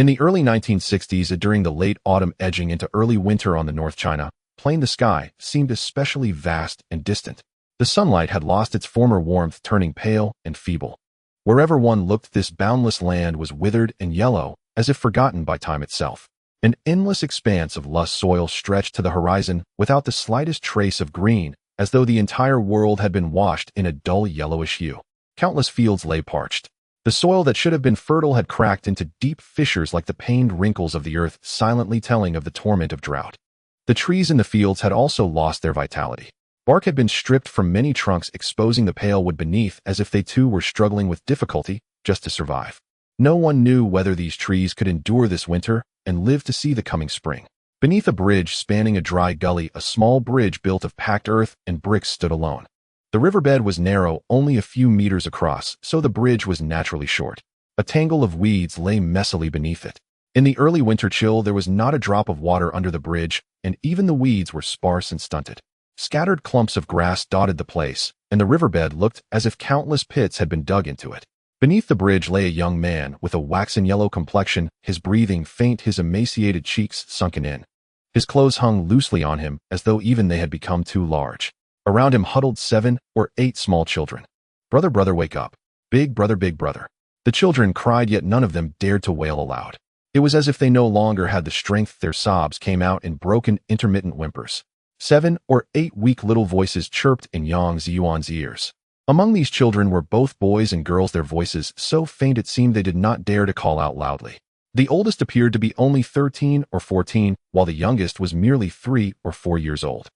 In the early 1960s, during the late autumn edging into early winter on the North China plain, the sky seemed especially vast and distant. The sunlight had lost its former warmth, turning pale and feeble. Wherever one looked, this boundless land was withered and yellow, as if forgotten by time itself. An endless expanse of lush soil stretched to the horizon without the slightest trace of green, as though the entire world had been washed in a dull yellowish hue. Countless fields lay parched. The soil that should have been fertile had cracked into deep fissures like the pained wrinkles of the earth, silently telling of the torment of drought. The trees in the fields had also lost their vitality. Bark had been stripped from many trunks, exposing the pale wood beneath, as if they too were struggling with difficulty just to survive. No one knew whether these trees could endure this winter and live to see the coming spring. Beneath a bridge spanning a dry gully, a small bridge built of packed earth and bricks stood alone. The riverbed was narrow, only a few meters across, so the bridge was naturally short. A tangle of weeds lay messily beneath it. In the early winter chill, there was not a drop of water under the bridge, and even the weeds were sparse and stunted. Scattered clumps of grass dotted the place, and the riverbed looked as if countless pits had been dug into it. Beneath the bridge lay a young man with a waxen yellow complexion, his breathing faint, his emaciated cheeks sunken in. His clothes hung loosely on him, as though even they had become too large. Around him huddled 7 or 8 small children. "Brother, brother, wake up. Big brother, big brother." The children cried, yet none of them dared to wail aloud. It was as if they no longer had the strength. Their sobs came out in broken, intermittent whimpers. 7 or 8 weak little voices chirped in Yang Zhiyuan's ears. Among these children were both boys and girls, their voices so faint it seemed they did not dare to call out loudly. The oldest appeared to be only 13 or 14, while the youngest was merely 3 or 4 years old.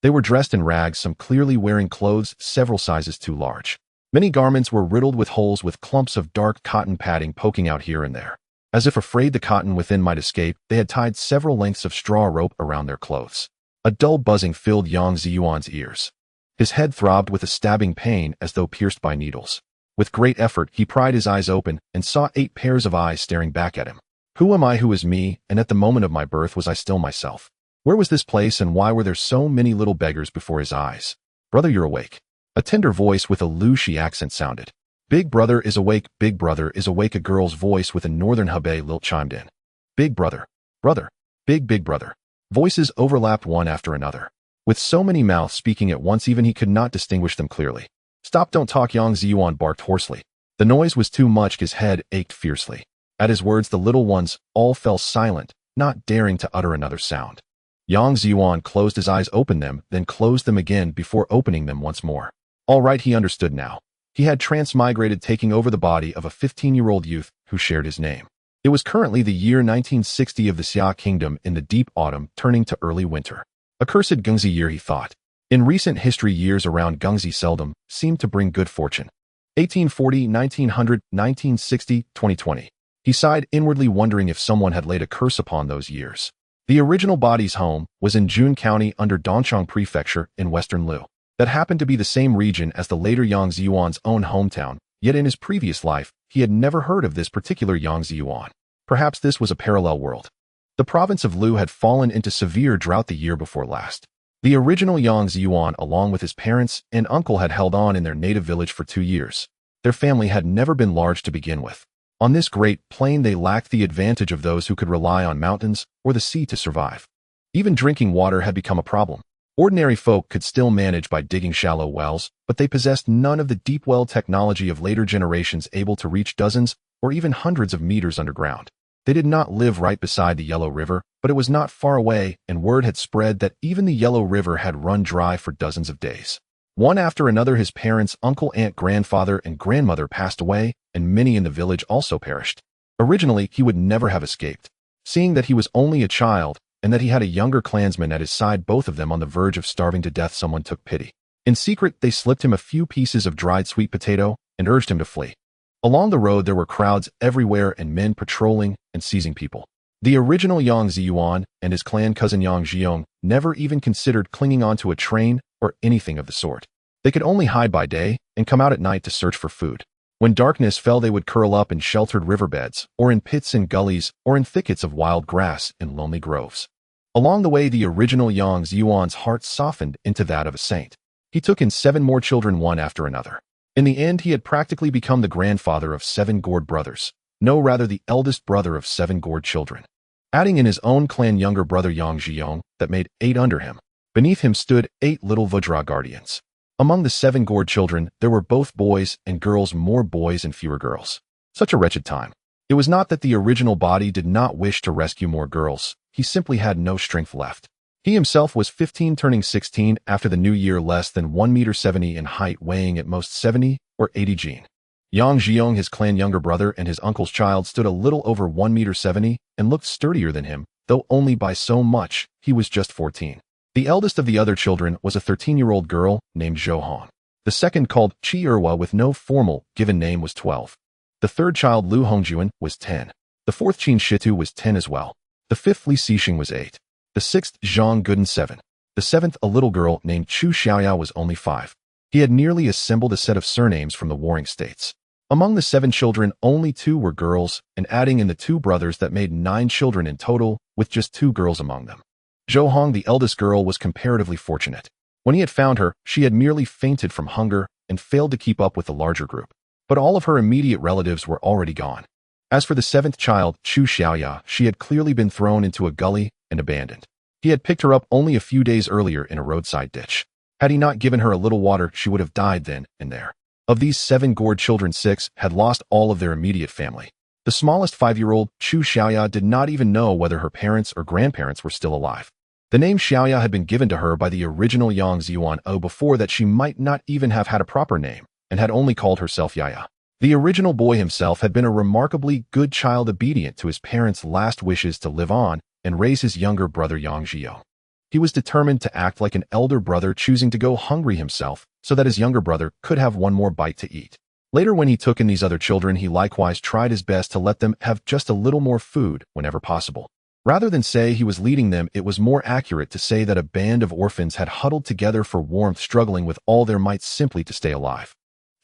They were dressed in rags, some clearly wearing clothes several sizes too large. Many garments were riddled with holes, with clumps of dark cotton padding poking out here and there. As if afraid the cotton within might escape, they had tied several lengths of straw rope around their clothes. A dull buzzing filled Yang Zhiyuan's ears. His head throbbed with a stabbing pain as though pierced by needles. With great effort, he pried his eyes open and saw 8 pairs of eyes staring back at him. Who am I, who is me, and at the moment of my birth was I still myself? Where was this place, and why were there so many little beggars before his eyes? "Brother, you're awake." A tender voice with a Lushi accent sounded. "Big brother is awake, big brother is awake," a girl's voice with a northern Hebei lilt chimed in. "Big brother, brother, big brother." Voices overlapped one after another. With so many mouths speaking at once, even he could not distinguish them clearly. "Stop, don't talk," Yang Zhiyuan barked hoarsely. The noise was too much, his head ached fiercely. At his words, the little ones all fell silent, not daring to utter another sound. Yang Zhiyuan closed his eyes, opened them, then closed them again before opening them once more. All right, he understood now. He had transmigrated, taking over the body of a 15-year-old youth who shared his name. It was currently the year 1960 of the Xia Kingdom, in the deep autumn, turning to early winter. Accursed Gengzi year, he thought. In recent history, years around Gengzi seldom seemed to bring good fortune. 1840, 1900, 1960, 2020. He sighed inwardly, wondering if someone had laid a curse upon those years. The original body's home was in Jun County under Dongchang Prefecture in western Lu. That happened to be the same region as the later Yang Zhiyuan's own hometown, yet in his previous life, he had never heard of this particular Yang Zhiyuan. Perhaps this was a parallel world. The province of Lu had fallen into severe drought the year before last. The original Yang Zhiyuan, along with his parents and uncle, had held on in their native village for 2 years. Their family had never been large to begin with. On this great plain, they lacked the advantage of those who could rely on mountains or the sea to survive. Even drinking water had become a problem. Ordinary folk could still manage by digging shallow wells, but they possessed none of the deep well technology of later generations, able to reach dozens or even hundreds of meters underground. They did not live right beside the Yellow River, but it was not far away, and word had spread that even the Yellow River had run dry for dozens of days. One after another, his parents, uncle, aunt, grandfather, and grandmother passed away, and many in the village also perished. Originally, he would never have escaped. Seeing that he was only a child, and that he had a younger clansman at his side, both of them on the verge of starving to death, someone took pity. In secret, they slipped him a few pieces of dried sweet potato and urged him to flee. Along the road, there were crowds everywhere and men patrolling and seizing people. The original Yang Zhiyuan and his clan cousin Yang Zhiyuan never even considered clinging onto a train or anything of the sort. They could only hide by day and come out at night to search for food. When darkness fell, they would curl up in sheltered riverbeds, or in pits and gullies, or in thickets of wild grass in lonely groves. Along the way, the original Yang Zhiyuan's heart softened into that of a saint. He took in 7 more children, one after another. In the end, he had practically become the grandfather of 7 gored brothers. No, rather the eldest brother of 7 gored children. Adding in his own clan younger brother Yang Zhiyuan, that made 8 under him. Beneath him stood 8 little Vajra guardians. Among the 7 gored children, there were both boys and girls, more boys and fewer girls. Such a wretched time. It was not that the original body did not wish to rescue more girls, he simply had no strength left. He himself was 15 turning 16 after the new year, less than 1.70 meters in height, weighing at most 70 or 80 jin. Yang Zhiyuan, his clan younger brother and his uncle's child, stood a little over 1.70 meters and looked sturdier than him, though only by so much. He was just 14. The eldest of the other children was a 13-year-old girl named Zhou Hong. The second, called Qi Erwa with no formal given name, was 12. The third child, Lu Hongjuan, was 10. The fourth, Qin Shitu, was 10 as well. The fifth, Li Xixing, was 8. The sixth, Zhang Guden, 7. The seventh, a little girl named Chu Xiaoya, was only 5. He had nearly assembled a set of surnames from the warring states. Among the 7 children, only 2 were girls, and adding in the 2 brothers, that made 9 children in total, with just 2 girls among them. Zhou Hong, the eldest girl, was comparatively fortunate. When he had found her, she had merely fainted from hunger and failed to keep up with the larger group. But all of her immediate relatives were already gone. As for the 7th child, Chu Xiaoya, she had clearly been thrown into a gully and abandoned. He had picked her up only a few days earlier in a roadside ditch. Had he not given her a little water, she would have died then and there. Of these 7 gored children, 6 had lost all of their immediate family. The smallest 5-year-old, Chu Xiaoya, did not even know whether her parents or grandparents were still alive. The name Xiaoya had been given to her by the original Yang Zhiyuan before that she might not even have had a proper name, and had only called herself Yaya. The original boy himself had been a remarkably good child, obedient to his parents' last wishes to live on and raise his younger brother Yang Zhiyuan. He was determined to act like an elder brother, choosing to go hungry himself so that his younger brother could have one more bite to eat. Later, when he took in these other children, he likewise tried his best to let them have just a little more food whenever possible. Rather than say he was leading them, it was more accurate to say that a band of orphans had huddled together for warmth, struggling with all their might simply to stay alive.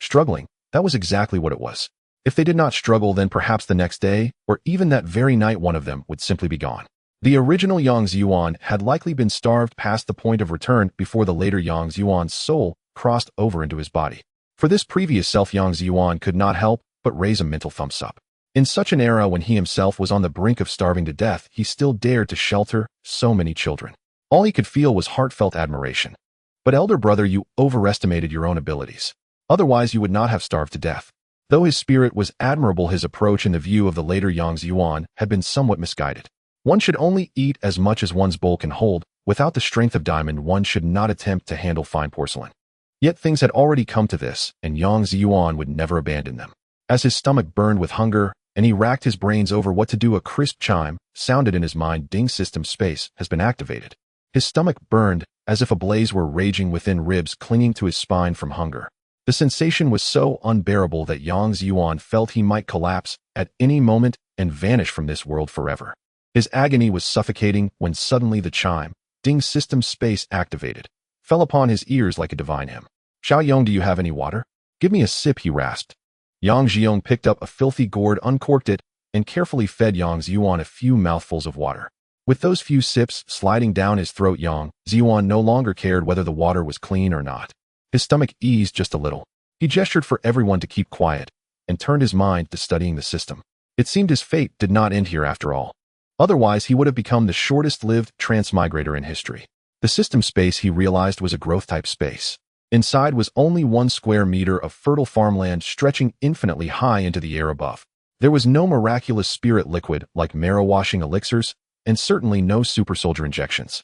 Struggling, that was exactly what it was. If they did not struggle, then perhaps the next day, or even that very night, one of them would simply be gone. The original Yang Zhiyuan had likely been starved past the point of return before the later Yang Zhiyuan's soul crossed over into his body. For this previous self, Yang Zhiyuan could not help but raise a mental thumbs up. In such an era when he himself was on the brink of starving to death, he still dared to shelter so many children. All he could feel was heartfelt admiration. But elder brother, you overestimated your own abilities. Otherwise you would not have starved to death. Though his spirit was admirable, his approach in the view of the later Yang Zhiyuan had been somewhat misguided. One should only eat as much as one's bowl can hold. Without the strength of diamond, one should not attempt to handle fine porcelain. Yet things had already come to this, and Yang Zhiyuan would never abandon them. As his stomach burned with hunger, and he racked his brains over what to do, a crisp chime sounded in his mind. Ding, system space has been activated. His stomach burned as if a blaze were raging within, ribs clinging to his spine from hunger. The sensation was so unbearable that Yang Zhiyuan felt he might collapse at any moment and vanish from this world forever. His agony was suffocating when suddenly the chime, ding, system space activated, fell upon his ears like a divine hymn. Xiaoyong, do you have any water? Give me a sip, he rasped. Yang Zhiyuan picked up a filthy gourd, uncorked it, and carefully fed Yang Zhiyuan a few mouthfuls of water. With those few sips sliding down his throat, Yang Zhiyuan no longer cared whether the water was clean or not. His stomach eased just a little. He gestured for everyone to keep quiet, and turned his mind to studying the system. It seemed his fate did not end here after all. Otherwise, he would have become the shortest-lived transmigrator in history. The system space, he realized, was a growth-type space. Inside was only 1 square meter of fertile farmland stretching infinitely high into the air above. There was no miraculous spirit liquid like marrow-washing elixirs, and certainly no super-soldier injections.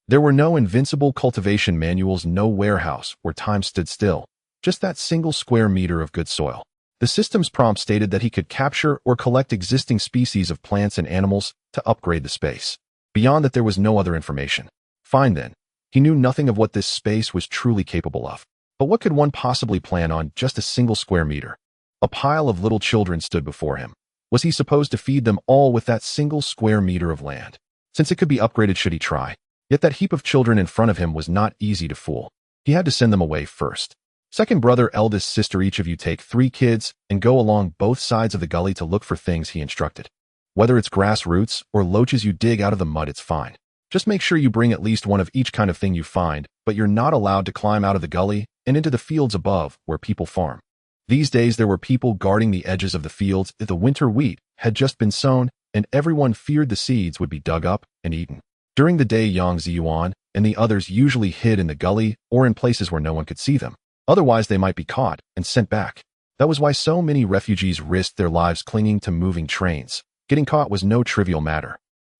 There were no invincible cultivation manuals, no warehouse where time stood still, just that single square meter of good soil. The system's prompt stated that he could capture or collect existing species of plants and animals to upgrade the space. Beyond that, there was no other information. Fine then. He knew nothing of what this space was truly capable of. But what could one possibly plan on just a single square meter? A pile of little children stood before him. Was he supposed to feed them all with that single square meter of land? Since it could be upgraded, should he try? Yet that heap of children in front of him was not easy to fool. He had to send them away first. Second brother, eldest sister, each of you take 3 kids and go along both sides of the gully to look for things, he instructed. Whether it's grass roots or loaches you dig out of the mud, it's fine. Just make sure you bring at least one of each kind of thing you find, but you're not allowed to climb out of the gully and into the fields above where people farm. These days there were people guarding the edges of the fields if the winter wheat had just been sown, and everyone feared the seeds would be dug up and eaten. During the day, Yang Zhiyuan and the others usually hid in the gully or in places where no one could see them. Otherwise, they might be caught and sent back. That was why so many refugees risked their lives clinging to moving trains. Getting caught was no trivial matter.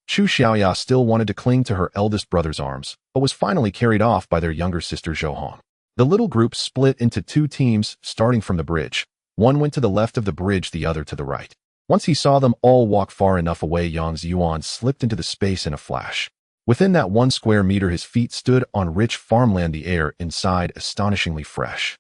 Chu Xiaoya still wanted to cling to her eldest brother's arms, but was finally carried off by their younger sister Zhou Hong. The little group split into two teams, starting from the bridge. One went to the left of the bridge, the other to the right. Once he saw them all walk far enough away, Yang Zhiyuan slipped into the space in a flash. Within that 1 square meter, his feet stood on rich farmland, the air inside astonishingly fresh.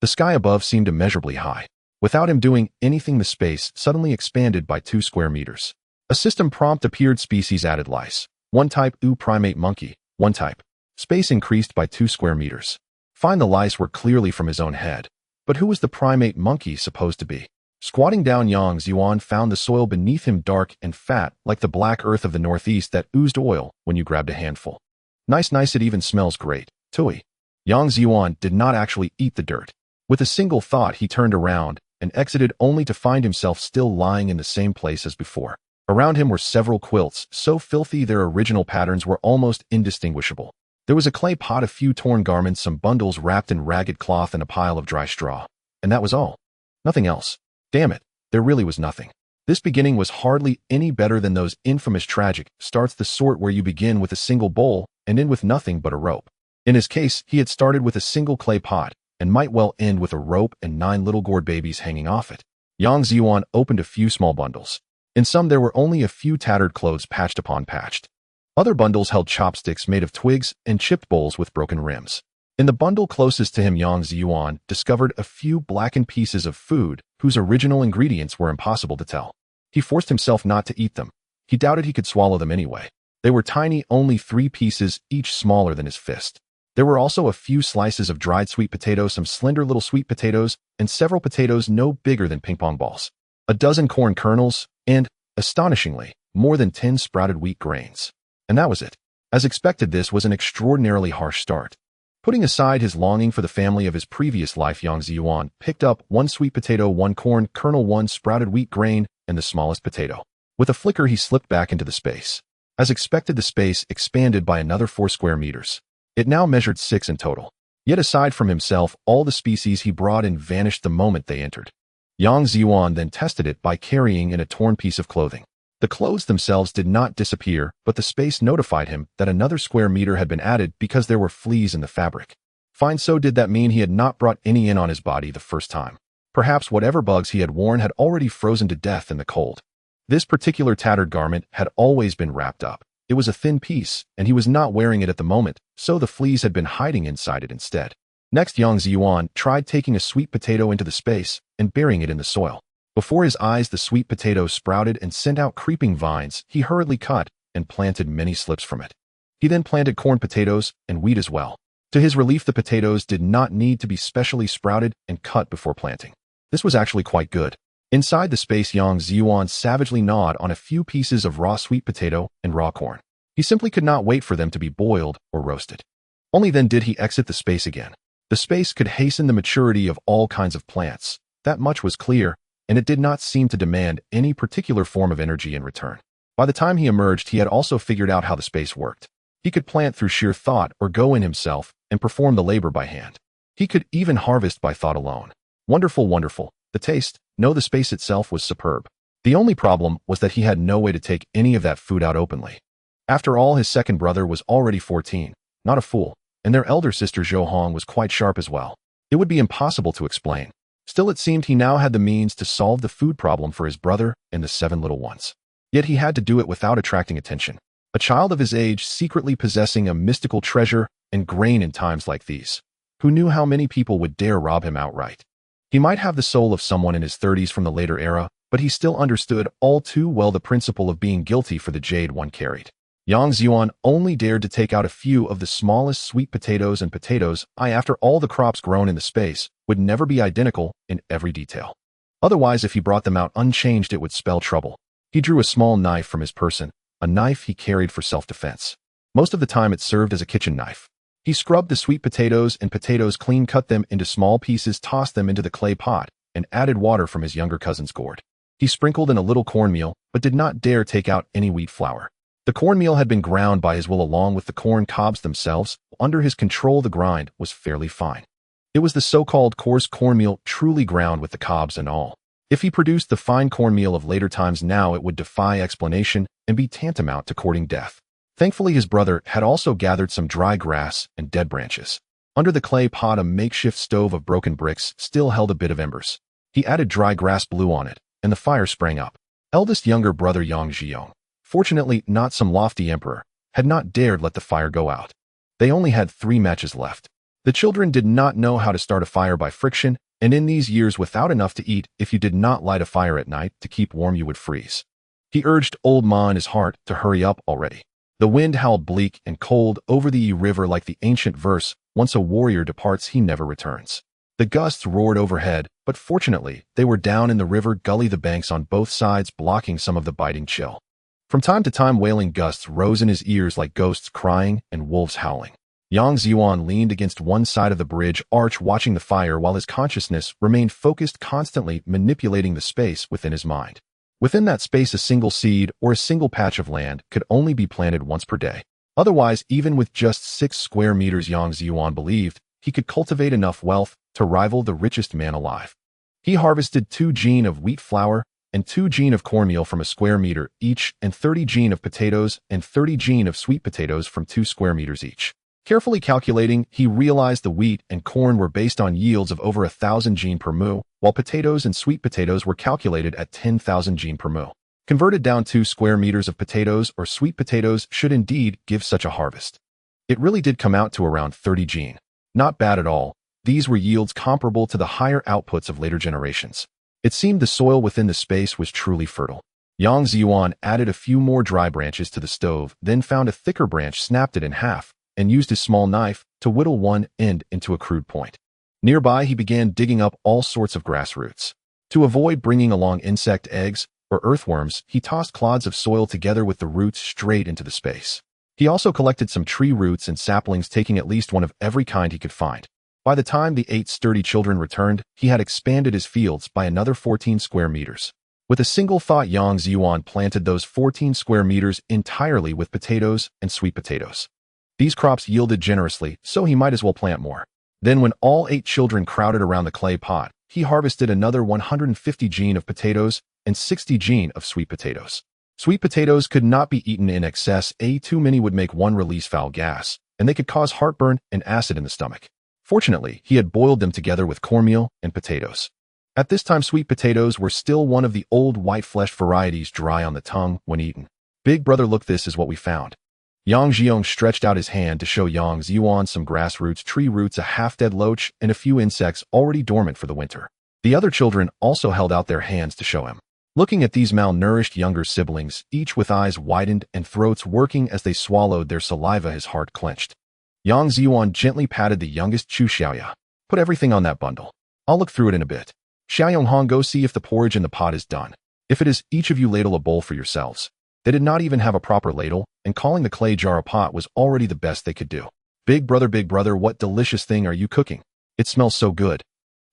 The sky above seemed immeasurably high. Without him doing anything, the space suddenly expanded by 2 square meters. A system prompt appeared. Species added: lice. 1 type, primate monkey. 1 type. Space increased by 2 square meters. Fine, the lice were clearly from his own head. But who was the primate monkey supposed to be? Squatting down, Yang Zhiyuan found the soil beneath him dark and fat, like the black earth of the northeast that oozed oil when you grabbed a handful. Nice, it even smells great. Tui. Yang Zhiyuan did not actually eat the dirt. With a single thought, he turned around and exited, only to find himself still lying in the same place as before. Around him were several quilts, so filthy their original patterns were almost indistinguishable. There was a clay pot, a few torn garments, some bundles wrapped in ragged cloth, and a pile of dry straw. And that was all. Nothing else. Damn it, there really was nothing. This beginning was hardly any better than those infamous tragic starts, the sort where you begin with a single bowl and end with nothing but a rope. In his case, he had started with a single clay pot and might well end with a rope and 9 little gourd babies hanging off it. Yang Zhiyuan opened a few small bundles. In some there were only a few tattered clothes, patched upon patched. Other bundles held chopsticks made of twigs and chipped bowls with broken rims. In the bundle closest to him, Yang Zhiyuan discovered a few blackened pieces of food whose original ingredients were impossible to tell. He forced himself not to eat them. He doubted he could swallow them anyway. They were tiny, only 3 pieces, each smaller than his fist. There were also a few slices of dried sweet potato, some slender little sweet potatoes, and several potatoes no bigger than ping-pong balls. A dozen corn kernels, and, astonishingly, more than 10 sprouted wheat grains. And that was it. As expected, this was an extraordinarily harsh start. Putting aside his longing for the family of his previous life, Yang Zhiyuan picked up 1 sweet potato, 1 corn kernel, 1 sprouted wheat grain, and the smallest potato. With a flicker, he slipped back into the space. As expected, the space expanded by another 4 square meters. It now measured 6 in total. Yet aside from himself, all the species he brought in vanished the moment they entered. Yang Zhiyuan then tested it by carrying in a torn piece of clothing. The clothes themselves did not disappear, but the space notified him that another square meter had been added because there were fleas in the fabric. Fine, so did that mean he had not brought any in on his body the first time? Perhaps whatever bugs he had worn had already frozen to death in the cold. This particular tattered garment had always been wrapped up. It was a thin piece, and he was not wearing it at the moment, so the fleas had been hiding inside it instead. Next, Yang Zhiyuan tried taking a sweet potato into the space and burying it in the soil. Before his eyes, the sweet potato sprouted and sent out creeping vines. He hurriedly cut and planted many slips from it. He then planted corn, potatoes, and wheat as well. To his relief, the potatoes did not need to be specially sprouted and cut before planting. This was actually quite good. Inside the space, Yang Zhiyuan savagely gnawed on a few pieces of raw sweet potato and raw corn. He simply could not wait for them to be boiled or roasted. Only then did he exit the space again. The space could hasten the maturity of all kinds of plants. That much was clear, and it did not seem to demand any particular form of energy in return. By the time he emerged, he had also figured out how the space worked. He could plant through sheer thought or go in himself and perform the labor by hand. He could even harvest by thought alone. Wonderful, wonderful. The taste, no, the space itself was superb. The only problem was that he had no way to take any of that food out openly. After all, his second brother was already 14, not a fool, and their elder sister Zhou Hong was quite sharp as well. It would be impossible to explain. Still, it seemed he now had the means to solve the food problem for his brother and the 7 little ones. Yet he had to do it without attracting attention. A child of his age secretly possessing a mystical treasure and grain in times like these. Who knew how many people would dare rob him outright? He might have the soul of someone in his 30s from the later era, but he still understood all too well the principle of being guilty for the jade one carried. Yang Zhiyuan only dared to take out a few of the smallest sweet potatoes, and potatoes, after all the crops grown in the space, would never be identical in every detail. Otherwise, if he brought them out unchanged, it would spell trouble. He drew a small knife from his person, a knife he carried for self-defense. Most of the time it served as a kitchen knife. He scrubbed the sweet potatoes and potatoes clean, cut them into small pieces, tossed them into the clay pot, and added water from his younger cousin's gourd. He sprinkled in a little cornmeal, but did not dare take out any wheat flour. The cornmeal had been ground by his will along with the corn cobs themselves. Under his control, the grind was fairly fine. It was the so-called coarse cornmeal, truly ground with the cobs and all. If he produced the fine cornmeal of later times now, it would defy explanation and be tantamount to courting death. Thankfully, his brother had also gathered some dry grass and dead branches. Under the clay pot, a makeshift stove of broken bricks still held a bit of embers. He added dry grass glue on it, and the fire sprang up. Eldest younger brother Yang Zhiyuan, fortunately not some lofty emperor, had not dared let the fire go out. They only had 3 matches left. The children did not know how to start a fire by friction, and in these years without enough to eat, if you did not light a fire at night to keep warm, you would freeze. He urged old Ma in his heart to hurry up already. The wind howled bleak and cold over the river like the ancient verse, once a warrior departs, he never returns. The gusts roared overhead, but fortunately, they were down in the river gully, the banks on both sides blocking some of the biting chill. From time to time, wailing gusts rose in his ears like ghosts crying and wolves howling. Yang Zhiyuan leaned against one side of the bridge arch watching the fire while his consciousness remained focused, constantly manipulating the space within his mind. Within that space, a single seed or a single patch of land could only be planted once per day. Otherwise, even with just 6 square meters, Yang Zhiyuan believed he could cultivate enough wealth to rival the richest man alive. He harvested 2 gene of wheat flour and 2 gene of cornmeal from a square meter each, and 30 gene of potatoes and 30 gene of sweet potatoes from 2 square meters each. Carefully calculating, he realized the wheat and corn were based on yields of over 1,000 gene per mu, while potatoes and sweet potatoes were calculated at 10,000 gene per mu. Converted down, 2 square meters of potatoes or sweet potatoes should indeed give such a harvest. It really did come out to around 30 gene. Not bad at all. These were yields comparable to the higher outputs of later generations. It seemed the soil within the space was truly fertile. Yang Zhiyuan added a few more dry branches to the stove, then found a thicker branch, snapped it in half, and used his small knife to whittle one end into a crude point. Nearby, he began digging up all sorts of grass roots. To avoid bringing along insect eggs or earthworms, he tossed clods of soil together with the roots straight into the space. He also collected some tree roots and saplings, taking at least one of every kind he could find. By the time the 8 sturdy children returned, he had expanded his fields by another 14 square meters. With a single thought, Yang Zhiyuan planted those 14 square meters entirely with potatoes and sweet potatoes. These crops yielded generously, so he might as well plant more. Then, when all 8 children crowded around the clay pot, he harvested another 150 gene of potatoes and 60 gene of sweet potatoes. Sweet potatoes could not be eaten in excess. Too many would make one release foul gas, and they could cause heartburn and acid in the stomach. Fortunately, he had boiled them together with cornmeal and potatoes. At this time, sweet potatoes were still one of the old white-fleshed varieties, dry on the tongue when eaten. Big brother, look, this is what we found. Yang Zhiyuan stretched out his hand to show Yang Zhiyuan some grass roots, tree roots, a half-dead loach, and a few insects already dormant for the winter. The other children also held out their hands to show him. Looking at these malnourished younger siblings, each with eyes widened and throats working as they swallowed their saliva, his heart clenched. Yang Zhiyuan gently patted the youngest, Chu Xiaoya. Put everything on that bundle. I'll look through it in a bit. Xiaoyonghong, go see if the porridge in the pot is done. If it is, each of you ladle a bowl for yourselves. They did not even have a proper ladle, and calling the clay jar a pot was already the best they could do. Big brother, what delicious thing are you cooking? It smells so good.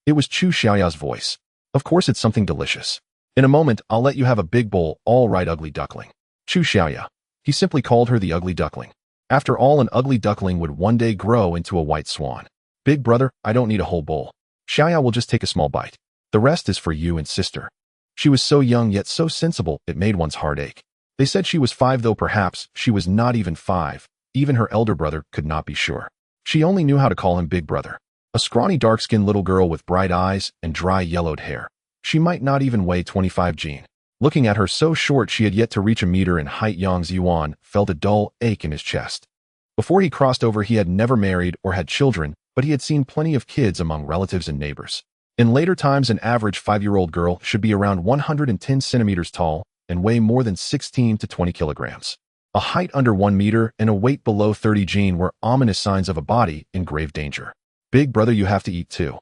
It was Chu Xiaoya's voice. Of course it's something delicious. In a moment, I'll let you have a big bowl, all right, ugly duckling. Chu Xiaoya. He simply called her the ugly duckling. After all, an ugly duckling would one day grow into a white swan. Big brother, I don't need a whole bowl. Xiaoya will just take a small bite. The rest is for you and sister. She was so young yet so sensible, it made one's heart ache. They said she was 5, though perhaps she was not even 5. Even her elder brother could not be sure. She only knew how to call him big brother. A scrawny, dark-skinned little girl with bright eyes and dry, yellowed hair. She might not even weigh 25 gene. Looking at her, so short she had yet to reach a meter in height, Yang Zhiyuan felt a dull ache in his chest. Before he crossed over, he had never married or had children, but he had seen plenty of kids among relatives and neighbors. In later times, an average 5-year-old girl should be around 110 centimeters tall and weigh more than 16 to 20 kilograms. A height under 1 meter and a weight below 30 gene were ominous signs of a body in grave danger. Big brother, you have to eat too.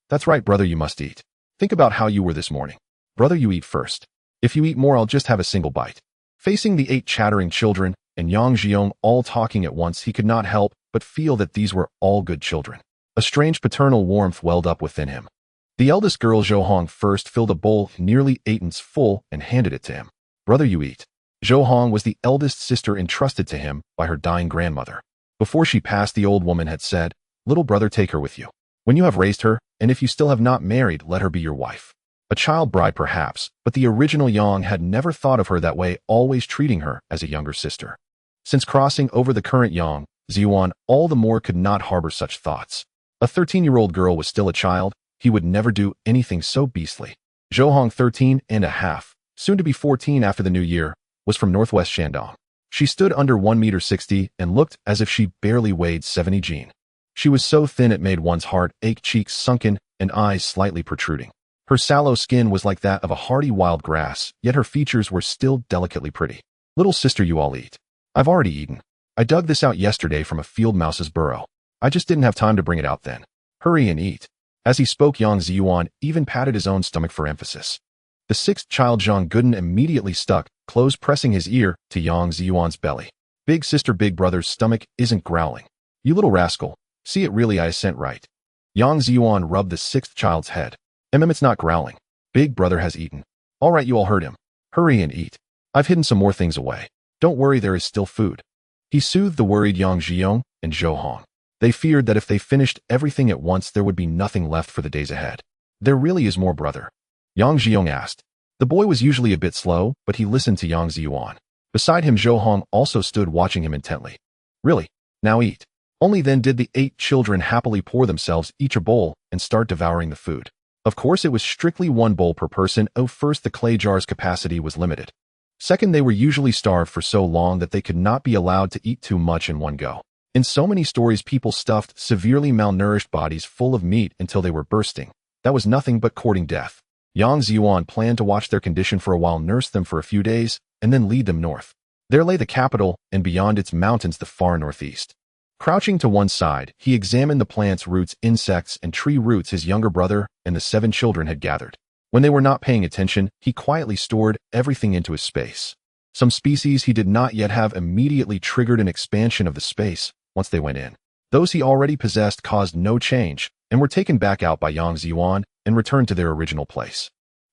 That's right, brother, you must eat. Think about how you were this morning. Brother, you eat first. If you eat more, I'll just have a single bite. Facing the 8 chattering children and Yang Zhiyuan all talking at once, he could not help but feel that these were all good children. A strange paternal warmth welled up within him. The eldest girl Zhou first filled a bowl nearly 8 inches full and handed it to him. "Brother, you eat." Zhou was the eldest sister entrusted to him by her dying grandmother. Before she passed, the old woman had said, "Little brother, take her with you. When you have raised her, and if you still have not married, let her be your wife." A child bride perhaps, but the original Yang had never thought of her that way, always treating her as a younger sister. Since crossing over the current Yang Zhiyuan all the more could not harbor such thoughts. A 13-year-old girl was still a child. He would never do anything so beastly. Zhou, 13 and a half, soon to be 14 after the new year, was from northwest Shandong. She stood under 1.60 meters and looked as if she barely weighed 70 jin. She was so thin it made one's heart ache, cheeks sunken and eyes slightly protruding. Her sallow skin was like that of a hardy wild grass, yet her features were still delicately pretty. "Little sister, you all eat." "I've already eaten. I dug this out yesterday from a field mouse's burrow. I just didn't have time to bring it out then. Hurry and eat." As he spoke, Yang Zhiyuan even patted his own stomach for emphasis. The sixth child, Zhang Guden, immediately stuck, close pressing his ear to Yang Zhiyuan's belly. "Big sister, big brother's stomach isn't growling. You little rascal. See it really, I assent right." Yang Zhiyuan rubbed the sixth child's head. It's not growling. Big brother has eaten." "All right, you all heard him. Hurry and eat. I've hidden some more things away. Don't worry, there is still food." He soothed the worried Yang Zhiyuan and Zhou. They feared that if they finished everything at once, there would be nothing left for the days ahead. "There really is more, brother?" Yang Zhiyuan asked. The boy was usually a bit slow, but he listened to Yang Zhiyuan. Beside him, Zhou also stood watching him intently. "Really? Now eat." Only then did the 8 children happily pour themselves each a bowl and start devouring the food. Of course, it was strictly 1 bowl per person. First, the clay jar's capacity was limited. Second, they were usually starved for so long that they could not be allowed to eat too much in one go. In so many stories, people stuffed severely malnourished bodies full of meat until they were bursting. That was nothing but courting death. Yang Zhiyuan planned to watch their condition for a while, nurse them for a few days, and then lead them north. There lay the capital, and beyond its mountains the far northeast. Crouching to one side, he examined the plants, roots, insects, and tree roots his younger brother and the 7 children had gathered. When they were not paying attention, he quietly stored everything into his space. Some species he did not yet have immediately triggered an expansion of the space once they went in. Those he already possessed caused no change and were taken back out by Yang Zhiyuan and returned to their original place.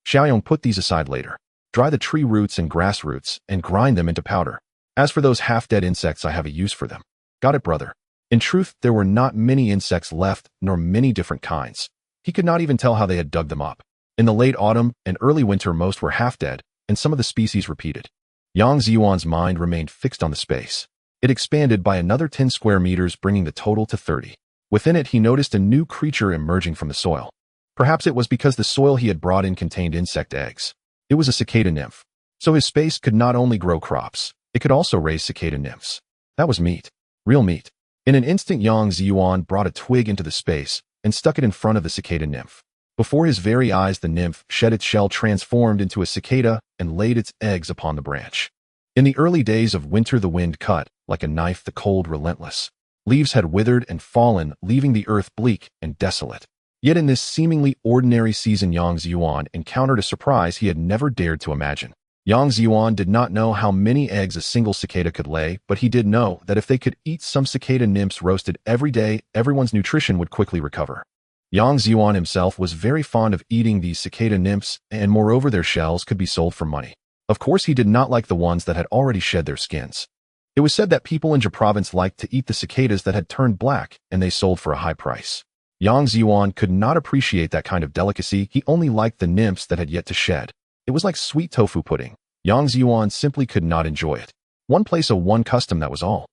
Xiaoyong put these aside later. Dry the tree roots and grass roots and grind them into powder. As for those half-dead insects, I have a use for them. Got it, brother? In truth, there were not many insects left, nor many different kinds. He could not even tell how they had dug them up. In the late autumn and early winter, most were half-dead, and some of the species repeated. Yang Zhiyuan's mind remained fixed on the space. It expanded by another 10 square meters, bringing the total to 30. Within it, he noticed a new creature emerging from the soil. Perhaps it was because the soil he had brought in contained insect eggs. It was a cicada nymph. So his space could not only grow crops, it could also raise cicada nymphs. That was meat. Real meat. In an instant, Yang Zhiyuan brought a twig into the space and stuck it in front of the cicada nymph. Before his very eyes, the nymph shed its shell, transformed into a cicada, and laid its eggs upon the branch. In the early days of winter, the wind cut, like a knife, the cold relentless. Leaves had withered and fallen, leaving the earth bleak and desolate. Yet in this seemingly ordinary season, Yang Zhiyuan encountered a surprise he had never dared to imagine. Yang Zhiyuan did not know how many eggs a single cicada could lay, but he did know that if they could eat some cicada nymphs roasted every day, everyone's nutrition would quickly recover. Yang Zhiyuan himself was very fond of eating these cicada nymphs, and moreover their shells could be sold for money. Of course, he did not like the ones that had already shed their skins. It was said that people in Zhe province liked to eat the cicadas that had turned black, and they sold for a high price. Yang Zhiyuan could not appreciate that kind of delicacy. He only liked the nymphs that had yet to shed. It was like sweet tofu pudding. Yang Zhiyuan simply could not enjoy it. One place, one custom, that was all.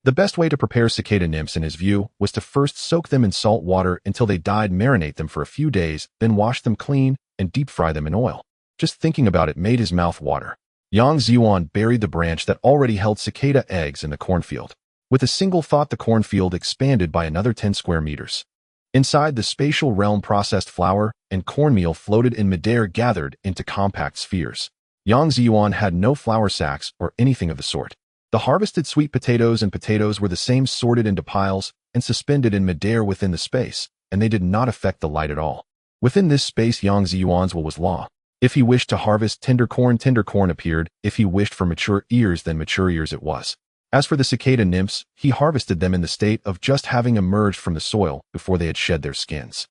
The best way to prepare cicada nymphs, in his view, was to first soak them in salt water until they died, marinate them for a few days, then wash them clean and deep fry them in oil. Just thinking about it made his mouth water. Yang Zhiyuan buried the branch that already held cicada eggs in the cornfield. With a single thought, the cornfield expanded by another 10 square meters. Inside the spatial realm, processed flour and cornmeal floated in midair, gathered into compact spheres. Yang Zhiyuan had no flour sacks or anything of the sort. The harvested sweet potatoes and potatoes were the same, sorted into piles and suspended in midair within the space, and they did not affect the light at all. Within this space, Yang Zhiyuan's will was law. If he wished to harvest tender corn appeared. If he wished for mature ears, then mature ears it was. As for the cicada nymphs, he harvested them in the state of just having emerged from the soil before they had shed their skins.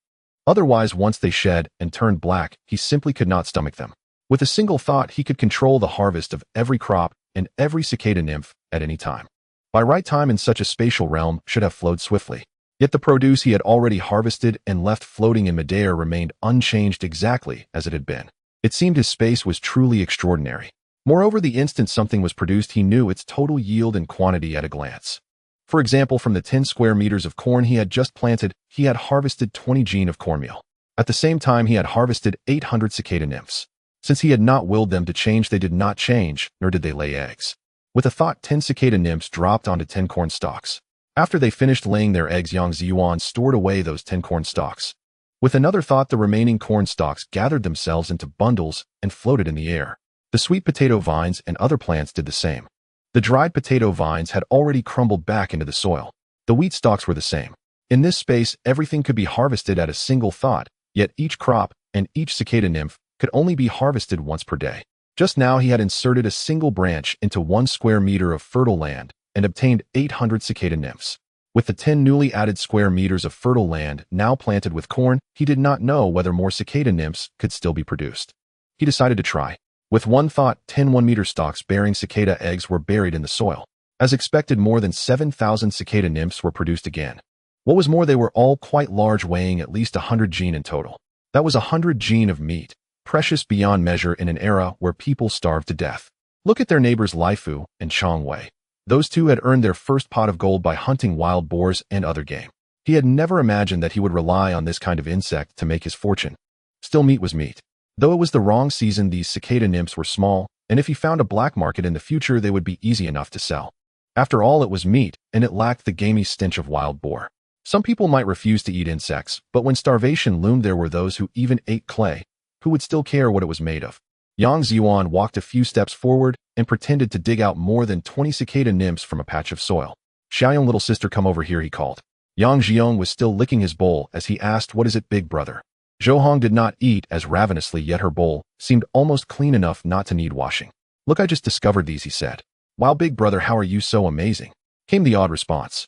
Otherwise, once they shed and turned black, he simply could not stomach them. With a single thought, he could control the harvest of every crop and every cicada nymph at any time. By right, time in such a spatial realm should have flowed swiftly. Yet the produce he had already harvested and left floating in midair remained unchanged exactly as it had been. It seemed his space was truly extraordinary. Moreover, the instant something was produced, he knew its total yield and quantity at a glance. For example, from the 10 square meters of corn he had just planted, he had harvested 20 gene of cornmeal. At the same time, he had harvested 800 cicada nymphs. Since he had not willed them to change, they did not change, nor did they lay eggs. With a thought, 10 cicada nymphs dropped onto 10 corn stalks. After they finished laying their eggs, Yang Zhiyuan stored away those 10 corn stalks. With another thought, the remaining corn stalks gathered themselves into bundles and floated in the air. The sweet potato vines and other plants did the same. The dried potato vines had already crumbled back into the soil. The wheat stalks were the same. In this space, everything could be harvested at a single thought, yet each crop and each cicada nymph could only be harvested once per day. Just now he had inserted a single branch into 1 square meter of fertile land and obtained 800 cicada nymphs. With the 10 newly added square meters of fertile land now planted with corn, he did not know whether more cicada nymphs could still be produced. He decided to try. With one thought, 10 1-meter stalks bearing cicada eggs were buried in the soil. As expected, more than 7,000 cicada nymphs were produced again. What was more, they were all quite large, weighing at least 100 gene in total. That was 100 gene of meat, precious beyond measure in an era where people starved to death. Look at their neighbors Lai Fu and Chang Wei. Those two had earned their first pot of gold by hunting wild boars and other game. He had never imagined that he would rely on this kind of insect to make his fortune. Still, meat was meat. Though it was the wrong season, these cicada nymphs were small, and if he found a black market in the future, they would be easy enough to sell. After all, it was meat, and it lacked the gamey stench of wild boar. Some people might refuse to eat insects, but when starvation loomed, there were those who even ate clay, who would still care what it was made of. Yang Zhiyuan walked a few steps forward and pretended to dig out more than 20 cicada nymphs from a patch of soil. "Xiaoyong, little sister, come over here," he called. Yang Zhiyuan was still licking his bowl as he asked, "What is it, big brother?" Zhou did not eat as ravenously, yet her bowl seemed almost clean enough not to need washing. "Look, I just discovered these," he said. "Wow, big brother, how are you so amazing?" came the odd response.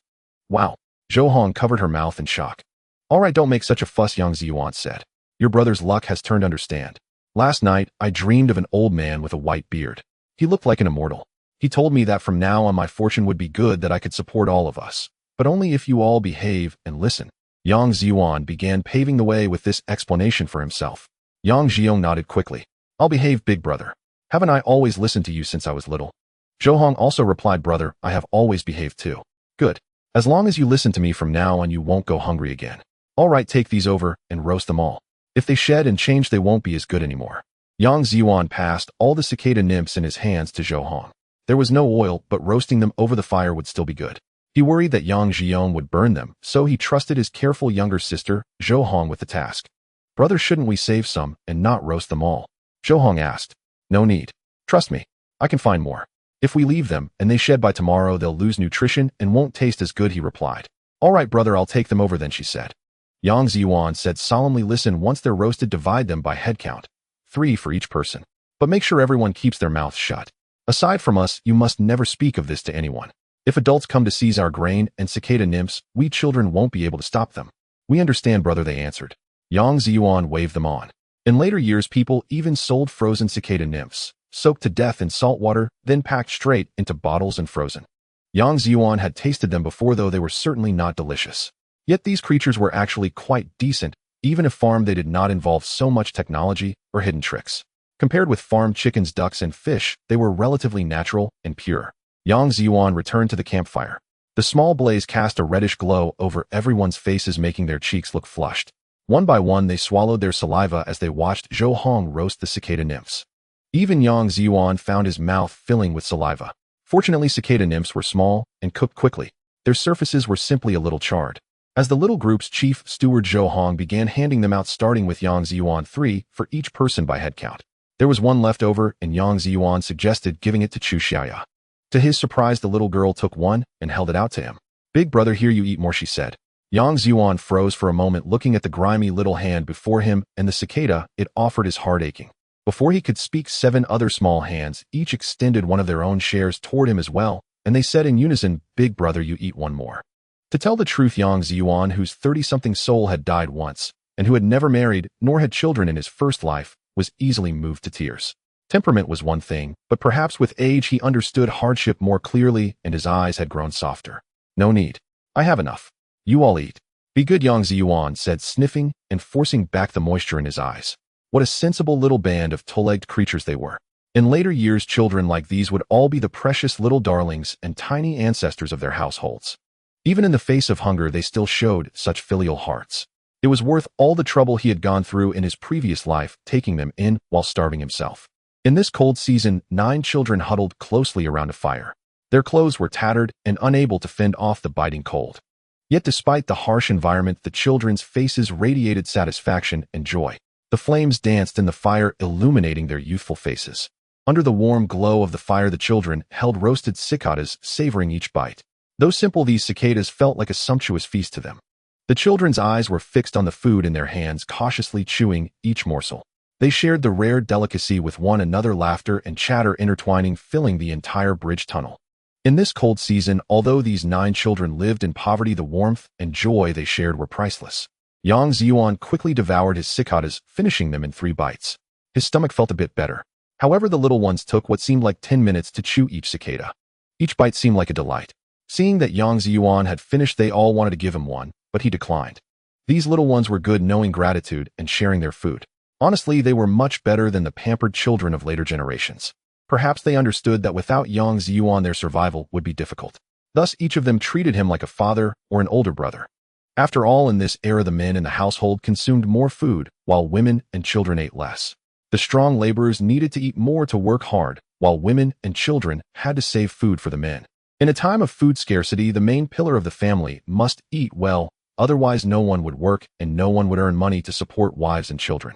"Wow." Zhou covered her mouth in shock. "All right, don't make such a fuss," Yang Zhiyuan said. "Your brother's luck has turned, understand. Last night, I dreamed of an old man with a white beard. He looked like an immortal. He told me that from now on my fortune would be good, that I could support all of us, but only if you all behave and listen." Yang Zhiyuan began paving the way with this explanation for himself. Yang Zhiyuan nodded quickly. "I'll behave, big brother. Haven't I always listened to you since I was little?" Zhou also replied, "Brother, I have always behaved too." "Good. As long as you listen to me from now on, you won't go hungry again. All right, take these over and roast them all. If they shed and change, they won't be as good anymore." Yang Zhiyuan passed all the cicada nymphs in his hands to Zhou. There was no oil, but roasting them over the fire would still be good. He worried that Yang Zhiyuan would burn them, so he trusted his careful younger sister, Zhou, with the task. "Brother, shouldn't we save some and not roast them all?" Zhou asked. "No need. Trust me. I can find more. If we leave them and they shed by tomorrow, they'll lose nutrition and won't taste as good," he replied. "All right, brother, I'll take them over then," she said. Yang Zhiyuan said solemnly, "Listen, once they're roasted, divide them by head count, 3 for each person. But make sure everyone keeps their mouths shut. Aside from us, you must never speak of this to anyone. If adults come to seize our grain and cicada nymphs, we children won't be able to stop them." "We understand, brother," they answered. Yang Zhiyuan waved them on. In later years, people even sold frozen cicada nymphs, soaked to death in salt water, then packed straight into bottles and frozen. Yang Zhiyuan had tasted them before, though they were certainly not delicious. Yet these creatures were actually quite decent, even if farmed they did not involve so much technology or hidden tricks. Compared with farmed chickens, ducks, and fish, they were relatively natural and pure. Yang Zhiyuan returned to the campfire. The small blaze cast a reddish glow over everyone's faces, making their cheeks look flushed. One by one, they swallowed their saliva as they watched Zhou roast the cicada nymphs. Even Yang Zhiyuan found his mouth filling with saliva. Fortunately, cicada nymphs were small and cooked quickly. Their surfaces were simply a little charred. As the little group's chief steward Zhou began handing them out, starting with Yang Zhiyuan, 3 for each person by head count. There was one left over, and Yang Zhiyuan suggested giving it to Chu Xiaoya. To his surprise, the little girl took one and held it out to him. "Big brother, here, you eat more," she said. Yang Zhiyuan froze for a moment, looking at the grimy little hand before him and the cicada it offered his heart aching. Before he could speak, 7 other small hands each extended one of their own shares toward him as well, and they said in unison, "Big brother, you eat one more." To tell the truth, Yang Zhiyuan, whose 30-something soul had died once, and who had never married nor had children in his first life, was easily moved to tears. Temperament was one thing, but perhaps with age he understood hardship more clearly and his eyes had grown softer. No need. I have enough. You all eat. Be good, Yang Zhiyuan said, sniffing and forcing back the moisture in his eyes. What a sensible little band of two-legged creatures they were. In later years, children like these would all be the precious little darlings and tiny ancestors of their households. Even in the face of hunger, they still showed such filial hearts. It was worth all the trouble he had gone through in his previous life, taking them in while starving himself. In this cold season, 9 children huddled closely around a fire. Their clothes were tattered and unable to fend off the biting cold. Yet despite the harsh environment, the children's faces radiated satisfaction and joy. The flames danced in the fire, illuminating their youthful faces. Under the warm glow of the fire, the children held roasted cicadas, savoring each bite. Though simple, these cicadas felt like a sumptuous feast to them. The children's eyes were fixed on the food in their hands, cautiously chewing each morsel. They shared the rare delicacy with one another, laughter and chatter intertwining, filling the entire bridge tunnel. In this cold season, although these 9 children lived in poverty, the warmth and joy they shared were priceless. Yang Zhiyuan quickly devoured his cicadas, finishing them in 3 bites. His stomach felt a bit better. However, the little ones took what seemed like 10 minutes to chew each cicada. Each bite seemed like a delight. Seeing that Yang Zhiyuan had finished, they all wanted to give him one, but he declined. These little ones were good, knowing gratitude and sharing their food. Honestly, they were much better than the pampered children of later generations. Perhaps they understood that without Yang Zhiyuan their survival would be difficult. Thus, each of them treated him like a father or an older brother. After all, in this era the men in the household consumed more food, while women and children ate less. The strong laborers needed to eat more to work hard, while women and children had to save food for the men. In a time of food scarcity, the main pillar of the family must eat well, otherwise no one would work and no one would earn money to support wives and children.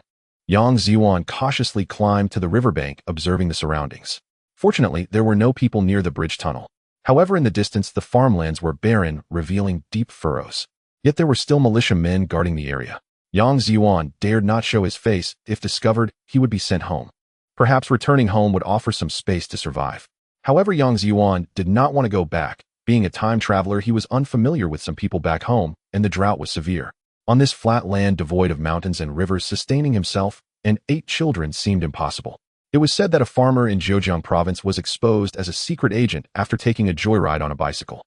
Yang Zhiyuan cautiously climbed to the riverbank, observing the surroundings. Fortunately, there were no people near the bridge tunnel. However, in the distance, the farmlands were barren, revealing deep furrows. Yet there were still militia men guarding the area. Yang Zhiyuan dared not show his face. If discovered, he would be sent home. Perhaps returning home would offer some space to survive. However, Yang Zhiyuan did not want to go back. Being a time traveler, he was unfamiliar with some people back home, and the drought was severe. On this flat land devoid of mountains and rivers, sustaining himself and 8 children seemed impossible. It was said that a farmer in Zhejiang province was exposed as a secret agent after taking a joyride on a bicycle.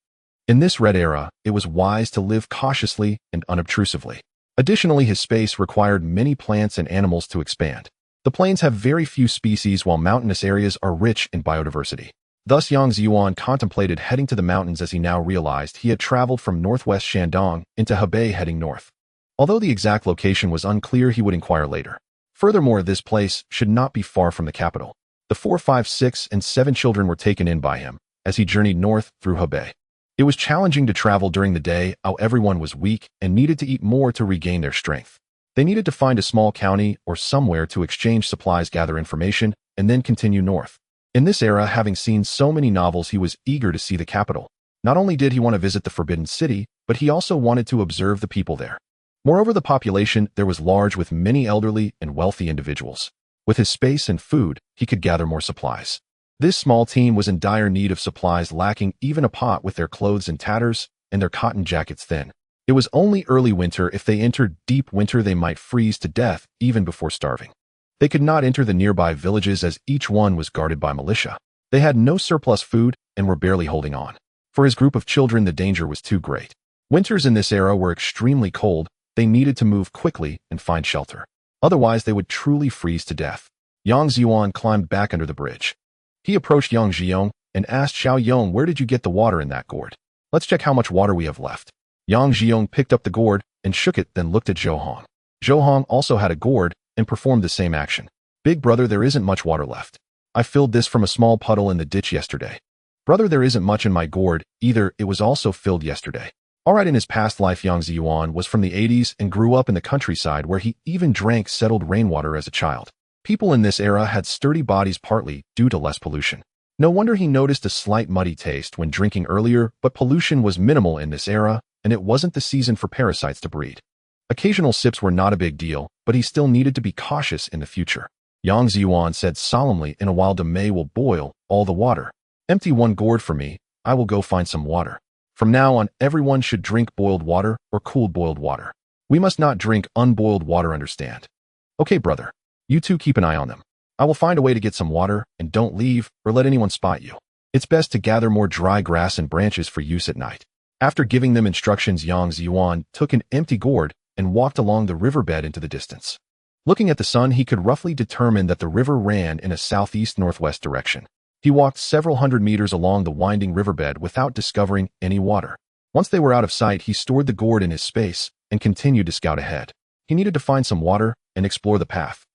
In this red era, it was wise to live cautiously and unobtrusively. Additionally, his space required many plants and animals to expand. The plains have very few species, while mountainous areas are rich in biodiversity. Thus, Yang Zhiyuan contemplated heading to the mountains, as he now realized he had traveled from northwest Shandong into Hebei, heading north. Although the exact location was unclear, he would inquire later. Furthermore, this place should not be far from the capital. The 4, 5, 6, and 7 children were taken in by him as he journeyed north through Hebei. It was challenging to travel during the day, how everyone was weak and needed to eat more to regain their strength. They needed to find a small county or somewhere to exchange supplies, gather information, and then continue north. In this era, having seen so many novels, he was eager to see the capital. Not only did he want to visit the Forbidden City, but he also wanted to observe the people there. Moreover, the population there was large, with many elderly and wealthy individuals. With his space and food, he could gather more supplies. This small team was in dire need of supplies, lacking even a pot, with their clothes in tatters and their cotton jackets thin. It was only early winter. If they entered deep winter, they might freeze to death even before starving. They could not enter the nearby villages as each one was guarded by militia. They had no surplus food and were barely holding on. For his group of children, the danger was too great. Winters in this era were extremely cold. They needed to move quickly and find shelter. Otherwise, they would truly freeze to death. Yang Zhiyuan climbed back under the bridge. He approached Yang Zhiyuan and asked, "Xiao Yong, where did you get the water in that gourd? Let's check how much water we have left." Yang Zhiyuan picked up the gourd and shook it, then looked at Zhou Hong. Zhou Hong also had a gourd and performed the same action. "Big brother, there isn't much water left. I filled this from a small puddle in the ditch yesterday." "Brother, there isn't much in my gourd either. It was also filled yesterday." Alright, in his past life, Yang Zhiyuan was from the 80s and grew up in the countryside, where he even drank settled rainwater as a child. People in this era had sturdy bodies, partly due to less pollution. No wonder he noticed a slight muddy taste when drinking earlier, but pollution was minimal in this era, and it wasn't the season for parasites to breed. Occasional sips were not a big deal, but he still needed to be cautious in the future. Yang Zhiyuan said solemnly, "In a while, May will boil all the water. Empty one gourd for me. I will go find some water. From now on, everyone should drink boiled water or cooled boiled water." We must not drink unboiled water, understand? Okay, brother. You two keep an eye on them. I will find a way to get some water, and don't leave or let anyone spot you. It's best to gather more dry grass and branches for use at night. After giving them instructions, Yang Zhiyuan took an empty gourd and walked along the riverbed into the distance. Looking at the sun, he could roughly determine that the river ran in a southeast-northwest direction. He walked several hundred meters along the winding riverbed without discovering any water. Once they were out of sight, he stored the gourd in his space and continued to scout ahead. He needed to find some water and explore the path.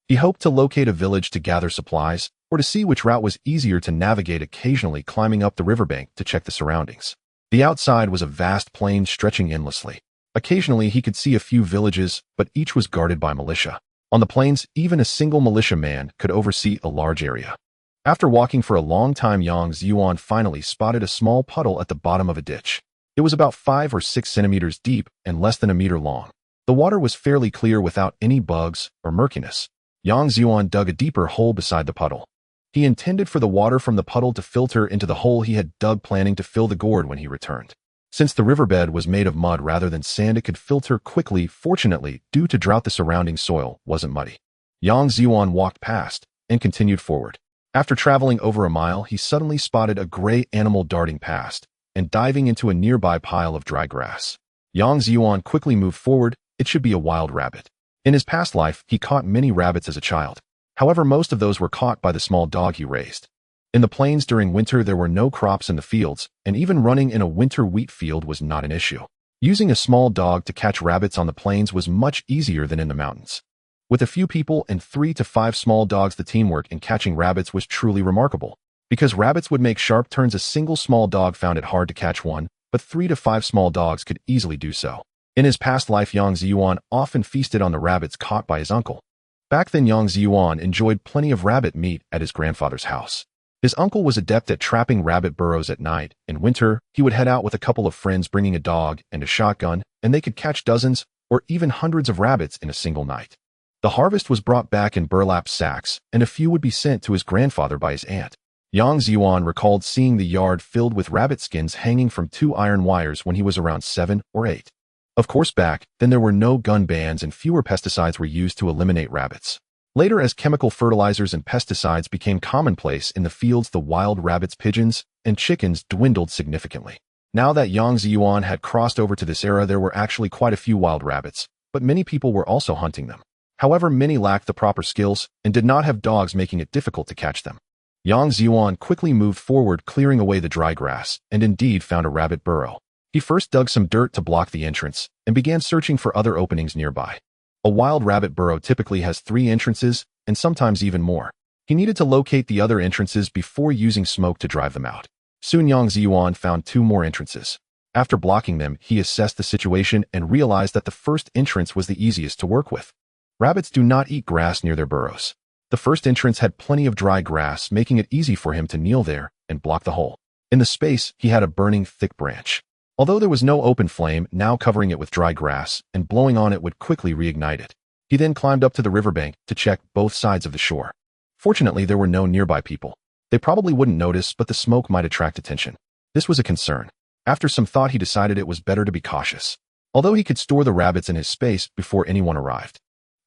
He hoped to locate a village to gather supplies or to see which route was easier to navigate, occasionally climbing up the riverbank to check the surroundings. The outside was a vast plain stretching endlessly. Occasionally, he could see a few villages, but each was guarded by militia. On the plains, even a single militiaman could oversee a large area. After walking for a long time, Yang Zhiyuan finally spotted a small puddle at the bottom of a ditch. It was about 5 or 6 centimeters deep and less than a meter long. The water was fairly clear without any bugs or murkiness. Yang Zhiyuan dug a deeper hole beside the puddle. He intended for the water from the puddle to filter into the hole he had dug, planning to fill the gourd when he returned. Since the riverbed was made of mud rather than sand, it could filter quickly. Fortunately, due to drought, the surrounding soil wasn't muddy. Yang Zhiyuan walked past and continued forward. After traveling over a mile, he suddenly spotted a gray animal darting past and diving into a nearby pile of dry grass. Yang Zhiyuan quickly moved forward. It should be a wild rabbit. In his past life, he caught many rabbits as a child. However, most of those were caught by the small dog he raised. In the plains during winter, there were no crops in the fields, and even running in a winter wheat field was not an issue. Using a small dog to catch rabbits on the plains was much easier than in the mountains. With a few people and 3 to 5 small dogs, the teamwork in catching rabbits was truly remarkable. Because rabbits would make sharp turns, a single small dog found it hard to catch one, but 3 to 5 small dogs could easily do so. In his past life, Yang Zhiyuan often feasted on the rabbits caught by his uncle. Back then, Yang Zhiyuan enjoyed plenty of rabbit meat at his grandfather's house. His uncle was adept at trapping rabbit burrows at night. In winter, he would head out with a couple of friends bringing a dog and a shotgun, and they could catch dozens or even hundreds of rabbits in a single night. The harvest was brought back in burlap sacks, and a few would be sent to his grandfather by his aunt. Yang Zhiyuan recalled seeing the yard filled with rabbit skins hanging from 2 iron wires when he was around 7 or 8. Of course, back then there were no gun bans and fewer pesticides were used to eliminate rabbits. Later, as chemical fertilizers and pesticides became commonplace in the fields, the wild rabbits, pigeons, and chickens dwindled significantly. Now that Yang Zhiyuan had crossed over to this era, there were actually quite a few wild rabbits, but many people were also hunting them. However, many lacked the proper skills and did not have dogs, making it difficult to catch them. Yang Zhiyuan quickly moved forward, clearing away the dry grass, and indeed found a rabbit burrow. He first dug some dirt to block the entrance and began searching for other openings nearby. A wild rabbit burrow typically has 3 entrances and sometimes even more. He needed to locate the other entrances before using smoke to drive them out. Soon, Yang Zhiyuan found 2 more entrances. After blocking them, he assessed the situation and realized that the first entrance was the easiest to work with. Rabbits do not eat grass near their burrows. The first entrance had plenty of dry grass, making it easy for him to kneel there and block the hole. In the space, he had a burning thick branch. Although there was no open flame, now covering it with dry grass and blowing on it would quickly reignite it. He then climbed up to the riverbank to check both sides of the shore. Fortunately, there were no nearby people. They probably wouldn't notice, but the smoke might attract attention. This was a concern. After some thought, he decided it was better to be cautious, although he could store the rabbits in his space before anyone arrived.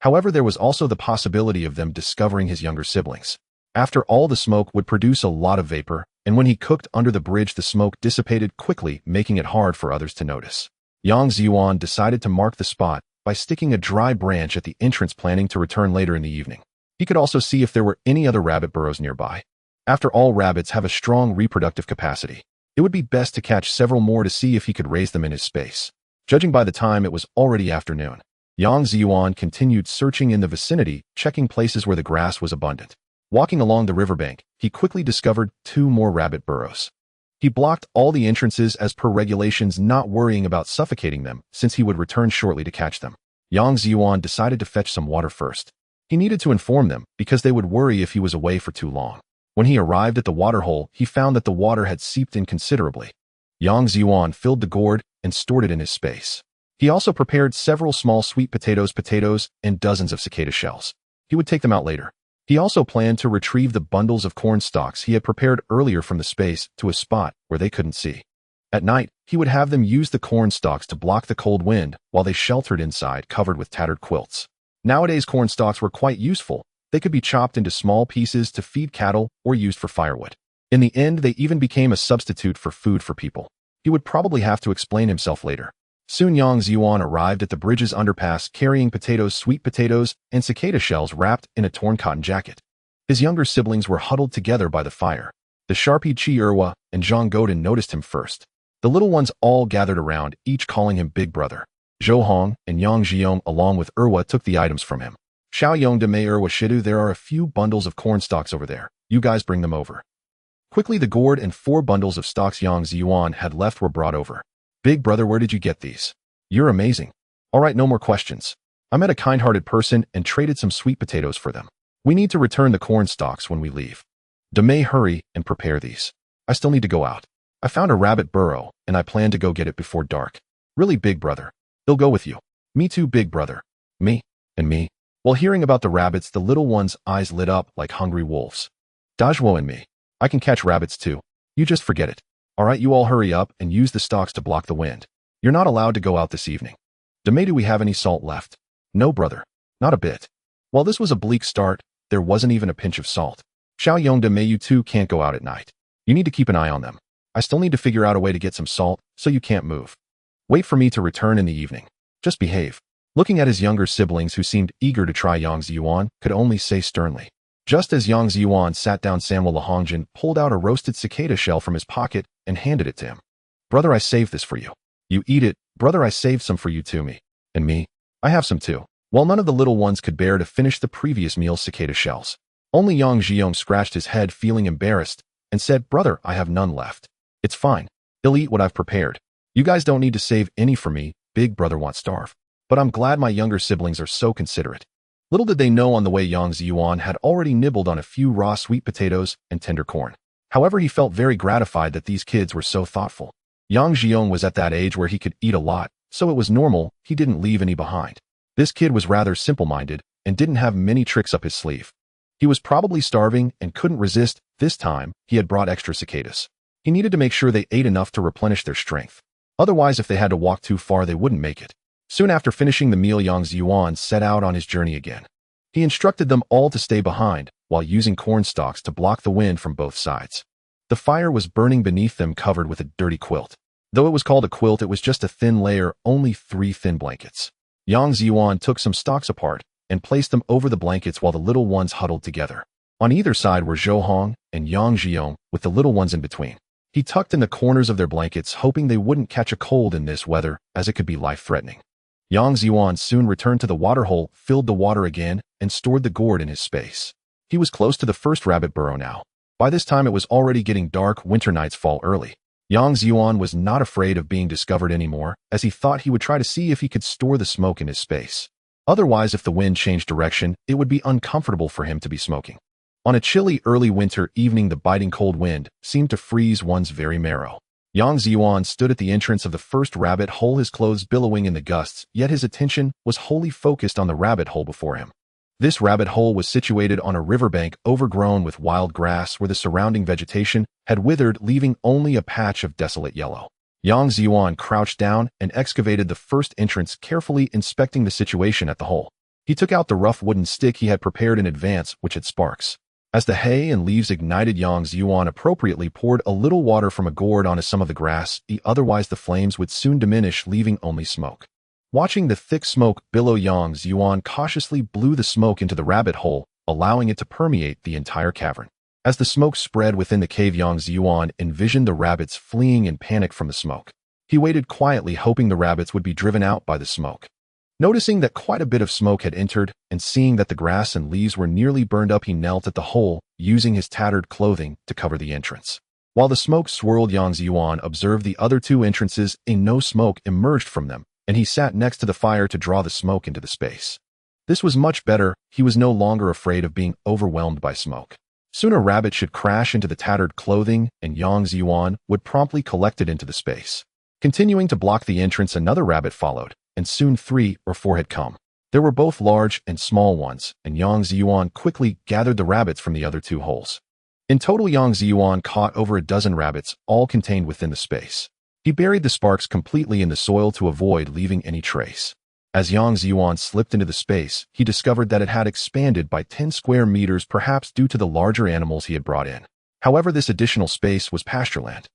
However, there was also the possibility of them discovering his younger siblings. After all, the smoke would produce a lot of vapor, and when he cooked under the bridge, the smoke dissipated quickly, making it hard for others to notice. Yang Zhiyuan decided to mark the spot by sticking a dry branch at the entrance, planning to return later in the evening. He could also see if there were any other rabbit burrows nearby. After all, rabbits have a strong reproductive capacity. It would be best to catch several more to see if he could raise them in his space. Judging by the time, it was already afternoon. Yang Zhiyuan continued searching in the vicinity, checking places where the grass was abundant. Walking along the riverbank, he quickly discovered 2 more rabbit burrows. He blocked all the entrances as per regulations, not worrying about suffocating them, since he would return shortly to catch them. Yang Zhiyuan decided to fetch some water first. He needed to inform them, because they would worry if he was away for too long. When he arrived at the waterhole, he found that the water had seeped in considerably. Yang Zhiyuan filled the gourd and stored it in his space. He also prepared several small sweet potatoes, and dozens of cicada shells. He would take them out later. He also planned to retrieve the bundles of corn stalks he had prepared earlier from the space to a spot where they couldn't see. At night, He would have them use the corn stalks to block the cold wind while they sheltered inside, covered with tattered quilts. Nowadays, corn stalks were quite useful. They could be chopped into small pieces to feed cattle or used for firewood. In the end, they even became a substitute for food for people. He would probably have to explain himself later. Soon Yang Zhiyuan arrived at the bridge's underpass carrying potatoes, sweet potatoes, and cicada shells wrapped in a torn cotton jacket. His younger siblings were huddled together by the fire. The Sharpie Chi Erwa and Zhang Godin noticed him first. The little ones all gathered around, each calling him Big Brother. Zhou Hong and Yang Zhiyuan along with Erwa took the items from him. Xiao Yong de Mei Erwa Shidu, there are a few bundles of corn stalks over there. You guys bring them over. Quickly the gourd and 4 bundles of stalks Yang Zhiyuan had left were brought over. Big Brother, where did you get these? You're amazing. All right, no more questions. I met a kind-hearted person and traded some sweet potatoes for them. We need to return the corn stalks when we leave. Demei, hurry and prepare these. I still need to go out. I found a rabbit burrow, and I plan to go get it before dark. Really, Big Brother? They'll go with you. Me too, Big Brother. Me? And me? While hearing about the rabbits, the little one's eyes lit up like hungry wolves. Dazhuo and me. I can catch rabbits too. You just forget it. All right, you all hurry up and use the stalks to block the wind. You're not allowed to go out this evening. Demei, do we have any salt left? No, brother. Not a bit. While this was a bleak start, there wasn't even a pinch of salt. Xiao Yong de Mei, you two can't go out at night. You need to keep an eye on them. I still need to figure out a way to get some salt, so you can't move. Wait for me to return in the evening. Just behave. Looking at his younger siblings who seemed eager to try, Yang Zhiyuan could only say sternly. Just as Yang Zhiyuan sat down, Samuel Lahongjin pulled out a roasted cicada shell from his pocket and handed it to him. Brother, I saved this for you. You eat it. Brother, I saved some for you too, me. And me. I have some too. While none of the little ones could bear to finish the previous meal's cicada shells. Only Yang Zhiyong scratched his head, feeling embarrassed, and said, Brother, I have none left. It's fine. He'll eat what I've prepared. You guys don't need to save any for me. Big Brother won't starve. But I'm glad my younger siblings are so considerate. Little did they know on the way Yang Zhiyuan had already nibbled on a few raw sweet potatoes and tender corn. However, he felt very gratified that these kids were so thoughtful. Yang Zhiyong was at that age where he could eat a lot, so it was normal he didn't leave any behind. This kid was rather simple-minded and didn't have many tricks up his sleeve. He was probably starving and couldn't resist. This time, he had brought extra cicadas. He needed to make sure they ate enough to replenish their strength. Otherwise, if they had to walk too far, they wouldn't make it. Soon after finishing the meal, Yang Zhiyuan set out on his journey again. He instructed them all to stay behind while using corn stalks to block the wind from both sides. The fire was burning beneath them, covered with a dirty quilt. Though it was called a quilt, it was just a thin layer, only 3 thin blankets. Yang Zhiyuan took some stalks apart and placed them over the blankets while the little ones huddled together. On either side were Zhou Hong and Yang Zhiyuan, with the little ones in between. He tucked in the corners of their blankets, hoping they wouldn't catch a cold in this weather, as it could be life-threatening. Yang Zhiyuan soon returned to the water hole, filled the water again, and stored the gourd in his space. He was close to the first rabbit burrow now. By this time it was already getting dark. Winter nights fall early. Yang Zhiyuan was not afraid of being discovered anymore, as he thought he would try to see if he could store the smoke in his space. Otherwise, if the wind changed direction, it would be uncomfortable for him to be smoking. On a chilly early winter evening, the biting cold wind seemed to freeze one's very marrow. Yang Zhiyuan stood at the entrance of the first rabbit hole, his clothes billowing in the gusts, yet his attention was wholly focused on the rabbit hole before him. This rabbit hole was situated on a riverbank overgrown with wild grass where the surrounding vegetation had withered, leaving only a patch of desolate yellow. Yang Zhiyuan crouched down and excavated the first entrance, carefully inspecting the situation at the hole. He took out the rough wooden stick he had prepared in advance, which had sparks. As the hay and leaves ignited, Yang Zhiyuan appropriately poured a little water from a gourd onto some of the grass. Otherwise the flames would soon diminish, leaving only smoke. Watching the thick smoke billow, Yang Zhiyuan cautiously blew the smoke into the rabbit hole, allowing it to permeate the entire cavern. As the smoke spread within the cave, Yang Zhiyuan envisioned the rabbits fleeing in panic from the smoke. He waited quietly, hoping the rabbits would be driven out by the smoke. Noticing that quite a bit of smoke had entered, and seeing that the grass and leaves were nearly burned up, he knelt at the hole, using his tattered clothing to cover the entrance. While the smoke swirled, Yang Zhiyuan observed the other 2 entrances, and no smoke emerged from them, and he sat next to the fire to draw the smoke into the space. This was much better. He was no longer afraid of being overwhelmed by smoke. Soon a rabbit should crash into the tattered clothing, and Yang Zhiyuan would promptly collect it into the space. Continuing to block the entrance, another rabbit followed, and soon 3 or 4 had come. There were both large and small ones, and Yang Zhiyuan quickly gathered the rabbits from the other 2 holes. In total, Yang Zhiyuan caught over a dozen rabbits, all contained within the space. He buried the sparks completely in the soil to avoid leaving any trace. As Yang Zhiyuan slipped into the space, he discovered that it had expanded by 10 square meters, perhaps due to the larger animals he had brought in. However, this additional space was pastureland.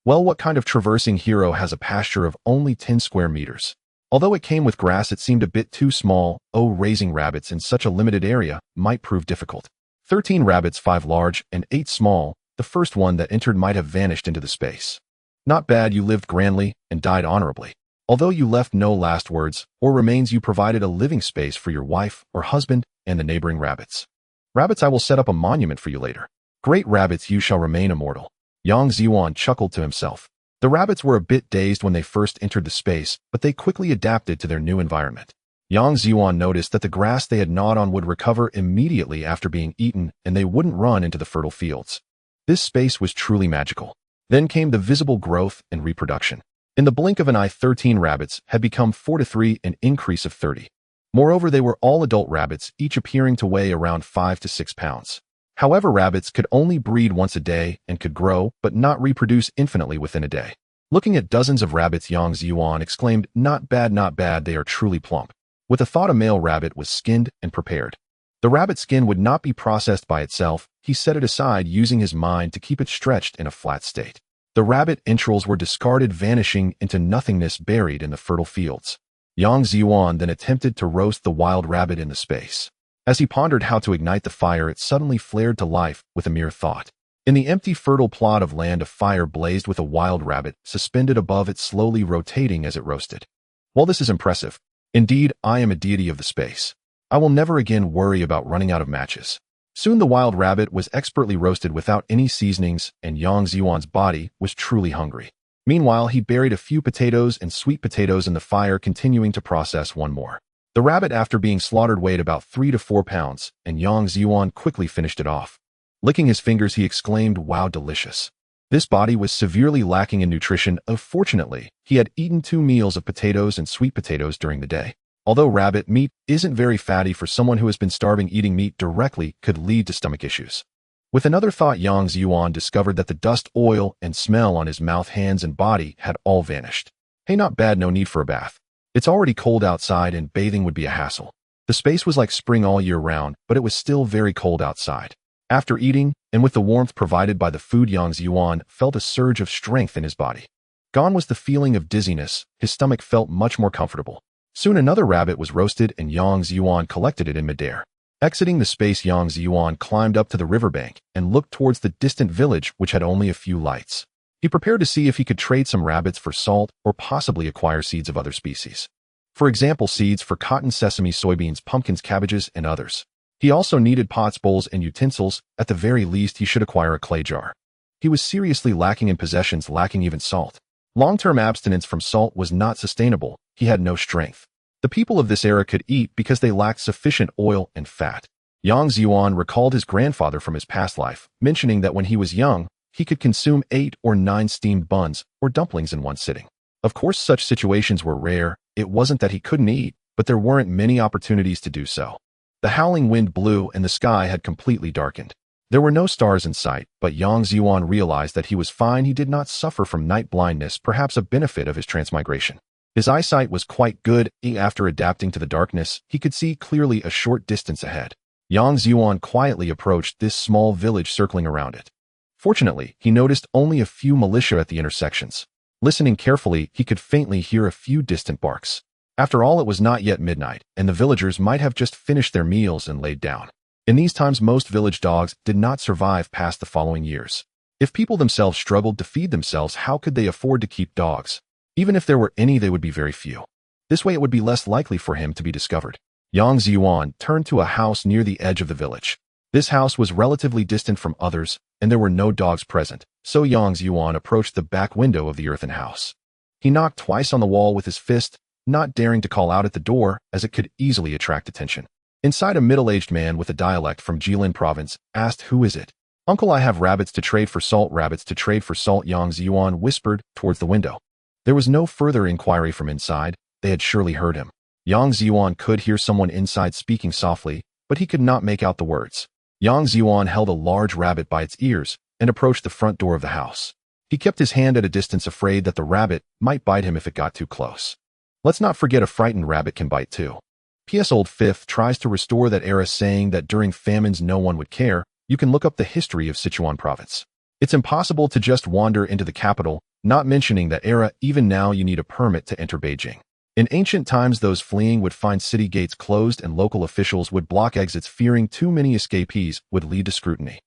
Well, what kind of traversing hero has a pasture of only 10 square meters? Although it came with grass, it seemed a bit too small. Raising rabbits in such a limited area might prove difficult. 13 rabbits, 5 large and 8 small. The first one that entered might have vanished into the space. Not bad, you lived grandly and died honorably. Although you left no last words or remains, you provided a living space for your wife or husband and the neighboring rabbits. Rabbits, I will set up a monument for you later. Great rabbits, you shall remain immortal. Yang Zhiyuan chuckled to himself. The rabbits were a bit dazed when they first entered the space, but they quickly adapted to their new environment. Yang Zhiyuan noticed that the grass they had gnawed on would recover immediately after being eaten, and they wouldn't run into the fertile fields. This space was truly magical. Then came the visible growth and reproduction. In the blink of an eye, 13 rabbits had become 4 to 3, an increase of 30. Moreover, they were all adult rabbits, each appearing to weigh around 5 to 6 pounds. However, rabbits could only breed once a day and could grow but not reproduce infinitely within a day. Looking at dozens of rabbits, Yang Zhiyuan exclaimed, not bad, not bad, they are truly plump. With a thought, a male rabbit was skinned and prepared. The rabbit skin would not be processed by itself. He set it aside, using his mind to keep it stretched in a flat state. The rabbit entrails were discarded, vanishing into nothingness, buried in the fertile fields. Yang Zhiyuan then attempted to roast the wild rabbit in the space. As he pondered how to ignite the fire, it suddenly flared to life with a mere thought. In the empty, fertile plot of land, a fire blazed with a wild rabbit suspended above it, slowly rotating as it roasted. Well, this is impressive. Indeed, I am a deity of the space. I will never again worry about running out of matches. Soon the wild rabbit was expertly roasted without any seasonings, and Yang Zhiyuan's body was truly hungry. Meanwhile, he buried a few potatoes and sweet potatoes in the fire, continuing to process one more. The rabbit, after being slaughtered, weighed about 3 to 4 pounds, and Yang Zhiyuan quickly finished it off. Licking his fingers, he exclaimed, wow, delicious. This body was severely lacking in nutrition. Unfortunately, he had eaten 2 meals of potatoes and sweet potatoes during the day. Although rabbit meat isn't very fatty, for someone who has been starving, eating meat directly could lead to stomach issues. With another thought, Yang Zhiyuan discovered that the dust, oil, and smell on his mouth, hands, and body had all vanished. Hey, not bad, no need for a bath. It's already cold outside and bathing would be a hassle. The space was like spring all year round, but it was still very cold outside. After eating, and with the warmth provided by the food, Yang Zhiyuan felt a surge of strength in his body. Gone was the feeling of dizziness. His stomach felt much more comfortable. Soon another rabbit was roasted, and Yang Zhiyuan collected it in midair. Exiting the space, Yang Zhiyuan climbed up to the riverbank and looked towards the distant village, which had only a few lights. He prepared to see if he could trade some rabbits for salt or possibly acquire seeds of other species. For example, seeds for cotton, sesame, soybeans, pumpkins, cabbages, and others. He also needed pots, bowls, and utensils. At the very least, he should acquire a clay jar. He was seriously lacking in possessions, lacking even salt. Long-term abstinence from salt was not sustainable. He had no strength. The people of this era could eat because they lacked sufficient oil and fat. Yang Zhiyuan recalled his grandfather from his past life, mentioning that when he was young, he could consume 8 or 9 steamed buns or dumplings in one sitting. Of course, such situations were rare. It wasn't that he couldn't eat, but there weren't many opportunities to do so. The howling wind blew and the sky had completely darkened. There were no stars in sight, but Yang Zhiyuan realized that he was fine. He did not suffer from night blindness, perhaps a benefit of his transmigration. His eyesight was quite good. After adapting to the darkness, he could see clearly a short distance ahead. Yang Zhiyuan quietly approached this small village, circling around it. Fortunately, he noticed only a few militia at the intersections. Listening carefully, he could faintly hear a few distant barks. After all, it was not yet midnight, and the villagers might have just finished their meals and laid down. In these times, most village dogs did not survive past the following years. If people themselves struggled to feed themselves, how could they afford to keep dogs? Even if there were any, they would be very few. This way, it would be less likely for him to be discovered. Yang Zhiyuan turned to a house near the edge of the village. This house was relatively distant from others, and there were no dogs present, so Yang Zhiyuan approached the back window of the earthen house. He knocked twice on the wall with his fist, not daring to call out at the door, as it could easily attract attention. Inside, a middle-aged man with a dialect from Jilin province asked, "Who is it?" "Uncle, I have rabbits to trade for salt." "Rabbits to trade for salt," Yang Zhiyuan whispered towards the window. There was no further inquiry from inside. They had surely heard him. Yang Zhiyuan could hear someone inside speaking softly, but he could not make out the words. Yang Zhiyuan held a large rabbit by its ears and approached the front door of the house. He kept his hand at a distance, afraid that the rabbit might bite him if it got too close. Let's not forget a frightened rabbit can bite too. P.S. Old Fifth tries to restore that era, saying that during famines no one would care. You can look up the history of Sichuan province. It's impossible to just wander into the capital, not mentioning that era. Even now you need a permit to enter Beijing. In ancient times, those fleeing would find city gates closed and local officials would block exits, fearing too many escapees would lead to scrutiny.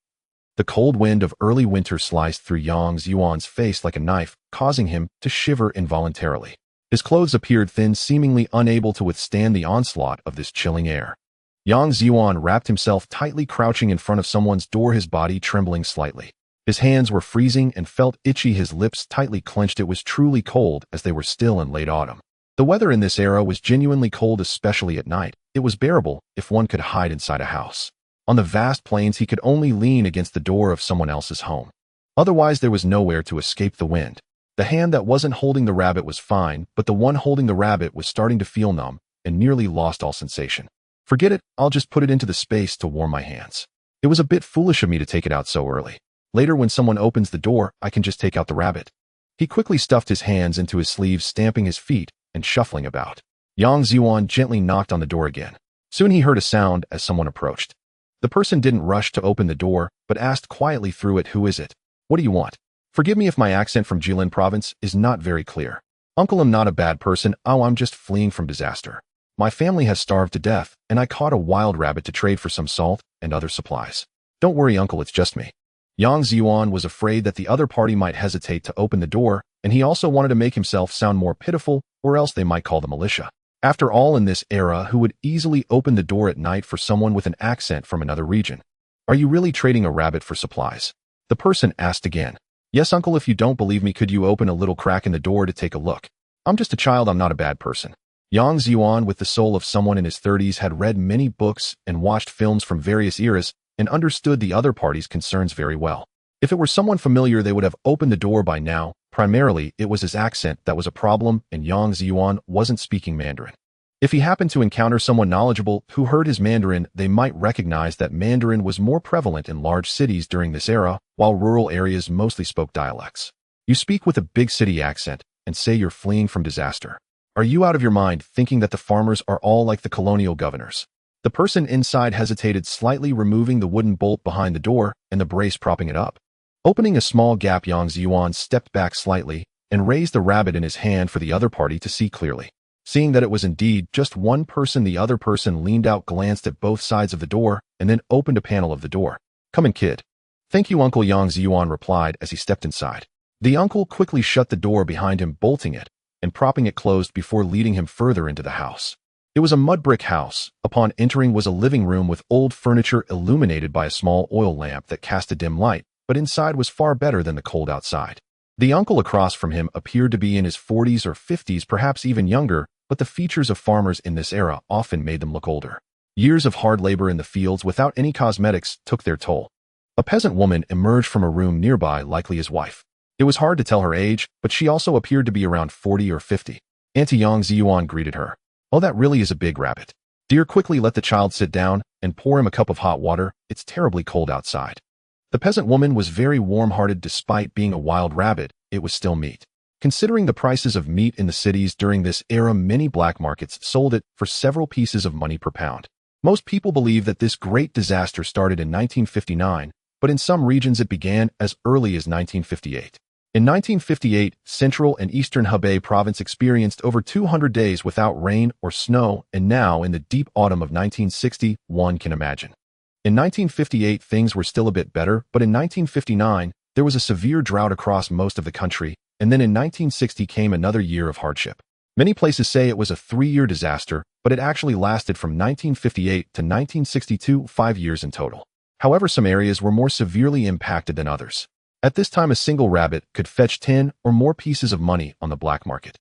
The cold wind of early winter sliced through Yang Zhiyuan's face like a knife, causing him to shiver involuntarily. His clothes appeared thin, seemingly unable to withstand the onslaught of this chilling air. Yang Zhiyuan wrapped himself tightly, crouching in front of someone's door, his body trembling slightly. His hands were freezing and felt itchy, his lips tightly clenched. It was truly cold, as they were still in late autumn. The weather in this era was genuinely cold, especially at night. It was bearable if one could hide inside a house. On the vast plains, he could only lean against the door of someone else's home. Otherwise, there was nowhere to escape the wind. The hand that wasn't holding the rabbit was fine, but the one holding the rabbit was starting to feel numb and nearly lost all sensation. Forget it, I'll just put it into the space to warm my hands. It was a bit foolish of me to take it out so early. Later, when someone opens the door, I can just take out the rabbit. He quickly stuffed his hands into his sleeves, stamping his feet and shuffling about. Yang Zhiyuan gently knocked on the door again. Soon he heard a sound as someone approached. The person didn't rush to open the door, but asked quietly through it, "Who is it? What do you want?" Forgive me if my accent from Jilin province is not very clear. Uncle, I'm not a bad person. Oh, I'm just fleeing from disaster. My family has starved to death, and I caught a wild rabbit to trade for some salt and other supplies. Don't worry, uncle, it's just me. Yang Zhiyuan was afraid that the other party might hesitate to open the door, and he also wanted to make himself sound more pitiful, or else they might call the militia. After all, in this era, who would easily open the door at night for someone with an accent from another region? Are you really trading a rabbit for supplies? The person asked again. Yes, uncle, if you don't believe me, could you open a little crack in the door to take a look? I'm just a child, I'm not a bad person. Yang Zhiyuan, with the soul of someone in his 30s, had read many books and watched films from various eras and understood the other party's concerns very well. If it were someone familiar, they would have opened the door by now. Primarily, it was his accent that was a problem, and Yang Zhiyuan wasn't speaking Mandarin. If he happened to encounter someone knowledgeable who heard his Mandarin, they might recognize that Mandarin was more prevalent in large cities during this era, while rural areas mostly spoke dialects. You speak with a big city accent and say you're fleeing from disaster. Are you out of your mind, thinking that the farmers are all like the colonial governors? The person inside hesitated slightly, removing the wooden bolt behind the door and the brace propping it up. Opening a small gap, Yang Zhiyuan stepped back slightly and raised the rabbit in his hand for the other party to see clearly. Seeing that it was indeed just one person, the other person leaned out, glanced at both sides of the door, and then opened a panel of the door. Come in, kid. Thank you, uncle, Yang Zhiyuan replied as he stepped inside. The uncle quickly shut the door behind him, bolting it and propping it closed before leading him further into the house. It was a mud brick house. Upon entering was a living room with old furniture illuminated by a small oil lamp that cast a dim light, but inside was far better than the cold outside. The uncle across from him appeared to be in his 40s or 50s, perhaps even younger, but the features of farmers in this era often made them look older. Years of hard labor in the fields without any cosmetics took their toll. A peasant woman emerged from a room nearby, likely his wife. It was hard to tell her age, but she also appeared to be around 40 or 50. Auntie, Yang Zhiyuan greeted her. Oh, that really is a big rabbit. Dear, quickly let the child sit down and pour him a cup of hot water. It's terribly cold outside. The peasant woman was very warm-hearted. Despite being a wild rabbit, it was still meat. Considering the prices of meat in the cities during this era, many black markets sold it for several pieces of money per pound. Most people believe that this great disaster started in 1959, but in some regions it began as early as 1958. In 1958, Central and Eastern Hebei province experienced over 200 days without rain or snow, and now in the deep autumn of 1960, one can imagine. In 1958, things were still a bit better, but in 1959, there was a severe drought across most of the country, and then in 1960 came another year of hardship. Many places say it was a 3-year disaster, but it actually lasted from 1958 to 1962, 5 years in total. However, some areas were more severely impacted than others. At this time, a single rabbit could fetch 10 or more pieces of money on the black market.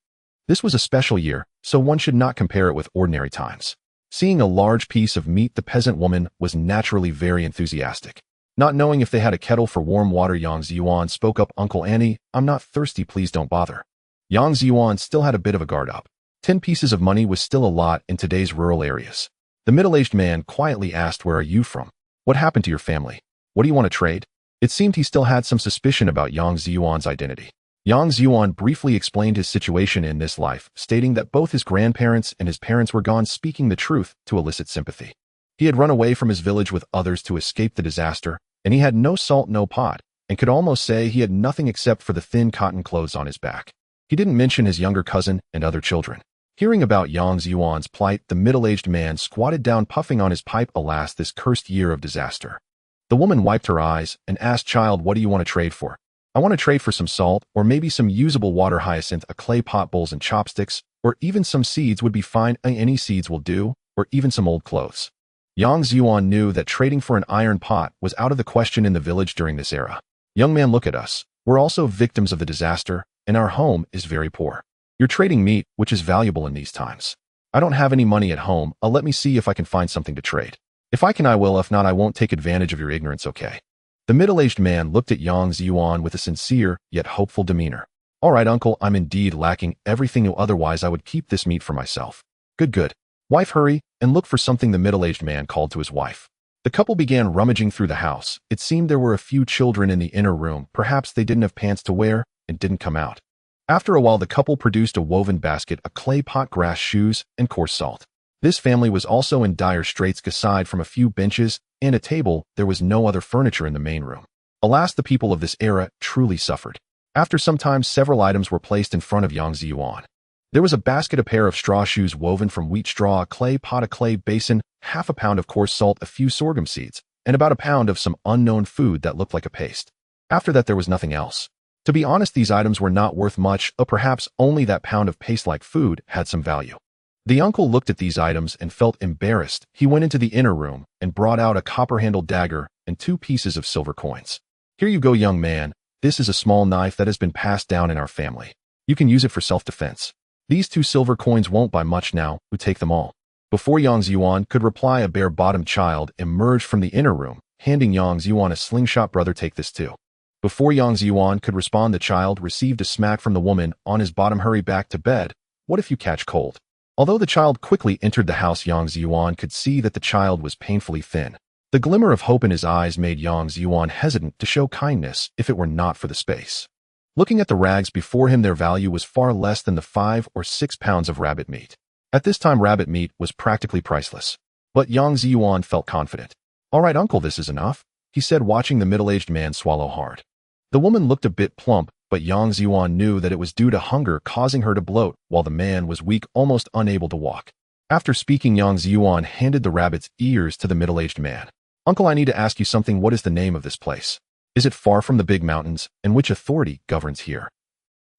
This was a special year, so one should not compare it with ordinary times. Seeing a large piece of meat, the peasant woman was naturally very enthusiastic. Not knowing if they had a kettle for warm water, Yang Zhiyuan spoke up, Uncle Annie, I'm not thirsty, please don't bother. Yang Zhiyuan still had a bit of a guard up. 10 pieces of money was still a lot in today's rural areas. The middle-aged man quietly asked, where are you from? What happened to your family? What do you want to trade? It seemed he still had some suspicion about Yang Zhiyuan's identity. Yang Zhiyuan briefly explained his situation in this life, stating that both his grandparents and his parents were gone, speaking the truth to elicit sympathy. He had run away from his village with others to escape the disaster, and he had no salt, no pot, and could almost say he had nothing except for the thin cotton clothes on his back. He didn't mention his younger cousin and other children. Hearing about Yang Zhiyuan's plight, the middle-aged man squatted down, puffing on his pipe. Alas, this cursed year of disaster. The woman wiped her eyes and asked, "Child, what do you want to trade for?" "I want to trade for some salt, or maybe some usable water hyacinth, a clay pot, bowls and chopsticks, or even some seeds would be fine. Any seeds will do, or even some old clothes." Yang Zhiyuan knew that trading for an iron pot was out of the question in the village during this era. "Young man, look at us. We're also victims of the disaster, and our home is very poor. You're trading meat, which is valuable in these times. I don't have any money at home. Let me see if I can find something to trade. If I can, I will. If not, I won't take advantage of your ignorance, okay?" The middle-aged man looked at Yang Zhiyuan with a sincere yet hopeful demeanor. "All right, uncle, I'm indeed lacking everything, otherwise I would keep this meat for myself." Good, good. Wife, hurry and look for something," the middle-aged man called to his wife. The couple began rummaging through the house. It seemed there were a few children in the inner room. Perhaps they didn't have pants to wear and didn't come out. After a while, the couple produced a woven basket, a clay pot, grass, shoes, and coarse salt. This family was also in dire straits. Aside from a few benches and a table, there was no other furniture in the main room. Alas, the people of this era truly suffered. After some time, several items were placed in front of Yang Zhiyuan. There was a basket, a pair of straw shoes woven from wheat straw, a clay pot, a clay basin, half a pound of coarse salt, a few sorghum seeds, and about a pound of some unknown food that looked like a paste. After that, there was nothing else. To be honest, these items were not worth much, or perhaps only that pound of paste-like food had some value. The uncle looked at these items and felt embarrassed. He went into the inner room and brought out a copper-handled dagger and 2 pieces of silver coins. "Here you go, young man. This is a small knife that has been passed down in our family. You can use it for self-defense. These 2 silver coins won't buy much now. We take them all." Before Yang Zhiyuan could reply, a bare-bottomed child emerged from the inner room, handing Yang Zhiyuan a slingshot. "Brother, take this too." Before Yang Zhiyuan could respond, the child received a smack from the woman on his bottom. "Hurry back to bed. What if you catch cold?" Although the child quickly entered the house, Yang Zhiyuan could see that the child was painfully thin. The glimmer of hope in his eyes made Yang Zhiyuan hesitant to show kindness if it were not for the space. Looking at the rags before him, their value was far less than the 5 or 6 pounds of rabbit meat. At this time, rabbit meat was practically priceless. But Yang Zhiyuan felt confident. "All right, uncle, this is enough," he said, watching the middle-aged man swallow hard. The woman looked a bit plump, but Yang Zhiyuan knew that it was due to hunger causing her to bloat, while the man was weak, almost unable to walk. After speaking, Yang Zhiyuan handed the rabbit's ears to the middle-aged man. "Uncle, I need to ask you something. What is the name of this place? Is it far from the big mountains, and which authority governs here?"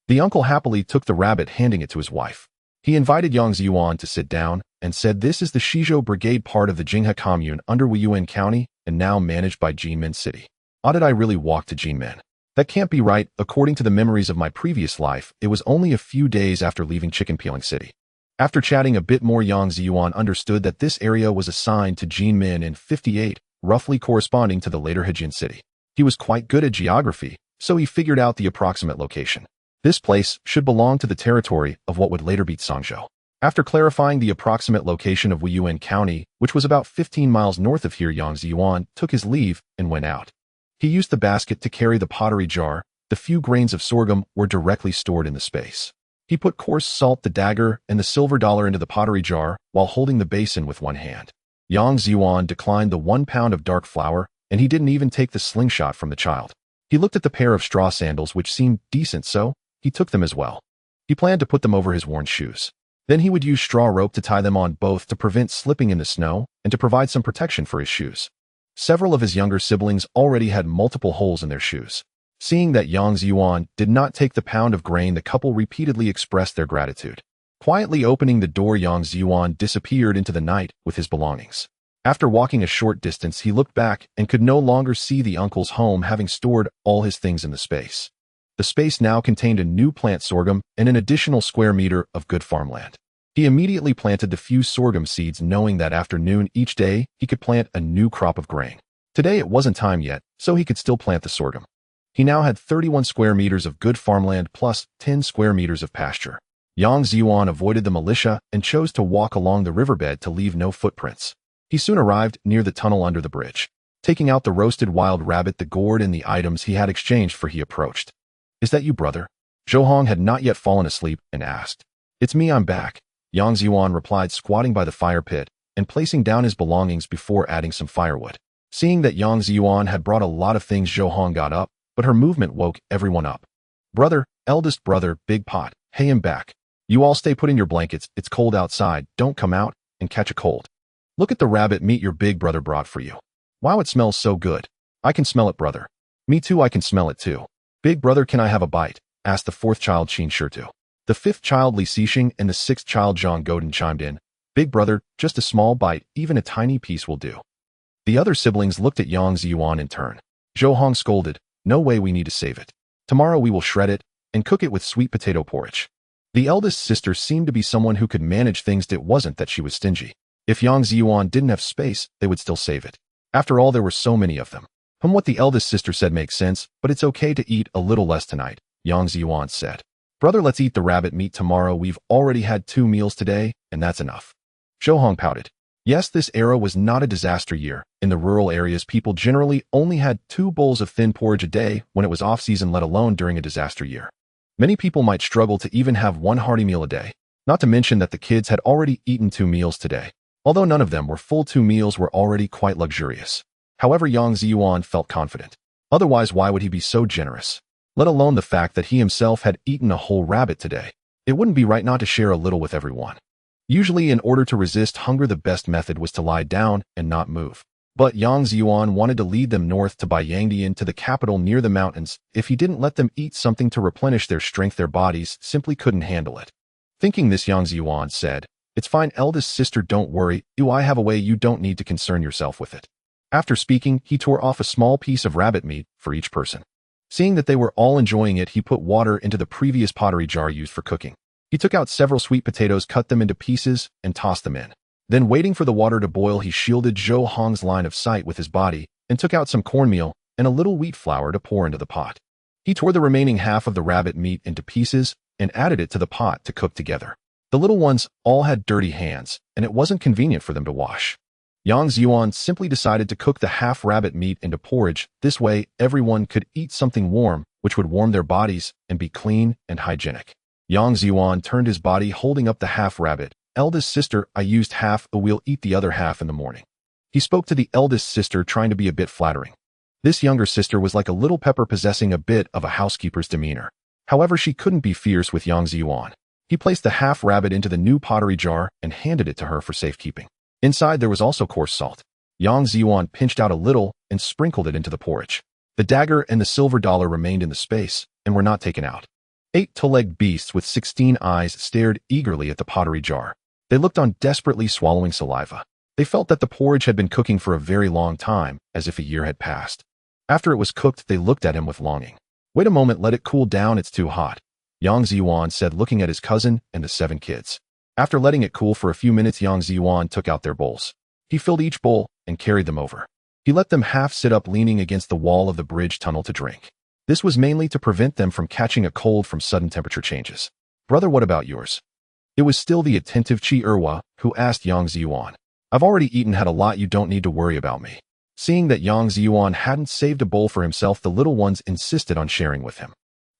The uncle happily took the rabbit, handing it to his wife. He invited Yang Zhiyuan to sit down and said, "This is the Shizhou Brigade, part of the Jinghe Commune under Wuyuan County and now managed by Jinmen City. Did I really walk to Jinmen? That can't be right. According to the memories of my previous life, it was only a few days after leaving Chicken Peeling City." After chatting a bit more, Yang Zhiyuan understood that this area was assigned to Jinmen in 58, roughly corresponding to the later Hejin city. He was quite good at geography, so he figured out the approximate location. This place should belong to the territory of what would later be Songzhou. After clarifying the approximate location of Wuyuan County, which was about 15 miles north of here, Yang Zhiyuan took his leave and went out. He used the basket to carry the pottery jar. The few grains of sorghum were directly stored in the space. He put coarse salt, the dagger, and the silver dollar into the pottery jar while holding the basin with one hand. Yang Zhiyuan declined the 1 pound of dark flour, and he didn't even take the slingshot from the child. He looked at the pair of straw sandals, which seemed decent, so he took them as well. He planned to put them over his worn shoes. Then he would use straw rope to tie them on both to prevent slipping in the snow and to provide some protection for his shoes. Several of his younger siblings already had multiple holes in their shoes. Seeing that Yang Zhiyuan did not take the pound of grain, the couple repeatedly expressed their gratitude. Quietly opening the door, Yang Zhiyuan disappeared into the night with his belongings. After walking a short distance, he looked back and could no longer see the uncle's home, having stored all his things in the space. The space now contained a new plant, sorghum, and an additional square meter of good farmland. He immediately planted the few sorghum seeds, knowing that after noon each day, he could plant a new crop of grain. Today it wasn't time yet, so he could still plant the sorghum. He now had 31 square meters of good farmland plus 10 square meters of pasture. Yang Zhiyuan avoided the militia and chose to walk along the riverbed to leave no footprints. He soon arrived near the tunnel under the bridge. Taking out the roasted wild rabbit, the gourd, and the items he had exchanged for, he approached. "Is that you, brother?" Zhou had not yet fallen asleep and asked. "It's me, I'm back," Yang Zhiyuan replied, squatting by the fire pit and placing down his belongings before adding some firewood. Seeing that Yang Zhiyuan had brought a lot of things, Zhou got up, but her movement woke everyone up. "Brother, eldest brother, big pot, hey, I'm back. You all stay put in your blankets, it's cold outside, don't come out and catch a cold. Look at the rabbit meat your big brother brought for you. Wow, it smells so good. I can smell it, brother." "Me too, I can smell it too." "Big brother, can I have a bite?" asked the fourth child, Qin Shirtu. The fifth child, Li Xixing, and the sixth child, Zhang Godin, chimed in. "Big brother, just a small bite, even a tiny piece will do." The other siblings looked at Yang Zhiyuan in turn. Zhou scolded, "No way, we need to save it. Tomorrow we will shred it and cook it with sweet potato porridge." The eldest sister seemed to be someone who could manage things. It wasn't that she was stingy. If Yang Zhiyuan didn't have space, they would still save it. After all, there were so many of them. What the eldest sister said makes sense, but it's okay to eat a little less tonight, Yang Zhiyuan said. "Brother, let's eat the rabbit meat tomorrow. We've already had 2 meals today, and that's enough." Zhou pouted. Yes, this era was not a disaster year. In the rural areas, people generally only had 2 bowls of thin porridge a day when it was off-season, let alone during a disaster year. Many people might struggle to even have 1 hearty meal a day, not to mention that the kids had already eaten 2 meals today. Although none of them were full, 2 meals were already quite luxurious. However, Yang Zhiyuan felt confident. Otherwise, why would he be so generous? Let alone the fact that he himself had eaten a whole rabbit today. It wouldn't be right not to share a little with everyone. Usually, in order to resist hunger, the best method was to lie down and not move. But Yang Zhiyuan wanted to lead them north to Yangdian, to the capital near the mountains. If he didn't let them eat something to replenish their strength, their bodies simply couldn't handle it. Thinking this, Yang Zhiyuan said, "It's fine, eldest sister, don't worry. I have a way, you don't need to concern yourself with it." After speaking, he tore off a small piece of rabbit meat for each person. Seeing that they were all enjoying it, he put water into the previous pottery jar used for cooking. He took out several sweet potatoes, cut them into pieces, and tossed them in. Then, waiting for the water to boil, he shielded Zhou line of sight with his body and took out some cornmeal and a little wheat flour to pour into the pot. He tore the remaining half of the rabbit meat into pieces and added it to the pot to cook together. The little ones all had dirty hands, and it wasn't convenient for them to wash. Yang Zhiyuan simply decided to cook the half rabbit meat into porridge. This way, everyone could eat something warm, which would warm their bodies and be clean and hygienic. Yang Zhiyuan turned his body, holding up the half rabbit. "Eldest sister, I used half, we'll eat the other half in the morning." He spoke to the eldest sister, trying to be a bit flattering. This younger sister was like a little pepper, possessing a bit of a housekeeper's demeanor. However, she couldn't be fierce with Yang Zhiyuan. He placed the half rabbit into the new pottery jar and handed it to her for safekeeping. Inside there was also coarse salt. Yang Zhiyuan pinched out a little and sprinkled it into the porridge. The dagger and the silver dollar remained in the space and were not taken out. 8 two-legged beasts with 16 eyes stared eagerly at the pottery jar. They looked on, desperately swallowing saliva. They felt that the porridge had been cooking for a very long time, as if a year had passed. After it was cooked, they looked at him with longing. "Wait a moment, let it cool down, it's too hot," Yang Zhiyuan said, looking at his cousin and the 7 kids. After letting it cool for a few minutes, Yang Zhiyuan took out their bowls. He filled each bowl and carried them over. He let them half sit up, leaning against the wall of the bridge tunnel to drink. This was mainly to prevent them from catching a cold from sudden temperature changes. "Brother, what about yours?" It was still the attentive Qi Erhua who asked Yang Zhiyuan. "I've already eaten, had a lot, you don't need to worry about me." Seeing that Yang Zhiyuan hadn't saved a bowl for himself, the little ones insisted on sharing with him.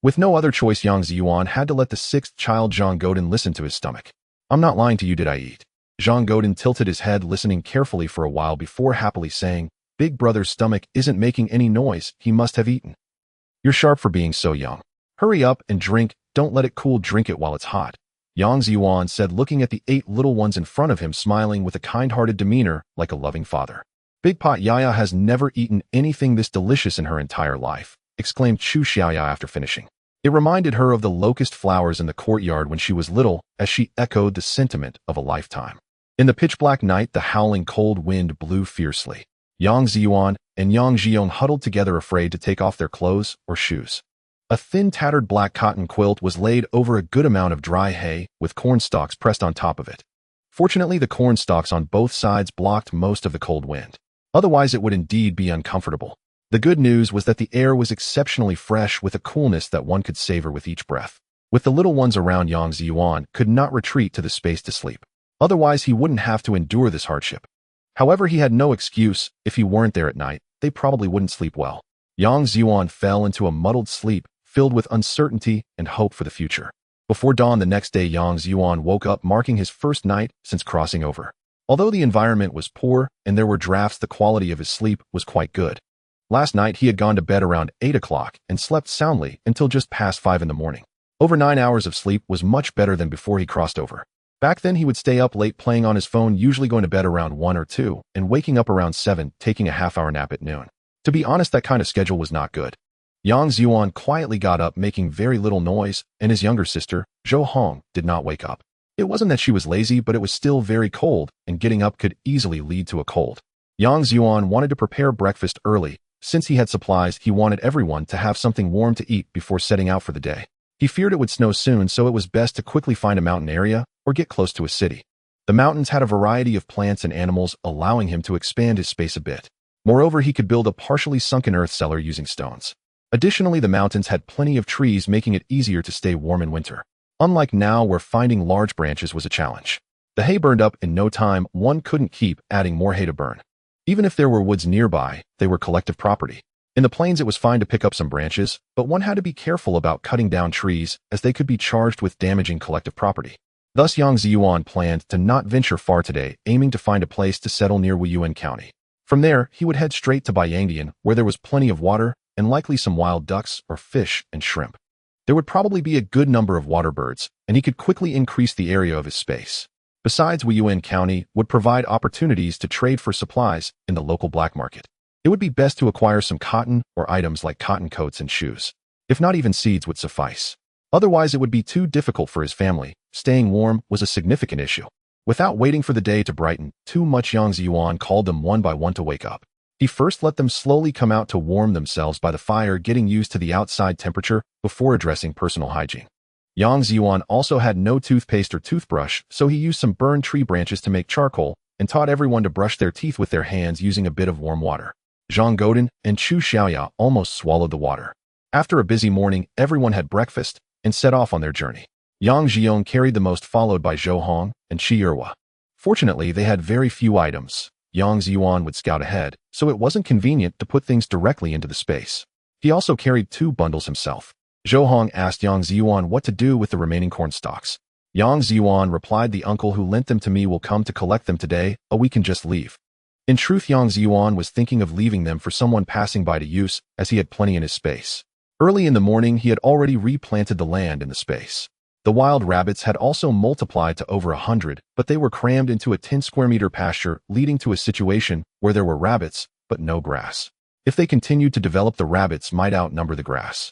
With no other choice, Yang Zhiyuan had to let the 6th child, Zhang Godin, listen to his stomach. "I'm not lying to you, did I eat?" Zhang Godin tilted his head, listening carefully for a while before happily saying, "Big brother's stomach isn't making any noise, he must have eaten." "You're sharp for being so young. Hurry up and drink, don't let it cool, drink it while it's hot," Yang Zhiyuan said, looking at the 8 little ones in front of him, smiling with a kind-hearted demeanor like a loving father. "Big Pot Yaya has never eaten anything this delicious in her entire life," exclaimed Chu Xiaoya after finishing. It reminded her of the locust flowers in the courtyard when she was little, as she echoed the sentiment of a lifetime. In the pitch-black night, the howling cold wind blew fiercely. Yang Zhiyuan and Yang Zhiyuan huddled together, afraid to take off their clothes or shoes. A thin, tattered black cotton quilt was laid over a good amount of dry hay, with corn stalks pressed on top of it. Fortunately, the corn stalks on both sides blocked most of the cold wind. Otherwise, it would indeed be uncomfortable. The good news was that the air was exceptionally fresh, with a coolness that one could savor with each breath. With the little ones around, Yang Zhiyuan could not retreat to the space to sleep. Otherwise, he wouldn't have to endure this hardship. However, he had no excuse if he weren't there at night. they probably wouldn't sleep well. Yang Zhiyuan fell into a muddled sleep, filled with uncertainty and hope for the future. Before dawn the next day, Yang Zhiyuan woke up, marking his first night since crossing over. Although the environment was poor and there were drafts, the quality of his sleep was quite good. Last night, he had gone to bed around 8 o'clock and slept soundly until just past 5 in the morning. Over 9 hours of sleep was much better than before he crossed over. Back then, he would stay up late playing on his phone, usually going to bed around 1 or 2, and waking up around 7, taking a half-hour nap at noon. To be honest, that kind of schedule was not good. Yang Zhiyuan quietly got up, making very little noise, and his younger sister, Zhou Hong, did not wake up. It wasn't that she was lazy, but it was still very cold, and getting up could easily lead to a cold. Yang Zhiyuan wanted to prepare breakfast early. Since he had supplies, he wanted everyone to have something warm to eat before setting out for the day. He feared it would snow soon, so it was best to quickly find a mountain area or get close to a city. The mountains had a variety of plants and animals, allowing him to expand his space a bit. Moreover, he could build a partially sunken earth cellar using stones. Additionally, the mountains had plenty of trees, making it easier to stay warm in winter. Unlike now, where finding large branches was a challenge. The hay burned up in no time. One couldn't keep adding more hay to burn. Even if there were woods nearby, they were collective property. In the plains, it was fine to pick up some branches, but one had to be careful about cutting down trees, as they could be charged with damaging collective property. Thus, Yang Zhiyuan planned to not venture far today, aiming to find a place to settle near Zhiyuan County. From there, he would head straight to Baiyangdian, where there was plenty of water and likely some wild ducks or fish and shrimp. There would probably be a good number of water birds, and he could quickly increase the area of his space. Besides, Zhiyuan County would provide opportunities to trade for supplies in the local black market. It would be best to acquire some cotton or items like cotton coats and shoes. If not, even seeds would suffice. Otherwise, it would be too difficult for his family. Staying warm was a significant issue. Without waiting for the day to brighten too much, Yang Zhiyuan called them one by one to wake up. He first let them slowly come out to warm themselves by the fire, getting used to the outside temperature before addressing personal hygiene. Yang Zhiyuan also had no toothpaste or toothbrush, so he used some burned tree branches to make charcoal and taught everyone to brush their teeth with their hands using a bit of warm water. Zhang Godin and Chu Xiaoya almost swallowed the water. After a busy morning, everyone had breakfast and set off on their journey. Yang Zhiyuan carried the most, followed by Zhou Hong and Shi Erwa. Fortunately, they had very few items. Yang Zhiyuan would scout ahead, so it wasn't convenient to put things directly into the space. He also carried 2 bundles himself. Zhou Hong asked Yang Zhiyuan what to do with the remaining corn stalks. Yang Zhiyuan replied, "The uncle who lent them to me will come to collect them today, or we can just leave." In truth, Yang Zhiyuan was thinking of leaving them for someone passing by to use, as he had plenty in his space. Early in the morning, he had already replanted the land in the space. The wild rabbits had also multiplied to over 100, but they were crammed into a 10 square meter pasture, leading to a situation where there were rabbits, but no grass. If they continued to develop, the rabbits might outnumber the grass.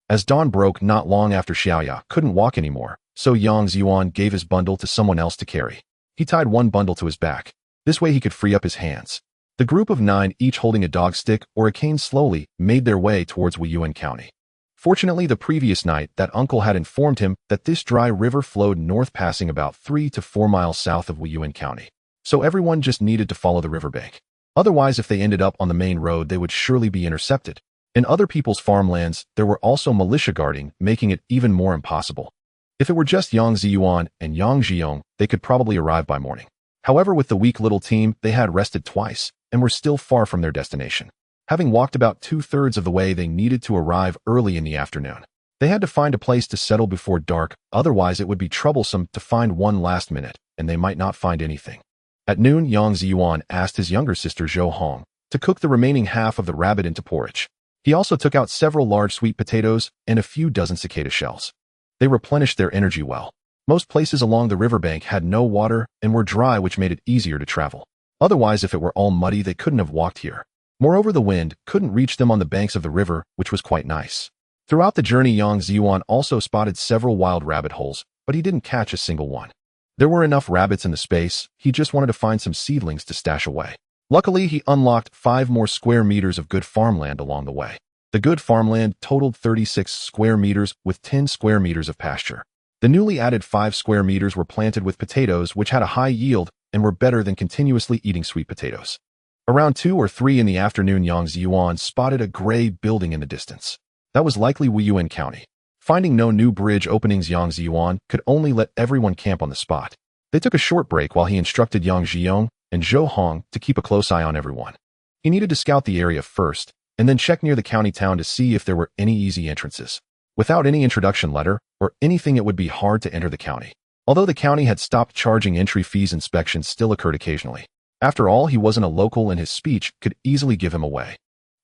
As dawn broke not long after, Xiaoya couldn't walk anymore, so Yang Zhiyuan gave his bundle to someone else to carry. He tied one bundle to his back. This way he could free up his hands. The group of 9, each holding a dog stick or a cane, slowly made their way towards Zhiyuan County. Fortunately, the previous night, that uncle had informed him that this dry river flowed north, passing about 3 to 4 miles south of Zhiyuan County. So everyone just needed to follow the riverbank. Otherwise, if they ended up on the main road, they would surely be intercepted. In other people's farmlands, there were also militia guarding, making it even more impossible. If it were just Yang Zhiyuan and Yang Zhiyong, they could probably arrive by morning. However, with the weak little team, they had rested twice and were still far from their destination. Having walked about 2/3 of the way, they needed to arrive early in the afternoon. They had to find a place to settle before dark, otherwise it would be troublesome to find one last minute, and they might not find anything. At noon, Yang Zhiyuan asked his younger sister Zhou Hong to cook the remaining half of the rabbit into porridge. He also took out several large sweet potatoes and a few dozen cicada shells. They replenished their energy well. Most places along the riverbank had no water and were dry, which made it easier to travel. Otherwise, if it were all muddy, they couldn't have walked here. Moreover, the wind couldn't reach them on the banks of the river, which was quite nice. Throughout the journey, Yang Zhiyuan also spotted several wild rabbit holes, but he didn't catch a single one. There were enough rabbits in the space, he just wanted to find some seedlings to stash away. Luckily, he unlocked 5 more square meters of good farmland along the way. The good farmland totaled 36 square meters with 10 square meters of pasture. The newly added 5 square meters were planted with potatoes, which had a high yield and were better than continuously eating sweet potatoes. Around 2 or 3 in the afternoon, Yang Zhiyuan spotted a gray building in the distance. That was likely Zhiyuan County. Finding no new bridge openings, Yang Zhiyuan could only let everyone camp on the spot. They took a short break while he instructed Yang Zhiyong and Zhou Hong to keep a close eye on everyone. He needed to scout the area first, and then check near the county town to see if there were any easy entrances. Without any introduction letter or anything, it would be hard to enter the county. Although the county had stopped charging entry fees, inspections still occurred occasionally. After all, he wasn't a local and his speech could easily give him away.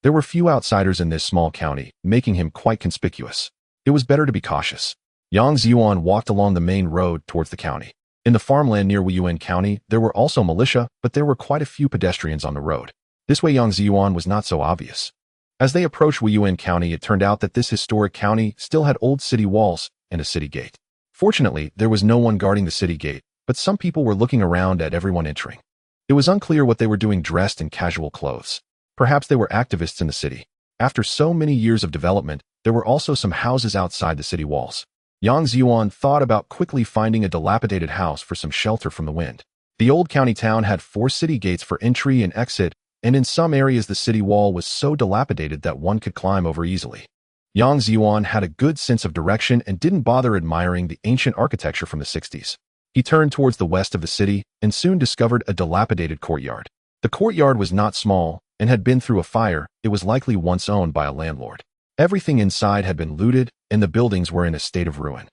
There were few outsiders in this small county, making him quite conspicuous. It was better to be cautious. Yang Zhiyuan walked along the main road towards the county. In the farmland near Weiyuan County, there were also militia, but there were quite a few pedestrians on the road. This way Yang Zhiyuan was not so obvious. As they approached Weiyuan County, it turned out that this historic county still had old city walls and a city gate. Fortunately, there was no one guarding the city gate, but some people were looking around at everyone entering. It was unclear what they were doing dressed in casual clothes. Perhaps they were activists in the city. After so many years of development, there were also some houses outside the city walls. Yang Zhiyuan thought about quickly finding a dilapidated house for some shelter from the wind. The old county town had 4 city gates for entry and exit, and in some areas the city wall was so dilapidated that one could climb over easily. Yang Zhiyuan had a good sense of direction and didn't bother admiring the ancient architecture from the 60s. He turned towards the west of the city and soon discovered a dilapidated courtyard. The courtyard was not small and had been through a fire. It was likely once owned by a landlord. Everything inside had been looted and the buildings were in a state of ruin.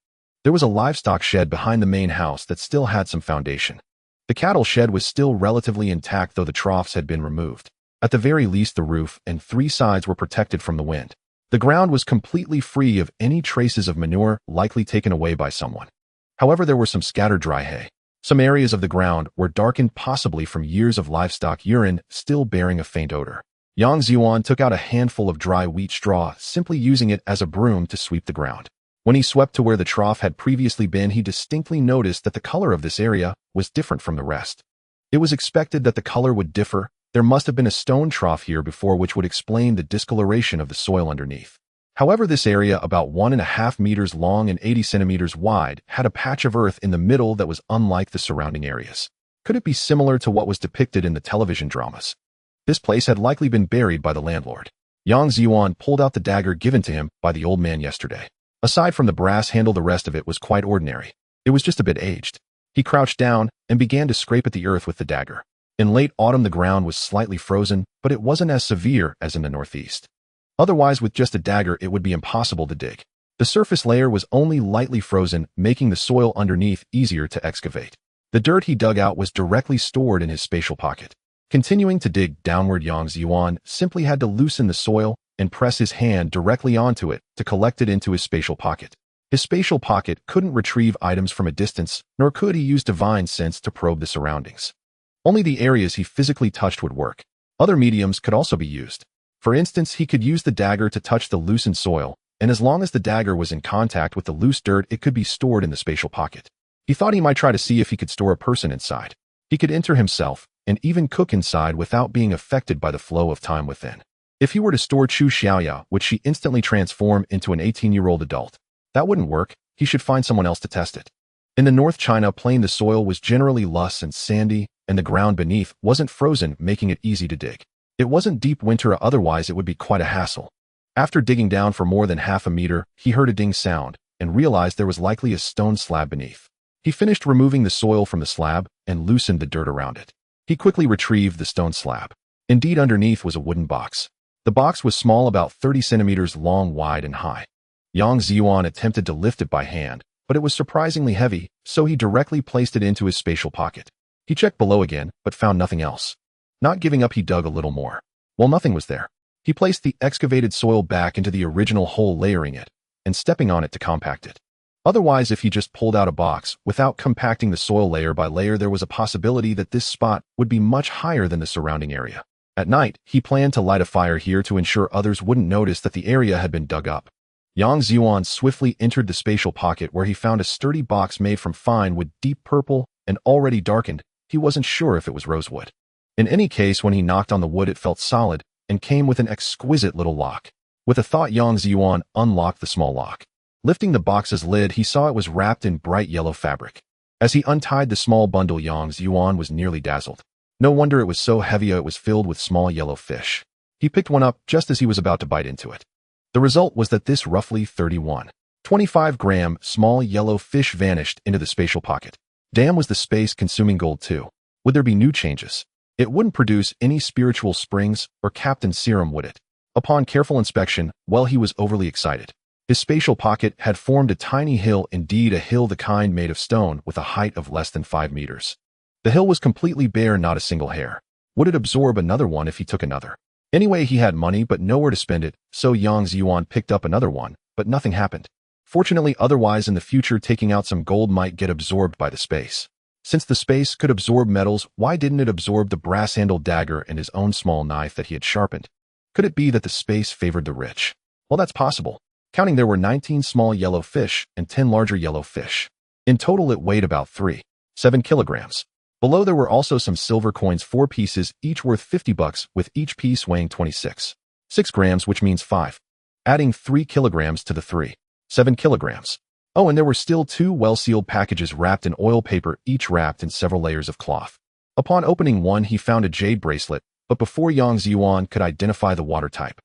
There was a livestock shed behind the main house that still had some foundation. The cattle shed was still relatively intact, though the troughs had been removed. At the very least, the roof and 3 sides were protected from the wind. The ground was completely free of any traces of manure likely taken away by someone. However, there were some scattered dry hay. Some areas of the ground were darkened, possibly from years of livestock urine, still bearing a faint odor. Yang Zhiyuan took out a handful of dry wheat straw, simply using it as a broom to sweep the ground. When he swept to where the trough had previously been, he distinctly noticed that the color of this area was different from the rest. It was expected that the color would differ. There must have been a stone trough here before, which would explain the discoloration of the soil underneath. However, this area, about 1.5 meters long and 80 centimeters wide, had a patch of earth in the middle that was unlike the surrounding areas. Could it be similar to what was depicted in the television dramas? This place had likely been buried by the landlord. Yang Zhiyuan pulled out the dagger given to him by the old man yesterday. Aside from the brass handle, the rest of it was quite ordinary. It was just a bit aged. He crouched down and began to scrape at the earth with the dagger. In late autumn, the ground was slightly frozen, but it wasn't as severe as in the northeast. Otherwise, with just a dagger, it would be impossible to dig. The surface layer was only lightly frozen, making the soil underneath easier to excavate. The dirt he dug out was directly stored in his spatial pocket. Continuing to dig downward, Yang Zhiyuan simply had to loosen the soil and press his hand directly onto it to collect it into his spatial pocket. His spatial pocket couldn't retrieve items from a distance, nor could he use divine sense to probe the surroundings. Only the areas he physically touched would work. Other mediums could also be used. For instance, he could use the dagger to touch the loosened soil, and as long as the dagger was in contact with the loose dirt, it could be stored in the spatial pocket. He thought he might try to see if he could store a person inside. He could enter himself and even cook inside without being affected by the flow of time within. If he were to store Chu Xiaoya, would she instantly transform into an 18-year-old adult? That wouldn't work. He should find someone else to test it. In the North China plain, the soil was generally loose and sandy, and the ground beneath wasn't frozen, making it easy to dig. It wasn't deep winter, otherwise it would be quite a hassle. After digging down for more than half a meter, he heard a ding sound and realized there was likely a stone slab beneath. He finished removing the soil from the slab and loosened the dirt around it. He quickly retrieved the stone slab. Indeed, underneath was a wooden box. The box was small, about 30 centimeters long, wide, and high. Yang Zhiyuan attempted to lift it by hand, but it was surprisingly heavy, so he directly placed it into his spatial pocket. He checked below again, but found nothing else. Not giving up, he dug a little more. Well, nothing was there. He placed the excavated soil back into the original hole, layering it and stepping on it to compact it. Otherwise, if he just pulled out a box without compacting the soil layer by layer, there was a possibility that this spot would be much higher than the surrounding area. At night, he planned to light a fire here to ensure others wouldn't notice that the area had been dug up. Yang Zhiyuan swiftly entered the spatial pocket, where he found a sturdy box made from fine wood, deep purple and already darkened. He wasn't sure if it was rosewood. In any case, when he knocked on the wood, it felt solid and came with an exquisite little lock. With a thought, Yang Zhiyuan unlocked the small lock. Lifting the box's lid, he saw it was wrapped in bright yellow fabric. As he untied the small bundle, Yang Zhiyuan was nearly dazzled. No wonder it was so heavy. It was filled with small yellow fish. He picked one up just as he was about to bite into it. The result was that this roughly 25-gram small yellow fish vanished into the spatial pocket. Damn, was the space consuming gold too. Would there be new changes? It wouldn't produce any spiritual springs or Captain Serum, would it? Upon careful inspection, well, he was overly excited. His spatial pocket had formed a tiny hill, indeed a hill the kind made of stone with a height of less than 5 meters. The hill was completely bare, not a single hair. Would it absorb another one if he took another? Anyway, he had money but nowhere to spend it, so Yang Zhiyuan picked up another one, but nothing happened. Fortunately, otherwise in the future taking out some gold might get absorbed by the space. Since the space could absorb metals, why didn't it absorb the brass-handled dagger and his own small knife that he had sharpened? Could it be that the space favored the rich? Well, that's possible. Counting, there were 19 small yellow fish and 10 larger yellow fish. In total, it weighed about 3.7 kilograms. Below there were also some silver coins, 4 pieces, each worth $50, with each piece weighing 26.6 grams, which means 5. Adding 3 kilograms to the 3.7 kilograms. Oh, and there were still 2 well-sealed packages wrapped in oil paper, each wrapped in several layers of cloth. Upon opening one, he found a jade bracelet, but before Yang Zhiyuan could identify the water type,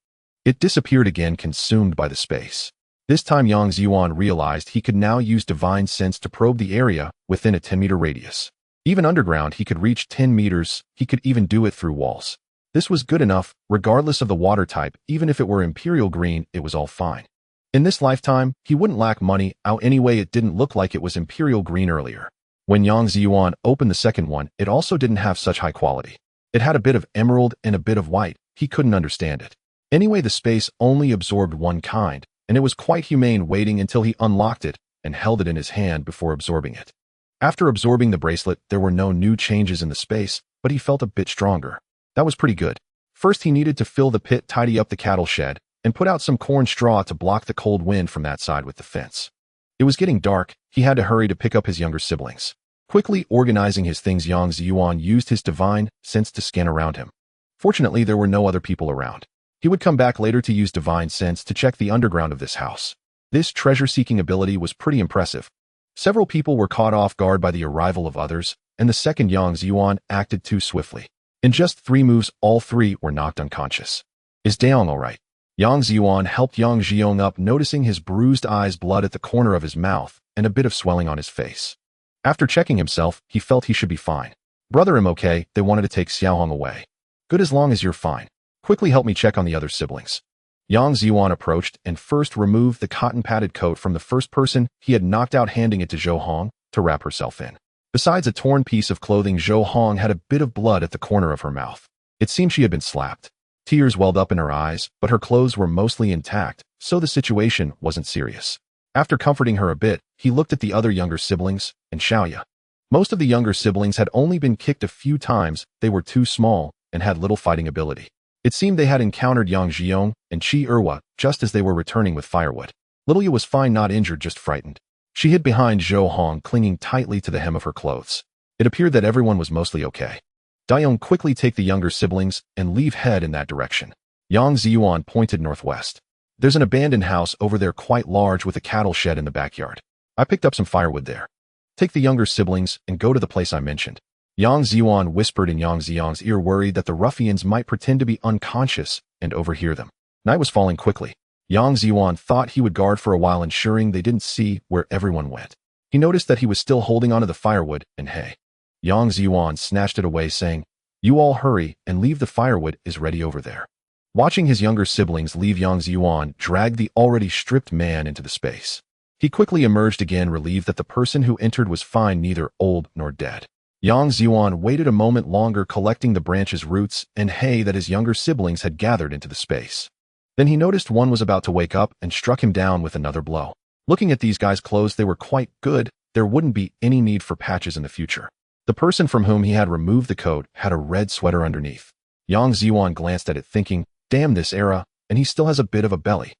it disappeared again, consumed by the space. This time Yang Zhiyuan realized he could now use divine sense to probe the area within a 10-meter radius. Even underground, he could reach 10 meters, he could even do it through walls. This was good enough, regardless of the water type. Even if it were imperial green, it was all fine. In this lifetime, he wouldn't lack money. Anyway, it didn't look like it was imperial green earlier. When Yang Zhiyuan opened the second one, it also didn't have such high quality. It had a bit of emerald and a bit of white. He couldn't understand it. Anyway, the space only absorbed one kind, and it was quite humane, waiting until he unlocked it and held it in his hand before absorbing it. After absorbing the bracelet, there were no new changes in the space, but he felt a bit stronger. That was pretty good. First, he needed to fill the pit, tidy up the cattle shed, and put out some corn straw to block the cold wind from that side with the fence. It was getting dark. He had to hurry to pick up his younger siblings. Quickly organizing his things, Yang Zhiyuan used his divine sense to scan around him. Fortunately, there were no other people around. He would come back later to use divine sense to check the underground of this house. This treasure-seeking ability was pretty impressive. Several people were caught off guard by the arrival of others, and the second Yang Zhiyuan acted too swiftly. In just 3 moves, all 3 were knocked unconscious. Is Daong all right? Yang Zhiyuan helped Yang Zhiyong up, noticing his bruised eyes, blood at the corner of his mouth, and a bit of swelling on his face. After checking himself, he felt he should be fine. Brother, I'm okay. They wanted to take Xiaohong away. Good, as long as you're fine. Quickly help me check on the other siblings. Yang Zhiyuan approached and first removed the cotton-padded coat from the first person he had knocked out, handing it to Zhou Hong to wrap herself in. Besides a torn piece of clothing, Zhou Hong had a bit of blood at the corner of her mouth. It seemed she had been slapped. Tears welled up in her eyes, but her clothes were mostly intact, so the situation wasn't serious. After comforting her a bit, he looked at the other younger siblings and Xiaoya. Most of the younger siblings had only been kicked a few times. They were too small and had little fighting ability. It seemed they had encountered Yang Zhiyong and Qi Erwa just as they were returning with firewood. Little Yu was fine, not injured, just frightened. She hid behind Zhou Hong, clinging tightly to the hem of her clothes. It appeared that everyone was mostly okay. Daiyong, quickly take the younger siblings and leave, head in that direction. Yang Zhiyuan pointed northwest. There's an abandoned house over there, quite large, with a cattle shed in the backyard. I picked up some firewood there. Take the younger siblings and go to the place I mentioned. Yang Zhiyuan whispered in Yang Ziyang's ear, worried that the ruffians might pretend to be unconscious and overhear them. Night was falling quickly. Yang Zhiyuan thought he would guard for a while, ensuring they didn't see where everyone went. He noticed that he was still holding onto the firewood, and hey. Yang Zhiyuan snatched it away, saying, "You all hurry and leave, the firewood is ready over there." Watching his younger siblings leave, Yang Zhiyuan dragged the already stripped man into the space. He quickly emerged again, relieved that the person who entered was fine, neither old nor dead. Yang Zhiyuan waited a moment longer, collecting the branches, roots, and hay that his younger siblings had gathered into the space. Then he noticed one was about to wake up and struck him down with another blow. Looking at these guys' clothes, they were quite good. There wouldn't be any need for patches in the future. The person from whom he had removed the coat had a red sweater underneath. Yang Zhiyuan glanced at it, thinking, damn, this era, and he still has a bit of a belly.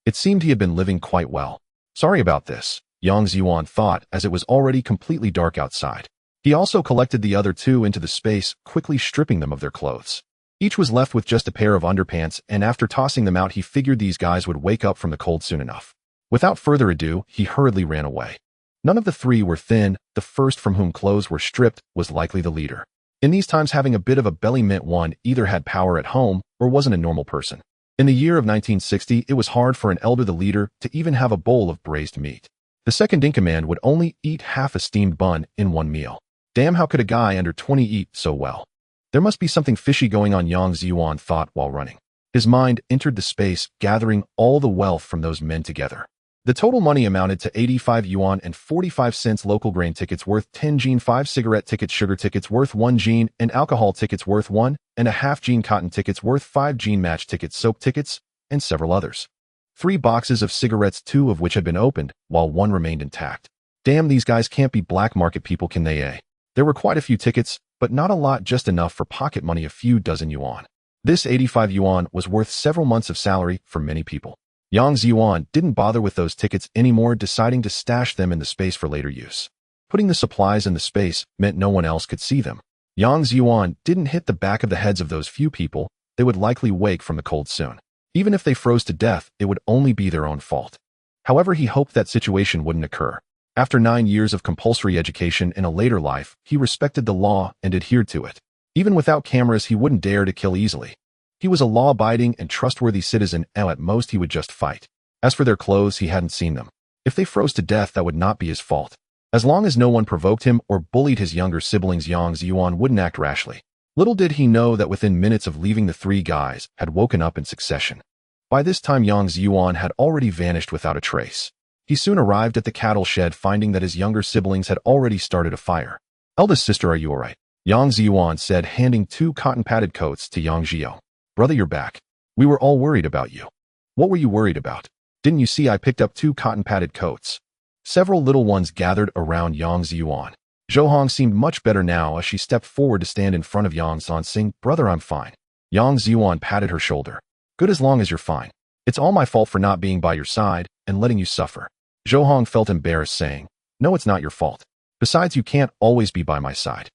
It seemed he had been living quite well. Sorry about this, Yang Zhiyuan thought, as it was already completely dark outside. He also collected the other 2 into the space, quickly stripping them of their clothes. Each was left with just a pair of underpants, and after tossing them out, he figured these guys would wake up from the cold soon enough. Without further ado, he hurriedly ran away. None of the 3 were thin. The first, from whom clothes were stripped, was likely the leader. In these times, having a bit of a belly meant one either had power at home or wasn't a normal person. In the year of 1960, it was hard for an elder, the leader, to even have a bowl of braised meat. The second in command would only eat half a steamed bun in one meal. Damn, how could a guy under 20 eat so well? There must be something fishy going on, Yang Zhiyuan thought while running. His mind entered the space, gathering all the wealth from those men together. The total money amounted to 85 yuan and 45 cents, local grain tickets worth 10 jin, 5 cigarette tickets, sugar tickets worth 1 jin, and alcohol tickets worth 1.5 jin, cotton tickets worth 5 jin, match tickets, soap tickets, and several others. 3 boxes of cigarettes, 2 of which had been opened, while 1 remained intact. Damn, these guys can't be black market people, can they, eh? There were quite a few tickets, but not a lot, just enough for pocket money, a few dozen yuan. This 85 yuan was worth several months of salary for many people. Yang Zhiyuan didn't bother with those tickets anymore, deciding to stash them in the space for later use. Putting the supplies in the space meant no one else could see them. Yang Zhiyuan didn't hit the back of the heads of those few people. They would likely wake from the cold soon. Even if they froze to death, it would only be their own fault. However, he hoped that situation wouldn't occur. After 9 years of compulsory education in a later life, he respected the law and adhered to it. Even without cameras, he wouldn't dare to kill easily. He was a law-abiding and trustworthy citizen, and at most he would just fight. As for their clothes, he hadn't seen them. If they froze to death, that would not be his fault. As long as no one provoked him or bullied his younger siblings, Yang Zhiyuan wouldn't act rashly. Little did he know that within minutes of leaving, the 3 guys had woken up in succession. By this time, Yang Zhiyuan had already vanished without a trace. He soon arrived at the cattle shed, finding that his younger siblings had already started a fire. "Eldest sister, are you all right?" Yang Zhiyuan said, handing 2 cotton-padded coats to Yang Zhiyuan. "Brother, you're back. We were all worried about you." "What were you worried about? Didn't you see I picked up 2 cotton-padded coats?" Several little ones gathered around Yang Zhiyuan. Zhou seemed much better now as she stepped forward to stand in front of Yang Zhiyuan, saying, "Brother, I'm fine." Yang Zhiyuan patted her shoulder. "Good, as long as you're fine. It's all my fault for not being by your side and letting you suffer." Zhou felt embarrassed, saying, "No, it's not your fault. Besides, you can't always be by my side."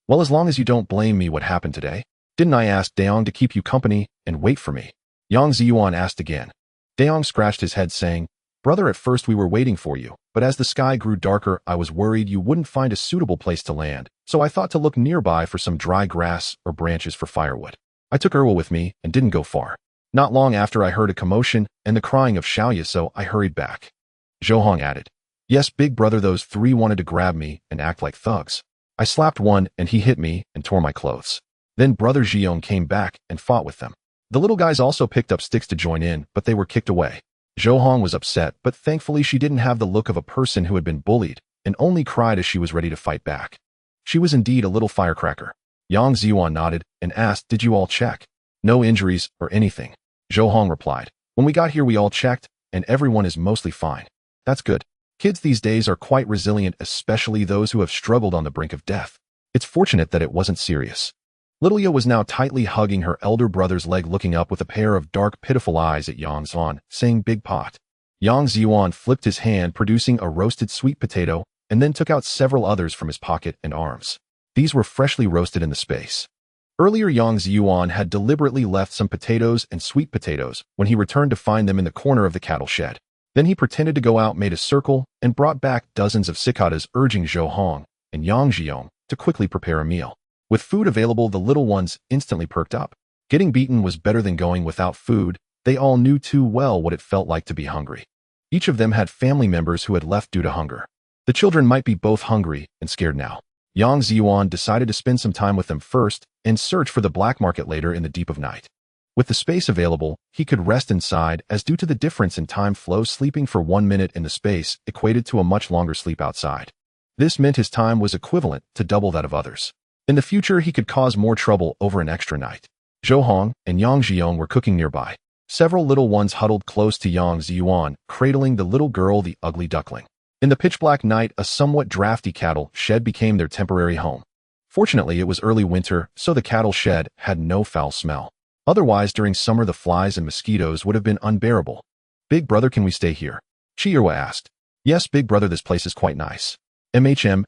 "Well, as long as you don't blame me, what happened today? Didn't I ask Daong to keep you company and wait for me?" Yang Zhiyuan asked again. Daong scratched his head, saying, "Brother, at first we were waiting for you, but as the sky grew darker, I was worried you wouldn't find a suitable place to land, so I thought to look nearby for some dry grass or branches for firewood. I took Erwa with me and didn't go far. Not long after, I heard a commotion and the crying of Xiaoya, so I hurried back." Zhou added, "Yes, big brother, those 3 wanted to grab me and act like thugs. I slapped one and he hit me and tore my clothes. Then brother Zhiyong came back and fought with them. The little guys also picked up sticks to join in, but they were kicked away." Zhou was upset, but thankfully she didn't have the look of a person who had been bullied and only cried as she was ready to fight back. She was indeed a little firecracker. Yang Zhiyuan nodded and asked, "Did you all check?" "No injuries or anything," Zhou replied. "When we got here, we all checked, and everyone is mostly fine." "That's good. Kids these days are quite resilient, especially those who have struggled on the brink of death. It's fortunate that it wasn't serious." Little Yo was now tightly hugging her elder brother's leg, looking up with a pair of dark, pitiful eyes at Yang Zhiyuan, saying, "Big pot." Yang Zhiyuan flipped his hand, producing a roasted sweet potato, and then took out several others from his pocket and arms. These were freshly roasted in the space. Earlier, Yang Zhiyuan had deliberately left some potatoes and sweet potatoes when he returned to find them in the corner of the cattle shed. Then he pretended to go out, made a circle, and brought back dozens of cicadas, urging Zhou and Yang Zhiyuan to quickly prepare a meal. With food available, the little ones instantly perked up. Getting beaten was better than going without food. They all knew too well what it felt like to be hungry. Each of them had family members who had left due to hunger. The children might be both hungry and scared now. Yang Zhiyuan decided to spend some time with them first and search for the black market later in the deep of night. With the space available, he could rest inside, as due to the difference in time flow, sleeping for 1 minute in the space equated to a much longer sleep outside. This meant his time was equivalent to double that of others. In the future, he could cause more trouble over an extra night. Zhou and Yang Zhiyuan were cooking nearby. Several little ones huddled close to Yang Zhiyuan, cradling the little girl, the ugly duckling. In the pitch-black night, a somewhat drafty cattle shed became their temporary home. Fortunately, it was early winter, so the cattle shed had no foul smell. Otherwise, during summer, the flies and mosquitoes would have been unbearable. "Big brother, can we stay here?" Chiyerwa asked. "Yes, big brother, this place is quite nice." MHM,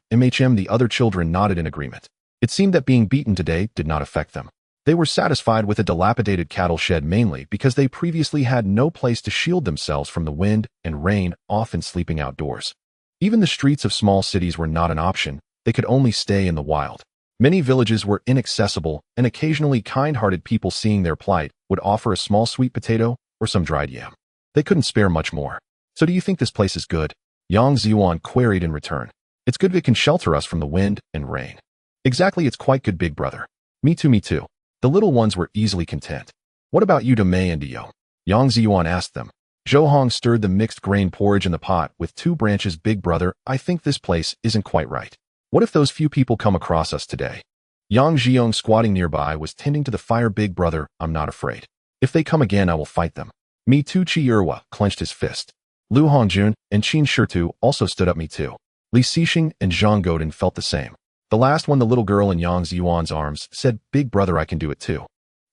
the other children nodded in agreement. It seemed that being beaten today did not affect them. They were satisfied with a dilapidated cattle shed, mainly because they previously had no place to shield themselves from the wind and rain, often sleeping outdoors. Even the streets of small cities were not an option. They could only stay in the wild. Many villages were inaccessible, and occasionally kind-hearted people, seeing their plight, would offer a small sweet potato or some dried yam. They couldn't spare much more. "So do you think this place is good?" Yang Zhiyuan queried in return. "It's good if it can shelter us from the wind and rain." "Exactly, it's quite good, big brother." Me too, me too. The little ones were easily content. What about you, Mei and Dio? Yang Zhiyuan asked them. Zhou Hong stirred the mixed grain porridge in the pot with 2 branches. Big brother, I think this place isn't quite right. What if those few people come across us today? Yang Zhiyuan, squatting nearby, was tending to the fire. Big brother, I'm not afraid. If they come again, I will fight them. Me too. Qi Erwa clenched his fist. Lu Hongjun and Qin Shitu also stood up. Me too. Li Xixing and Zhang Godin felt the same. The last one, the little girl in Yang Zhiyuan's arms, said, Big brother, I can do it too.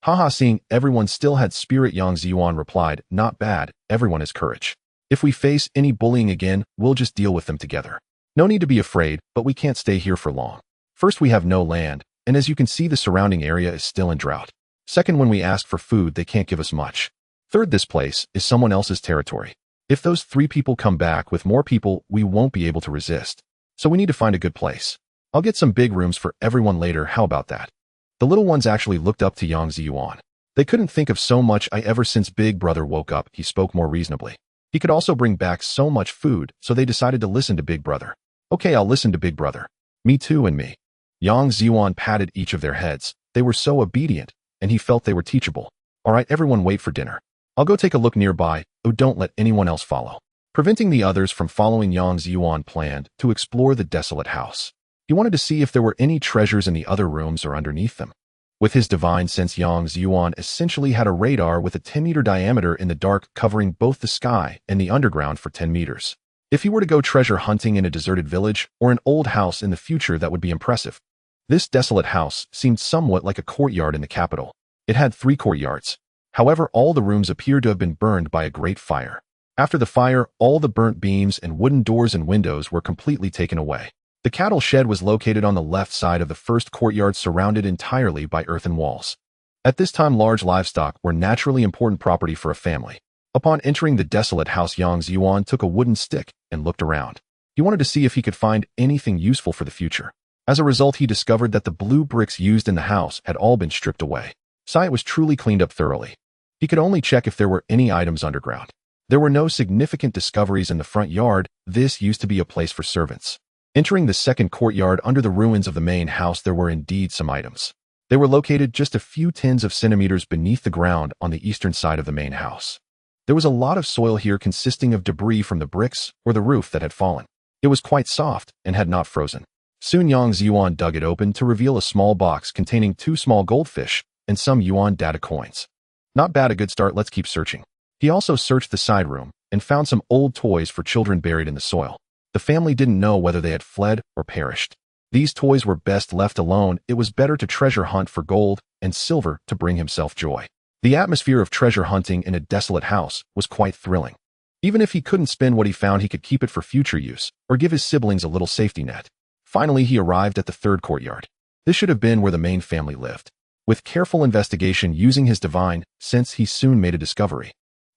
Haha. Seeing everyone still had spirit, Yang Zhiyuan replied, Not bad, everyone has courage. If we face any bullying again, we'll just deal with them together. No need to be afraid, but we can't stay here for long. First, we have no land, and as you can see, the surrounding area is still in drought. Second, when we ask for food, they can't give us much. Third, this place is someone else's territory. If those 3 people come back with more people, we won't be able to resist. So we need to find a good place. I'll get some big rooms for everyone later, how about that? The little ones actually looked up to Yang Zhiyuan. They couldn't think of so much ever since Big Brother woke up. He spoke more reasonably. He could also bring back so much food, so they decided to listen to Big Brother. Okay, I'll listen to Big Brother. Me too and me. Yang Zhiyuan patted each of their heads. They were so obedient, and he felt they were teachable. All right, everyone wait for dinner. I'll go take a look nearby. Oh, don't let anyone else follow. Preventing the others from following, Yang Zhiyuan planned to explore the desolate house. He wanted to see if there were any treasures in the other rooms or underneath them. With his divine sense, Yang Zhiyuan essentially had a radar with a 10-meter diameter in the dark, covering both the sky and the underground for 10 meters. If he were to go treasure hunting in a deserted village or an old house in the future, that would be impressive. This desolate house seemed somewhat like a courtyard in the capital. It had 3 courtyards. However, all the rooms appeared to have been burned by a great fire. After the fire, all the burnt beams and wooden doors and windows were completely taken away. The cattle shed was located on the left side of the first courtyard, surrounded entirely by earthen walls. At this time, large livestock were naturally important property for a family. Upon entering the desolate house, Yang Zhiyuan took a wooden stick and looked around. He wanted to see if he could find anything useful for the future. As a result, he discovered that the blue bricks used in the house had all been stripped away. It was truly cleaned up thoroughly. He could only check if there were any items underground. There were no significant discoveries in the front yard. This used to be a place for servants. Entering the second courtyard under the ruins of the main house, there were indeed some items. They were located just a few tens of centimeters beneath the ground on the eastern side of the main house. There was a lot of soil here, consisting of debris from the bricks or the roof that had fallen. It was quite soft and had not frozen. Soon Yang Zhiyuan dug it open to reveal a small box containing 2 small goldfish and some yuan data coins. Not bad, a good start, let's keep searching. He also searched the side room and found some old toys for children buried in the soil. The family didn't know whether they had fled or perished. These toys were best left alone. It was better to treasure hunt for gold and silver to bring himself joy. The atmosphere of treasure hunting in a desolate house was quite thrilling. Even if he couldn't spend what he found, he could keep it for future use or give his siblings a little safety net. Finally, he arrived at the third courtyard. This should have been where the main family lived. With careful investigation using his divine sense, he soon made a discovery.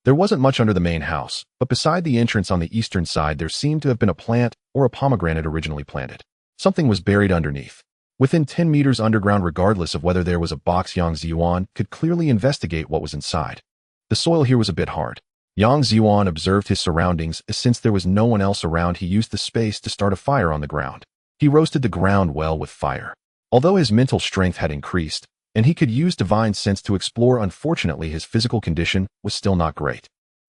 There wasn't much under the main house, but beside the entrance on the eastern side, there seemed to have been a plant or a pomegranate originally planted. Something was buried underneath. Within 10 meters underground, regardless of whether there was a box, Yang Zhiyuan could clearly investigate what was inside. The soil here was a bit hard. Yang Zhiyuan observed his surroundings. Since there was no one else around, he used the space to start a fire on the ground. He roasted the ground well with fire. Although his mental strength had increased, and he could use divine sense to explore, unfortunately his physical condition was still not great.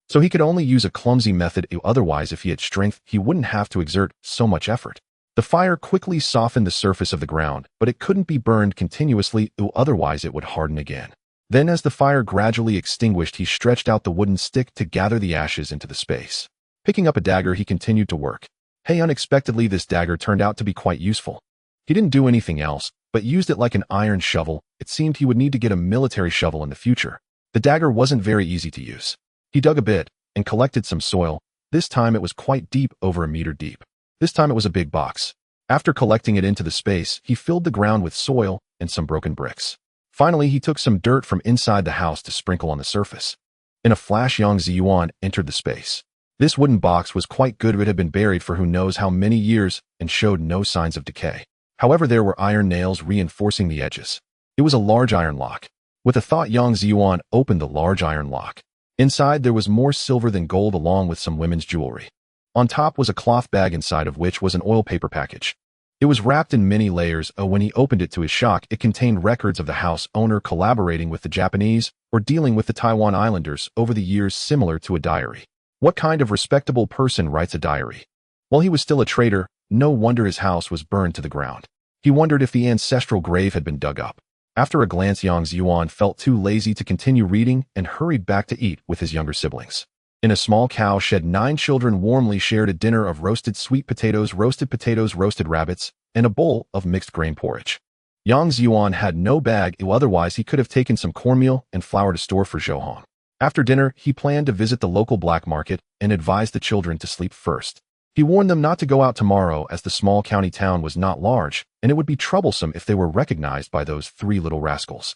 So he could only use a clumsy method. Otherwise, if he had strength, he wouldn't have to exert so much effort. The fire quickly softened the surface of the ground, but it couldn't be burned continuously, otherwise it would harden again. Then as the fire gradually extinguished, he stretched out the wooden stick to gather the ashes into the space. Picking up a dagger, he continued to work. Unexpectedly, this dagger turned out to be quite useful. He didn't do anything else, but used it like an iron shovel. It seemed he would need to get a military shovel in the future. The dagger wasn't very easy to use. He dug a bit and collected some soil. This time it was quite deep, over a meter deep. This time it was a big box. After collecting it into the space, he filled the ground with soil and some broken bricks. Finally, he took some dirt from inside the house to sprinkle on the surface. In a flash, Yang Zhiyuan entered the space. This wooden box was quite good. It had been buried for who knows how many years and showed no signs of decay. However, there were iron nails reinforcing the edges. It was a large iron lock. With a thought, Yang Zhiyuan opened the large iron lock. Inside, there was more silver than gold, along with some women's jewelry. On top was a cloth bag, inside of which was an oil paper package. It was wrapped in many layers, and when he opened it to his shock, it contained records of the house owner collaborating with the Japanese or dealing with the Taiwan Islanders over the years, similar to a diary. What kind of respectable person writes a diary? While he was still a trader, no wonder his house was burned to the ground. He wondered if the ancestral grave had been dug up. After a glance, Yang Zhiyuan felt too lazy to continue reading and hurried back to eat with his younger siblings. In a small cowshed, 9 children warmly shared a dinner of roasted sweet potatoes, roasted rabbits, and a bowl of mixed grain porridge. Yang Zhiyuan had no bag, otherwise he could have taken some cornmeal and flour to store for Zhouhong. After dinner, he planned to visit the local black market and advised the children to sleep first. He warned them not to go out tomorrow, as the small county town was not large, and it would be troublesome if they were recognized by those 3 little rascals.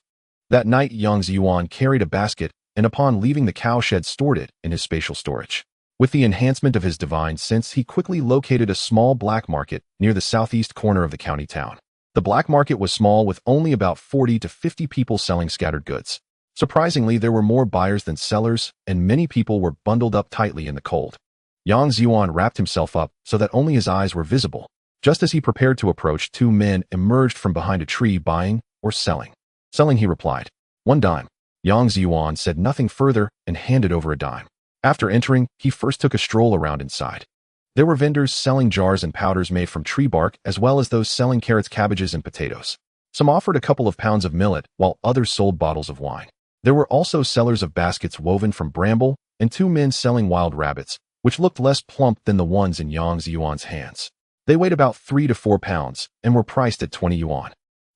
That night, Yang Zhiyuan carried a basket and upon leaving the cowshed stored it in his spatial storage. With the enhancement of his divine sense, he quickly located a small black market near the southeast corner of the county town. The black market was small, with only about 40 to 50 people selling scattered goods. Surprisingly, there were more buyers than sellers, and many people were bundled up tightly in the cold. Yang Zhiyuan wrapped himself up so that only his eyes were visible. Just as he prepared to approach, 2 men emerged from behind a tree. Buying or selling? Selling, he replied. 1 dime. Yang Zhiyuan said nothing further and handed over a dime. After entering, he first took a stroll around inside. There were vendors selling jars and powders made from tree bark, as well as those selling carrots, cabbages, and potatoes. Some offered a couple of pounds of millet, while others sold bottles of wine. There were also sellers of baskets woven from bramble, and 2 men selling wild rabbits, which looked less plump than the ones in Yang Zhiyuan's hands. They weighed about 3 to 4 pounds and were priced at 20 yuan.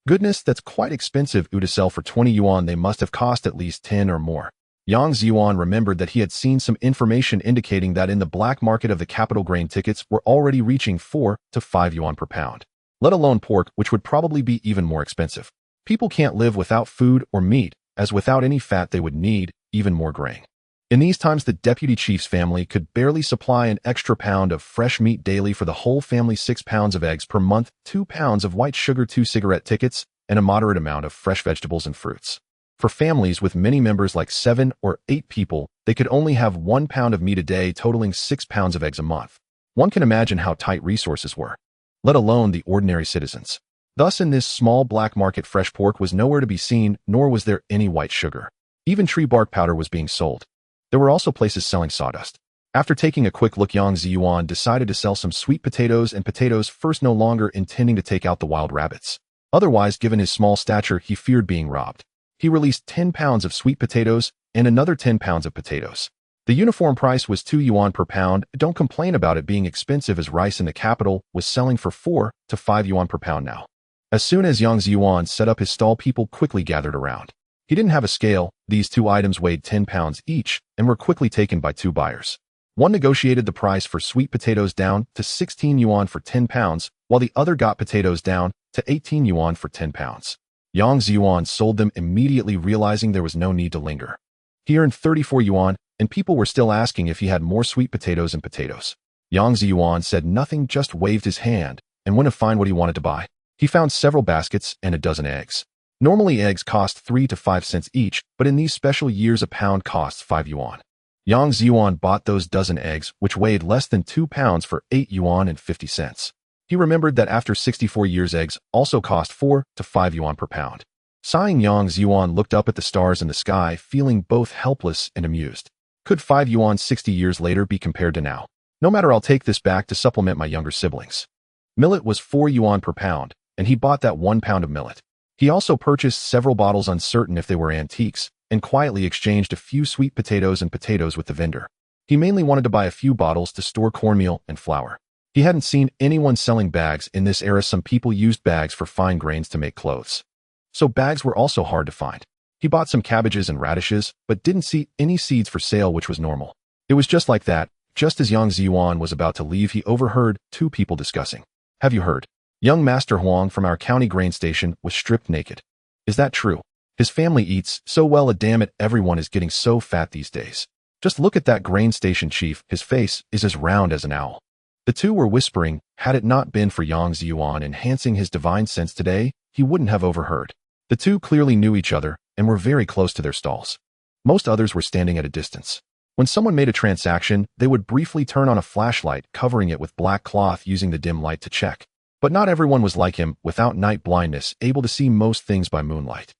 Goodness, that's quite expensive. To sell for 20 yuan, they must have cost at least 10 or more. Yang Zhiyuan remembered that he had seen some information indicating that in the black market of the capital, grain tickets were already reaching 4 to 5 yuan per pound, let alone pork, which would probably be even more expensive. People can't live without food or meat, as without any fat they would need even more grain. In these times, the deputy chief's family could barely supply an extra pound of fresh meat daily for the whole family, 6 pounds of eggs per month, 2 pounds of white sugar, 2 cigarette tickets, and a moderate amount of fresh vegetables and fruits. For families with many members, like 7 or 8 people, they could only have 1 pound of meat a day, totaling 6 pounds of eggs a month. One can imagine how tight resources were, let alone the ordinary citizens. Thus, in this small black market, fresh pork was nowhere to be seen, nor was there any white sugar. Even tree bark powder was being sold. There were also places selling sawdust. After taking a quick look, Yang Zhiyuan decided to sell some sweet potatoes and potatoes first, no longer intending to take out the wild rabbits. Otherwise, given his small stature, he feared being robbed. He released 10 pounds of sweet potatoes and another 10 pounds of potatoes. The uniform price was 2 yuan per pound. Don't complain about it being expensive, as rice in the capital was selling for 4 to 5 yuan per pound now. As soon as Yang Zhiyuan set up his stall, people quickly gathered around. He didn't have a scale. These 2 items weighed 10 pounds each and were quickly taken by 2 buyers. One negotiated the price for sweet potatoes down to 16 yuan for 10 pounds, while the other got potatoes down to 18 yuan for 10 pounds. Yang Zhiyuan sold them immediately, realizing there was no need to linger. He earned 34 yuan, and people were still asking if he had more sweet potatoes and potatoes. Yang Zhiyuan said nothing, just waved his hand, and went to find what he wanted to buy. He found several baskets and a dozen eggs. Normally, eggs cost 3 to 5 cents each, but in these special years, a pound costs 5 yuan. Yang Zhiyuan bought those dozen eggs, which weighed less than 2 pounds, for 8 yuan and 50 cents. He remembered that after 64 years, eggs also cost 4 to 5 yuan per pound. Sighing, Yang Zhiyuan looked up at the stars in the sky, feeling both helpless and amused. Could 5 yuan 60 years later be compared to now? No matter, I'll take this back to supplement my younger siblings. Millet was 4 yuan per pound, and he bought that 1 pound of millet. He also purchased several bottles, uncertain if they were antiques, and quietly exchanged a few sweet potatoes and potatoes with the vendor. He mainly wanted to buy a few bottles to store cornmeal and flour. He hadn't seen anyone selling bags in this era. Some people used bags for fine grains to make clothes. So bags were also hard to find. He bought some cabbages and radishes, but didn't see any seeds for sale, which was normal. It was just like that. Just as Yang Zhiyuan was about to leave, he overheard 2 people discussing. Have you heard? Young Master Huang from our county grain station was stripped naked. Is that true? His family eats so well. Damn it, everyone is getting so fat these days. Just look at that grain station chief. His face is as round as an owl. The 2 were whispering. Had it not been for Yang Zhiyuan enhancing his divine sense today, he wouldn't have overheard. The 2 clearly knew each other and were very close to their stalls. Most others were standing at a distance. When someone made a transaction, they would briefly turn on a flashlight, covering it with black cloth, using the dim light to check. But not everyone was like him, without night blindness, able to see most things by moonlight.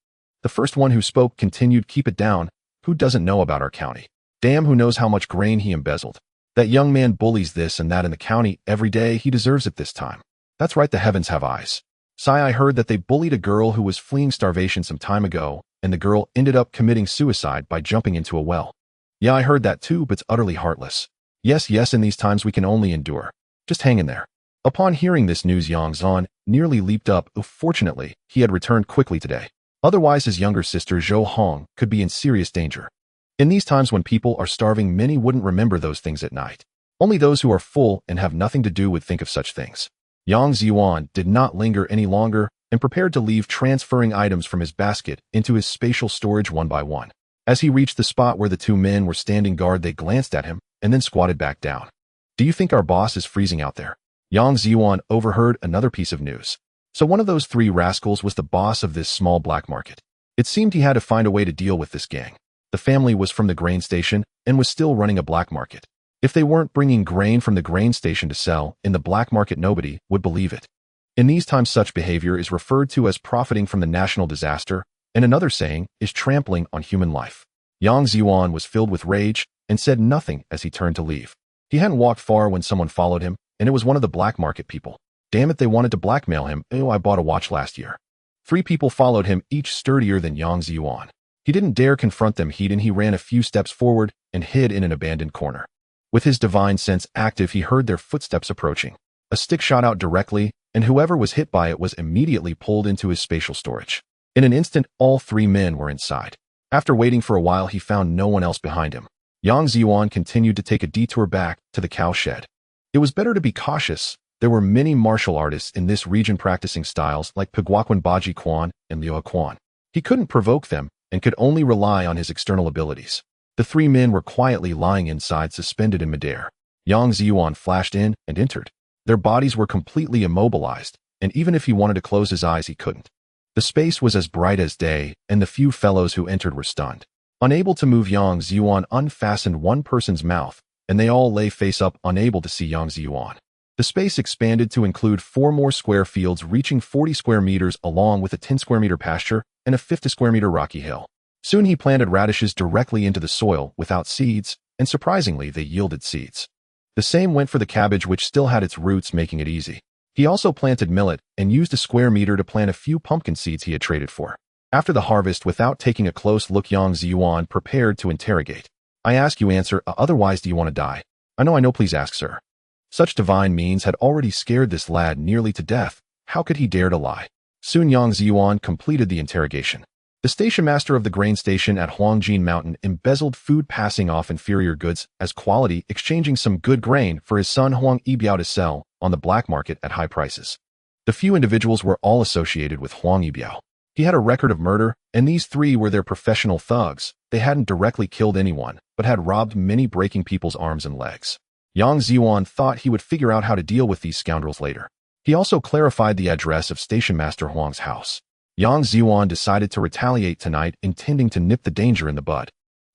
The first one who spoke continued, "Keep it down. Who doesn't know about our county? Damn, who knows how much grain he embezzled? That young man bullies this and that in the county every day. He deserves it this time. That's right, the heavens have eyes. Sigh, I heard that they bullied a girl who was fleeing starvation some time ago, and the girl ended up committing suicide by jumping into a well. Yeah, I heard that too, but it's utterly heartless. Yes, in these times we can only endure. Just hang in there." Upon hearing this news, Yang Zhiyuan nearly leaped up. Fortunately, he had returned quickly today. Otherwise, his younger sister Zhou Hong could be in serious danger. In these times when people are starving, many wouldn't remember those things at night. Only those who are full and have nothing to do would think of such things. Yang Zhiyuan did not linger any longer and prepared to leave, transferring items from his basket into his spatial storage one by one. As he reached the spot where the two men were standing guard, they glanced at him and then squatted back down. "Do you think our boss is freezing out there?" Yang Zhiyuan overheard another piece of news. So one of those three rascals was the boss of this small black market. It seemed he had to find a way to deal with this gang. The family was from the grain station and was still running a black market. If they weren't bringing grain from the grain station to sell in the black market, nobody would believe it. In these times, such behavior is referred to as profiting from the national disaster, and another saying is trampling on human life. Yang Zhiyuan was filled with rage and said nothing as he turned to leave. He hadn't walked far when someone followed him, and it was one of the black market people. Damn it, they wanted to blackmail him. "Oh, I bought a watch last year." 3 people followed him, each sturdier than Yang Zhiyuan. He didn't dare confront them. He ran a few steps forward and hid in an abandoned corner. With his divine sense active, he heard their footsteps approaching. A stick shot out directly, and whoever was hit by it was immediately pulled into his spatial storage. In an instant, all 3 men were inside. After waiting for a while, he found no one else behind him. Yang Zhiyuan continued to take a detour back to the cow shed. It was better to be cautious. There were many martial artists in this region practicing styles like Piguaquan Baji Quan and Liu Quan. He couldn't provoke them and could only rely on his external abilities. The 3 men were quietly lying inside, suspended in midair. Yang Zhiyuan flashed in and entered. Their bodies were completely immobilized, and even if he wanted to close his eyes, he couldn't. The space was as bright as day, and the few fellows who entered were stunned. Unable to move, Yang Zhiyuan unfastened one person's mouth, and they all lay face up, unable to see Yang Zhiyuan. The space expanded to include 4 more square fields reaching 40 square meters, along with a 10 square meter pasture and a 50 square meter rocky hill. Soon he planted radishes directly into the soil without seeds, and surprisingly they yielded seeds. The same went for the cabbage, which still had its roots, making it easy. He also planted millet and used a square meter to plant a few pumpkin seeds he had traded for. After the harvest, without taking a close look, Yang Zhiyuan prepared to interrogate. "I ask you answer, otherwise do you want to die?" I know, please ask, sir." Such divine means had already scared this lad nearly to death. How could he dare to lie? Soon Yang Zhiyuan completed the interrogation. The station master of the grain station at Huangjin Mountain embezzled food, passing off inferior goods as quality, exchanging some good grain for his son Huang Yibiao to sell on the black market at high prices. The few individuals were all associated with Huang Yibiao. He had a record of murder, and these 3 were their professional thugs. They hadn't directly killed anyone, but had robbed many, breaking people's arms and legs. Yang Zhiyuan thought he would figure out how to deal with these scoundrels later. He also clarified the address of Station Master Huang's house. Yang Zhiyuan decided to retaliate tonight, intending to nip the danger in the bud.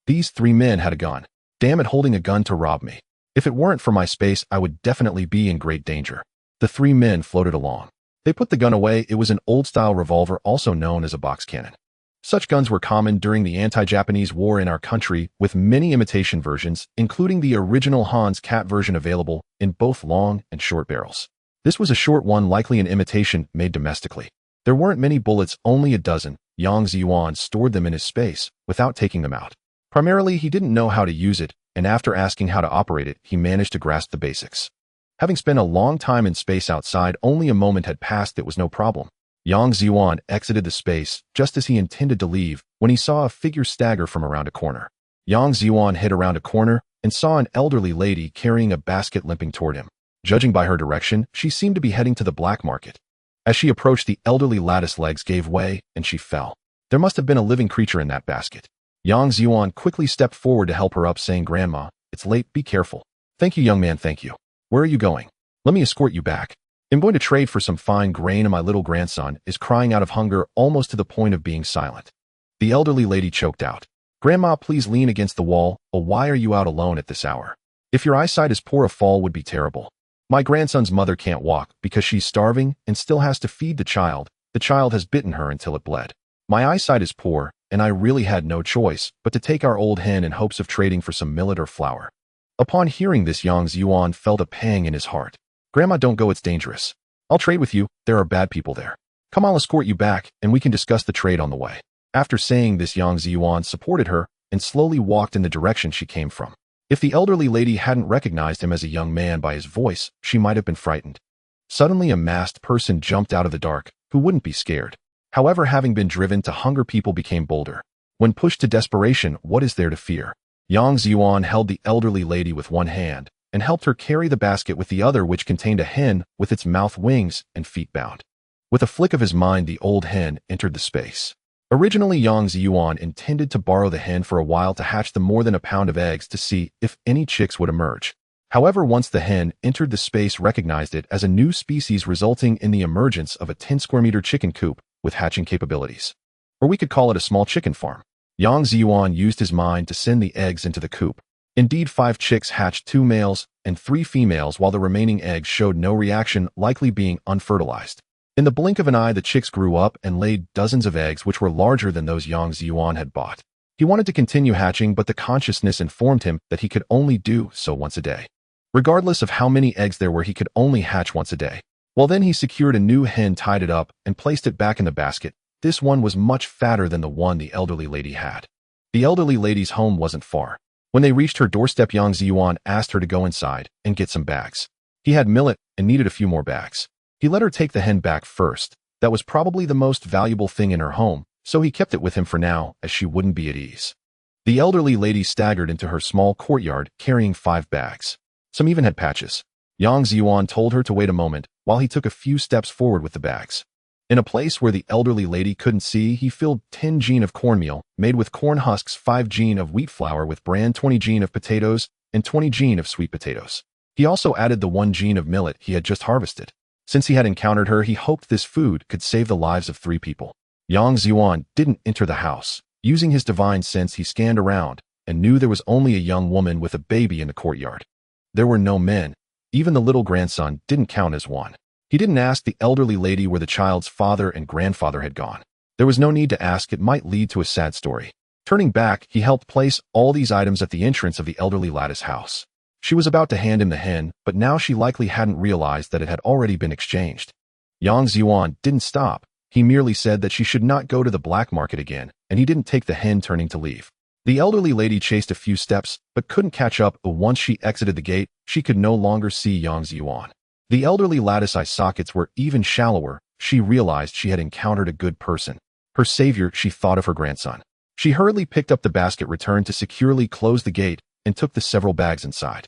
These 3 men had a gun. Damn it, holding a gun to rob me. If it weren't for my space, I would definitely be in great danger. The 3 men floated along. They put the gun away. It was an old-style revolver, also known as a box cannon. Such guns were common during the anti-Japanese war in our country, with many imitation versions, including the original Hans Cat version available in both long and short barrels. This was a short one, likely an imitation made domestically. There weren't many bullets, only a dozen. Yang Zhiyuan stored them in his space without taking them out. Primarily, he didn't know how to use it, and after asking how to operate it, he managed to grasp the basics. Having spent a long time in space outside, only a moment had passed. It was no problem. Yang Zhiyuan exited the space just as he intended to leave when he saw a figure stagger from around a corner. Yang Zhiyuan hid around a corner and saw an elderly lady carrying a basket limping toward him. Judging by her direction, she seemed to be heading to the black market. As she approached, the elderly lattice legs gave way and she fell. There must have been a living creature in that basket. Yang Zhiyuan quickly stepped forward to help her up, saying, "Grandma, it's late, be careful." "Thank you, young man, thank you. Where are you going?" "Let me escort you back. I'm going to trade for some fine grain, and my little grandson is crying out of hunger, almost to the point of being silent." The elderly lady choked out. "Grandma, please lean against the wall. Oh, why are you out alone at this hour? If your eyesight is poor, a fall would be terrible." My grandson's mother can't walk because she's starving and still has to feed the child. The child has bitten her until it bled. My eyesight is poor, and I really had no choice but to take our old hen in hopes of trading for some millet or flour. Upon hearing this, Yang Zhiyuan felt a pang in his heart. Grandma, don't go, it's dangerous. I'll trade with you, there are bad people there. Come, I'll escort you back, and we can discuss the trade on the way. After saying this, Yang Zhiyuan supported her and slowly walked in the direction she came from. If the elderly lady hadn't recognized him as a young man by his voice, she might have been frightened. Suddenly a masked person jumped out of the dark, who wouldn't be scared. However, having been driven to hunger, people became bolder. When pushed to desperation, what is there to fear? Yang Zhiyuan held the elderly lady with one hand and helped her carry the basket with the other, which contained a hen with its mouth, wings, and feet bound. With a flick of his mind, the old hen entered the space. Originally, Yang Zhiyuan intended to borrow the hen for a while to hatch the more than a pound of eggs to see if any chicks would emerge. However, once the hen entered the space, recognized it as a new species, resulting in the emergence of a 10 square meter chicken coop with hatching capabilities. Or we could call it a small chicken farm. Yang Zhiyuan used his mind to send the eggs into the coop. Indeed, 5 chicks hatched, 2 males and 3 females, while the remaining eggs showed no reaction, likely being unfertilized. In the blink of an eye, the chicks grew up and laid dozens of eggs, which were larger than those Yang Zhiyuan had bought. He wanted to continue hatching, but the consciousness informed him that he could only do so once a day. Regardless of how many eggs there were, he could only hatch once a day. Well, then he secured a new hen, tied it up, and placed it back in the basket. This one was much fatter than the one the elderly lady had. The elderly lady's home wasn't far. When they reached her doorstep, Yang Zhiyuan asked her to go inside and get some bags. He had millet and needed a few more bags. He let her take the hen back first. That was probably the most valuable thing in her home, so he kept it with him for now, as she wouldn't be at ease. The elderly lady staggered into her small courtyard, carrying 5 bags. Some even had patches. Yang Zhiyuan told her to wait a moment while he took a few steps forward with the bags. In a place where the elderly lady couldn't see, he filled 10 gene of cornmeal, made with corn husks, 5 gene of wheat flour with bran, 20 gene of potatoes, and 20 gene of sweet potatoes. He also added the 1 gene of millet he had just harvested. Since he had encountered her, he hoped this food could save the lives of 3 people. Yang Zhiyuan didn't enter the house. Using his divine sense, he scanned around and knew there was only a young woman with a baby in the courtyard. There were no men. Even the little grandson didn't count as one. He didn't ask the elderly lady where the child's father and grandfather had gone. There was no need to ask, it might lead to a sad story. Turning back, he helped place all these items at the entrance of the elderly lady's house. She was about to hand him the hen, but now she likely hadn't realized that it had already been exchanged. Yang Zhiyuan didn't stop. He merely said that she should not go to the black market again, and he didn't take the hen, turning to leave. The elderly lady chased a few steps, but couldn't catch up. Once she exited the gate, she could no longer see Yang Zhiyuan. The elderly lady's eye sockets were even shallower. She realized she had encountered a good person. Her savior, she thought of her grandson. She hurriedly picked up the basket, returned to securely close the gate, and took the several bags inside.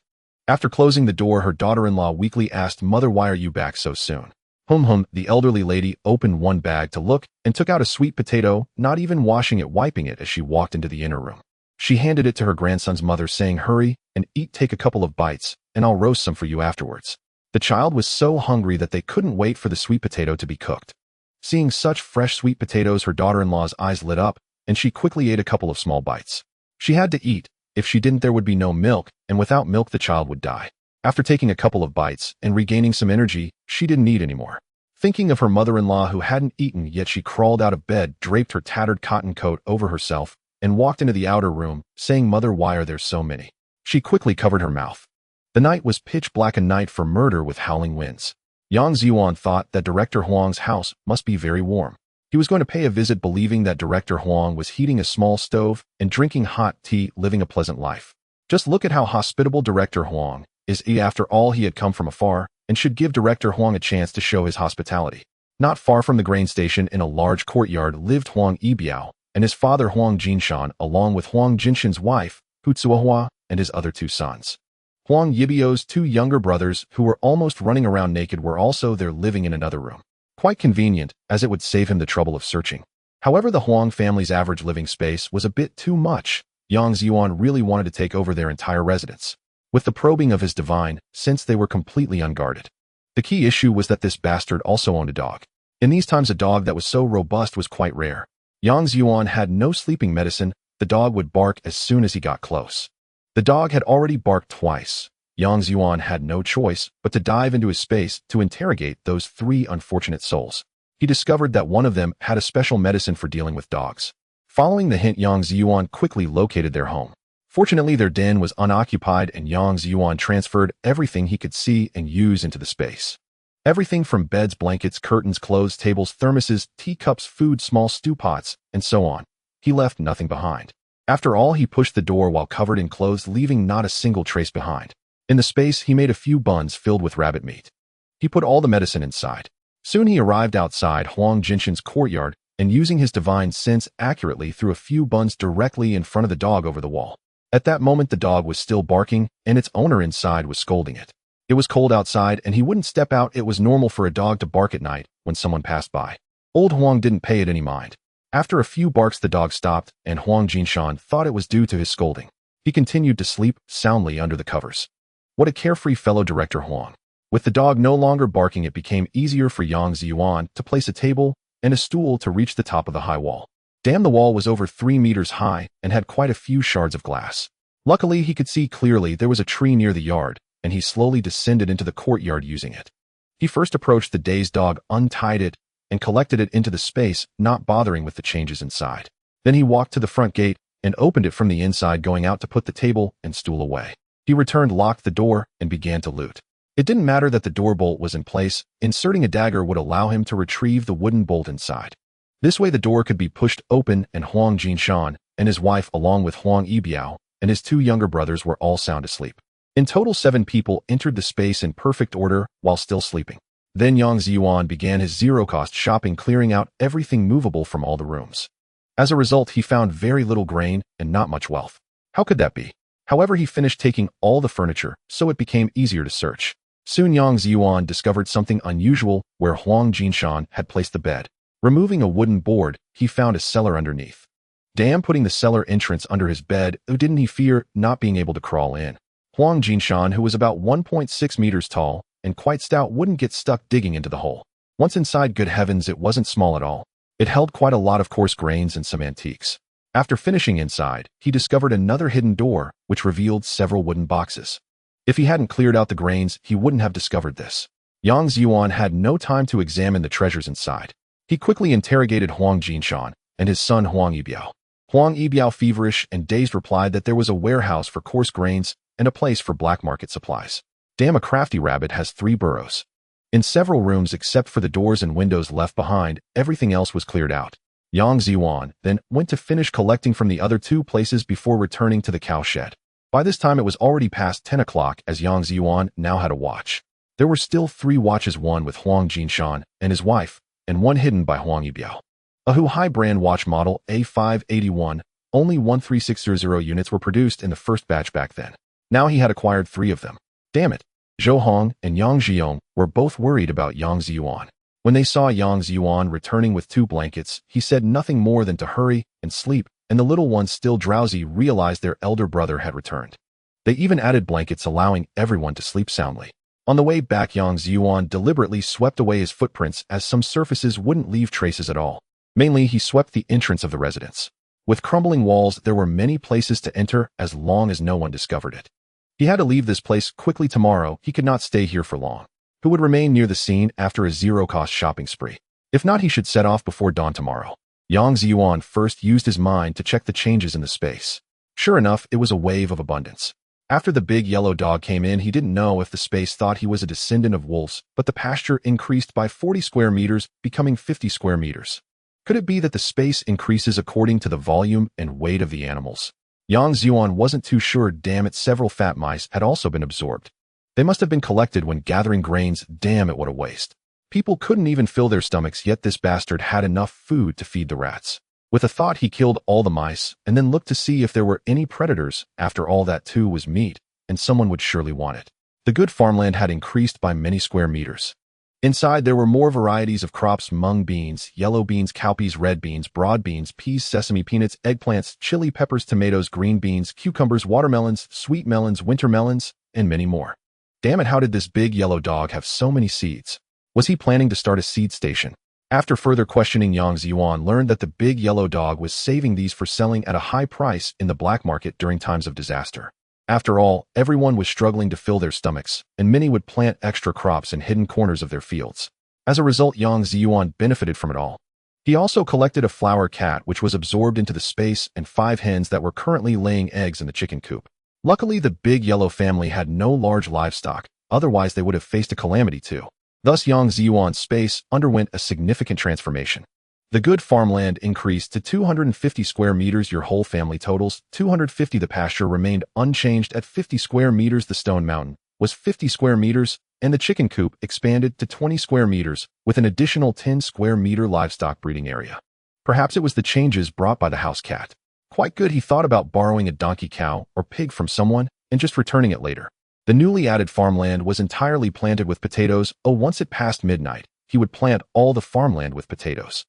After closing the door, her daughter-in-law weakly asked, "Mother, why are you back so soon?" The elderly lady opened one bag to look and took out a sweet potato, not even washing it, wiping it as she walked into the inner room. She handed it to her grandson's mother, saying, "Hurry and eat, take a couple of bites, and I'll roast some for you afterwards." The child was so hungry that they couldn't wait for the sweet potato to be cooked. Seeing such fresh sweet potatoes, her daughter-in-law's eyes lit up, and she quickly ate a couple of small bites. She had to eat. If she didn't, there would be no milk, and without milk the child would die. After taking a couple of bites and regaining some energy, she didn't eat anymore. Thinking of her mother-in-law who hadn't eaten yet, she crawled out of bed, draped her tattered cotton coat over herself, and walked into the outer room, saying, "Mother, why are there so many?" She quickly covered her mouth. The night was pitch black, a night for murder with howling winds. Yang Zhiyuan thought that Director Huang's house must be very warm. He was going to pay a visit, believing that Director Huang was heating a small stove and drinking hot tea, living a pleasant life. Just look at how hospitable Director Huang is. After all, he had come from afar and should give Director Huang a chance to show his hospitality. Not far from the grain station, in a large courtyard, lived Huang Yibiao and his father Huang Jinshan, along with Huang Jinshan's wife, Hu Tsuohua, and his other 2 sons. Huang Yibiao's 2 younger brothers, who were almost running around naked, were also there, living in another room. Quite convenient, as it would save him the trouble of searching. However, the Huang family's average living space was a bit too much. Yang Zhiyuan really wanted to take over their entire residence. With the probing of his divine, since they were completely unguarded. The key issue was that this bastard also owned a dog. In these times, a dog that was so robust was quite rare. Yang Zhiyuan had no sleeping medicine. The dog would bark as soon as he got close. The dog had already barked twice. Yang Zhiyuan had no choice but to dive into his space to interrogate those three unfortunate souls. He discovered that one of them had a special medicine for dealing with dogs. Following the hint, Yang Zhiyuan quickly located their home. Fortunately, their den was unoccupied and Yang Zhiyuan transferred everything he could see and use into the space. Everything from beds, blankets, curtains, clothes, tables, thermoses, teacups, food, small stew pots, and so on. He left nothing behind. After all, he pushed the door while covered in clothes, leaving not a single trace behind. In the space, he made a few buns filled with rabbit meat. He put all the medicine inside. Soon he arrived outside Huang Jinshan's courtyard and using his divine sense accurately threw a few buns directly in front of the dog over the wall. At that moment, the dog was still barking and its owner inside was scolding it. It was cold outside and he wouldn't step out. It was normal for a dog to bark at night when someone passed by. Old Huang didn't pay it any mind. After a few barks, the dog stopped and Huang Jinshan thought it was due to his scolding. He continued to sleep soundly under the covers. What a carefree fellow, Director Huang. With the dog no longer barking, it became easier for Yang Zhiyuan to place a table and a stool to reach the top of the high wall. Damn, the wall was over 3 meters high and had quite a few shards of glass. Luckily, he could see clearly there was a tree near the yard, and he slowly descended into the courtyard using it. He first approached the dazed dog, untied it, and collected it into the space, not bothering with the changes inside. Then he walked to the front gate and opened it from the inside, going out to put the table and stool away. He returned, locked the door, and began to loot. It didn't matter that the door bolt was in place. Inserting a dagger would allow him to retrieve the wooden bolt inside. This way the door could be pushed open and Huang Jinshan and his wife along with Huang Yibiao and his 2 younger brothers were all sound asleep. In total, 7 people entered the space in perfect order while still sleeping. Then Yang Zhiyuan began his zero-cost shopping, clearing out everything movable from all the rooms. As a result, he found very little grain and not much wealth. How could that be? However, he finished taking all the furniture, so it became easier to search. Soon Yang Zhiyuan discovered something unusual where Huang Jinshan had placed the bed. Removing a wooden board, he found a cellar underneath. Damn, putting the cellar entrance under his bed, didn't he fear not being able to crawl in? Huang Jinshan, who was about 1.6 meters tall and quite stout, wouldn't get stuck digging into the hole. Once inside, good heavens, it wasn't small at all. It held quite a lot of coarse grains and some antiques. After finishing inside, he discovered another hidden door, which revealed several wooden boxes. If he hadn't cleared out the grains, he wouldn't have discovered this. Yang Zhiyuan had no time to examine the treasures inside. He quickly interrogated Huang Jinshan and his son Huang Yibiao. Huang Yibiao, feverish and dazed, replied that there was a warehouse for coarse grains and a place for black market supplies. Damn, a crafty rabbit has 3 burrows. In several rooms, except for the doors and windows left behind, everything else was cleared out. Yang Zhiyuan then went to finish collecting from the other 2 places before returning to the cow shed. By this time, it was already past 10 o'clock as Yang Zhiyuan now had a watch. There were still 3 watches, one with Huang Jinshan and his wife, and one hidden by Huang Yibiao. A Huai brand watch model A581, only 13600 units were produced in the first batch back then. Now he had acquired 3 of them. Damn it. Zhou Hong and Yang Zhiyuan were both worried about Yang Zhiyuan. When they saw Yang Zhiyuan returning with 2 blankets, he said nothing more than to hurry and sleep, and the little ones, still drowsy, realized their elder brother had returned. They even added blankets, allowing everyone to sleep soundly. On the way back, Yang Zhiyuan deliberately swept away his footprints as some surfaces wouldn't leave traces at all. Mainly, he swept the entrance of the residence. With crumbling walls, there were many places to enter as long as no one discovered it. He had to leave this place quickly tomorrow. He could not stay here for long. Who would remain near the scene after a zero-cost shopping spree? If not, he should set off before dawn tomorrow. Yang Zhiyuan first used his mind to check the changes in the space. Sure enough, it was a wave of abundance. After the big yellow dog came in, he didn't know if the space thought he was a descendant of wolves, but the pasture increased by 40 square meters, becoming 50 square meters. Could it be that the space increases according to the volume and weight of the animals? Yang Zhiyuan wasn't too sure. Damn it, several fat mice had also been absorbed. They must have been collected when gathering grains. Damn it, what a waste. People couldn't even fill their stomachs, yet this bastard had enough food to feed the rats. With a thought, he killed all the mice and then looked to see if there were any predators. After all, that too was meat, and someone would surely want it. The good farmland had increased by many square meters. Inside, there were more varieties of crops: mung beans, yellow beans, cowpeas, red beans, broad beans, peas, sesame, peanuts, eggplants, chili peppers, tomatoes, green beans, cucumbers, watermelons, sweet melons, winter melons, and many more. Damn it, how did this big yellow dog have so many seeds? Was he planning to start a seed station? After further questioning, Yang Zhiyuan learned that the big yellow dog was saving these for selling at a high price in the black market during times of disaster. After all, everyone was struggling to fill their stomachs, and many would plant extra crops in hidden corners of their fields. As a result, Yang Zhiyuan benefited from it all. He also collected a flower cat which was absorbed into the space and 5 hens that were currently laying eggs in the chicken coop. Luckily, the big yellow family had no large livestock, otherwise they would have faced a calamity too. Thus, Yang Zhiyuan's space underwent a significant transformation. The good farmland increased to 250 square meters. Your whole family totals 250. The pasture remained unchanged at 50 square meters. The stone mountain was 50 square meters, and the chicken coop expanded to 20 square meters with an additional 10 square meter livestock breeding area. Perhaps it was the changes brought by the house cat. Quite good, he thought about borrowing a donkey, cow, or pig from someone and just returning it later. The newly added farmland was entirely planted with potatoes. Once it passed midnight, he would plant all the farmland with potatoes.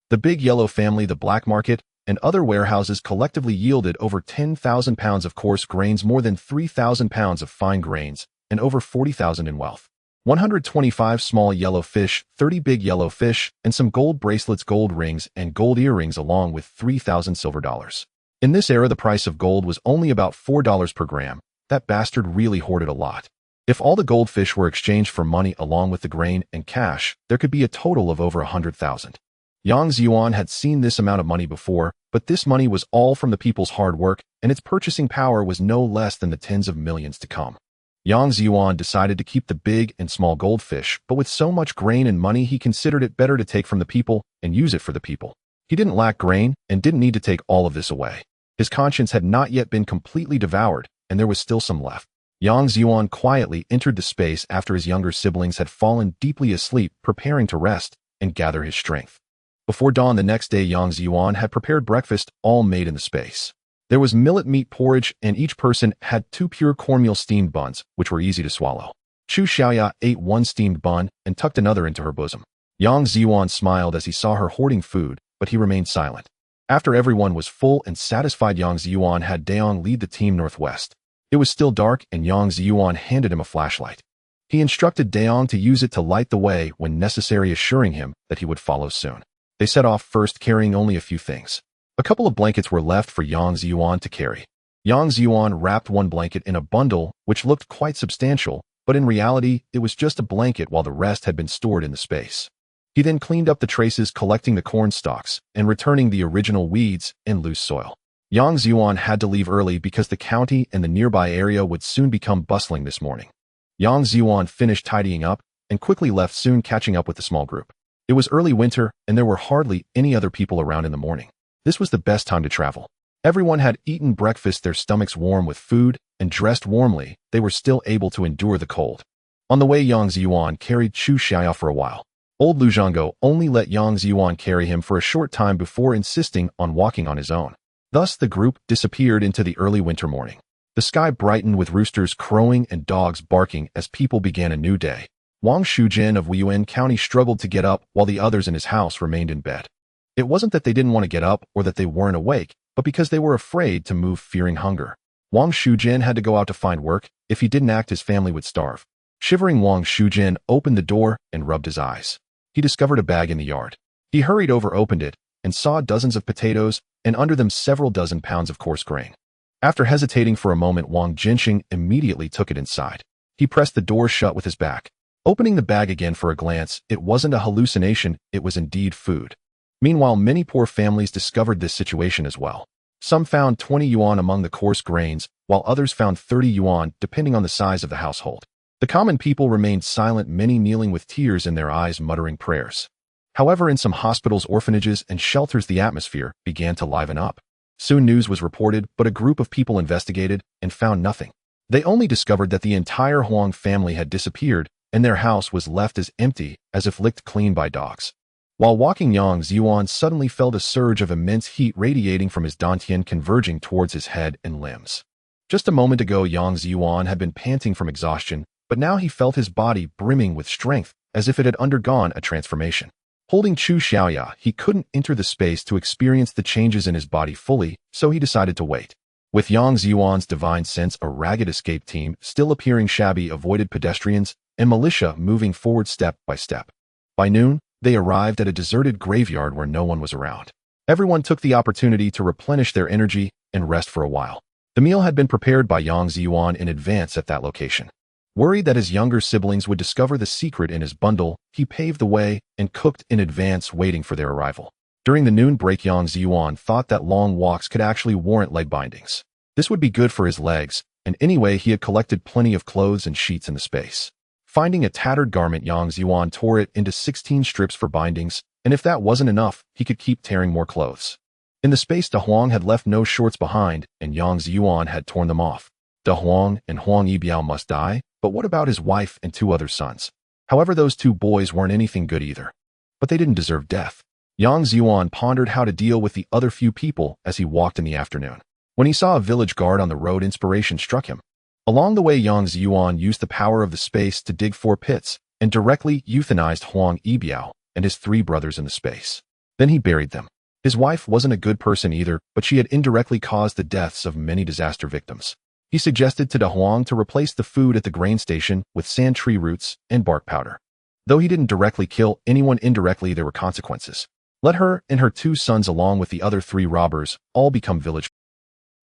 The big yellow family, the black market, and other warehouses collectively yielded over 10,000 pounds of coarse grains, more than 3,000 pounds of fine grains, and over 40,000 in wealth. 125 small yellow fish, 30 big yellow fish, and some gold bracelets, gold rings, and gold earrings, along with 3,000 silver dollars. In this era, the price of gold was only about $4 per gram. That bastard really hoarded a lot. If all the goldfish were exchanged for money along with the grain and cash, there could be a total of over 100,000. Yang Zhiyuan had seen this amount of money before, but this money was all from the people's hard work, and its purchasing power was no less than the tens of millions to come. Yang Zhiyuan decided to keep the big and small goldfish, but with so much grain and money, he considered it better to take from the people and use it for the people. He didn't lack grain and didn't need to take all of this away. His conscience had not yet been completely devoured, and there was still some left. Yang Zhiyuan quietly entered the space after his younger siblings had fallen deeply asleep, preparing to rest and gather his strength. Before dawn the next day, Yang Zhiyuan had prepared breakfast, all made in the space. There was millet meat porridge, and each person had 2 pure cornmeal steamed buns, which were easy to swallow. Chu Xiaoya ate 1 steamed bun and tucked another into her bosom. Yang Zhiyuan smiled as he saw her hoarding food, but he remained silent. After everyone was full and satisfied, Yang Zhiyuan had Daong lead the team northwest. It was still dark, and Yang Zhiyuan handed him a flashlight. He instructed Daong to use it to light the way when necessary, assuring him that he would follow soon. They set off first, carrying only a few things. A couple of blankets were left for Yang Zhiyuan to carry. Yang Zhiyuan wrapped 1 blanket in a bundle which looked quite substantial, but in reality, it was just a blanket while the rest had been stored in the space. He then cleaned up the traces, collecting the corn stalks and returning the original weeds and loose soil. Yang Zhiyuan had to leave early because the county and the nearby area would soon become bustling this morning. Yang Zhiyuan finished tidying up and quickly left, soon catching up with the small group. It was early winter, and there were hardly any other people around in the morning. This was the best time to travel. Everyone had eaten breakfast, their stomachs warm with food, and dressed warmly. They were still able to endure the cold. On the way, Yang Zhiyuan carried Chu Xiaoya for a while. Old Lu Zhangguo only let Yang Zhiyuan carry him for a short time before insisting on walking on his own. Thus, the group disappeared into the early winter morning. The sky brightened with roosters crowing and dogs barking as people began a new day. Wang Shujin of Wuyuan County struggled to get up while the others in his house remained in bed. It wasn't that they didn't want to get up or that they weren't awake, but because they were afraid to move, fearing hunger. Wang Shujin had to go out to find work. If he didn't act, his family would starve. Shivering, Wang Shujin opened the door and rubbed his eyes. He discovered a bag in the yard. He hurried over, opened it, and saw dozens of potatoes, and under them several dozen pounds of coarse grain. After hesitating for a moment, Wang Jinxing immediately took it inside. He pressed the door shut with his back. Opening the bag again for a glance, it wasn't a hallucination, it was indeed food. Meanwhile, many poor families discovered this situation as well. Some found 20 yuan among the coarse grains, while others found 30 yuan, depending on the size of the household. The common people remained silent, many kneeling with tears in their eyes, muttering prayers. However, in some hospitals, orphanages, and shelters, the atmosphere began to liven up. Soon news was reported, but a group of people investigated and found nothing. They only discovered that the entire Huang family had disappeared, and their house was left as empty as if licked clean by dogs. While walking, Yang Zhiyuan suddenly felt a surge of immense heat radiating from his dantian, converging towards his head and limbs. Just a moment ago, Yang Zhiyuan had been panting from exhaustion, but now he felt his body brimming with strength, as if it had undergone a transformation. Holding Chu Xiaoya, he couldn't enter the space to experience the changes in his body fully, so he decided to wait. With Yang Zhiyuan's divine sense, a ragged escape team, still appearing shabby, avoided pedestrians and militia, moving forward step by step. By noon, they arrived at a deserted graveyard where no one was around. Everyone took the opportunity to replenish their energy and rest for a while. The meal had been prepared by Yang Zhiyuan in advance at that location. Worried that his younger siblings would discover the secret in his bundle, he paved the way and cooked in advance, waiting for their arrival. During the noon break, Yang Zhiyuan thought that long walks could actually warrant leg bindings. This would be good for his legs, and anyway he had collected plenty of clothes and sheets in the space. Finding a tattered garment, Yang Zhiyuan tore it into 16 strips for bindings, and if that wasn't enough, he could keep tearing more clothes. In the space, De Huang had left no shorts behind, and Yang Zhiyuan had torn them off. De Huang and Huang Yibiao must die, but what about his wife and 2 other sons? However, those 2 boys weren't anything good either. But they didn't deserve death. Yang Zhiyuan pondered how to deal with the other few people as he walked in the afternoon. When he saw a village guard on the road, inspiration struck him. Along the way, Yang Zhiyuan used the power of the space to dig 4 pits and directly euthanized Huang Yibiao and his 3 brothers in the space. Then he buried them. His wife wasn't a good person either, but she had indirectly caused the deaths of many disaster victims. He suggested to De Huang to replace the food at the grain station with sand tree roots and bark powder. Though he didn't directly kill anyone, indirectly there were consequences. Let her and her 2 sons along with the other 3 robbers all become village.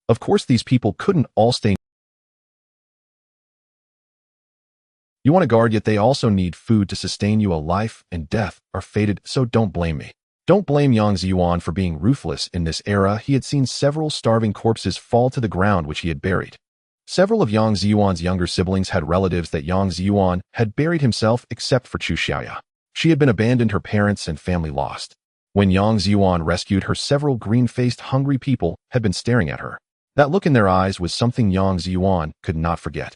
Of course, these people couldn't all stay. You want to guard, yet they also need food to sustain you. A life and death are fated, so don't blame me. Don't blame Yang Zhiyuan for being ruthless in this era. He had seen several starving corpses fall to the ground which he had buried. Several of Yang Zhiyuan's younger siblings had relatives that Yang Zhiyuan had buried himself, except for Chu Xiaoya. She had been abandoned, her parents and family lost. When Yang Zhiyuan rescued her, several green-faced hungry people had been staring at her. That look in their eyes was something Yang Zhiyuan could not forget.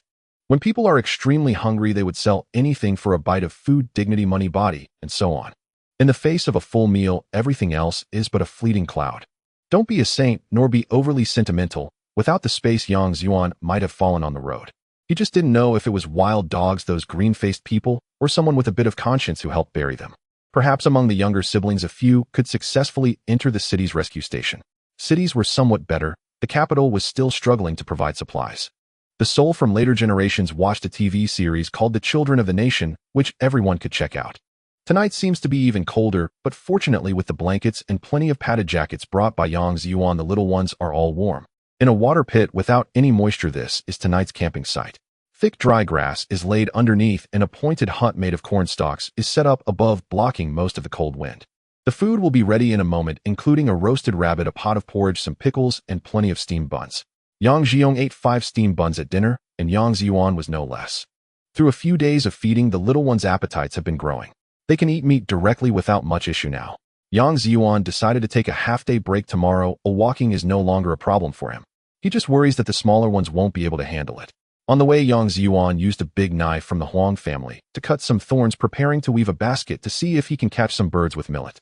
When people are extremely hungry, they would sell anything for a bite of food, dignity, money, body, and so on. In the face of a full meal, everything else is but a fleeting cloud. Don't be a saint, nor be overly sentimental. Without the space, Yang Zhiyuan might have fallen on the road. He just didn't know if it was wild dogs, those green-faced people, or someone with a bit of conscience who helped bury them. Perhaps among the younger siblings, a few could successfully enter the city's rescue station. Cities were somewhat better. The capital was still struggling to provide supplies. The soul from later generations watched a TV series called The Children of the Nation, which everyone could check out. Tonight seems to be even colder, but fortunately with the blankets and plenty of padded jackets brought by Yang Zhiyuan, the little ones are all warm. In a water pit without any moisture, this is tonight's camping site. Thick dry grass is laid underneath, and a pointed hut made of corn stalks is set up above, blocking most of the cold wind. The food will be ready in a moment, including a roasted rabbit, a pot of porridge, some pickles, and plenty of steamed buns. Yang Zhiyuan ate 5 steamed buns at dinner, and Yang Zhiyuan was no less. Through a few days of feeding, the little ones' appetites have been growing. They can eat meat directly without much issue now. Yang Zhiyuan decided to take a half-day break tomorrow. Walking is no longer a problem for him. He just worries that the smaller ones won't be able to handle it. On the way, Yang Zhiyuan used a big knife from the Huang family to cut some thorns, preparing to weave a basket to see if he can catch some birds with millet.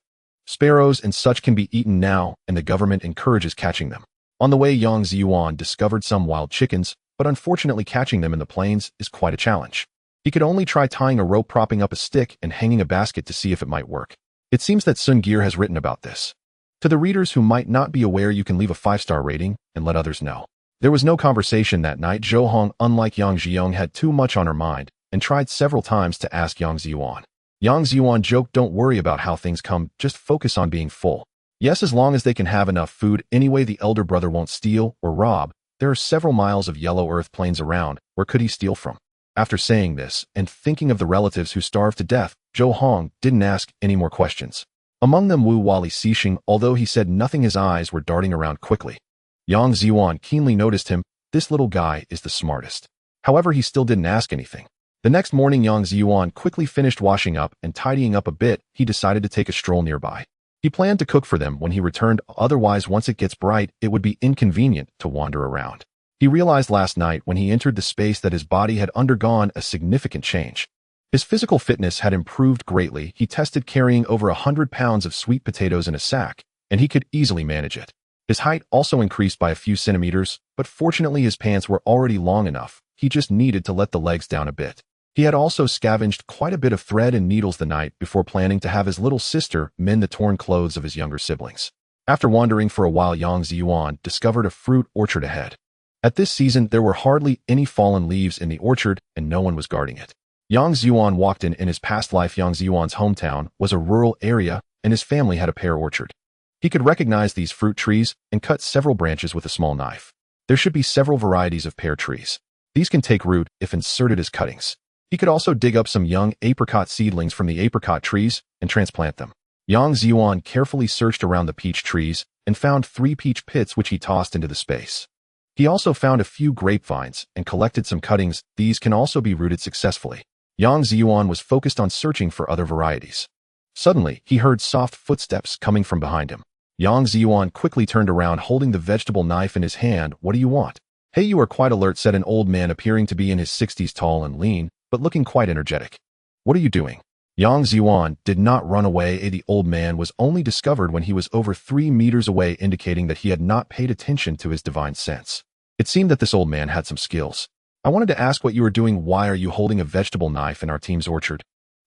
Sparrows and such can be eaten now, and the government encourages catching them. On the way, Yang Zhiyuan discovered some wild chickens, but unfortunately catching them in the plains is quite a challenge. He could only try tying a rope, propping up a stick, and hanging a basket to see if it might work. It seems that Sun Gear has written about this. To the readers who might not be aware, you can leave a 5-star rating and let others know. There was no conversation that night. Zhou Hong, unlike Yang Zhiyuan, had too much on her mind and tried several times to ask Yang Zhiyuan. Yang Zhiyuan joked, "Don't worry about how things come, just focus on being full." Yes, as long as they can have enough food. Anyway, the elder brother won't steal or rob. There are several miles of yellow earth plains around. Where could he steal from? After saying this, and thinking of the relatives who starved to death, Zhou Hong didn't ask any more questions. Among them Wu Wali Xixing, although he said nothing, his eyes were darting around quickly. Yang Zhiyuan keenly noticed him. This little guy is the smartest. However, he still didn't ask anything. The next morning, Yang Zhiyuan quickly finished washing up and tidying up a bit. He decided to take a stroll nearby. He planned to cook for them when he returned, otherwise once it gets bright, it would be inconvenient to wander around. He realized last night when he entered the space that his body had undergone a significant change. His physical fitness had improved greatly. He tested carrying over 100 pounds of sweet potatoes in a sack, and he could easily manage it. His height also increased by a few centimeters, but fortunately his pants were already long enough. He just needed to let the legs down a bit. He had also scavenged quite a bit of thread and needles the night before, planning to have his little sister mend the torn clothes of his younger siblings. After wandering for a while, Yang Zhiyuan discovered a fruit orchard ahead. At this season, there were hardly any fallen leaves in the orchard, and no one was guarding it. Yang Zhiyuan walked in. In his past life, Yang Zhiyuan's hometown was a rural area, and his family had a pear orchard. He could recognize these fruit trees and cut several branches with a small knife. There should be several varieties of pear trees. These can take root if inserted as cuttings. He could also dig up some young apricot seedlings from the apricot trees and transplant them. Yang Zhiyuan carefully searched around the peach trees and found 3 peach pits which he tossed into the space. He also found a few grapevines and collected some cuttings. These can also be rooted successfully. Yang Zhiyuan was focused on searching for other varieties. Suddenly, he heard soft footsteps coming from behind him. Yang Zhiyuan quickly turned around holding the vegetable knife in his hand. What do you want? Hey, you are quite alert, said an old man appearing to be in his 60s, tall and lean, but looking quite energetic. What are you doing? Yang Zhiyuan did not run away. The old man was only discovered when he was over 3 meters away, indicating that he had not paid attention to his divine sense. It seemed that this old man had some skills. I wanted to ask what you are doing. Why are you holding a vegetable knife in our team's orchard?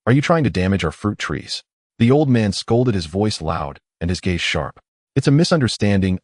Are you trying to damage our fruit trees? The old man scolded, his voice loud and his gaze sharp. It's a misunderstanding,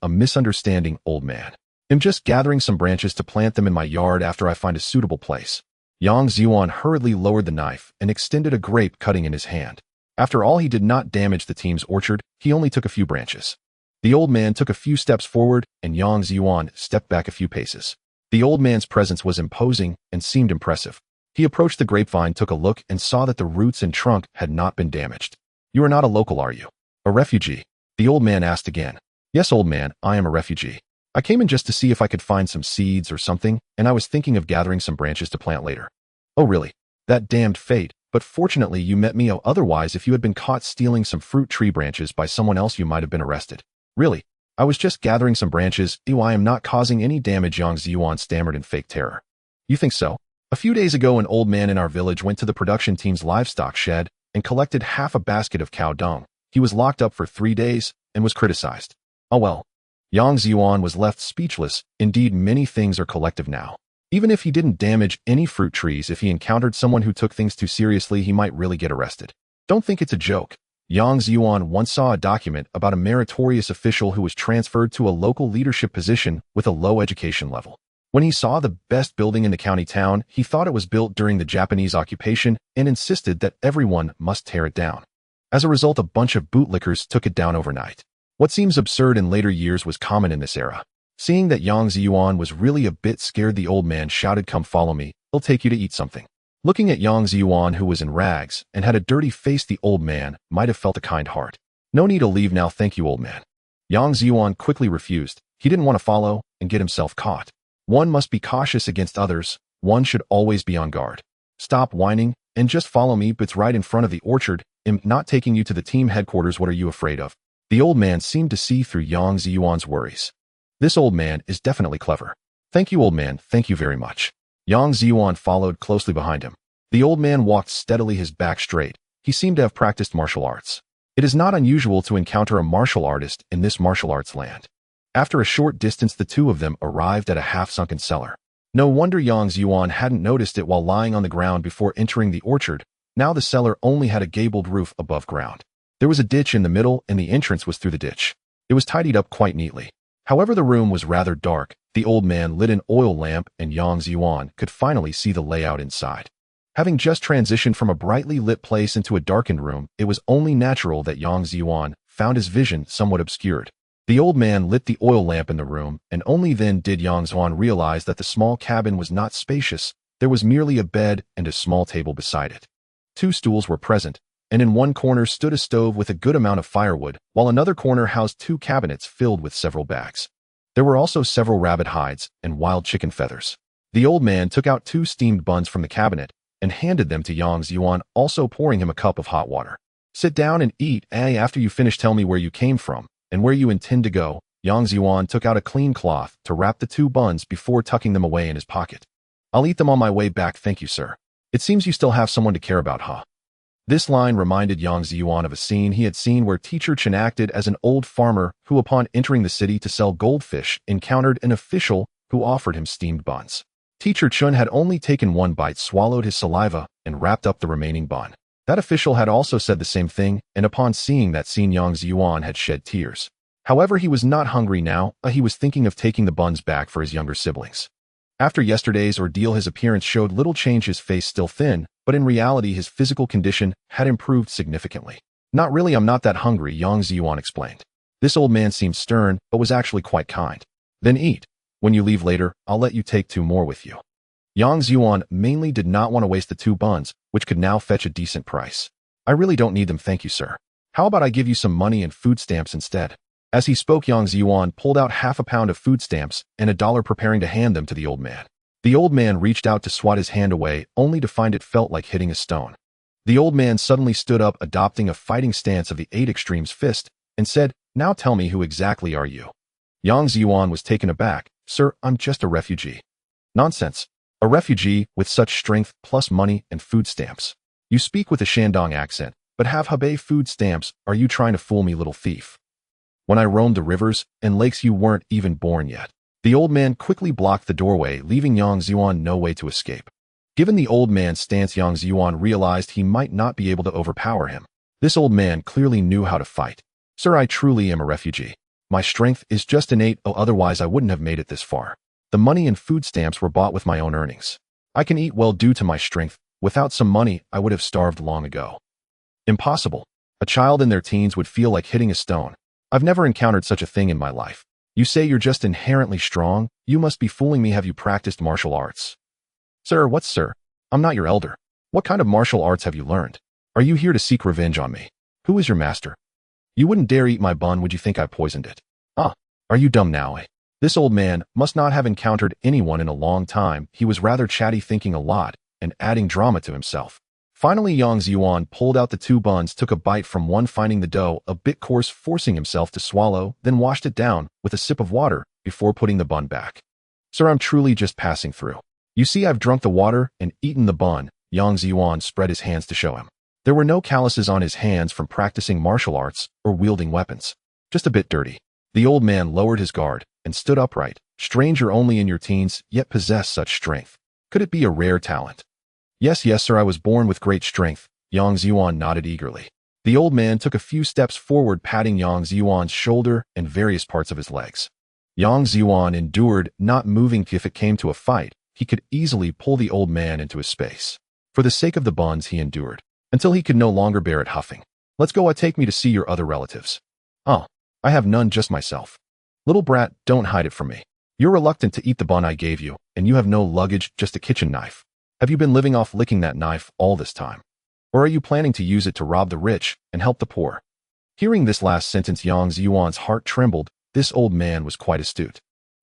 old man. I'm just gathering some branches to plant them in my yard after I find a suitable place. Yang Zhiyuan hurriedly lowered the knife and extended a grape cutting in his hand. After all, he did not damage the team's orchard, he only took a few branches. The old man took a few steps forward, and Yang Zhiyuan stepped back a few paces. The old man's presence was imposing and seemed impressive. He approached the grapevine, took a look, and saw that the roots and trunk had not been damaged. You are not a local, are you? A refugee? The old man asked again. Yes, old man, I am a refugee. I came in just to see if I could find some seeds or something, and I was thinking of gathering some branches to plant later. Oh really? That damned fate, but fortunately you met me. Otherwise, if you had been caught stealing some fruit tree branches by someone else, you might have been arrested. Really? I was just gathering some branches. I am not causing any damage, Yang Zhiyuan stammered in fake terror. You think so? A few days ago, an old man in our village went to the production team's livestock shed and collected half a basket of cow dung. He was locked up for 3 days and was criticized. Oh well. Yang Zhiyuan was left speechless. Indeed, many things are collective now. Even if he didn't damage any fruit trees, if he encountered someone who took things too seriously, he might really get arrested. Don't think it's a joke. Yang Zhiyuan once saw a document about a meritorious official who was transferred to a local leadership position with a low education level. When he saw the best building in the county town, he thought it was built during the Japanese occupation and insisted that everyone must tear it down. As a result, a bunch of bootlickers took it down overnight. What seems absurd in later years was common in this era. Seeing that Yang Zhiyuan was really a bit scared, the old man shouted, "Come follow me, I'll take you to eat something." Looking at Yang Zhiyuan, who was in rags and had a dirty face, the old man might have felt a kind heart. No need to leave now, thank you, old man. Yang Zhiyuan quickly refused. He didn't want to follow and get himself caught. One must be cautious against others. One should always be on guard. Stop whining and just follow me. It's right in front of the orchard. I'm not taking you to the team headquarters. What are you afraid of? The old man seemed to see through Yang Zhiyuan's worries. This old man is definitely clever. Thank you, old man. Thank you very much. Yang Zhiyuan followed closely behind him. The old man walked steadily, his back straight. He seemed to have practiced martial arts. It is not unusual to encounter a martial artist in this martial arts land. After a short distance, the two of them arrived at a half-sunken cellar. No wonder Yang Zhiyuan hadn't noticed it while lying on the ground before entering the orchard. Now the cellar only had a gabled roof above ground. There was a ditch in the middle, and the entrance was through the ditch. It was tidied up quite neatly. However, the room was rather dark. The old man lit an oil lamp, and Yang Zhiyuan could finally see the layout inside. Having just transitioned from a brightly lit place into a darkened room, it was only natural that Yang Zhiyuan found his vision somewhat obscured. The old man lit the oil lamp in the room, and only then did Yang Zhiyuan realize that the small cabin was not spacious. There was merely a bed and a small table beside it. 2 stools were present, and in one corner stood a stove with a good amount of firewood, while another corner housed 2 cabinets filled with several bags. There were also several rabbit hides and wild chicken feathers. The old man took out 2 steamed buns from the cabinet and handed them to Yang Zhiyuan, also pouring him a cup of hot water. Sit down and eat. After you finish, tell me where you came from and where you intend to go. Yang Zhiyuan took out a clean cloth to wrap the 2 buns before tucking them away in his pocket. I'll eat them on my way back, thank you, sir. It seems you still have someone to care about, huh? This line reminded Yang Zhiyuan of a scene he had seen where Teacher Chen acted as an old farmer who, upon entering the city to sell goldfish, encountered an official who offered him steamed buns. Teacher Chen had only taken 1 bite, swallowed his saliva, and wrapped up the remaining bun. That official had also said the same thing, and upon seeing that scene, Yang Zhiyuan had shed tears. However, he was not hungry now. He was thinking of taking the buns back for his younger siblings. After yesterday's ordeal, his appearance showed little change, his face still thin, but in reality his physical condition had improved significantly. Not really, I'm not that hungry, Yang Zhiyuan explained. This old man seemed stern, but was actually quite kind. Then eat. When you leave later, I'll let you take 2 more with you. Yang Zhiyuan mainly did not want to waste the 2 buns, which could now fetch a decent price. I really don't need them, thank you, sir. How about I give you some money and food stamps instead? As he spoke, Yang Zhiyuan pulled out half a pound of food stamps and $1, preparing to hand them to the old man. The old man reached out to swat his hand away, only to find it felt like hitting a stone. The old man suddenly stood up, adopting a fighting stance of the 8 extremes fist, and said, "Now tell me, who exactly are you?" Yang Zhiyuan was taken aback. "Sir, I'm just a refugee." "Nonsense. A refugee with such strength plus money and food stamps. You speak with a Shandong accent, but have Hebei food stamps. Are you trying to fool me, little thief? When I roamed the rivers and lakes, you weren't even born yet." The old man quickly blocked the doorway, leaving Yang Zhiyuan no way to escape. Given the old man's stance, Yang Zhiyuan realized he might not be able to overpower him. This old man clearly knew how to fight. "Sir, I truly am a refugee. My strength is just innate, otherwise I wouldn't have made it this far. The money and food stamps were bought with my own earnings. I can eat well due to my strength. Without some money, I would have starved long ago." "Impossible. A child in their teens would feel like hitting a stone. I've never encountered such a thing in my life. You say you're just inherently strong? You must be fooling me. Have you practiced martial arts?" "Sir, what, sir? I'm not your elder. What kind of martial arts have you learned? Are you here to seek revenge on me? Who is your master? You wouldn't dare eat my bun. Would you think I poisoned it? Ah, are you dumb now, eh?" This old man must not have encountered anyone in a long time. He was rather chatty, thinking a lot, and adding drama to himself. Finally, Yang Zhiyuan pulled out the 2 buns, took a bite from one, finding the dough a bit coarse, forcing himself to swallow, then washed it down with a sip of water before putting the bun back. "Sir, I'm truly just passing through. You see, I've drunk the water and eaten the bun." Yang Zhiyuan spread his hands to show him. There were no calluses on his hands from practicing martial arts or wielding weapons. Just a bit dirty. The old man lowered his guard and stood upright. "Stranger only in your teens, yet possess such strength. Could it be a rare talent?" Yes, sir, I was born with great strength." Yang Zhiyuan nodded eagerly. The old man took a few steps forward, patting Yang Zhiyuan's shoulder and various parts of his legs. Yang Zhiyuan endured, not moving. If it came to a fight, he could easily pull the old man into his space. For the sake of the buns, he endured, until he could no longer bear it, huffing. "Let's go. Take me to see your other relatives." "Oh, I have none, just myself." "Little brat, don't hide it from me. You're reluctant to eat the bun I gave you, and you have no luggage, just a kitchen knife. Have you been living off licking that knife all this time? Or are you planning to use it to rob the rich and help the poor?" Hearing this last sentence, Yang Zhiyuan's heart trembled. This old man was quite astute.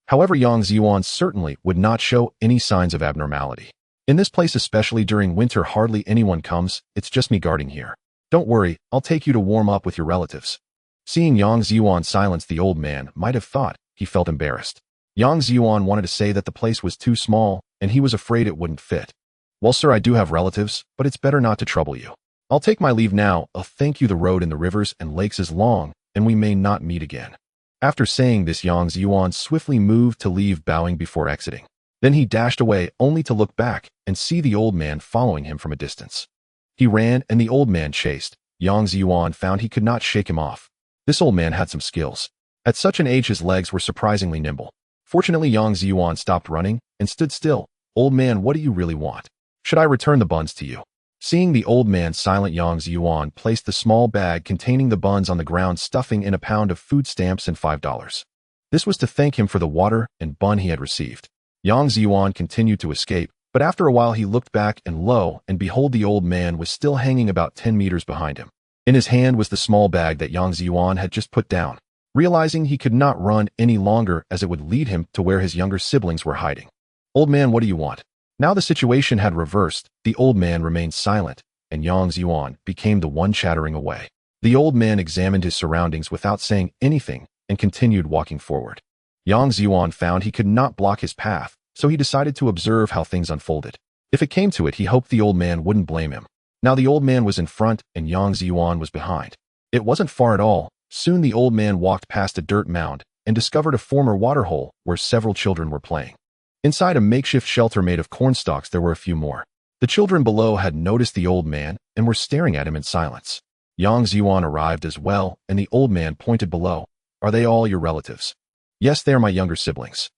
However, Yang Zhiyuan certainly would not show any signs of abnormality. "In this place, especially during winter, hardly anyone comes. It's just me guarding here. Don't worry, I'll take you to warm up with your relatives." Seeing Yang Zhiyuan silence, the old man might have thought he felt embarrassed. Yang Zhiyuan wanted to say that the place was too small, and he was afraid it wouldn't fit. "Well, sir, I do have relatives, but it's better not to trouble you. I'll take my leave now. Thank you. The road in the rivers and lakes is long, and we may not meet again." After saying this, Yang Zhiyuan swiftly moved to leave, bowing before exiting. Then he dashed away, only to look back and see the old man following him from a distance. He ran, and the old man chased. Yang Zhiyuan found he could not shake him off. This old man had some skills. At such an age, his legs were surprisingly nimble. Fortunately, Yang Zhiyuan stopped running and stood still. "Old man, what do you really want? Should I return the buns to you?" Seeing the old man silent, Yang Zhiyuan placed the small bag containing the buns on the ground, stuffing in a pound of food stamps and $5. This was to thank him for the water and bun he had received. Yang Zhiyuan continued to escape, but after a while he looked back, and lo and behold, the old man was still hanging about 10 meters behind him. In his hand was the small bag that Yang Zhiyuan had just put down. Realizing he could not run any longer, as it would lead him to where his younger siblings were hiding. "Old man, what do you want?" Now the situation had reversed. The old man remained silent, and Yang Zhiyuan became the one chattering away. The old man examined his surroundings without saying anything and continued walking forward. Yang Zhiyuan found he could not block his path, so he decided to observe how things unfolded. If it came to it, he hoped the old man wouldn't blame him. Now the old man was in front, and Yang Zhiyuan was behind. It wasn't far at all. Soon the old man walked past a dirt mound and discovered a former water hole where several children were playing. Inside a makeshift shelter made of cornstalks, there were a few more. The children below had noticed the old man and were staring at him in silence. Yang Zhiyuan arrived as well, and the old man pointed below. "Are they all your relatives?" "Yes, they are my younger siblings."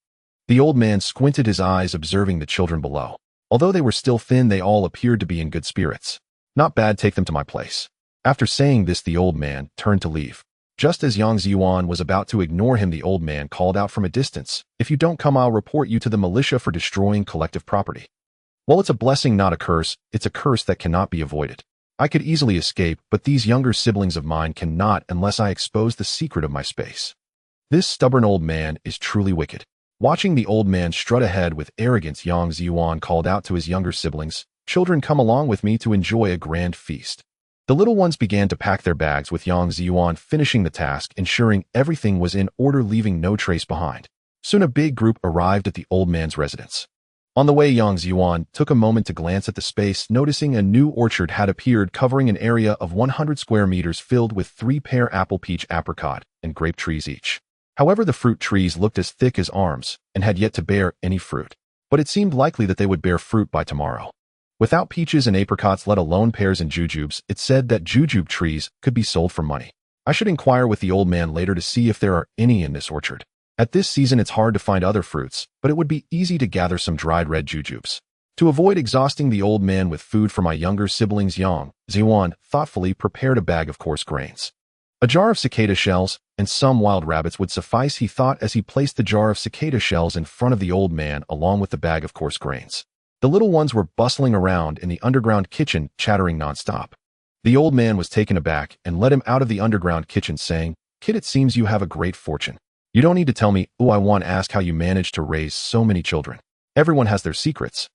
The old man squinted his eyes, observing the children below. Although they were still thin, they all appeared to be in good spirits. "Not bad, take them to my place." After saying this, the old man turned to leave. Just as Yang Zhiyuan was about to ignore him, the old man called out from a distance, "If you don't come, I'll report you to the militia for destroying collective property." Well, it's a blessing, not a curse. It's a curse that cannot be avoided. I could easily escape, but these younger siblings of mine cannot unless I expose the secret of my space. This stubborn old man is truly wicked. Watching the old man strut ahead with arrogance, Yang Zhiyuan called out to his younger siblings, "Children, come along with me to enjoy a grand feast." The little ones began to pack their bags, with Yang Zhiyuan finishing the task, ensuring everything was in order, leaving no trace behind. Soon a big group arrived at the old man's residence. On the way, Yang Zhiyuan took a moment to glance at the space, noticing a new orchard had appeared, covering an area of 100 square meters, filled with 3 pear, apple, peach, apricot, and grape trees each. However, the fruit trees looked as thick as arms and had yet to bear any fruit, but it seemed likely that they would bear fruit by tomorrow. Without peaches and apricots, let alone pears and jujubes, it said that jujube trees could be sold for money. I should inquire with the old man later to see if there are any in this orchard. At this season, it's hard to find other fruits, but it would be easy to gather some dried red jujubes. To avoid exhausting the old man with food for my younger siblings, Yang Zhiyuan thoughtfully prepared a bag of coarse grains. A jar of cicada shells and some wild rabbits would suffice, he thought, as he placed the jar of cicada shells in front of the old man along with the bag of coarse grains. The little ones were bustling around in the underground kitchen, chattering nonstop. The old man was taken aback and led him out of the underground kitchen, saying, "Kid, it seems you have a great fortune. You don't need to tell me. I want to ask how you managed to raise so many children. Everyone has their secrets.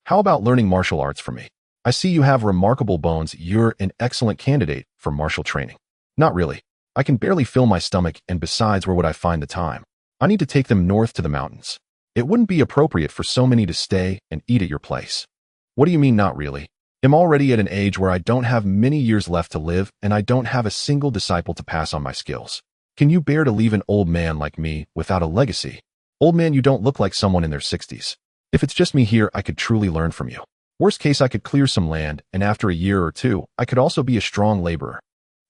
How about learning martial arts from me? I see you have remarkable bones. You're an excellent candidate for martial training." "Not really. I can barely fill my stomach, and besides, where would I find the time? I need to take them north to the mountains. It wouldn't be appropriate for so many to stay and eat at your place." "What do you mean, not really? I'm already at an age where I don't have many years left to live, and I don't have a single disciple to pass on my skills. Can you bear to leave an old man like me without a legacy?" "Old man, you don't look like someone in their 60s. If it's just me here, I could truly learn from you. Worst case, I could clear some land, and after a year or two, I could also be a strong laborer.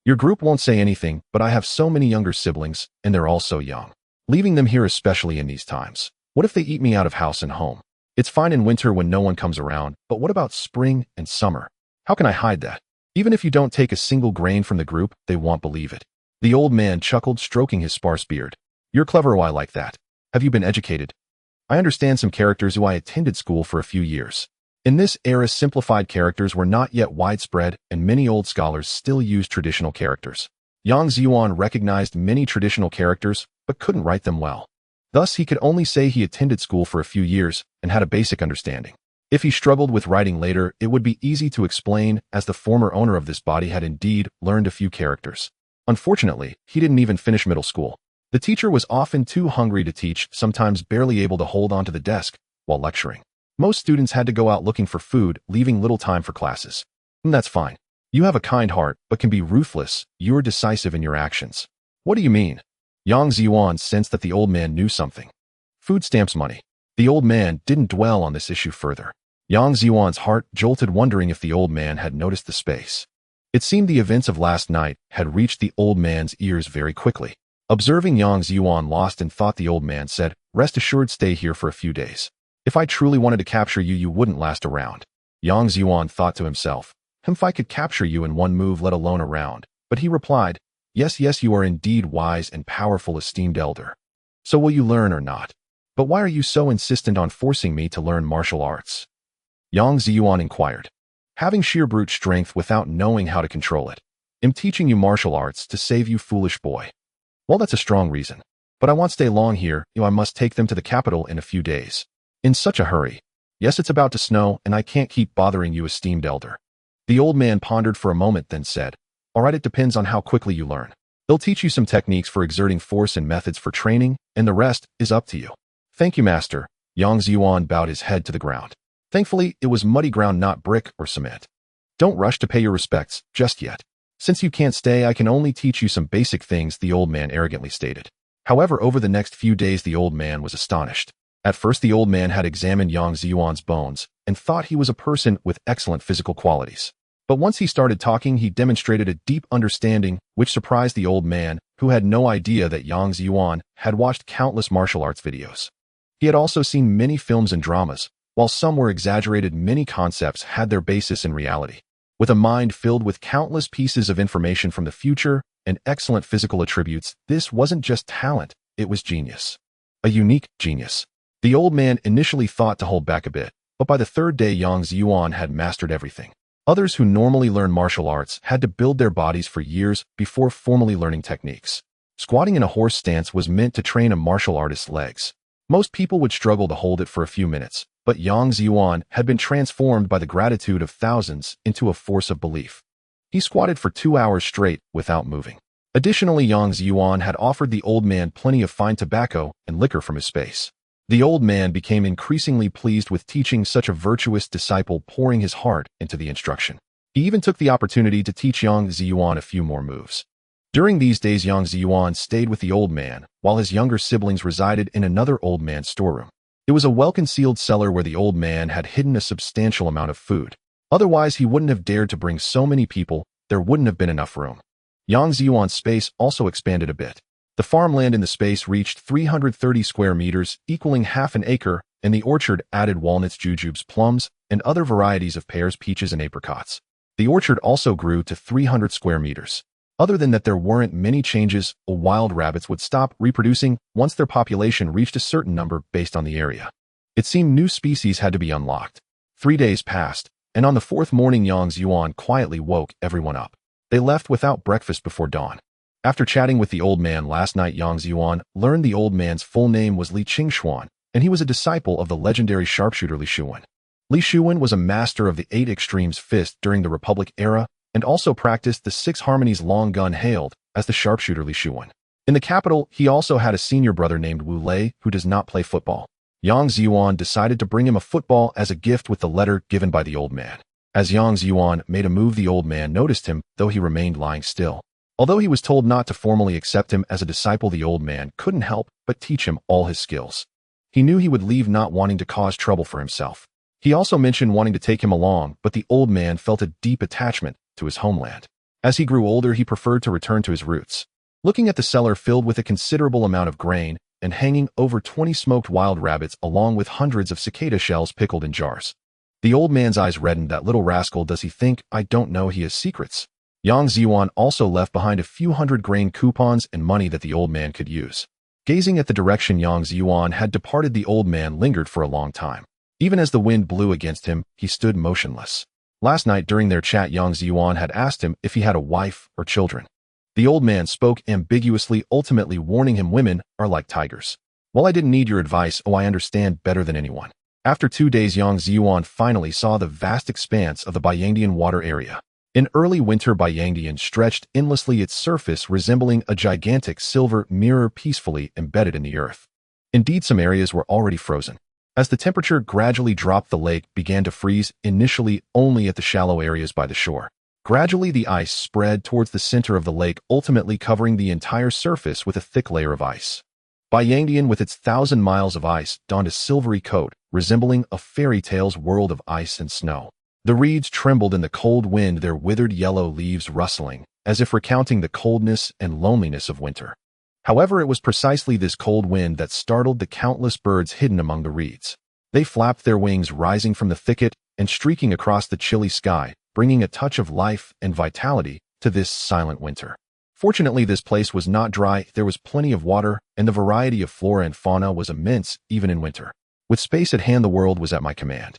Your group won't say anything, but I have so many younger siblings, and they're all so young. Leaving them here, especially in these times. What if they eat me out of house and home? It's fine in winter when no one comes around, but what about spring and summer? How can I hide that? Even if you don't take a single grain from the group, they won't believe it." The old man chuckled, stroking his sparse beard. "You're clever. I like that. Have you been educated?" "I understand some characters. I attended school for a few years." In this era, simplified characters were not yet widespread, and many old scholars still used traditional characters. Yang Zhiyuan recognized many traditional characters, but couldn't write them well. Thus, he could only say he attended school for a few years and had a basic understanding. If he struggled with writing later, it would be easy to explain, as the former owner of this body had indeed learned a few characters. Unfortunately, he didn't even finish middle school. The teacher was often too hungry to teach, sometimes barely able to hold onto the desk while lecturing. Most students had to go out looking for food, leaving little time for classes. That's fine. You have a kind heart, but can be ruthless. You're decisive in your actions." "What do you mean?" Yang Zhiyuan sensed that the old man knew something. "Food stamps money." The old man didn't dwell on this issue further. Yang Zhiyuan's heart jolted, wondering if the old man had noticed the space. It seemed the events of last night had reached the old man's ears very quickly. Observing Yang Zhiyuan lost in thought, the old man said, "Rest assured, stay here for a few days. If I truly wanted to capture you, you wouldn't last around." Yang Zhiyuan thought to himself, "If I could capture you in one move, let alone a round." But he replied, Yes, you are indeed wise and powerful, esteemed elder. So will you learn or not? But why are you so insistent on forcing me to learn martial arts?" Yang Zhiyuan inquired. "Having sheer brute strength without knowing how to control it. I'm teaching you martial arts to save you, foolish boy." "Well, that's a strong reason. But I won't stay long here. I must take them to the capital in a few days." "In such a hurry?" "Yes, it's about to snow, and I can't keep bothering you, esteemed elder." The old man pondered for a moment, then said, "All right, it depends on how quickly you learn. They'll teach you some techniques for exerting force and methods for training, and the rest is up to you." "Thank you, master." Yang Zhiyuan bowed his head to the ground. Thankfully, it was muddy ground, not brick or cement. "Don't rush to pay your respects just yet. Since you can't stay, I can only teach you some basic things," the old man arrogantly stated. However, over the next few days, the old man was astonished. At first, the old man had examined Yang Zhiyuan's bones and thought he was a person with excellent physical qualities. But once he started talking, he demonstrated a deep understanding, which surprised the old man, who had no idea that Yang Zhiyuan had watched countless martial arts videos. He had also seen many films and dramas. While some were exaggerated, many concepts had their basis in reality. With a mind filled with countless pieces of information from the future, and excellent physical attributes, this wasn't just talent, it was genius. A unique genius. The old man initially thought to hold back a bit, but by the third day Yang Zhiyuan had mastered everything. Others who normally learn martial arts had to build their bodies for years before formally learning techniques. Squatting in a horse stance was meant to train a martial artist's legs. Most people would struggle to hold it for a few minutes, but Yang Zhiyuan had been transformed by the gratitude of thousands into a force of belief. He squatted for 2 hours straight without moving. Additionally, Yang Zhiyuan had offered the old man plenty of fine tobacco and liquor from his space. The old man became increasingly pleased with teaching such a virtuous disciple, pouring his heart into the instruction. He even took the opportunity to teach Yang Zhiyuan a few more moves. During these days, Yang Zhiyuan stayed with the old man, while his younger siblings resided in another old man's storeroom. It was a well-concealed cellar where the old man had hidden a substantial amount of food. Otherwise, he wouldn't have dared to bring so many people, there wouldn't have been enough room. Yang Zhiyuan's space also expanded a bit. The farmland in the space reached 330 square meters, equaling half an acre, and the orchard added walnuts, jujubes, plums, and other varieties of pears, peaches, and apricots. The orchard also grew to 300 square meters. Other than that, there weren't many changes. Wild rabbits would stop reproducing once their population reached a certain number based on the area. It seemed new species had to be unlocked. 3 days passed, and on the fourth morning Yang Zhiyuan quietly woke everyone up. They left without breakfast before dawn. After chatting with the old man last night, Yang Zhiyuan learned the old man's full name was Li Qingxuan, and he was a disciple of the legendary sharpshooter Li Shuwen. Li Shuwen was a master of the 8 extremes fist during the Republic era, and also practiced the 6 harmonies long gun, hailed as the sharpshooter Li Shuwen. In the capital, he also had a senior brother named Wu Lei who does not play football. Yang Zhiyuan decided to bring him a football as a gift with the letter given by the old man. As Yang Zhiyuan made a move, the old man noticed him, though he remained lying still. Although he was told not to formally accept him as a disciple, the old man couldn't help but teach him all his skills. He knew he would leave not wanting to cause trouble for himself. He also mentioned wanting to take him along, but the old man felt a deep attachment to his homeland. As he grew older, he preferred to return to his roots. Looking at the cellar filled with a considerable amount of grain and hanging over 20 smoked wild rabbits along with hundreds of cicada shells pickled in jars, the old man's eyes reddened. That little rascal, does he think I don't know he has secrets? Yang Zhiyuan also left behind a few hundred grain coupons and money that the old man could use. Gazing at the direction Yang Zhiyuan had departed, the old man lingered for a long time. Even as the wind blew against him, he stood motionless. Last night during their chat, Yang Zhiyuan had asked him if he had a wife or children. The old man spoke ambiguously, ultimately warning him, women are like tigers. Well, I didn't need your advice. Oh, I understand better than anyone. After 2 days, Yang Zhiyuan finally saw the vast expanse of the Baiyangdian water area. In early winter, Baiyangdian stretched endlessly, its surface resembling a gigantic silver mirror peacefully embedded in the earth. Indeed, some areas were already frozen. As the temperature gradually dropped, the lake began to freeze, initially only at the shallow areas by the shore. Gradually, the ice spread towards the center of the lake, ultimately covering the entire surface with a thick layer of ice. Baiyangdian, with its 1,000 miles of ice, donned a silvery coat, resembling a fairy tale's world of ice and snow. The reeds trembled in the cold wind, their withered yellow leaves rustling, as if recounting the coldness and loneliness of winter. However, it was precisely this cold wind that startled the countless birds hidden among the reeds. They flapped their wings, rising from the thicket and streaking across the chilly sky, bringing a touch of life and vitality to this silent winter. Fortunately, this place was not dry. There was plenty of water, and the variety of flora and fauna was immense, even in winter. With space at hand, the world was at my command.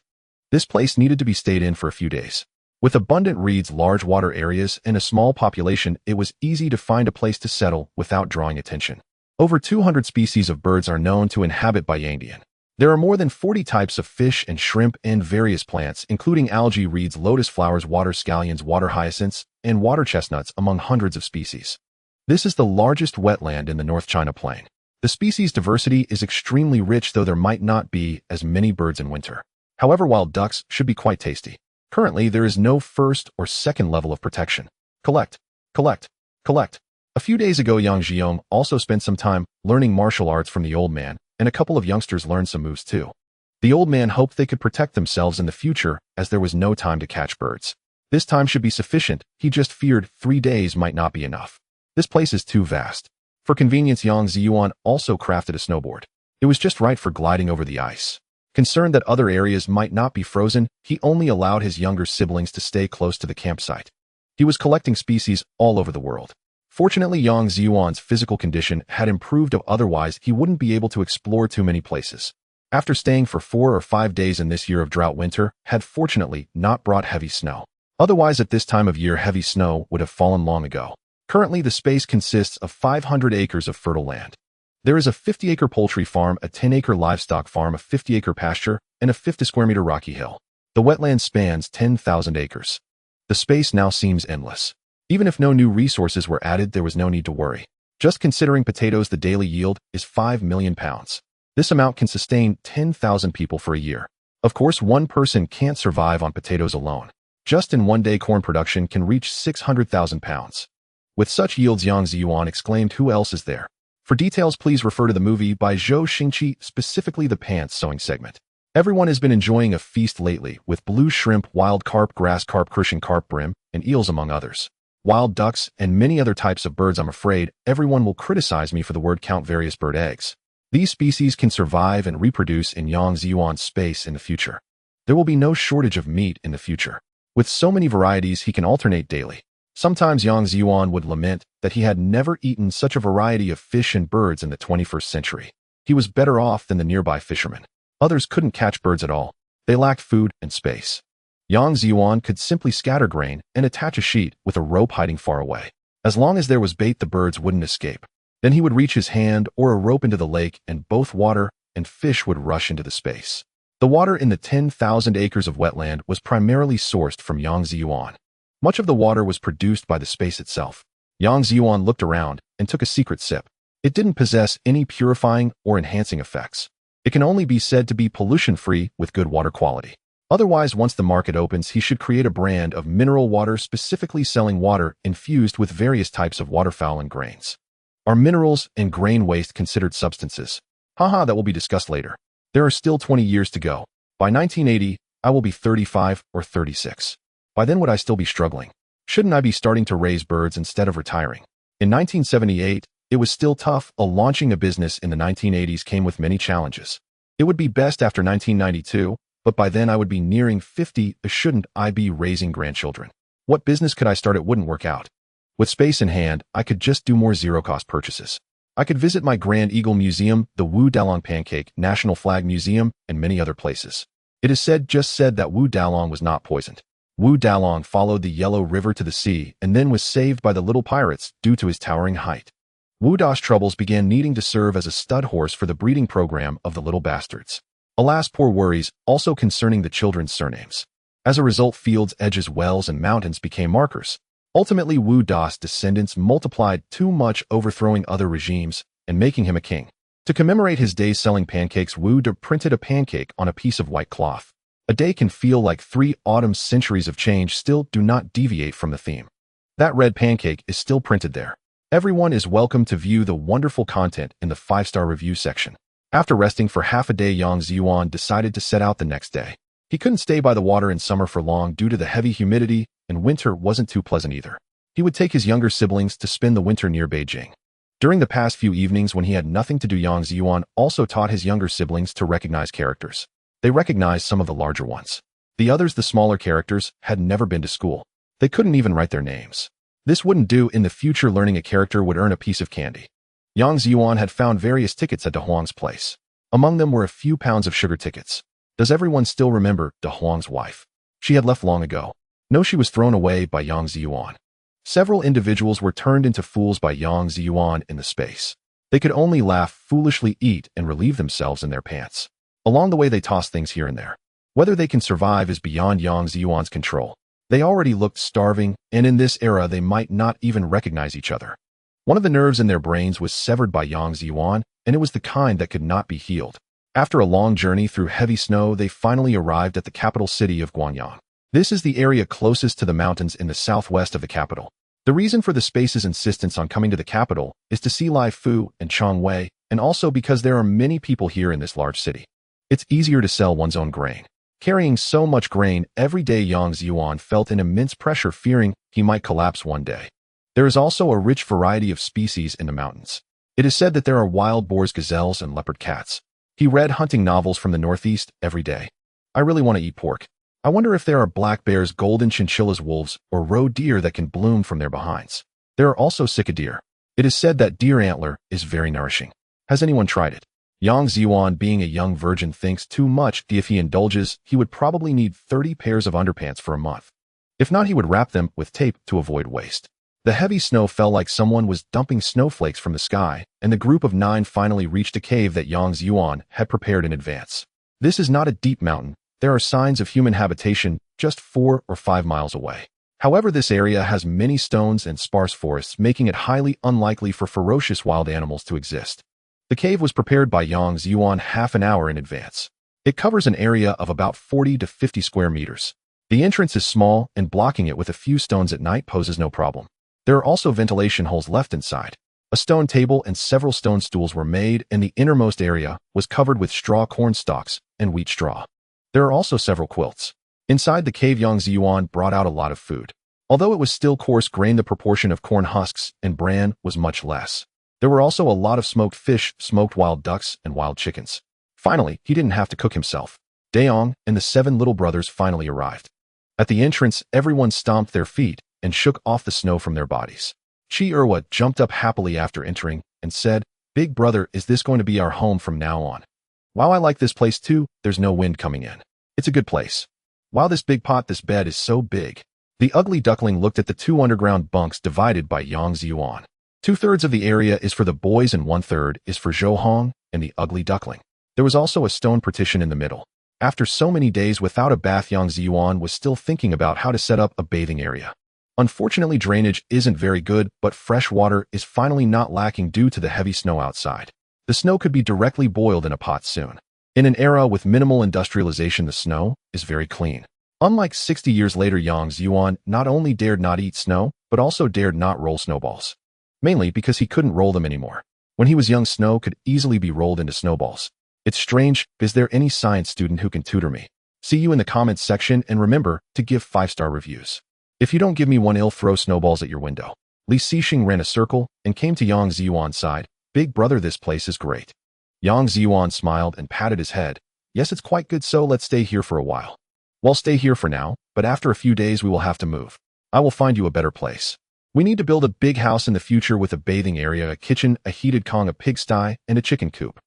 This place needed to be stayed in for a few days. With abundant reeds, large water areas, and a small population, it was easy to find a place to settle without drawing attention. Over 200 species of birds are known to inhabit Baiyangdian. There are more than 40 types of fish and shrimp and various plants, including algae, reeds, lotus flowers, water scallions, water hyacinths, and water chestnuts, among hundreds of species. This is the largest wetland in the North China Plain. The species diversity is extremely rich, though there might not be as many birds in winter. However, wild ducks should be quite tasty. Currently, there is no first or second level of protection. Collect, collect, collect. A few days ago, Yang Zhiyuan also spent some time learning martial arts from the old man, and a couple of youngsters learned some moves too. The old man hoped they could protect themselves in the future, as there was no time to catch birds. This time should be sufficient. He just feared 3 days might not be enough. This place is too vast. For convenience, Yang Zhiyuan also crafted a snowboard. It was just right for gliding over the ice. Concerned that other areas might not be frozen, he only allowed his younger siblings to stay close to the campsite. He was collecting species all over the world. Fortunately, Yang Zhiyuan's physical condition had improved, otherwise he wouldn't be able to explore too many places. After staying for 4 or 5 days in this year of drought, winter had fortunately not brought heavy snow. Otherwise, at this time of year, heavy snow would have fallen long ago. Currently, the space consists of 500 acres of fertile land. There is a 50-acre poultry farm, a 10-acre livestock farm, a 50-acre pasture, and a 50-square-meter rocky hill. The wetland spans 10,000 acres. The space now seems endless. Even if no new resources were added, there was no need to worry. Just considering potatoes, the daily yield is 5 million pounds. This amount can sustain 10,000 people for a year. Of course, one person can't survive on potatoes alone. Just in one day, corn production can reach 600,000 pounds. With such yields, Yang Zhiyuan exclaimed, "Who else is there?" For details, please refer to the movie by Zhou Xingqi, specifically the pants sewing segment. Everyone has been enjoying a feast lately, with blue shrimp, wild carp, grass carp, Crucian carp, brim, and eels among others. Wild ducks, and many other types of birds. I'm afraid everyone will criticize me for the word count various bird eggs. These species can survive and reproduce in Yang Zhiyuan's space in the future. There will be no shortage of meat in the future. With so many varieties, he can alternate daily. Sometimes Yang Zhiyuan would lament that he had never eaten such a variety of fish and birds in the 21st century. He was better off than the nearby fishermen. Others couldn't catch birds at all. They lacked food and space. Yang Zhiyuan could simply scatter grain and attach a sheet with a rope hiding far away. As long as there was bait, the birds wouldn't escape. Then he would reach his hand or a rope into the lake, and both water and fish would rush into the space. The water in the 10,000 acres of wetland was primarily sourced from Yang Zhiyuan. Much of the water was produced by the space itself. Yang Zhiyuan looked around and took a secret sip. It didn't possess any purifying or enhancing effects. It can only be said to be pollution-free with good water quality. Otherwise, once the market opens, he should create a brand of mineral water specifically selling water infused with various types of waterfowl and grains. Are minerals and grain waste considered substances? Haha, that will be discussed later. There are still 20 years to go. By 1980, I will be 35 or 36. By then, would I still be struggling? Shouldn't I be starting to raise birds instead of retiring? In 1978, it was still tough. Launching a business in the 1980s came with many challenges. It would be best after 1992, but by then I would be nearing 50. Shouldn't I be raising grandchildren? What business could I start? It wouldn't work out. With space in hand, I could just do more zero-cost purchases. I could visit my Grand Eagle Museum, the Wu Dalong Pancake National Flag Museum, and many other places. It is said that Wu Dalong was not poisoned. Wu Dalong followed the Yellow River to the sea and then was saved by the little pirates due to his towering height. Wu Da's troubles began needing to serve as a stud horse for the breeding program of the little bastards. Alas, poor worries also concerning the children's surnames. As a result, fields, edges, wells, and mountains became markers. Ultimately, Wu Da's descendants multiplied too much, overthrowing other regimes and making him a king. To commemorate his days selling pancakes, Wu Da printed a pancake on a piece of white cloth. A day can feel like 3 autumns. Centuries of change still do not deviate from the theme. That red pancake is still printed there. Everyone is welcome to view the wonderful content in the 5-star review section. After resting for half a day, Yang Zhiyuan decided to set out the next day. He couldn't stay by the water in summer for long due to the heavy humidity, and winter wasn't too pleasant either. He would take his younger siblings to spend the winter near Beijing. During the past few evenings when he had nothing to do, Yang Zhiyuan also taught his younger siblings to recognize characters. They recognized some of the larger ones. The others, the smaller characters, had never been to school. They couldn't even write their names. This wouldn't do. In the future, learning a character would earn a piece of candy. Yang Zhiyuan had found various tickets at De Huang's place. Among them were a few pounds of sugar tickets. Does everyone still remember De Huang's wife? She had left long ago. No, she was thrown away by Yang Zhiyuan. Several individuals were turned into fools by Yang Zhiyuan in the space. They could only laugh, foolishly eat, and relieve themselves in their pants. Along the way, they tossed things here and there. Whether they can survive is beyond Yang Zhiyuan's control. They already looked starving, and in this era, they might not even recognize each other. One of the nerves in their brains was severed by Yang Zhiyuan, and it was the kind that could not be healed. After a long journey through heavy snow, they finally arrived at the capital city of Guanyang. This is the area closest to the mountains in the southwest of the capital. The reason for the space's insistence on coming to the capital is to see Lai Fu and Chang Wei, and also because there are many people here in this large city. It's easier to sell one's own grain. Carrying so much grain every day, Yang Zhiyuan felt an immense pressure, fearing he might collapse one day. There is also a rich variety of species in the mountains. It is said that there are wild boars, gazelles, and leopard cats. He read hunting novels from the northeast every day. I really want to eat pork. I wonder if there are black bears, golden chinchillas, wolves, or roe deer that can bloom from their behinds. There are also sika deer. It is said that deer antler is very nourishing. Has anyone tried it? Yang Zhiyuan, being a young virgin, thinks too much. If he indulges, he would probably need 30 pairs of underpants for a month. If not, he would wrap them with tape to avoid waste. The heavy snow fell like someone was dumping snowflakes from the sky, and the group of 9 finally reached a cave that Yang Zhiyuan had prepared in advance. This is not a deep mountain. There are signs of human habitation just 4 or 5 miles away. However, this area has many stones and sparse forests, making it highly unlikely for ferocious wild animals to exist. The cave was prepared by Yang Zhiyuan half an hour in advance. It covers an area of about 40 to 50 square meters. The entrance is small, and blocking it with a few stones at night poses no problem. There are also ventilation holes left inside. A stone table and several stone stools were made, and the innermost area was covered with straw corn stalks and wheat straw. There are also several quilts. Inside the cave, Yang Zhiyuan brought out a lot of food. Although it was still coarse grain, the proportion of corn husks and bran was much less. There were also a lot of smoked fish, smoked wild ducks, and wild chickens. Finally, he didn't have to cook himself. Dayong and the 7 little brothers finally arrived. At the entrance, everyone stomped their feet and shook off the snow from their bodies. Chi Erwa jumped up happily after entering and said, "Big brother, is this going to be our home from now on?" "Wow, I like this place too. There's no wind coming in. It's a good place." "Wow, this big pot, this bed is so big." The ugly duckling looked at the 2 underground bunks divided by Yang Zhiyuan. 2/3 of the area is for the boys and 1/3 is for Zhou Hong and the ugly duckling. There was also a stone partition in the middle. After so many days without a bath, Yang Zhiyuan was still thinking about how to set up a bathing area. Unfortunately, drainage isn't very good, but fresh water is finally not lacking due to the heavy snow outside. The snow could be directly boiled in a pot soon. In an era with minimal industrialization, the snow is very clean. Unlike 60 years later, Yang Zhiyuan not only dared not eat snow, but also dared not roll snowballs. Mainly because he couldn't roll them anymore. When he was young, snow could easily be rolled into snowballs. It's strange. Is there any science student who can tutor me? See you in the comments section, and remember to give 5-star reviews. If you don't give me one, I'll throw snowballs at your window. Li Xixing ran a circle and came to Yang Zhiyuan's side. "Big brother, this place is great." Yang Zhiyuan smiled and patted his head. "Yes, it's quite good, so let's stay here for a while." "Well, stay here for now, but after a few days we will have to move. I will find you a better place. We need to build a big house in the future with a bathing area, a kitchen, a heated kong, a pigsty, and a chicken coop."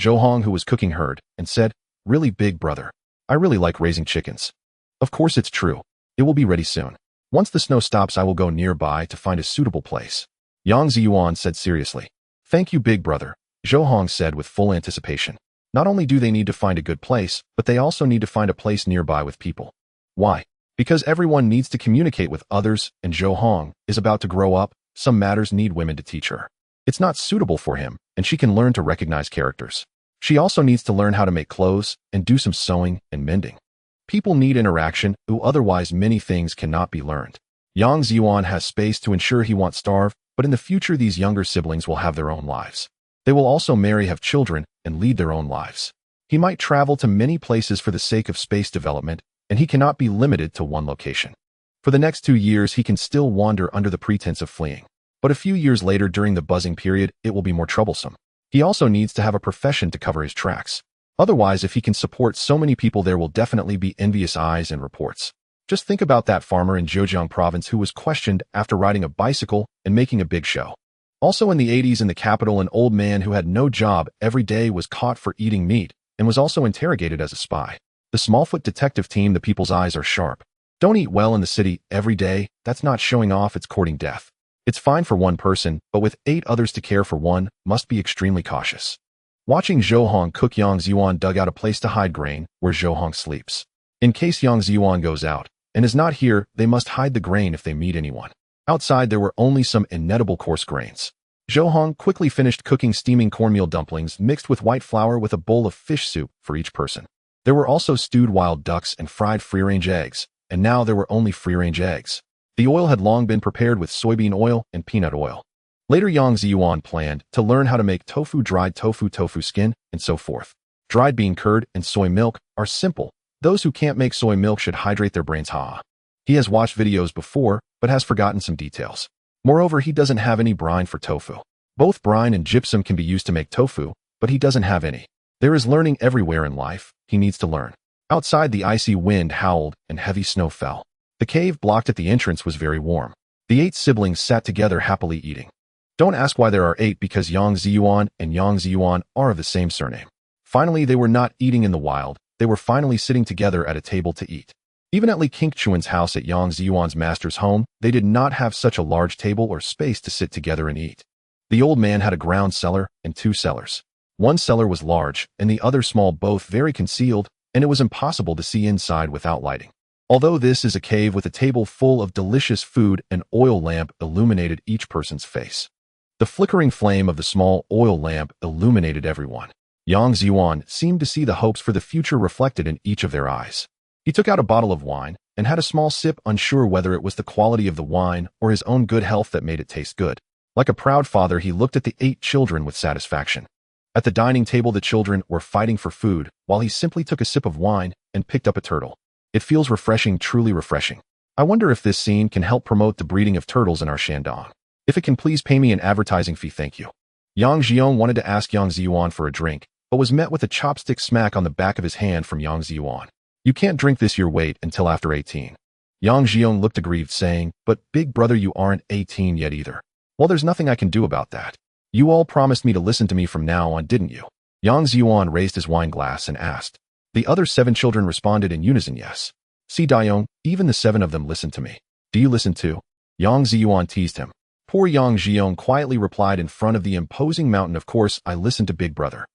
Zhou Hong, who was cooking, heard and said, "Really, big brother? I really like raising chickens." "Of course it's true. It will be ready soon. Once the snow stops, I will go nearby to find a suitable place." Yang Zhiyuan said seriously. "Thank you, big brother," Zhou Hong said with full anticipation. Not only do they need to find a good place, but they also need to find a place nearby with people. Why? Because everyone needs to communicate with others, and Zhou Hong is about to grow up. Some matters need women to teach her. It's not suitable for him, and she can learn to recognize characters. She also needs to learn how to make clothes and do some sewing and mending. People need interaction, otherwise many things cannot be learned. Yang Zhiyuan has space to ensure he won't starve, but in the future these younger siblings will have their own lives. They will also marry, have children, and lead their own lives. He might travel to many places for the sake of space development, and he cannot be limited to one location. For the next 2 years, he can still wander under the pretense of fleeing. But a few years later, during the buzzing period, it will be more troublesome. He also needs to have a profession to cover his tracks. Otherwise, if he can support so many people, there will definitely be envious eyes and reports. Just think about that farmer in Zhejiang province who was questioned after riding a bicycle and making a big show. Also in the 80s in the capital, an old man who had no job every day was caught for eating meat and was also interrogated as a spy. The Smallfoot detective team, the people's eyes are sharp. Don't eat well in the city every day. That's not showing off, it's courting death. It's fine for one person, but with 8 others to care for one, must be extremely cautious. Watching Zhou Hong cook, Yang Zhiyuan dug out a place to hide grain where Zhou Hong sleeps. In case Yang Zhiyuan goes out and is not here, they must hide the grain if they meet anyone. Outside there were only some inedible coarse grains. Zhou Hong quickly finished cooking steaming cornmeal dumplings mixed with white flour with a bowl of fish soup for each person. There were also stewed wild ducks and fried free-range eggs, and now there were only free-range eggs. The oil had long been prepared with soybean oil and peanut oil. Later, Yang Zhiyuan planned to learn how to make tofu, dried tofu, tofu skin, and so forth. Dried bean curd and soy milk are simple. Those who can't make soy milk should hydrate their brains. He has watched videos before, but has forgotten some details. Moreover, he doesn't have any brine for tofu. Both brine and gypsum can be used to make tofu, but he doesn't have any. There is learning everywhere in life. He needs to learn. Outside, the icy wind howled and heavy snow fell. The cave blocked at the entrance was very warm. The 8 siblings sat together happily eating. Don't ask why there are 8 because Yang Zhiyuan and Yang Zhiyuan are of the same surname. Finally, they were not eating in the wild. They were finally sitting together at a table to eat. Even at Li Qingchuan's house at Yang Zhiyuan's master's home, they did not have such a large table or space to sit together and eat. The old man had a ground cellar and 2 cellars. One cellar was large and the other small, both very concealed, and it was impossible to see inside without lighting. Although this is a cave with a table full of delicious food, an oil lamp illuminated each person's face. The flickering flame of the small oil lamp illuminated everyone. Yang Zhiyuan seemed to see the hopes for the future reflected in each of their eyes. He took out a bottle of wine and had a small sip, unsure whether it was the quality of the wine or his own good health that made it taste good. Like a proud father, he looked at the 8 children with satisfaction. At the dining table, the children were fighting for food, while he simply took a sip of wine and picked up a turtle. It feels refreshing, truly refreshing. I wonder if this scene can help promote the breeding of turtles in our Shandong. If it can, please pay me an advertising fee, thank you. Yang Zhiyuan wanted to ask Yang Zhiyuan for a drink, but was met with a chopstick smack on the back of his hand from Yang Zhiyuan. You can't drink this, your wait until after 18. Yang Zhiyuan looked aggrieved, saying, but big brother, you aren't 18 yet either. Well, there's nothing I can do about that. You all promised me to listen to me from now on, didn't you? Yang Zhiyuan raised his wine glass and asked. The other 7 children responded in unison, yes. See, Dayong, even the 7 of them listened to me. Do you listen too? Yang Zhiyuan teased him. Poor Yang Zhiyuan quietly replied in front of the imposing mountain, of course, I listen to big brother.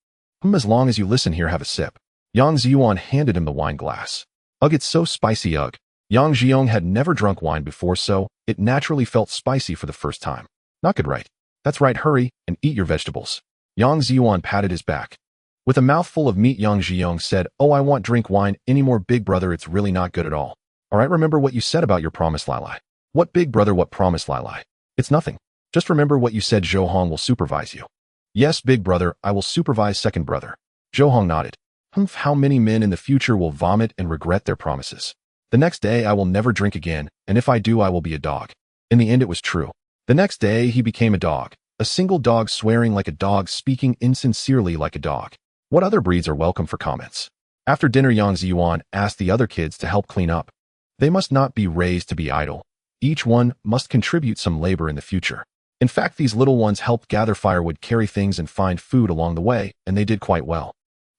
As long as you listen here, have a sip. Yang Zhiyuan handed him the wine glass. Ugh, it's so spicy, ugh. Yang Zhiyuan had never drunk wine before, so it naturally felt spicy for the first time. Not good, right? That's right, hurry and eat your vegetables. Yang Zhiyuan patted his back. With a mouthful of meat, Yang Zhiyuan said, oh, I won't drink wine anymore, big brother, it's really not good at all. All right, remember what you said about your promise, Lilai. What, big brother, what promise, Lilai? It's nothing. Just remember what you said. Zhou Hong will supervise you. Yes, big brother, I will supervise, second brother. Zhou Hong nodded. How many men in the future will vomit and regret their promises? The next day I will never drink again, and if I do, I will be a dog. In the end, it was true. The next day he became a dog. A single dog, swearing like a dog, speaking insincerely like a dog. What other breeds are welcome for comments? After dinner, Yang Zhiyuan asked the other kids to help clean up. They must not be raised to be idle. Each one must contribute some labor in the future. In fact, these little ones helped gather firewood, carry things, and find food along the way, and they did quite well.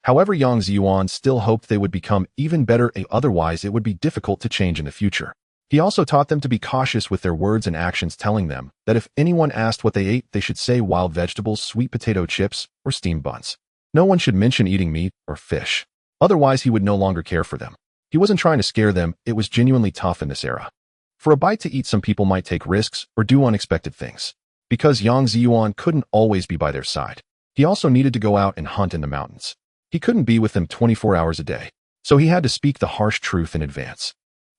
However, Yang Zhiyuan still hoped they would become even better, otherwise it would be difficult to change in the future. He also taught them to be cautious with their words and actions, telling them that if anyone asked what they ate, they should say wild vegetables, sweet potato chips, or steamed buns. No one should mention eating meat or fish. Otherwise, he would no longer care for them. He wasn't trying to scare them, it was genuinely tough in this era. For a bite to eat, some people might take risks or do unexpected things. Because Yang Zhiyuan couldn't always be by their side. He also needed to go out and hunt in the mountains. He couldn't be with them 24 hours a day. So he had to speak the harsh truth in advance.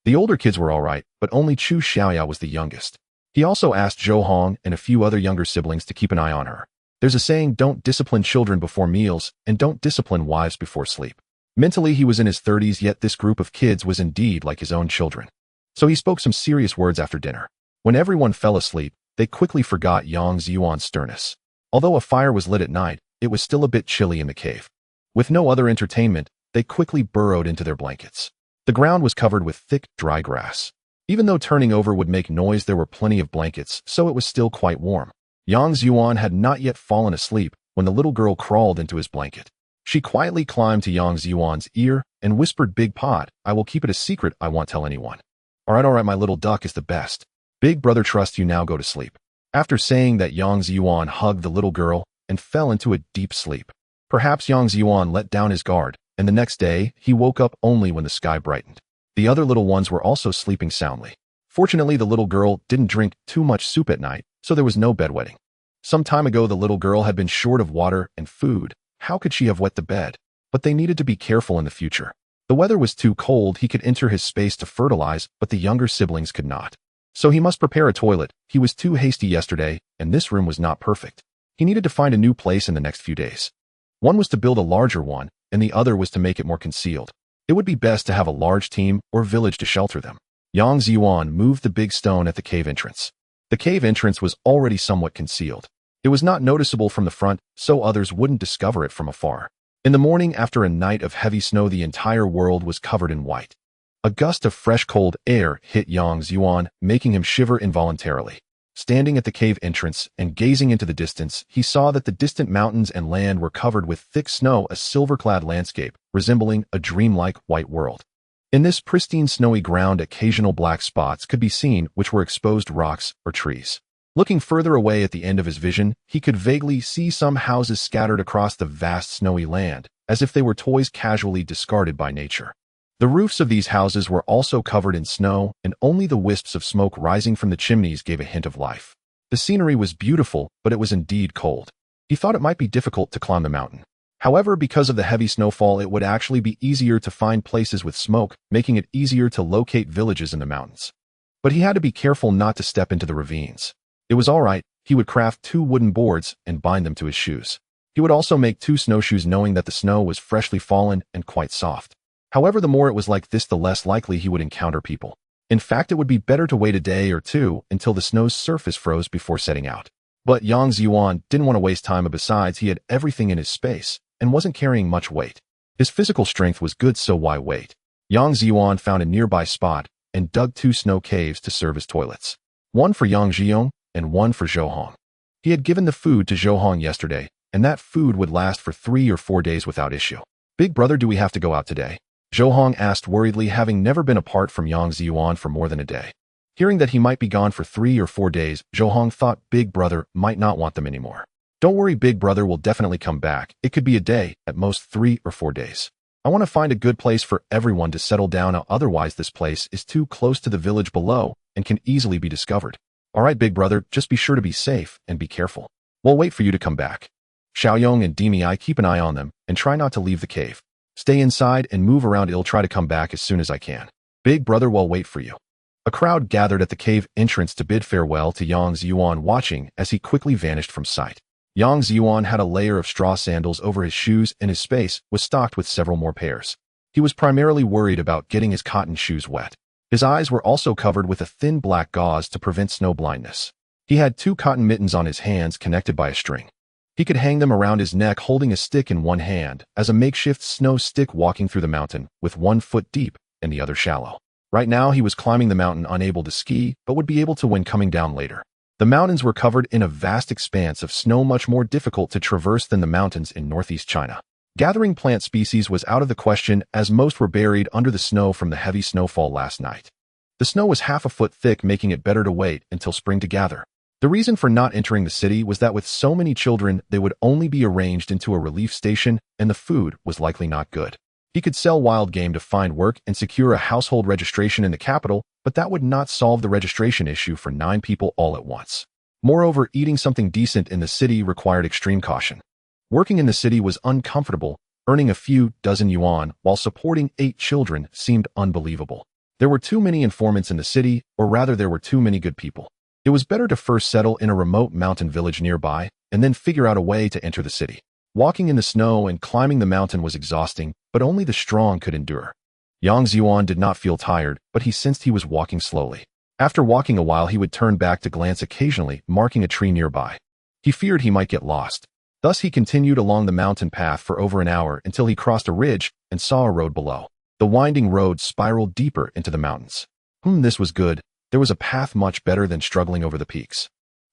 The older kids were alright, but only Chu Xiaoya was the youngest. He also asked Zhou Hong and a few other younger siblings to keep an eye on her. There's a saying, don't discipline children before meals, and don't discipline wives before sleep. Mentally, he was in his 30s, yet this group of kids was indeed like his own children. So he spoke some serious words after dinner. When everyone fell asleep, they quickly forgot Yang Zhiyuan's sternness. Although a fire was lit at night, it was still a bit chilly in the cave. With no other entertainment, they quickly burrowed into their blankets. The ground was covered with thick, dry grass. Even though turning over would make noise, there were plenty of blankets, so it was still quite warm. Yang Zhiyuan had not yet fallen asleep when the little girl crawled into his blanket. She quietly climbed to Yang Zhiyuan's ear and whispered, Big Pod, I will keep it a secret, I won't tell anyone. Alright, my little duck is the best. Big brother trusts you, now go to sleep. After saying that, Yang Zhiyuan hugged the little girl and fell into a deep sleep. Perhaps Yang Zhiyuan let down his guard, and the next day, he woke up only when the sky brightened. The other little ones were also sleeping soundly. Fortunately, the little girl didn't drink too much soup at night, so there was no bedwetting. Some time ago, the little girl had been short of water and food. How could she have wet the bed? But they needed to be careful in the future. The weather was too cold, he could enter his space to fertilize, but the younger siblings could not. So he must prepare a toilet. He was too hasty yesterday, and this room was not perfect. He needed to find a new place in the next few days. One was to build a larger one, and the other was to make it more concealed. It would be best to have a large team or village to shelter them. Yang Zhiyuan moved the big stone at the cave entrance. The cave entrance was already somewhat concealed. It was not noticeable from the front, so others wouldn't discover it from afar. In the morning, after a night of heavy snow, the entire world was covered in white. A gust of fresh cold air hit Yang Zhiyuan, making him shiver involuntarily. Standing at the cave entrance and gazing into the distance, he saw that the distant mountains and land were covered with thick snow, a silver-clad landscape, resembling a dreamlike white world. In this pristine snowy ground, occasional black spots could be seen, which were exposed rocks or trees. Looking further away at the end of his vision, he could vaguely see some houses scattered across the vast snowy land, as if they were toys casually discarded by nature. The roofs of these houses were also covered in snow, and only the wisps of smoke rising from the chimneys gave a hint of life. The scenery was beautiful, but it was indeed cold. He thought it might be difficult to climb the mountain. However, because of the heavy snowfall, it would actually be easier to find places with smoke, making it easier to locate villages in the mountains. But he had to be careful not to step into the ravines. It was all right. He would craft 2 wooden boards and bind them to his shoes. He would also make 2 snowshoes, knowing that the snow was freshly fallen and quite soft. However, the more it was like this, the less likely he would encounter people. In fact, it would be better to wait a day or 2 until the snow's surface froze before setting out. But Yang Zhiyuan didn't want to waste time, and besides, he had everything in his space and wasn't carrying much weight. His physical strength was good, so why wait? Yang Zhiyuan found a nearby spot and dug 2 snow caves to serve as toilets. One for Yang Zhiyuan and one for Zhou. He had given the food to Zhou yesterday, and that food would last for 3 or 4 days without issue. "Big brother, do we have to go out today?" Zhou asked worriedly, having never been apart from Yang Zhiyuan for more than a day. Hearing that he might be gone for 3 or 4 days, Zhou thought Big Brother might not want them anymore. "Don't worry, Big Brother will definitely come back. It could be a day, at most 3 or 4 days. I want to find a good place for everyone to settle down, otherwise this place is too close to the village below and can easily be discovered." "All right, Big Brother, just be sure to be safe and be careful. We'll wait for you to come back. Xiaoyong and Demi, keep an eye on them and try not to leave the cave. Stay inside and move around. I'll try to come back as soon as I can. Big Brother will wait for you." A crowd gathered at the cave entrance to bid farewell to Yang Zhiyuan, watching as he quickly vanished from sight. Yang Zhiyuan had a layer of straw sandals over his shoes, and his space was stocked with several more pairs. He was primarily worried about getting his cotton shoes wet. His eyes were also covered with a thin black gauze to prevent snow blindness. He had 2 cotton mittens on his hands connected by a string. He could hang them around his neck, holding a stick in one hand as a makeshift snow stick, walking through the mountain with 1 foot deep and the other shallow. Right now he was climbing the mountain, unable to ski, but would be able to when coming down later. The mountains were covered in a vast expanse of snow, much more difficult to traverse than the mountains in northeast China. Gathering plant species was out of the question, as most were buried under the snow from the heavy snowfall last night. The snow was half a foot thick, making it better to wait until spring to gather. The reason for not entering the city was that with so many children, they would only be arranged into a relief station, and the food was likely not good. He could sell wild game to find work and secure a household registration in the capital, but that would not solve the registration issue for 9 people all at once. Moreover, eating something decent in the city required extreme caution. Working in the city was uncomfortable. Earning a few dozen yuan while supporting 8 children seemed unbelievable. There were too many informants in the city, or rather there were too many good people. It was better to first settle in a remote mountain village nearby, and then figure out a way to enter the city. Walking in the snow and climbing the mountain was exhausting, but only the strong could endure. Yang Zhiyuan did not feel tired, but he sensed he was walking slowly. After walking a while, he would turn back to glance occasionally, marking a tree nearby. He feared he might get lost. Thus he continued along the mountain path for over an hour until he crossed a ridge and saw a road below. The winding road spiraled deeper into the mountains. This was good. There was a path, much better than struggling over the peaks.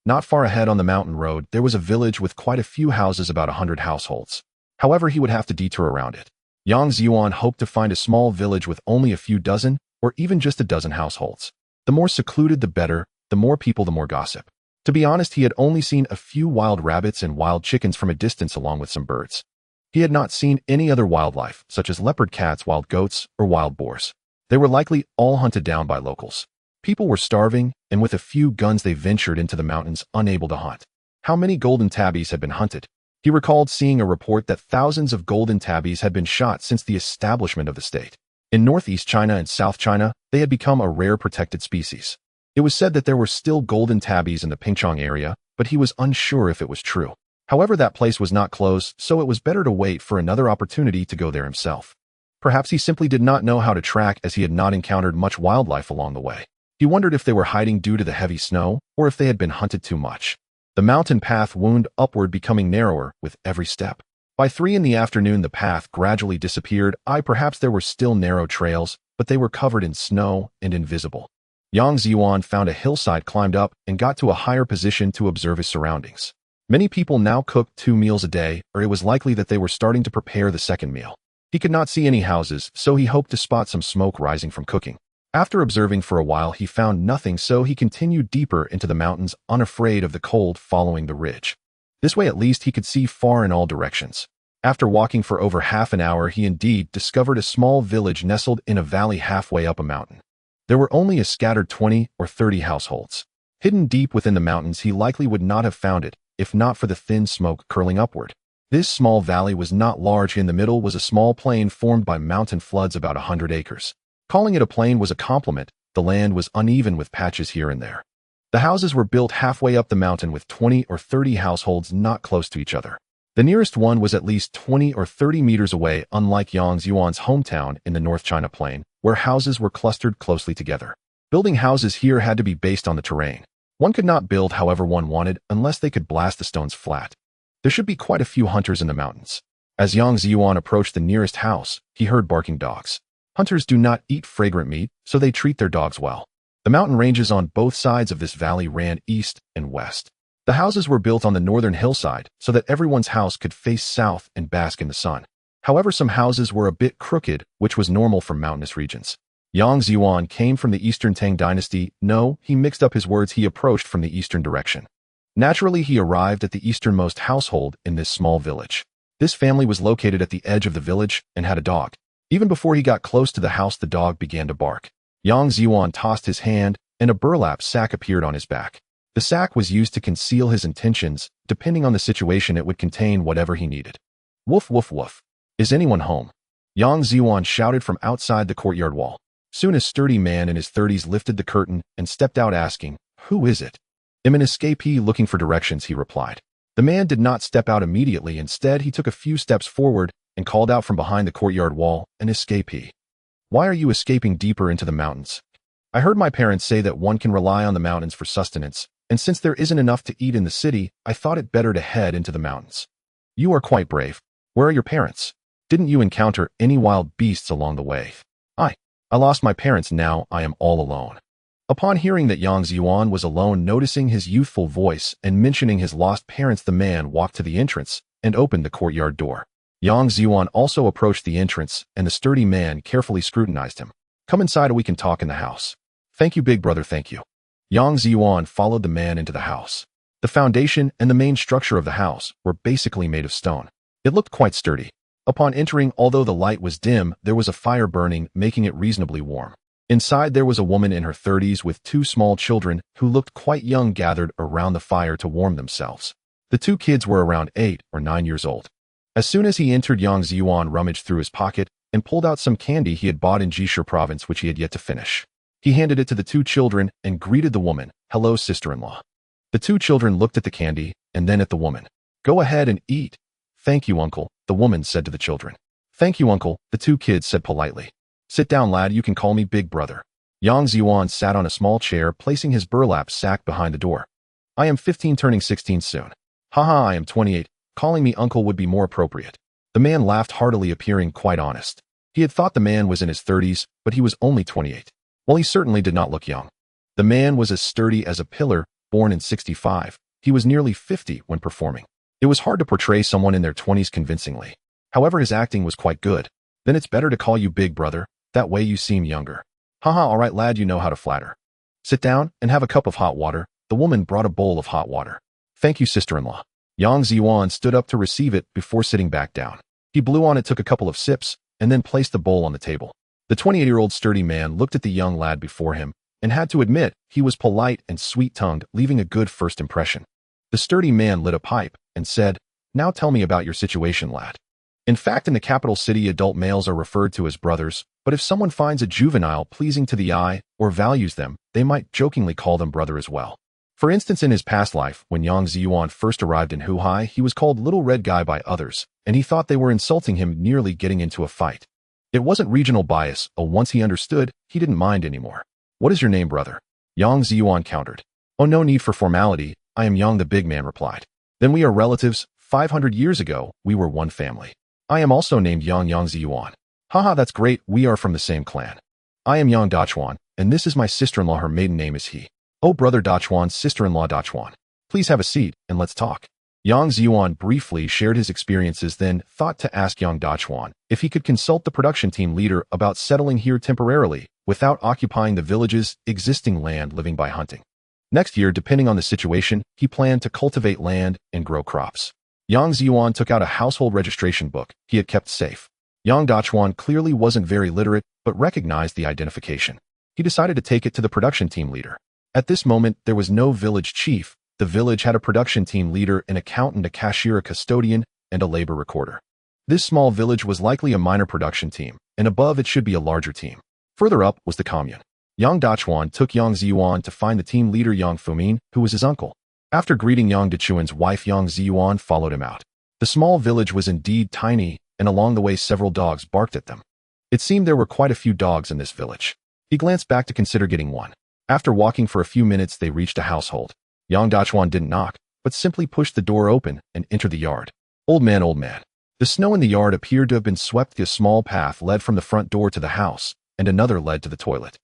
Not far ahead on the mountain road, there was a village with quite a few houses, about 100 households. However, he would have to detour around it. Yang Zhiyuan hoped to find a small village with only a few dozen, or even just a dozen households. The more secluded, the better. The more people, the more gossip. To be honest, he had only seen a few wild rabbits and wild chickens from a distance, along with some birds. He had not seen any other wildlife, such as leopard cats, wild goats, or wild boars. They were likely all hunted down by locals. People were starving, and with a few guns they ventured into the mountains, unable to hunt. How many golden tabbies had been hunted? He recalled seeing a report that thousands of golden tabbies had been shot since the establishment of the state. In northeast China and South China, they had become a rare protected species. It was said that there were still golden tabbies in the Pingchong area, but he was unsure if it was true. However, that place was not closed, so it was better to wait for another opportunity to go there himself. Perhaps he simply did not know how to track, as he had not encountered much wildlife along the way. He wondered if they were hiding due to the heavy snow, or if they had been hunted too much. The mountain path wound upward, becoming narrower with every step. By 3 in the afternoon, the path gradually disappeared. Perhaps there were still narrow trails, but they were covered in snow and invisible. Yang Zhiyuan found a hillside, climbed up, and got to a higher position to observe his surroundings. Many people now cooked 2 meals a day, or it was likely that they were starting to prepare the second meal. He could not see any houses, so he hoped to spot some smoke rising from cooking. After observing for a while, he found nothing, so he continued deeper into the mountains, unafraid of the cold, following the ridge. This way at least he could see far in all directions. After walking for over half an hour, he indeed discovered a small village nestled in a valley halfway up a mountain. There were only a scattered 20 or 30 households. Hidden deep within the mountains, he likely would not have found it, if not for the thin smoke curling upward. This small valley was not large. In the middle was a small plain formed by mountain floods, about 100 acres. Calling it a plain was a compliment. The land was uneven with patches here and there. The houses were built halfway up the mountain with 20 or 30 households not close to each other. The nearest one was at least 20 or 30 meters away, unlike Yang Zhiyuan's hometown in the North China Plain, where houses were clustered closely together. Building houses here had to be based on the terrain. One could not build however one wanted unless they could blast the stones flat. There should be quite a few hunters in the mountains. As Yang Zhiyuan approached the nearest house, he heard barking dogs. Hunters do not eat fragrant meat, so they treat their dogs well. The mountain ranges on both sides of this valley ran east and west. The houses were built on the northern hillside so that everyone's house could face south and bask in the sun. However, some houses were a bit crooked, which was normal for mountainous regions. Yang Zhiyuan came from the Eastern Tang dynasty. No, he mixed up his words. He approached from the eastern direction. Naturally, he arrived at the easternmost household in this small village. This family was located at the edge of the village and had a dog. Even before he got close to the house, the dog began to bark. Yang Zhiyuan tossed his hand, and a burlap sack appeared on his back. The sack was used to conceal his intentions. Depending on the situation, it would contain whatever he needed. Woof, woof, woof. Is anyone home? Yang Zhiyuan shouted from outside the courtyard wall. Soon a sturdy man in his 30s lifted the curtain and stepped out, asking, "Who is it?" "I'm an escapee looking for directions," he replied. The man did not step out immediately. Instead, he took a few steps forward and called out from behind the courtyard wall, "An escapee. Why are you escaping deeper into the mountains?" "I heard my parents say that one can rely on the mountains for sustenance, and since there isn't enough to eat in the city, I thought it better to head into the mountains." "You are quite brave. Where are your parents? Didn't you encounter any wild beasts along the way?" I lost my parents. Now I am all alone." Upon hearing that Yang Zhiyuan was alone, noticing his youthful voice and mentioning his lost parents, the man walked to the entrance and opened the courtyard door. Yang Zhiyuan also approached the entrance, and the sturdy man carefully scrutinized him. "Come inside, or we can talk in the house." "Thank you, big brother, thank you." Yang Zhiyuan followed the man into the house. The foundation and the main structure of the house were basically made of stone. It looked quite sturdy. Upon entering, although the light was dim, there was a fire burning, making it reasonably warm. Inside there was a woman in her 30s with 2 small children who looked quite young, gathered around the fire to warm themselves. The 2 kids were around 8 or 9 years old. As soon as he entered, Yang Zhiyuan rummaged through his pocket and pulled out some candy he had bought in Jishu province, which he had yet to finish. He handed it to the 2 children and greeted the woman, "Hello, sister-in-law." The 2 children looked at the candy and then at the woman. "Go ahead and eat." "Thank you, uncle," the woman said to the children. "Thank you, uncle," the 2 kids said politely. "Sit down, lad, you can call me big brother." Yang Zhiyuan sat on a small chair, placing his burlap sack behind the door. "I am 15, turning 16 soon." "Haha, I am 28. Calling me uncle would be more appropriate." The man laughed heartily, appearing quite honest. He had thought the man was in his 30s, but he was only 28. Well, he certainly did not look young. The man was as sturdy as a pillar, born in 65. He was nearly 50 when performing. It was hard to portray someone in their 20s convincingly. However, his acting was quite good. "Then it's better to call you big brother. That way you seem younger." "Haha, all right, lad, you know how to flatter." "Sit down and have a cup of hot water." The woman brought a bowl of hot water. "Thank you, sister-in-law." Yang Zhiyuan stood up to receive it before sitting back down. He blew on it, took a couple of sips, and then placed the bowl on the table. The 28-year-old sturdy man looked at the young lad before him and had to admit he was polite and sweet-tongued, leaving a good first impression. The sturdy man lit a pipe and said, "Now tell me about your situation, lad." In fact, in the capital city, adult males are referred to as brothers, but if someone finds a juvenile pleasing to the eye or values them, they might jokingly call them brother as well. For instance, in his past life, when Yang Zhiyuan first arrived in Huhai, he was called Little Red Guy by others, and he thought they were insulting him, nearly getting into a fight. It wasn't regional bias, once he understood, he didn't mind anymore. "What is your name, brother?" Yang Zhiyuan countered. "Oh, no need for formality. I am Yang," the big man replied. "Then we are relatives. 500 years ago, we were one family. I am also named Yang Zhiyuan." "Haha, that's great. We are from the same clan." I am Yang Zhiyuan, and this is my sister-in-law. Her maiden name is He. Oh, brother Zhiyuan, sister-in-law Zhiyuan. Please have a seat, and let's talk. Yang Zhiyuan briefly shared his experiences, then thought to ask Yang Zhiyuan if he could consult the production team leader about settling here temporarily without occupying the village's existing land, living by hunting. Next year, depending on the situation, he planned to cultivate land and grow crops. Yang Zhiyuan took out a household registration book he had kept safe. Yang Zhiyuan clearly wasn't very literate, but recognized the identification. He decided to take it to the production team leader. At this moment, there was no village chief. The village had a production team leader, an accountant, a cashier, a custodian, and a labor recorder. This small village was likely a minor production team, and above it should be a larger team. Further up was the commune. Yang Zhiyuan took Yang Zhiyuan to find the team leader Yang Famine, who was his uncle. After greeting Yang Zhiyuan's wife, Yang Zhiyuan followed him out. The small village was indeed tiny, and along the way several dogs barked at them. It seemed there were quite a few dogs in this village. He glanced back to consider getting one. After walking for a few minutes, they reached a household. Yang Zhiyuan didn't knock, but simply pushed the door open and entered the yard. Old man, old man. The snow in the yard appeared to have been swept. A small path led from the front door to the house, and another led to the toilet.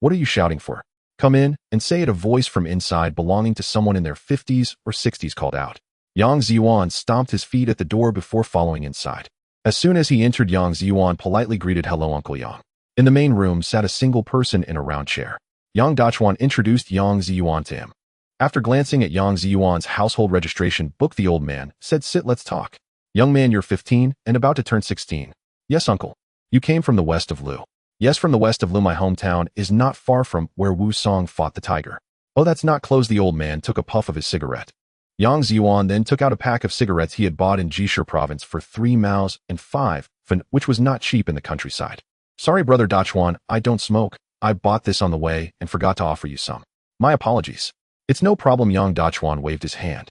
What are you shouting for? Come in, and say it, a voice from inside belonging to someone in their 50s or 60s called out. Yang Zhiyuan stomped his feet at the door before following inside. As soon as he entered, Yang Zhiyuan politely greeted, "Hello, Uncle Yang." In the main room sat a single person in a round chair. Yang Zhiyuan introduced Yang Zhiyuan to him. After glancing at Yang Zhiyuan's household registration book, the old man said, "Sit, let's talk. Young man, you're 15 and about to turn 16. Yes, uncle. You came from the west of Lu. Yes, from the west of Lu. My hometown is not far from where Wu Song fought the tiger. Oh, that's not close." The old man took a puff of his cigarette. Yang Zhiyuan then took out a pack of cigarettes he had bought in Jishur province for 3 maos and 5 fan, which was not cheap in the countryside. "Sorry, brother Zhiyuan, I don't smoke. I bought this on the way and forgot to offer you some. My apologies." "It's no problem." Yang Zhiyuan waved his hand.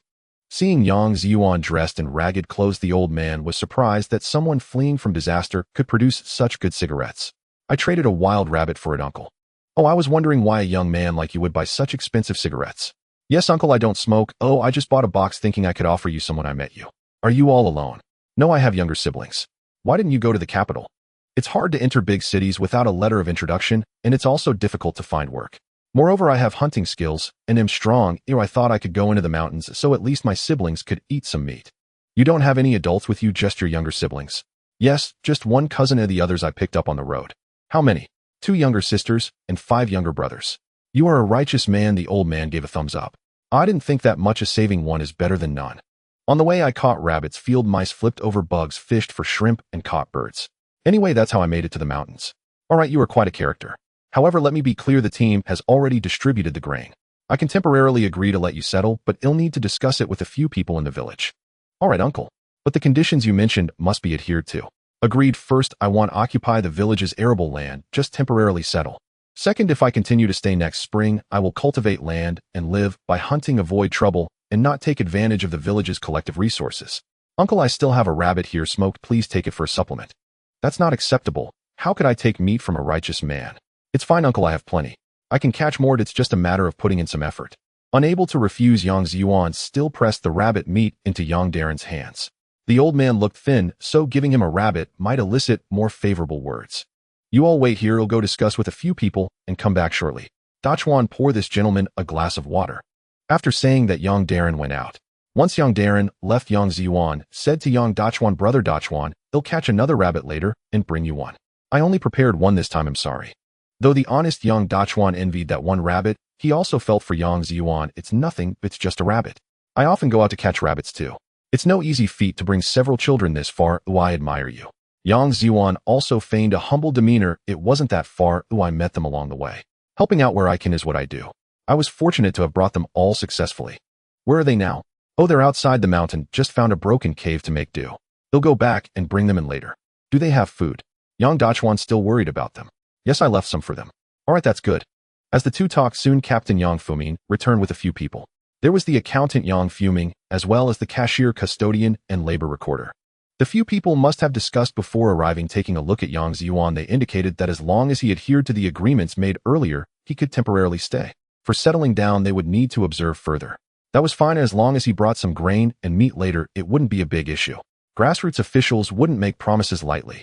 Seeing Yang Zhiyuan dressed in ragged clothes, the old man was surprised that someone fleeing from disaster could produce such good cigarettes. "I traded a wild rabbit for it, uncle." "Oh, I was wondering why a young man like you would buy such expensive cigarettes." "Yes, uncle, I don't smoke." "Oh, I just bought a box thinking I could offer you some when I met you." "Are you all alone?" "No, I have younger siblings." "Why didn't you go to the capital?" "It's hard to enter big cities without a letter of introduction, and it's also difficult to find work. Moreover, I have hunting skills and am strong. I thought I could go into the mountains so at least my siblings could eat some meat." "You don't have any adults with you, just your younger siblings?" "Yes, just one cousin and the others I picked up on the road." "How many?" "2 younger sisters and 5 younger brothers." "You are a righteous man." The old man gave a thumbs up. "I didn't think that much. A saving one is better than none. On the way I caught rabbits, field mice, flipped over bugs, fished for shrimp, and caught birds. Anyway, that's how I made it to the mountains." "All right, you are quite a character. However, let me be clear, the team has already distributed the grain. I can temporarily agree to let you settle, but I'll need to discuss it with a few people in the village." "All right, uncle. But the conditions you mentioned must be adhered to." "Agreed. First, I want to occupy the village's arable land, just temporarily settle. Second, if I continue to stay next spring, I will cultivate land and live by hunting, avoid trouble, and not take advantage of the village's collective resources." "Uncle, I still have a rabbit here smoked. Please take it for a supplement." "That's not acceptable. How could I take meat from a righteous man?" "It's fine, uncle, I have plenty. I can catch more. It's just a matter of putting in some effort." Unable to refuse, Yang Zhiyuan still pressed the rabbit meat into Yang Daren's hands. The old man looked thin, so giving him a rabbit might elicit more favorable words. "You all wait here. I'll go discuss with a few people and come back shortly. Zhiyuan, pour this gentleman a glass of water." After saying that, Yang Daren went out. Once Yang Daren left, Yang Zhiyuan said to Yang Zhiyuan, "Brother Zhiyuan, I'll catch another rabbit later and bring you one. I only prepared one this time, I'm sorry." Though the honest Yang Zhiyuan envied that one rabbit, he also felt for Yang Zhiyuan. "It's nothing, it's just a rabbit. I often go out to catch rabbits too. It's no easy feat to bring several children this far. I admire you." Yang Zhiyuan also feigned a humble demeanor. "It wasn't that far. I met them along the way. Helping out where I can is what I do. I was fortunate to have brought them all successfully." "Where are they now?" "Oh, they're outside the mountain. Just found a broken cave to make do. They'll go back and bring them in later." "Do they have food?" Yang Zhiyuan still worried about them. "Yes, I left some for them." "All right, that's good." As the two talked, soon Captain Yang Famine returned with a few people. There was the accountant Yang Fuming, as well as the cashier, custodian, and labor recorder. The few people must have discussed before arriving. Taking a look at Yang Zhiyuan, they indicated that as long as he adhered to the agreements made earlier, he could temporarily stay. For settling down, they would need to observe further. That was fine as long as he brought some grain and meat later. It wouldn't be a big issue. Grassroots officials wouldn't make promises lightly.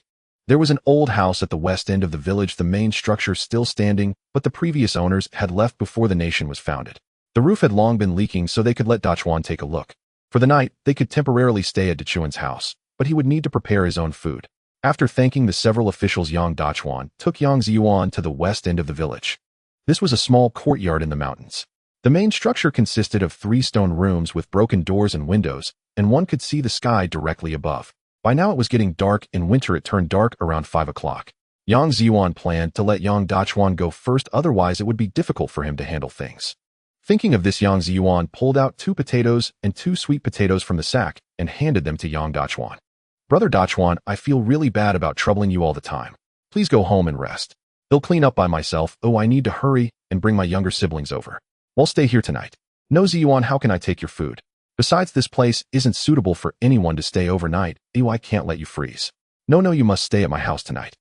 There was an old house at the west end of the village, the main structure still standing, but the previous owners had left before the nation was founded. The roof had long been leaking, so they could let Zhiyuan take a look. For the night, they could temporarily stay at Zhiyuan's house, but he would need to prepare his own food. After thanking the several officials, Yang Zhiyuan took Yang Zhiyuan to the west end of the village. This was a small courtyard in the mountains. The main structure consisted of 3 stone rooms with broken doors and windows, and one could see the sky directly above. By now it was getting dark. In winter it turned dark around 5 o'clock. Yang Zhiyuan planned to let Yang Zhiyuan go first, otherwise it would be difficult for him to handle things. Thinking of this, Yang Zhiyuan pulled out 2 potatoes and 2 sweet potatoes from the sack and handed them to Yang Zhiyuan. Brother Zhiyuan, I feel really bad about troubling you all the time. Please go home and rest. I'll clean up by myself. Oh, I need to hurry and bring my younger siblings over. I'll stay here tonight. No, Zhiyuan, how can I take your food? Besides, this place isn't suitable for anyone to stay overnight. Ew, I can't let you freeze. No, you must stay at my house tonight.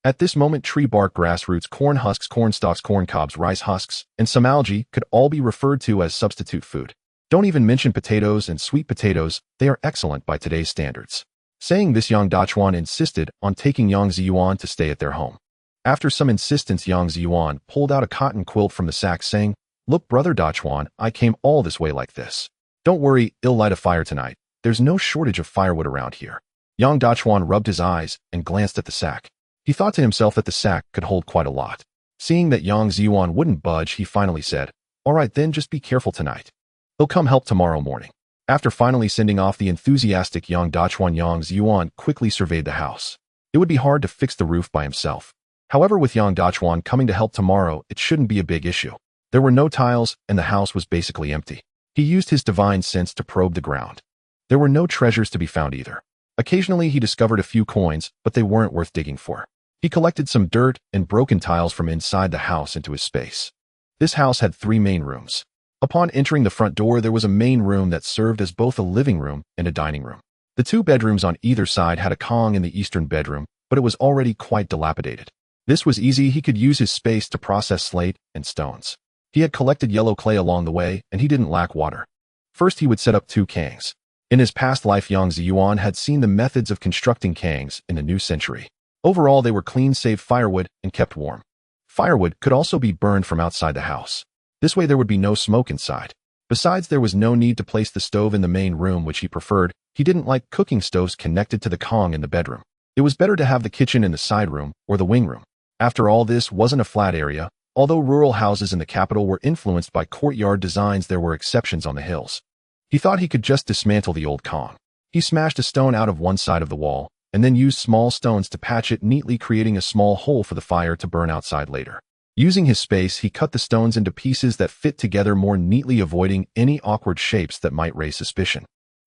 At this moment, tree bark, grass roots, corn husks, corn stalks, corn cobs, rice husks, and some algae could all be referred to as substitute food. Don't even mention potatoes and sweet potatoes. They are excellent by today's standards. Saying this, Yang Zhiyuan insisted on taking Yang Zhiyuan to stay at their home. After some insistence, Yang Zhiyuan pulled out a cotton quilt from the sack, saying, "Look, Brother Zhiyuan, I came all this way like this. Don't worry, I'll light a fire tonight. There's no shortage of firewood around here." Yang Zhiyuan rubbed his eyes and glanced at the sack. He thought to himself that the sack could hold quite a lot. Seeing that Yang Zhiyuan wouldn't budge, he finally said, "All right then, just be careful tonight. I'll come help tomorrow morning." After finally sending off the enthusiastic Yang Zhiyuan quickly surveyed the house. It would be hard to fix the roof by himself. However, with Yang Zhiyuan coming to help tomorrow, it shouldn't be a big issue. There were no tiles, and the house was basically empty. He used his divine sense to probe the ground. There were no treasures to be found either. Occasionally he discovered a few coins, but they weren't worth digging for. He collected some dirt and broken tiles from inside the house into his space. This house had 3 main rooms. Upon entering the front door, there was a main room that served as both a living room and a dining room. The 2 bedrooms on either side had a Kong in the eastern bedroom, but it was already quite dilapidated. This was easy. He could use his space to process slate and stones. He had collected yellow clay along the way, and he didn't lack water. First, he would set up 2 kangs. In his past life, Yang Zhiyuan had seen the methods of constructing kangs in the new century. Overall, they were clean, saved firewood, and kept warm. Firewood could also be burned from outside the house. This way there would be no smoke inside. Besides, there was no need to place the stove in the main room, which he preferred. He didn't like cooking stoves connected to the Kong in the bedroom. It was better to have the kitchen in the side room or the wing room. After all, this wasn't a flat area. Although rural houses in the capital were influenced by courtyard designs, there were exceptions on the hills. He thought he could just dismantle the old Kong. He smashed a stone out of one side of the wall, and then used small stones to patch it neatly, creating a small hole for the fire to burn outside later. Using his space, he cut the stones into pieces that fit together more neatly, avoiding any awkward shapes that might raise suspicion.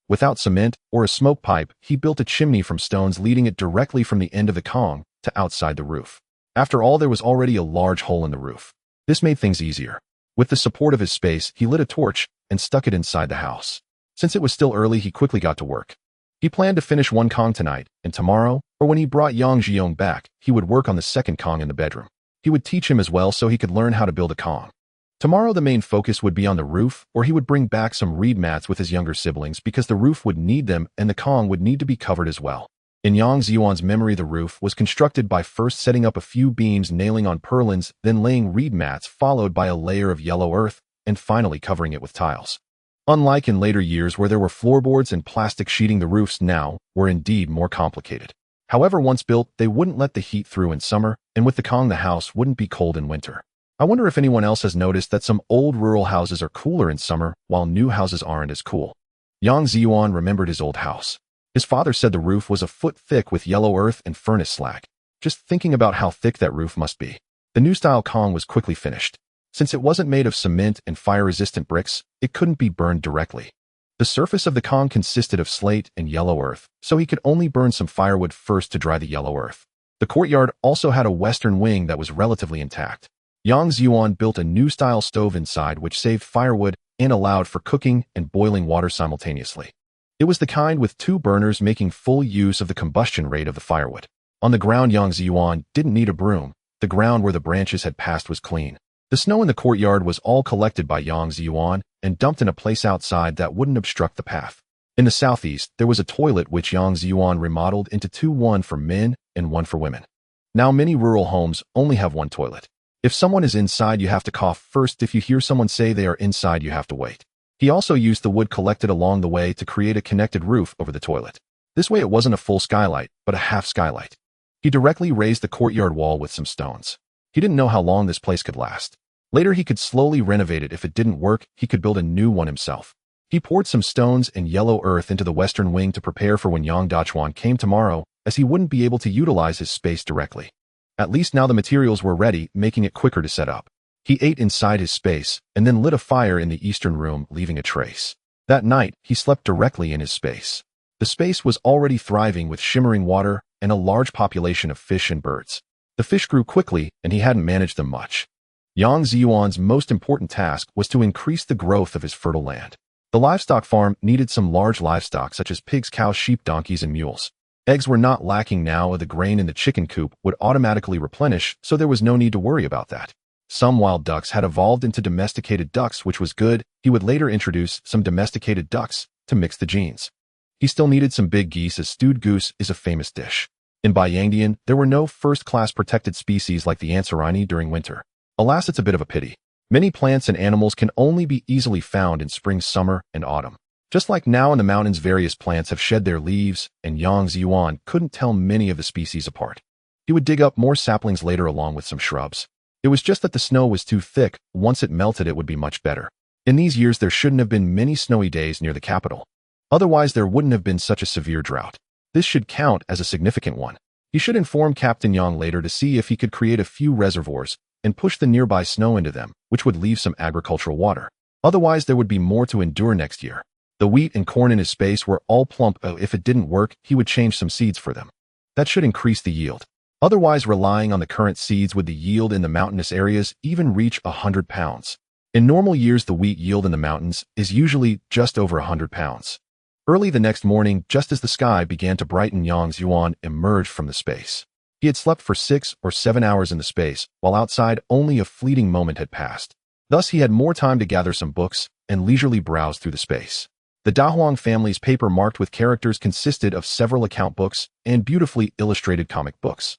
Without cement or a smoke pipe, he built a chimney from stones, leading it directly from the end of the Kong to outside the roof. After all, there was already a large hole in the roof. This made things easier. With the support of his space, he lit a torch and stuck it inside the house. Since it was still early, he quickly got to work. He planned to finish 1 Kong tonight, and tomorrow, or when he brought Yang Zhiyuan back, he would work on the 2nd Kong in the bedroom. He would teach him as well so he could learn how to build a Kong. Tomorrow the main focus would be on the roof, or he would bring back some reed mats with his younger siblings because the roof would need them and the Kong would need to be covered as well. In Yang Zhiyuan's memory, the roof was constructed by first setting up a few beams, nailing on purlins, then laying reed mats, followed by a layer of yellow earth, and finally covering it with tiles. Unlike in later years where there were floorboards and plastic sheeting, the roofs now were indeed more complicated. However, once built, they wouldn't let the heat through in summer, and with the Kong, the house wouldn't be cold in winter. I wonder if anyone else has noticed that some old rural houses are cooler in summer, while new houses aren't as cool. Yang Zhiyuan remembered his old house. His father said the roof was a foot thick with yellow earth and furnace slag. Just thinking about how thick that roof must be. The new style Kong was quickly finished. Since it wasn't made of cement and fire-resistant bricks, it couldn't be burned directly. The surface of the Kong consisted of slate and yellow earth, so he could only burn some firewood first to dry the yellow earth. The courtyard also had a western wing that was relatively intact. Yang Zhiyuan built a new style stove inside which saved firewood and allowed for cooking and boiling water simultaneously. It was the kind with 2 burners, making full use of the combustion rate of the firewood. On the ground, Yang Zhiyuan didn't need a broom. The ground where the branches had passed was clean. The snow in the courtyard was all collected by Yang Zhiyuan and dumped in a place outside that wouldn't obstruct the path. In the southeast, there was a toilet which Yang Zhiyuan remodeled into 2, one for men and one for women. Now many rural homes only have one toilet. If someone is inside, you have to cough first. If you hear someone say they are inside, you have to wait. He also used the wood collected along the way to create a connected roof over the toilet. This way it wasn't a full skylight, but a half skylight. He directly raised the courtyard wall with some stones. He didn't know how long this place could last. Later he could slowly renovate it. If it didn't work, he could build a new one himself. He poured some stones and yellow earth into the western wing to prepare for when Yang Zhiyuan came tomorrow, as he wouldn't be able to utilize his space directly. At least now the materials were ready, making it quicker to set up. He ate inside his space, and then lit a fire in the eastern room, leaving a trace. That night, he slept directly in his space. The space was already thriving with shimmering water and a large population of fish and birds. The fish grew quickly, and he hadn't managed them much. Yang Zhiyuan's most important task was to increase the growth of his fertile land. The livestock farm needed some large livestock such as pigs, cows, sheep, donkeys, and mules. Eggs were not lacking now, the grain in the chicken coop would automatically replenish, so there was no need to worry about that. Some wild ducks had evolved into domesticated ducks, which was good. He would later introduce some domesticated ducks to mix the genes. He still needed some big geese, as stewed goose is a famous dish. In Yangdian, there were no first-class protected species like the antsirini during winter. Alas, it's a bit of a pity. Many plants and animals can only be easily found in spring, summer, and autumn. Just like now in the mountains, various plants have shed their leaves, and Yang Zhiyuan couldn't tell many of the species apart. He would dig up more saplings later along with some shrubs. It was just that the snow was too thick. Once it melted, it would be much better. In these years, there shouldn't have been many snowy days near the capital. Otherwise, there wouldn't have been such a severe drought. This should count as a significant one. He should inform Captain Yang later to see if he could create a few reservoirs and push the nearby snow into them, which would leave some agricultural water. Otherwise, there would be more to endure next year. The wheat and corn in his space were all plump. If it didn't work, he would change some seeds for them. That should increase the yield. Otherwise, relying on the current seeds, would the yield in the mountainous areas even reach 100 pounds? In normal years, the wheat yield in the mountains is usually just over 100 pounds. Early the next morning, just as the sky began to brighten, Yang Zhiyuan emerged from the space. He had slept for 6 or 7 hours in the space, while outside only a fleeting moment had passed. Thus, he had more time to gather some books and leisurely browse through the space. The Dahuang family's paper marked with characters consisted of several account books and beautifully illustrated comic books.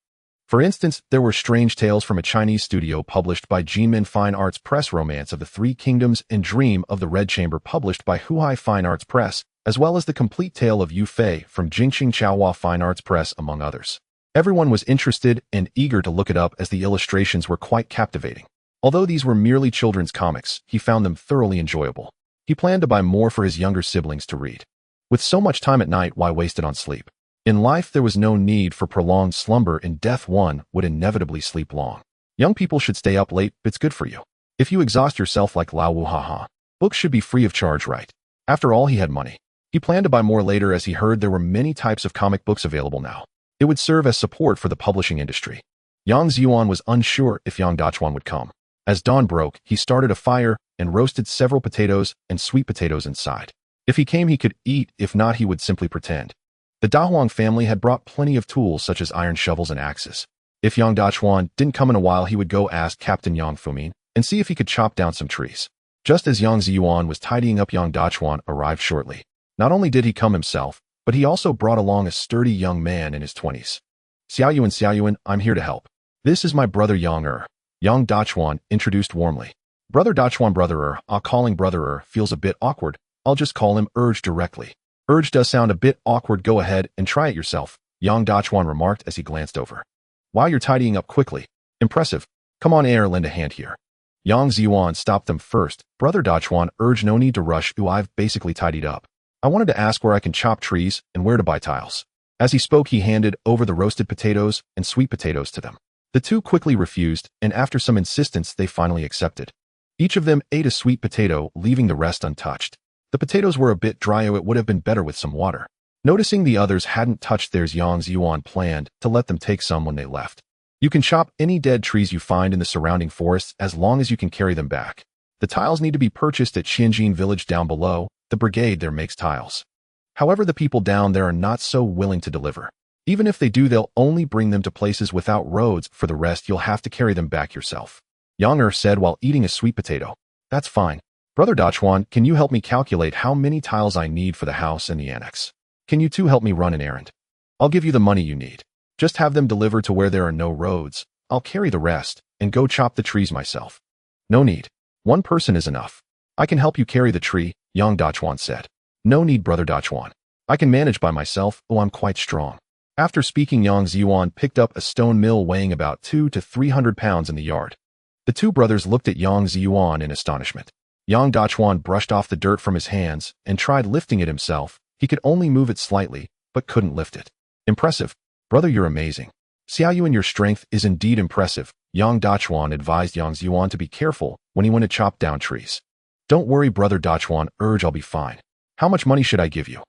For instance, there were Strange Tales from a Chinese Studio published by Jinmin Fine Arts Press, Romance of the Three Kingdoms, and Dream of the Red Chamber published by Huai Fine Arts Press, as well as The Complete Tale of Yu Fei from Jingxing Chaohua Fine Arts Press, among others. Everyone was interested and eager to look it up, as the illustrations were quite captivating. Although these were merely children's comics, he found them thoroughly enjoyable. He planned to buy more for his younger siblings to read. With so much time at night, why waste it on sleep? In life, there was no need for prolonged slumber. In death, one would inevitably sleep long. Young people should stay up late. It's good for you. If you exhaust yourself like Lao Wu Haha, books should be free of charge, right? After all, he had money. He planned to buy more later, as he heard there were many types of comic books available now. It would serve as support for the publishing industry. Yang Zhiyuan was unsure if Yang Zhiyuan would come. As dawn broke, he started a fire and roasted several potatoes and sweet potatoes inside. If he came, he could eat. If not, he would simply pretend. The Dahuang family had brought plenty of tools such as iron shovels and axes. If Yang Zhiyuan didn't come in a while, he would go ask Captain Yang Famine and see if he could chop down some trees. Just as Yang Zhiyuan was tidying up, Yang Zhiyuan arrived shortly. Not only did he come himself, but he also brought along a sturdy young man in his 20s. Xiaoyuan, I'm here to help. This is my brother Yang Yang Zhiyuan introduced warmly. Brother Zhiyuan, calling brother feels a bit awkward. I'll just call him Urge directly. Urge does sound a bit awkward. Go ahead and try it yourself, Yang Zhiyuan remarked as he glanced over. Wow, you're tidying up quickly. Impressive. Come on, lend a hand here. Yang Zhiyuan stopped them first. Brother Zhiyuan, Urge, no need to rush. I've basically tidied up. I wanted to ask where I can chop trees and where to buy tiles. As he spoke, he handed over the roasted potatoes and sweet potatoes to them. The two quickly refused, and after some insistence, they finally accepted. Each of them ate a sweet potato, leaving the rest untouched. The potatoes were a bit dry. It would have been better with some water. Noticing the others hadn't touched theirs, Yang Zhiyuan planned to let them take some when they left. You can chop any dead trees you find in the surrounding forests as long as you can carry them back. The tiles need to be purchased at Xianjin village down below. The brigade there makes tiles. However, the people down there are not so willing to deliver. Even if they do, they'll only bring them to places without roads. For the rest, you'll have to carry them back yourself. Yang said while eating a sweet potato. That's fine. Brother Zhiyuan, can you help me calculate how many tiles I need for the house and the annex? Can you two help me run an errand? I'll give you the money you need. Just have them deliver to where there are no roads. I'll carry the rest and go chop the trees myself. No need. One person is enough. I can help you carry the tree, Yang Zhiyuan said. No need, brother Zhiyuan. I can manage by myself, I'm quite strong. After speaking, Yang Zhiyuan picked up a stone mill weighing about 200 to 300 pounds in the yard. The two brothers looked at Yang Zhiyuan in astonishment. Yang Zhiyuan brushed off the dirt from his hands and tried lifting it himself. He could only move it slightly, but couldn't lift it. Impressive. Brother, you're amazing. Zhiyuan, your strength is indeed impressive. Yang Zhiyuan advised Yang Zhiyuan to be careful when he went to chop down trees. Don't worry, brother Zhiyuan urged, I'll be fine. How much money should I give you?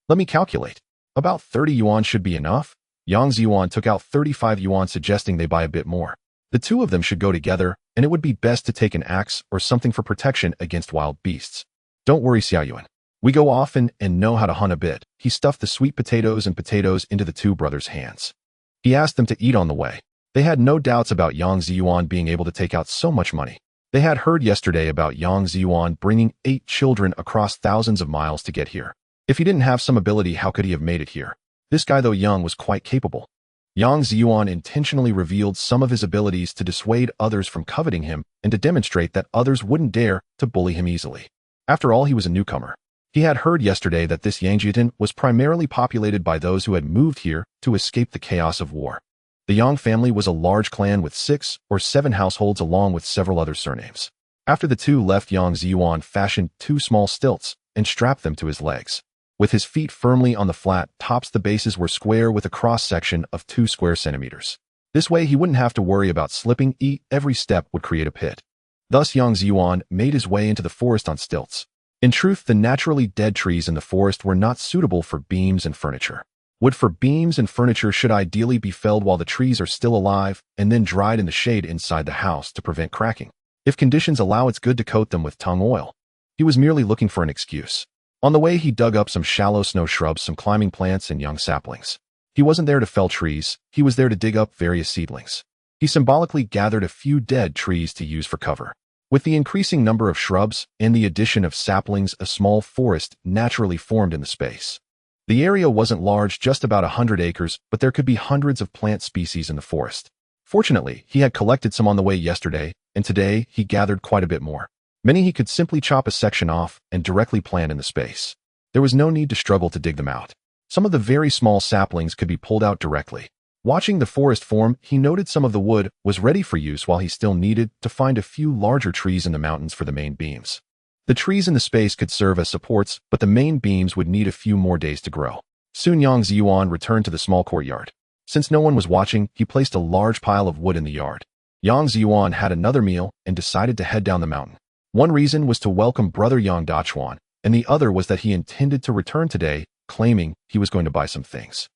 Let me calculate. About 30 yuan should be enough. Yang Zhiyuan took out 35 yuan, suggesting they buy a bit more. The two of them should go together, and it would be best to take an axe or something for protection against wild beasts. Don't worry, Zhiyuan. We go often and know how to hunt a bit. He stuffed the sweet potatoes and potatoes into the two brothers' hands. He asked them to eat on the way. They had no doubts about Yang Zhiyuan being able to take out so much money. They had heard yesterday about Yang Zhiyuan bringing 8 children across thousands of miles to get here. If he didn't have some ability, how could he have made it here? This guy, though young, was quite capable. Yang Zhiyuan intentionally revealed some of his abilities to dissuade others from coveting him and to demonstrate that others wouldn't dare to bully him easily. After all, he was a newcomer. He had heard yesterday that this Yang Zhiyuan was primarily populated by those who had moved here to escape the chaos of war. The Yang family was a large clan with 6 or 7 households along with several other surnames. After the two left, Yang Zhiyuan fashioned 2 small stilts and strapped them to his legs. With his feet firmly on the flat tops, the bases were square with a cross-section of 2 square centimeters. This way he wouldn't have to worry about slipping. Every step would create a pit. Thus Yang Zhiyuan made his way into the forest on stilts. In truth, the naturally dead trees in the forest were not suitable for beams and furniture. Wood for beams and furniture should ideally be felled while the trees are still alive and then dried in the shade inside the house to prevent cracking. If conditions allow, it's good to coat them with tung oil. He was merely looking for an excuse. On the way, he dug up some shallow snow shrubs, some climbing plants, and young saplings. He wasn't there to fell trees, he was there to dig up various seedlings. He symbolically gathered a few dead trees to use for cover. With the increasing number of shrubs and the addition of saplings, a small forest naturally formed in the space. The area wasn't large, just about 100 acres, but there could be hundreds of plant species in the forest. Fortunately, he had collected some on the way yesterday, and today he gathered quite a bit more. Many he could simply chop a section off and directly plant in the space. There was no need to struggle to dig them out. Some of the very small saplings could be pulled out directly. Watching the forest form, he noted some of the wood was ready for use while he still needed to find a few larger trees in the mountains for the main beams. The trees in the space could serve as supports, but the main beams would need a few more days to grow. Soon Yang Zhiyuan returned to the small courtyard. Since no one was watching, he placed a large pile of wood in the yard. Yang Zhiyuan had another meal and decided to head down the mountain. One reason was to welcome brother Yang Zhiyuan, and the other was that he intended to return today, claiming he was going to buy some things.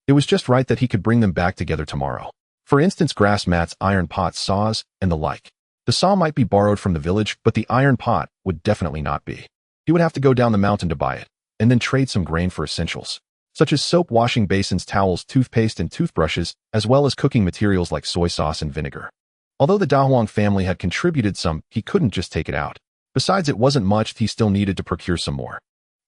It was just right that he could bring them back together tomorrow. For instance, grass mats, iron pots, saws, and the like. The saw might be borrowed from the village, but the iron pot would definitely not be. He would have to go down the mountain to buy it, and then trade some grain for essentials, such as soap, washing basins, towels, toothpaste, and toothbrushes, as well as cooking materials like soy sauce and vinegar. Although the Zhiyuan family had contributed some, he couldn't just take it out. Besides, it wasn't much, he still needed to procure some more.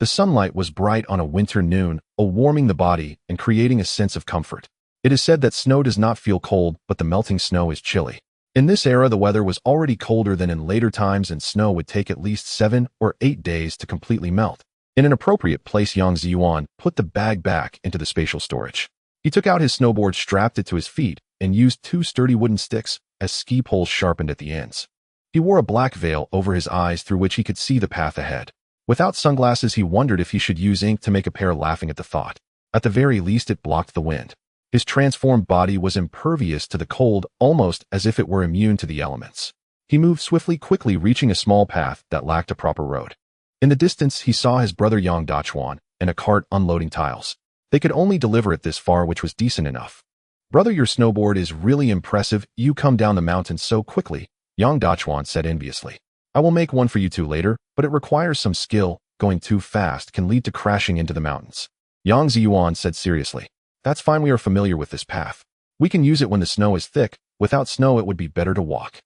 The sunlight was bright on a winter noon, warming the body and creating a sense of comfort. It is said that snow does not feel cold, but the melting snow is chilly. In this era, the weather was already colder than in later times, and snow would take at least 7 or 8 days to completely melt. In an appropriate place, Yang Zhiyuan put the bag back into the spatial storage. He took out his snowboard, strapped it to his feet, and used 2 sturdy wooden sticks as ski poles sharpened at the ends. He wore a black veil over his eyes through which he could see the path ahead. Without sunglasses, he wondered if he should use ink to make a pair, laughing at the thought. At the very least, it blocked the wind. His transformed body was impervious to the cold, almost as if it were immune to the elements. He moved swiftly, quickly reaching a small path that lacked a proper road. In the distance, he saw his brother Yang Zhiyuan and a cart unloading tiles. They could only deliver it this far, which was decent enough. Brother, your snowboard is really impressive. You come down the mountain so quickly, Yang Zhiyuan said enviously. I will make one for you two later, but it requires some skill. Going too fast can lead to crashing into the mountains. Yang Zhiyuan said seriously. That's fine, we are familiar with this path. We can use it when the snow is thick. Without snow, it would be better to walk.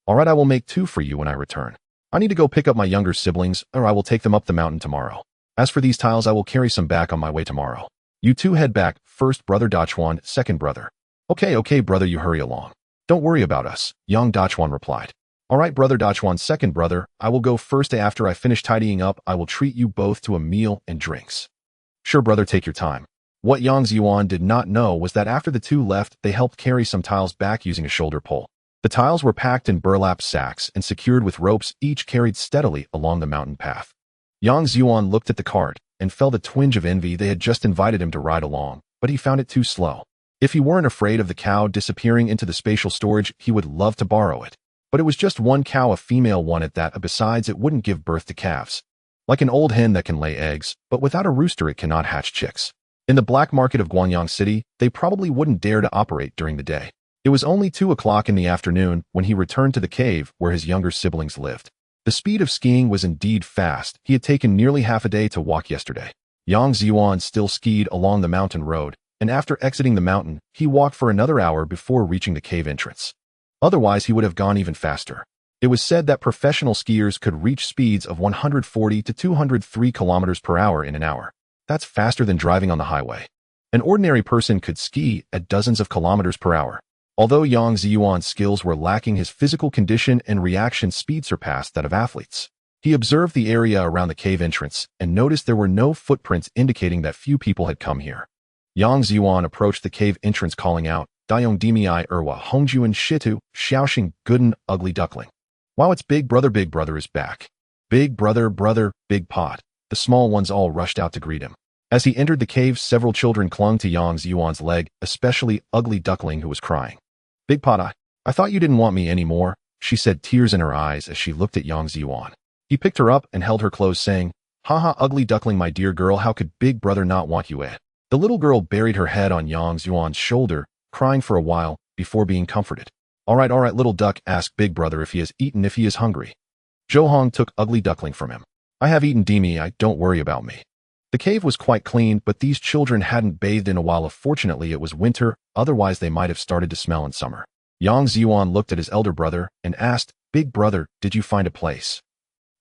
All right, I will make 2 for you when I return. I need to go pick up my younger siblings, or I will take them up the mountain tomorrow. As for these tiles, I will carry some back on my way tomorrow. You two head back, first brother Zhiyuan, second brother. Okay, brother, you hurry along. Don't worry about us, Yang Zhiyuan replied. All right, brother Zhiyuan, second brother, I will go first. After I finish tidying up, I will treat you both to a meal and drinks. Sure, brother, take your time. What Yang Zhiyuan did not know was that after the two left, they helped carry some tiles back using a shoulder pole. The tiles were packed in burlap sacks and secured with ropes, each carried steadily along the mountain path. Yang Zhiyuan looked at the cart and felt a twinge of envy. They had just invited him to ride along, but he found it too slow. If he weren't afraid of the cow disappearing into the spatial storage, he would love to borrow it. But it was just one cow, a female one at that, besides it wouldn't give birth to calves. Like an old hen that can lay eggs, but without a rooster it cannot hatch chicks. In the black market of Guanyang City, they probably wouldn't dare to operate during the day. It was only 2 o'clock in the afternoon when he returned to the cave where his younger siblings lived. The speed of skiing was indeed fast. He had taken nearly half a day to walk yesterday. Yang Zhiyuan still skied along the mountain road, and after exiting the mountain, he walked for another hour before reaching the cave entrance. Otherwise, he would have gone even faster. It was said that professional skiers could reach speeds of 140 to 203 kilometers per hour in an hour. That's faster than driving on the highway. An ordinary person could ski at dozens of kilometers per hour. Although Yang Zhiyuan's skills were lacking, his physical condition and reaction speed surpassed that of athletes. He observed the area around the cave entrance and noticed there were no footprints indicating that few people had come here. Yang Zhiyuan approached the cave entrance calling out, Dayong Dimi Erwa Hongjuan Shitu, Xiaoxing Gooden Ugly Duckling. Wow, it's Big Brother is back. Big brother, big pot. The small ones all rushed out to greet him. As he entered the cave, several children clung to Yang Zhiyuan's leg, especially Ugly Duckling, who was crying. Big pot, I thought you didn't want me anymore, she said, tears in her eyes as she looked at Yang Zhiyuan. He picked her up and held her close, saying, Haha, Ugly Duckling, my dear girl, how could Big Brother not want you? The little girl buried her head on Yang Zhiyuan's shoulder, crying for a while before being comforted. All right, little duck, asked Big Brother if he has eaten, if he is hungry. Zhou Hong took Ugly Duckling from him. I have eaten, Dimi, don't worry about me. The cave was quite clean, but these children hadn't bathed in a while. Fortunately, it was winter, otherwise they might have started to smell in summer. Yang Zhiyuan looked at his elder brother and asked, Big Brother, did you find a place?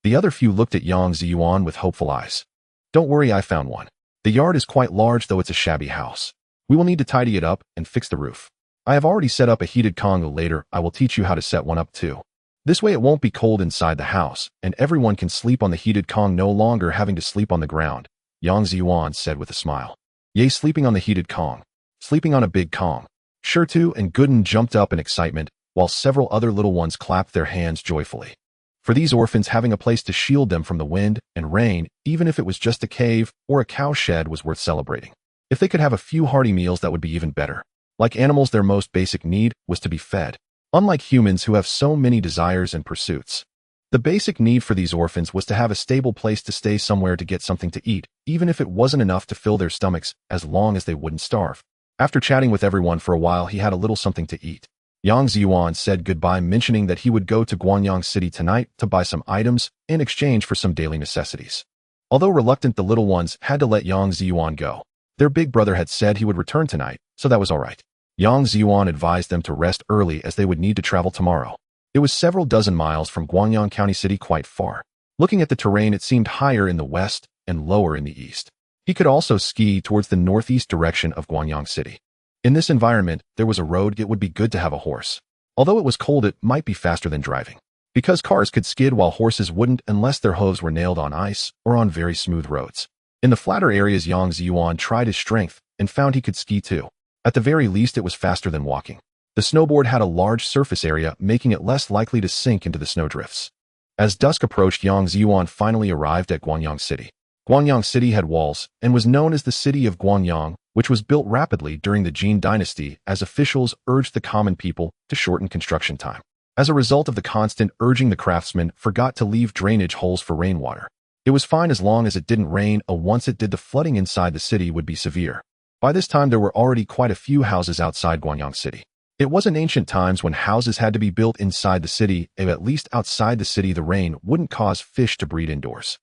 The other few looked at Yang Zhiyuan with hopeful eyes. Don't worry, I found one. The yard is quite large, though it's a shabby house. We will need to tidy it up and fix the roof. I have already set up a heated Congo. Later, I will teach you how to set one up too. This way it won't be cold inside the house, and everyone can sleep on the heated Kong, no longer having to sleep on the ground, Yang Zhiyuan said with a smile. Yay, sleeping on the heated Kong. Sleeping on a big Kong. Sure too, and Gooden jumped up in excitement, while several other little ones clapped their hands joyfully. For these orphans, having a place to shield them from the wind and rain, even if it was just a cave or a cow shed, was worth celebrating. If they could have a few hearty meals, that would be even better. Like animals, their most basic need was to be fed. Unlike humans who have so many desires and pursuits. The basic need for these orphans was to have a stable place to stay, somewhere to get something to eat, even if it wasn't enough to fill their stomachs, as long as they wouldn't starve. After chatting with everyone for a while, he had a little something to eat. Yang Zhiyuan said goodbye, mentioning that he would go to Guanyang City tonight to buy some items in exchange for some daily necessities. Although reluctant, the little ones had to let Yang Zhiyuan go. Their big brother had said he would return tonight, so that was all right. Yang Zhiyuan advised them to rest early as they would need to travel tomorrow. It was several dozen miles from Guanyang County City, quite far. Looking at the terrain, it seemed higher in the west and lower in the east. He could also ski towards the northeast direction of Guanyang City. In this environment, there was a road. It would be good to have a horse. Although it was cold, it might be faster than driving. Because cars could skid while horses wouldn't, unless their hooves were nailed on ice or on very smooth roads. In the flatter areas, Yang Zhiyuan tried his strength and found he could ski too. At the very least, it was faster than walking. The snowboard had a large surface area, making it less likely to sink into the snowdrifts. As dusk approached, Yang Zhiyuan finally arrived at Guanyang City. Guanyang City had walls and was known as the City of Guanyang, which was built rapidly during the Jin Dynasty as officials urged the common people to shorten construction time. As a result of the constant urging, the craftsmen forgot to leave drainage holes for rainwater. It was fine as long as it didn't rain, once it did, the flooding inside the city would be severe. By this time, there were already quite a few houses outside Guanyang City. It was in ancient times when houses had to be built inside the city, and at least outside the city the rain wouldn't cause fish to breed indoors.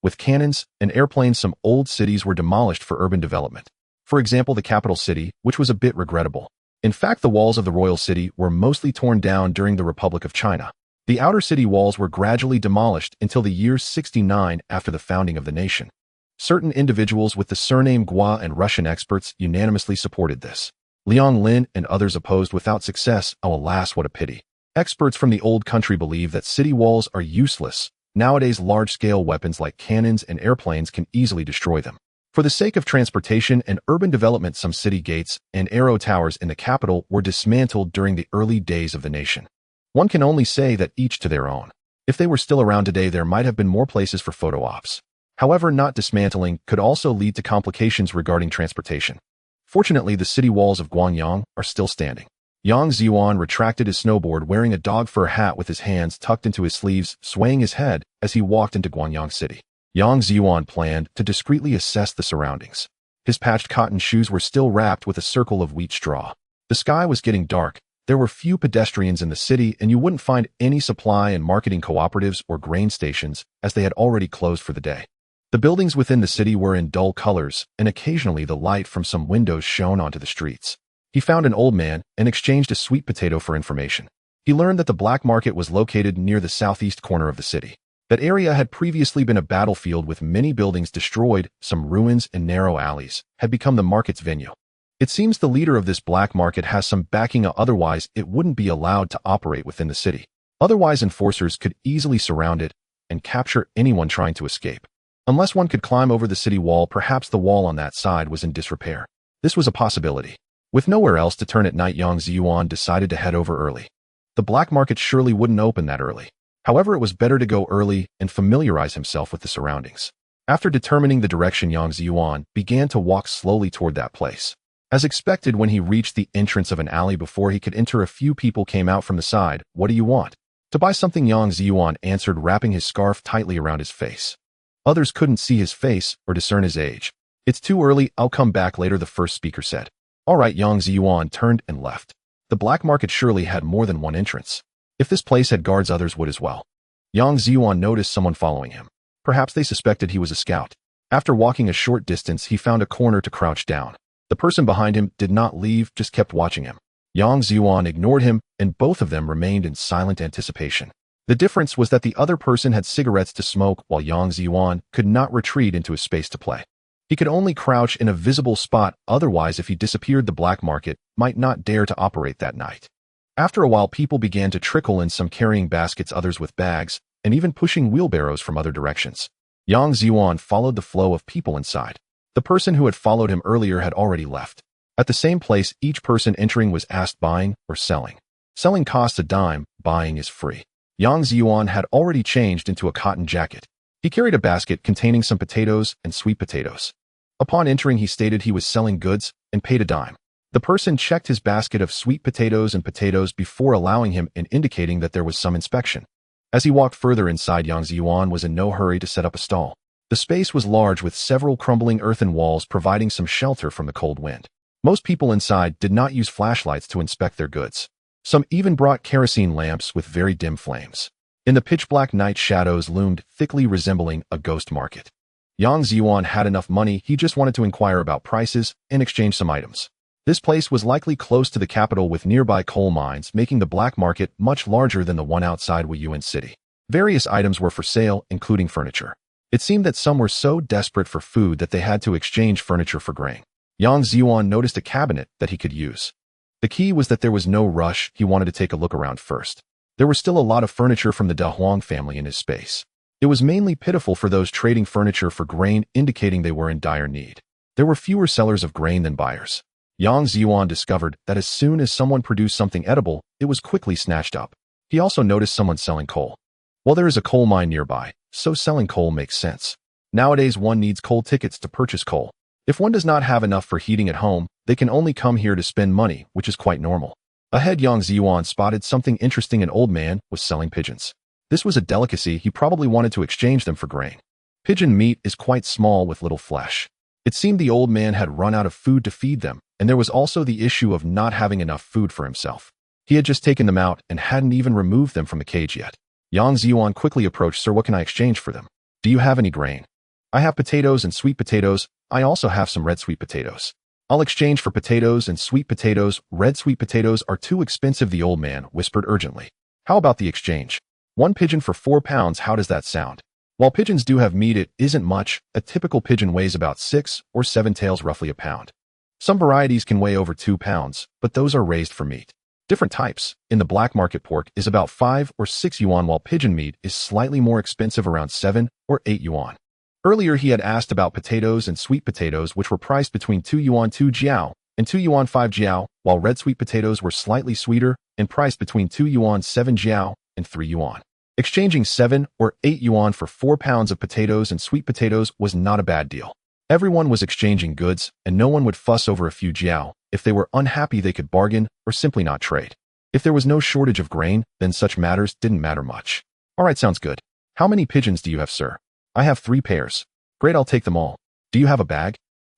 With cannons and airplanes, some old cities were demolished for urban development. For example, the capital city, which was a bit regrettable. In fact, the walls of the royal city were mostly torn down during the Republic of China. The outer city walls were gradually demolished until the year 69 after the founding of the nation. Certain individuals with the surname Gua and Russian experts unanimously supported this. Liang Lin and others opposed without success. Oh, alas, what a pity. Experts from the old country believe that city walls are useless. Nowadays, large-scale weapons like cannons and airplanes can easily destroy them. For the sake of transportation and urban development, some city gates and arrow towers in the capital were dismantled during the early days of the nation. One can only say that each to their own. If they were still around today, there might have been more places for photo ops. However, not dismantling could also lead to complications regarding transportation. Fortunately, the city walls of Guanyang are still standing. Yang Zhiyuan retracted his snowboard wearing a dog fur hat with his hands tucked into his sleeves, swaying his head as he walked into Guanyang City. Yang Zhiyuan planned to discreetly assess the surroundings. His patched cotton shoes were still wrapped with a circle of wheat straw. The sky was getting dark. There were few pedestrians in the city, and you wouldn't find any supply and marketing cooperatives or grain stations, as they had already closed for the day. The buildings within the city were in dull colors, and occasionally the light from some windows shone onto the streets. He found an old man and exchanged a sweet potato for information. He learned that the black market was located near the southeast corner of the city. That area had previously been a battlefield with many buildings destroyed, some ruins and narrow alleys had become the market's venue. It seems the leader of this black market has some backing, otherwise it wouldn't be allowed to operate within the city. Otherwise, enforcers could easily surround it and capture anyone trying to escape. Unless one could climb over the city wall, perhaps the wall on that side was in disrepair. This was a possibility. With nowhere else to turn at night, Yang Zhiyuan decided to head over early. The black market surely wouldn't open that early. However, it was better to go early and familiarize himself with the surroundings. After determining the direction, Yang Zhiyuan began to walk slowly toward that place. As expected, when he reached the entrance of an alley before he could enter, a few people came out from the side. What do you want? To buy something, Yang Zhiyuan answered, wrapping his scarf tightly around his face. Others couldn't see his face or discern his age. It's too early, I'll come back later, the first speaker said. All right, Yang Zhiyuan turned and left. The black market surely had more than one entrance. If this place had guards, others would as well. Yang Zhiyuan noticed someone following him. Perhaps they suspected he was a scout. After walking a short distance, he found a corner to crouch down. The person behind him did not leave, just kept watching him. Yang Zhiyuan ignored him, and both of them remained in silent anticipation. The difference was that the other person had cigarettes to smoke, while Yang Zhiyuan could not retreat into a space to play. He could only crouch in a visible spot, otherwise if he disappeared, the black market might not dare to operate that night. After a while, people began to trickle in, some carrying baskets, others with bags, and even pushing wheelbarrows from other directions. Yang Zhiyuan followed the flow of people inside. The person who had followed him earlier had already left. At the same place, each person entering was asked buying or selling. Selling costs a dime, buying is free. Yang Zhiyuan had already changed into a cotton jacket. He carried a basket containing some potatoes and sweet potatoes. Upon entering, he stated he was selling goods and paid a dime. The person checked his basket of sweet potatoes and potatoes before allowing him and indicating that there was some inspection. As he walked further inside, Yang Zhiyuan was in no hurry to set up a stall. The space was large, with several crumbling earthen walls providing some shelter from the cold wind. Most people inside did not use flashlights to inspect their goods. Some even brought kerosene lamps with very dim flames. In the pitch-black night, shadows loomed thickly, resembling a ghost market. Yang Zhiyuan had enough money, he just wanted to inquire about prices and exchange some items. This place was likely close to the capital with nearby coal mines, making the black market much larger than the one outside Wuyuan City. Various items were for sale, including furniture. It seemed that some were so desperate for food that they had to exchange furniture for grain. Yang Zhiyuan noticed a cabinet that he could use. The key was that there was no rush, he wanted to take a look around first. There was still a lot of furniture from the Dahuang family in his space. It was mainly pitiful for those trading furniture for grain, indicating they were in dire need. There were fewer sellers of grain than buyers. Yang Zhiyuan discovered that as soon as someone produced something edible, it was quickly snatched up. He also noticed someone selling coal. Well, there is a coal mine nearby, so selling coal makes sense. Nowadays, one needs coal tickets to purchase coal. If one does not have enough for heating at home, they can only come here to spend money, which is quite normal. Ahead, Yang Zhiyuan spotted something interesting. An old man was selling pigeons. This was a delicacy, he probably wanted to exchange them for grain. Pigeon meat is quite small with little flesh. It seemed the old man had run out of food to feed them, and there was also the issue of not having enough food for himself. He had just taken them out and hadn't even removed them from the cage yet. Yang Zhiyuan quickly approached, "Sir, what can I exchange for them? Do you have any grain?" "I have potatoes and sweet potatoes. I also have some red sweet potatoes." "I'll exchange for potatoes and sweet potatoes. Red sweet potatoes are too expensive," the old man whispered urgently. "How about the exchange? 1 pigeon for 4 pounds, how does that sound?" While pigeons do have meat, it isn't much. A typical pigeon weighs about 6 or 7 tails, roughly a pound. Some varieties can weigh over 2 pounds, but those are raised for meat. Different types. In the black market, pork is about 5 or 6 yuan, while pigeon meat is slightly more expensive, around 7 or 8 yuan. Earlier, he had asked about potatoes and sweet potatoes, which were priced between 2 yuan 2 jiao and 2 yuan 5 jiao, while red sweet potatoes were slightly sweeter and priced between 2 yuan 7 jiao and 3 yuan. Exchanging 7 or 8 yuan for 4 pounds of potatoes and sweet potatoes was not a bad deal. Everyone was exchanging goods, and no one would fuss over a few jiao. If they were unhappy, they could bargain or simply not trade. If there was no shortage of grain, then such matters didn't matter much. All right, sounds good. How many pigeons do you have, sir? I have 3 pairs. Great, I'll take them all. Do you have a bag?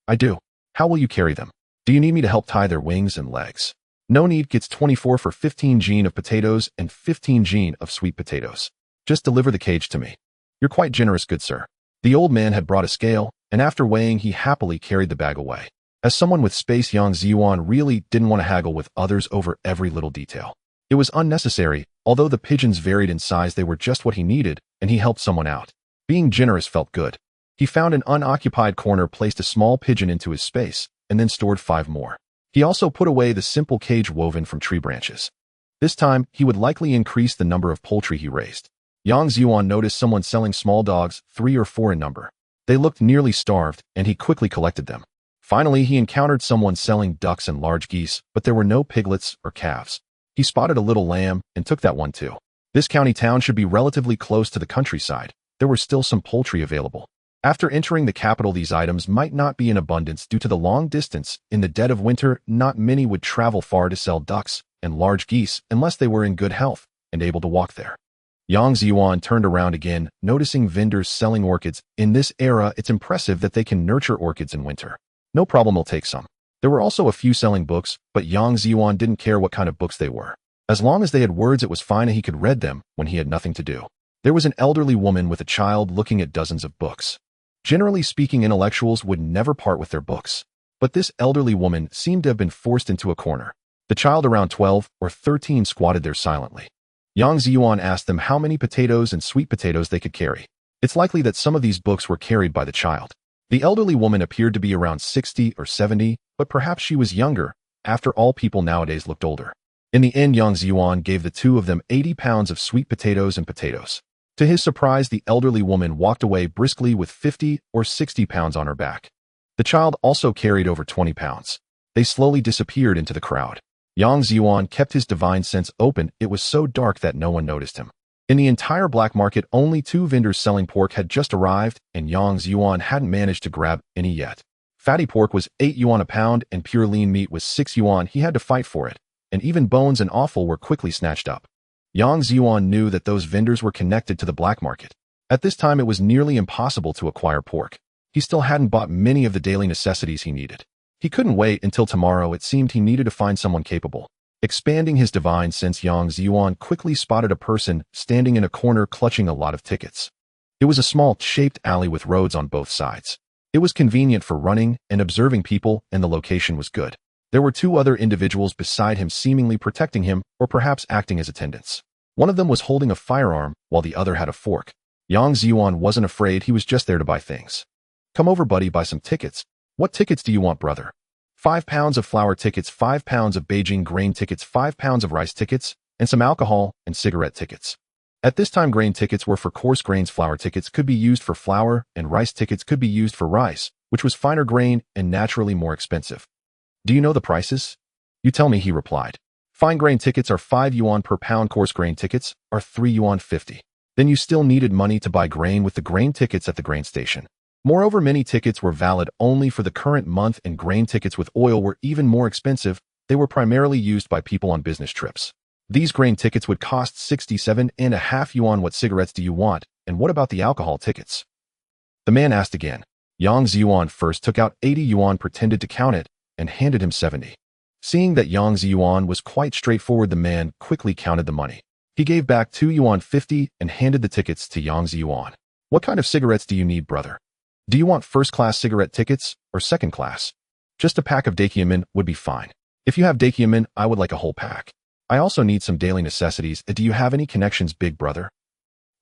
I do. How will you carry them? Do you need me to help tie their wings and legs? No need. Gets 24 for 15 jin of potatoes and 15 jin of sweet potatoes. Just deliver the cage to me. You're quite generous, good sir. The old man had brought a scale, and after weighing, he happily carried the bag away. As someone with space, Yang Zhiyuan really didn't want to haggle with others over every little detail. It was unnecessary. Although the pigeons varied in size, they were just what he needed, and he helped someone out. Being generous felt good. He found an unoccupied corner, placed a small pigeon into his space, and then stored 5 more. He also put away the simple cage woven from tree branches. This time, he would likely increase the number of poultry he raised. Yang Zhiyuan noticed someone selling small dogs, 3 or 4 in number. They looked nearly starved, and he quickly collected them. Finally, he encountered someone selling ducks and large geese, but there were no piglets or calves. He spotted a little lamb and took that one too. This county town should be relatively close to the countryside. There were still some poultry available. After entering the capital, these items might not be in abundance due to the long distance. In the dead of winter, not many would travel far to sell ducks and large geese unless they were in good health and able to walk there. Yang Zhiyuan turned around again, noticing vendors selling orchids. In this era, it's impressive that they can nurture orchids in winter. No problem, I'll take some. There were also a few selling books, but Yang Zhiyuan didn't care what kind of books they were. As long as they had words, it was fine, and he could read them when he had nothing to do. There was an elderly woman with a child looking at dozens of books. Generally speaking, intellectuals would never part with their books. But this elderly woman seemed to have been forced into a corner. The child, around 12 or 13, squatted there silently. Yang Zhiyuan asked them how many potatoes and sweet potatoes they could carry. It's likely that some of these books were carried by the child. The elderly woman appeared to be around 60 or 70, but perhaps she was younger. After all, people nowadays looked older. In the end, Yang Zhiyuan gave the 2 of them 80 pounds of sweet potatoes and potatoes. To his surprise, the elderly woman walked away briskly with 50 or 60 pounds on her back. The child also carried over 20 pounds. They slowly disappeared into the crowd. Yang Zhiyuan kept his divine sense open. It was so dark that no one noticed him. In the entire black market, only 2 vendors selling pork had just arrived, and Yang Zhiyuan hadn't managed to grab any yet. Fatty pork was 8 yuan a pound, and pure lean meat was 6 yuan. He had to fight for it, and even bones and offal were quickly snatched up. Yang Zhiyuan knew that those vendors were connected to the black market. At this time, it was nearly impossible to acquire pork. He still hadn't bought many of the daily necessities he needed. He couldn't wait until tomorrow. It seemed he needed to find someone capable. Expanding his divine sense, Yang Zhiyuan quickly spotted a person standing in a corner clutching a lot of tickets. It was a small, shaped alley with roads on both sides. It was convenient for running and observing people, and the location was good. There were 2 other individuals beside him, seemingly protecting him or perhaps acting as attendants. One of them was holding a firearm, while the other had a fork. Yang Zhiyuan wasn't afraid. He was just there to buy things. Come over, buddy, buy some tickets. What tickets do you want, brother? 5 pounds of flour tickets, 5 pounds of Beijing grain tickets, 5 pounds of rice tickets, and some alcohol and cigarette tickets. At this time, grain tickets were for coarse grains, flour tickets could be used for flour, and rice tickets could be used for rice, which was finer grain and naturally more expensive. Do you know the prices? You tell me, he replied. Fine grain tickets are 5 yuan per pound, coarse grain tickets are 3 yuan 50. Then you still needed money to buy grain with the grain tickets at the grain station. Moreover, many tickets were valid only for the current month, and grain tickets with oil were even more expensive. They were primarily used by people on business trips. These grain tickets would cost 67.5 yuan. What cigarettes do you want, and what about the alcohol tickets? The man asked again. Yang Zhiyuan first took out 80 yuan, pretended to count it, and handed him 70. Seeing that Yang Zhiyuan was quite straightforward, the man quickly counted the money. He gave back 2 yuan 50 and handed the tickets to Yang Zhiyuan. What kind of cigarettes do you need, brother? Do you want first-class cigarette tickets or second class? Just a pack of desolate would be fine. If you have desolate, I would like a whole pack. I also need some daily necessities. Do you have any connections, big brother?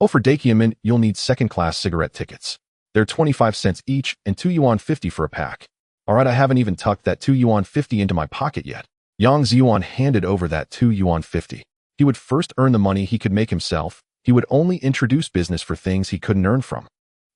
Oh, for desolate, you'll need second-class cigarette tickets. They're 25 cents each and 2 yuan 50 for a pack. Alright, I haven't even tucked that 2 yuan 50 into my pocket yet. Yang Zhiyuan handed over that 2 yuan 50. He would first earn the money he could make himself. He would only introduce business for things he couldn't earn from.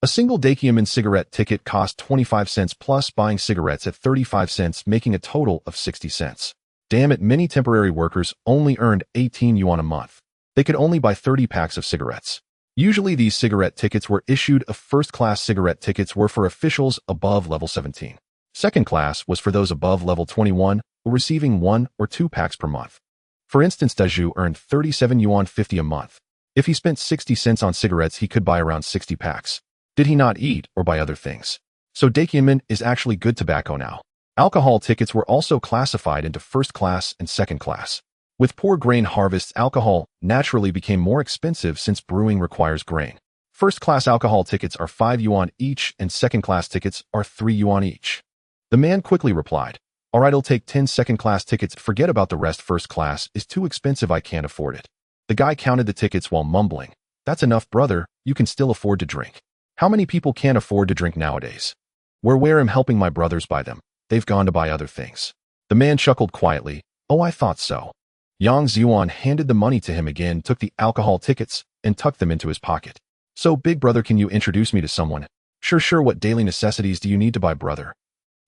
A single desolate cigarette ticket cost 25 cents plus buying cigarettes at 35 cents, making a total of 60 cents. Damn it, many temporary workers only earned 18 yuan a month. They could only buy 30 packs of cigarettes. Usually these cigarette tickets were issued. A first-class cigarette tickets were for officials above level 17. Second class was for those above level 21, who were receiving 1 or 2 packs per month. For instance, Daju earned 37 yuan 50 a month. If he spent 60 cents on cigarettes, he could buy around 60 packs. Did he not eat or buy other things? So desolate is actually good tobacco now. Alcohol tickets were also classified into first class and second class. With poor grain harvests, alcohol naturally became more expensive since brewing requires grain. First-class alcohol tickets are 5 yuan each and second-class tickets are 3 yuan each. The man quickly replied, "Alright, I'll take 10 second-class tickets. Forget about the rest. First class is too expensive. I can't afford it." The guy counted the tickets while mumbling, "That's enough, brother. You can still afford to drink." How many people can't afford to drink nowadays? Where am helping my brothers buy them? They've gone to buy other things. The man chuckled quietly, "Oh, I thought so." Yang Zhiyuan handed the money to him again, took the alcohol tickets, and tucked them into his pocket. "So, big brother, can you introduce me to someone?" Sure. What daily necessities do you need to buy, brother?"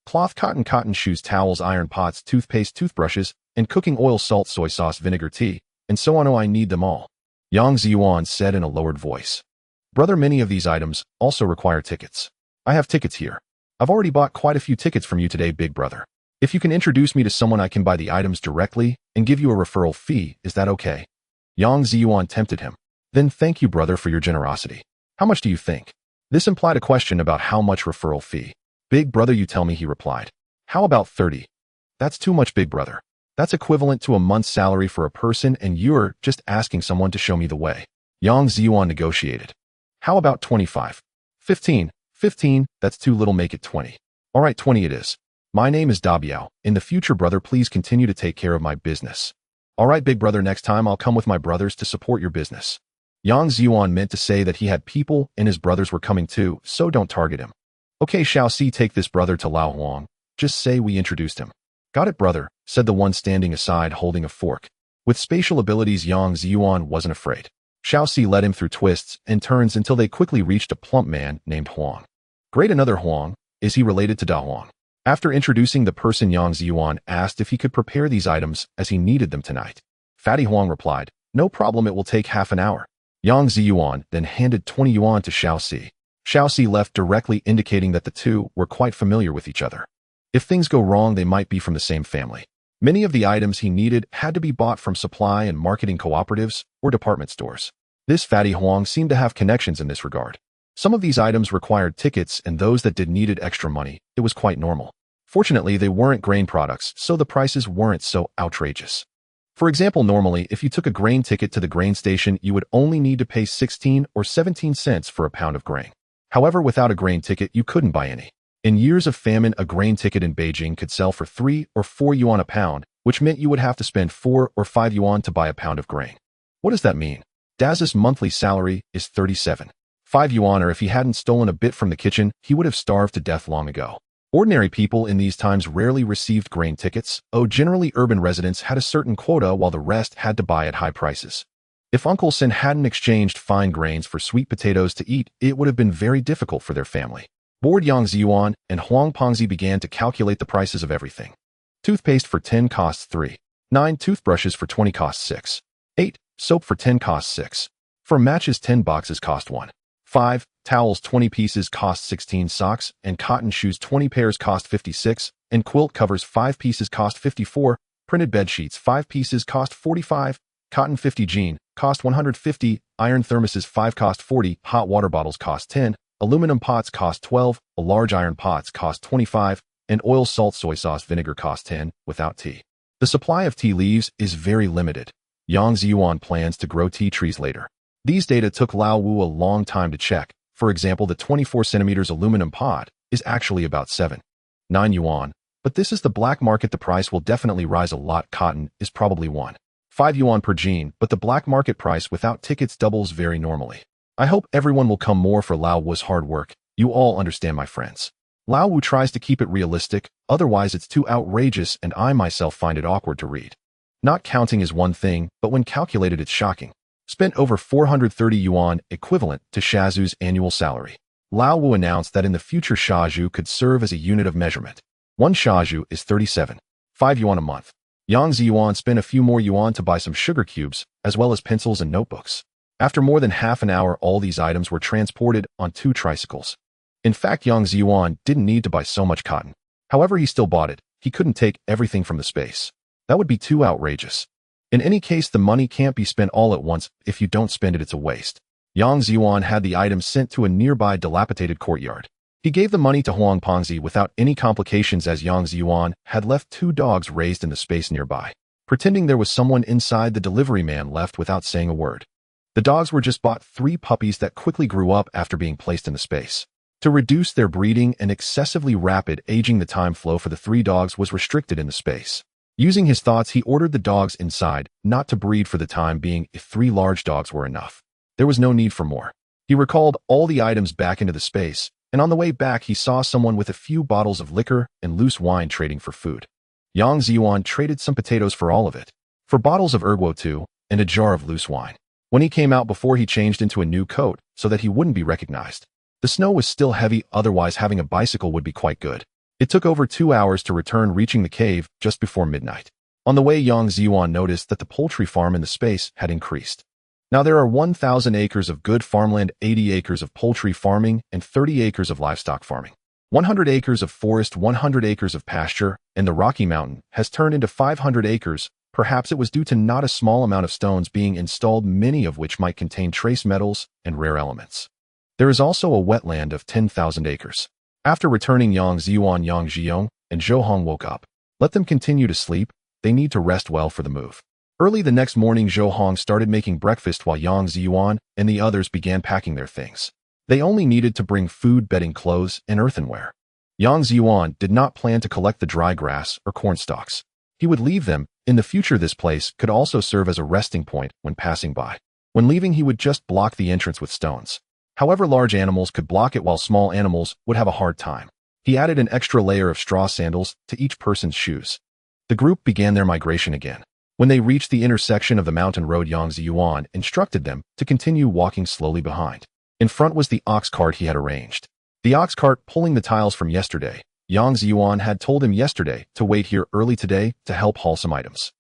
"Cloth, cotton shoes, towels, iron pots, toothpaste, toothbrushes, and cooking oil, salt, soy sauce, vinegar, tea, and so on. Oh, I need them all," Yang Zhiyuan said in a lowered voice. "Brother, many of these items also require tickets. I have tickets here. I've already bought quite a few tickets from you today, big brother. If you can introduce me to someone, I can buy the items directly and give you a referral fee. Is that okay?" Yang Zhiyuan tempted him. "Then thank you, brother, for your generosity. How much do you think?" This implied a question about how much referral fee. "Big brother, you tell me," he replied. "How about 30? That's too much, big brother. That's equivalent to a month's salary for a person, and you're just asking someone to show me the way." Yang Zhiyuan negotiated. "How about 25? 15? 15, that's too little, make it 20. Alright, 20 it is. My name is Dabiao. In the future, brother, please continue to take care of my business." "Alright, big brother, next time I'll come with my brothers to support your business." Yang Zhiyuan meant to say that he had people and his brothers were coming too, so don't target him. "Okay, Xiaoxi, take this brother to Lao Huang. Just say we introduced him." "Got it, brother," said the one standing aside holding a fork. With spatial abilities, Yang Zhiyuan wasn't afraid. Xiaoxi led him through twists and turns until they quickly reached a plump man named Huang. "Great, another Huang. Is he related to Da Huang?" After introducing the person, Yang Zhiyuan asked if he could prepare these items as he needed them tonight. Fatty Huang replied, "No problem, it will take half an hour." Yang Zhiyuan then handed 20 yuan to Xiaoxi. Xiaoxi left directly, indicating that the two were quite familiar with each other. If things go wrong, they might be from the same family. Many of the items he needed had to be bought from supply and marketing cooperatives or department stores. This Fatty Huang seemed to have connections in this regard. Some of these items required tickets, and those that did needed extra money. It was quite normal. Fortunately, they weren't grain products, so the prices weren't so outrageous. For example, normally, if you took a grain ticket to the grain station, you would only need to pay 16 or 17 cents for a pound of grain. However, without a grain ticket, you couldn't buy any. In years of famine, a grain ticket in Beijing could sell for 3 or 4 yuan a pound, which meant you would have to spend 4 or 5 yuan to buy a pound of grain. What does that mean? Daz's monthly salary is 37. 5 yuan, or if he hadn't stolen a bit from the kitchen, he would have starved to death long ago. Ordinary people in these times rarely received grain tickets. Generally urban residents had a certain quota while the rest had to buy at high prices. If Uncle Sin hadn't exchanged fine grains for sweet potatoes to eat, it would have been very difficult for their family. Bored, Yang Zhiyuan and Huang Pengzi began to calculate the prices of everything. Toothpaste for 10 costs 3. 9 toothbrushes for 20 costs 6. 8 soap for 10 costs 6. For matches, 10 boxes cost 1. 5 towels, 20 pieces cost 16. Socks and cotton shoes, 20 pairs cost 56. And quilt covers, 5 pieces cost 54. Printed bed sheets, 5 pieces cost 45. Cotton 50 jean cost 150. Iron thermoses, 5 cost 40. Hot water bottles cost 10. Aluminum pots cost 12. A large iron pots cost 25. And oil, salt, soy sauce, vinegar cost 10 without tea. The supply of tea leaves is very limited. Yang Zhiyuan plans to grow tea trees later. These data took Lao Wu a long time to check. For example, the 24 centimeters aluminum pot is actually about 7.9 yuan, but this is the black market. The price will definitely rise a lot. Cotton is probably 1.5 yuan per jean, but the black market price without tickets doubles very normally. I hope everyone will come more for Lao Wu's hard work. You all understand, my friends. Lao Wu tries to keep it realistic, otherwise it's too outrageous and I myself find it awkward to read. Not counting is one thing, but when calculated it's shocking. Spent over 430 yuan, equivalent to Shazu's annual salary. Lao Wu announced that in the future Shaju could serve as a unit of measurement. 1 Shaju is 37.5 yuan a month. Yang Zhiyuan spent a few more yuan to buy some sugar cubes, as well as pencils and notebooks. After more than half an hour, all these items were transported on 2 tricycles. In fact, Yang Zhiyuan didn't need to buy so much cotton. However, he still bought it. He couldn't take everything from the space. That would be too outrageous. In any case, the money can't be spent all at once. If you don't spend it, it's a waste. Yang Zhiyuan had the items sent to a nearby dilapidated courtyard. He gave the money to Huang Pengzi without any complications, as Yang Zhiyuan had left 2 dogs raised in the space nearby. Pretending there was someone inside, the delivery man left without saying a word. The dogs were just bought 3 puppies that quickly grew up after being placed in the space. To reduce their breeding and excessively rapid aging, the time flow for the 3 dogs was restricted in the space. Using his thoughts, he ordered the dogs inside not to breed for the time being. If 3 large dogs were enough, there was no need for more. He recalled all the items back into the space, and on the way back he saw someone with a few bottles of liquor and loose wine trading for food. Yang Zhiyuan traded some potatoes for all of it, for bottles of erguo too, and a jar of loose wine. When he came out, before he changed into a new coat so that he wouldn't be recognized. The snow was still heavy, otherwise having a bicycle would be quite good. It took over 2 hours to return, reaching the cave just before midnight. On the way, Yang Zhiyuan noticed that the poultry farm in the space had increased. Now there are 1,000 acres of good farmland, 80 acres of poultry farming, and 30 acres of livestock farming. 100 acres of forest, 100 acres of pasture, and the Rocky Mountain has turned into 500 acres. Perhaps it was due to not a small amount of stones being installed, many of which might contain trace metals and rare elements. There is also a wetland of 10,000 acres. After returning, Yang Zhiyuan, Yang Zhiyong, and Zhou Hong woke up. Let them continue to sleep. They need to rest well for the move. Early the next morning, Zhou Hong started making breakfast while Yang Zhiyuan and the others began packing their things. They only needed to bring food, bedding, clothes, and earthenware. Yang Zhiyuan did not plan to collect the dry grass or corn stalks. He would leave them. In the future, this place could also serve as a resting point when passing by. When leaving, he would just block the entrance with stones. However, large animals could block it while small animals would have a hard time. He added an extra layer of straw sandals to each person's shoes. The group began their migration again. When they reached the intersection of the mountain road, Yang Zhiyuan instructed them to continue walking slowly behind. In front was the ox cart he had arranged. The ox cart pulling the tiles from yesterday. Yang Zhiyuan had told him yesterday to wait here early today to help haul some items.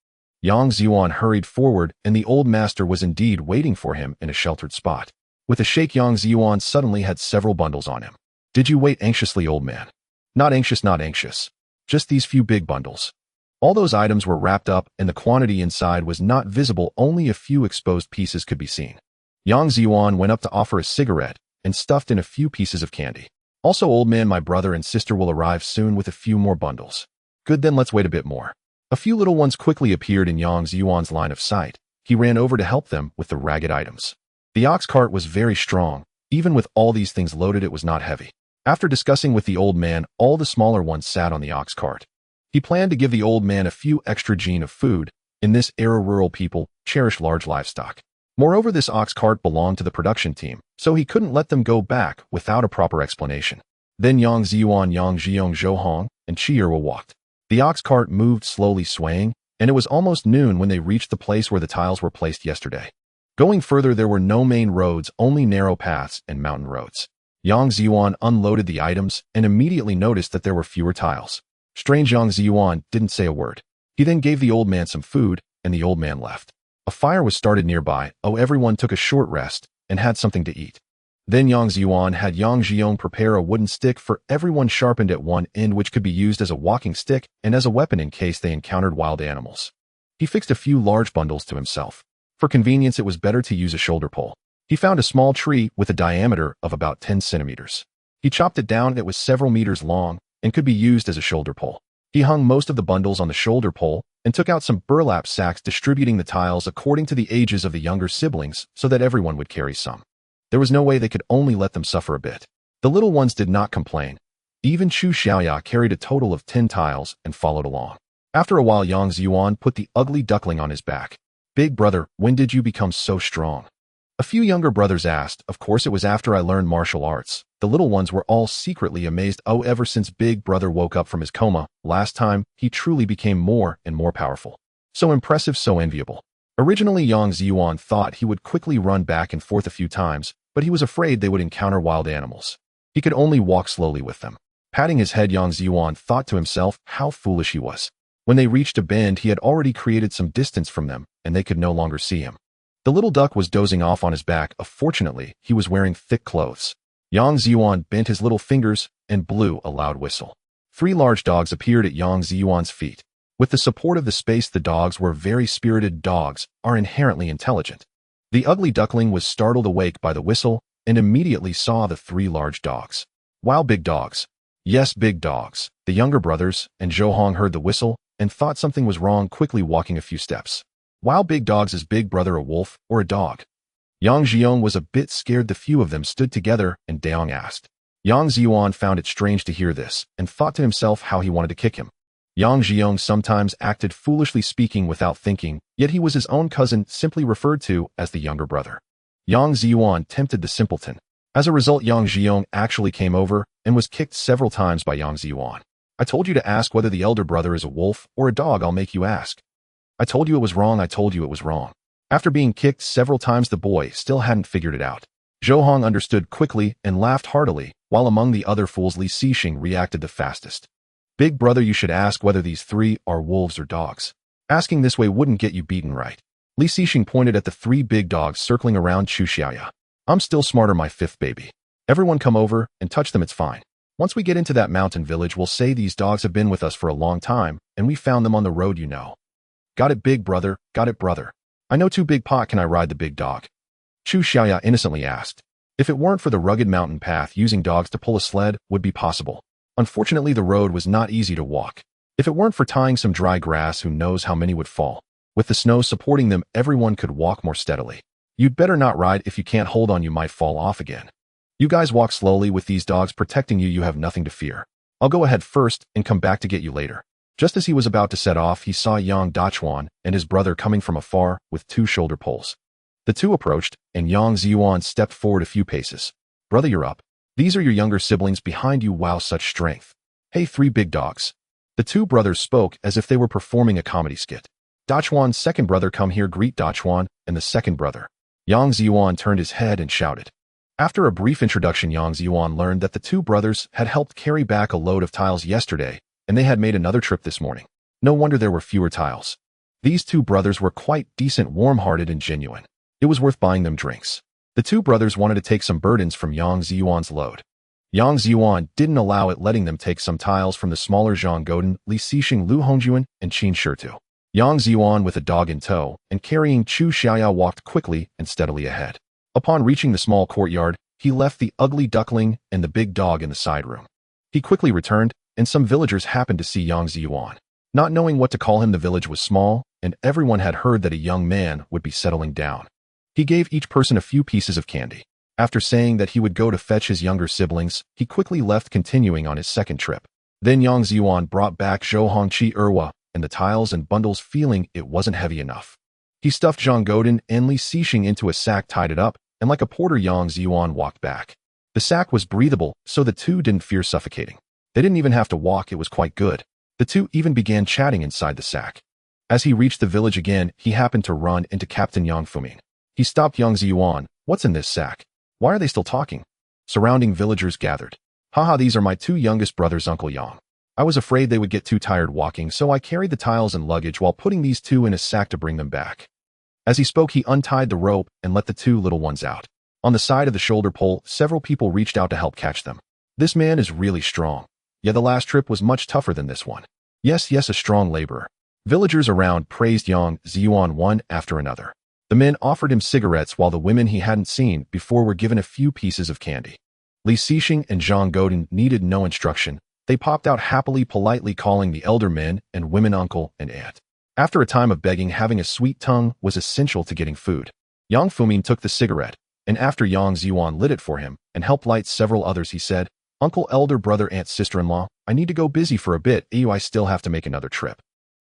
Yang Zhiyuan hurried forward, and the old master was indeed waiting for him in a sheltered spot. With a shake, Yang Zhiyuan suddenly had several bundles on him. Did you wait anxiously, old man? Not anxious, not anxious. Just these few big bundles. All those items were wrapped up, and the quantity inside was not visible. Only a few exposed pieces could be seen. Yang Zhiyuan went up to offer a cigarette and stuffed in a few pieces of candy. Also, old man, my brother and sister will arrive soon with a few more bundles. Good, then let's wait a bit more. A few little ones quickly appeared in Yang Zhiyuan's line of sight. He ran over to help them with the ragged items. The ox cart was very strong. Even with all these things loaded, it was not heavy. After discussing with the old man, all the smaller ones sat on the ox cart. He planned to give the old man a few extra gene of food. In this era, rural people cherish large livestock. Moreover, this ox cart belonged to the production team, so he couldn't let them go back without a proper explanation. Then Yang Zhiyuan, Yang Zhiyong, Zhou Hong, and Chiyerwa walked. The ox cart moved slowly, swaying, and it was almost noon when they reached the place where the tiles were placed yesterday. Going further, there were no main roads, only narrow paths and mountain roads. Yang Zhiyuan unloaded the items and immediately noticed that there were fewer tiles. Strange, Yang Zhiyuan didn't say a word. He then gave the old man some food, and the old man left. A fire was started nearby. Everyone took a short rest and had something to eat. Then Yang Zhiyuan had Yang Zhiyong prepare a wooden stick for everyone, sharpened at one end, which could be used as a walking stick and as a weapon in case they encountered wild animals. He fixed a few large bundles to himself. For convenience, it was better to use a shoulder pole. He found a small tree with a diameter of about 10 centimeters. He chopped it down. It was several meters long and could be used as a shoulder pole. He hung most of the bundles on the shoulder pole and took out some burlap sacks, distributing the tiles according to the ages of the younger siblings so that everyone would carry some. There was no way they could only let them suffer a bit. The little ones did not complain. Even Chu Xiaoya carried a total of 10 tiles and followed along. After a while, Yang Zhiyuan put the ugly duckling on his back. Big brother, when did you become so strong? A few younger brothers asked. Of course it was after I learned martial arts. The little ones were all secretly amazed. Oh, ever since Big Brother woke up from his coma last time, he truly became more and more powerful. So impressive, so enviable. Originally, Yang Zhiyuan thought he would quickly run back and forth a few times, but he was afraid they would encounter wild animals. He could only walk slowly with them. Patting his head, Yang Zhiyuan thought to himself how foolish he was. When they reached a bend, he had already created some distance from them, and they could no longer see him. The little duck was dozing off on his back. Fortunately, he was wearing thick clothes. Yang Zhiyuan bent his little fingers and blew a loud whistle. 3 large dogs appeared at Yang Zhiyuan's feet. With the support of the space, the dogs were very spirited. Dogs are inherently intelligent. The ugly duckling was startled awake by the whistle and immediately saw the 3 large dogs. Wow, big dogs. Yes, big dogs. The younger brothers and Zhou Hong heard the whistle and thought something was wrong, quickly walking a few steps. Wow, big dogs. Is Big Brother a wolf or a dog? Yang Zhiyuan was a bit scared. The few of them stood together and Daong asked. Yang Zhiyuan found it strange to hear this and thought to himself how he wanted to kick him. Yang Zhiyuan sometimes acted foolishly, speaking without thinking, yet he was his own cousin, simply referred to as the younger brother. Yang Zhiyuan tempted the simpleton. As a result, Yang Zhiyuan actually came over and was kicked several times by Yang Zhiyuan. I told you to ask whether the elder brother is a wolf or a dog. I'll make you ask. I told you it was wrong. I told you it was wrong. After being kicked several times, the boy still hadn't figured it out. Zhou Hong understood quickly and laughed heartily, while among the other fools, Li Xixing reacted the fastest. Big brother, you should ask whether these 3 are wolves or dogs. Asking this way wouldn't get you beaten, right? Li Xixing pointed at the 3 big dogs circling around Chu Xiaoya. I'm still smarter, my 5th baby. Everyone come over and touch them, it's fine. Once we get into that mountain village, we'll say these dogs have been with us for a long time, and we found them on the road, you know. Got it, big brother, got it, brother. I know too, Big Pot. Can I ride the big dog? Chu Xiaoya innocently asked. If it weren't for the rugged mountain path, using dogs to pull a sled would be possible. Unfortunately, the road was not easy to walk. If it weren't for tying some dry grass, who knows how many would fall. With the snow supporting them, everyone could walk more steadily. You'd better not ride. If you can't hold on, you might fall off again. You guys walk slowly. With these dogs protecting you, you have nothing to fear. I'll go ahead first and come back to get you later. Just as he was about to set off, he saw Yang Zhiyuan and his brother coming from afar with 2 shoulder poles. The 2 approached, and Yang Zhiyuan stepped forward a few paces. Brother, you're up. These are your younger siblings behind you. Wow, such strength. Hey, 3 big dogs. The 2 brothers spoke as if they were performing a comedy skit. Dachuan's second brother, come here, greet Dachuan and the second brother. Yang Zhiyuan turned his head and shouted. After a brief introduction, Yang Zhiyuan learned that the 2 brothers had helped carry back a load of tiles yesterday, and they had made another trip this morning. No wonder there were fewer tiles. These 2 brothers were quite decent, warm-hearted, and genuine. It was worth buying them drinks. The 2 brothers wanted to take some burdens from Yang Zhiyuan's load. Yang Zhiyuan didn't allow it, letting them take some tiles from the smaller Zhang Godin, Li Xixing, Lu Hongjuan, and Qin Shitu. Yang Zhiyuan, with a dog in tow and carrying Chu Xiaoya, walked quickly and steadily ahead. Upon reaching the small courtyard, he left the ugly duckling and the big dog in the side room. He quickly returned, and some villagers happened to see Yang Zhiyuan. Not knowing what to call him, the village was small, and everyone had heard that a young man would be settling down. He gave each person a few pieces of candy. After saying that he would go to fetch his younger siblings, he quickly left, continuing on his second trip. Then Yang Zhiyuan brought back Zhou Hongqi Erwa and the tiles and bundles, feeling it wasn't heavy enough. He stuffed Zhang Godin and Li Xixing into a sack, tied it up, and like a porter, Yang Zhiyuan walked back. The sack was breathable, so the 2 didn't fear suffocating. They didn't even have to walk, it was quite good. The 2 even began chatting inside the sack. As he reached the village again, he happened to run into Captain Yang Famine. He stopped Yang Zhiyuan. What's in this sack? Why are they still talking? Surrounding villagers gathered. Haha, these are my 2 youngest brothers, Uncle Yang. I was afraid they would get too tired walking, so I carried the tiles and luggage while putting these 2 in a sack to bring them back. As he spoke, he untied the rope and let the 2 little ones out. On the side of the shoulder pole, several people reached out to help catch them. This man is really strong. Yeah, the last trip was much tougher than this one. Yes, a strong laborer. Villagers around praised Yang Zhiyuan one after another. The men offered him cigarettes, while the women he hadn't seen before were given a few pieces of candy. Li Xixing and Zhang Godin needed no instruction. They popped out happily, politely calling the elder men and women uncle and aunt. After a time of begging, having a sweet tongue was essential to getting food. Yang Famine took the cigarette, and after Yang Zhiyuan lit it for him and helped light several others, he said, Uncle, elder brother, aunt, sister-in-law, I need to go busy for a bit. I still have to make another trip.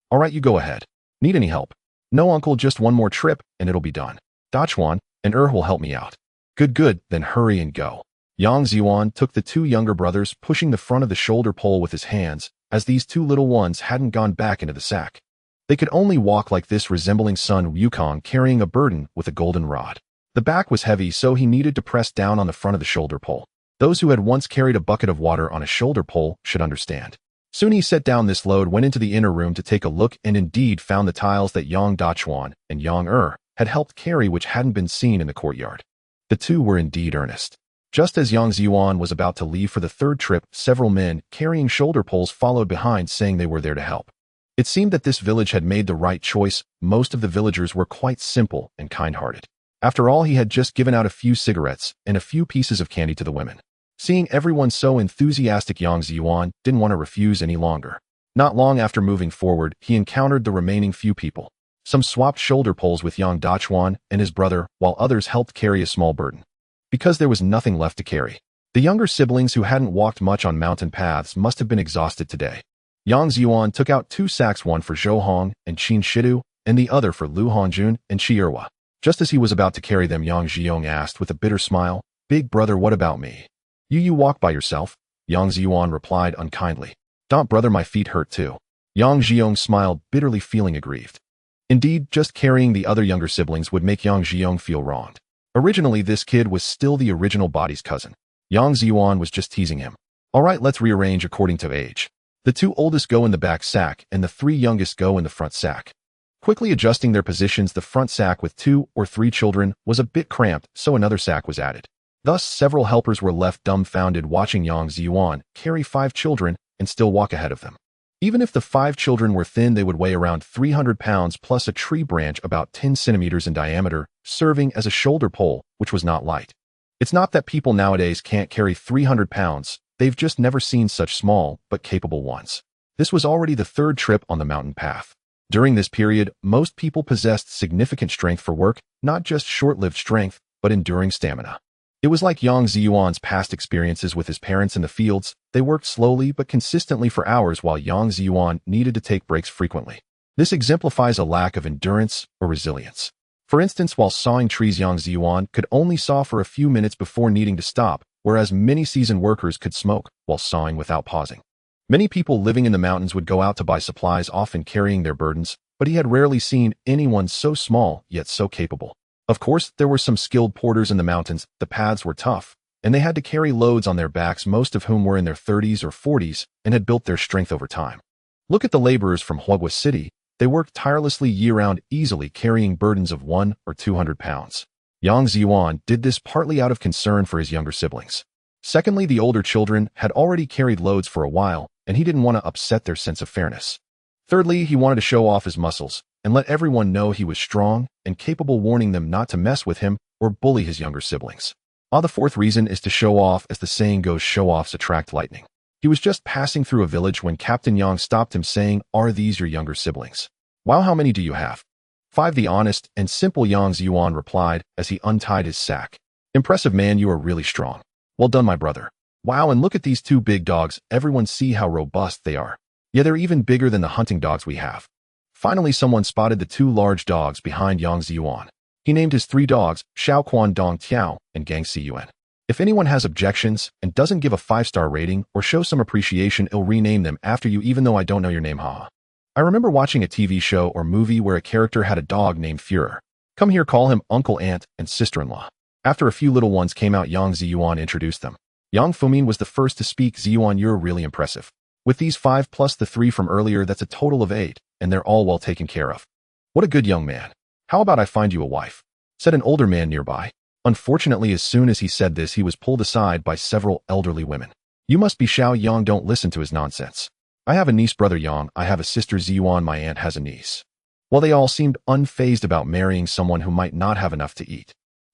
All right, you go ahead. Need any help? No, uncle, just one more trip, and it'll be done. Dachuan, and will help me out. Good, then hurry and go. Yang Zhiyuan took the two younger brothers, pushing the front of the shoulder pole with his hands, as these two little ones hadn't gone back into the sack. They could only walk like this, resembling Sun Wukong carrying a burden with a golden rod. The back was heavy, so he needed to press down on the front of the shoulder pole. Those who had once carried a bucket of water on a shoulder pole should understand. Soon he set down this load, went into the inner room to take a look, and indeed found the tiles that Yang Zhiyuan and Yang had helped carry, which hadn't been seen in the courtyard. The two were indeed earnest. Just as Yang Zhiyuan was about to leave for the third trip, several men carrying shoulder poles followed behind, saying they were there to help. It seemed that this village had made the right choice. Most of the villagers were quite simple and kind-hearted. After all, he had just given out a few cigarettes and a few pieces of candy to the women. Seeing everyone so enthusiastic, Yang Zhiyuan didn't want to refuse any longer. Not long after moving forward, he encountered the remaining few people. Some swapped shoulder poles with Yang Zhiyuan and his brother, while others helped carry a small burden. Because there was nothing left to carry. The younger siblings, who hadn't walked much on mountain paths, must have been exhausted today. Yang Zhiyuan took out 2 sacks, one for Zhou Hong and Qin Shidu, and the other for Lu Hongjun and Shi Erhua. Just as he was about to carry them, Yang Zhiyuan asked with a bitter smile, "Big brother, what about me? You walk by yourself?" Yang Zhiyuan replied unkindly. "Don't, brother, my feet hurt too." Yang Zhiyuan smiled bitterly, feeling aggrieved. Indeed, just carrying the other younger siblings would make Yang Zhiyuan feel wronged. Originally, this kid was still the original body's cousin. Yang Zhiyuan was just teasing him. "All right, let's rearrange according to age. The 2 oldest go in the back sack, and the 3 youngest go in the front sack." Quickly adjusting their positions, the front sack with 2 or 3 children was a bit cramped, so another sack was added. Thus, several helpers were left dumbfounded, watching Yang Zhiyuan carry 5 children and still walk ahead of them. Even if the 5 children were thin, they would weigh around 300 pounds plus a tree branch about 10 centimeters in diameter, serving as a shoulder pole, which was not light. It's not that people nowadays can't carry 300 pounds, they've just never seen such small but capable ones. This was already the 3rd trip on the mountain path. During this period, most people possessed significant strength for work, not just short-lived strength, but enduring stamina. It was like Yang Zhiyuan's past experiences with his parents in the fields. They worked slowly but consistently for hours, while Yang Zhiyuan needed to take breaks frequently. This exemplifies a lack of endurance or resilience. For instance, while sawing trees, Yang Zhiyuan could only saw for a few minutes before needing to stop, whereas many seasoned workers could smoke while sawing without pausing. Many people living in the mountains would go out to buy supplies, often carrying their burdens, but he had rarely seen anyone so small yet so capable. Of course, there were some skilled porters in the mountains. The paths were tough, and they had to carry loads on their backs, most of whom were in their 30s or 40s and had built their strength over time. Look at the laborers from Huogua City. They worked tirelessly year-round, easily carrying burdens of 100 or 200 pounds. Yang Zhiyuan did this partly out of concern for his younger siblings. Secondly, the older children had already carried loads for a while, and he didn't want to upset their sense of fairness. Thirdly, he wanted to show off his muscles and let everyone know he was strong and capable, warning them not to mess with him or bully his younger siblings. The 4th reason is to show off. As the saying goes, show-offs attract lightning. He was just passing through a village when Captain Yang stopped him, saying, "Are these your younger siblings?" "Wow, how many do you have?" "5, the honest and simple Yang Zhiyuan replied as he untied his sack. "Impressive, man, you are really strong. Well done, my brother." "Wow, and look at these 2 big dogs. Everyone see how robust they are. Yeah, they're even bigger than the hunting dogs we have." Finally, someone spotted the 2 large dogs behind Yang Zhiyuan. He named his 3 dogs Xiao Quan Dong Tiao and Gang Zhiyuan. If anyone has objections and doesn't give a 5-star rating or show some appreciation, I'll rename them after you, even though I don't know your name, haha. I remember watching a TV show or movie where a character had a dog named Führer. Come here, call him uncle, aunt, and sister-in-law. After a few little ones came out, Yang Zhiyuan introduced them. Yang Famine was the first to speak. "Zhiyuan, you're really impressive. With these 5 plus the 3 from earlier, that's a total of 8, and they're all well taken care of. What a good young man. How about I find you a wife?" said an older man nearby. Unfortunately, as soon as he said this, he was pulled aside by several elderly women. "You must be Xiao Yang, don't listen to his nonsense. I have a niece, brother Yang. I have a sister, Zhiyuan. My aunt has a niece." Well, they all seemed unfazed about marrying someone who might not have enough to eat.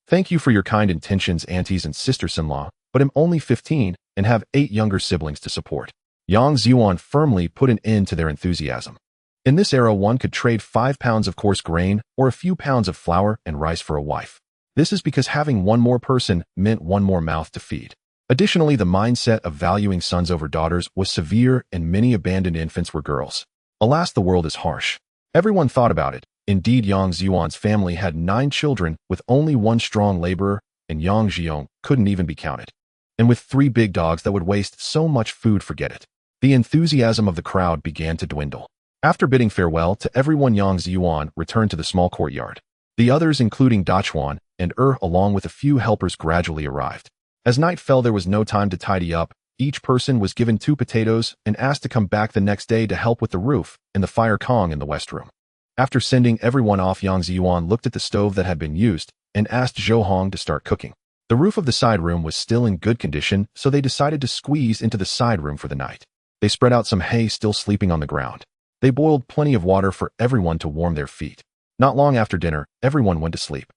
"Thank you for your kind intentions, aunties and sisters-in-law, but I'm only 15 and have 8 younger siblings to support." Yang Zhiyuan firmly put an end to their enthusiasm. In this era, one could trade 5 pounds of coarse grain or a few pounds of flour and rice for a wife. This is because having one more person meant one more mouth to feed. Additionally, the mindset of valuing sons over daughters was severe, and many abandoned infants were girls. Alas, the world is harsh. Everyone thought about it. Indeed, Yang Zhiyuan's family had 9 children with only one strong laborer, and Yang Zhiyuan couldn't even be counted. And with 3 big dogs that would waste so much food, forget it. The enthusiasm of the crowd began to dwindle. After bidding farewell to everyone, Yang Zhiyuan returned to the small courtyard. The others, including Dachuan and along with a few helpers, gradually arrived. As night fell, there was no time to tidy up. Each person was given 2 potatoes and asked to come back the next day to help with the roof and the fire kong in the west room. After sending everyone off, Yang Zhiyuan looked at the stove that had been used and asked Zhou Hong to start cooking. The roof of the side room was still in good condition, so they decided to squeeze into the side room for the night. They spread out some hay still sleeping on the ground. They boiled plenty of water for everyone to warm their feet. Not long after dinner, everyone went to sleep.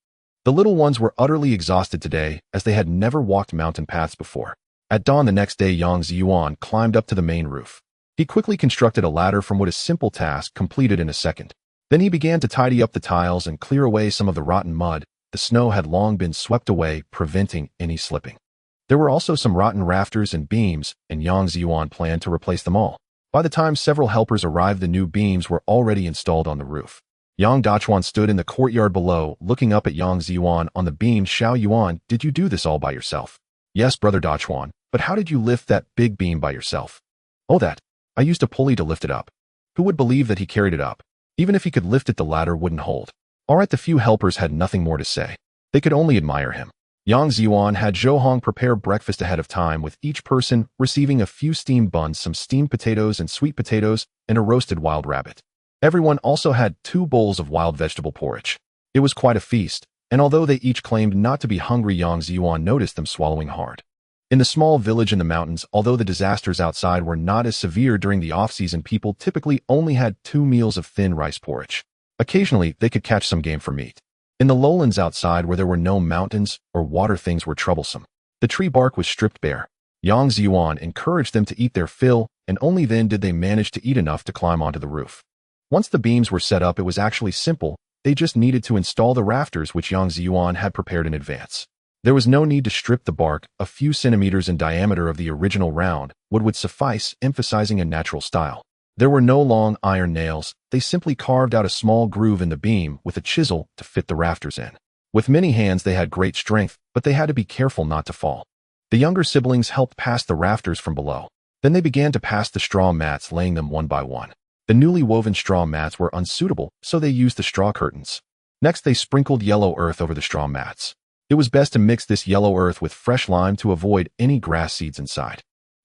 The little ones were utterly exhausted today, as they had never walked mountain paths before. At dawn the next day, Yang Zhiyuan climbed up to the main roof. He quickly constructed a ladder from what a simple task completed in a second. Then he began to tidy up the tiles and clear away some of the rotten mud. The snow had long been swept away, preventing any slipping. There were also some rotten rafters and beams, and Yang Zhiyuan planned to replace them all. By the time several helpers arrived, the new beams were already installed on the roof. Yang Dachuan stood in the courtyard below, looking up at Yang Zhiyuan on the beam. Xiao Yuan, did you do this all by yourself? Yes, brother Dachuan, but how did you lift that big beam by yourself? Oh, that. I used a pulley to lift it up. Who would believe that he carried it up? Even if he could lift it, the ladder wouldn't hold. All right, the few helpers had nothing more to say. They could only admire him. Yang Zhiyuan had Zhou Hong prepare breakfast ahead of time, with each person receiving a few steamed buns, some steamed potatoes and sweet potatoes, and a roasted wild rabbit. Everyone also had 2 bowls of wild vegetable porridge. It was quite a feast, and although they each claimed not to be hungry, Yang Zhiyuan noticed them swallowing hard. In the small village in the mountains, although the disasters outside were not as severe during the off-season, people typically only had 2 meals of thin rice porridge. Occasionally, they could catch some game for meat. In the lowlands outside, where there were no mountains or water, things were troublesome. The tree bark was stripped bare. Yang Zhiyuan encouraged them to eat their fill, and only then did they manage to eat enough to climb onto the roof. Once the beams were set up, it was actually simple. They just needed to install the rafters, which Yang Zhiyuan had prepared in advance. There was no need to strip the bark. A few centimeters in diameter of the original round wood would suffice, emphasizing a natural style. There were no long iron nails. They simply carved out a small groove in the beam with a chisel to fit the rafters in. With many hands, they had great strength, but they had to be careful not to fall. The younger siblings helped pass the rafters from below. Then they began to pass the straw mats, laying them one by one. The newly woven straw mats were unsuitable, so they used the straw curtains. Next, they sprinkled yellow earth over the straw mats. It was best to mix this yellow earth with fresh lime to avoid any grass seeds inside.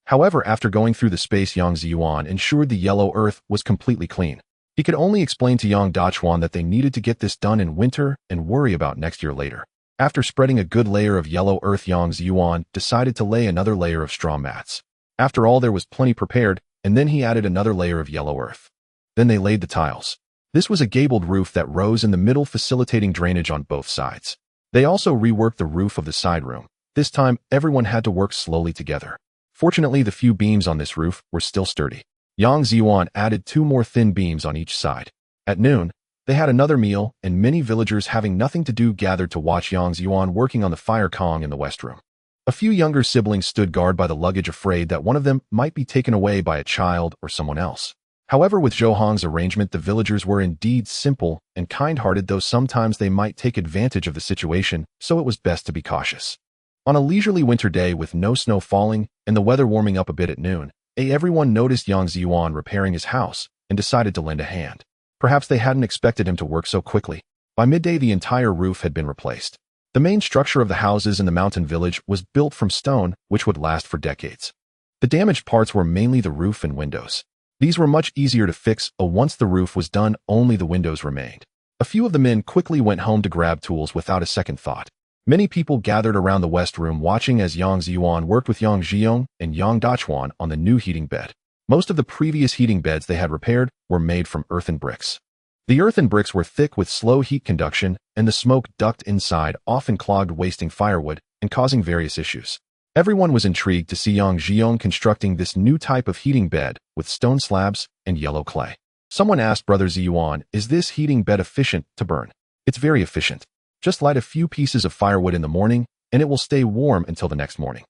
However, after going through the space, Yang Zhiyuan ensured the yellow earth was completely clean. He could only explain to Yang Dachuan that they needed to get this done in winter and worry about next year later. After spreading a good layer of yellow earth, Yang Zhiyuan decided to lay another layer of straw mats. After all, there was plenty prepared, and then he added another layer of yellow earth. Then they laid the tiles. This was a gabled roof that rose in the middle, facilitating drainage on both sides. They also reworked the roof of the side room. This time, everyone had to work slowly together. Fortunately, the few beams on this roof were still sturdy. Yang Zhiyuan added 2 more thin beams on each side. At noon, they had another meal, and many villagers, having nothing to do, gathered to watch Yang Zhiyuan working on the fire kong in the west room. A few younger siblings stood guard by the luggage, afraid that one of them might be taken away by a child or someone else. However, with Zhou Hong's arrangement, the villagers were indeed simple and kind-hearted, though sometimes they might take advantage of the situation, so it was best to be cautious. On a leisurely winter day with no snow falling and the weather warming up a bit at noon, everyone noticed Yang Zhiyuan repairing his house and decided to lend a hand. Perhaps they hadn't expected him to work so quickly. By midday, the entire roof had been replaced. The main structure of the houses in the mountain village was built from stone, which would last for decades. The damaged parts were mainly the roof and windows. These were much easier to fix. Once the roof was done, only the windows remained. A few of the men quickly went home to grab tools without a second thought. Many people gathered around the west room, watching as Yang Zhiyuan worked with Yang Zhiyuan and Yang Dachuan on the new heating bed. Most of the previous heating beds they had repaired were made from earthen bricks. The earthen bricks were thick with slow heat conduction, and the smoke ducted inside often clogged, wasting firewood and causing various issues. Everyone was intrigued to see Yang Zhiyuan constructing this new type of heating bed with stone slabs and yellow clay. Someone asked Brother Zhiyuan, "Is this heating bed efficient to burn?" "It's very efficient. Just light a few pieces of firewood in the morning, and it will stay warm until the next morning.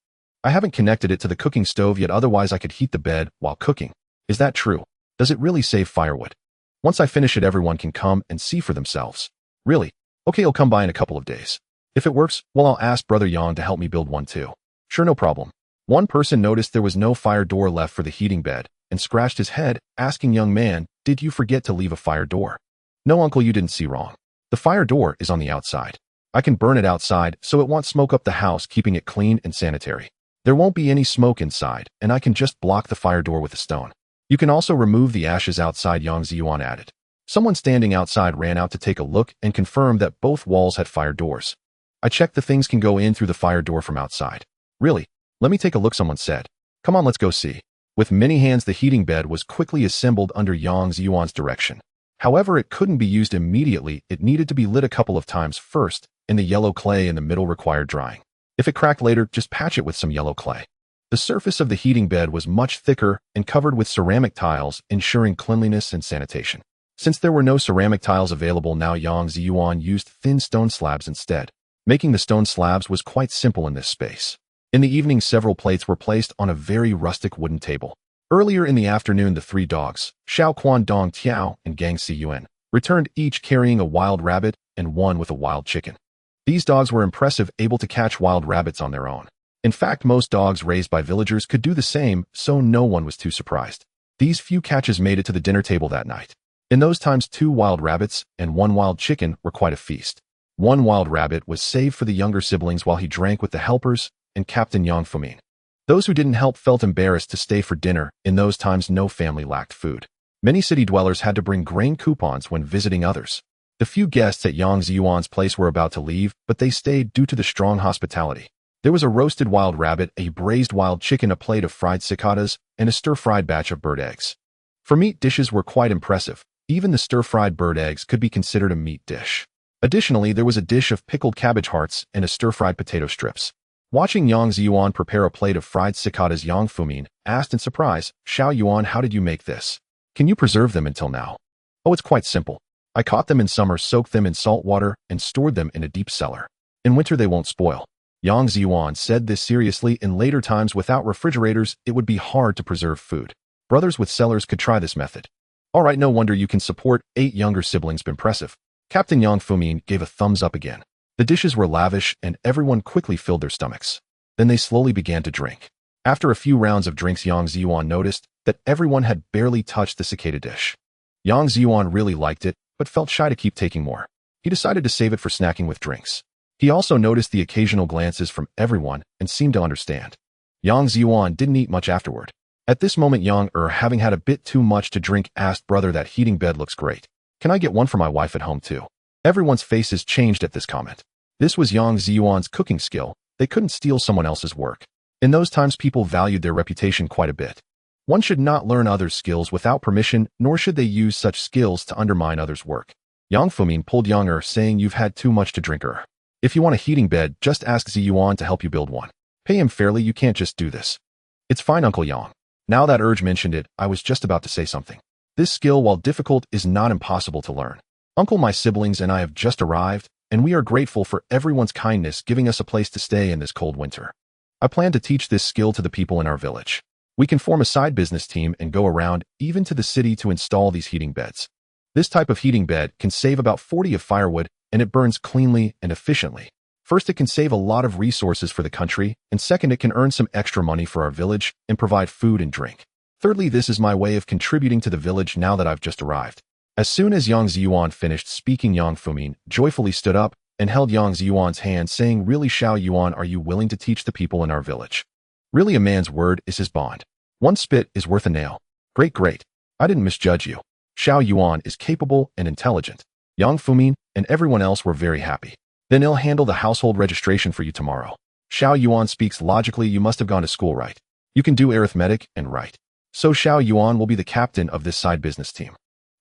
I haven't connected it to the cooking stove yet, otherwise I could heat the bed while cooking." "Is that true? Does it really save firewood?" Once I finish it, everyone can come and see for themselves. Really? Okay, I'll come by in a couple of days. If it works, well, I'll ask Brother Yang to help me build one too. Sure, no problem. One person noticed there was no fire door left for the heating bed and scratched his head, asking, "Young man, did you forget to leave a fire door?" "No, uncle, you didn't see wrong. The fire door is on the outside. I can burn it outside so it won't smoke up the house, keeping it clean and sanitary. There won't be any smoke inside, and I can just block the fire door with a stone. You can also remove the ashes outside," Yang Zhiyuan added. Someone standing outside ran out to take a look and confirmed that both walls had fire doors. "I checked, the things can go in through the fire door from outside." "Really? Let me take a look," someone said. "Come on, let's go see." With many hands, the heating bed was quickly assembled under Yang Zhiyuan's direction. However, it couldn't be used immediately. It needed to be lit a couple of times first, and the yellow clay in the middle required drying. If it cracked later, just patch it with some yellow clay. The surface of the heating bed was much thicker and covered with ceramic tiles, ensuring cleanliness and sanitation. Since there were no ceramic tiles available now, Yang Zhiyuan used thin stone slabs instead. Making the stone slabs was quite simple in this space. In the evening, several plates were placed on a very rustic wooden table. Earlier in the afternoon, the three dogs, Xiao Quan Dong Tiao and Yang Zhiyuan, returned, each carrying a wild rabbit and one with a wild chicken. These dogs were impressive, able to catch wild rabbits on their own. In fact, most dogs raised by villagers could do the same, so no one was too surprised. These few catches made it to the dinner table that night. In those times, 2 wild rabbits and 1 wild chicken were quite a feast. 1 wild rabbit was saved for the younger siblings while he drank with the helpers and Captain Yang Famine. Those who didn't help felt embarrassed to stay for dinner. In those times, no family lacked food. Many city dwellers had to bring grain coupons when visiting others. The few guests at Yang Zhiyuan's place were about to leave, but they stayed due to the strong hospitality. There was a roasted wild rabbit, a braised wild chicken, a plate of fried cicadas, and a stir-fried batch of bird eggs. For meat dishes were quite impressive. Even the stir-fried bird eggs could be considered a meat dish. Additionally, there was a dish of pickled cabbage hearts and a stir-fried potato strips. Watching Yang Zhiyuan prepare a plate of fried cicadas, Yang Famine asked in surprise, "Xiao Yuan, how did you make this? Can you preserve them until now?" "Oh, it's quite simple. I caught them in summer, soaked them in salt water, and stored them in a deep cellar. In winter, they won't spoil." Yang Zhiyuan said this seriously. In later times, without refrigerators, it would be hard to preserve food. Brothers with cellars could try this method. "All right, no wonder you can support 8 younger siblings. Impressive." Captain Yang Famine gave a thumbs up again. The dishes were lavish, and everyone quickly filled their stomachs. Then they slowly began to drink. After a few rounds of drinks, Yang Zhiyuan noticed that everyone had barely touched the cicada dish. Yang Zhiyuan really liked it, but felt shy to keep taking more. He decided to save it for snacking with drinks. He also noticed the occasional glances from everyone and seemed to understand. Yang Zhiyuan didn't eat much afterward. At this moment, Yang having had a bit too much to drink, asked, "Brother, that heating bed looks great. Can I get one for my wife at home too?" Everyone's faces changed at this comment. This was Yang Zhiyuan's cooking skill. They couldn't steal someone else's work. In those times, people valued their reputation quite a bit. One should not learn others' skills without permission, nor should they use such skills to undermine others' work. Yang Famine pulled Yang saying, "You've had too much to drink. If you want a heating bed, just ask Zhiyuan to help you build one. Pay him fairly, you can't just do this." "It's fine, Uncle Yang." Now that mentioned it, I was just about to say something. This skill, while difficult, is not impossible to learn. Uncle, my siblings and I have just arrived, and we are grateful for everyone's kindness giving us a place to stay in this cold winter. I plan to teach this skill to the people in our village. We can form a side business team and go around even to the city to install these heating beds. This type of heating bed can save about 40 of firewood, and it burns cleanly and efficiently. First, it can save a lot of resources for the country, and second, it can earn some extra money for our village and provide food and drink. Thirdly, this is my way of contributing to the village now that I've just arrived. As soon as Yang Zhiyuan finished speaking, Yang Famine joyfully stood up and held Yang Zhiyuan's hand, saying, "Really, Xiao Yuan, are you willing to teach the people in our village? Really, a man's word is his bond. One spit is worth a nail." Great, great. I didn't misjudge you. Xiao Yuan is capable and intelligent." Yang Famine and everyone else were very happy. "Then he'll handle the household registration for you tomorrow. Xiao Yuan speaks logically. You must have gone to school, right? You can do arithmetic and write. So Xiao Yuan will be the captain of this side business team."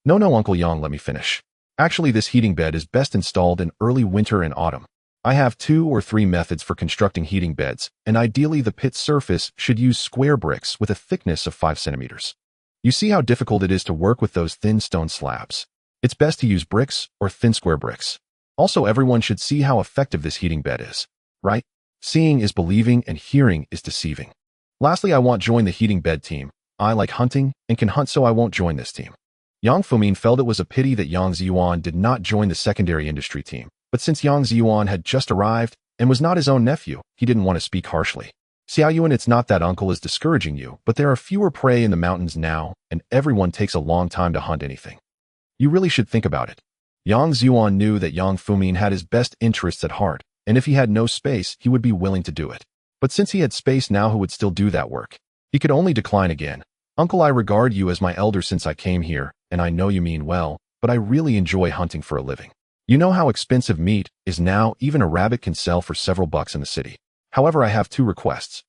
No, Uncle Yang, let me finish. Actually, this heating bed is best installed in early winter and autumn. I have 2 or 3 methods for constructing heating beds, and ideally the pit surface should use square bricks with a thickness of 5 centimeters. You see how difficult it is to work with those thin stone slabs. It's best to use bricks or thin square bricks. Also, everyone should see how effective this heating bed is, right? Seeing is believing and hearing is deceiving. Lastly, I won't join the heating bed team. I like hunting and can hunt, so I won't join this team. Yang Famine felt it was a pity that Yang Zhiyuan did not join the secondary industry team, but since Yang Zhiyuan had just arrived and was not his own nephew, he didn't want to speak harshly. Zhiyuan, it's not that uncle is discouraging you, but there are fewer prey in the mountains now, and everyone takes a long time to hunt anything. You really should think about it. Yang Zhiyuan knew that Yang Famine had his best interests at heart, and if he had no space, he would be willing to do it. But since he had space now, who would still do that work? He could only decline again. Uncle, I regard you as my elder since I came here, and I know you mean well, but I really enjoy hunting for a living. You know how expensive meat is now. Even a rabbit can sell for several bucks in the city. However, I have two requests.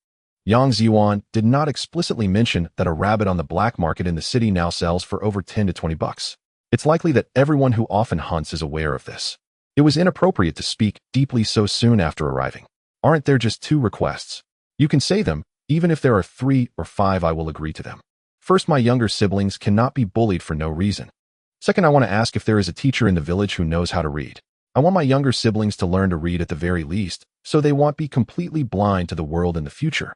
Yang Zhiyuan did not explicitly mention that a rabbit on the black market in the city now sells for over 10 to 20 bucks. It's likely that everyone who often hunts is aware of this. It was inappropriate to speak deeply so soon after arriving. Aren't there just two requests? You can say them. Even if there are 3 or 5, I will agree to them. First, my younger siblings cannot be bullied for no reason. Second, I want to ask if there is a teacher in the village who knows how to read. I want my younger siblings to learn to read at the very least, so they won't be completely blind to the world in the future.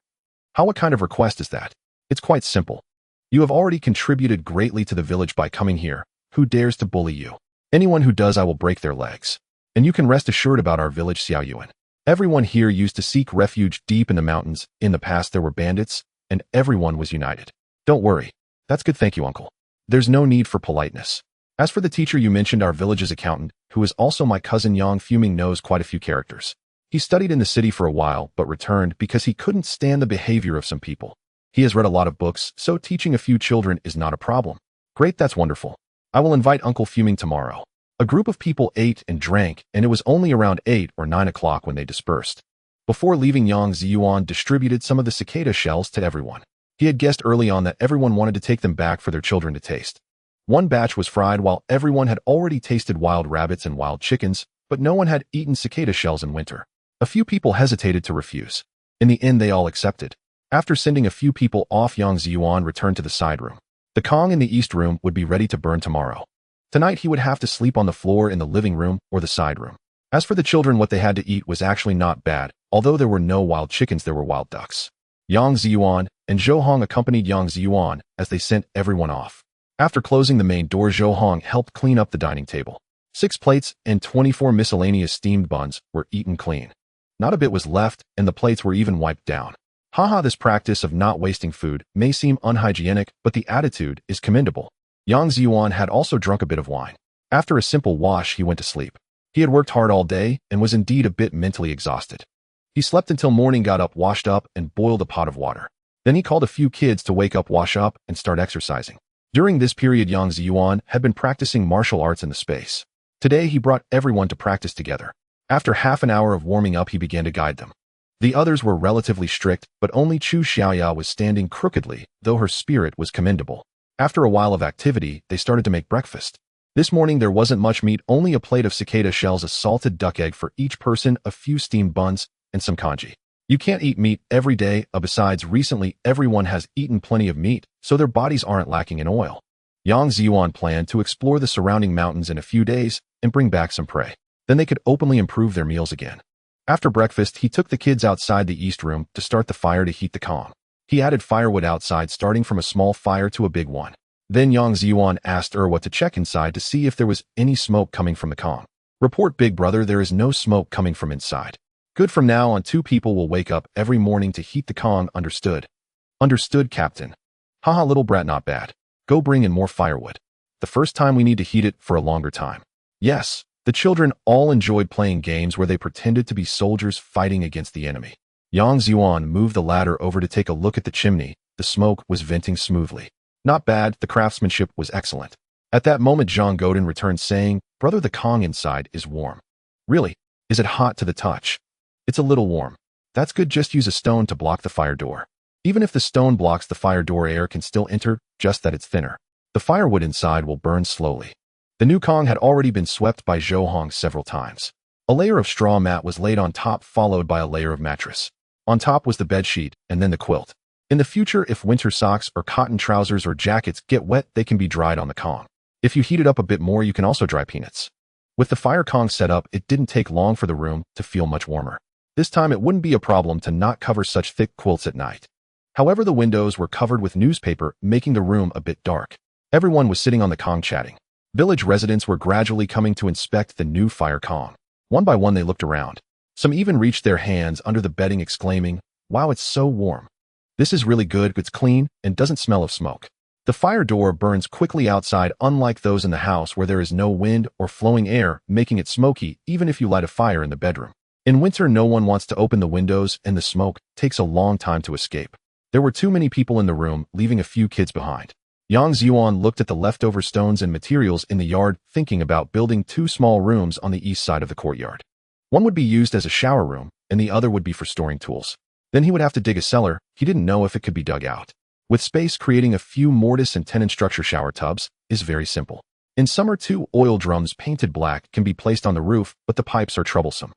What kind of request is that? It's quite simple. You have already contributed greatly to the village by coming here. Who dares to bully you? Anyone who does, I will break their legs. And you can rest assured about our village, Zhiyuan. Everyone here used to seek refuge deep in the mountains. In the past, there were bandits, and everyone was united. Don't worry. That's good, thank you, uncle. There's no need for politeness. As for the teacher you mentioned, our village's accountant, who is also my cousin Yang Fuming, knows quite a few characters. He studied in the city for a while, but returned because he couldn't stand the behavior of some people. He has read a lot of books, so teaching a few children is not a problem. Great, that's wonderful. I will invite Uncle Fuming tomorrow. A group of people ate and drank, and it was only around 8 or 9 o'clock when they dispersed. Before leaving, Yang Zhiyuan distributed some of the cicada shells to everyone. He had guessed early on that everyone wanted to take them back for their children to taste. One batch was fried while everyone had already tasted wild rabbits and wild chickens, but no one had eaten cicada shells in winter. A few people hesitated to refuse. In the end, they all accepted. After sending a few people off, Yang Zhiyuan returned to the side room. The Kong in the east room would be ready to burn tomorrow. Tonight, he would have to sleep on the floor in the living room or the side room. As for the children, what they had to eat was actually not bad. Although there were no wild chickens, there were wild ducks. Yang Zhiyuan and Zhou Hong accompanied Yang Zhiyuan as they sent everyone off. After closing the main door, Zhou Hong helped clean up the dining table. 6 plates and 24 miscellaneous steamed buns were eaten clean. Not a bit was left, and the plates were even wiped down. This practice of not wasting food may seem unhygienic, but the attitude is commendable. Yang Zhiyuan had also drunk a bit of wine. After a simple wash, he went to sleep. He had worked hard all day and was indeed a bit mentally exhausted. He slept until morning, got up, washed up, and boiled a pot of water. Then he called a few kids to wake up, wash up, and start exercising. During this period, Yang Zhiyuan had been practicing martial arts in the space. Today, he brought everyone to practice together. After half an hour of warming up, he began to guide them. The others were relatively strict, but only Chu Xiaoya was standing crookedly, though her spirit was commendable. After a while of activity, they started to make breakfast. This morning there wasn't much meat, only a plate of cicada shells, a salted duck egg for each person, a few steamed buns, and some congee. You can't eat meat every day. Besides, recently everyone has eaten plenty of meat, so their bodies aren't lacking in oil. Yang Zhiyuan planned to explore the surrounding mountains in a few days and bring back some prey. Then they could openly improve their meals again. After breakfast, he took the kids outside the east room to start the fire to heat the Kong. He added firewood outside, starting from a small fire to a big one. Then Yang Zhiyuan asked what to check inside to see if there was any smoke coming from the Kong. Report, big brother, there is no smoke coming from inside. Good, from now on 2 people will wake up every morning to heat the Kong, understood? Understood, Captain. Little brat, not bad. Go bring in more firewood. The first time we need to heat it for a longer time. Yes, the children all enjoyed playing games where they pretended to be soldiers fighting against the enemy. Yang Zhiyuan moved the ladder over to take a look at the chimney. The smoke was venting smoothly. Not bad, the craftsmanship was excellent. At that moment, Zhang Godin returned saying, Brother, the Kong inside is warm. Really? Is it hot to the touch? It's a little warm. That's good, just use a stone to block the fire door. Even if the stone blocks the fire door, air can still enter, just that it's thinner. The firewood inside will burn slowly. The new Kong had already been swept by Zhou Hong several times. A layer of straw mat was laid on top, followed by a layer of mattress. On top was the bed sheet, and then the quilt. In the future, if winter socks or cotton trousers or jackets get wet, they can be dried on the Kong. If you heat it up a bit more, you can also dry peanuts. With the fire Kong set up, it didn't take long for the room to feel much warmer. This time, it wouldn't be a problem to not cover such thick quilts at night. However, the windows were covered with newspaper, making the room a bit dark. Everyone was sitting on the Kong chatting. Village residents were gradually coming to inspect the new fire Kong. One by one they looked around. Some even reached their hands under the bedding exclaiming, "Wow, it's so warm. This is really good, it's clean, and doesn't smell of smoke." The fire door burns quickly outside, unlike those in the house where there is no wind or flowing air, making it smoky even if you light a fire in the bedroom. In winter, no one wants to open the windows, and the smoke takes a long time to escape. There were too many people in the room, leaving a few kids behind. Yang Zhiyuan looked at the leftover stones and materials in the yard, thinking about building 2 small rooms on the east side of the courtyard. One would be used as a shower room, and the other would be for storing tools. Then he would have to dig a cellar. He didn't know if it could be dug out. With space, creating a few mortise and tenon structure shower tubs is very simple. In summer, 2 oil drums painted black can be placed on the roof, but the pipes are troublesome.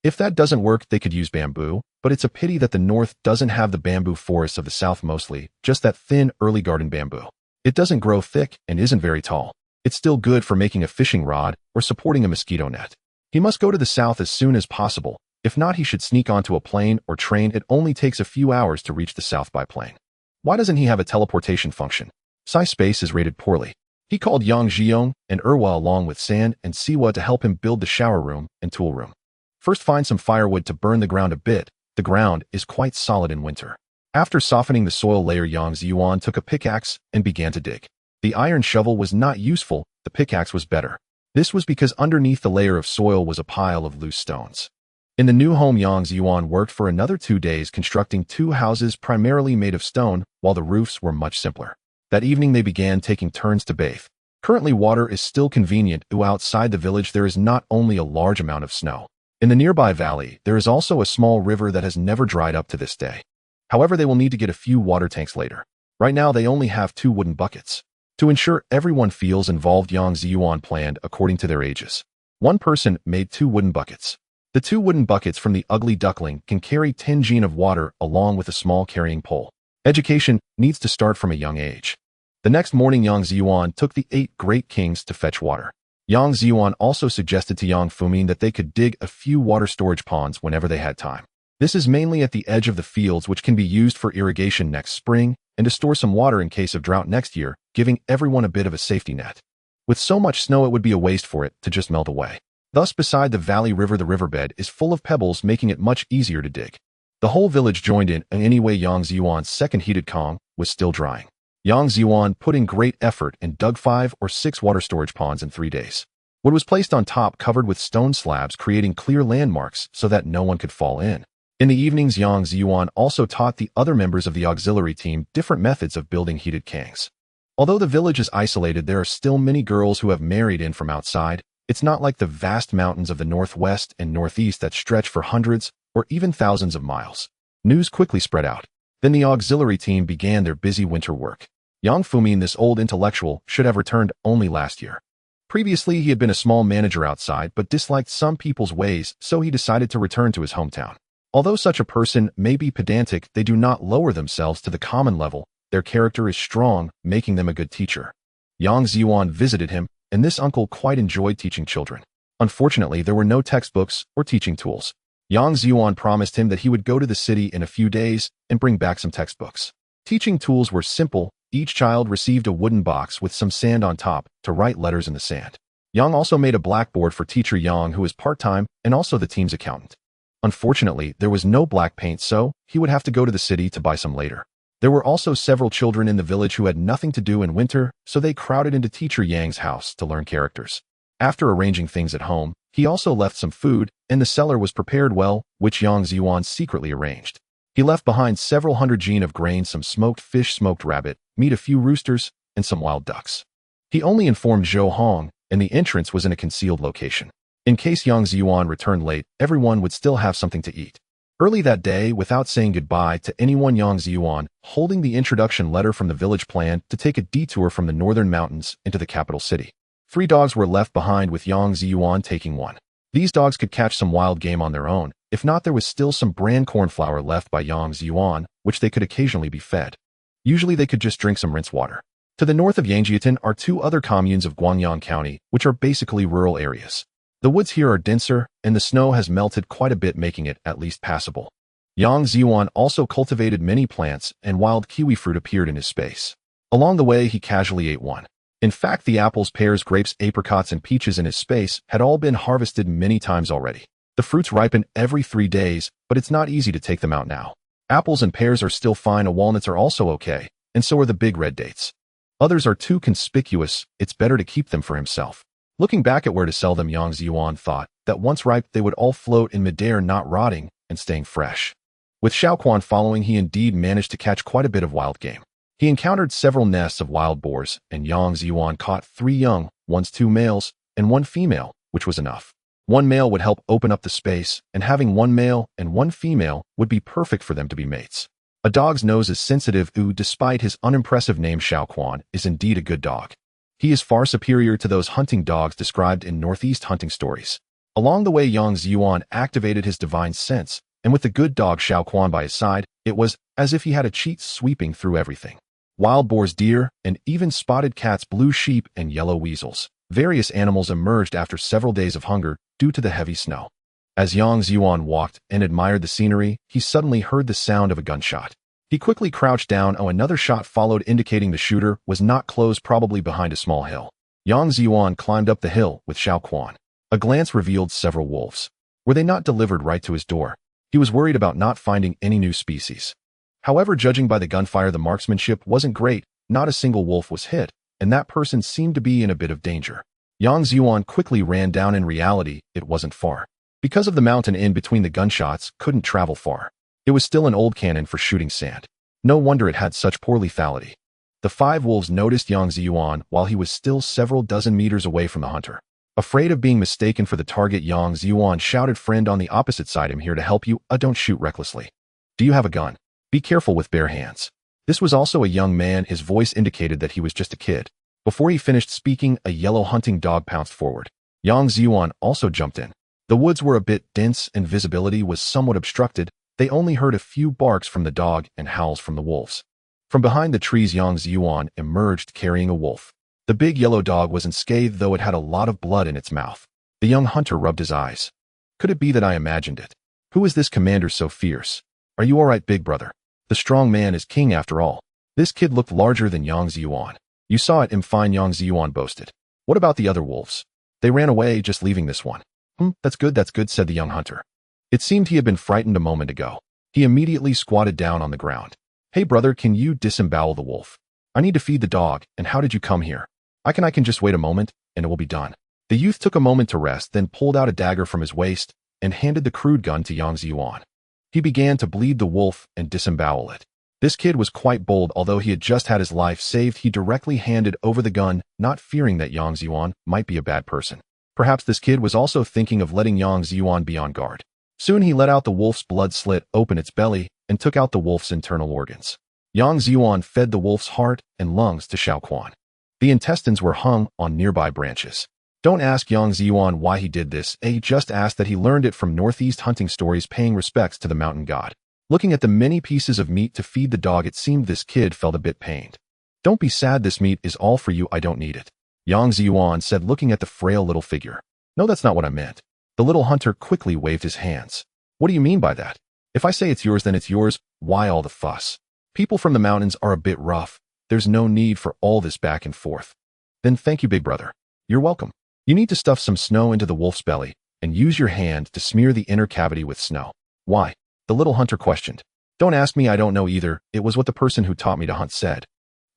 If that doesn't work, they could use bamboo, but it's a pity that the north doesn't have the bamboo forests of the south, mostly just that thin early garden bamboo. It doesn't grow thick and isn't very tall. It's still good for making a fishing rod or supporting a mosquito net. He must go to the south as soon as possible. If not, he should sneak onto a plane or train. It only takes a few hours to reach the south by plane. Why doesn't he have a teleportation function? Size space is rated poorly. He called Yang Zhiyuan and Erwa along with San and Siwa to help him build the shower room and tool room. First, find some firewood to burn the ground a bit. The ground is quite solid in winter. After softening the soil layer, Yang Zhiyuan took a pickaxe and began to dig. The iron shovel was not useful. The pickaxe was better. This was because underneath the layer of soil was a pile of loose stones. In the new home, Yang Zhiyuan worked for another 2 days constructing 2 houses primarily made of stone, while the roofs were much simpler. That evening they began taking turns to bathe. Currently, water is still convenient. Outside the village there is not only a large amount of snow. In the nearby valley, there is also a small river that has never dried up to this day. However, they will need to get a few water tanks later. Right now they only have 2 wooden buckets. To ensure everyone feels involved, Yang Zhiyuan planned according to their ages. One person made 2 wooden buckets. The 2 wooden buckets from the ugly duckling can carry 10 gene of water along with a small carrying pole. Education needs to start from a young age. The next morning, Yang Zhiyuan took the 8 great kings to fetch water. Yang Zhiyuan also suggested to Yang Famine that they could dig a few water storage ponds whenever they had time. This is mainly at the edge of the fields, which can be used for irrigation next spring and to store some water in case of drought next year, giving everyone a bit of a safety net. With so much snow, it would be a waste for it to just melt away. Thus, beside the valley river, the riverbed is full of pebbles, making it much easier to dig. The whole village joined in, and anyway, Yang Zhiyuan's second heated Kong was still drying. Yang Zhiyuan put in great effort and dug 5 or 6 water storage ponds in 3 days. Wood was placed on top, covered with stone slabs, creating clear landmarks so that no one could fall in. In the evenings, Yang Zhiyuan also taught the other members of the auxiliary team different methods of building heated kangs. Although the village is isolated, there are still many girls who have married in from outside. It's not like the vast mountains of the northwest and northeast that stretch for hundreds or even thousands of miles. News quickly spread out. Then the auxiliary team began their busy winter work. Yang Famine, this old intellectual, should have returned only last year. Previously, he had been a small manager outside but disliked some people's ways, so he decided to return to his hometown. Although such a person may be pedantic, they do not lower themselves to the common level. Their character is strong, making them a good teacher. Yang Zhiyuan visited him, and this uncle quite enjoyed teaching children. Unfortunately, there were no textbooks or teaching tools. Yang Zhiyuan promised him that he would go to the city in a few days and bring back some textbooks. Teaching tools were simple. Each child received a wooden box with some sand on top to write letters in the sand. Yang also made a blackboard for teacher Yang, who is part-time and also the team's accountant. Unfortunately, there was no black paint, so he would have to go to the city to buy some later. There were also several children in the village who had nothing to do in winter, so they crowded into teacher Yang's house to learn characters. After arranging things at home, he also left some food, and the cellar was prepared well, which Yang Zhiyuan secretly arranged. He left behind several hundred gene of grain, some smoked fish, smoked rabbit, meat, a few roosters, and some wild ducks. He only informed Zhou Hong, and the entrance was in a concealed location. In case Yang Zhiyuan returned late, everyone would still have something to eat. Early that day, without saying goodbye to anyone, Yang Zhiyuan, holding the introduction letter from the village, planned to take a detour from the northern mountains into the capital city. 3 dogs were left behind, with Yang Zhiyuan taking one. These dogs could catch some wild game on their own. If not, there was still some bran cornflour left by Yang Zhiyuan, which they could occasionally be fed. Usually they could just drink some rinse water. To the north of Yang Zhiyuan are 2 other communes of Guangyang County, which are basically rural areas. The woods here are denser, and the snow has melted quite a bit, making it at least passable. Yang Zhiyuan also cultivated many plants, and wild kiwi fruit appeared in his space. Along the way, he casually ate one. In fact, the apples, pears, grapes, apricots, and peaches in his space had all been harvested many times already. The fruits ripen every 3 days, but it's not easy to take them out now. Apples and pears are still fine, walnuts are also okay, and so are the big red dates. Others are too conspicuous, it's better to keep them for himself. Looking back at where to sell them, Yang Zhiyuan thought that once ripe they would all float in midair, not rotting and staying fresh. With Xiaoquan following, he indeed managed to catch quite a bit of wild game. He encountered several nests of wild boars, and Yang Zhiyuan caught 3 young ones, 2 males, and 1 female, which was enough. 1 male would help open up the space, and having 1 male and 1 female would be perfect for them to be mates. A dog's nose is sensitive, who, despite his unimpressive name Xiaoquan, is indeed a good dog. He is far superior to those hunting dogs described in Northeast hunting stories. Along the way, Yang Zhiyuan activated his divine sense, and with the good dog Xiaoquan by his side, it was as if he had a cheat sweeping through everything. Wild boars, deer, and even spotted cats, blue sheep, and yellow weasels. Various animals emerged after several days of hunger due to the heavy snow. As Yang Zhiyuan walked and admired the scenery, he suddenly heard the sound of a gunshot. He quickly crouched down. Another shot followed, indicating the shooter was not close, probably behind a small hill. Yang Zhiyuan climbed up the hill with Xiaoquan. A glance revealed several wolves. Were they not delivered right to his door? He was worried about not finding any new species. However, judging by the gunfire, the marksmanship wasn't great. Not a single wolf was hit, and that person seemed to be in a bit of danger. Yang Zhiyuan quickly ran down. In reality, it wasn't far. Because of the mountain in between, the gunshots couldn't travel far. It was still an old cannon for shooting sand. No wonder it had such poor lethality. The 5 wolves noticed Yang Zhiyuan while he was still several dozen meters away from the hunter. Afraid of being mistaken for the target, Yang Zhiyuan shouted, "Friend on the opposite side, I'm here to help you. Don't shoot recklessly. Do you have a gun? Be careful with bare hands." This was also a young man. His voice indicated that he was just a kid. Before he finished speaking, a yellow hunting dog pounced forward. Yang Zhiyuan also jumped in. The woods were a bit dense and visibility was somewhat obstructed. They only heard a few barks from the dog and howls from the wolves. From behind the trees, Yang Zhiyuan emerged carrying a wolf. The big yellow dog wasn't scathed, though it had a lot of blood in its mouth. The young hunter rubbed his eyes. Could it be that I imagined it? Who is this commander so fierce? Are you all right, big brother? The strong man is king after all. This kid looked larger than Yang Zhiyuan. You saw it, fine, Yang Zhiyuan boasted. What about the other wolves? They ran away, just leaving this one. That's good, said the young hunter. It seemed he had been frightened a moment ago. He immediately squatted down on the ground. Hey brother, can you disembowel the wolf? I need to feed the dog, and how did you come here? I can just wait a moment, and it will be done. The youth took a moment to rest, then pulled out a dagger from his waist and handed the crude gun to Yang Zhiyuan. He began to bleed the wolf and disembowel it. This kid was quite bold. Although he had just had his life saved, he directly handed over the gun, not fearing that Yang Zhiyuan might be a bad person. Perhaps this kid was also thinking of letting Yang Zhiyuan be on guard. Soon he let out the wolf's blood, slit open its belly, and took out the wolf's internal organs. Yang Zhiyuan fed the wolf's heart and lungs to Xiaoquan. The intestines were hung on nearby branches. Don't ask Yang Zhiyuan why he did this. Just ask that he learned it from Northeast hunting stories, paying respects to the mountain god. Looking at the many pieces of meat to feed the dog, it seemed this kid felt a bit pained. Don't be sad, this meat is all for you, I don't need it, Yang Zhiyuan said, looking at the frail little figure. No, that's not what I meant. The little hunter quickly waved his hands. What do you mean by that? If I say it's yours, then it's yours. Why all the fuss? People from the mountains are a bit rough. There's no need for all this back and forth. Then thank you, big brother. You're welcome. You need to stuff some snow into the wolf's belly and use your hand to smear the inner cavity with snow. Why? The little hunter questioned. Don't ask me, I don't know either. It was what the person who taught me to hunt said.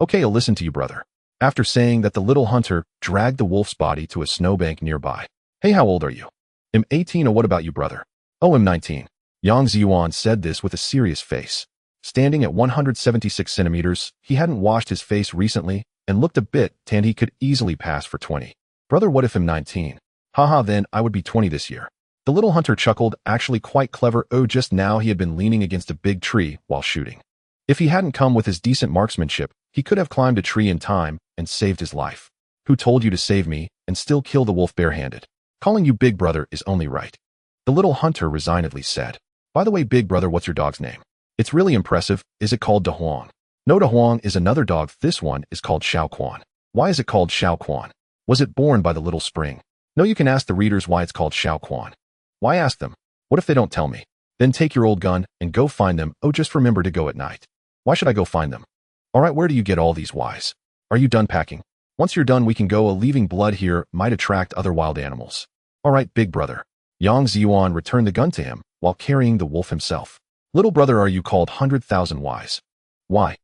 Okay, I'll listen to you, brother. After saying that, the little hunter dragged the wolf's body to a snowbank nearby. Hey, how old are you? I'm 18. What about you, brother? Oh, I'm 19. Yang Zhiyuan said this with a serious face. Standing at 176 centimeters, he hadn't washed his face recently and looked a bit tanned. He could easily pass for 20. Brother, what if I'm 19? Haha, then I would be 20 this year. The little hunter chuckled, actually quite clever. Just now he had been leaning against a big tree while shooting. If he hadn't come with his decent marksmanship, he could have climbed a tree in time and saved his life. Who told you to save me and still kill the wolf barehanded? Calling you big brother is only right. The little hunter resignedly said. By the way, big brother, what's your dog's name? It's really impressive. Is it called Dahuang? No, Dahuang is another dog. This one is called Xiaoquan. Why is it called Xiaoquan? Was it born by the little spring? No, you can ask the readers why it's called Xiaoquan. Why ask them? What if they don't tell me? Then take your old gun and go find them. Just remember to go at night. Why should I go find them? All right, where do you get all these whys? Are you done packing? Once you're done, we can go. Leaving blood here might attract other wild animals. All right, big brother. Yang Zhiyuan returned the gun to him while carrying the wolf himself. Little brother, are you called 100,000 wise? Why?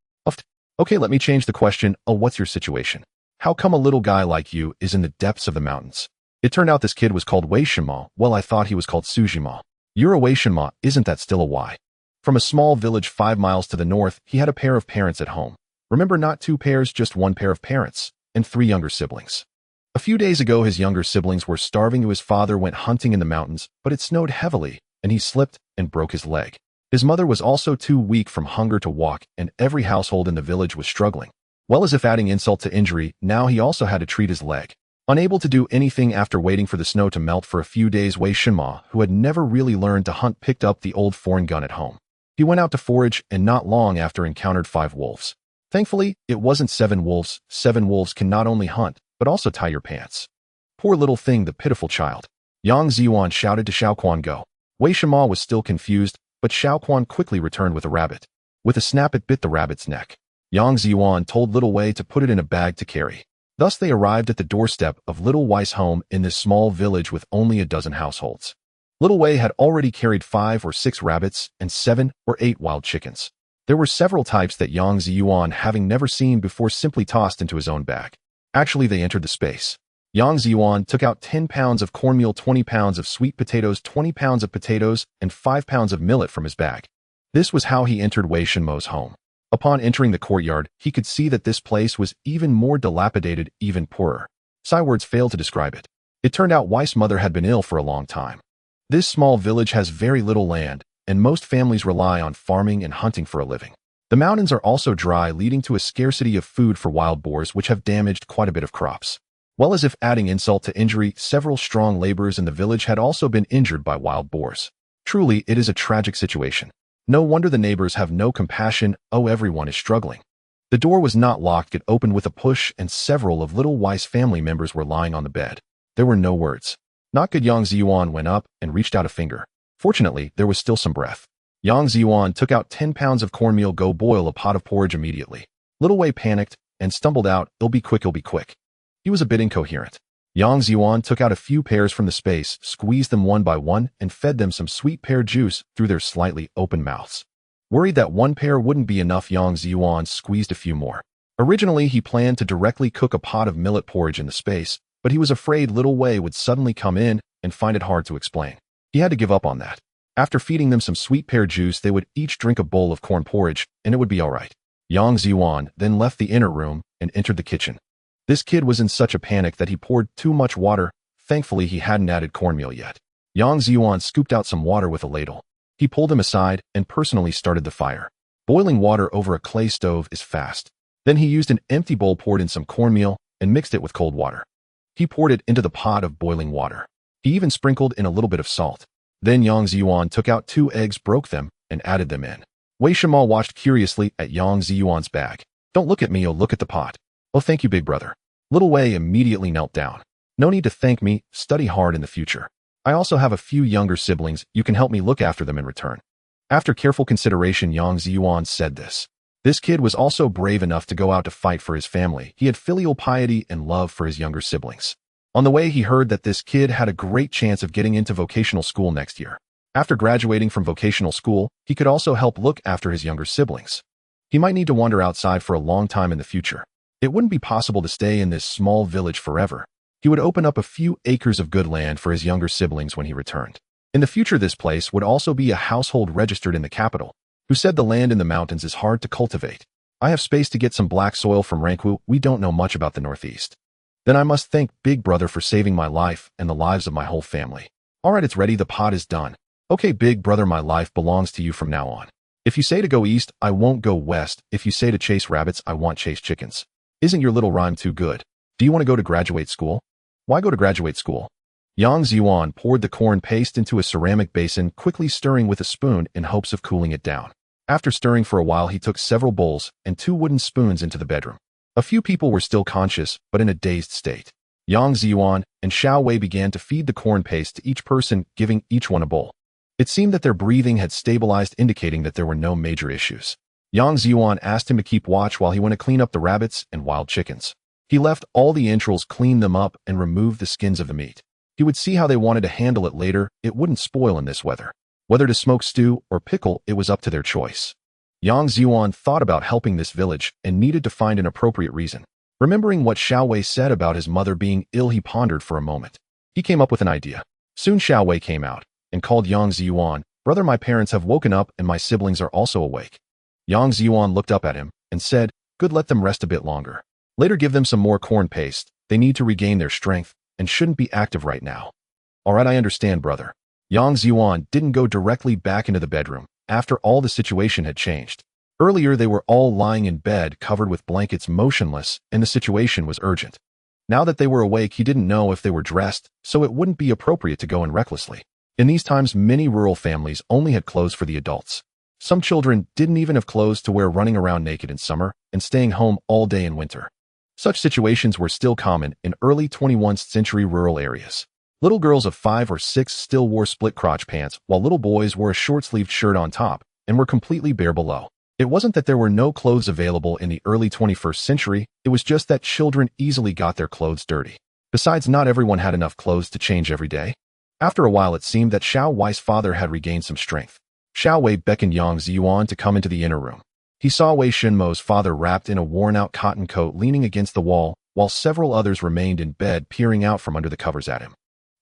Okay, let me change the question. What's your situation? How come a little guy like you is in the depths of the mountains? It turned out this kid was called Wei Shenma. Well, I thought he was called Sujima. You're a Wei Shenma, isn't that still a Y? From a small village 5 miles to the north, he had a pair of parents at home. Remember, not 2 pairs, just 1 pair of parents, and 3 younger siblings. A few days ago, his younger siblings were starving. His father went hunting in the mountains, but it snowed heavily, and he slipped and broke his leg. His mother was also too weak from hunger to walk, and every household in the village was struggling. Well, as if adding insult to injury, now he also had to treat his leg. Unable to do anything after waiting for the snow to melt for a few days, Wei Shenma, who had never really learned to hunt, picked up the old foreign gun at home. He went out to forage, and not long after encountered 5 wolves. Thankfully, it wasn't 7 wolves. 7 wolves can not only hunt, but also tie your pants. Poor little thing, the pitiful child. Yang Zhiyuan shouted to Xiaoquan, go. Wei Shenma was still confused, but Xiaoquan quickly returned with a rabbit. With a snap, it bit the rabbit's neck. Yang Zhiyuan told little Wei to put it in a bag to carry. Thus they arrived at the doorstep of little Wei's home in this small village with only a dozen households. Little Wei had already carried 5 or 6 rabbits and 7 or 8 wild chickens. There were several types that Yang Zhiyuan, having never seen before, simply tossed into his own bag. Actually, they entered the space. Yang Zhiyuan took out 10 pounds of cornmeal, 20 pounds of sweet potatoes, 20 pounds of potatoes, and 5 pounds of millet from his bag. This was how he entered Wei Shenmo's home. Upon entering the courtyard, he could see that this place was even more dilapidated, even poorer. Words fail to describe it. It turned out Wei's mother had been ill for a long time. This small village has very little land, and most families rely on farming and hunting for a living. The mountains are also dry, leading to a scarcity of food for wild boars, which have damaged quite a bit of crops. Well, as if adding insult to injury, several strong laborers in the village had also been injured by wild boars. Truly, it is a tragic situation. No wonder the neighbors have no compassion. Everyone is struggling. The door was not locked. It opened with a push, and several of little Wei's family members were lying on the bed. There were no words. Not good. Yang Zhiyuan went up and reached out a finger. Fortunately, there was still some breath. Yang Zhiyuan took out 10 pounds of cornmeal. Go boil a pot of porridge immediately. Little Wei panicked and stumbled out. It'll be quick, it'll be quick. He was a bit incoherent. Yang Zhiyuan took out a few pears from the space, squeezed them one by one, and fed them some sweet pear juice through their slightly open mouths. Worried that 1 pear wouldn't be enough, Yang Zhiyuan squeezed a few more. Originally, he planned to directly cook a pot of millet porridge in the space, but he was afraid little Wei would suddenly come in and find it hard to explain. He had to give up on that. After feeding them some sweet pear juice, they would each drink a bowl of corn porridge, and it would be all right. Yang Zhiyuan then left the inner room and entered the kitchen. This kid was in such a panic that he poured too much water. Thankfully, he hadn't added cornmeal yet. Yang Zhiyuan scooped out some water with a ladle. He pulled him aside and personally started the fire. Boiling water over a clay stove is fast. Then he used an empty bowl, poured in some cornmeal, and mixed it with cold water. He poured it into the pot of boiling water. He even sprinkled in a little bit of salt. Then Yang Zhiyuan took out 2 eggs, broke them, and added them in. Wei Shenma watched curiously at Yang Zhiyuan's bag. Don't look at me, look at the pot. Oh, thank you, big brother. Little Wei immediately knelt down. No need to thank me. Study hard in the future. I also have a few younger siblings. You can help me look after them in return. After careful consideration, Yang Zhiyuan said this. This kid was also brave enough to go out to fight for his family. He had filial piety and love for his younger siblings. On the way, he heard that this kid had a great chance of getting into vocational school next year. After graduating from vocational school, he could also help look after his younger siblings. He might need to wander outside for a long time in the future. It wouldn't be possible to stay in this small village forever. He would open up a few acres of good land for his younger siblings when he returned. In the future, this place would also be a household registered in the capital, who said the land in the mountains is hard to cultivate. I have space to get some black soil from Rangwu. We don't know much about the Northeast. Then I must thank Big Brother for saving my life and the lives of my whole family. All right, it's ready. The pot is done. Okay, Big Brother, my life belongs to you from now on. If you say to go east, I won't go west. If you say to chase rabbits, I won't chase chickens. Isn't your little rhyme too good? Do you want to go to graduate school? Why go to graduate school? Yang Zhiyuan poured the corn paste into a ceramic basin, quickly stirring with a spoon in hopes of cooling it down. After stirring for a while, he took several bowls and 2 wooden spoons into the bedroom. A few people were still conscious, but in a dazed state. Yang Zhiyuan and Xiao Wei began to feed the corn paste to each person, giving each one a bowl. It seemed that their breathing had stabilized, indicating that there were no major issues. Yang Zhiyuan asked him to keep watch while he went to clean up the rabbits and wild chickens. He left all the entrails, cleaned them up, and removed the skins of the meat. He would see how they wanted to handle it later. It wouldn't spoil in this weather. Whether to smoke, stew, or pickle, it was up to their choice. Yang Zhiyuan thought about helping this village and needed to find an appropriate reason. Remembering what Xiao Wei said about his mother being ill, he pondered for a moment. He came up with an idea. Soon Xiao Wei came out and called Yang Zhiyuan, "Brother, my parents have woken up and my siblings are also awake." Yang Zhiyuan looked up at him and said, "Good, let them rest a bit longer. Later give them some more corn paste. They need to regain their strength and shouldn't be active right now." "All right, I understand, brother." Yang Zhiyuan didn't go directly back into the bedroom. After all, the situation had changed. Earlier, they were all lying in bed, covered with blankets, motionless, and the situation was urgent. Now that they were awake, he didn't know if they were dressed, so it wouldn't be appropriate to go in recklessly. In these times, many rural families only had clothes for the adults. Some children didn't even have clothes to wear, running around naked in summer and staying home all day in winter. Such situations were still common in early 21st century rural areas. Little girls of 5 or 6 still wore split-crotch pants, while little boys wore a short-sleeved shirt on top and were completely bare below. It wasn't that there were no clothes available in the early 21st century, it was just that children easily got their clothes dirty. Besides, not everyone had enough clothes to change every day. After a while, it seemed that Xiao Wei's father had regained some strength. Xiao Wei beckoned Yang Zhiyuan to come into the inner room. He saw Wei Shenmo's father wrapped in a worn-out cotton coat, leaning against the wall, while several others remained in bed, peering out from under the covers at him.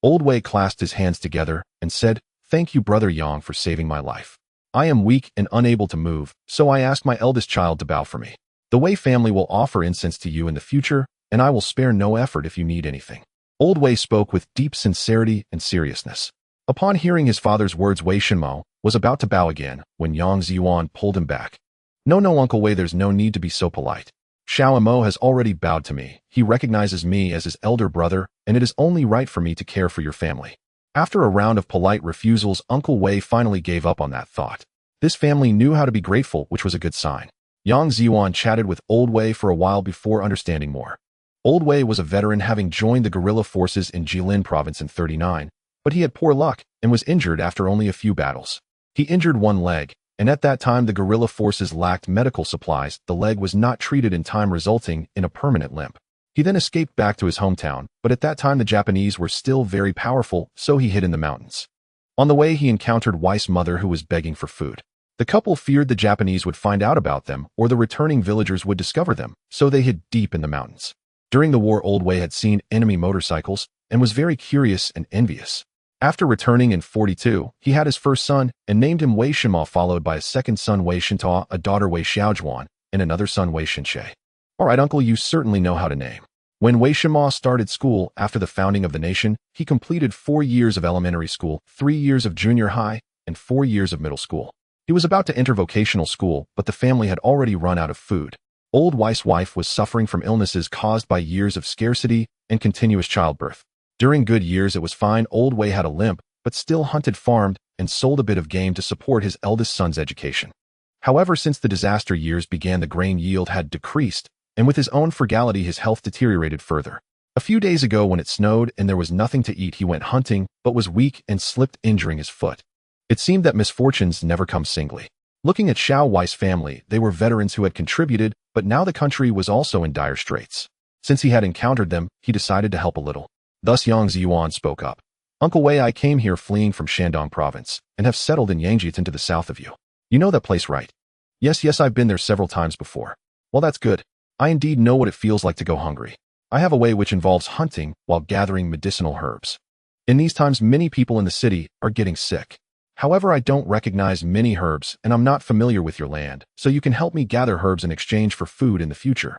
Old Wei clasped his hands together and said, "Thank you, Brother Yang, for saving my life. I am weak and unable to move, so I asked my eldest child to bow for me. The Wei family will offer incense to you in the future, and I will spare no effort if you need anything." Old Wei spoke with deep sincerity and seriousness. Upon hearing his father's words, Wei Shenmo was about to bow again when Yang Zhiyuan pulled him back. No, Uncle Wei, there's no need to be so polite. Xiao Mo has already bowed to me. He recognizes me as his elder brother, and it is only right for me to care for your family." After a round of polite refusals, Uncle Wei finally gave up on that thought. This family knew how to be grateful, which was a good sign. Yang Zhiyuan chatted with Old Wei for a while before understanding more. Old Wei was a veteran, having joined the guerrilla forces in Jilin province in 39, but he had poor luck and was injured after only a few battles. He injured one leg, and at that time the guerrilla forces lacked medical supplies. The leg was not treated in time, resulting in a permanent limp. He then escaped back to his hometown, but at that time the Japanese were still very powerful, so he hid in the mountains. On the way, he encountered Wei's mother, who was begging for food. The couple feared the Japanese would find out about them or the returning villagers would discover them, so they hid deep in the mountains. During the war, Old Wei had seen enemy motorcycles and was very curious and envious. After returning in 42, he had his first son and named him Wei Shenma, followed by a second son Wei Shenta, a daughter Wei Xiaozhuan, and another son Wei Shenshe. "All right, Uncle, you certainly know how to name." When Wei Shenma started school after the founding of the nation, he completed 4 years of elementary school, 3 years of junior high, and 4 years of middle school. He was about to enter vocational school, but the family had already run out of food. Old Wei's wife was suffering from illnesses caused by years of scarcity and continuous childbirth. During good years, it was fine. Old Wei had a limp, but still hunted, farmed, and sold a bit of game to support his eldest son's education. However, since the disaster years began, the grain yield had decreased, and with his own frugality, his health deteriorated further. A few days ago, when it snowed and there was nothing to eat, he went hunting, but was weak and slipped, injuring his foot. It seemed that misfortunes never come singly. Looking at Xiao Wei's family, they were veterans who had contributed, but now the country was also in dire straits. Since he had encountered them, he decided to help a little. Thus Yang Zhiyuan spoke up. "Uncle Wei, I came here fleeing from Shandong province and have settled in Yang Zhiyuan to the south of you. You know that place, right?" Yes, I've been there several times before." "Well, that's good. I indeed know what it feels like to go hungry. I have a way which involves hunting while gathering medicinal herbs. In these times, many people in the city are getting sick. However, I don't recognize many herbs and I'm not familiar with your land, so you can help me gather herbs in exchange for food in the future.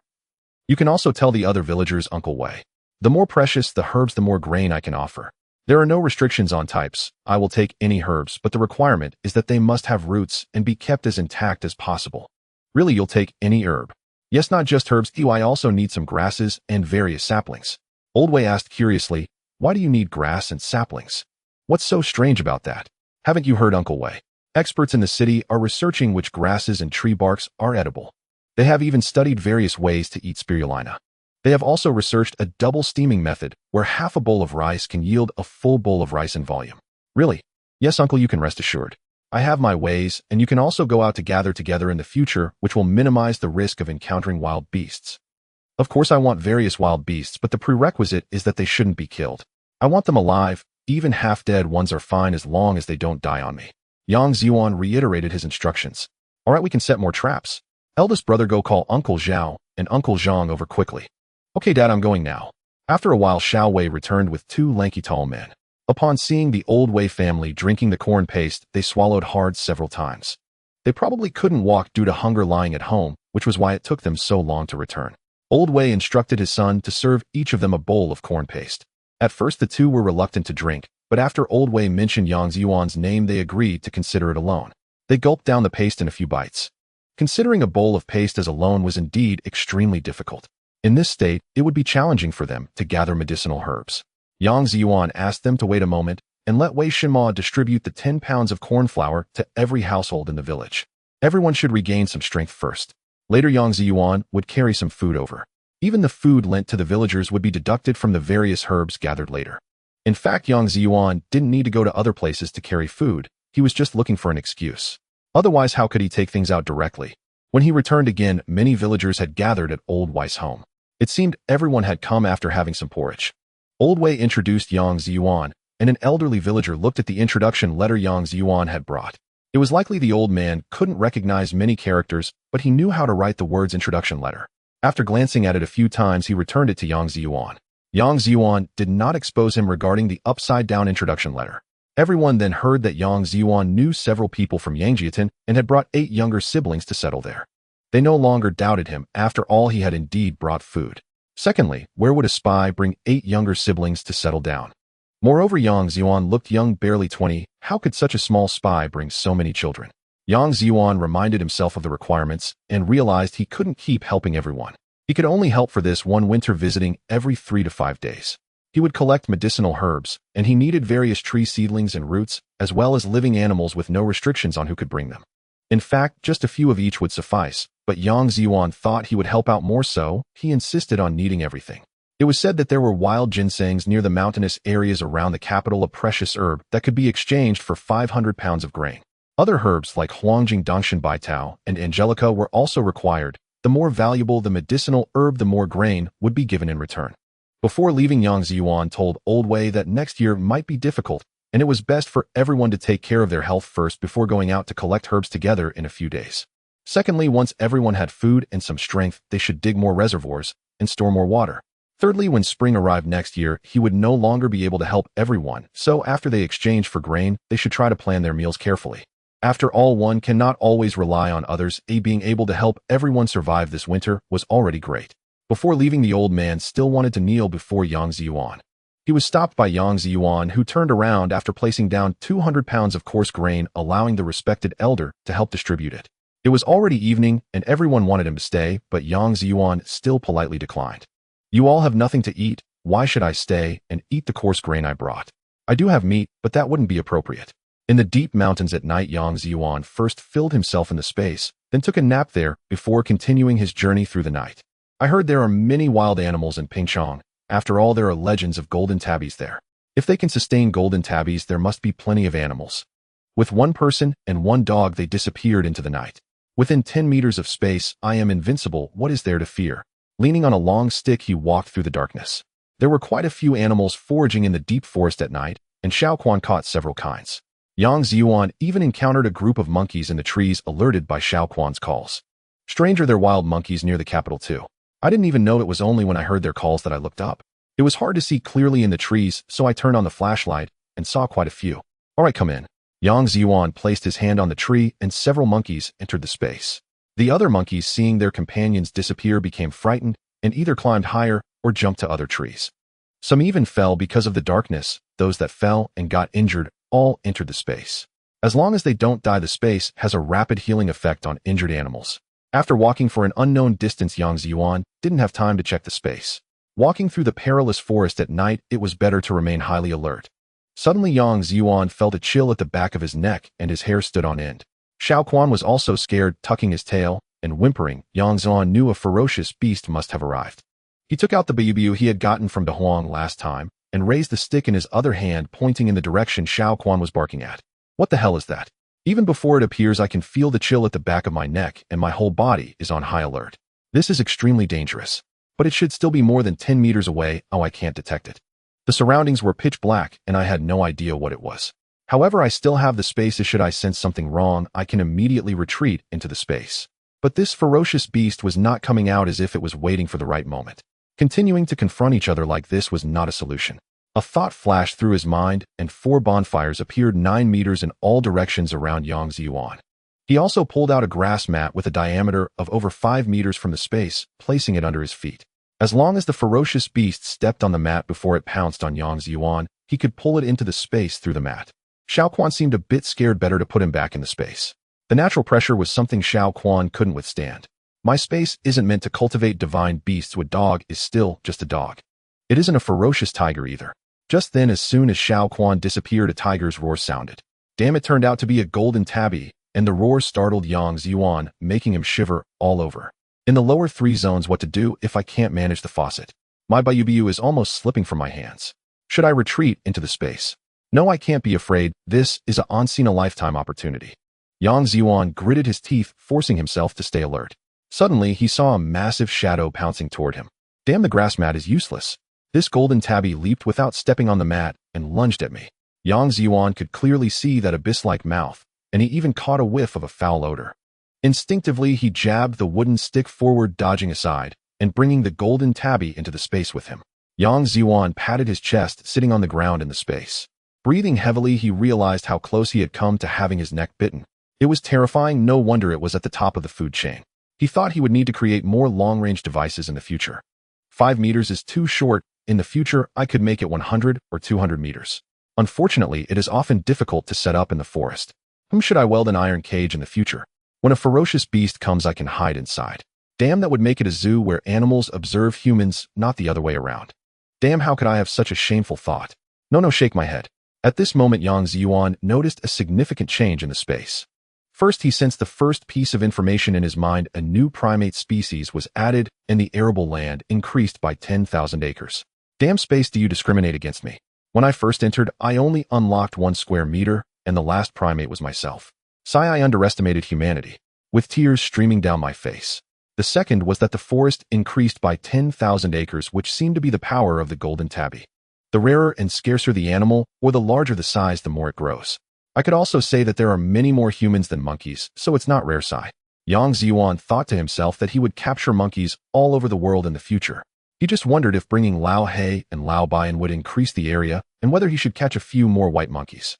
You can also tell the other villagers, Uncle Wei. The more precious the herbs, the more grain I can offer. There are no restrictions on types. I will take any herbs, but the requirement is that they must have roots and be kept as intact as possible." "Really, you'll take any herb?" "Yes, not just herbs. I also need some grasses and various saplings." Old Wei asked curiously, "Why do you need grass and saplings? What's so strange about that?" "Haven't you heard, Uncle Wei? Experts in the city are researching which grasses and tree barks are edible. They have even studied various ways to eat spirulina. They have also researched a double steaming method where half a bowl of rice can yield a full bowl of rice in volume." "Really?" "Yes, Uncle, you can rest assured. I have my ways, and you can also go out to gather together in the future, which will minimize the risk of encountering wild beasts." Of course I want various wild beasts, but the prerequisite is that they shouldn't be killed. I want them alive. Even half-dead ones are fine as long as they don't die on me. Yang Zhiyuan reiterated his instructions. All right, we can set more traps. Eldest brother, go call Uncle Zhao and Uncle Zhang over quickly. Okay, Dad, I'm going now. After a while, Xiao Wei returned with 2 lanky tall men. Upon seeing the Old Wei family drinking the corn paste, they swallowed hard several times. They probably couldn't walk due to hunger lying at home, which was why it took them so long to return. Old Wei instructed his son to serve each of them a bowl of corn paste. At first the two were reluctant to drink, but after Old Wei mentioned Yang Zhiyuan's name, they agreed to consider it alone. They gulped down the paste in a few bites. Considering a bowl of paste as alone was indeed extremely difficult. In this state, it would be challenging for them to gather medicinal herbs. Yang Zhiyuan asked them to wait a moment and let Wei Shenma distribute the 10 pounds of corn flour to every household in the village. Everyone should regain some strength first. Later, Yang Zhiyuan would carry some food over. Even the food lent to the villagers would be deducted from the various herbs gathered later. In fact, Yang Zhiyuan didn't need to go to other places to carry food. He was just looking for an excuse. Otherwise, how could he take things out directly? When he returned again, many villagers had gathered at Old Wei's home. It seemed everyone had come after having some porridge. Old Wei introduced Yang Zhiyuan, and an elderly villager looked at the introduction letter Yang Zhiyuan had brought. It was likely the old man couldn't recognize many characters, but he knew how to write the words introduction letter. After glancing at it a few times, he returned it to Yang Zhiyuan. Yang Zhiyuan did not expose him regarding the upside-down introduction letter. Everyone then heard that Yang Zhiyuan knew several people from Yang Zhiyuan and had brought 8 younger siblings to settle there. They no longer doubted him. After all, he had indeed brought food. Secondly, where would a spy bring 8 younger siblings to settle down? Moreover, Yang Zhiyuan looked young, barely 20. How could such a small spy bring so many children? Yang Zhiyuan reminded himself of the requirements and realized he couldn't keep helping everyone. He could only help for this one winter, visiting every 3 to 5 days. He would collect medicinal herbs, and he needed various tree seedlings and roots, as well as living animals with no restrictions on who could bring them. In fact, just a few of each would suffice, but Yang Zhiyuan thought he would help out more, so he insisted on needing everything. It was said that there were wild ginsengs near the mountainous areas around the capital, a precious herb that could be exchanged for 500 pounds of grain. Other herbs like Huangjing Dongshan Baitao and Angelica were also required. The more valuable the medicinal herb, the more grain would be given in return. Before leaving, Yang Zhiyuan told Old Wei that next year might be difficult, and it was best for everyone to take care of their health first before going out to collect herbs together in a few days. Secondly, once everyone had food and some strength, they should dig more reservoirs and store more water. Thirdly, when spring arrived next year, he would no longer be able to help everyone, so after they exchanged for grain, they should try to plan their meals carefully. After all, one cannot always rely on others. Being able to help everyone survive this winter was already great. Before leaving, the old man still wanted to kneel before Yang Zhiyuan. He was stopped by Yang Zhiyuan, who turned around after placing down 200 pounds of coarse grain, allowing the respected elder to help distribute it. It was already evening, and everyone wanted him to stay, but Yang Zhiyuan still politely declined. You all have nothing to eat. Why should I stay and eat the coarse grain I brought? I do have meat, but that wouldn't be appropriate. In the deep mountains at night, Yang Zhiyuan first filled himself in the space, then took a nap there before continuing his journey through the night. I heard there are many wild animals in Pingchong. After all, there are legends of golden tabbies there. If they can sustain golden tabbies, there must be plenty of animals. With 1 person and 1 dog, they disappeared into the night. Within 10 meters of space, I am invincible. What is there to fear? Leaning on a long stick, he walked through the darkness. There were quite a few animals foraging in the deep forest at night, and Xiaoquan caught several kinds. Yang Zhiyuan even encountered a group of monkeys in the trees, alerted by Xiaoquan's calls. Stranger, they're wild monkeys near the capital too. I didn't even know it was only when I heard their calls that I looked up. It was hard to see clearly in the trees, so I turned on the flashlight and saw quite a few. All right, come in. Yang Zhiyuan placed his hand on the tree, and several monkeys entered the space. The other monkeys, seeing their companions disappear, became frightened and either climbed higher or jumped to other trees. Some even fell because of the darkness. Those that fell and got injured all entered the space. As long as they don't die, the space has a rapid healing effect on injured animals. After walking for an unknown distance, Yang Zhiyuan didn't have time to check the space. Walking through the perilous forest at night, it was better to remain highly alert. Suddenly, Yang Zhiyuan felt a chill at the back of his neck, and his hair stood on end. Xiaoquan was also scared, tucking his tail and whimpering. Yang Zhiyuan knew a ferocious beast must have arrived. He took out the biubiu he had gotten from De Huang last time and raised the stick in his other hand, pointing in the direction Xiaoquan was barking at. What the hell is that? Even before it appears, I can feel the chill at the back of my neck, and my whole body is on high alert. This is extremely dangerous. but it should still be more than 10 meters away. Oh, I can't detect it. The surroundings were pitch black, and I had no idea what it was. However, I still have the space. Should I sense something wrong, I can immediately retreat into the space. But this ferocious beast was not coming out, as if it was waiting for the right moment. Continuing to confront each other like this was not a solution. A thought flashed through his mind, and 4 bonfires appeared 9 meters in all directions around Yang Zhiyuan. He also pulled out a grass mat with a diameter of over 5 meters from the space, placing it under his feet. As long as the ferocious beast stepped on the mat before it pounced on Yang Zhiyuan, he could pull it into the space through the mat. Xiaoquan seemed a bit scared. Better to put him back in the space. The natural pressure was something Xiaoquan couldn't withstand. My space isn't meant to cultivate divine beasts. A dog is still just a dog. It isn't a ferocious tiger either. Just then, as soon as Xiaoquan disappeared, a tiger's roar sounded. Damn, it turned out to be a golden tabby, and the roar startled Yang Zhiyuan, making him shiver all over. In the lower 3 zones, what to do if I can't manage the faucet? My Bayubiu is almost slipping from my hands. Should I retreat into the space? No, I can't be afraid. This is a once-in-a-lifetime opportunity. Yang Zhiyuan gritted his teeth, forcing himself to stay alert. Suddenly, he saw a massive shadow pouncing toward him. Damn, the grass mat is useless. This golden tabby leaped without stepping on the mat and lunged at me. Yang Zhiyuan could clearly see that abyss-like mouth, and he even caught a whiff of a foul odor. Instinctively, he jabbed the wooden stick forward, dodging aside, and bringing the golden tabby into the space with him. Yang Zhiyuan patted his chest, sitting on the ground in the space. Breathing heavily, he realized how close he had come to having his neck bitten. It was terrifying. No wonder it was at the top of the food chain. He thought he would need to create more long-range devices in the future. 5 meters is too short. In the future, I could make it 100 or 200 meters. Unfortunately, it is often difficult to set up in the forest. Whom should I weld an iron cage in the future? When a ferocious beast comes, I can hide inside. Damn, that would make it a zoo where animals observe humans, not the other way around. Damn, how could I have such a shameful thought? No, shake my head. At this moment, Yang Zhiyuan noticed a significant change in the space. First, he sensed the first piece of information in his mind. A new primate species was added, and the arable land increased by 10,000 acres. Damn, space, do you discriminate against me? When I first entered, I only unlocked 1 square meter, and the last primate was myself. Sigh, I underestimated humanity. With tears streaming down my face. The second was that the forest increased by 10,000 acres, which seemed to be the power of the golden tabby. The rarer and scarcer the animal, or the larger the size, the more it grows. I could also say that there are many more humans than monkeys, so it's not rare. Sigh. Yang Zhiyuan thought to himself that he would capture monkeys all over the world in the future. He just wondered if bringing Lao He and Lao Bian would increase the area, and whether he should catch a few more white monkeys.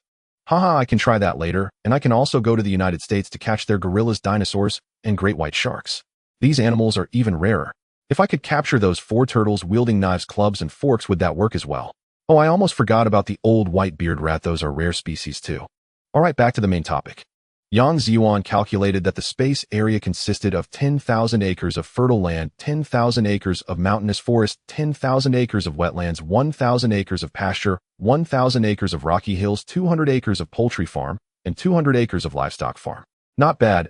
Haha, I can try that later, and I can also go to the United States to catch their gorillas, dinosaurs, and great white sharks. These animals are even rarer. If I could capture those 4 turtles wielding knives, clubs, and forks, would that work as well? Oh, I almost forgot about the old white-beard rat. Those are rare species too. Alright, back to the main topic. Yang Zhiyuan calculated that the space area consisted of 10,000 acres of fertile land, 10,000 acres of mountainous forest, 10,000 acres of wetlands, 1,000 acres of pasture, 1,000 acres of rocky hills, 200 acres of poultry farm, and 200 acres of livestock farm. Not bad,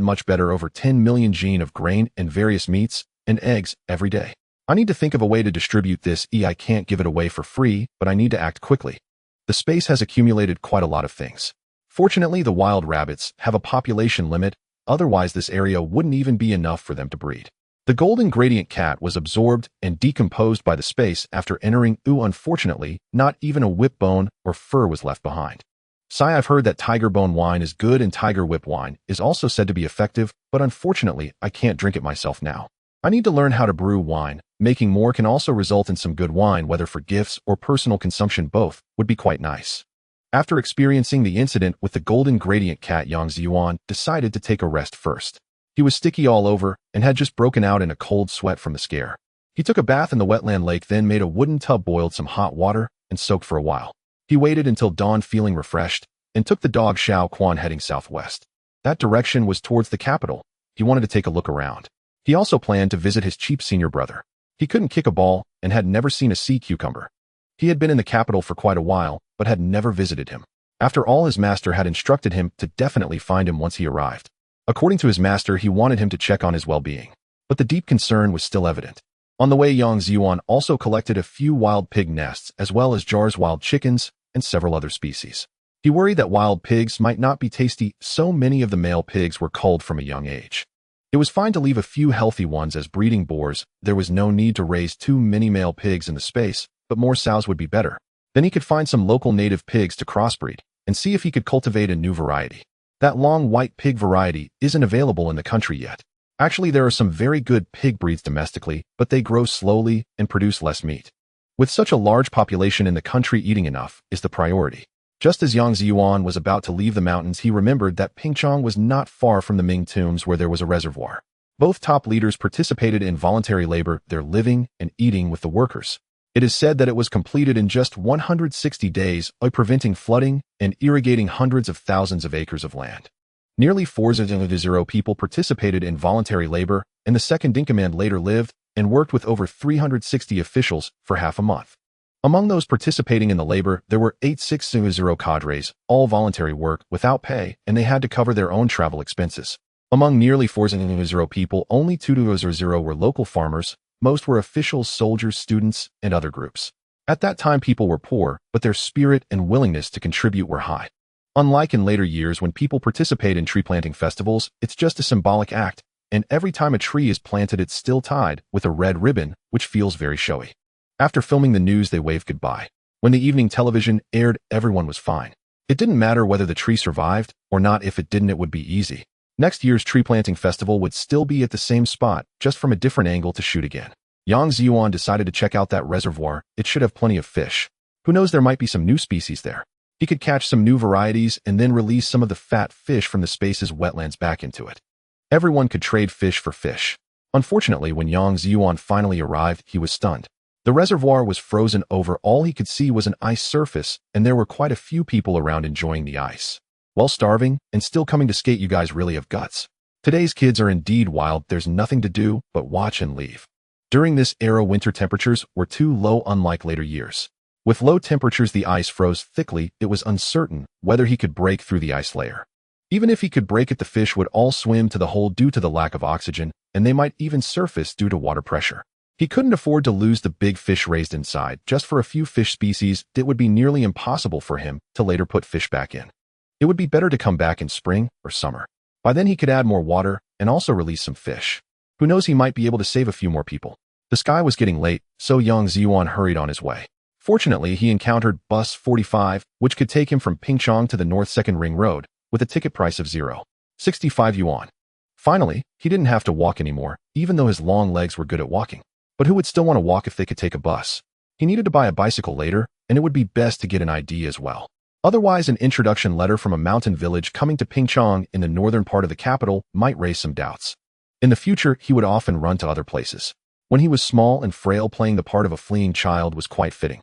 much better. Over 10 million gene of grain and various meats and eggs every day. I need to think of a way to distribute this. I can't give it away for free, but I need to act quickly. The space has accumulated quite a lot of things. Fortunately, the wild rabbits have a population limit, otherwise this area wouldn't even be enough for them to breed. The golden gradient cat was absorbed and decomposed by the space after entering. Unfortunately, not even a whip bone or fur was left behind. Sigh, I've heard that tiger bone wine is good and tiger whip wine is also said to be effective, but unfortunately, I can't drink it myself now. I need to learn how to brew wine. Making more can also result in some good wine, whether for gifts or personal consumption. Both would be quite nice. After experiencing the incident with the golden gradient cat, Yang Zhiyuan decided to take a rest first. He was sticky all over and had just broken out in a cold sweat from the scare. He took a bath in the wetland lake, then made a wooden tub, boiled some hot water, and soaked for a while. He waited until dawn, feeling refreshed, and took the dog Xiaoquan heading southwest. That direction was towards the capital. He wanted to take a look around. He also planned to visit his cheap senior brother. He couldn't kick a ball and had never seen a sea cucumber. He had been in the capital for quite a while, but had never visited him. After all, his master had instructed him to definitely find him once he arrived. According to his master, he wanted him to check on his well-being. But the deep concern was still evident. On the way, Yang Zhiyuan also collected a few wild pig nests, as well as jars, wild chickens, and several other species. He worried that wild pigs might not be tasty, so many of the male pigs were culled from a young age. It was fine to leave a few healthy ones as breeding boars. There was no need to raise too many male pigs in the space, but more sows would be better. Then he could find some local native pigs to crossbreed and see if he could cultivate a new variety. That long white pig variety isn't available in the country yet. Actually, there are some very good pig breeds domestically, but they grow slowly and produce less meat. With such a large population in the country, eating enough is the priority. Just as Yang Zhiyuan was about to leave the mountains, he remembered that Pingchong was not far from the Ming tombs where there was a reservoir. Both top leaders participated in voluntary labor, their living and eating with the workers. It is said that it was completed in just 160 days by preventing flooding and irrigating hundreds of thousands of acres of land. Nearly 4,000 people participated in voluntary labor, and the second in command later lived and worked with over 360 officials for half a month. Among those participating in the labor, there were 8,600 cadres, all voluntary work without pay, and they had to cover their own travel expenses. Among nearly 4,000 people, only 2,000 were local farmers. Most were officials, soldiers, students, and other groups. At that time, people were poor, but their spirit and willingness to contribute were high. Unlike in later years when people participate in tree planting festivals, it's just a symbolic act, and every time a tree is planted it's still tied with a red ribbon, which feels very showy. After filming the news, they waved goodbye. When the evening television aired, everyone was fine. It didn't matter whether the tree survived or not. If it didn't, it would be easy. Next year's tree planting festival would still be at the same spot, just from a different angle to shoot again. Yang Zhiyuan decided to check out that reservoir. It should have plenty of fish. Who knows, there might be some new species there. He could catch some new varieties and then release some of the fat fish from the space's wetlands back into it. Everyone could trade fish for fish. Unfortunately, when Yang Zhiyuan finally arrived, he was stunned. The reservoir was frozen over. All he could see was an ice surface, and there were quite a few people around enjoying the ice. While starving and still coming to skate, you guys really have guts. Today's kids are indeed wild. There's nothing to do but watch and leave. During this era, winter temperatures were too low, unlike later years. With low temperatures, the ice froze thickly. It was uncertain whether he could break through the ice layer. Even if he could break it, the fish would all swim to the hole due to the lack of oxygen, and they might even surface due to water pressure. He couldn't afford to lose the big fish raised inside. Just for a few fish species, it would be nearly impossible for him to later put fish back in. It would be better to come back in spring or summer. By then he could add more water and also release some fish. Who knows, he might be able to save a few more people. The sky was getting late, so Yang Zhiyuan hurried on his way. Fortunately, he encountered bus 45, which could take him from Pingchong to the North Second Ring Road, with a ticket price of 0.65 yuan. Finally, he didn't have to walk anymore, even though his long legs were good at walking. But who would still want to walk if they could take a bus? He needed to buy a bicycle later, and it would be best to get an ID as well. Otherwise, an introduction letter from a mountain village coming to Pingchong in the northern part of the capital might raise some doubts. In the future, he would often run to other places. When he was small and frail, playing the part of a fleeing child was quite fitting.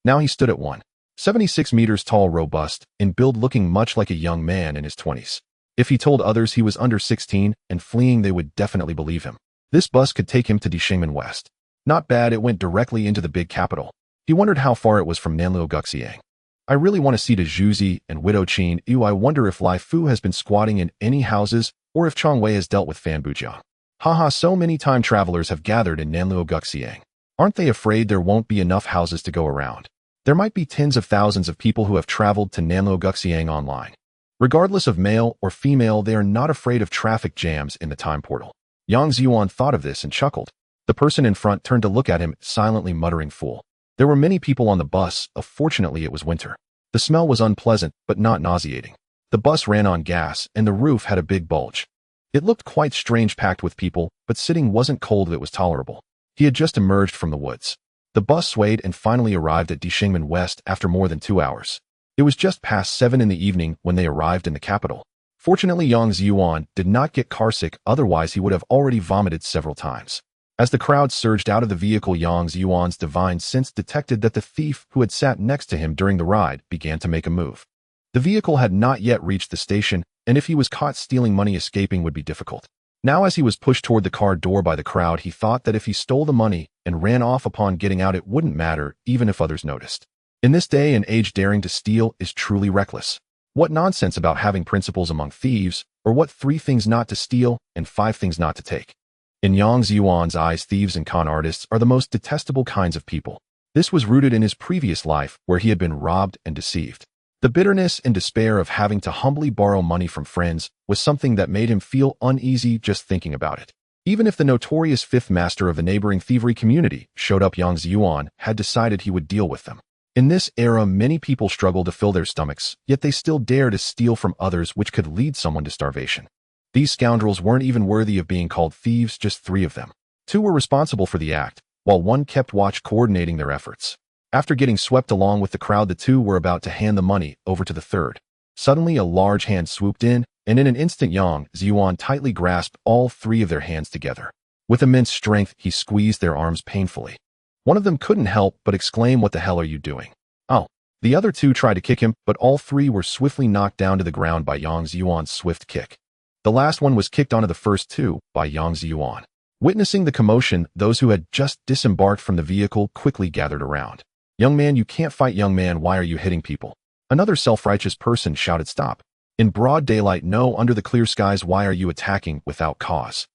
Now he stood at 1.76 meters tall, robust, in build, looking much like a young man in his 20s. If he told others he was under 16 and fleeing, they would definitely believe him. This bus could take him to Desolate West. Not bad, it went directly into the big capital. He wondered how far it was from Nanluoguxiang. I really want to see Zhuzi and Widow Qin. I wonder if Lai Fu has been squatting in any houses or if Chong Wei has dealt with Fan Bujiang. Haha, so many time travelers have gathered in Nanluoguxiang. Aren't they afraid there won't be enough houses to go around? There might be tens of thousands of people who have traveled to Nanluoguxiang online. Regardless of male or female, they are not afraid of traffic jams in the time portal. Yang Zhiyuan thought of this and chuckled. The person in front turned to look at him, silently muttering, "Fool." There were many people on the bus. Fortunately, it was winter. The smell was unpleasant, but not nauseating. The bus ran on gas, and the roof had a big bulge. It looked quite strange, packed with people, but sitting wasn't cold. It was tolerable. He had just emerged from the woods. The bus swayed and finally arrived at Desolate West after more than 2 hours. It was just past 7 in the evening when they arrived in the capital. Fortunately, Yang Zhiyuan did not get carsick, otherwise he would have already vomited several times. As the crowd surged out of the vehicle, Yang Zhiyuan's divine sense detected that the thief who had sat next to him during the ride began to make a move. The vehicle had not yet reached the station, and if he was caught stealing money, escaping would be difficult. Now, as he was pushed toward the car door by the crowd, he thought that if he stole the money and ran off upon getting out, it wouldn't matter, even if others noticed. In this day and age, daring to steal is truly reckless. What nonsense about having principles among thieves, or what 3 things not to steal and 5 things not to take. In Yang Zhiyuan's eyes, thieves and con artists are the most detestable kinds of people. This was rooted in his previous life, where he had been robbed and deceived. The bitterness and despair of having to humbly borrow money from friends was something that made him feel uneasy just thinking about it. Even if the notorious fifth master of the neighboring thievery community showed up, Yang Zhiyuan had decided he would deal with them. In this era, many people struggle to fill their stomachs, yet they still dare to steal from others, which could lead someone to starvation. These scoundrels weren't even worthy of being called thieves, just 3 of them. 2 were responsible for the act, while 1 kept watch, coordinating their efforts. After getting swept along with the crowd, the 2 were about to hand the money over to the 3rd. Suddenly, a large hand swooped in, and in an instant Yang Zhiyuan tightly grasped all 3 of their hands together. With immense strength, he squeezed their arms painfully. One of them couldn't help but exclaim, "What the hell are you doing?" "Oh." The other 2 tried to kick him, but all 3 were swiftly knocked down to the ground by Yang Zhiyuan's swift kick. The last one was kicked onto the first 2 by Yang Zhiyuan. Witnessing the commotion, those who had just disembarked from the vehicle quickly gathered around. "Young man, you can't fight, young man, why are you hitting people?" Another self-righteous person shouted. "Stop. In broad daylight, no, under the clear skies, why are you attacking without cause?"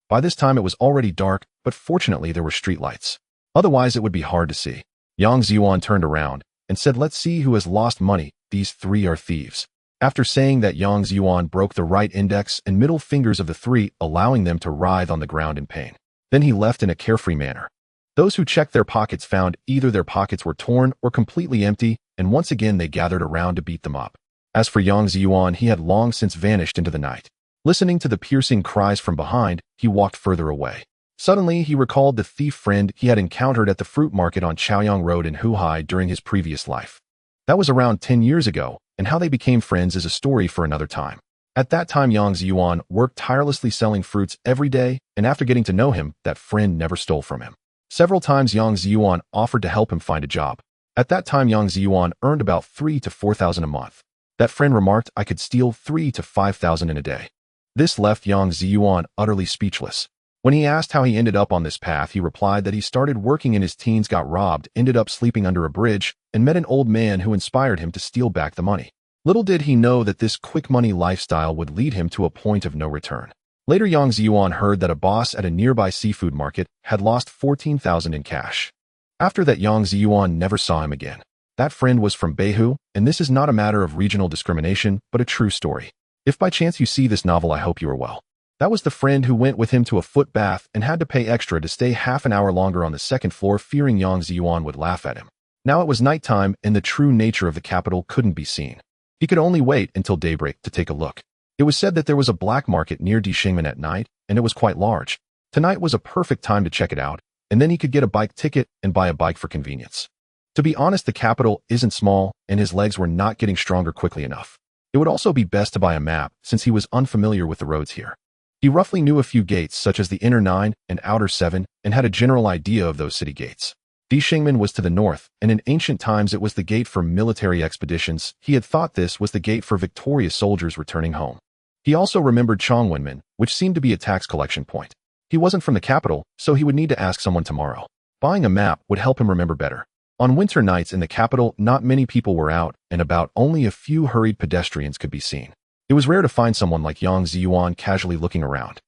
By this time it was already dark, but fortunately there were streetlights. Otherwise it would be hard to see. Yang Zhiyuan turned around and said, "Let's see who has lost money. These 3 are thieves." After saying that, Yang Zhiyuan broke the right index and middle fingers of the 3, allowing them to writhe on the ground in pain. Then he left in a carefree manner. Those who checked their pockets found either their pockets were torn or completely empty, and once again they gathered around to beat them up. As for Yang Zhiyuan, he had long since vanished into the night. Listening to the piercing cries from behind, he walked further away. Suddenly, he recalled the thief friend he had encountered at the fruit market on Chaoyang Road in Huhai during his previous life. That was around 10 years ago, and how they became friends is a story for another time. At that time, Yang Zhiyuan worked tirelessly selling fruits every day, and after getting to know him, that friend never stole from him. Several times Yang Zhiyuan offered to help him find a job. At that time, Yang Zhiyuan earned about 3,000 to 4,000 a month. That friend remarked, "I could steal 3,000 to 5,000 in a day." This left Yang Zhiyuan utterly speechless. When he asked how he ended up on this path, he replied that he started working in his teens, got robbed, ended up sleeping under a bridge, and met an old man who inspired him to steal back the money. Little did he know that this quick money lifestyle would lead him to a point of no return. Later, Yang Zhiyuan heard that a boss at a nearby seafood market had lost 14,000 in cash. After that, Yang Zhiyuan never saw him again. That friend was from Behu, and this is not a matter of regional discrimination, but a true story. If by chance you see this novel, I hope you are well. That was the friend who went with him to a foot bath and had to pay extra to stay half an hour longer on the 2nd floor, fearing Yang Zhiyuan would laugh at him. Now it was nighttime, and the true nature of the capital couldn't be seen. He could only wait until daybreak to take a look. It was said that there was a black market near Desolate at night, and it was quite large. Tonight was a perfect time to check it out, and then he could get a bike ticket and buy a bike for convenience. To be honest, the capital isn't small, and his legs were not getting stronger quickly enough. It would also be best to buy a map, since he was unfamiliar with the roads here. He roughly knew a few gates, such as the inner 9 and outer 7, and had a general idea of those city gates. Dishengmen was to the north, and in ancient times it was the gate for military expeditions. He had thought this was the gate for victorious soldiers returning home. He also remembered Chongwenmen, which seemed to be a tax collection point. He wasn't from the capital, so he would need to ask someone tomorrow. Buying a map would help him remember better. On winter nights in the capital, not many people were out and about. Only a few hurried pedestrians could be seen. It was rare to find someone like Yang Zhiyuan casually looking around.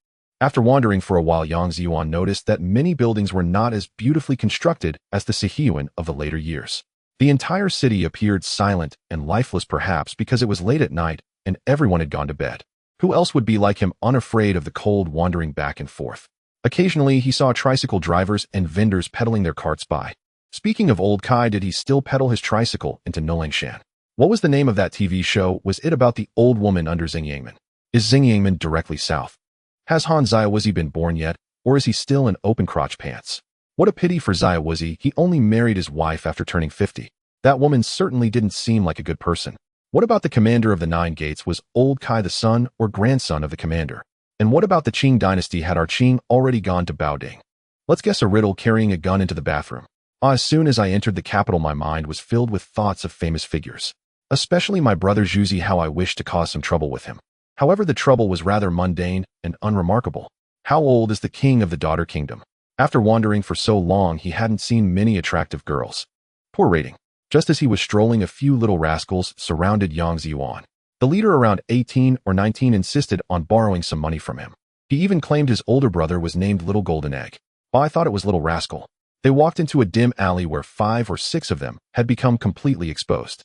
After wandering for a while, Yang Zhiyuan noticed that many buildings were not as beautifully constructed as the Zhiyuan of the later years. The entire city appeared silent and lifeless, perhaps because it was late at night and everyone had gone to bed. Who else would be like him, unafraid of the cold, wandering back and forth? Occasionally, he saw tricycle drivers and vendors pedaling their carts by. Speaking of old Kai, did he still pedal his tricycle into Nolangshan? What was the name of that TV show? Was it about the old woman under Xingyangmen? Is Xingyangmen directly south? Has Han Zhiyuan been born yet, or is he still in open crotch pants? What a pity for Zhiyuan, he only married his wife after turning 50. That woman certainly didn't seem like a good person. What about the commander of the 9 gates? Was old Kai the son or grandson of the commander? And what about the Qing dynasty? Had our Qing already gone to Baoding? Let's guess a riddle. Carrying a gun into the bathroom. As soon as I entered the capital, my mind was filled with thoughts of famous figures. Especially my brother Zhuzi, how I wished to cause some trouble with him. However, the trouble was rather mundane and unremarkable. How old is the king of the daughter kingdom? After wandering for so long, he hadn't seen many attractive girls. Poor rating. Just as he was strolling, a few little rascals surrounded Yang Zhiyuan. The leader, around 18 or 19, insisted on borrowing some money from him. He even claimed his older brother was named Little Golden Egg. Well, I thought it was Little Rascal. They walked into a dim alley where 5 or 6 of them had become completely exposed.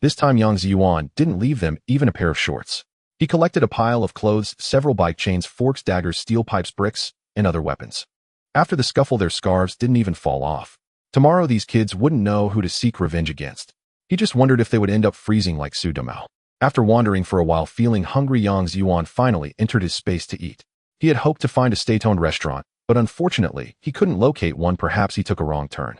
This time Yang Zhiyuan didn't leave them even a pair of shorts. He collected a pile of clothes, several bike chains, forks, daggers, steel pipes, bricks, and other weapons. After the scuffle, their scarves didn't even fall off. Tomorrow these kids wouldn't know who to seek revenge against. He just wondered if they would end up freezing like Su Domao. After wandering for a while feeling hungry, Yang Zhiyuan finally entered his space to eat. He had hoped to find a state-owned restaurant, but unfortunately, he couldn't locate one. Perhaps he took a wrong turn.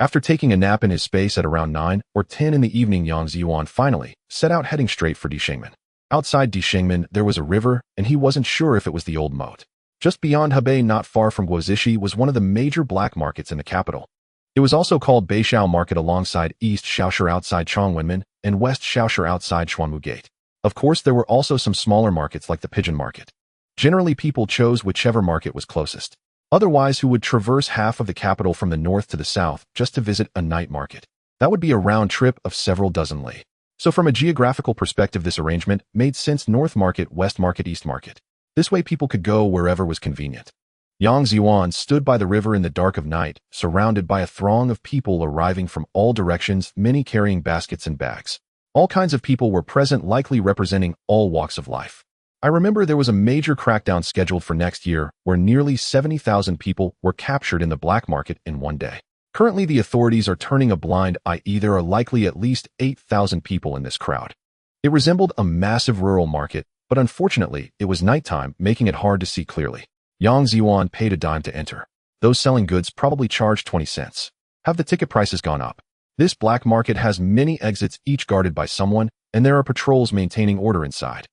After taking a nap in his space at around 9 or 10 in the evening, Yang Zhiyuan finally set out heading straight for desolate. Outside desolate, there was a river, and he wasn't sure if it was the old moat. Just beyond Hebei, not far from Guozishi, was one of the major black markets in the capital. It was also called Beishao Market, alongside East Shaoshi outside Chongwenmen and West Shaoshi outside Xuanwu Gate. Of course, there were also some smaller markets like the Pigeon Market. Generally, people chose whichever market was closest. Otherwise, who would traverse half of the capital from the north to the south just to visit a night market? That would be a round trip of several dozen li. So from a geographical perspective, this arrangement made sense: North Market, West Market, East Market. This way people could go wherever was convenient. Yang Zhiyuan stood by the river in the dark of night, surrounded by a throng of people arriving from all directions, many carrying baskets and bags. All kinds of people were present, likely representing all walks of life. I remember there was a major crackdown scheduled for next year, where nearly 70,000 people were captured in the black market in one day. Currently, the authorities are turning a blind eye. There are likely at least 8,000 people in this crowd. It resembled a massive rural market, but unfortunately, it was nighttime, making it hard to see clearly. Yang Zhiyuan paid a dime to enter. Those selling goods probably charged 20 cents. Have the ticket prices gone up? This black market has many exits, each guarded by someone, and there are patrols maintaining order inside.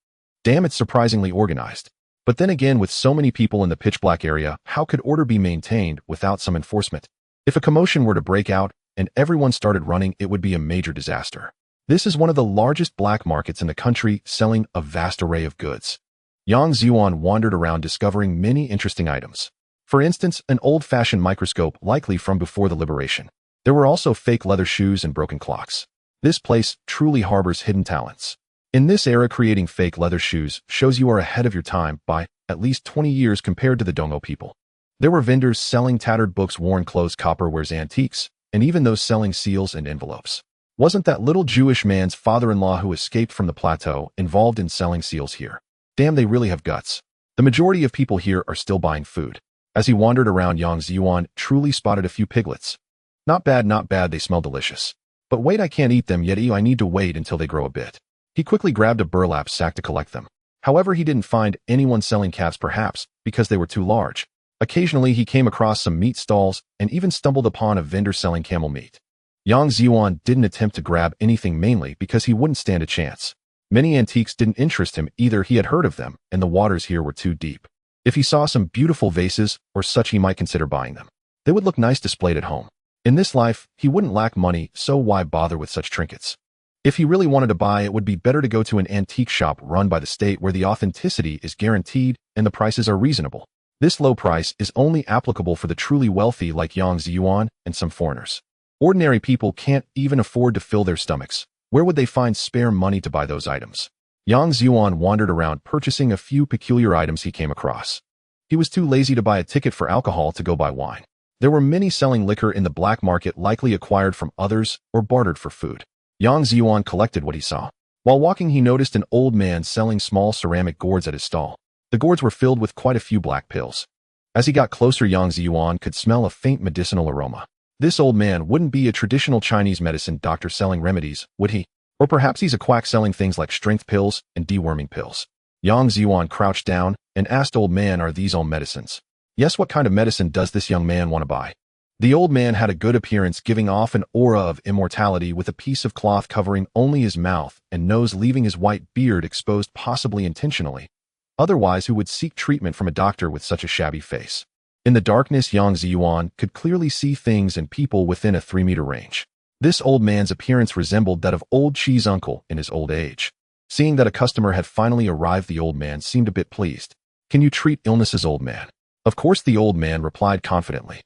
Damn, it's surprisingly organized. But then again, with so many people in the pitch-black area, how could order be maintained without some enforcement? If a commotion were to break out and everyone started running, it would be a major disaster. This is one of the largest black markets in the country, selling a vast array of goods. Yang Zhiyuan wandered around, discovering many interesting items. For instance, an old-fashioned microscope, likely from before the liberation. There were also fake leather shoes and broken clocks. This place truly harbors hidden talents. In this era, creating fake leather shoes shows you are ahead of your time by at least 20 years compared to the Dongou people. There were vendors selling tattered books, worn clothes, copperwares, antiques, and even those selling seals and envelopes. Wasn't that little Jewish man's father-in-law who escaped from the plateau involved in selling seals here? Damn, they really have guts. The majority of people here are still buying food. As he wandered around, Yang Zhiyuan truly spotted a few piglets. Not bad, not bad, they smell delicious. But wait, I can't eat them yet. I need to wait until they grow a bit. He quickly grabbed a burlap sack to collect them. However, he didn't find anyone selling calves, perhaps because they were too large. Occasionally, he came across some meat stalls and even stumbled upon a vendor selling camel meat. Yang Zhiyuan didn't attempt to grab anything, mainly because he wouldn't stand a chance. Many antiques didn't interest him either. He had heard of them, and the waters here were too deep. If he saw some beautiful vases or such, he might consider buying them. They would look nice displayed at home. In this life, he wouldn't lack money, so why bother with such trinkets? If he really wanted to buy, it would be better to go to an antique shop run by the state, where the authenticity is guaranteed and the prices are reasonable. This low price is only applicable for the truly wealthy like Yang Zhiyuan and some foreigners. Ordinary people can't even afford to fill their stomachs. Where would they find spare money to buy those items? Yang Zhiyuan wandered around, purchasing a few peculiar items he came across. He was too lazy to buy a ticket for alcohol to go buy wine. There were many selling liquor in the black market, likely acquired from others or bartered for food. Yang Zhiyuan collected what he saw. While walking, he noticed an old man selling small ceramic gourds at his stall. The gourds were filled with quite a few black pills. As he got closer, Yang Zhiyuan could smell a faint medicinal aroma. This old man wouldn't be a traditional Chinese medicine doctor selling remedies, would he? Or perhaps he's a quack selling things like strength pills and deworming pills. Yang Zhiyuan crouched down and asked old man, "Are these all medicines?" "Yes." "What kind of medicine does this young man want to buy?" The old man had a good appearance, giving off an aura of immortality, with a piece of cloth covering only his mouth and nose, leaving his white beard exposed, possibly intentionally. Otherwise, who would seek treatment from a doctor with such a shabby face? In the darkness, Yang Zhiyuan could clearly see things and people within a 3-meter range. This old man's appearance resembled that of old Chi's uncle in his old age. Seeing that a customer had finally arrived, the old man seemed a bit pleased. "Can you treat illnesses, old man?" "Of course," the old man replied confidently.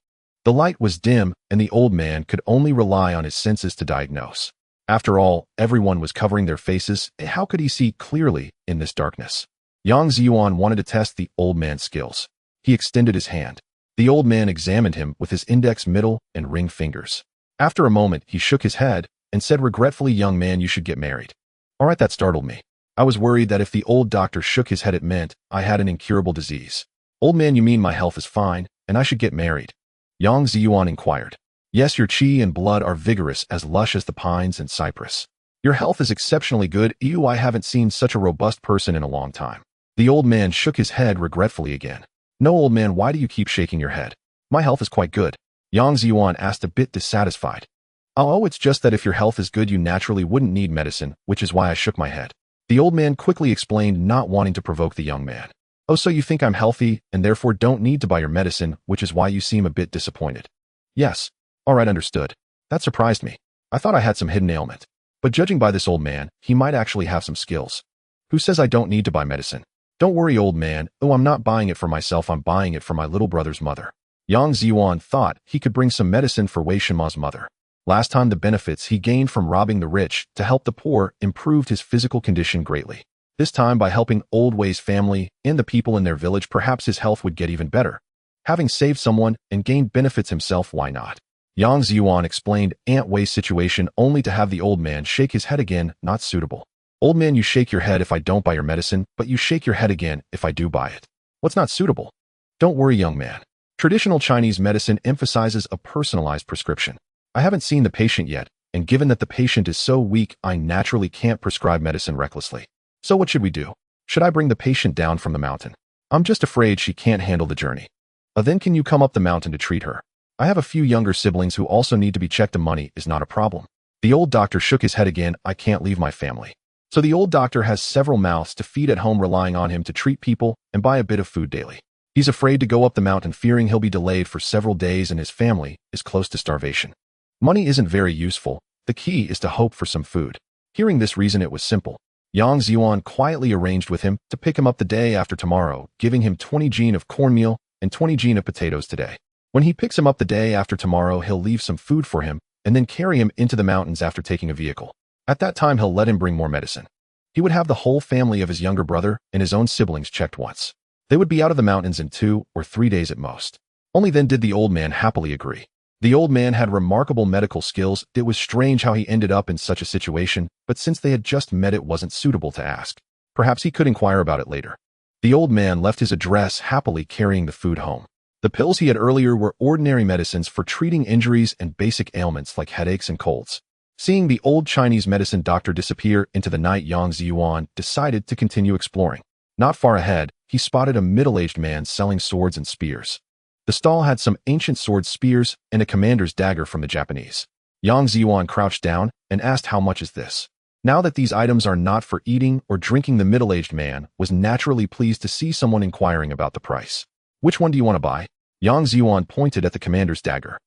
The light was dim, and the old man could only rely on his senses to diagnose. After all, everyone was covering their faces. How could he see clearly in this darkness? Yang Zhiyuan wanted to test the old man's skills. He extended his hand. The old man examined him with his index, middle, and ring fingers. After a moment, he shook his head, and said regretfully, "Young man, you should get married." All right, that startled me. I was worried that if the old doctor shook his head, it meant I had an incurable disease. "Old man, you mean my health is fine, and I should get married?" Yang Zhiyuan inquired. "Yes, your qi and blood are vigorous, as lush as the pines and cypress. Your health is exceptionally good. I haven't seen such a robust person in a long time." The old man shook his head regretfully again. "No, old man, why do you keep shaking your head? My health is quite good." Yang Zhiyuan asked, a bit dissatisfied. "Oh, it's just that if your health is good, you naturally wouldn't need medicine, which is why I shook my head." The old man quickly explained, not wanting to provoke the young man. "Oh, so you think I'm healthy, and therefore don't need to buy your medicine, which is why you seem a bit disappointed." "Yes. All right, understood." That surprised me. I thought I had some hidden ailment. But judging by this old man, he might actually have some skills. "Who says I don't need to buy medicine?" "Don't worry, old man. Oh, I'm not buying it for myself, I'm buying it for my little brother's mother." Yang Zhiyuan thought he could bring some medicine for Wei Shenma's mother. Last time the benefits he gained from robbing the rich to help the poor improved his physical condition greatly. This time, by helping old Wei's family and the people in their village, perhaps his health would get even better. Having saved someone and gained benefits himself, why not? Yang Zhiyuan explained Aunt Wei's situation only to have the old man shake his head again. "Not suitable. Old man, you shake your head if I don't buy your medicine, but you shake your head again if I do buy it. What's not suitable?" "Don't worry, young man. Traditional Chinese medicine emphasizes a personalized prescription. I haven't seen the patient yet, and given that the patient is so weak, I naturally can't prescribe medicine recklessly. So what should we do? Should I bring the patient down from the mountain? I'm just afraid she can't handle the journey." Then can you come up the mountain to treat her? I have a few younger siblings who also need to be checked. The money is not a problem." The old doctor shook his head again. "I can't leave my family." So the old doctor has several mouths to feed at home, relying on him to treat people and buy a bit of food daily. He's afraid to go up the mountain, fearing he'll be delayed for several days, and his family is close to starvation. Money isn't very useful. The key is to hope for some food. Hearing this reason, it was simple. Yang Zhiyuan quietly arranged with him to pick him up the day after tomorrow, giving him 20 jin of cornmeal and 20 jin of potatoes today. When he picks him up the day after tomorrow, he'll leave some food for him and then carry him into the mountains after taking a vehicle. At that time, he'll let him bring more medicine. He would have the whole family of his younger brother and his own siblings checked once. They would be out of the mountains in 2 or 3 days at most. Only then did the old man happily agree. The old man had remarkable medical skills. It was strange how he ended up in such a situation, but since they had just met, it wasn't suitable to ask. Perhaps he could inquire about it later. The old man left his address, happily carrying the food home. The pills he had earlier were ordinary medicines for treating injuries and basic ailments like headaches and colds. Seeing the old Chinese medicine doctor disappear into the night, Yang Zhiyuan decided to continue exploring. Not far ahead, he spotted a middle-aged man selling swords and spears. The stall had some ancient sword spears and a commander's dagger from the Japanese. Yang Zhiyuan crouched down and asked, "How much is this?" Now that these items are not for eating or drinking, the middle-aged man was naturally pleased to see someone inquiring about the price. "Which one do you want to buy?" Yang Zhiyuan pointed at the commander's dagger.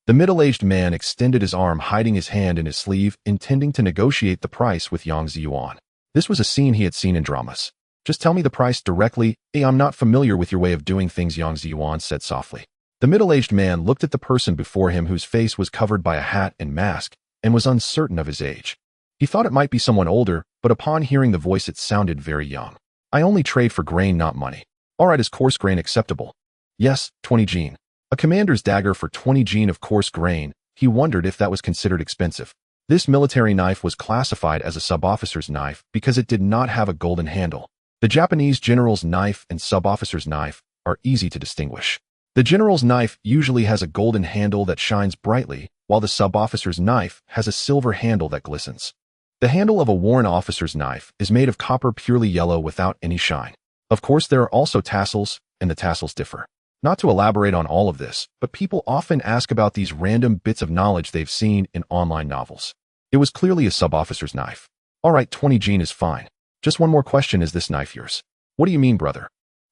The middle-aged man extended his arm, hiding his hand in his sleeve, intending to negotiate the price with Yang Zhiyuan. This was a scene he had seen in dramas. "Just tell me the price directly. I'm not familiar with your way of doing things," Yang Zhiyuan said softly. The middle-aged man looked at the person before him, whose face was covered by a hat and mask, and was uncertain of his age. He thought it might be someone older, but upon hearing the voice, it sounded very young. "I only trade for grain, not money." "All right, is coarse grain acceptable?" "Yes, 20 jin. A commander's dagger for 20 jin of coarse grain." He wondered if that was considered expensive. This military knife was classified as a sub-officer's knife because it did not have a golden handle. The Japanese general's knife and sub-officer's knife are easy to distinguish. The general's knife usually has a golden handle that shines brightly, while the sub-officer's knife has a silver handle that glistens. The handle of a worn officer's knife is made of copper, purely yellow without any shine. Of course, there are also tassels, and the tassels differ. Not to elaborate on all of this, but people often ask about these random bits of knowledge they've seen in online novels. It was clearly a sub-officer's knife. "All right, 20 jin is fine. Just one more question, is this knife yours?" "What do you mean, brother?"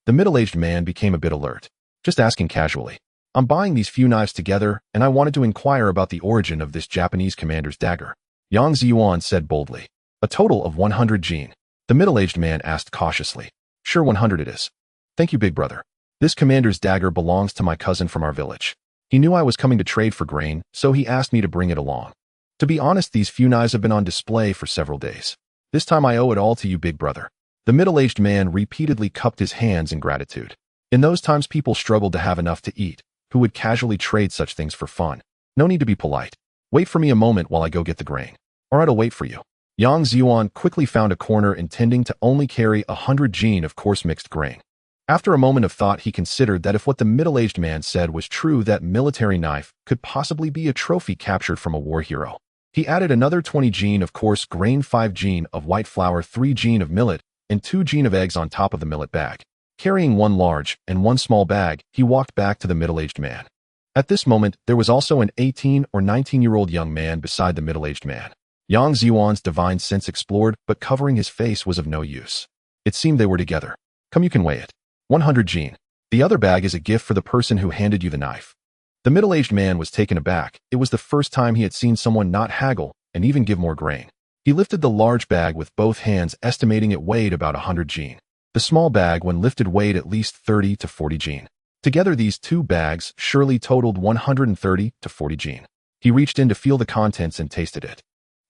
The middle-aged man became a bit alert. "Just asking casually. I'm buying these few knives together, and I wanted to inquire about the origin of this Japanese commander's dagger." Yang Zhiyuan said boldly. "A total of 100 jin." The middle-aged man asked cautiously. "Sure, 100 it is." "Thank you, big brother. This commander's dagger belongs to my cousin from our village. He knew I was coming to trade for grain, so he asked me to bring it along. To be honest, these few knives have been on display for several days. This time I owe it all to you, big brother." The middle-aged man repeatedly cupped his hands in gratitude. In those times, people struggled to have enough to eat, who would casually trade such things for fun. "No need to be polite. Wait for me a moment while I go get the grain." Alright, I'll wait for you. Yang Zhiyuan quickly found a corner intending to only carry 100 jin of coarse mixed grain. After a moment of thought, he considered that if what the middle-aged man said was true, that military knife could possibly be a trophy captured from a war hero. He added another 20 jin of coarse grain, 5 jin of white flour, 3 jin of millet, and 2 jin of eggs on top of the millet bag. Carrying one large and one small bag, he walked back to the middle-aged man. At this moment, there was also an 18 or 19-year-old young man beside the middle-aged man. Yang Zhiyuan's divine sense explored, but covering his face was of no use. It seemed they were together. Come, you can weigh it. 100 jin. The other bag is a gift for the person who handed you the knife. The middle-aged man was taken aback. It was the first time he had seen someone not haggle and even give more grain. He lifted the large bag with both hands, estimating it weighed about 100 jin. The small bag, when lifted, weighed at least 30 to 40 jin. Together, these two bags surely totaled 130 to 40 jin. He reached in to feel the contents and tasted it.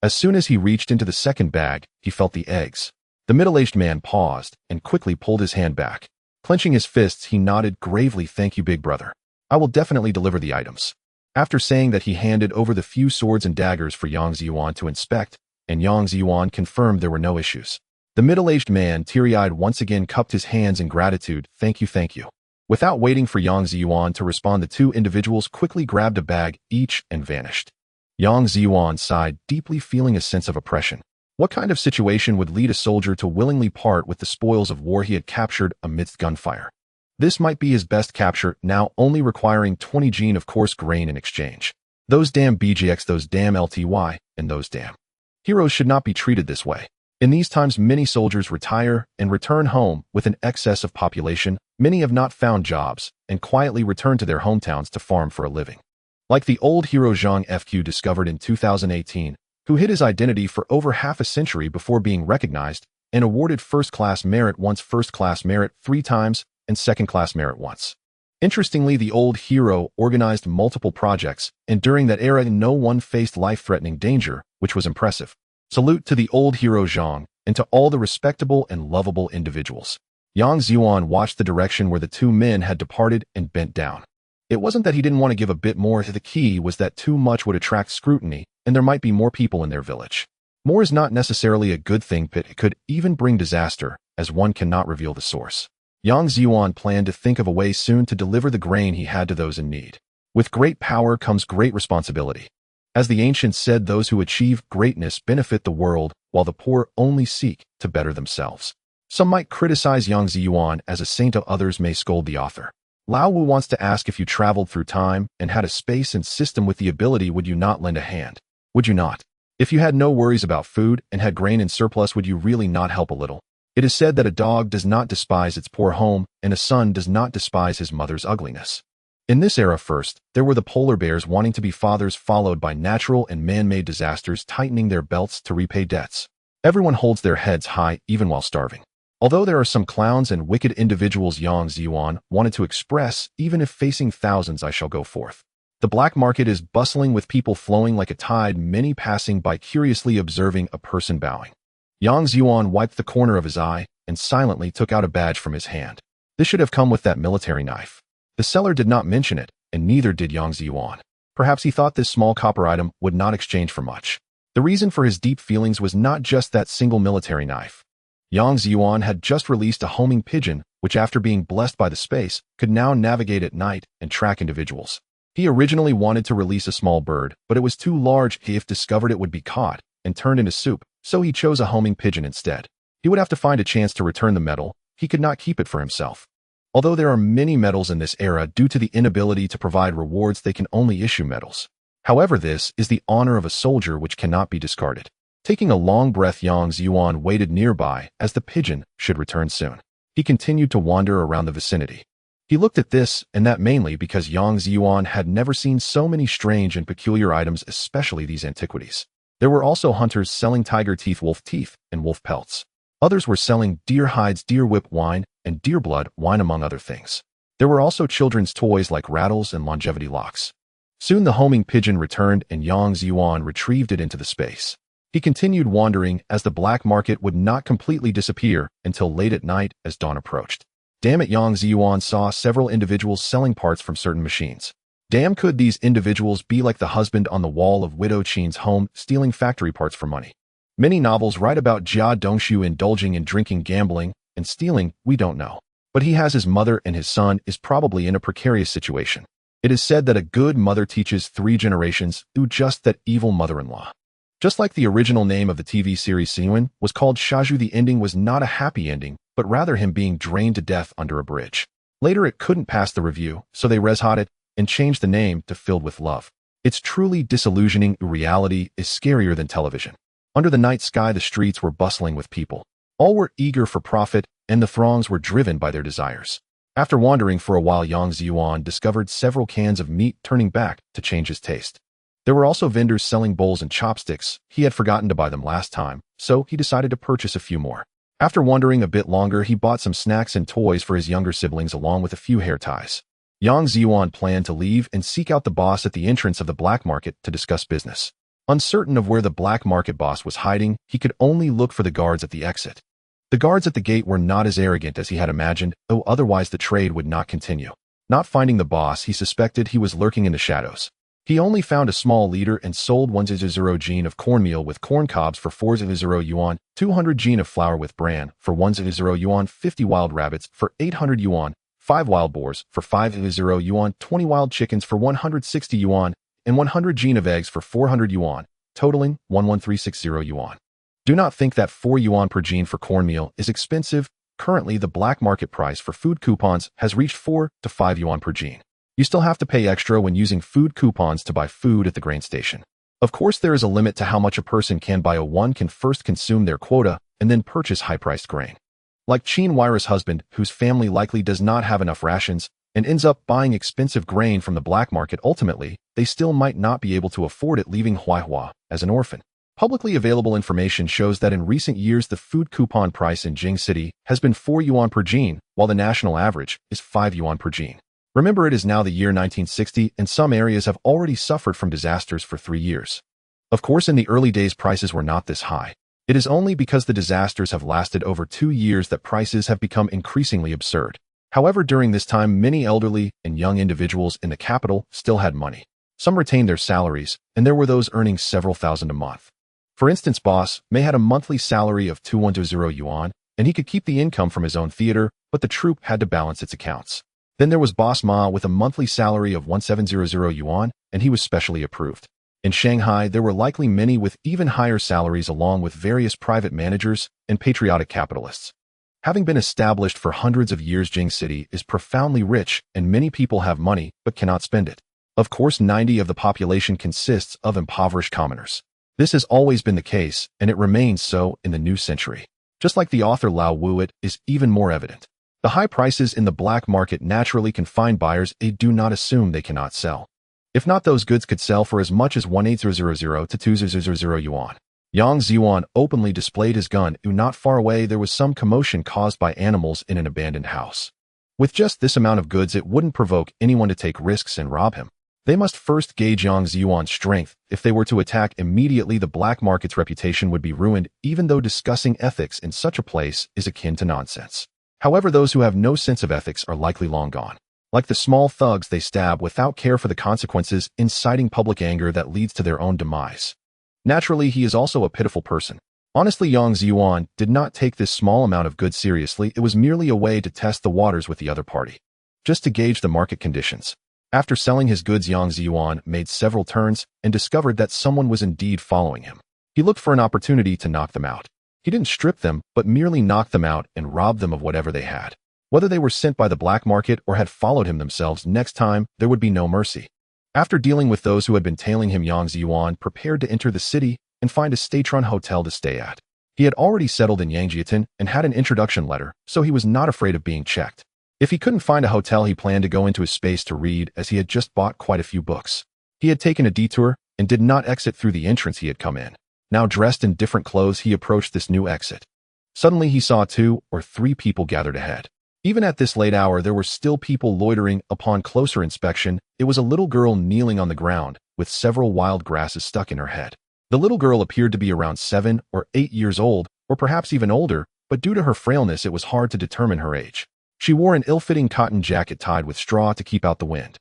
As soon as he reached into the second bag, he felt the eggs. The middle-aged man paused and quickly pulled his hand back. Clenching his fists, he nodded gravely. Thank you, big brother. I will definitely deliver the items. After saying that, he handed over the few swords and daggers for Yang Zhiyuan to inspect, and Yang Zhiyuan confirmed there were no issues. The middle-aged man, teary-eyed, once again cupped his hands in gratitude. Thank you, thank you. Without waiting for Yang Zhiyuan to respond, the two individuals quickly grabbed a bag each and vanished. Yang Zhiyuan sighed deeply, feeling a sense of oppression. What kind of situation would lead a soldier to willingly part with the spoils of war he had captured amidst gunfire? This might be his best capture, now only requiring 20 jin of coarse grain in exchange. Those damn BGX, those damn LTY, and those damn heroes should not be treated this way. In these times, many soldiers retire and return home with an excess of population. Many have not found jobs and quietly return to their hometowns to farm for a living. Like the old hero Zhang FQ discovered in 2018, who hid his identity for over half a century before being recognized and awarded first-class merit once, first-class merit 3 times, and second-class merit once. Interestingly, the old hero organized multiple projects, and during that era no one faced life-threatening danger, which was impressive. Salute to the old hero Zhang, and to all the respectable and lovable individuals. Yang Zhiyuan watched the direction where the two men had departed and bent down. It wasn't that he didn't want to give a bit more. The key was that too much would attract scrutiny, and there might be more people in their village. More is not necessarily a good thing, but it could even bring disaster, as one cannot reveal the source. Yang Zhiyuan planned to think of a way soon to deliver the grain he had to those in need. With great power comes great responsibility. As the ancients said, those who achieve greatness benefit the world, while the poor only seek to better themselves. Some might criticize Yang Zhiyuan as a saint, others may scold the author. Lao Wu wants to ask, if you traveled through time and had a space and system with the ability, would you not lend a hand? Would you not? If you had no worries about food and had grain in surplus, would you really not help a little? It is said that a dog does not despise its poor home, and a son does not despise his mother's ugliness. In this era, first, there were the polar bears wanting to be fathers, followed by natural and man-made disasters tightening their belts to repay debts. Everyone holds their heads high, even while starving. Although there are some clowns and wicked individuals, Yang Zhiyuan wanted to express, even if facing thousands, I shall go forth. The black market is bustling with people flowing like a tide, many passing by curiously observing a person bowing. Yang Zhiyuan wiped the corner of his eye and silently took out a badge from his hand. This should have come with that military knife. The seller did not mention it, and neither did Yang Zhiyuan. Perhaps he thought this small copper item would not exchange for much. The reason for his deep feelings was not just that single military knife. Yang Zhiyuan had just released a homing pigeon, which after being blessed by the space, could now navigate at night and track individuals. He originally wanted to release a small bird, but it was too large. If discovered, it would be caught and turned into soup, so he chose a homing pigeon instead. He would have to find a chance to return the medal. He could not keep it for himself. Although there are many medals in this era, due to the inability to provide rewards, they can only issue medals. However, this is the honor of a soldier which cannot be discarded. Taking a long breath, Yang Zhiyuan waited nearby as the pigeon should return soon. He continued to wander around the vicinity. He looked at this and that, mainly because Yang Zhiyuan had never seen so many strange and peculiar items, especially these antiquities. There were also hunters selling tiger teeth, and wolf pelts. Others were selling deer hides, deer whip wine, and deer blood wine, among other things. There were also children's toys like rattles and longevity locks. Soon the homing pigeon returned and Yang Zhiyuan retrieved it into the space. He continued wandering as the black market would not completely disappear until late at night as dawn approached. Damn it, Yang Zhiyuan saw several individuals selling parts from certain machines. Damn, could these individuals be like the husband on the wall of Widow Qin's home, stealing factory parts for money? Many novels write about Jia Dongshu indulging in drinking, gambling, and stealing. We don't know. But he has his mother, and his son is probably in a precarious situation. It is said that a good mother teaches 3 generations through just that evil mother-in-law. Just like the original name of the TV series Zhiyuan was called Shaju, the ending was not a happy ending, but rather him being drained to death under a bridge. Later it couldn't pass the review, so they res-hot it and changed the name to Filled with Love. It's truly disillusioning. Reality is scarier than television. Under the night sky, the streets were bustling with people. All were eager for profit, and the throngs were driven by their desires. After wandering for a while, Yang Zhiyuan discovered several cans of meat, turning back to change his taste. There were also vendors selling bowls and chopsticks. He had forgotten to buy them last time, so he decided to purchase a few more. After wandering a bit longer, he bought some snacks and toys for his younger siblings along with a few hair ties. Yang Zhiyuan planned to leave and seek out the boss at the entrance of the black market to discuss business. Uncertain of where the black market boss was hiding, he could only look for the guards at the exit. The guards at the gate were not as arrogant as he had imagined, though otherwise the trade would not continue. Not finding the boss, he suspected he was lurking in the shadows. He only found a small leader and sold 100 jin of cornmeal with corn cobs for 400 yuan, 200 jin of flour with bran for 100 yuan, 50 wild rabbits for 800 yuan, 5 wild boars for 500 yuan, 20 wild chickens for 160 yuan, and 100 jin of eggs for 400 yuan, totaling 11360 yuan. Do not think that 4 yuan per jin for cornmeal is expensive. Currently, the black market price for food coupons has reached 4 to 5 yuan per jin. You still have to pay extra when using food coupons to buy food at the grain station. Of course, there is a limit to how much a person can buy. One can first consume their quota and then purchase high-priced grain. Like Qin Huira's husband, whose family likely does not have enough rations and ends up buying expensive grain from the black market, ultimately, they still might not be able to afford it, leaving Huihua as an orphan. Publicly available information shows that in recent years the food coupon price in Jing City has been 4 yuan per jin, while the national average is 5 yuan per jin. Remember, it is now the year 1960, and some areas have already suffered from disasters for 3 years. Of course, in the early days prices were not this high. It is only because the disasters have lasted over 2 years that prices have become increasingly absurd. However, during this time, many elderly and young individuals in the capital still had money. Some retained their salaries, and there were those earning several thousand a month. For instance, Boss May had a monthly salary of 210 yuan, and he could keep the income from his own theater, but the troupe had to balance its accounts. Then there was Boss Ma with a monthly salary of 1700 yuan, and he was specially approved. In Shanghai, there were likely many with even higher salaries, along with various private managers and patriotic capitalists. Having been established for hundreds of years, Jing City is profoundly rich, and many people have money but cannot spend it. Of course, 90% of the population consists of impoverished commoners. This has always been the case, and it remains so in the new century. Just like the author Lao Wu, it is even more evident. The high prices in the black market naturally confine buyers. They do not assume they cannot sell. If not, those goods could sell for as much as 1800 to 2000 yuan. Yang Zhiyuan openly displayed his gun. Not far away, there was some commotion caused by animals in an abandoned house. With just this amount of goods, it wouldn't provoke anyone to take risks and rob him. They must first gauge Yang Zhiyuan's strength. If they were to attack immediately, the black market's reputation would be ruined, even though discussing ethics in such a place is akin to nonsense. However, those who have no sense of ethics are likely long gone. Like the small thugs, they stab without care for the consequences, inciting public anger that leads to their own demise. Naturally, he is also a pitiful person. Honestly, Yang Zhiyuan did not take this small amount of goods seriously. It was merely a way to test the waters with the other party, just to gauge the market conditions. After selling his goods, Yang Zhiyuan made several turns and discovered that someone was indeed following him. He looked for an opportunity to knock them out. He didn't strip them, but merely knock them out and rob them of whatever they had. Whether they were sent by the black market or had followed him themselves, next time there would be no mercy. After dealing with those who had been tailing him, Yang Zhiyuan prepared to enter the city and find a state-run hotel to stay at. He had already settled in Yang Zhiyuan and had an introduction letter, so he was not afraid of being checked. If he couldn't find a hotel, he planned to go into his space to read, as he had just bought quite a few books. He had taken a detour and did not exit through the entrance he had come in. Now dressed in different clothes, he approached this new exit. Suddenly he saw 2 or 3 people gathered ahead. Even at this late hour, there were still people loitering. Upon closer inspection, it was a little girl kneeling on the ground, with several wild grasses stuck in her head. The little girl appeared to be around 7 or 8 years old, or perhaps even older, but due to her frailness, it was hard to determine her age. She wore an ill-fitting cotton jacket tied with straw to keep out the wind.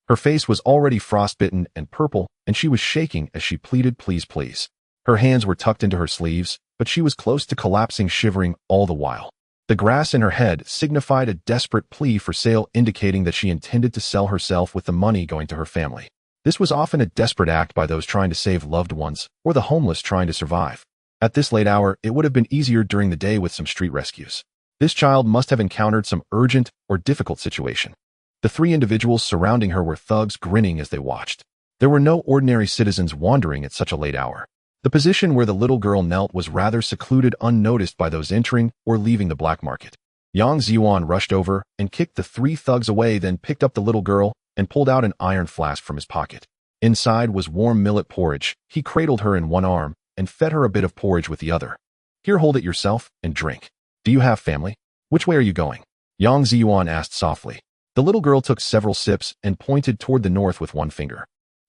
Her face was already frostbitten and purple, and she was shaking as she pleaded, "Please, please." Her hands were tucked into her sleeves, but she was close to collapsing, shivering all the while. The grass in her head signified a desperate plea for sale, indicating that she intended to sell herself with the money going to her family. This was often a desperate act by those trying to save loved ones or the homeless trying to survive. At this late hour, it would have been easier during the day with some street rescues. This child must have encountered some urgent or difficult situation. The three individuals surrounding her were thugs, grinning as they watched. There were no ordinary citizens wandering at such a late hour. The position where the little girl knelt was rather secluded, unnoticed by those entering or leaving the black market. Yang Zhiyuan rushed over and kicked the three thugs away, then picked up the little girl and pulled out an iron flask from his pocket. Inside was warm millet porridge. He cradled her in one arm and fed her a bit of porridge with the other. "Here, hold it yourself and drink. Do you have family? Which way are you going?" Yang Zhiyuan asked softly. The little girl took several sips and pointed toward the north with one finger.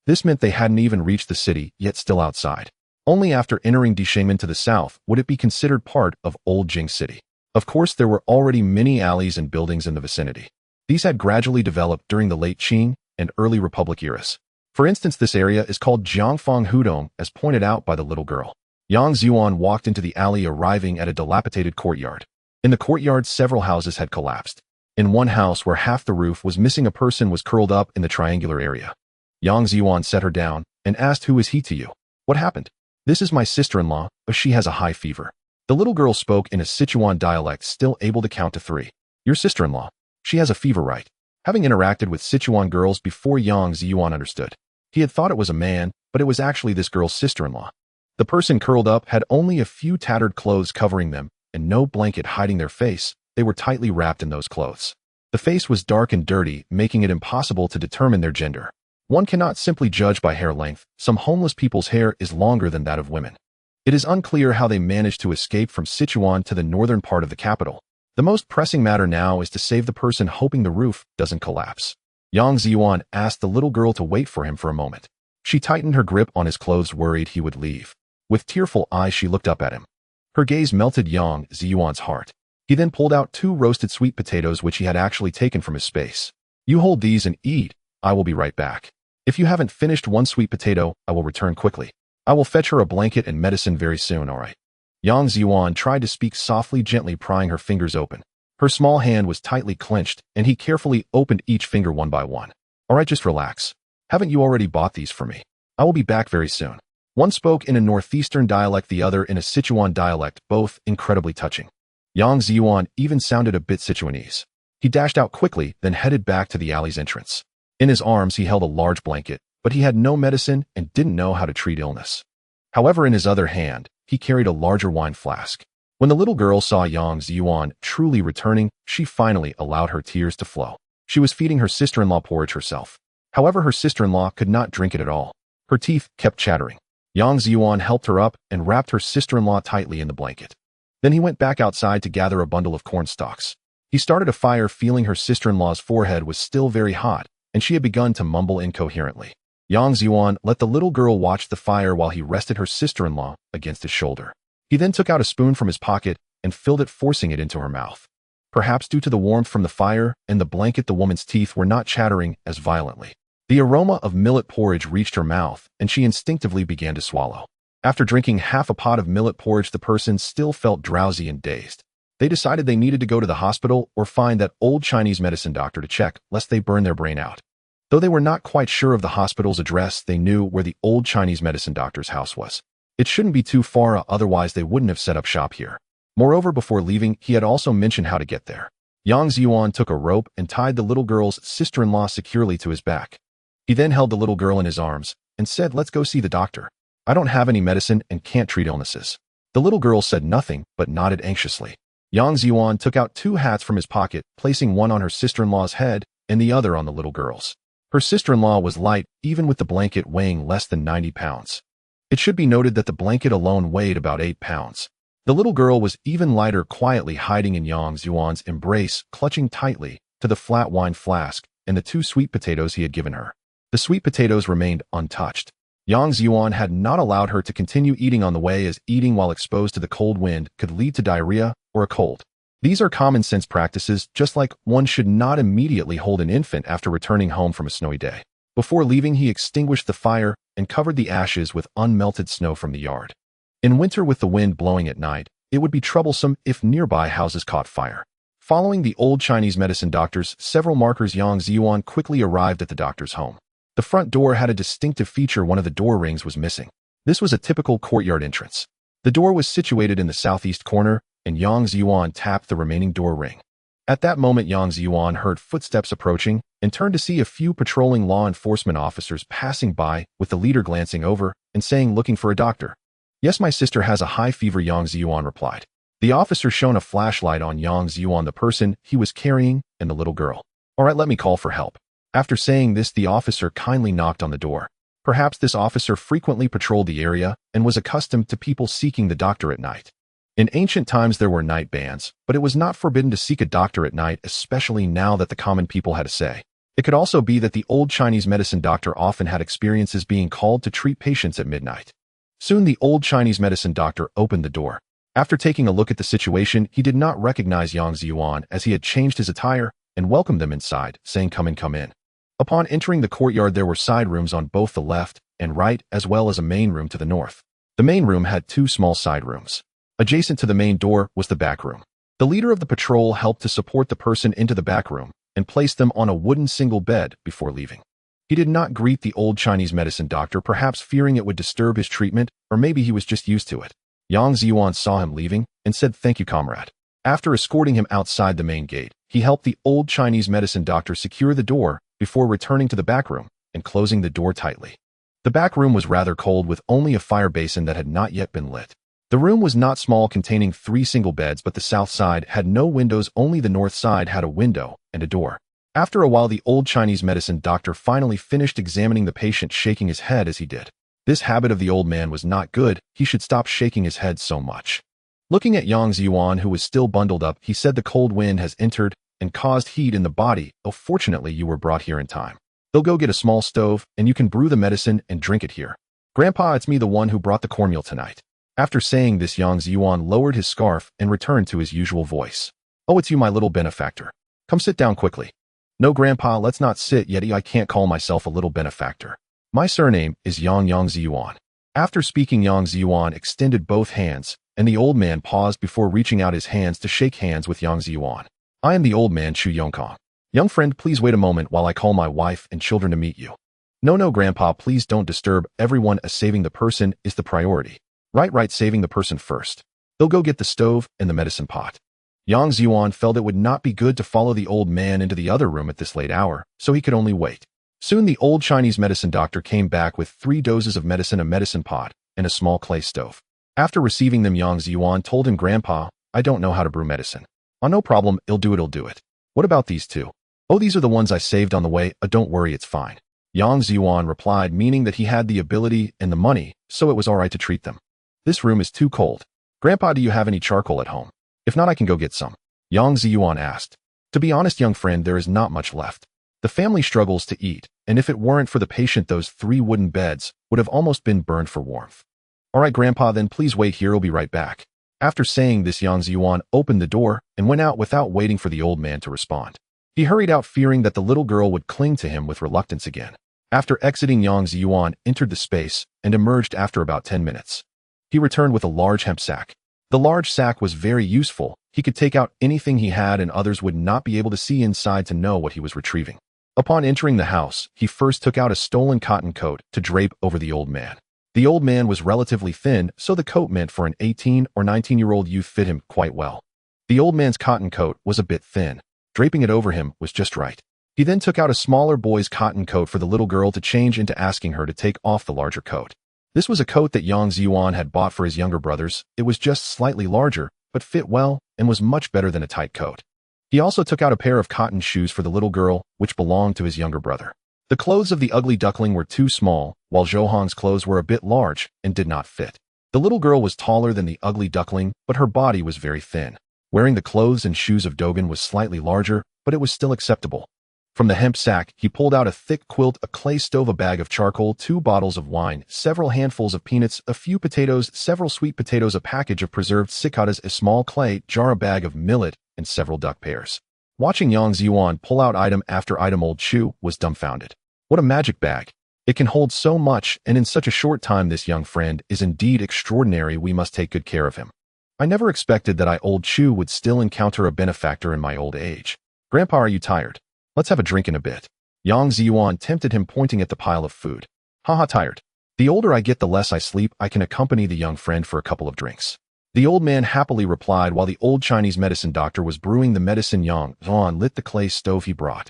This meant they hadn't even reached the city, yet still outside. Only after entering Desolate to the south would it be considered part of Old Jing City. Of course, there were already many alleys and buildings in the vicinity. These had gradually developed during the late Qing and early Republic eras. For instance, this area is called Jiangfang Hudong, as pointed out by the little girl. Yang Zhiyuan walked into the alley, arriving at a dilapidated courtyard. In the courtyard, several houses had collapsed. In one house, where half the roof was missing, a person was curled up in the triangular area. Yang Zhiyuan set her down and asked, "Who is he to you? What happened?" "This is my sister-in-law, but she has a high fever." The little girl spoke in a Sichuan dialect, still able to count to 3. "Your sister-in-law? She has a fever, right?" Having interacted with Sichuan girls before, Yang Zhiyuan understood. He had thought it was a man, but it was actually this girl's sister-in-law. The person curled up had only a few tattered clothes covering them and no blanket hiding their face. They were tightly wrapped in those clothes. The face was dark and dirty, making it impossible to determine their gender. One cannot simply judge by hair length. Some homeless people's hair is longer than that of women. It is unclear how they managed to escape from Sichuan to the northern part of the capital. The most pressing matter now is to save the person, hoping the roof doesn't collapse. Yang Zhiyuan asked the little girl to wait for him for a moment. She tightened her grip on his clothes, worried he would leave. With tearful eyes, she looked up at him. Her gaze melted Yang Zhiyuan's heart. He then pulled out 2 roasted sweet potatoes, which he had actually taken from his space. "You hold these and eat. I will be right back. If you haven't finished one sweet potato, I will return quickly. I will fetch her a blanket and medicine very soon, all right?" Yang Zhiyuan tried to speak softly, gently prying her fingers open. Her small hand was tightly clenched, and he carefully opened each finger one by one. "All right, just relax. Haven't you already bought these for me? I will be back very soon." One spoke in a northeastern dialect, the other in a Sichuan dialect, both incredibly touching. Yang Zhiyuan even sounded a bit Sichuanese. He dashed out quickly, then headed back to the alley's entrance. In his arms, he held a large blanket, but he had no medicine and didn't know how to treat illness. However, in his other hand, he carried a larger wine flask. When the little girl saw Yang Zhiyuan truly returning, she finally allowed her tears to flow. She was feeding her sister-in-law porridge herself. However, her sister-in-law could not drink it at all. Her teeth kept chattering. Yang Zhiyuan helped her up and wrapped her sister-in-law tightly in the blanket. Then he went back outside to gather a bundle of corn stalks. He started a fire, feeling her sister-in-law's forehead was still very hot, and she had begun to mumble incoherently. Yang Zhiyuan let the little girl watch the fire while he rested her sister-in-law against his shoulder. He then took out a spoon from his pocket and filled it, forcing it into her mouth. Perhaps due to the warmth from the fire and the blanket, the woman's teeth were not chattering as violently. The aroma of millet porridge reached her mouth, and she instinctively began to swallow. After drinking half a pot of millet porridge, the person still felt drowsy and dazed. They decided they needed to go to the hospital or find that old Chinese medicine doctor to check, lest they burn their brain out. Though they were not quite sure of the hospital's address, they knew where the old Chinese medicine doctor's house was. It shouldn't be too far, otherwise they wouldn't have set up shop here. Moreover, before leaving, he had also mentioned how to get there. Yang Zhiyuan took a rope and tied the little girl's sister-in-law securely to his back. He then held the little girl in his arms and said, "Let's go see the doctor. I don't have any medicine and can't treat illnesses." The little girl said nothing, but nodded anxiously. Yang Zhiyuan took out 2 hats from his pocket, placing one on her sister-in-law's head and the other on the little girl's. Her sister-in-law was light, even with the blanket weighing less than 90 pounds. It should be noted that the blanket alone weighed about 8 pounds. The little girl was even lighter, quietly hiding in Yang Zhiyuan's embrace, clutching tightly to the flat wine flask and the 2 sweet potatoes he had given her. The sweet potatoes remained untouched. Yang Zhiyuan had not allowed her to continue eating on the way, as eating while exposed to the cold wind could lead to diarrhea or a cold. These are common sense practices, just like one should not immediately hold an infant after returning home from a snowy day. Before leaving, he extinguished the fire and covered the ashes with unmelted snow from the yard. In winter, with the wind blowing at night, it would be troublesome if nearby houses caught fire. Following the old Chinese medicine doctors, several markers, Yang Zhiyuan quickly arrived at the doctor's home. The front door had a distinctive feature: one of the door rings was missing. This was a typical courtyard entrance. The door was situated in the southeast corner, and Yang Zhiyuan tapped the remaining door ring. At that moment, Yang Zhiyuan heard footsteps approaching and turned to see a few patrolling law enforcement officers passing by, with the leader glancing over and saying, "Looking for a doctor?" "Yes, my sister has a high fever," Yang Zhiyuan replied. The officer shone a flashlight on Yang Zhiyuan, the person he was carrying, and the little girl. "All right, let me call for help." After saying this, the officer kindly knocked on the door. Perhaps this officer frequently patrolled the area and was accustomed to people seeking the doctor at night. In ancient times, there were night bans, but it was not forbidden to seek a doctor at night, especially now that the common people had a say. It could also be that the old Chinese medicine doctor often had experiences being called to treat patients at midnight. Soon the old Chinese medicine doctor opened the door. After taking a look at the situation, he did not recognize Yang Zhiyuan, as he had changed his attire, and welcomed them inside, saying, "Come in, come in." Upon entering the courtyard, there were side rooms on both the left and right, as well as a main room to the north. The main room had two small side rooms. Adjacent to the main door was the back room. The leader of the patrol helped to support the person into the back room and placed them on a wooden single bed before leaving. He did not greet the old Chinese medicine doctor, perhaps fearing it would disturb his treatment, or maybe he was just used to it. Yang Zhiyuan saw him leaving and said, "Thank you, comrade." After escorting him outside the main gate, he helped the old Chinese medicine doctor secure the door before returning to the back room and closing the door tightly. The back room was rather cold, with only a fire basin that had not yet been lit. The room was not small, containing 3 single beds, but the south side had no windows, only the north side had a window and a door. After a while, the old Chinese medicine doctor finally finished examining the patient, shaking his head as he did. This habit of the old man was not good. He should stop shaking his head so much. Looking at Yang Zhiyuan, who was still bundled up, he said, "The cold wind has entered and caused heat in the body. Oh, fortunately, you were brought here in time. They'll go get a small stove, and you can brew the medicine and drink it here. Grandpa, it's me, the one who brought the cornmeal tonight." After saying this, Yang Zhiyuan lowered his scarf and returned to his usual voice. "Oh, it's you, my little benefactor. Come sit down quickly." "No, Grandpa, let's not sit yet. I can't call myself a little benefactor. My surname is Yang Zhiyuan." After speaking, Yang Zhiyuan extended both hands, and the old man paused before reaching out his hands to shake hands with Yang Zhiyuan. "I am the old man, Chu Yongkong. Young friend, please wait a moment while I call my wife and children to meet you." No, Grandpa, please don't disturb everyone, as saving the person is the priority." Right, saving the person first. They'll go get the stove and the medicine pot." Yang Zhiyuan felt it would not be good to follow the old man into the other room at this late hour, so he could only wait. Soon the old Chinese medicine doctor came back with 3 doses of medicine, a medicine pot, and a small clay stove. After receiving them, Yang Zhiyuan told him, "Grandpa, I don't know how to brew medicine." "Oh, no problem, I'll do it. What about these 2? "Oh, these are the ones I saved on the way. Don't worry, it's fine." Yang Zhiyuan replied, meaning that he had the ability and the money, so it was all right to treat them. "This room is too cold. Grandpa, do you have any charcoal at home? If not, I can go get some." Yang Zhiyuan asked. "To be honest, young friend, there is not much left. The family struggles to eat, and if it weren't for the patient, those 3 wooden beds would have almost been burned for warmth." "All right, Grandpa, then please wait here. I'll be right back." After saying this, Yang Zhiyuan opened the door and went out without waiting for the old man to respond. He hurried out, fearing that the little girl would cling to him with reluctance again. After exiting, Yang Zhiyuan entered the space and emerged after about 10 minutes. He returned with a large hemp sack. The large sack was very useful. He could take out anything he had, and others would not be able to see inside to know what he was retrieving. Upon entering the house, he first took out a stolen cotton coat to drape over the old man. The old man was relatively thin, so the coat meant for an 18 or 19-year-old youth fit him quite well. The old man's cotton coat was a bit thin. Draping it over him was just right. He then took out a smaller boy's cotton coat for the little girl to change into, asking her to take off the larger coat. This was a coat that Yang Zhiyuan had bought for his younger brothers. It was just slightly larger, but fit well and was much better than a tight coat. He also took out a pair of cotton shoes for the little girl, which belonged to his younger brother. The clothes of the ugly duckling were too small, while Zhou clothes were a bit large and did not fit. The little girl was taller than the ugly duckling, but her body was very thin. Wearing the clothes and shoes of Dogen was slightly larger, but it was still acceptable. From the hemp sack, he pulled out a thick quilt, a clay stove, a bag of charcoal, 2 bottles of wine, several handfuls of peanuts, a few potatoes, several sweet potatoes, a package of preserved cicadas, a small clay jar, a bag of millet, and several duck pairs. Watching Yang Zhiyuan pull out item after item, old Chu was dumbfounded. What a magic bag. It can hold so much, and in such a short time. This young friend is indeed extraordinary. We must take good care of him. I never expected that old Chu would still encounter a benefactor in my old age. Grandpa, are you tired? Let's have a drink in a bit. Yang Zhiyuan tempted him, pointing at the pile of food. Haha, tired. The older I get, the less I sleep. I can accompany the young friend for a couple of drinks. The old man happily replied while the old Chinese medicine doctor was brewing the medicine. Yang Zhiyuan lit the clay stove he brought.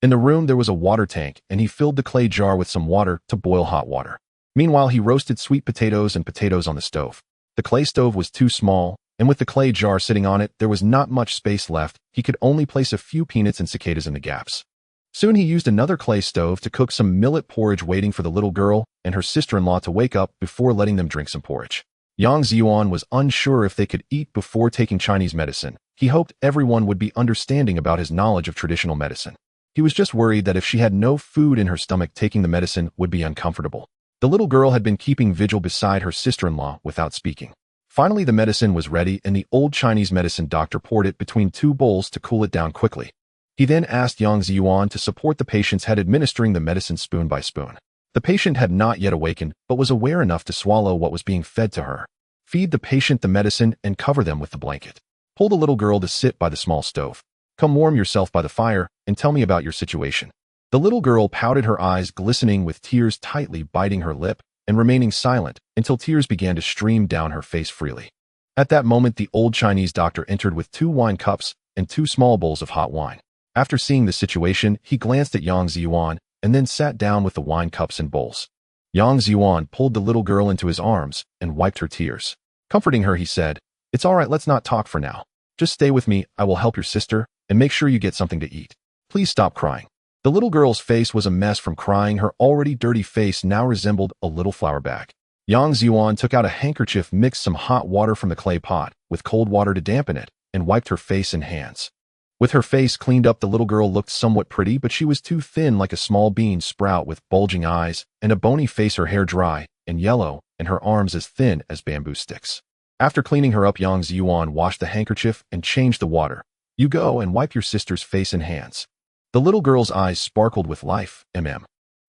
In the room there was a water tank, and he filled the clay jar with some water to boil hot water. Meanwhile, he roasted sweet potatoes and potatoes on the stove. The clay stove was too small, and with the clay jar sitting on it, there was not much space left. He could only place a few peanuts and cicadas in the gaps. Soon he used another clay stove to cook some millet porridge, waiting for the little girl and her sister-in-law to wake up before letting them drink some porridge. Yang Zhiyuan was unsure if they could eat before taking Chinese medicine. He hoped everyone would be understanding about his knowledge of traditional medicine. He was just worried that if she had no food in her stomach, taking the medicine would be uncomfortable. The little girl had been keeping vigil beside her sister-in-law without speaking. Finally, the medicine was ready, and the old Chinese medicine doctor poured it between two bowls to cool it down quickly. He then asked Yang Zhiyuan to support the patient's head, administering the medicine spoon by spoon. The patient had not yet awakened, but was aware enough to swallow what was being fed to her. Feed the patient the medicine and cover them with the blanket. Pull the little girl to sit by the small stove. Come warm yourself by the fire and tell me about your situation. The little girl pouted, her eyes glistening with tears, tightly biting her lip and remaining silent until tears began to stream down her face freely. At that moment, the old Chinese doctor entered with 2 wine cups and 2 small bowls of hot wine. After seeing the situation, he glanced at Yang Zhiyuan and then sat down with the wine cups and bowls. Yang Zhiyuan pulled the little girl into his arms and wiped her tears. Comforting her, he said, "It's all right, let's not talk for now. Just stay with me, I will help your sister, and make sure you get something to eat. Please stop crying." The little girl's face was a mess from crying. Her already dirty face now resembled a little flour bag. Yang Zhiyuan took out a handkerchief, mixed some hot water from the clay pot with cold water to dampen it, and wiped her face and hands. With her face cleaned up, the little girl looked somewhat pretty, but she was too thin, like a small bean sprout with bulging eyes and a bony face, her hair dry and yellow, and her arms as thin as bamboo sticks. After cleaning her up, Yang Zhiyuan washed the handkerchief and changed the water. "You go and wipe your sister's face and hands." The little girl's eyes sparkled with life.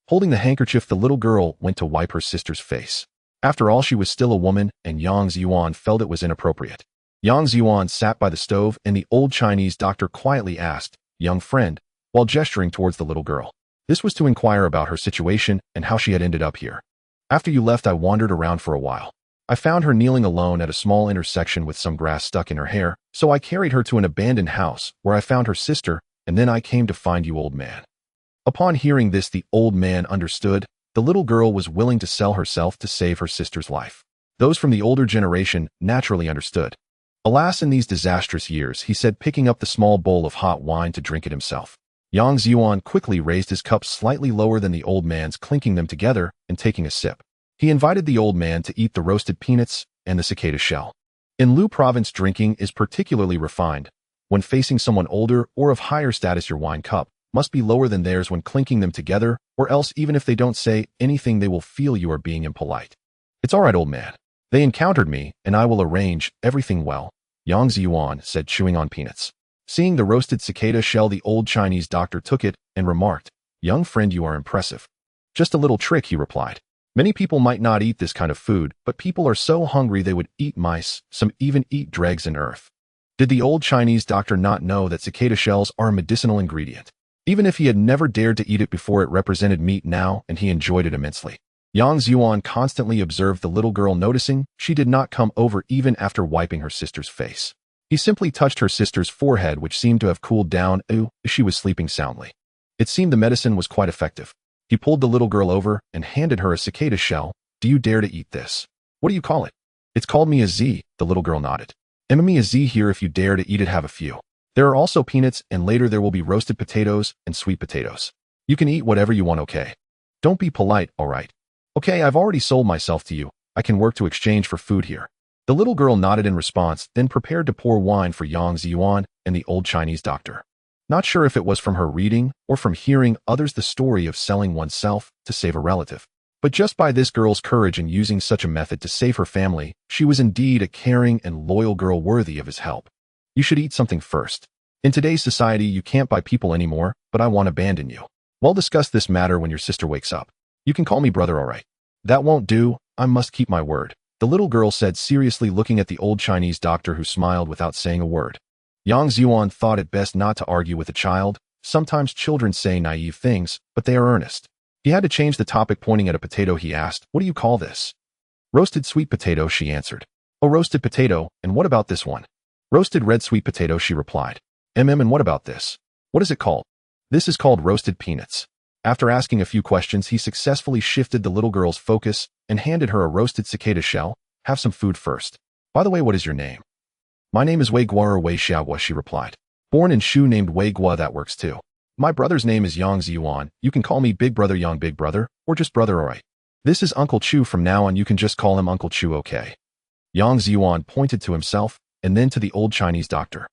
Holding the handkerchief, the little girl went to wipe her sister's face. After all, she was still a woman, and Yang Zhiyuan felt it was inappropriate. Yang Zhiyuan sat by the stove, and the old Chinese doctor quietly asked, "Young friend," while gesturing towards the little girl. This was to inquire about her situation and how she had ended up here. "After you left, I wandered around for a while. I found her kneeling alone at a small intersection with some grass stuck in her hair, so I carried her to an abandoned house where I found her sister, and then I came to find you, old man." Upon hearing this, the old man understood. The little girl was willing to sell herself to save her sister's life. Those from the older generation naturally understood. "Alas, in these disastrous years," he said, picking up the small bowl of hot wine to drink it himself. Yang Zhiyuan quickly raised his cup slightly lower than the old man's, clinking them together and taking a sip. He invited the old man to eat the roasted peanuts and the cicada shell. In Lu province, drinking is particularly refined. When facing someone older or of higher status, your wine cup must be lower than theirs when clinking them together, or else even if they don't say anything, they will feel you are being impolite. "It's all right, old man. They encountered me, and I will arrange everything well," Yang Zhiyuan said, chewing on peanuts. Seeing the roasted cicada shell, the old Chinese doctor took it and remarked, "Young friend, you are impressive." "Just a little trick," he replied. "Many people might not eat this kind of food, but people are so hungry they would eat mice, some even eat dregs and earth." Did the old Chinese doctor not know that cicada shells are a medicinal ingredient? Even if he had never dared to eat it before, it represented meat now, and he enjoyed it immensely. Yang Zhiyuan constantly observed the little girl, noticing she did not come over even after wiping her sister's face. He simply touched her sister's forehead, which seemed to have cooled down. She was sleeping soundly. It seemed the medicine was quite effective. He pulled the little girl over and handed her a cicada shell. "Do you dare to eat this?" "What do you call it?" "It's called me a Z," the little girl nodded. "Me a Z here if you dare to eat it. Have a few. There are also peanuts, and later there will be roasted potatoes and sweet potatoes. You can eat whatever you want, okay? Don't be polite, all right? Okay, I've already sold myself to you. I can work to exchange for food here." The little girl nodded in response, then prepared to pour wine for Yang Zhiyuan and the old Chinese doctor. Not sure if it was from her reading or from hearing others the story of selling oneself to save a relative, but just by this girl's courage in using such a method to save her family, she was indeed a caring and loyal girl worthy of his help. You should eat something first. In today's society, you can't buy people anymore, but I won't abandon you. We'll discuss this matter when your sister wakes up. You can call me brother, all right? That won't do. I must keep my word, the little girl said seriously, looking at the old Chinese doctor, who smiled without saying a word. Yang Zhiyuan thought it best not to argue with a child. Sometimes children say naive things, but they are earnest. He had to change the topic. Pointing at a potato, he asked, "What do you call this?" "Roasted sweet potato," she answered. "Oh, roasted potato, and what about this one?" "Roasted red sweet potato," she replied. And what about this?" "What is it called?" "This is called roasted peanuts." After asking a few questions, he successfully shifted the little girl's focus and handed her a roasted cicada shell. "Have some food first. By the way, what is your name?" "My name is Wei Guo or Wei Xiaogua," she replied. "Born in Shu, named Wei Guo, that works too. My brother's name is Yang Zhiyuan. You can call me Big Brother Yang, Big Brother, or just Brother, alright. This is Uncle Chu. From now on, you can just call him Uncle Chu, okay?" Yang Zhiyuan pointed to himself and then to the old Chinese doctor.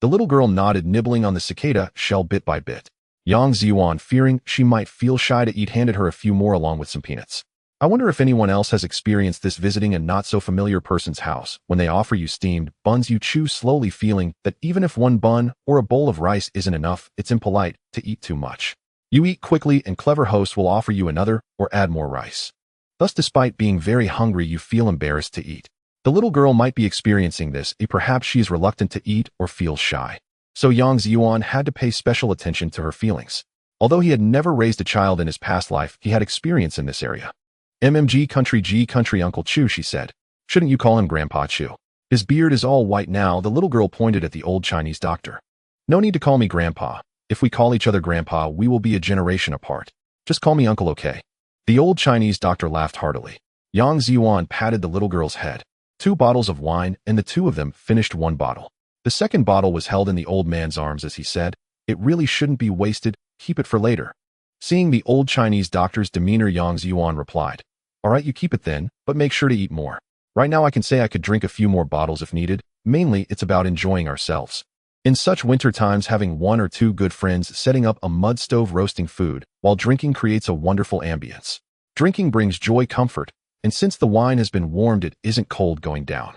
The little girl nodded, nibbling on the cicada shell bit by bit. Yang Zhiyuan, fearing she might feel shy to eat, handed her a few more along with some peanuts. "I wonder if anyone else has experienced this, visiting a not-so-familiar person's house. When they offer you steamed buns, you chew slowly, feeling that even if one bun or a bowl of rice isn't enough, it's impolite to eat too much. You eat quickly, and clever hosts will offer you another or add more rice. Thus, despite being very hungry, you feel embarrassed to eat." The little girl might be experiencing this. Perhaps she is reluctant to eat or feels shy. So Yang Zhiyuan had to pay special attention to her feelings. Although he had never raised a child in his past life, he had experience in this area. "G country Uncle Chu," she said. "Shouldn't you call him Grandpa Chu? His beard is all white now." The little girl pointed at the old Chinese doctor. "No need to call me Grandpa. If we call each other Grandpa, we will be a generation apart. Just call me Uncle, okay?" The old Chinese doctor laughed heartily. Yang Zhiyuan patted the little girl's head. 2 bottles of wine, and the two of them finished 1 bottle. The second bottle was held in the old man's arms as he said, "It really shouldn't be wasted. Keep it for later." Seeing the old Chinese doctor's demeanor, Yang Zhiyuan replied, "All right, you keep it then, but make sure to eat more. Right now I can say I could drink a few more bottles if needed. Mainly, it's about enjoying ourselves." In such winter times, having 1 or 2 good friends setting up a mud stove roasting food while drinking creates a wonderful ambience. Drinking brings joy, comfort, and since the wine has been warmed, it isn't cold going down.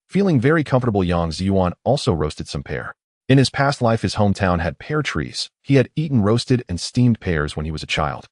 Feeling very comfortable, Yang Zhiyuan also roasted some pear. In his past life, his hometown had pear trees. He had eaten roasted and steamed pears when he was a child.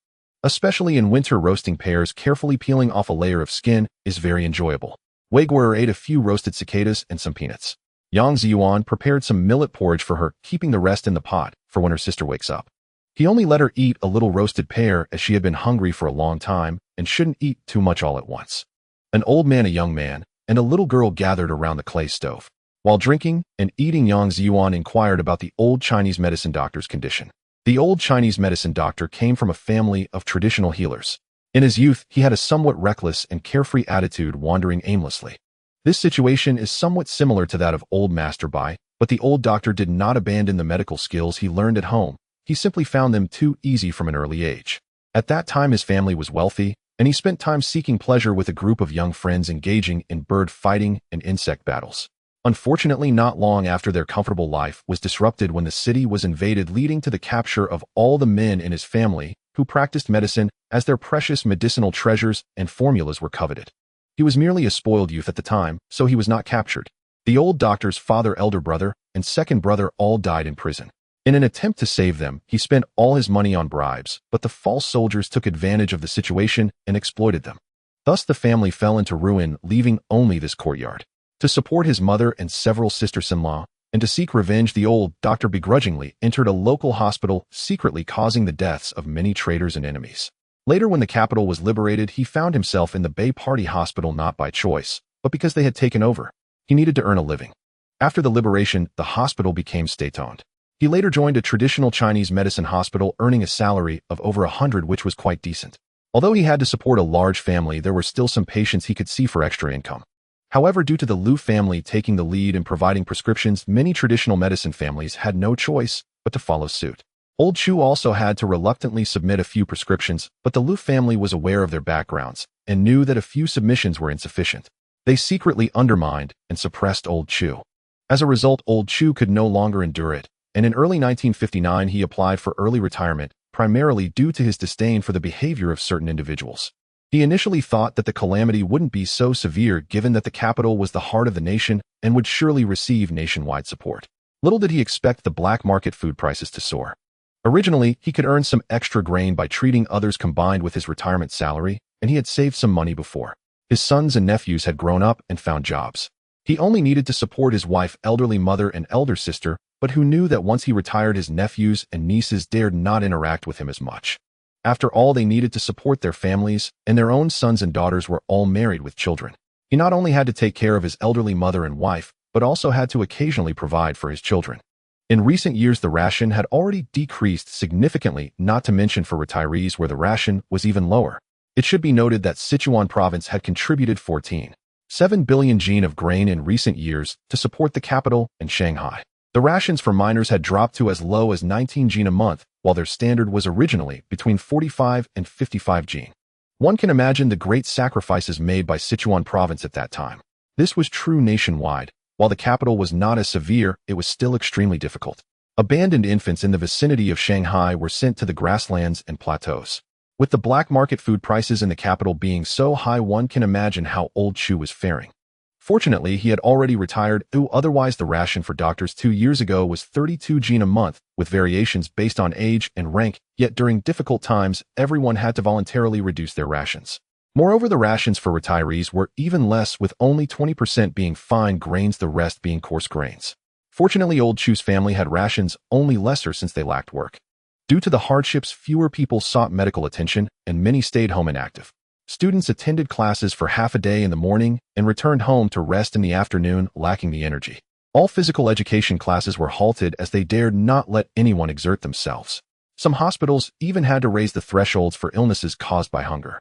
Especially in winter, roasting pears, carefully peeling off a layer of skin, is very enjoyable. Wei Guo ate a few roasted cicadas and some peanuts. Yang Zhiyuan prepared some millet porridge for her, keeping the rest in the pot for when her sister wakes up. He only let her eat a little roasted pear as she had been hungry for a long time and shouldn't eat too much all at once. An old man, a young man, and a little girl gathered around the clay stove. While drinking and eating, Yang Zhiyuan inquired about the old Chinese medicine doctor's condition. The old Chinese medicine doctor came from a family of traditional healers. In his youth, he had a somewhat reckless and carefree attitude, wandering aimlessly. This situation is somewhat similar to that of old Master Bai, but the old doctor did not abandon the medical skills he learned at home. He simply found them too easy from an early age. At that time, his family was wealthy, and he spent time seeking pleasure with a group of young friends engaging in bird fighting and insect battles. Unfortunately, not long after, their comfortable life was disrupted when the city was invaded, leading to the capture of all the men in his family who practiced medicine, as their precious medicinal treasures and formulas were coveted. He was merely a spoiled youth at the time, so he was not captured. The old doctor's father, elder brother, and second brother all died in prison. In an attempt to save them, he spent all his money on bribes, but the false soldiers took advantage of the situation and exploited them. Thus the family fell into ruin, leaving only this courtyard. To support his mother and several sisters-in-law, and to seek revenge, the old doctor begrudgingly entered a local hospital, secretly causing the deaths of many traitors and enemies. Later, when the capital was liberated, he found himself in the Bay Party Hospital, not by choice, but because they had taken over. He needed to earn a living. After the liberation, the hospital became state-owned. He later joined a traditional Chinese medicine hospital, earning a salary of over 100, which was quite decent. Although he had to support a large family, there were still some patients he could see for extra income. However, due to the Liu family taking the lead in providing prescriptions, many traditional medicine families had no choice but to follow suit. Old Chu also had to reluctantly submit a few prescriptions, but the Liu family was aware of their backgrounds and knew that a few submissions were insufficient. They secretly undermined and suppressed Old Chu. As a result, Old Chu could no longer endure it, and in early 1959 he applied for early retirement, primarily due to his disdain for the behavior of certain individuals. He initially thought that the calamity wouldn't be so severe, given that the capital was the heart of the nation and would surely receive nationwide support. Little did he expect the black market food prices to soar. Originally, he could earn some extra grain by treating others combined with his retirement salary, and he had saved some money before. His sons and nephews had grown up and found jobs. He only needed to support his wife, elderly mother, and elder sister, but who knew that once he retired, his nephews and nieces dared not interact with him as much. After all, they needed to support their families, and their own sons and daughters were all married with children. He not only had to take care of his elderly mother and wife, but also had to occasionally provide for his children. In recent years, the ration had already decreased significantly, not to mention for retirees where the ration was even lower. It should be noted that Sichuan province had contributed 14.7 billion jin of grain in recent years to support the capital and Shanghai. The rations for miners had dropped to as low as 19 jin a month, while their standard was originally between 45 and 55 jin. One can imagine the great sacrifices made by Sichuan province at that time. This was true nationwide. While the capital was not as severe, it was still extremely difficult. Abandoned infants in the vicinity of Shanghai were sent to the grasslands and plateaus. With the black market food prices in the capital being so high, one can imagine how old Chu was faring. Fortunately, he had already retired, otherwise the ration for doctors 2 years ago was 32 jin a month, with variations based on age and rank, yet during difficult times, everyone had to voluntarily reduce their rations. Moreover, the rations for retirees were even less, with only 20% being fine grains, the rest being coarse grains. Fortunately, old Chu's family had rations, only lesser since they lacked work. Due to the hardships, fewer people sought medical attention, and many stayed home inactive. Students attended classes for half a day in the morning and returned home to rest in the afternoon, lacking the energy. All physical education classes were halted as they dared not let anyone exert themselves. Some hospitals even had to raise the thresholds for illnesses caused by hunger.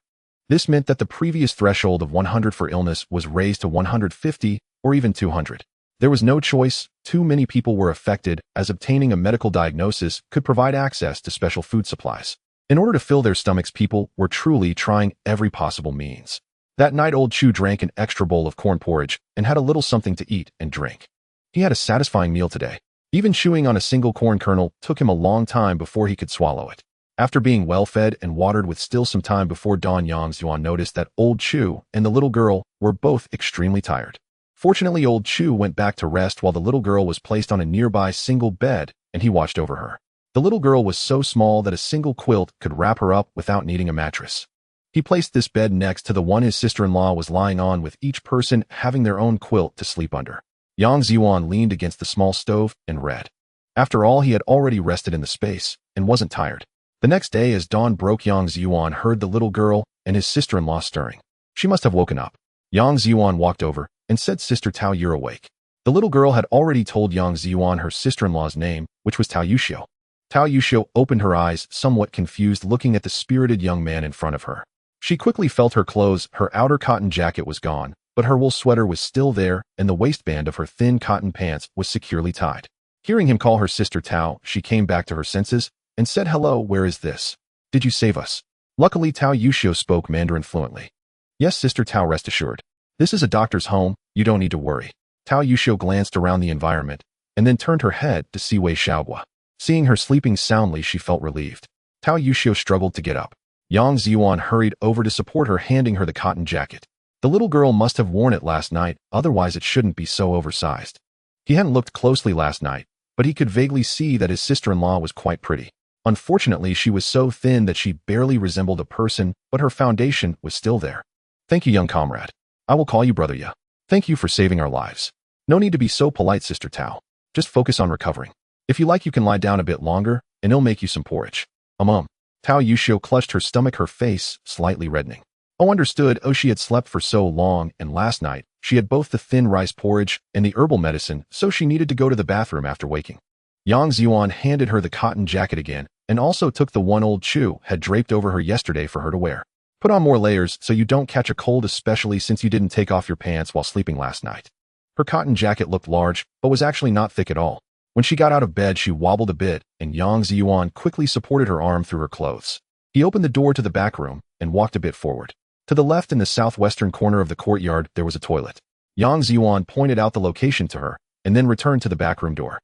This meant that the previous threshold of 100 for illness was raised to 150 or even 200. There was no choice. Too many people were affected, as obtaining a medical diagnosis could provide access to special food supplies. In order to fill their stomachs, people were truly trying every possible means. That night, old Chu drank an extra bowl of corn porridge and had a little something to eat and drink. He had a satisfying meal today. Even chewing on a single corn kernel took him a long time before he could swallow it. After being well-fed and watered with still some time before dawn, Yang Zhiyuan noticed that old Chu and the little girl were both extremely tired. Fortunately, old Chu went back to rest while the little girl was placed on a nearby single bed, and he watched over her. The little girl was so small that a single quilt could wrap her up without needing a mattress. He placed this bed next to the one his sister-in-law was lying on, with each person having their own quilt to sleep under. Yang Zhiyuan leaned against the small stove and read. After all, he had already rested in the space and wasn't tired. The next day, as dawn broke, Yang Zhiyuan heard the little girl and his sister-in-law stirring. She must have woken up. Yang Zhiyuan walked over and said, "Sister Tao, you're awake." The little girl had already told Yang Zhiyuan her sister-in-law's name, which was Tao Yuxiu. Tao Yuxiu opened her eyes, somewhat confused, looking at the spirited young man in front of her. She quickly felt her clothes. Her outer cotton jacket was gone, but her wool sweater was still there, and the waistband of her thin cotton pants was securely tied. Hearing him call her sister Tao, she came back to her senses and said, "Hello, where is this? Did you save us?" Luckily, Tao Yuxiu spoke Mandarin fluently. "Yes, Sister Tao, rest assured. This is a doctor's home, you don't need to worry." Tao Yuxiu glanced around the environment and then turned her head to see Wei Xiaohua. Seeing her sleeping soundly, she felt relieved. Tao Yuxiu struggled to get up. Yang Zhiyuan hurried over to support her, handing her the cotton jacket. The little girl must have worn it last night, otherwise it shouldn't be so oversized. He hadn't looked closely last night, but he could vaguely see that his sister-in-law was quite pretty. Unfortunately, she was so thin that she barely resembled a person, but her foundation was still there. "Thank you, young comrade. I will call you Brother Ya. Thank you for saving our lives. No need to be so polite, Sister Tao. Just focus on recovering. If you like, you can lie down a bit longer, and I'll make you some porridge." Tao Yuxiu clutched her stomach, her face slightly reddening. Oh, understood. She had slept for so long, and last night, she had both the thin rice porridge and the herbal medicine, so she needed to go to the bathroom after waking. Yang Zhiyuan handed her the cotton jacket again, and also took the one old Chu had draped over her yesterday for her to wear. "Put on more layers so you don't catch a cold, especially since you didn't take off your pants while sleeping last night." Her cotton jacket looked large, but was actually not thick at all. When she got out of bed, she wobbled a bit, and Yang Zhiyuan quickly supported her arm through her clothes. He opened the door to the back room and walked a bit forward. To the left, in the southwestern corner of the courtyard, there was a toilet. Yang Zhiyuan pointed out the location to her, and then returned to the backroom door.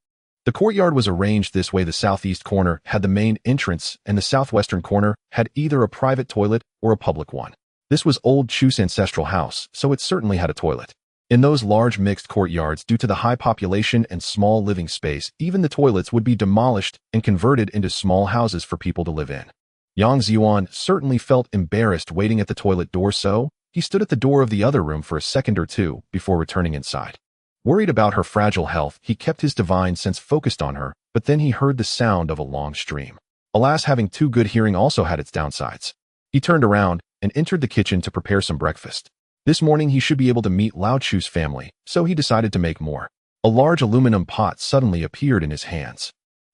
The courtyard was arranged this way: the southeast corner had the main entrance, and the southwestern corner had either a private toilet or a public one. This was old Chu's ancestral house, so it certainly had a toilet. In those large mixed courtyards, due to the high population and small living space, even the toilets would be demolished and converted into small houses for people to live in. Yang Zhiyuan certainly felt embarrassed waiting at the toilet door, so he stood at the door of the other room for a second or two before returning inside. Worried about her fragile health, he kept his divine sense focused on her, but then he heard the sound of a long stream. Alas, having too good hearing also had its downsides. He turned around and entered the kitchen to prepare some breakfast. This morning he should be able to meet Lao Chu's family, so he decided to make more. A large aluminum pot suddenly appeared in his hands.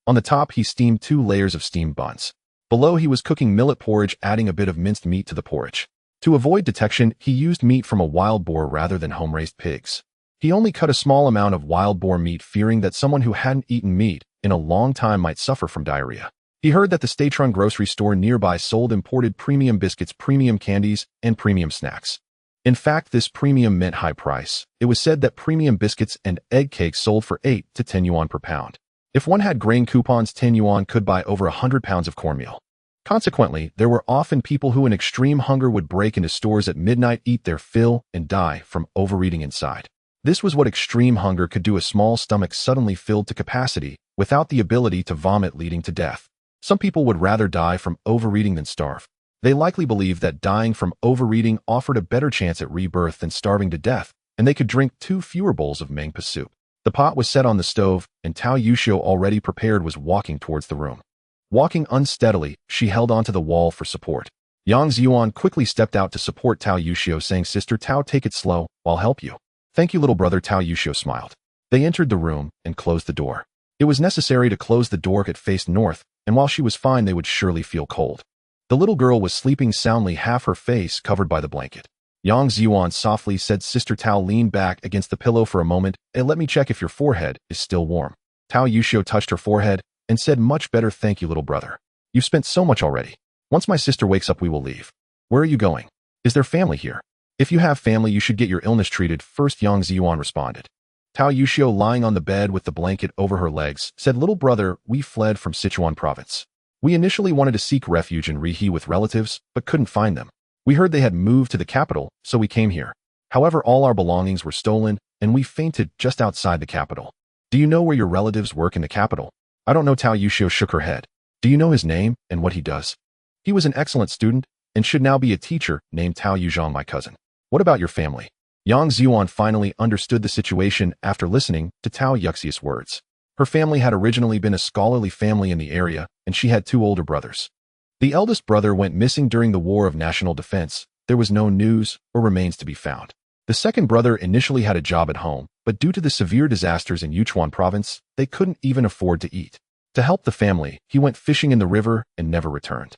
On the top he steamed 2 layers of steamed buns. Below he was cooking millet porridge, adding a bit of minced meat to the porridge. To avoid detection, he used meat from a wild boar rather than home-raised pigs. He only cut a small amount of wild boar meat, fearing that someone who hadn't eaten meat in a long time might suffer from diarrhea. He heard that the Statron grocery store nearby sold imported premium biscuits, premium candies, and premium snacks. In fact, this premium meant high price. It was said that premium biscuits and egg cakes sold for 8 to 10 yuan per pound. If one had grain coupons, 10 yuan could buy over 100 pounds of cornmeal. Consequently, there were often people who in extreme hunger would break into stores at midnight, eat their fill, and die from overeating inside. This was what extreme hunger could do: a small stomach suddenly filled to capacity, without the ability to vomit, leading to death. Some people would rather die from overeating than starve. They likely believed that dying from overeating offered a better chance at rebirth than starving to death, and they could drink 2 fewer bowls of mangpa soup. The pot was set on the stove, and Tao Yuxiu, already prepared, was walking towards the room. Walking unsteadily, she held onto the wall for support. Yang Zhiyuan quickly stepped out to support Tao Yuxiu, saying, "Sister Tao, take it slow, I'll help you." "Thank you, little brother," Tao Yuxiu smiled. They entered the room and closed the door. It was necessary to close the door. It faced north, and while she was fine, they would surely feel cold. The little girl was sleeping soundly, half her face covered by the blanket. Yang Zhiyuan softly said, "Sister Tao, lean back against the pillow for a moment and let me check if your forehead is still warm." Tao Yuxiu touched her forehead and said, "Much better, thank you, little brother. You've spent so much already. Once my sister wakes up, we will leave." "Where are you going? Is there family here?" "If you have family, you should get your illness treated first," Yang Zhiyuan responded. Tao Yuxiu, lying on the bed with the blanket over her legs, said, "Little brother, we fled from Sichuan province. We initially wanted to seek refuge in He with relatives, but couldn't find them. We heard they had moved to the capital, so we came here. However, all our belongings were stolen, and we fainted just outside the capital." "Do you know where your relatives work in the capital?" "I don't know." Tao Yuxiu shook her head. "Do you know his name and what he does?" "He was an excellent student and should now be a teacher, named Tao Yuzhang, my cousin." "What about your family?" Yang Zhiyuan finally understood the situation after listening to Tao Yuxiu's words. Her family had originally been a scholarly family in the area, and she had 2 older brothers. The eldest brother went missing during the War of National Defense. There was no news or remains to be found. The second brother initially had a job at home, but due to the severe disasters in Yunchuan province, they couldn't even afford to eat. To help the family, he went fishing in the river and never returned.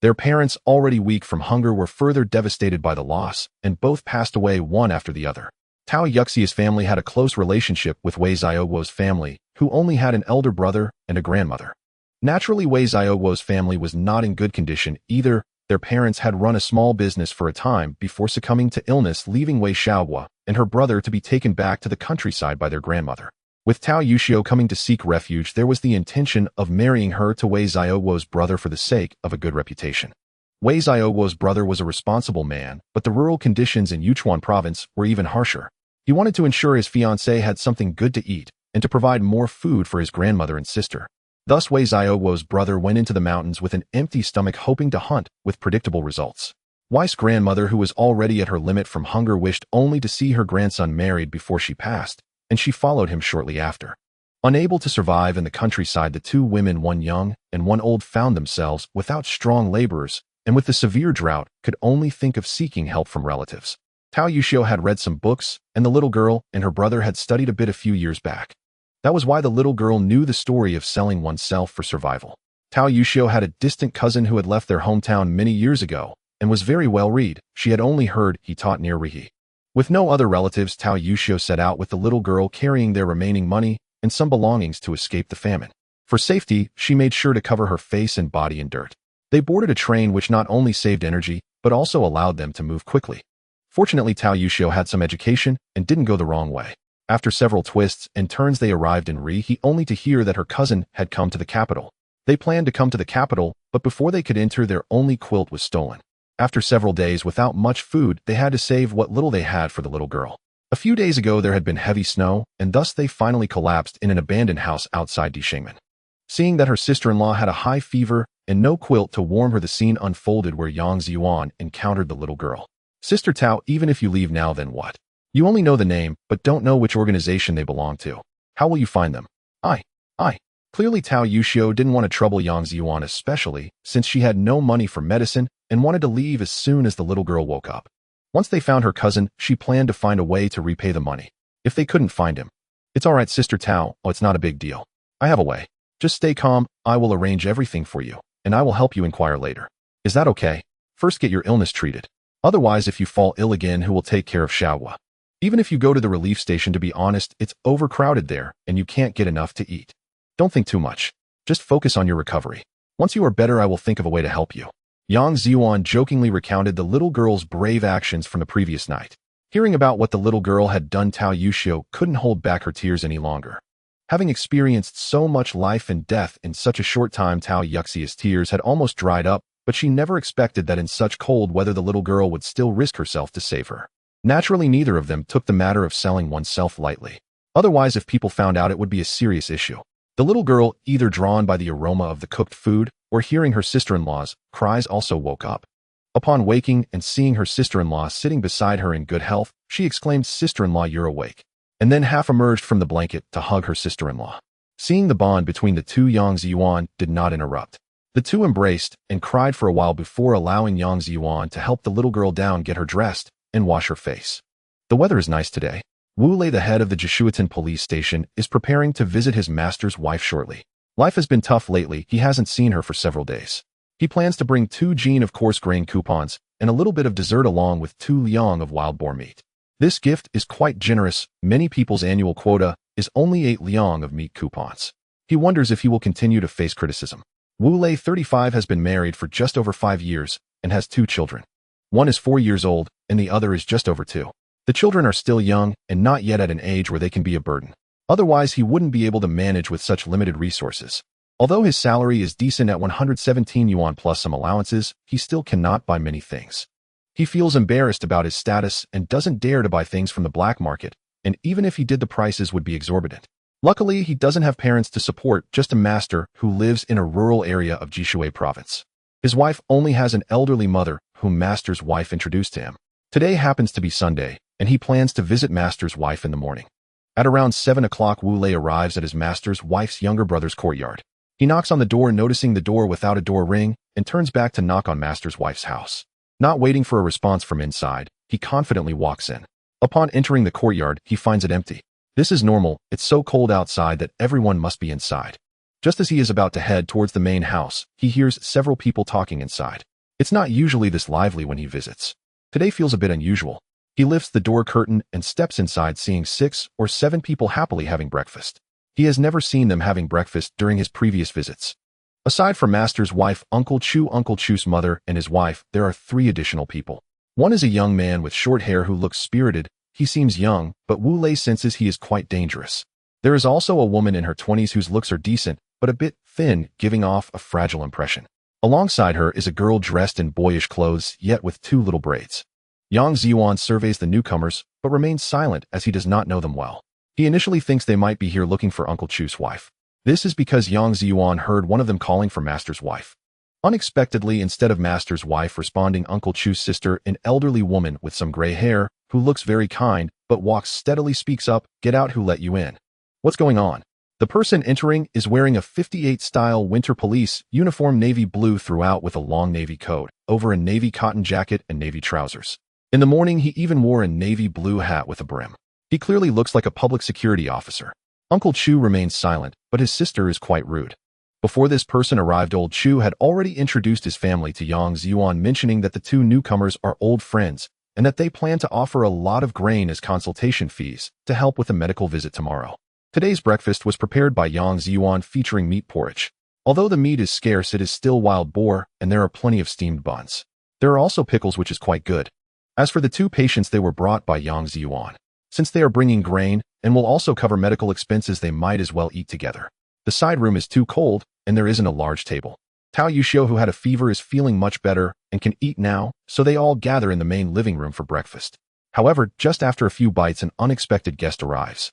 Their parents, already weak from hunger, were further devastated by the loss, and both passed away one after the other. Tao Yuxiu's family had a close relationship with Wei Xiaoguo's family, who only had an elder brother and a grandmother. Naturally, Wei Xiaoguo's family was not in good condition either. Their parents had run a small business for a time before succumbing to illness, leaving Wei Xiaoguo and her brother to be taken back to the countryside by their grandmother. With Tao Yuxiu coming to seek refuge, there was the intention of marrying her to Wei Xiaoguo's brother for the sake of a good reputation. Wei Xiaoguo's brother was a responsible man, but the rural conditions in Yunchuan province were even harsher. He wanted to ensure his fiancée had something good to eat and to provide more food for his grandmother and sister. Thus, Wei Xiaoguo's brother went into the mountains with an empty stomach, hoping to hunt with predictable results. Wei's grandmother, who was already at her limit from hunger, wished only to see her grandson married before she passed, and she followed him shortly after. Unable to survive in the countryside, the 2 women, one young and one old, found themselves without strong laborers, and with the severe drought, could only think of seeking help from relatives. Tao Yuxiu had read some books, and the little girl and her brother had studied a bit a few years back. That was why the little girl knew the story of selling oneself for survival. Tao Yuxiu had a distant cousin who had left their hometown many years ago and was very well read. She had only heard he taught near He. With no other relatives, Tao Yuxiu set out with the little girl, carrying their remaining money and some belongings to escape the famine. For safety, she made sure to cover her face and body in dirt. They boarded a train which not only saved energy, but also allowed them to move quickly. Fortunately, Tao Yuxiu had some education and didn't go the wrong way. After several twists and turns, they arrived in He, only to hear that her cousin had come to the capital. They planned to come to the capital, but before they could enter, their only quilt was stolen. After several days without much food, they had to save what little they had for the little girl. A few days ago there had been heavy snow, and thus they finally collapsed in an abandoned house outside desolate. Seeing that her sister-in-law had a high fever and no quilt to warm her, the scene unfolded where Yang Zhiyuan encountered the little girl. Sister Tao, even if you leave now, then what? You only know the name, but don't know which organization they belong to. How will you find them? I. Clearly Tao Yushio didn't want to trouble Yang Zhiyuan, especially since she had no money for medicine and wanted to leave as soon as the little girl woke up. Once they found her cousin, she planned to find a way to repay the money. If they couldn't find him, "It's all right, Sister Tao. Oh, it's not a big deal. I have a way. Just stay calm. I will arrange everything for you, and I will help you inquire later. Is that okay? First get your illness treated. Otherwise, if you fall ill again, who will take care of Xiaohua? Even if you go to the relief station, to be honest, it's overcrowded there, and you can't get enough to eat. Don't think too much. Just focus on your recovery. Once you are better, I will think of a way to help you." Yang Zhiyuan jokingly recounted the little girl's brave actions from the previous night. Hearing about what the little girl had done, Tao Yushio couldn't hold back her tears any longer. Having experienced so much life and death in such a short time, Tao Yuxia's tears had almost dried up, but she never expected that in such cold weather the little girl would still risk herself to save her. Naturally, neither of them took the matter of selling oneself lightly. Otherwise, if people found out, it would be a serious issue. The little girl, either drawn by the aroma of the cooked food or hearing her sister-in-law's cries, also woke up. Upon waking and seeing her sister-in-law sitting beside her in good health, she exclaimed, "Sister-in-law, you're awake," and then half emerged from the blanket to hug her sister-in-law. Seeing the bond between the two, Yang Zhiyuan did not interrupt. The two embraced and cried for a while before allowing Yang Zhiyuan to help the little girl down, get her dressed, and wash her face. The weather is nice today. Wu Lei, the head of the Jishuitan police station, is preparing to visit his master's wife shortly. Life has been tough lately. He hasn't seen her for several days. He plans to bring 2 jin of coarse grain coupons and a little bit of dessert along with 2 liang of wild boar meat. This gift is quite generous. Many people's annual quota is only 8 liang of meat coupons. He wonders if he will continue to face criticism. Wu Lei, 35, has been married for just over 5 years and has 2 children. One is 4 years old and the other is just over 2. The children are still young and not yet at an age where they can be a burden. Otherwise, he wouldn't be able to manage with such limited resources. Although his salary is decent at 117 yuan plus some allowances, he still cannot buy many things. He feels embarrassed about his status and doesn't dare to buy things from the black market, and even if he did, the prices would be exorbitant. Luckily, he doesn't have parents to support, just a master who lives in a rural area of Jishui province. His wife only has an elderly mother whom master's wife introduced to him. Today happens to be Sunday, and he plans to visit master's wife in the morning. At around 7 o'clock, Wu Lei arrives at his master's wife's younger brother's courtyard. He knocks on the door, noticing the door without a door ring, and turns back to knock on master's wife's house. Not waiting for a response from inside, he confidently walks in. Upon entering the courtyard, he finds it empty. This is normal. It's so cold outside that everyone must be inside. Just as he is about to head towards the main house, he hears several people talking inside. It's not usually this lively when he visits. Today feels a bit unusual. He lifts the door curtain and steps inside, seeing 6 or 7 people happily having breakfast. He has never seen them having breakfast during his previous visits. Aside from master's wife, Uncle Chu's mother, and his wife, there are 3 additional people. One is a young man with short hair who looks spirited. He seems young, but Wu Lei senses he is quite dangerous. There is also a woman in her 20s whose looks are decent, but a bit thin, giving off a fragile impression. Alongside her is a girl dressed in boyish clothes, yet with 2 little braids. Yang Zhiyuan surveys the newcomers, but remains silent as he does not know them well. He initially thinks they might be here looking for Uncle Chu's wife. This is because Yang Zhiyuan heard one of them calling for master's wife. Unexpectedly, instead of master's wife responding, Uncle Chu's sister, an elderly woman with some gray hair, who looks very kind, but walks steadily, speaks up, "Get out, who let you in? What's going on?" The person entering is wearing a 58-style winter police uniform, navy blue throughout with a long navy coat, over a navy cotton jacket and navy trousers. In the morning, he even wore a navy blue hat with a brim. He clearly looks like a public security officer. Uncle Chu remains silent, but his sister is quite rude. Before this person arrived, old Chu had already introduced his family to Yang Zhiyuan, mentioning that the 2 newcomers are old friends and that they plan to offer a lot of grain as consultation fees to help with a medical visit tomorrow. Today's breakfast was prepared by Yang Zhiyuan, featuring meat porridge. Although the meat is scarce, it is still wild boar, and there are plenty of steamed buns. There are also pickles, which is quite good. As for the 2 patients, they were brought by Yang Zhiyuan. Since they are bringing grain and will also cover medical expenses, they might as well eat together. The side room is too cold, and there isn't a large table. Tao Yushio, who had a fever, is feeling much better and can eat now, so they all gather in the main living room for breakfast. However, just after a few bites, an unexpected guest arrives.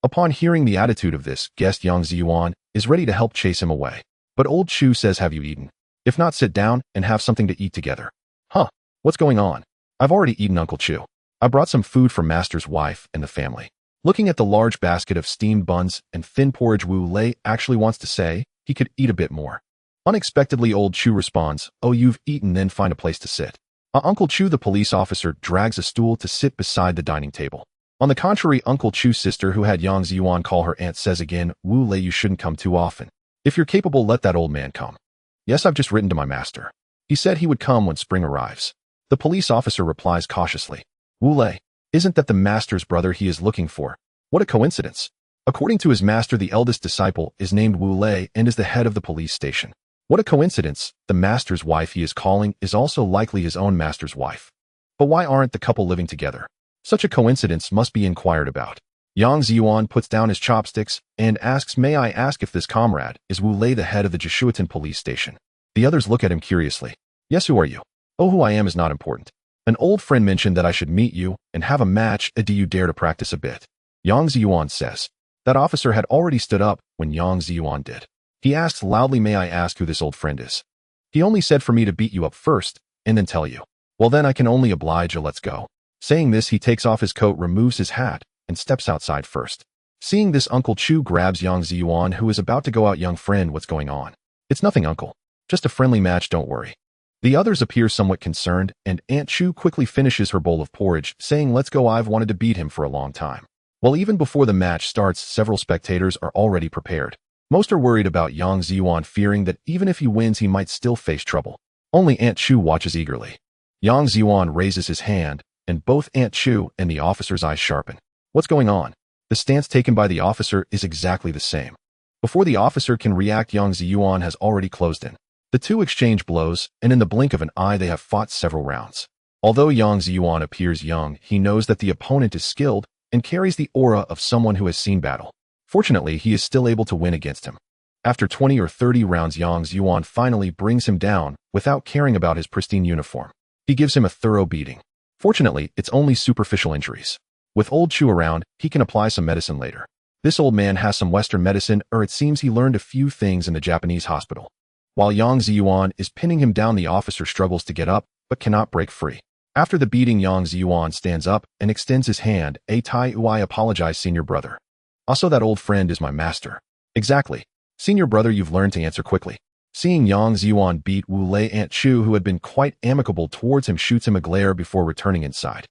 Upon hearing the attitude of this guest, Yang Zhiyuan is ready to help chase him away. But old Chu says, "Have you eaten? If not, sit down and have something to eat together." Huh, what's going on? I've already eaten, Uncle Chu. I brought some food for Master's wife and the family. Looking at the large basket of steamed buns and thin porridge, Wu Lei actually wants to say he could eat a bit more. Unexpectedly, old Chu responds, "Oh, you've eaten, then find a place to sit." Uncle Chu, the police officer, drags a stool to sit beside the dining table. On the contrary, Uncle Chu's sister, who had Yang Zhiyuan call her aunt, says again, "Wu Lei, you shouldn't come too often. If you're capable, let that old man come." "Yes, I've just written to my master. He said he would come when spring arrives." The police officer replies cautiously, "Wu Lei, isn't that the master's brother he is looking for? What a coincidence." According to his master, the eldest disciple is named Wu Lei and is the head of the police station. What a coincidence, the master's wife he is calling is also likely his own master's wife. But why aren't the couple living together? Such a coincidence must be inquired about. Yang Zhiyuan puts down his chopsticks and asks, "May I ask if this comrade is Wu Lei, the head of the Jishuitan police station?" The others look at him curiously. "Yes, who are you?" "Oh, who I am is not important. An old friend mentioned that I should meet you and have a match. Do you dare to practice a bit?" Yang Zhiyuan says. That officer had already stood up when Yang Zhiyuan did. He asks loudly, "May I ask who this old friend is?" "He only said for me to beat you up first and then tell you." "Well, then I can only oblige you. Let's go." Saying this, he takes off his coat, removes his hat, and steps outside first. Seeing this, Uncle Chu grabs Yang Zhiyuan, who is about to go out. "Young friend, what's going on?" "It's nothing, uncle. Just a friendly match, don't worry." The others appear somewhat concerned, and Aunt Chu quickly finishes her bowl of porridge, saying, "Let's go, I've wanted to beat him for a long time." Well, even before the match starts, several spectators are already prepared. Most are worried about Yang Zhiyuan, fearing that even if he wins, he might still face trouble. Only Aunt Chu watches eagerly. Yang Zhiyuan raises his hand, and both Aunt Chu and the officer's eyes sharpen. What's going on? The stance taken by the officer is exactly the same. Before the officer can react, Yang Zhiyuan has already closed in. The two exchange blows, and in the blink of an eye, they have fought several rounds. Although Yang Zhiyuan appears young, he knows that the opponent is skilled and carries the aura of someone who has seen battle. Fortunately, he is still able to win against him. After 20 or 30 rounds, Yang Zhiyuan finally brings him down without caring about his pristine uniform. He gives him a thorough beating. Fortunately, it's only superficial injuries. With old Chu around, he can apply some medicine later. This old man has some Western medicine, or it seems he learned a few things in the Japanese hospital. While Yang Zhiyuan is pinning him down, the officer struggles to get up, but cannot break free. After the beating, Yang Zhiyuan stands up and extends his hand. "A Tai U, I apologize, senior brother. Also, that old friend is my master." "Exactly. Senior brother, you've learned to answer quickly." Seeing Yang Zhiyuan beat Wu Lei, Aunt Chu, who had been quite amicable towards him, shoots him a glare before returning inside.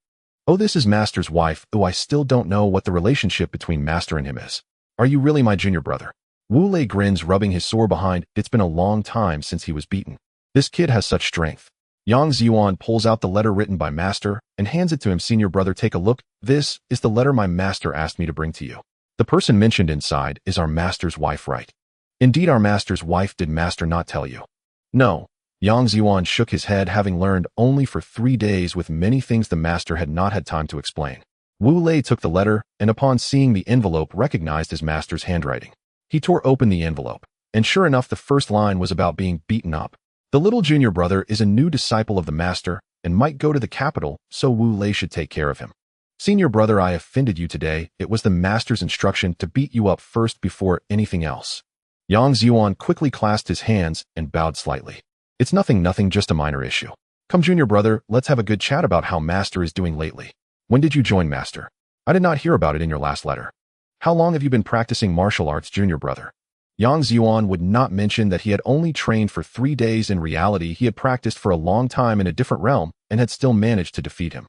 "Oh, this is master's wife. Oh, I still don't know what the relationship between master and him is. Are you really my junior brother?" Wu Lei grins, rubbing his sore behind. It's been a long time since he was beaten. This kid has such strength. Yang Zhiyuan pulls out the letter written by master and hands it to him. "Senior brother, take a look. This is the letter my master asked me to bring to you. The person mentioned inside is our master's wife, right?" "Indeed, our master's wife. Did master not tell you?" "No." Yang Zhiyuan shook his head, having learned only for 3 days with many things the master had not had time to explain. Wu Lei took the letter and upon seeing the envelope recognized his master's handwriting. He tore open the envelope, and sure enough, the first line was about being beaten up. The little junior brother is a new disciple of the master and might go to the capital, so Wu Lei should take care of him. "Senior brother, I offended you today. It was the master's instruction to beat you up first before anything else." Yang Zhiyuan quickly clasped his hands and bowed slightly. "It's nothing, just a minor issue. Come, junior brother, let's have a good chat about how master is doing lately. When did you join master? I did not hear about it in your last letter. How long have you been practicing martial arts, junior brother?" Yang Zhiyuan would not mention that he had only trained for 3 days. In reality, he had practiced for a long time in a different realm and had still managed to defeat him.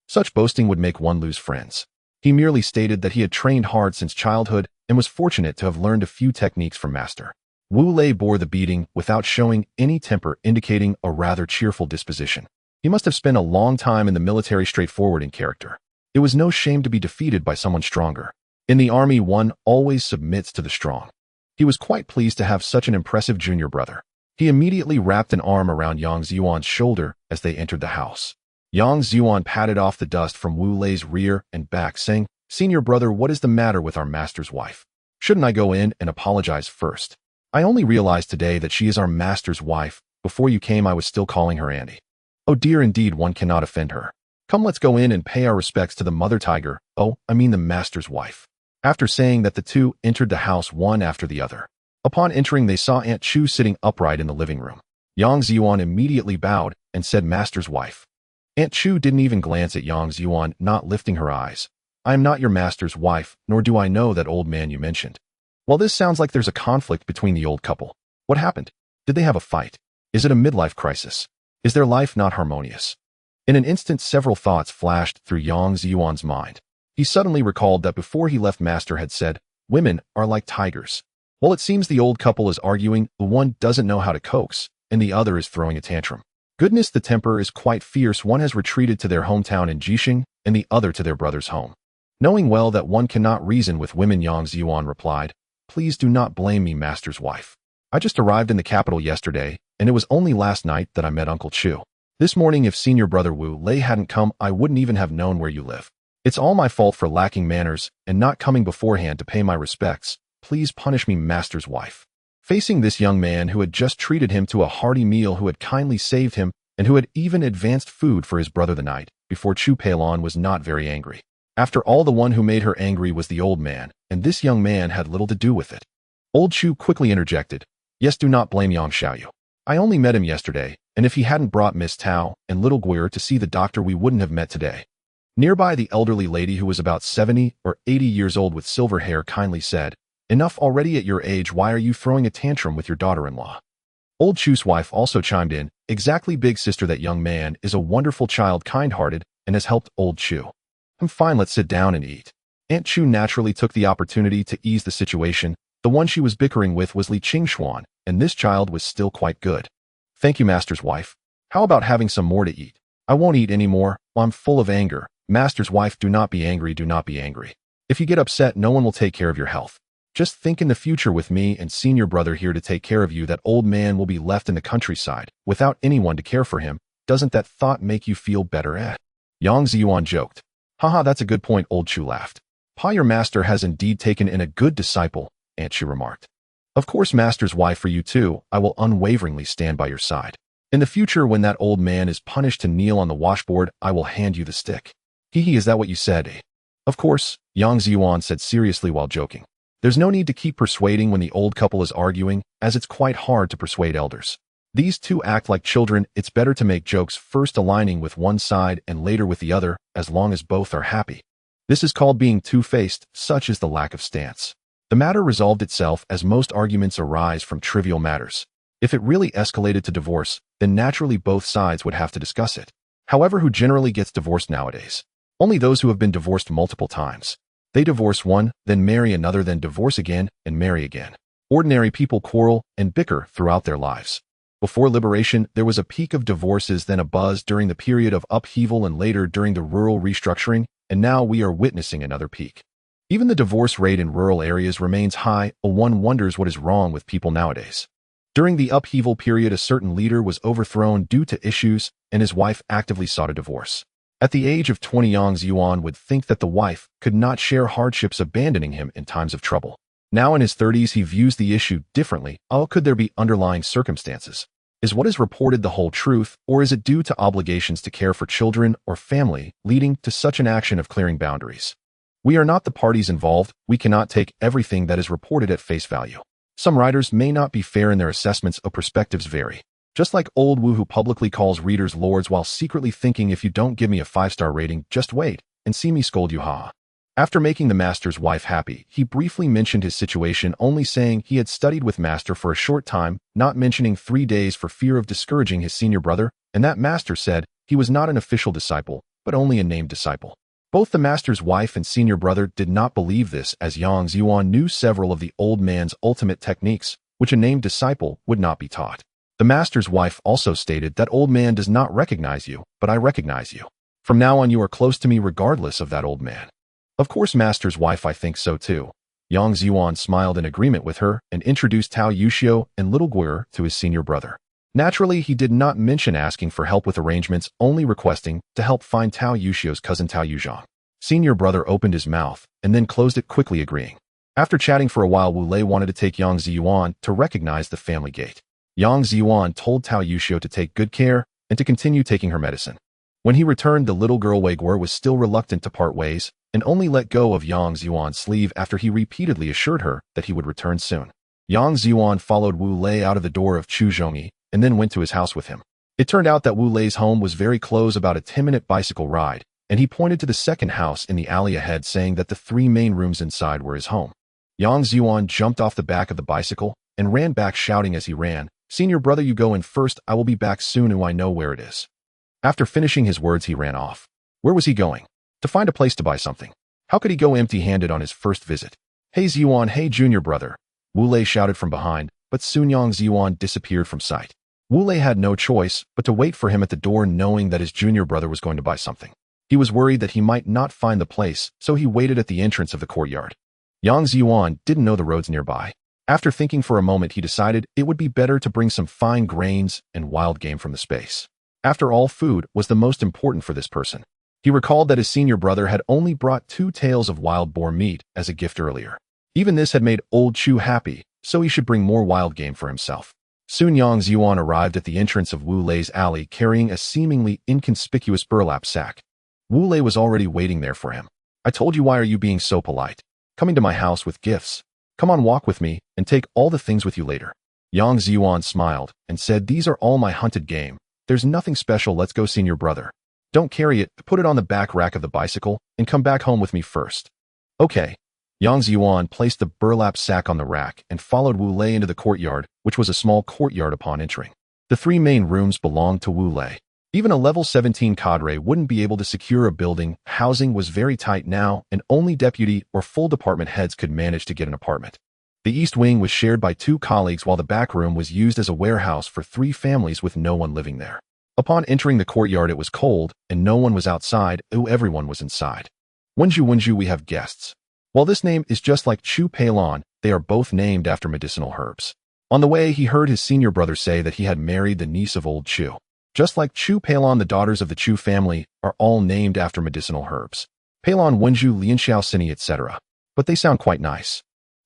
Such boasting would make one lose friends. He merely stated that he had trained hard since childhood and was fortunate to have learned a few techniques from master. Wu Lei bore the beating without showing any temper, indicating a rather cheerful disposition. He must have spent a long time in the military, straightforward in character. It was no shame to be defeated by someone stronger. In the army, one always submits to the strong. He was quite pleased to have such an impressive junior brother. He immediately wrapped an arm around Yang Zhiyuan's shoulder as they entered the house. Yang Zhiyuan patted off the dust from Wu Lei's rear and back, saying, "Senior brother, what is the matter with our master's wife? Shouldn't I go in and apologize first? I only realized today that she is our master's wife. Before you came, I was still calling her Auntie." "Oh dear, indeed, one cannot offend her. Come, let's go in and pay our respects to the mother tiger, the master's wife. After saying that, the two entered the house one after the other. Upon entering, they saw Aunt Chu sitting upright in the living room. Yang Zhiyuan immediately bowed and said, "Master's wife." Aunt Chu didn't even glance at Yang Zhiyuan, not lifting her eyes. "I am not your master's wife, nor do I know that old man you mentioned." Well, this sounds like there's a conflict between the old couple. What happened? Did they have a fight? Is it a midlife crisis? Is their life not harmonious? In an instant, several thoughts flashed through Yang Zhiyuan's mind. He suddenly recalled that before he left, Master had said, "Women are like tigers." Well, it seems the old couple is arguing, the one doesn't know how to coax, and the other is throwing a tantrum. Goodness, the temper is quite fierce. One has retreated to their hometown in Jixing, and the other to their brother's home. Knowing well that one cannot reason with women, Yang Zhiyuan replied, "Please do not blame me, Master's wife. I just arrived in the capital yesterday, and it was only last night that I met Uncle Chu. This morning, if senior brother Wu Lei hadn't come, I wouldn't even have known where you live. It's all my fault for lacking manners and not coming beforehand to pay my respects. Please punish me, Master's wife." Facing this young man who had just treated him to a hearty meal, who had kindly saved him, and who had even advanced food for his brother the night before, Chu Peilon was not very angry. After all, the one who made her angry was the old man, and this young man had little to do with it. Old Chu quickly interjected, "Yes, do not blame Yang Xiaoyu. I only met him yesterday, and if he hadn't brought Miss Tao and little Guir to see the doctor, we wouldn't have met today." Nearby, the elderly lady, who was about 70 or 80 years old with silver hair, kindly said, "Enough already at your age. Why are you throwing a tantrum with your daughter-in-law?" Old Chu's wife also chimed in, "Exactly, big sister, that young man is a wonderful child, kind-hearted, and has helped old Chu. I'm fine, let's sit down and eat." Aunt Chu naturally took the opportunity to ease the situation. The one she was bickering with was Li Qingshuan, and this child was still quite good. "Thank you, Master's wife. How about having some more to eat?" "I won't eat any more. I'm full of anger." "Master's wife, do not be angry, do not be angry. If you get upset, no one will take care of your health. Just think, in the future, with me and senior brother here to take care of you, that old man will be left in the countryside without anyone to care for him. Doesn't that thought make you feel better, eh?" Yang Zhiyuan joked. "Haha, that's a good point," Old Chu laughed. "Pa, your master has indeed taken in a good disciple," Aunt Chu remarked. "Of course, Master's wife, for you too, I will unwaveringly stand by your side. In the future, when that old man is punished to kneel on the washboard, I will hand you the stick." "Hee, is that what you said, eh?" "Of course," Yang Zhiyuan said seriously while joking. "There's no need to keep persuading when the old couple is arguing, as it's quite hard to persuade elders. These two act like children. It's better to make jokes, first aligning with one side and later with the other, as long as both are happy. This is called being two-faced. Such is the lack of stance." The matter resolved itself, as most arguments arise from trivial matters. If it really escalated to divorce, then naturally both sides would have to discuss it. However, who generally gets divorced nowadays? Only those who have been divorced multiple times. They divorce one, then marry another, then divorce again, and marry again. Ordinary people quarrel and bicker throughout their lives. Before liberation, there was a peak of divorces, then a buzz during the period of upheaval, and later during the rural restructuring, and now we are witnessing another peak. Even the divorce rate in rural areas remains high. One wonders what is wrong with people nowadays. During the upheaval period, a certain leader was overthrown due to issues, and his wife actively sought a divorce. At the age of 20, Yang Zhiyuan would think that the wife could not share hardships, abandoning him in times of trouble. Now in his 30s, he views the issue differently. Could there be underlying circumstances? Is what is reported the whole truth, or is it due to obligations to care for children or family, leading to such an action of clearing boundaries? We are not the parties involved. We cannot take everything that is reported at face value. Some writers may not be fair in their assessments. Perspectives vary. Just like old Wu, who publicly calls readers lords while secretly thinking, "If you don't give me a 5-star rating, just wait and see me scold you, ha." After making the master's wife happy, he briefly mentioned his situation, only saying he had studied with master for a short time, not mentioning 3 days for fear of discouraging his senior brother, and that master said he was not an official disciple, but only a named disciple. Both the master's wife and senior brother did not believe this, as Yang Zhiyuan knew several of the old man's ultimate techniques, which a named disciple would not be taught. The master's wife also stated, "That old man does not recognize you, but I recognize you. From now on, you are close to me regardless of that old man." "Of course, master's wife, I think so too." Yang Zhiyuan smiled in agreement with her and introduced Tao Yuxiu and little Guir to his senior brother. Naturally, he did not mention asking for help with arrangements, only requesting to help find Tao Yuxiu's cousin Tao Yuzhang. Senior brother opened his mouth and then closed it quickly, agreeing. After chatting for a while, Wu Lei wanted to take Yang Zhiyuan to recognize the family gate. Yang Zhiyuan told Tao Yuxiu to take good care and to continue taking her medicine. When he returned, the little girl Wei Guo was still reluctant to part ways and only let go of Yang Zhiyuan's sleeve after he repeatedly assured her that he would return soon. Yang Zhiyuan followed Wu Lei out of the door of Chu Zhongyi and then went to his house with him. It turned out that Wu Lei's home was very close, about a 10-minute bicycle ride, and he pointed to the second house in the alley ahead, saying that the 3 main rooms inside were his home. Yang Zhiyuan jumped off the back of the bicycle and ran back, shouting as he ran, "Senior brother, you go in first. I will be back soon and I know where it is." After finishing his words, he ran off. Where was he going? To find a place to buy something. How could he go empty-handed on his first visit? "Hey Zhiyuan, hey junior brother," Wu Lei shouted from behind, but soon Yang Zhiyuan disappeared from sight. Wu Lei had no choice but to wait for him at the door, knowing that his junior brother was going to buy something. He was worried that he might not find the place, so he waited at the entrance of the courtyard. Yang Zhiyuan didn't know the roads nearby. After thinking for a moment, he decided it would be better to bring some fine grains and wild game from the space. After all, food was the most important for this person. He recalled that his senior brother had only brought 2 tails of wild boar meat as a gift earlier. Even this had made old Chu happy, so he should bring more wild game for himself. Soon Yang Zhiyuan arrived at the entrance of Wu Lei's alley carrying a seemingly inconspicuous burlap sack. Wu Lei was already waiting there for him. "I told you, why are you being so polite? Coming to my house with gifts. Come on, walk with me and take all the things with you later." Yang Zhiyuan smiled and said, "These are all my hunted game. There's nothing special. Let's go, senior brother. Don't carry it, put it on the back rack of the bicycle and come back home with me first." "Okay." Yang Zhiyuan placed the burlap sack on the rack and followed Wu Lei into the courtyard, which was a small courtyard upon entering. The 3 main rooms belonged to Wu Lei. Even a level 17 cadre wouldn't be able to secure a building. Housing was very tight now, and only deputy or full department heads could manage to get an apartment. The east wing was shared by 2 colleagues, while the back room was used as a warehouse for 3 families with no one living there. Upon entering the courtyard, it was cold, and no one was outside. Everyone was inside. "Wenju, we have guests." While this name is just like Chu Peilon, they are both named after medicinal herbs. On the way, he heard his senior brother say that he had married the niece of old Chu. Just like Chu Peilon, the daughters of the Chu family are all named after medicinal herbs. Peilon, Wenju, Lianxiao, Sini, etc. But they sound quite nice.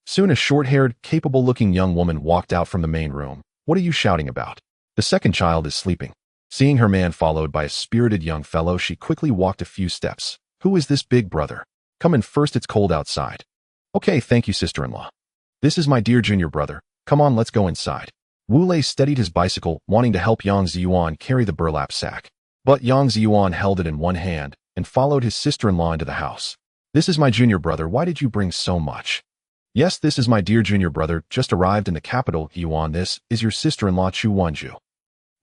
Soon a short-haired, capable-looking young woman walked out from the main room. "What are you shouting about? The second child is sleeping." Seeing her man followed by a spirited young fellow, she quickly walked a few steps. "Who is this big brother? Come in first, it's cold outside." "Okay, thank you, sister-in-law. This is my dear junior brother. Come on, let's go inside." Wu Lei steadied his bicycle, wanting to help Yang Zhiyuan carry the burlap sack. But Yang Zhiyuan held it in one hand and followed his sister-in-law into the house. "This is my junior brother. Why did you bring so much?" "Yes, this is my dear junior brother. Just arrived in the capital, Yuan. This is your sister-in-law, Chu Wanju."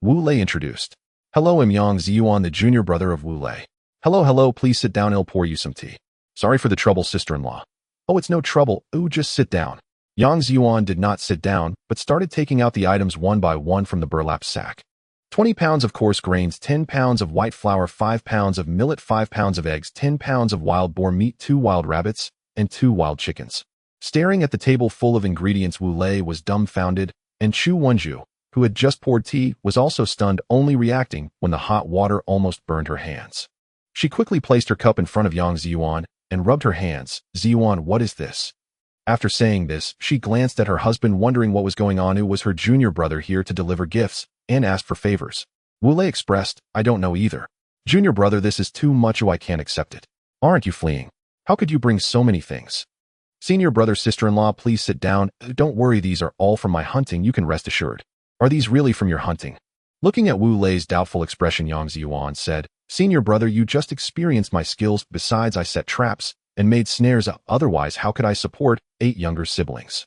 Wu Lei introduced. "Hello, I'm Yang Zhiyuan, the junior brother of Wu Lei." Hello, please sit down. I'll pour you some tea." "Sorry for the trouble, sister-in-law." "Oh, it's no trouble. Just sit down." Yang Zhiyuan did not sit down, but started taking out the items one by one from the burlap sack. 20 pounds of coarse grains, 10 pounds of white flour, 5 pounds of millet, 5 pounds of eggs, 10 pounds of wild boar meat, 2 wild rabbits, and 2 wild chickens. Staring at the table full of ingredients, Wu Lei was dumbfounded, and Chu Wanju, who had just poured tea, was also stunned, only reacting when the hot water almost burned her hands. She quickly placed her cup in front of Yang Zhiyuan and rubbed her hands. "Zhiyuan, what is this?" After saying this, she glanced at her husband, wondering what was going on. It was her junior brother here to deliver gifts and ask for favors. Wu Lei expressed, "I don't know either. Junior brother, this is too much. I can't accept it." "Aren't you fleeing? How could you bring so many things?" "Senior brother, sister-in-law, please sit down. Don't worry, these are all from my hunting, you can rest assured." "Are these really from your hunting?" Looking at Wu Lei's doubtful expression, Yang Zhiyuan said, "Senior brother, you just experienced my skills. Besides, I set traps and made snares. Otherwise, how could I support 8 younger siblings?"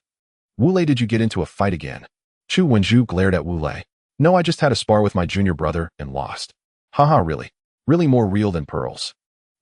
"Wu Lei, did you get into a fight again?" Chu Wenju glared at Wu Lei. "No, I just had a spar with my junior brother and lost." "Haha, really? Really more real than pearls."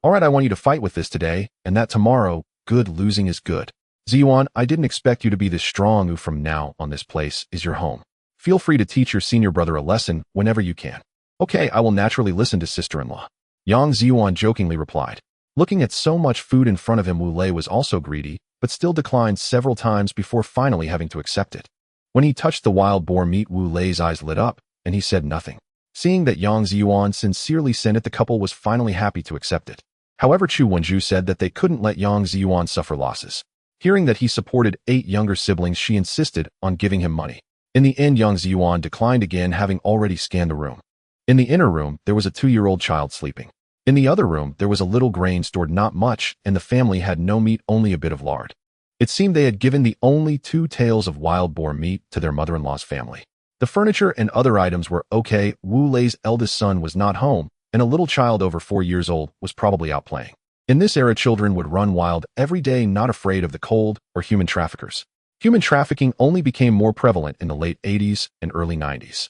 "Alright, I want you to fight with this today, and that tomorrow. Good, losing is good." "Zhiyuan, I didn't expect you to be this strong. From now on, this place is your home. Feel free to teach your senior brother a lesson whenever you can." "Okay, I will naturally listen to sister-in-law," Yang Zhiyuan jokingly replied. Looking at so much food in front of him, Wu Lei was also greedy, but still declined several times before finally having to accept it. When he touched the wild boar meat, Wu Lei's eyes lit up, and he said nothing. Seeing that Yang Zhiyuan sincerely sent it, the couple was finally happy to accept it. However, Chu Wenju said that they couldn't let Yang Zhiyuan suffer losses. Hearing that he supported 8 younger siblings, she insisted on giving him money. In the end, Yang Zhiyuan declined again, having already scanned the room. In the inner room, there was a 2-year-old child sleeping. In the other room, there was a little grain stored, not much, and the family had no meat, only a bit of lard. It seemed they had given the only 2 tails of wild boar meat to their mother-in-law's family. The furniture and other items were okay. Wu Lei's eldest son was not home, and a little child over 4 years old was probably out playing. In this era, children would run wild every day, not afraid of the cold or human traffickers. Human trafficking only became more prevalent in the late 80s and early 90s.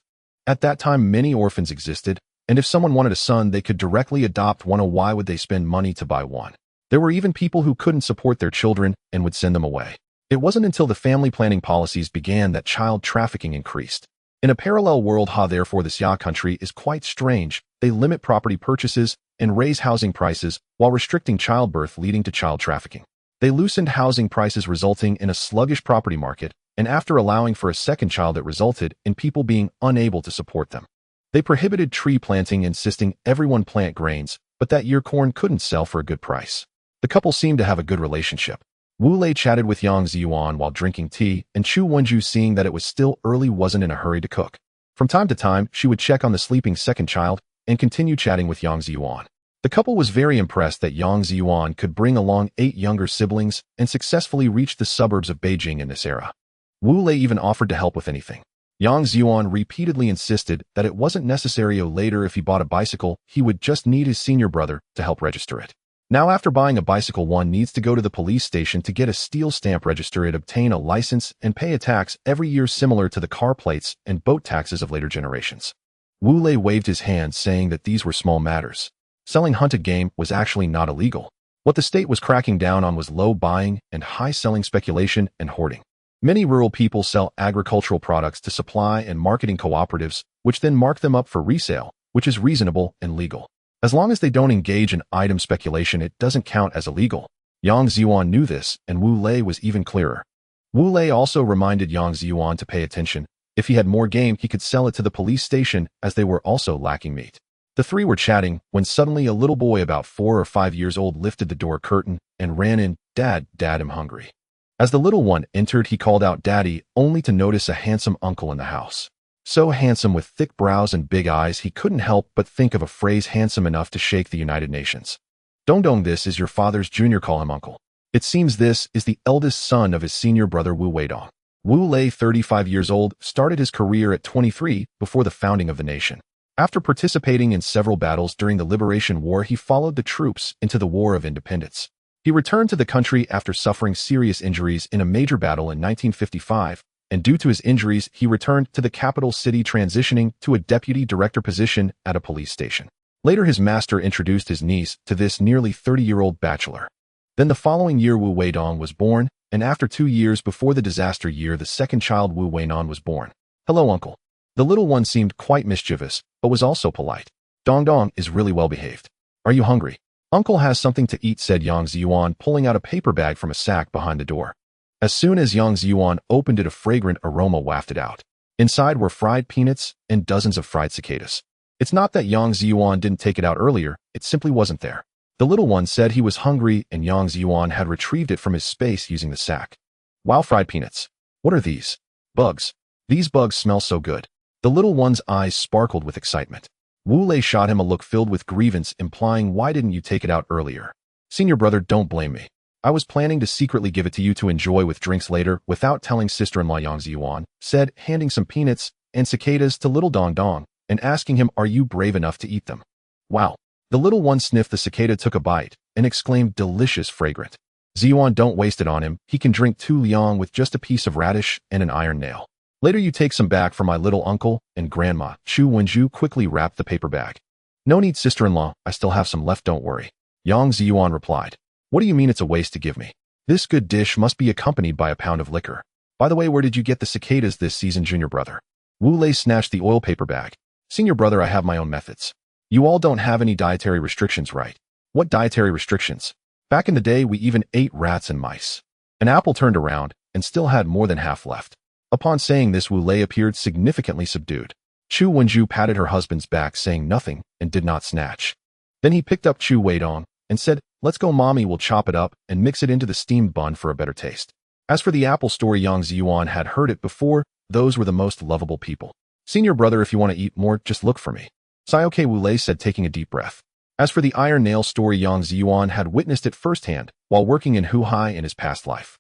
At that time, many orphans existed, and if someone wanted a son, they could directly adopt one. Why would they spend money to buy one? There were even people who couldn't support their children and would send them away. It wasn't until the family planning policies began that child trafficking increased. In a parallel world, therefore, this country is quite strange. They limit property purchases and raise housing prices while restricting childbirth, leading to child trafficking. They loosened housing prices, resulting in a sluggish property market, and after allowing for a second child, it resulted in people being unable to support them. They prohibited tree planting, insisting everyone plant grains, but that year corn couldn't sell for a good price. The couple seemed to have a good relationship. Wu Lei chatted with Yang Zhiyuan while drinking tea, and Chu Wenju, seeing that it was still early, wasn't in a hurry to cook. From time to time, she would check on the sleeping second child and continue chatting with Yang Zhiyuan. The couple was very impressed that Yang Zhiyuan could bring along 8 younger siblings and successfully reach the suburbs of Beijing in this era. Wu Lei even offered to help with anything. Yang Zhiyuan repeatedly insisted that it wasn't necessary. Later, if he bought a bicycle, he would just need his senior brother to help register it. Now, after buying a bicycle, one needs to go to the police station to get a steel stamp, register it, obtain a license, and pay a tax every year, similar to the car plates and boat taxes of later generations. Wu Lei waved his hand, saying that these were small matters. Selling hunted game was actually not illegal. What the state was cracking down on was low buying and high selling, speculation, and hoarding. Many rural people sell agricultural products to supply and marketing cooperatives, which then mark them up for resale, which is reasonable and legal. As long as they don't engage in item speculation, it doesn't count as illegal. Yang Zhiyuan knew this, and Wu Lei was even clearer. Wu Lei also reminded Yang Zhiyuan to pay attention. If he had more game, he could sell it to the police station, as they were also lacking meat. The three were chatting when suddenly a little boy about 4 or 5 years old lifted the door curtain and ran in. "Dad, I'm hungry." As the little one entered, he called out "Daddy," only to notice a handsome uncle in the house. So handsome, with thick brows and big eyes, he couldn't help but think of a phrase handsome enough to shake the United Nations. "Dong, this is your father's junior, call him uncle." It seems this is the eldest son of his senior brother Wu Weidong. Wu Lei, 35 years old, started his career at 23 before the founding of the nation. After participating in several battles during the Liberation War, he followed the troops into the War of Independence. He returned to the country after suffering serious injuries in a major battle in 1955, and due to his injuries, he returned to the capital city, transitioning to a deputy director position at a police station. Later, his master introduced his niece to this nearly 30-year-old bachelor. Then the following year, Wu Weidong was born, and after 2 years before the disaster year, the second child, Wu Weinan, was born. "Hello, uncle." The little one seemed quite mischievous, but was also polite. Dong is really well behaved. "Are you hungry?" "Uncle has something to eat," said Yang Zhiyuan, pulling out a paper bag from a sack behind the door. As soon as Yang Zhiyuan opened it, a fragrant aroma wafted out. Inside were fried peanuts and dozens of fried cicadas. It's not that Yang Zhiyuan didn't take it out earlier, it simply wasn't there. The little one said he was hungry, and Yang Zhiyuan had retrieved it from his space using the sack. "Wow, fried peanuts. What are these?" "Bugs. These bugs smell so good." The little one's eyes sparkled with excitement. Wu Lei shot him a look filled with grievance, implying, "Why didn't you take it out earlier?" "Senior brother, don't blame me. I was planning to secretly give it to you to enjoy with drinks later without telling sister-in-law," Yang Zhiyuan said, handing some peanuts and cicadas to little Dong and asking him, "Are you brave enough to eat them?" "Wow." The little one sniffed the cicada, took a bite, and exclaimed, "Delicious, fragrant." "Zhiyuan, don't waste it on him. He can drink 2 liang with just a piece of radish and an iron nail. Later you take some back for my little uncle and grandma." Chu Wenju quickly wrapped the paper bag. "No need, sister-in-law. I still have some left, don't worry." Yang Zhiyuan replied. "What do you mean it's a waste to give me? This good dish must be accompanied by a pound of liquor. By the way, where did you get the cicadas this season, junior brother?" Wu Lei snatched the oil paper bag. "Senior brother, I have my own methods. You all don't have any dietary restrictions, right?" "What dietary restrictions? Back in the day, we even ate rats and mice." An apple turned around and still had more than half left. Upon saying this, Wu Lei appeared significantly subdued. Chu Wenju patted her husband's back, saying nothing, and did not snatch. Then he picked up Chu Weidong and said, "Let's go, mommy will chop it up and mix it into the steamed bun for a better taste." As for the apple story, Yang Zhiyuan had heard it before. Those were the most lovable people. "Senior brother, if you want to eat more, just look for me." Sioke Wulei said, taking a deep breath. As for the iron nail story, Yang Zhiyuan had witnessed it firsthand while working in Huhai in his past life.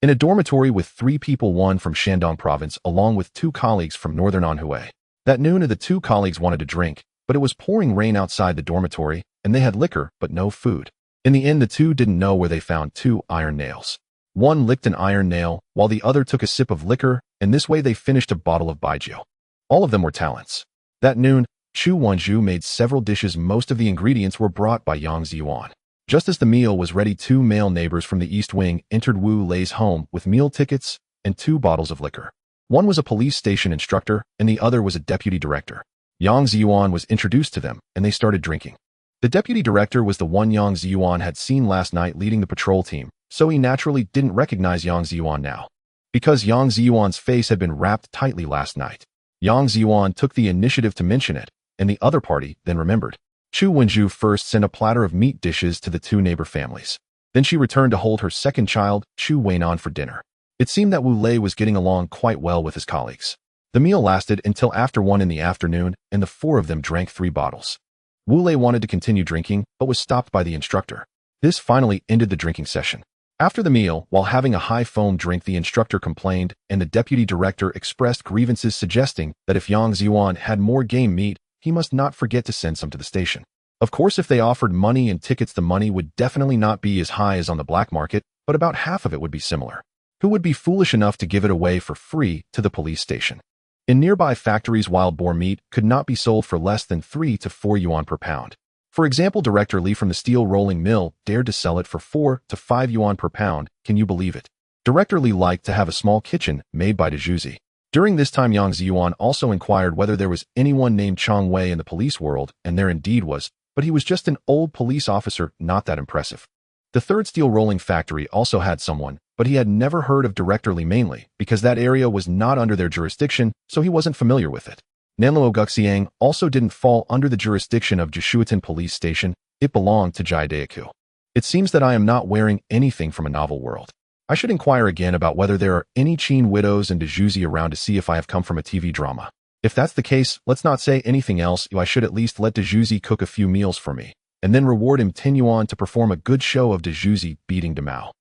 In a dormitory with 3 people, one from Shandong province along with 2 colleagues from northern Anhui. That noon, the 2 colleagues wanted to drink, but it was pouring rain outside the dormitory, and they had liquor but no food. In the end, the 2 didn't know where they found 2 iron nails. One licked an iron nail, while the other took a sip of liquor, and this way they finished a bottle of baijiu. All of them were talents. That noon, Chu Wanzhu made several dishes. Most of the ingredients were brought by Yang Zhiyuan. Just as the meal was ready, 2 male neighbors from the East Wing entered Wu Lei's home with meal tickets and 2 bottles of liquor. One was a police station instructor, and the other was a deputy director. Yang Zhiyuan was introduced to them, and they started drinking. The deputy director was the one Yang Zhiyuan had seen last night leading the patrol team, so he naturally didn't recognize Yang Zhiyuan now. Because Yang Zhiyuan's face had been wrapped tightly last night. Yang Zhiyuan took the initiative to mention it, and the other party then remembered. Chu Wenju first sent a platter of meat dishes to the 2 neighbor families. Then she returned to hold her second child, Chu Weinan, for dinner. It seemed that Wu Lei was getting along quite well with his colleagues. The meal lasted until after 1 in the afternoon, and the 4 of them drank 3 bottles. Wu Lei wanted to continue drinking, but was stopped by the instructor. This finally ended the drinking session. After the meal, while having a high foam drink, the instructor complained, and the deputy director expressed grievances, suggesting that if Yang Zhiyuan had more game meat, he must not forget to send some to the station. Of course, if they offered money and tickets, the money would definitely not be as high as on the black market, but about half of it would be similar. Who would be foolish enough to give it away for free to the police station? In nearby factories, wild boar meat could not be sold for less than 3 to 4 yuan per pound. For example, Director Li from the steel rolling mill dared to sell it for 4 to 5 yuan per pound. Can you believe it? Director Li liked to have a small kitchen made by Dejuzi. During this time, Yang Zhiyuan also inquired whether there was anyone named Chang Wei in the police world, and there indeed was, but he was just an old police officer, not that impressive. The third steel rolling factory also had someone, but he had never heard of Director Li, mainly because that area was not under their jurisdiction, so he wasn't familiar with it. Nanluo Guxiang also didn't fall under the jurisdiction of Jishuitan Police Station. It belonged to Jidaeku. It seems that I am not wearing anything from a novel world. I should inquire again about whether there are any Qin widows and Dejuzi around to see if I have come from a TV drama. If that's the case, let's not say anything else. I should at least let Dejuzi cook a few meals for me, and then reward him 10 yuan to perform a good show of Dejuzi beating Demao.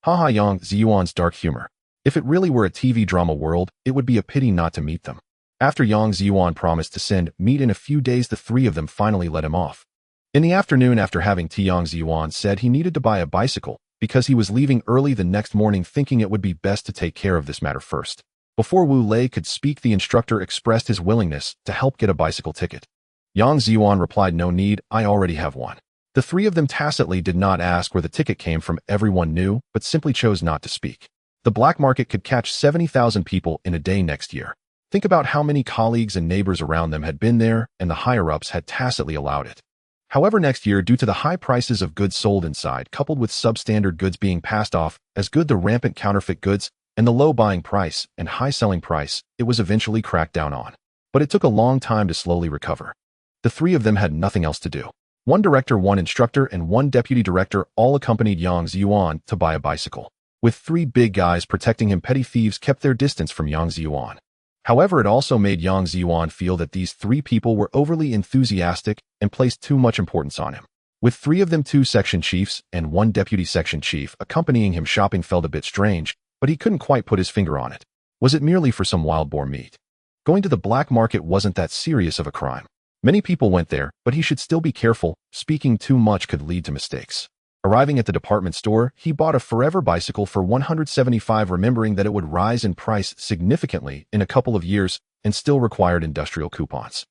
Haha, Yang Zhiyuan's dark humor. If it really were a TV drama world, it would be a pity not to meet them. After Yang Zhiyuan promised to send meat in a few days, the 3 of them finally let him off. In the afternoon, after having tea, Yang Zhiyuan said he needed to buy a bicycle because he was leaving early the next morning, thinking it would be best to take care of this matter first. Before Wu Lei could speak, the instructor expressed his willingness to help get a bicycle ticket. Yang Zhiyuan replied, "No need, I already have one." The 3 of them tacitly did not ask where the ticket came from. Everyone knew, but simply chose not to speak. The black market could catch 70,000 people in a day next year. Think about how many colleagues and neighbors around them had been there, and the higher-ups had tacitly allowed it. However, next year, due to the high prices of goods sold inside, coupled with substandard goods being passed off as good, the rampant counterfeit goods, and the low buying price and high selling price, it was eventually cracked down on. But it took a long time to slowly recover. The 3 of them had nothing else to do. 1 director, 1 instructor, and 1 deputy director all accompanied Yang Zhiyuan to buy a bicycle. With 3 big guys protecting him, petty thieves kept their distance from Yang Zhiyuan. However, it also made Yang Zhiyuan feel that these 3 people were overly enthusiastic and placed too much importance on him. With 3 of them, 2 section chiefs and 1 deputy section chief, accompanying him shopping felt a bit strange, but he couldn't quite put his finger on it. Was it merely for some wild boar meat? Going to the black market wasn't that serious of a crime. Many people went there, but he should still be careful. Speaking too much could lead to mistakes. Arriving at the department store, he bought a forever bicycle for 175, remembering that it would rise in price significantly in a couple of years and still required industrial coupons.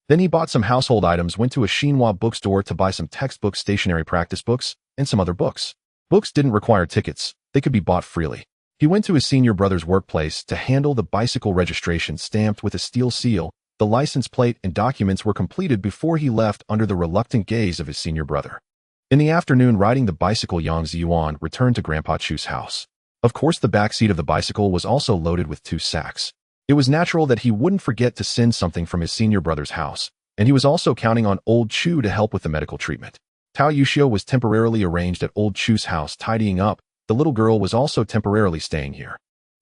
Then he bought some household items, went to a Xinhua bookstore to buy some textbooks, stationary practice books, and some other books. Books didn't require tickets. They could be bought freely. He went to his senior brother's workplace to handle the bicycle registration stamped with a steel seal. The license plate and documents were completed before he left under the reluctant gaze of his senior brother. In the afternoon, riding the bicycle, Yang Zhiyuan returned to Grandpa Chu's house. Of course, the back seat of the bicycle was also loaded with 2 sacks. It was natural that he wouldn't forget to send something from his senior brother's house, and he was also counting on old Chu to help with the medical treatment. Tao Yushio was temporarily arranged at old Chu's house, tidying up. The little girl was also temporarily staying here.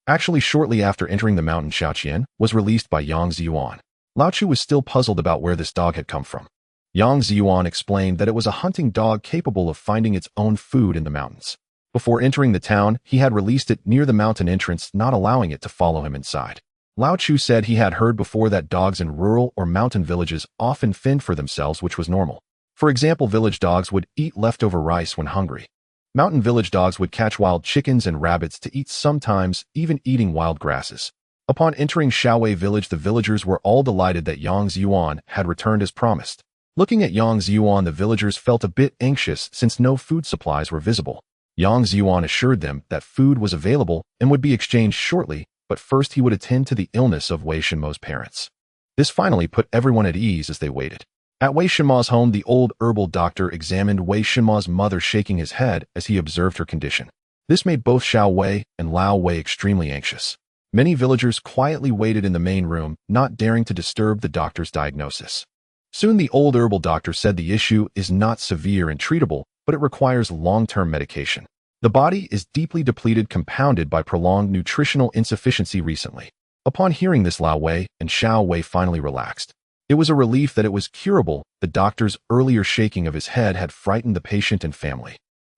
Actually, shortly after entering the mountain, Xiaoqian was released by Yang Zhiyuan. Lao Chu was still puzzled about where this dog had come from. Yang Zhiyuan explained that it was a hunting dog capable of finding its own food in the mountains. Before entering the town, he had released it near the mountain entrance, not allowing it to follow him inside. Lao Chu said he had heard before that dogs in rural or mountain villages often fend for themselves, which was normal. For example, village dogs would eat leftover rice when hungry. Mountain village dogs would catch wild chickens and rabbits to eat, sometimes even eating wild grasses. Upon entering Shaowei village, the villagers were all delighted that Yang Zhiyuan had returned as promised. Looking at Yang Zhiyuan, the villagers felt a bit anxious since no food supplies were visible. Yang Zhiyuan assured them that food was available and would be exchanged shortly, but first he would attend to the illness of Wei Shenmo's parents. This finally put everyone at ease as they waited. At Wei Shenmo's home, the old herbal doctor examined Wei Shenmo's mother, shaking his head as he observed her condition. This made both Xiao Wei and Lao Wei extremely anxious. Many villagers quietly waited in the main room, not daring to disturb the doctor's diagnosis. Soon the old herbal doctor said the issue is not severe and treatable, but it requires long-term medication. The body is deeply depleted, compounded by prolonged nutritional insufficiency recently. Upon hearing this, Lao Wei and Xiao Wei finally relaxed. It was a relief that it was curable. The doctor's earlier shaking of his head had frightened the patient and family.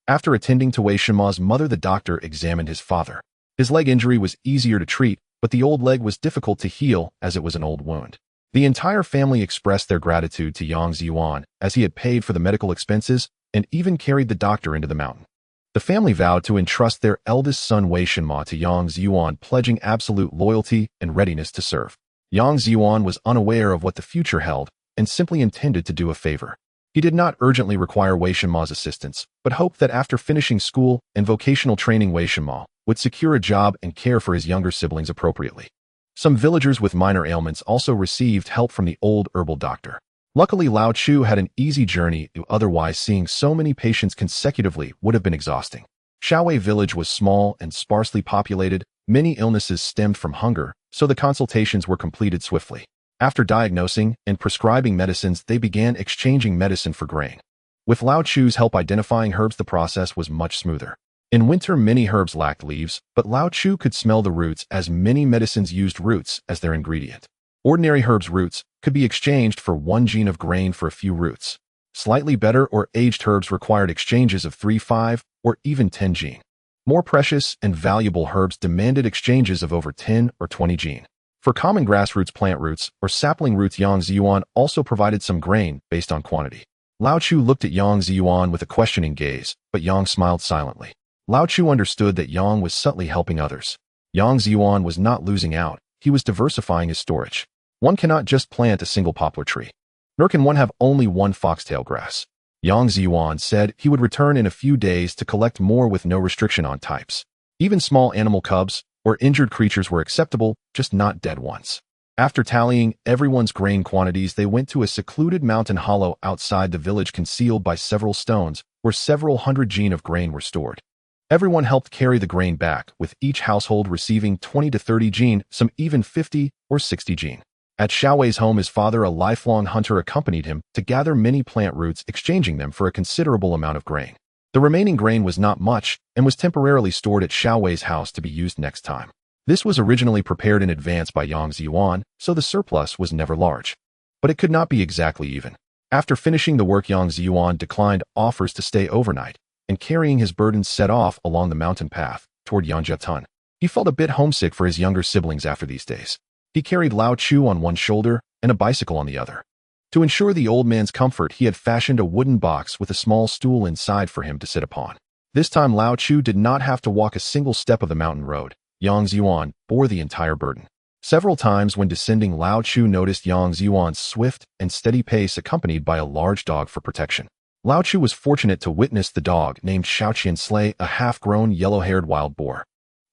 After attending to Wei Shenmo's mother, the doctor examined his father. His leg injury was easier to treat, but the old leg was difficult to heal as it was an old wound. The entire family expressed their gratitude to Yang Zhiyuan as he had paid for the medical expenses and even carried the doctor into the mountain. The family vowed to entrust their eldest son Wei Shenmo to Yang Zhiyuan, pledging absolute loyalty and readiness to serve. Yang Zhiyuan was unaware of what the future held and simply intended to do a favor. He did not urgently require Wei Shenmo's assistance, but hoped that after finishing school and vocational training, Wei Shenmo would secure a job and care for his younger siblings appropriately. Some villagers with minor ailments also received help from the old herbal doctor. Luckily, Lao Chu had an easy journey, otherwise seeing so many patients consecutively would have been exhausting. Shaowei village was small and sparsely populated. Many illnesses stemmed from hunger, so the consultations were completed swiftly. After diagnosing and prescribing medicines, they began exchanging medicine for grain. With Lao Chu's help identifying herbs, the process was much smoother. In winter, many herbs lacked leaves, but Lao Chu could smell the roots, as many medicines used roots as their ingredient. Ordinary herbs' roots could be exchanged for 1 gene of grain for a few roots. Slightly better or aged herbs required exchanges of 3, 5, or even 10 gene. More precious and valuable herbs demanded exchanges of over 10 or 20 gene. For common grass roots, plant roots, or sapling roots, Yang Zhiyuan also provided some grain based on quantity. Lao Chu looked at Yang Zhiyuan with a questioning gaze, but Yang smiled silently. Lao Chu understood that Yang was subtly helping others. Yang Zhiyuan was not losing out. He was diversifying his storage. One cannot just plant a single poplar tree. Nor can one have only one foxtail grass. Yang Zhiyuan said he would return in a few days to collect more with no restriction on types. Even small animal cubs or injured creatures were acceptable, just not dead ones. After tallying everyone's grain quantities, they went to a secluded mountain hollow outside the village, concealed by several stones, where several hundred gene of grain were stored. Everyone helped carry the grain back, with each household receiving 20 to 30 gene, some even 50 or 60 gene. At Shaowei's home, his father, a lifelong hunter, accompanied him to gather many plant roots, exchanging them for a considerable amount of grain. The remaining grain was not much and was temporarily stored at Shaowei's house to be used next time. This was originally prepared in advance by Yang Zhiyuan, so the surplus was never large. But it could not be exactly even. After finishing the work, Yang Zhiyuan declined offers to stay overnight, and carrying his burdens set off along the mountain path toward Yanjiatun. He felt a bit homesick for his younger siblings after these days. He carried Lao Chu on one shoulder and a bicycle on the other. To ensure the old man's comfort, he had fashioned a wooden box with a small stool inside for him to sit upon. This time, Lao Chu did not have to walk a single step of the mountain road. Yang Zhiyuan bore the entire burden. Several times when descending, Lao Chu noticed Yang Zhiyuan's swift and steady pace, accompanied by a large dog for protection. Lao Chu was fortunate to witness the dog named Xiaoqian slay a half-grown yellow-haired wild boar.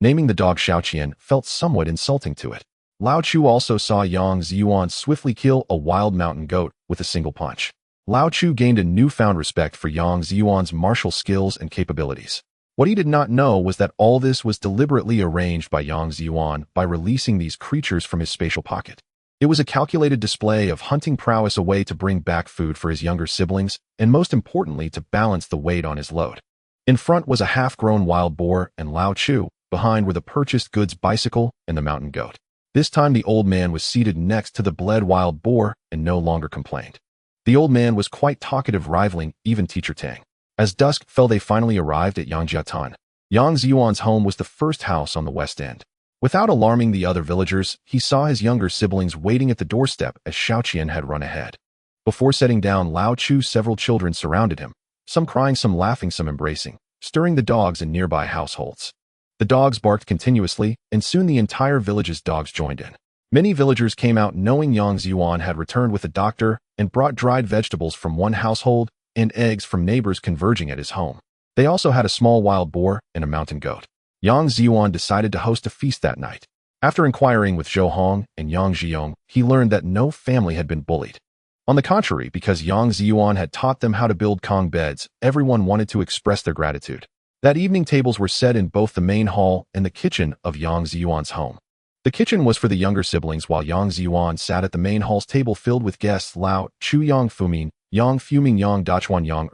Naming the dog Xiaoqian felt somewhat insulting to it. Lao Chu also saw Yang Zhiyuan swiftly kill a wild mountain goat with a single punch. Lao Chu gained a newfound respect for Yang Zhiyuan's martial skills and capabilities. What he did not know was that all this was deliberately arranged by Yang Zhiyuan by releasing these creatures from his spatial pocket. It was a calculated display of hunting prowess, a way to bring back food for his younger siblings, and most importantly, to balance the weight on his load. In front was a half-grown wild boar, and Lao Chu. Behind were the purchased goods bicycle and the mountain goat. This time the old man was seated next to the bled wild boar and no longer complained. The old man was quite talkative, rivaling even teacher Tang. As dusk fell, they finally arrived at Yang Zhiyuan. Yang Zhiyuan's home was the first house on the west end. Without alarming the other villagers, he saw his younger siblings waiting at the doorstep as Xiaoqian had run ahead. Before setting down Lao Chu, several children surrounded him, some crying, some laughing, some embracing, stirring the dogs in nearby households. The dogs barked continuously, and soon the entire village's dogs joined in. Many villagers came out knowing Yang Zhiyuan had returned with a doctor and brought dried vegetables from one household and eggs from neighbors converging at his home. They also had a small wild boar and a mountain goat. Yang Zhiyuan decided to host a feast that night. After inquiring with Zhou Hong and Yang Zhiyuan, he learned that no family had been bullied. On the contrary, because Yang Zhiyuan had taught them how to build Kong beds, everyone wanted to express their gratitude. That evening, tables were set in both the main hall and the kitchen of Yang Zhiyuan's home. The kitchen was for the younger siblings, while Yang Zhiyuan sat at the main hall's table filled with guests: Lao Chu, Yang Famine, Yang Zhiyuan, Yang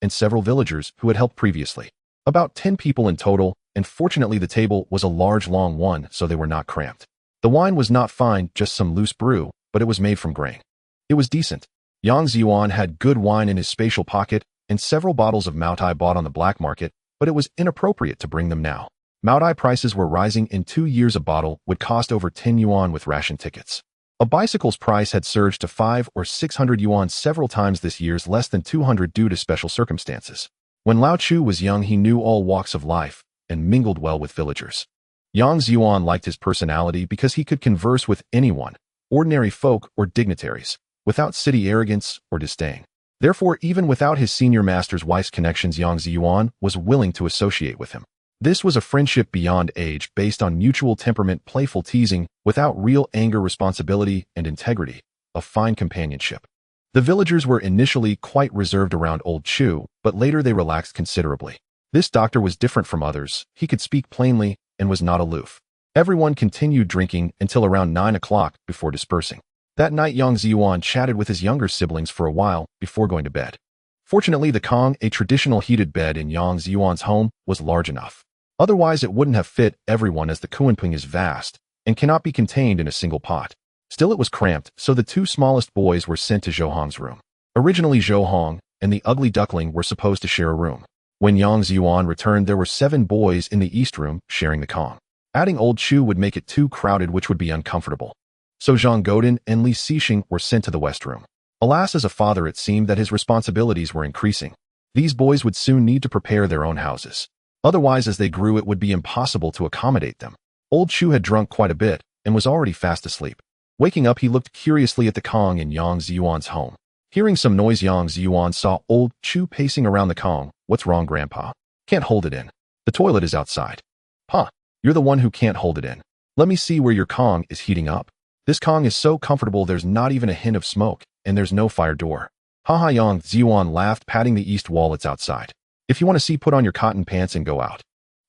and several villagers who had helped previously. About 10 people in total, and fortunately the table was a large long one, so they were not cramped. The wine was not fine, just some loose brew, but it was made from grain. It was decent. Yang Zhiyuan had good wine in his spatial pocket and several bottles of Maotai bought on the black market, but it was inappropriate to bring them now. Maotai prices were rising. In 2 years a bottle would cost over 10 yuan with ration tickets. A bicycle's price had surged to 500 or 600 yuan several times this year's less than 200 due to special circumstances. When Lao Chu was young, he knew all walks of life and mingled well with villagers. Yang Zhiyuan liked his personality because he could converse with anyone, ordinary folk or dignitaries, without city arrogance or disdain. Therefore, even without his senior master's wife's connections, Yang Zhiyuan was willing to associate with him. This was a friendship beyond age, based on mutual temperament, playful teasing, without real anger, responsibility, and integrity, a fine companionship. The villagers were initially quite reserved around old Chu, but later they relaxed considerably. This doctor was different from others. He could speak plainly and was not aloof. Everyone continued drinking until around 9 o'clock before dispersing. That night, Yang Zhiyuan chatted with his younger siblings for a while before going to bed. Fortunately, the Kong, a traditional heated bed in Yang Zhiyuan's home, was large enough. Otherwise, it wouldn't have fit everyone, as the Kunping is vast and cannot be contained in a single pot. Still, it was cramped, so the 2 smallest boys were sent to Zhou Hong's room. Originally, Zhou Hong and the ugly duckling were supposed to share a room. When Yang Zhiyuan returned, there were 7 boys in the east room sharing the Kong. Adding old Chu would make it too crowded, which would be uncomfortable. So Zhang Godin and Li Xixing were sent to the west room. Alas, as a father, it seemed that his responsibilities were increasing. These boys would soon need to prepare their own houses. Otherwise, as they grew, it would be impossible to accommodate them. Old Chu had drunk quite a bit and was already fast asleep. Waking up, he looked curiously at the Kong in Yang Zhiyuan's home. Hearing some noise, Yang Zhiyuan saw old Chu pacing around the Kong. "What's wrong, Grandpa? Can't hold it in. The toilet is outside." "Huh, you're the one who can't hold it in. Let me see where your Kong is heating up. This Kong is so comfortable, there's not even a hint of smoke, and there's no fire door." "Haha," Yang Zhiyuan laughed, patting the east wall. "It's outside. If you want to see, put on your cotton pants and go out."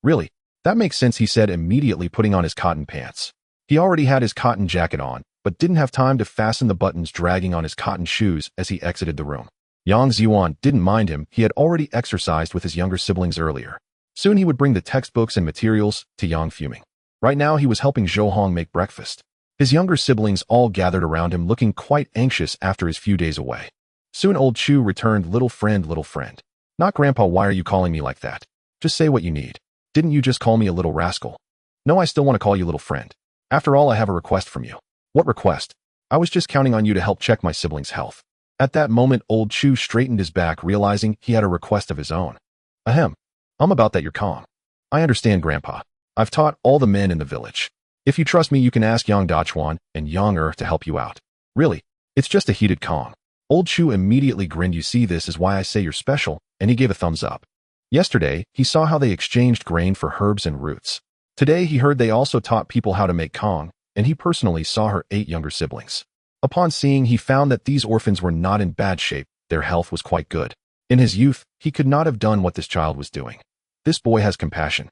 "Really? That makes sense," he said, immediately putting on his cotton pants. He already had his cotton jacket on, but didn't have time to fasten the buttons, dragging on his cotton shoes as he exited the room. Yang Zhiyuan didn't mind him. He had already exercised with his younger siblings earlier. Soon he would bring the textbooks and materials to Yang Fuming. Right now, he was helping Zhou Hong make breakfast. His younger siblings all gathered around him, looking quite anxious after his few days away. Soon old Chu returned. Little friend, little friend." "Not Grandpa, why are you calling me like that? Just say what you need. Didn't you just call me a little rascal?" "No, I still want to call you little friend. After all, I have a request from you." "What request?" "I was just counting on you to help check my siblings' health." At that moment, old Chu straightened his back, realizing he had a request of his own. "Ahem. About that, your Kong." "I understand, Grandpa. I've taught all the men in the village. If you trust me, you can ask Yang Dachuan and Yang to help you out." "Really? It's just a heated Kong." Old Chu immediately grinned. "You see, this is why I say you're special," and he gave a thumbs up. Yesterday, he saw how they exchanged grain for herbs and roots. Today, he heard they also taught people how to make Kong, and he personally saw her 8 younger siblings. Upon seeing, he found that these orphans were not in bad shape. Their health was quite good. In his youth, he could not have done what this child was doing. This boy has compassion.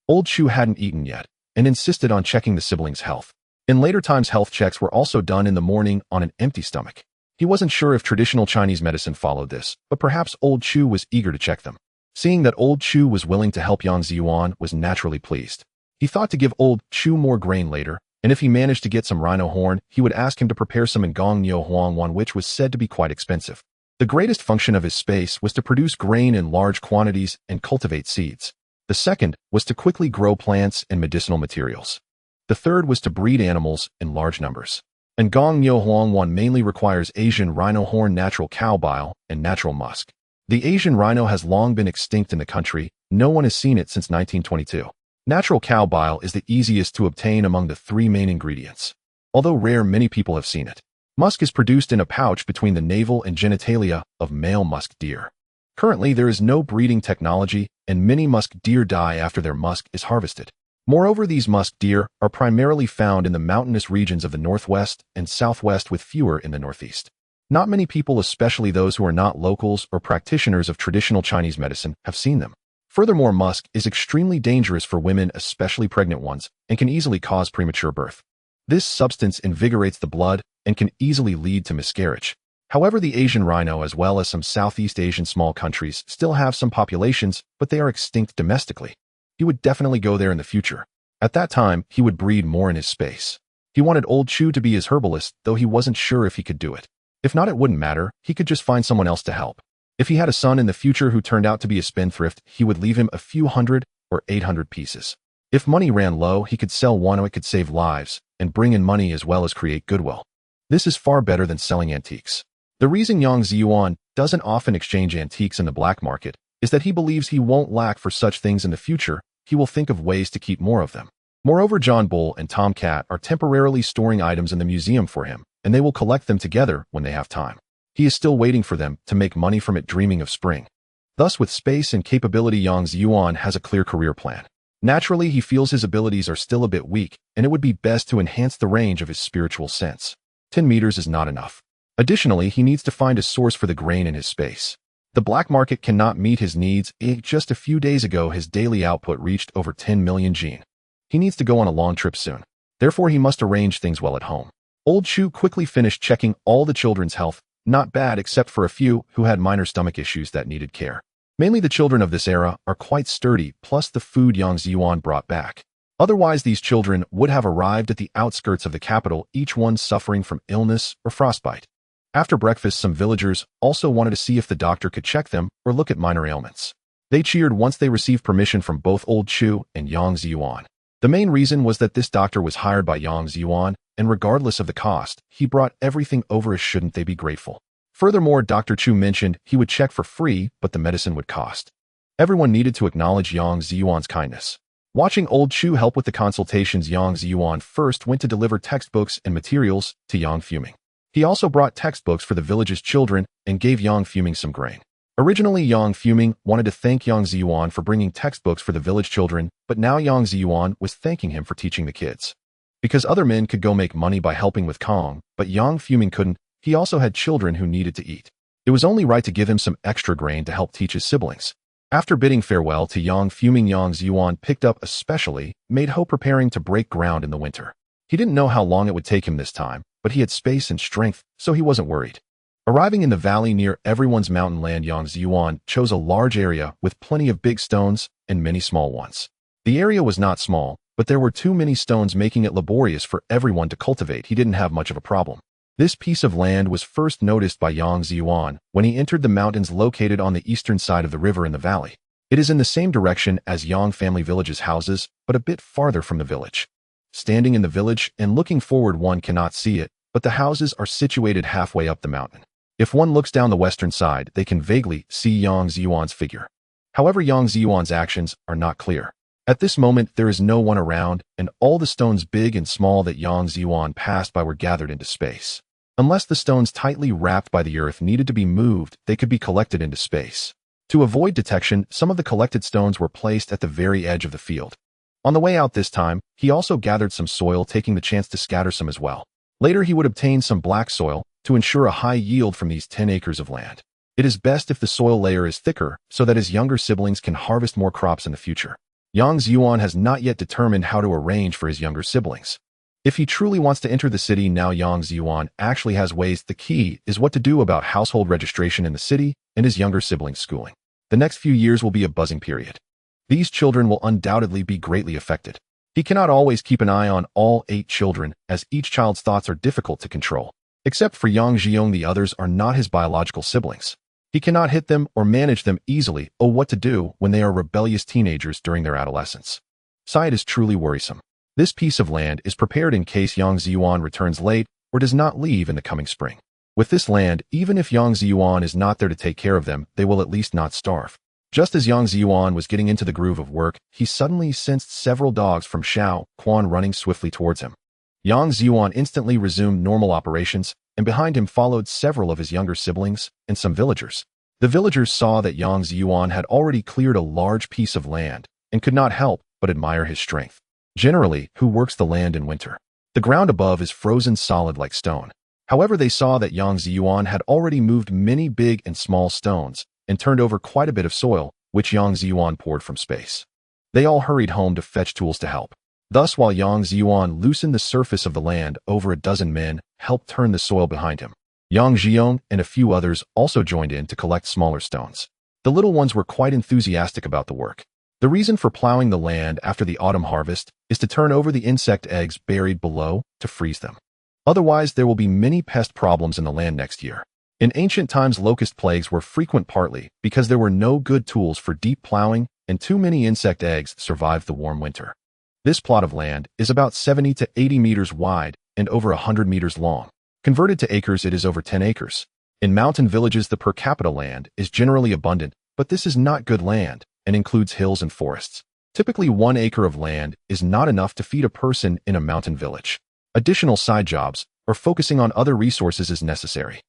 Old Chu hadn't eaten yet and insisted on checking the siblings' health. In later times, health checks were also done in the morning on an empty stomach. He wasn't sure if traditional Chinese medicine followed this, but perhaps old Chu was eager to check them. Seeing that old Chu was willing to help, Yang Zhiyuan was naturally pleased. He thought to give old Chu more grain later and if he managed to get some rhino horn, he would ask him to prepare some in Gong Niu Huang, which was said to be quite expensive. The greatest function of his space was to produce grain in large quantities and cultivate seeds. The second was to quickly grow plants and medicinal materials. The third was to breed animals in large numbers. And Gong Niu Huang mainly requires Asian rhino horn, natural cow bile, and natural musk. The Asian rhino has long been extinct in the country. No one has seen it since 1922. Natural cow bile is the easiest to obtain among the three main ingredients. Although rare, many people have seen it. Musk is produced in a pouch between the navel and genitalia of male musk deer. Currently, there is no breeding technology, and many musk deer die after their musk is harvested. Moreover, these musk deer are primarily found in the mountainous regions of the northwest and southwest, with fewer in the northeast. Not many people, especially those who are not locals or practitioners of traditional Chinese medicine, have seen them. Furthermore, musk is extremely dangerous for women, especially pregnant ones, and can easily cause premature birth. This substance invigorates the blood and can easily lead to miscarriage. However, the Asian rhino, as well as some Southeast Asian small countries, still have some populations, but they are extinct domestically. He would definitely go there in the future. At that time, he would breed more in his space. He wanted Old Chu to be his herbalist, though he wasn't sure if he could do it. If not, it wouldn't matter. He could just find someone else to help. If he had a son in the future who turned out to be a spendthrift, he would leave him a few hundred or 800 pieces. If money ran low, he could sell one. It could save lives and bring in money as well as create goodwill. This is far better than selling antiques. The reason Yang Zhiyuan doesn't often exchange antiques in the black market is that he believes he won't lack for such things in the future. He will think of ways to keep more of them. Moreover, John Bull and Tom Cat are temporarily storing items in the museum for him, and they will collect them together when they have time. He is still waiting for them to make money from it, dreaming of spring. Thus, with space and capability, Yang Zhiyuan has a clear career plan. Naturally, he feels his abilities are still a bit weak, and it would be best to enhance the range of his spiritual sense. 10 meters is not enough. Additionally, he needs to find a source for the grain in his space. The black market cannot meet his needs. Just a few days ago, his daily output reached over 10 million jin. He needs to go on a long trip soon. Therefore, he must arrange things well at home. Old Chu quickly finished checking all the children's health. Not bad, except for a few who had minor stomach issues that needed care. Mainly the children of this era are quite sturdy, plus the food Yang Zhiyuan brought back. Otherwise, these children would have arrived at the outskirts of the capital, each one suffering from illness or frostbite. After breakfast, some villagers also wanted to see if the doctor could check them or look at minor ailments. They cheered once they received permission from both Old Chu and Yang Zhiyuan. The main reason was that this doctor was hired by Yang Zhiyuan, and regardless of the cost, he brought everything over. Shouldn't they be grateful? Furthermore, Dr. Chu mentioned he would check for free, but the medicine would cost. Everyone needed to acknowledge Yang Zhiyuan's kindness. Watching Old Chu help with the consultations, Yang Zhiyuan first went to deliver textbooks and materials to Yang Fuming. He also brought textbooks for the village's children and gave Yang Fuming some grain. Originally, Yang Fuming wanted to thank Yang Zhiyuan for bringing textbooks for the village children, but now Yang Zhiyuan was thanking him for teaching the kids. Because other men could go make money by helping with Kong, but Yang Fuming couldn't. He also had children who needed to eat. It was only right to give him some extra grain to help teach his siblings. After bidding farewell to Yang Fuming, Yang Zhiyuan picked up a specially made hoe, preparing to break ground in the winter. He didn't know how long it would take him this time, but he had space and strength, so he wasn't worried. Arriving in the valley near everyone's mountain land, Yang Zhiyuan chose a large area with plenty of big stones and many small ones. The area was not small, but there were too many stones, making it laborious for everyone to cultivate. He didn't have much of a problem. This piece of land was first noticed by Yang Zhiyuan when he entered the mountains located on the eastern side of the river in the valley. It is in the same direction as Yang family village's houses, but a bit farther from the village. Standing in the village and looking forward, one cannot see it, but the houses are situated halfway up the mountain. If one looks down the western side, they can vaguely see Yang Zhiyuan's figure. However, Yang Zhiyuan's actions are not clear. At this moment, there is no one around, and all the stones, big and small, that Yang Zhiyuan passed by were gathered into space. Unless the stones tightly wrapped by the earth needed to be moved, they could be collected into space. To avoid detection, some of the collected stones were placed at the very edge of the field. On the way out this time, he also gathered some soil, taking the chance to scatter some as well. Later, he would obtain some black soil to ensure a high yield from these 10 acres of land. It is best if the soil layer is thicker so that his younger siblings can harvest more crops in the future. Yang Zhiyuan has not yet determined how to arrange for his younger siblings. If he truly wants to enter the city now, Yang Zhiyuan actually has ways. The key is what to do about household registration in the city and his younger siblings' schooling. The next few years will be a buzzing period. These children will undoubtedly be greatly affected. He cannot always keep an eye on all 8 children, as each child's thoughts are difficult to control. Except for Yang Zhiyuan, the others are not his biological siblings. He cannot hit them or manage them easily or what to do when they are rebellious teenagers during their adolescence. It is truly worrisome. This piece of land is prepared in case Yang Zhiyuan returns late or does not leave in the coming spring. With this land, even if Yang Zhiyuan is not there to take care of them, they will at least not starve. Just as Yang Zhiyuan was getting into the groove of work, he suddenly sensed several dogs from Shao Quan running swiftly towards him. Yang Zhiyuan instantly resumed normal operations, and behind him followed several of his younger siblings and some villagers. The villagers saw that Yang Zhiyuan had already cleared a large piece of land and could not help but admire his strength. Generally, who works the land in winter? The ground above is frozen solid like stone. However, they saw that Yang Zhiyuan had already moved many big and small stones and turned over quite a bit of soil, which Yang Zhiyuan poured from space. They all hurried home to fetch tools to help. Thus, while Yang Zhiyuan loosened the surface of the land, over a dozen men helped turn the soil behind him. Yang Zhiyuan and a few others also joined in to collect smaller stones. The little ones were quite enthusiastic about the work. The reason for plowing the land after the autumn harvest is to turn over the insect eggs buried below to freeze them. Otherwise, there will be many pest problems in the land next year. In ancient times, locust plagues were frequent partly because there were no good tools for deep plowing and too many insect eggs survived the warm winter. This plot of land is about 70 to 80 meters wide and over 100 meters long. Converted to acres, it is over 10 acres. In mountain villages, the per capita land is generally abundant, but this is not good land and includes hills and forests. Typically, 1 acre of land is not enough to feed a person in a mountain village. Additional side jobs or focusing on other resources is necessary.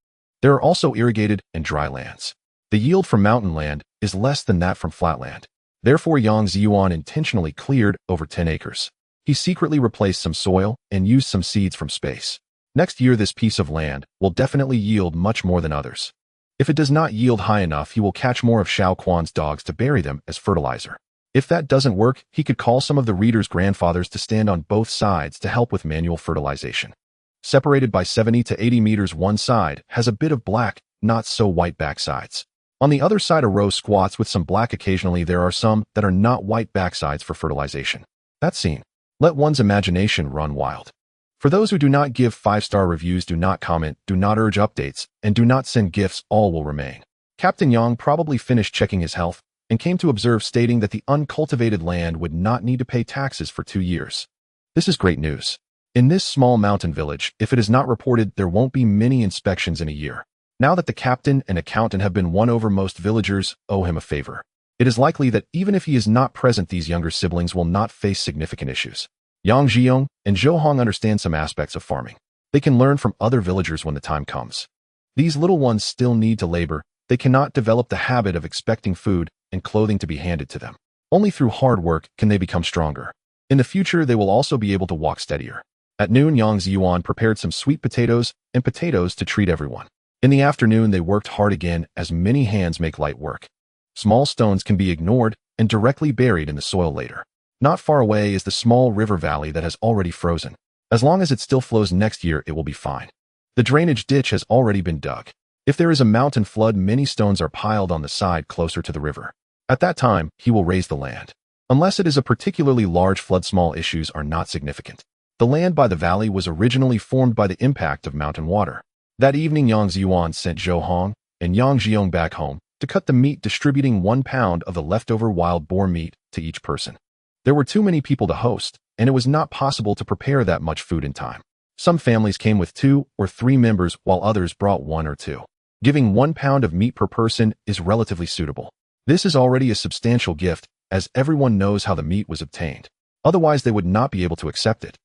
There are also irrigated and dry lands. The yield from mountain land is less than that from flat land. Therefore, Yang Zhiyuan intentionally cleared over 10 acres. He secretly replaced some soil and used some seeds from space. Next year, this piece of land will definitely yield much more than others. If it does not yield high enough, he will catch more of Shao Quan's dogs to bury them as fertilizer. If that doesn't work, he could call some of the reader's grandfathers to stand on both sides to help with manual fertilization. Separated by 70 to 80 meters, one side has a bit of black, not so white backsides. On the other side, a row squats with some black. Occasionally, there are some that are not white backsides for fertilization. That scene. Let one's imagination run wild. For those who do not give 5-star reviews, do not comment, do not urge updates, and do not send gifts, all will remain. Captain Yang probably finished checking his health and came to observe, stating that the uncultivated land would not need to pay taxes for 2 years. This is great news. In this small mountain village, if it is not reported, there won't be many inspections in a year. Now that the captain and accountant have been won over, most villagers owe him a favor. It is likely that even if he is not present, these younger siblings will not face significant issues. Yang Zhiyuan and Zhou Hong understand some aspects of farming. They can learn from other villagers when the time comes. These little ones still need to labor. They cannot develop the habit of expecting food and clothing to be handed to them. Only through hard work can they become stronger. In the future, they will also be able to walk steadier. At noon, Yang Zhiyuan prepared some sweet potatoes and potatoes to treat everyone. In the afternoon, they worked hard again, as many hands make light work. Small stones can be ignored and directly buried in the soil later. Not far away is the small river valley that has already frozen. As long as it still flows next year, it will be fine. The drainage ditch has already been dug. If there is a mountain flood, many stones are piled on the side closer to the river. At that time, he will raise the land. Unless it is a particularly large flood, small issues are not significant. The land by the valley was originally formed by the impact of mountain water. That evening, Yang Zhiyuan sent Zhou Hong and Yang Zhiyuan back home to cut the meat, distributing 1 pound of the leftover wild boar meat to each person. There were too many people to host, and it was not possible to prepare that much food in time. Some families came with 2 or 3 members, while others brought 1 or 2. Giving 1 pound of meat per person is relatively suitable. This is already a substantial gift, as everyone knows how the meat was obtained. Otherwise, they would not be able to accept it.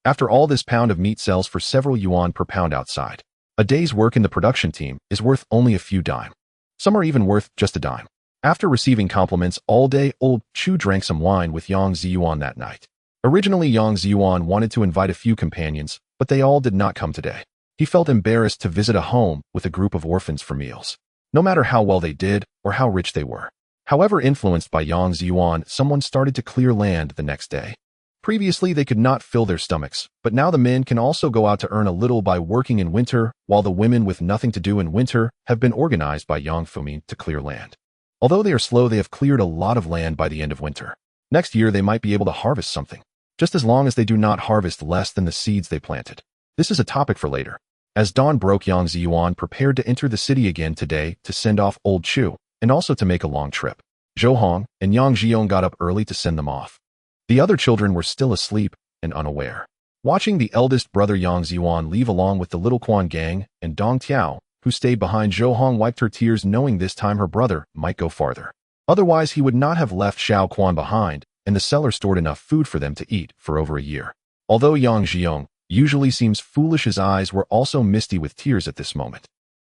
After all, this pound of meat sells for several yuan per pound outside. A day's work in the production team is worth only a few dime. Some are even worth just a dime. After receiving compliments all day, old Chu drank some wine with Yang Zhiyuan that night. Originally, Yang Zhiyuan wanted to invite a few companions, but they all did not come today. He felt embarrassed to visit a home with a group of orphans for meals, no matter how well they did or how rich they were. However, influenced by Yang Zhiyuan, someone started to clear land the next day. Previously, they could not fill their stomachs, but now the men can also go out to earn a little by working in winter, while the women with nothing to do in winter have been organized by Yang Famine to clear land. Although they are slow, they have cleared a lot of land by the end of winter. Next year, they might be able to harvest something. just as long as they do not harvest less than the seeds they planted. This is a topic for later. As dawn broke, Yang Zhiyuan prepared to enter the city again today to send off old Chu, and also to make a long trip. Zhou Hong and Yang Zhiyuan got up early to send them off. The other children were still asleep and unaware. Watching the eldest brother Yang Zhiyuan leave along with the little Quan gang and Dong Tiao, who stayed behind, Zhou Hong wiped her tears, knowing this time her brother might go farther. Otherwise, he would not have left Xiao Quan behind, and the cellar stored enough food for them to eat for over a year. Although Yang Zhiyuan usually seems foolish, his eyes were also misty with tears at this moment.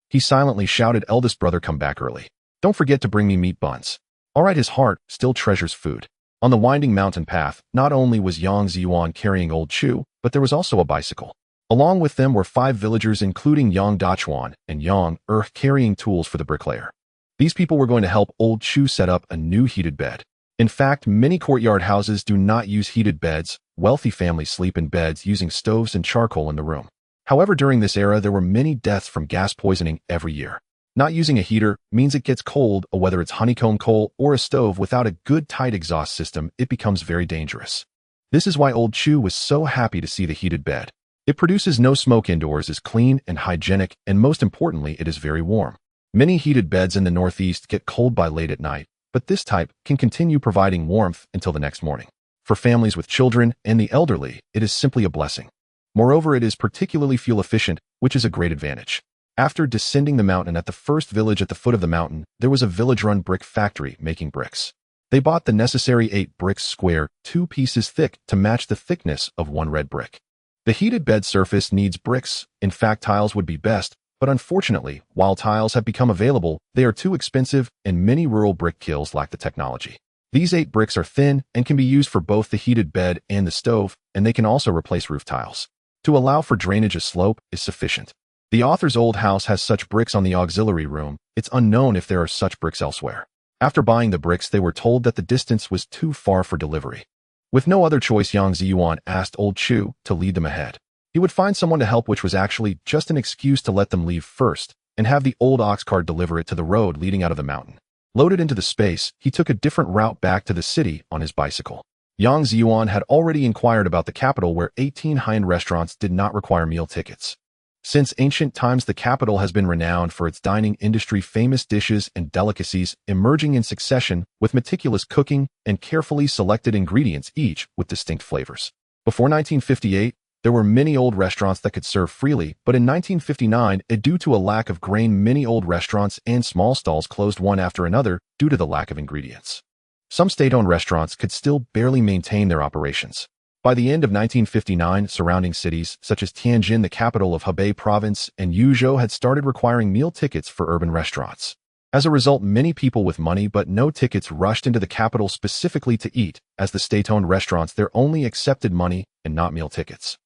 He silently shouted, "Eldest brother, come back early. Don't forget to bring me meat buns." All right, his heart still treasures food. On the winding mountain path, not only was Yang Zhiyuan carrying old Chu, but there was also a bicycle. Along with them were 5 villagers, including Yang Dachuan and Yang carrying tools for the bricklayer. These people were going to help old Chu set up a new heated bed. In fact, many courtyard houses do not use heated beds. Wealthy families sleep in beds using stoves and charcoal in the room. However, during this era, there were many deaths from gas poisoning every year. Not using a heater means it gets cold, or whether it's honeycomb coal or a stove without a good tight exhaust system, it becomes very dangerous. This is why old Chu was so happy to see the heated bed. It produces no smoke indoors, is clean and hygienic, and most importantly, it is very warm. Many heated beds in the Northeast get cold by late at night, but this type can continue providing warmth until the next morning. For families with children and the elderly, it is simply a blessing. Moreover, it is particularly fuel efficient, which is a great advantage. After descending the mountain at the first village at the foot of the mountain, there was a village-run brick factory making bricks. They bought the necessary 8 bricks square, 2 pieces thick, to match the thickness of 1 red brick. The heated bed surface needs bricks. In fact, tiles would be best, but unfortunately, while tiles have become available, they are too expensive, and many rural brick kilns lack the technology. These 8 bricks are thin and can be used for both the heated bed and the stove, and they can also replace roof tiles. To allow for drainage, a slope is sufficient. The author's old house has such bricks on the auxiliary room. It's unknown if there are such bricks elsewhere. After buying the bricks, they were told that the distance was too far for delivery. With no other choice, Yang Zhiyuan asked old Chu to lead them ahead. He would find someone to help, which was actually just an excuse to let them leave first and have the old ox cart deliver it to the road leading out of the mountain. Loaded into the space, he took a different route back to the city on his bicycle. Yang Zhiyuan had already inquired about the capital, where 18 high-end restaurants did not require meal tickets. Since ancient times, the capital has been renowned for its dining industry, famous dishes and delicacies emerging in succession with meticulous cooking and carefully selected ingredients, each with distinct flavors. Before 1958, there were many old restaurants that could serve freely, but in 1959, due to a lack of grain, many old restaurants and small stalls closed one after another due to the lack of ingredients. Some state-owned restaurants could still barely maintain their operations. By the end of 1959, surrounding cities such as Tianjin, the capital of Hebei province, and Yuzhou had started requiring meal tickets for urban restaurants. As a result, many people with money but no tickets rushed into the capital specifically to eat, as the state-owned restaurants there only accepted money and not meal tickets.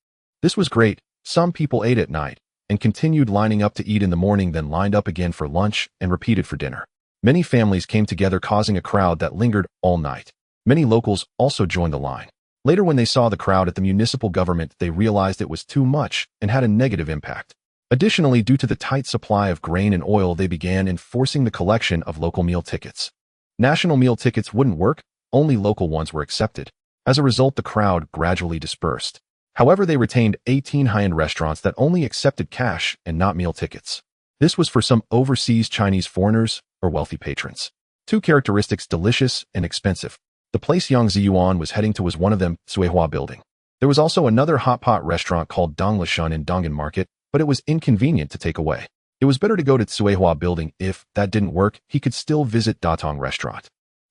This was great. Some people ate at night and continued lining up to eat in the morning, then lined up again for lunch and repeated for dinner. Many families came together, causing a crowd that lingered all night. Many locals also joined the line. Later, when they saw the crowd at the municipal government, they realized it was too much and had a negative impact. Additionally, due to the tight supply of grain and oil, they began enforcing the collection of local meal tickets. National meal tickets wouldn't work, only local ones were accepted. As a result, the crowd gradually dispersed. However, they retained 18 high-end restaurants that only accepted cash and not meal tickets. This was for some overseas Chinese foreigners or wealthy patrons. 2 characteristics: delicious and expensive. The place Yang Zhiyuan was heading to was one of them, Suihua Building. There was also another hot pot restaurant called Donglishun in Donggan Market, but it was inconvenient to take away. It was better to go to Suihua Building. If that didn't work, he could still visit Datong Restaurant.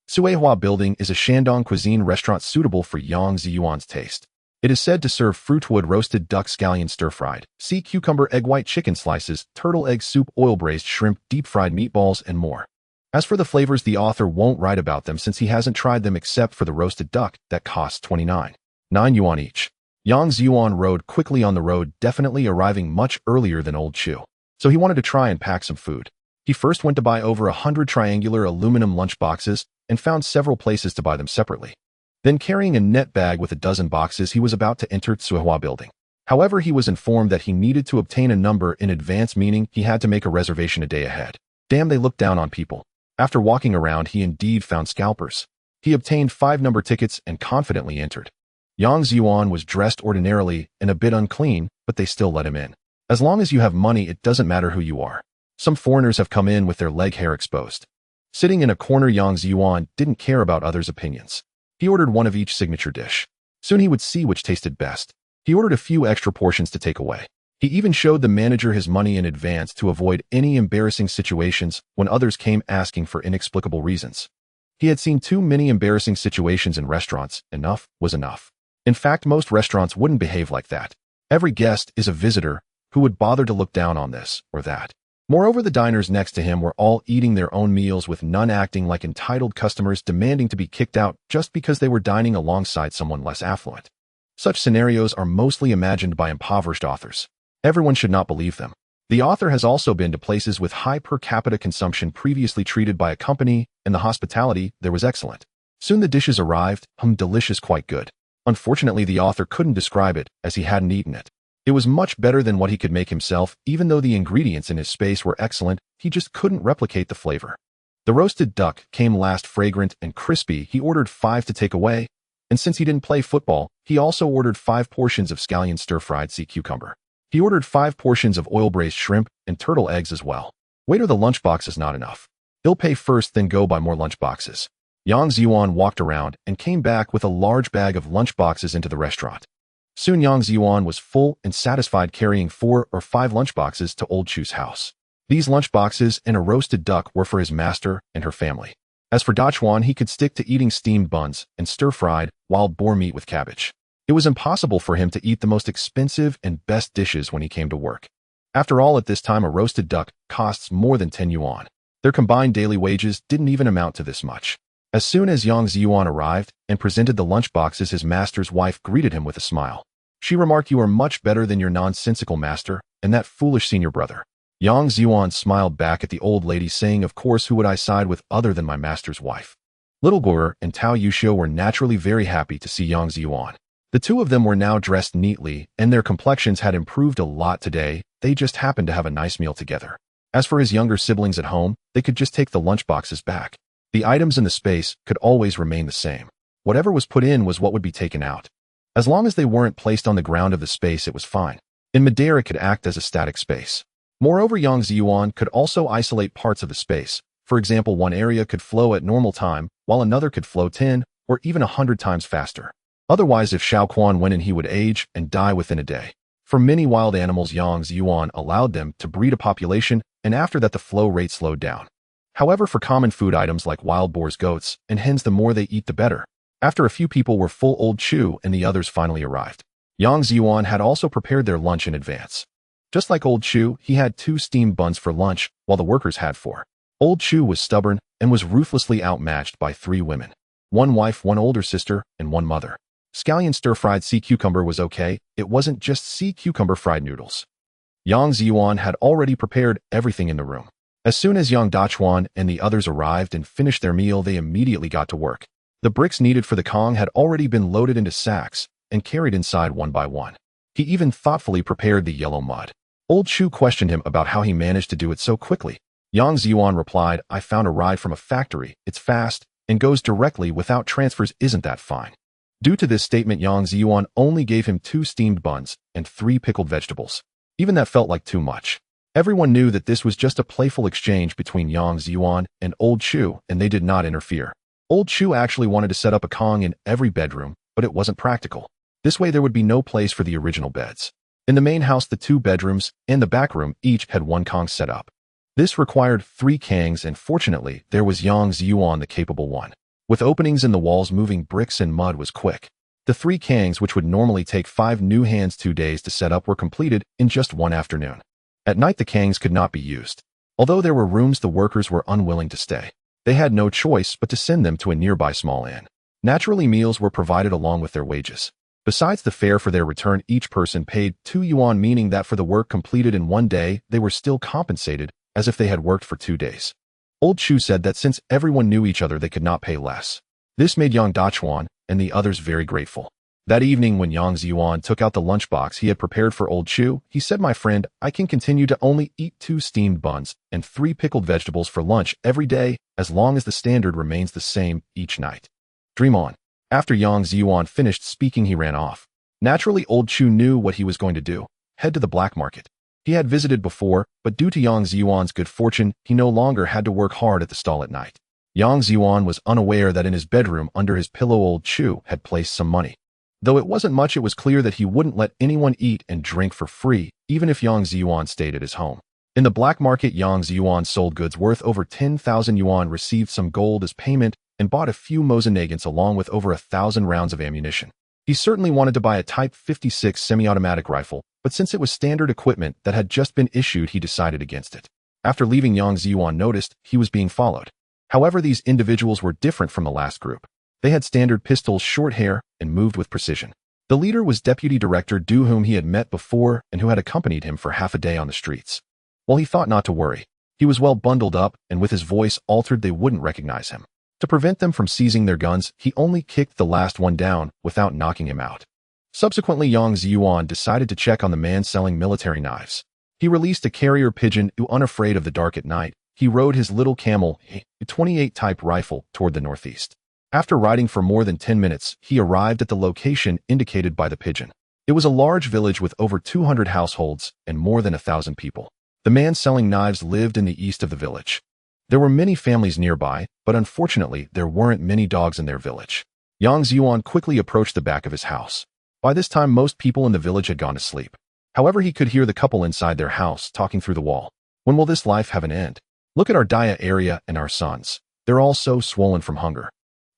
Suihua Building is a Shandong cuisine restaurant suitable for Yang Zhiyuan's taste. It is said to serve fruitwood roasted duck scallion stir-fried, sea cucumber egg white chicken slices, turtle egg soup, oil-braised shrimp, deep-fried meatballs, and more. As for the flavors, the author won't write about them since he hasn't tried them except for the roasted duck that costs 29 yuan each. Yang Zhiyuan rode quickly on the road, definitely arriving much earlier than old Chu. So he wanted to try and pack some food. He first went to buy over 100 triangular aluminum lunch boxes and found several places to buy them separately. Then, carrying a net bag with a dozen boxes, he was about to enter Suihua Building. However, he was informed that he needed to obtain a number in advance, meaning he had to make a reservation a day ahead. Damn, they look down on people. After walking around, he indeed found scalpers. He obtained 5 number tickets and confidently entered. Yang Zhiyuan was dressed ordinarily and a bit unclean, but they still let him in. As long as you have money, it doesn't matter who you are. Some foreigners have come in with their leg hair exposed. Sitting in a corner, Yang Zhiyuan didn't care about others' opinions. He ordered one of each signature dish. Soon he would see which tasted best. He ordered a few extra portions to take away. He even showed the manager his money in advance to avoid any embarrassing situations when others came asking for inexplicable reasons. He had seen too many embarrassing situations in restaurants. Enough was enough. In fact, most restaurants wouldn't behave like that. Every guest is a visitor who would bother to look down on this or that. Moreover, the diners next to him were all eating their own meals with none acting like entitled customers demanding to be kicked out just because they were dining alongside someone less affluent. Such scenarios are mostly imagined by impoverished authors. Everyone should not believe them. The author has also been to places with high per capita consumption previously treated by a company, and the hospitality there was excellent. Soon the dishes arrived, delicious, quite good. Unfortunately, the author couldn't describe it as he hadn't eaten it. It was much better than what he could make himself. Even though the ingredients in his space were excellent, he just couldn't replicate the flavor. The roasted duck came last, fragrant and crispy. He ordered 5 to take away, and since he didn't play football, he also ordered 5 portions of scallion stir-fried sea cucumber. He ordered 5 portions of oil-braised shrimp and turtle eggs as well. Waiter, the lunchbox is not enough. He'll pay first, then go buy more lunchboxes. Yang Zhiyuan walked around and came back with a large bag of lunchboxes into the restaurant. Soon Yang Zhiyuan was full and satisfied, carrying 4 or 5 lunchboxes to Old Chu's house. These lunchboxes and a roasted duck were for his master and her family. As for Dachuan, he could stick to eating steamed buns and stir-fried wild boar meat with cabbage. It was impossible for him to eat the most expensive and best dishes when he came to work. After all, at this time, a roasted duck costs more than 10 yuan. Their combined daily wages didn't even amount to this much. As soon as Yang Zhiyuan arrived and presented the lunchboxes, his master's wife greeted him with a smile. She remarked, "You are much better than your nonsensical master and that foolish senior brother." Yang Zhiyuan smiled back at the old lady, saying, "Of course, who would I side with other than my master's wife?" Little Guer and Tao Yuxiu were naturally very happy to see Yang Zhiyuan. The two of them were now dressed neatly, and their complexions had improved a lot today. They just happened to have a nice meal together. As for his younger siblings at home, they could just take the lunchboxes back. The items in the space could always remain the same. Whatever was put in was what would be taken out. As long as they weren't placed on the ground of the space, it was fine. In midair, it could act as a static space. Moreover, Yang Zhiyuan could also isolate parts of the space. For example, one area could flow at normal time, while another could flow 10 or even 100 times faster. Otherwise, if Shao Quan went in, he would age and die within a day. For many wild animals, Yang Zhiyuan allowed them to breed a population, and after that the flow rate slowed down. However, for common food items like wild boars, goats, and hens, the more they eat, the better. After a few people were full, Old Chu and the others finally arrived. Yang Zhiyuan had also prepared their lunch in advance. Just like Old Chu, he had 2 steamed buns for lunch, while the workers had 4. Old Chu was stubborn and was ruthlessly outmatched by 3 women. 1 wife, 1 older sister, and 1 mother. Scallion stir-fried sea cucumber was okay. It wasn't just sea cucumber fried noodles. Yang Zhiyuan had already prepared everything in the room. As soon as Yang Dachuan and the others arrived and finished their meal, they immediately got to work. The bricks needed for the Kong had already been loaded into sacks and carried inside one by one. He even thoughtfully prepared the yellow mud. Old Chu questioned him about how he managed to do it so quickly. Yang Zhiyuan replied, "I found a ride from a factory. It's fast and goes directly without transfers. Isn't that fine?" Due to this statement, Yang Zhiyuan only gave him 2 steamed buns and 3 pickled vegetables. Even that felt like too much. Everyone knew that this was just a playful exchange between Yang Zhiyuan and Old Chu, and they did not interfere. Old Chu actually wanted to set up a Kong in every bedroom, but it wasn't practical. This way there would be no place for the original beds. In the main house, the 2 bedrooms and the back room each had 1 Kong set up. This required 3 Kangs, and fortunately, there was Yang Zhiyuan, the capable one. With openings in the walls, moving bricks and mud was quick. The 3 Kangs, which would normally take 5 new hands 2 days to set up, were completed in just 1 afternoon. At night, the Kangs could not be used. Although there were rooms, the workers were unwilling to stay. They had no choice but to send them to a nearby small inn. Naturally, meals were provided along with their wages. Besides the fare for their return, each person paid 2 yuan, meaning that for the work completed in 1 day, they were still compensated as if they had worked for 2 days. Old Chu said that since everyone knew each other, they could not pay less. This made Yang Dachuan and the others very grateful. That evening, when Yang Zhiyuan took out the lunchbox he had prepared for Old Chu, he said, "My friend, I can continue to only eat 2 steamed buns and 3 pickled vegetables for lunch every day, as long as the standard remains the same each night. Dream on." After Yang Zhiyuan finished speaking, he ran off. Naturally, old Chu knew what he was going to do, head to the black market. He had visited before, but due to Yang Zhiyuan's good fortune, he no longer had to work hard at the stall at night. Yang Zhiyuan was unaware that in his bedroom under his pillow old Chu had placed some money. Though it wasn't much, it was clear that he wouldn't let anyone eat and drink for free, even if Yang Zhiyuan stayed at his home. In the black market, Yang Zhiyuan sold goods worth over 10,000 yuan, received some gold as payment, and bought a few mosinagants along with over 1,000 rounds of ammunition. He certainly wanted to buy a Type 56 semi-automatic rifle, but since it was standard equipment that had just been issued, he decided against it. After leaving, Yang Zhiyuan noticed he was being followed. However, these individuals were different from the last group. They had standard pistols, short hair, and moved with precision. The leader was Deputy Director Du, whom he had met before and who had accompanied him for half a day on the streets. While he thought not to worry, he was well bundled up, and with his voice altered, they wouldn't recognize him. To prevent them from seizing their guns, he only kicked the last one down without knocking him out. Subsequently, Yang Zhiyuan decided to check on the man selling military knives. He released a carrier pigeon who, unafraid of the dark at night, he rode his little camel, a 28 type rifle, toward the northeast. After riding for more than 10 minutes, he arrived at the location indicated by the pigeon. It was a large village with over 200 households and more than 1,000 people. The man selling knives lived in the east of the village. There were many families nearby, but unfortunately, there weren't many dogs in their village. Yang Zhiyuan quickly approached the back of his house. By this time, most people in the village had gone to sleep. However, he could hear the couple inside their house talking through the wall. When will this life have an end? Look at our Daya area and our sons. They're all so swollen from hunger.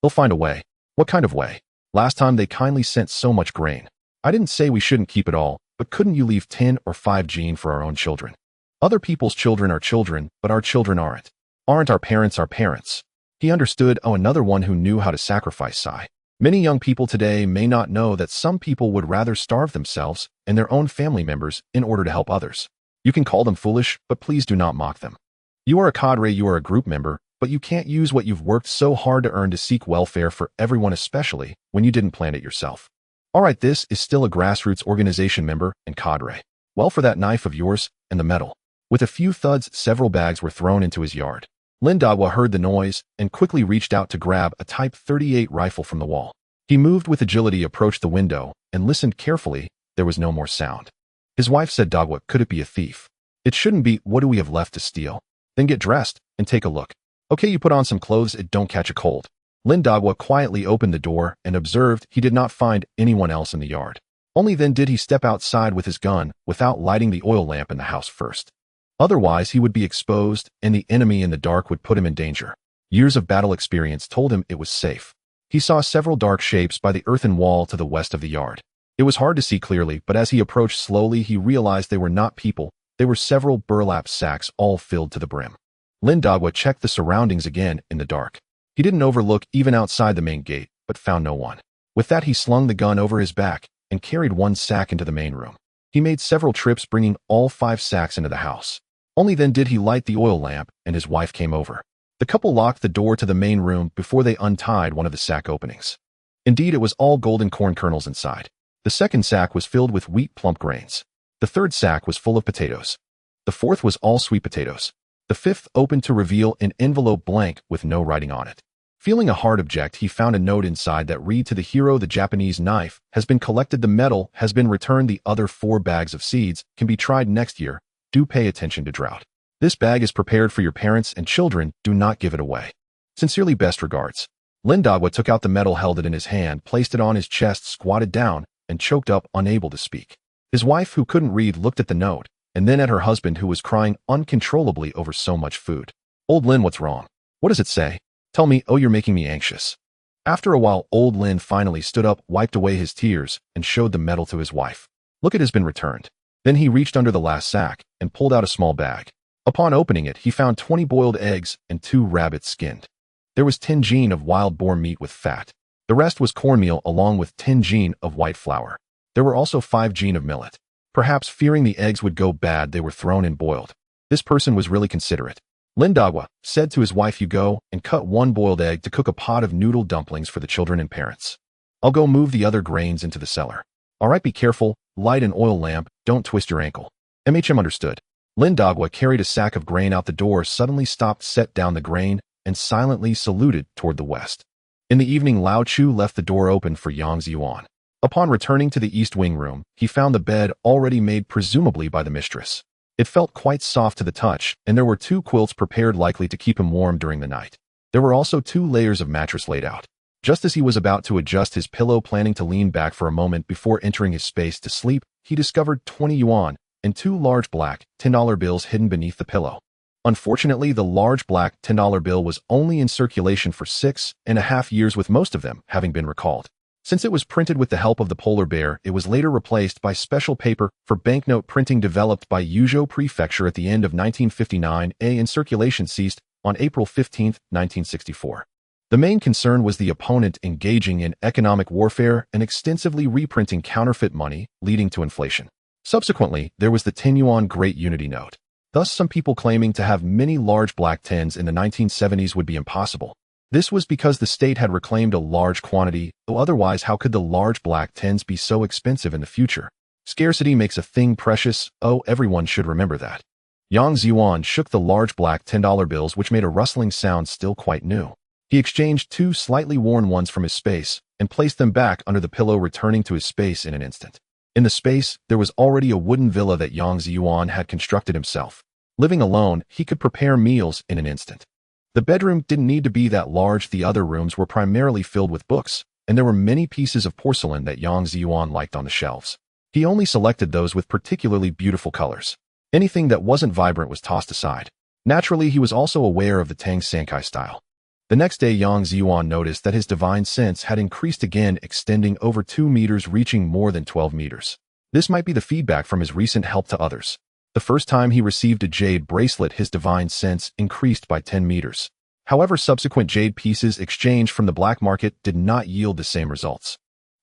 They'll find a way. What kind of way? Last time they kindly sent so much grain. I didn't say we shouldn't keep it all, but couldn't you leave 10 or 5 gene for our own children? Other people's children are children, but our children aren't. Aren't our parents our parents? He understood. Oh, another one who knew how to sacrifice. Sigh. Many young people today may not know that some people would rather starve themselves and their own family members in order to help others. You can call them foolish, but please do not mock them. You are a cadre, you are a group member, but you can't use what you've worked so hard to earn to seek welfare for everyone, especially when you didn't plan it yourself. All right, this is still a grassroots organization member and cadre. Well, for that knife of yours and the metal. With a few thuds, several bags were thrown into his yard. Lindagwa heard the noise and quickly reached out to grab a Type 38 rifle from the wall. He moved with agility, approached the window, and listened carefully. There was no more sound. His wife said, Dagwa, could it be a thief? It shouldn't be. What do we have left to steal? Then get dressed and take a look. Okay, you put on some clothes, it don't catch a cold. Lindagwa quietly opened the door and observed he did not find anyone else in the yard. Only then did he step outside with his gun without lighting the oil lamp in the house first. Otherwise, he would be exposed and the enemy in the dark would put him in danger. Years of battle experience told him it was safe. He saw several dark shapes by the earthen wall to the west of the yard. It was hard to see clearly, but as he approached slowly, he realized they were not people. They were several burlap sacks, all filled to the brim. Lindagwa checked the surroundings again in the dark. He didn't overlook even outside the main gate, but found no one. With that, he slung the gun over his back and carried one sack into the main room. He made several trips, bringing all 5 sacks into the house. Only then did he light the oil lamp, and his wife came over. The couple locked the door to the main room before they untied one of the sack openings. Indeed, it was all golden corn kernels inside. The second sack was filled with wheat plump grains. The third sack was full of potatoes. The fourth was all sweet potatoes. The fifth opened to reveal an envelope blank with no writing on it. Feeling a hard object, he found a note inside that read, to the hero, the Japanese knife has been collected, the metal has been returned, the other 4 bags of seeds can be tried next year. Do pay attention to drought. This bag is prepared for your parents and children. Do not give it away. Sincerely, best regards. Lindagwa took out the metal, held it in his hand, placed it on his chest, squatted down, and choked up, unable to speak. His wife, who couldn't read, looked at the note, and then at her husband, who was crying uncontrollably over so much food. Old Lin, what's wrong? What does it say? Tell me. Oh, you're making me anxious. After a while, old Lin finally stood up, wiped away his tears, and showed the metal to his wife. Look, it has been returned. Then he reached under the last sack and pulled out a small bag. Upon opening it, he found 20 boiled eggs and 2 rabbits skinned. There was 10 gene of wild boar meat with fat. The rest was cornmeal along with 10 gene of white flour. There were also 5 gene of millet. Perhaps fearing the eggs would go bad, they were thrown and boiled. This person was really considerate. Lindagwa said to his wife, you go and cut 1 boiled egg to cook a pot of noodle dumplings for the children and parents. I'll go move the other grains into the cellar. All right, be careful, light an oil lamp, don't twist your ankle. MHM understood. Lindagwa carried a sack of grain out the door, suddenly stopped, set down the grain, and silently saluted toward the west. In the evening, Lao Chu left the door open for Yang Zhiyuan. Upon returning to the east wing room, he found the bed already made presumably by the mistress. It felt quite soft to the touch, and there were 2 quilts prepared likely to keep him warm during the night. There were also 2 layers of mattress laid out. Just as he was about to adjust his pillow, planning to lean back for a moment before entering his space to sleep, he discovered 20 yuan and 2 large black $10 bills hidden beneath the pillow. Unfortunately, the large black $10 bill was only in circulation for 6.5 years, with most of them having been recalled. Since it was printed with the help of the polar bear, it was later replaced by special paper for banknote printing developed by Yuzhou Prefecture at the end of 1959, and circulation ceased on April 15, 1964. The main concern was the opponent engaging in economic warfare and extensively reprinting counterfeit money, leading to inflation. Subsequently, there was the 10 yuan Great Unity Note. Thus, some people claiming to have many large black tens in the 1970s would be impossible. This was because the state had reclaimed a large quantity, though otherwise how could the large black tens be so expensive in the future? Scarcity makes a thing precious, everyone should remember that. Yang Zhiyuan shook the large black $10 bills, which made a rustling sound still quite new. He exchanged 2 slightly worn ones from his space and placed them back under the pillow, returning to his space in an instant. In the space, there was already a wooden villa that Yang Zhiyuan had constructed himself. Living alone, he could prepare meals in an instant. The bedroom didn't need to be that large. The other rooms were primarily filled with books, and there were many pieces of porcelain that Yang Zhiyuan liked on the shelves. He only selected those with particularly beautiful colors. Anything that wasn't vibrant was tossed aside. Naturally, he was also aware of the Tang Sankai style. The next day, Yang Zhiyuan noticed that his divine sense had increased again, extending over 2 meters, reaching more than 12 meters. This might be the feedback from his recent help to others. The first time he received a jade bracelet, his divine sense increased by 10 meters. However, subsequent jade pieces exchanged from the black market did not yield the same results.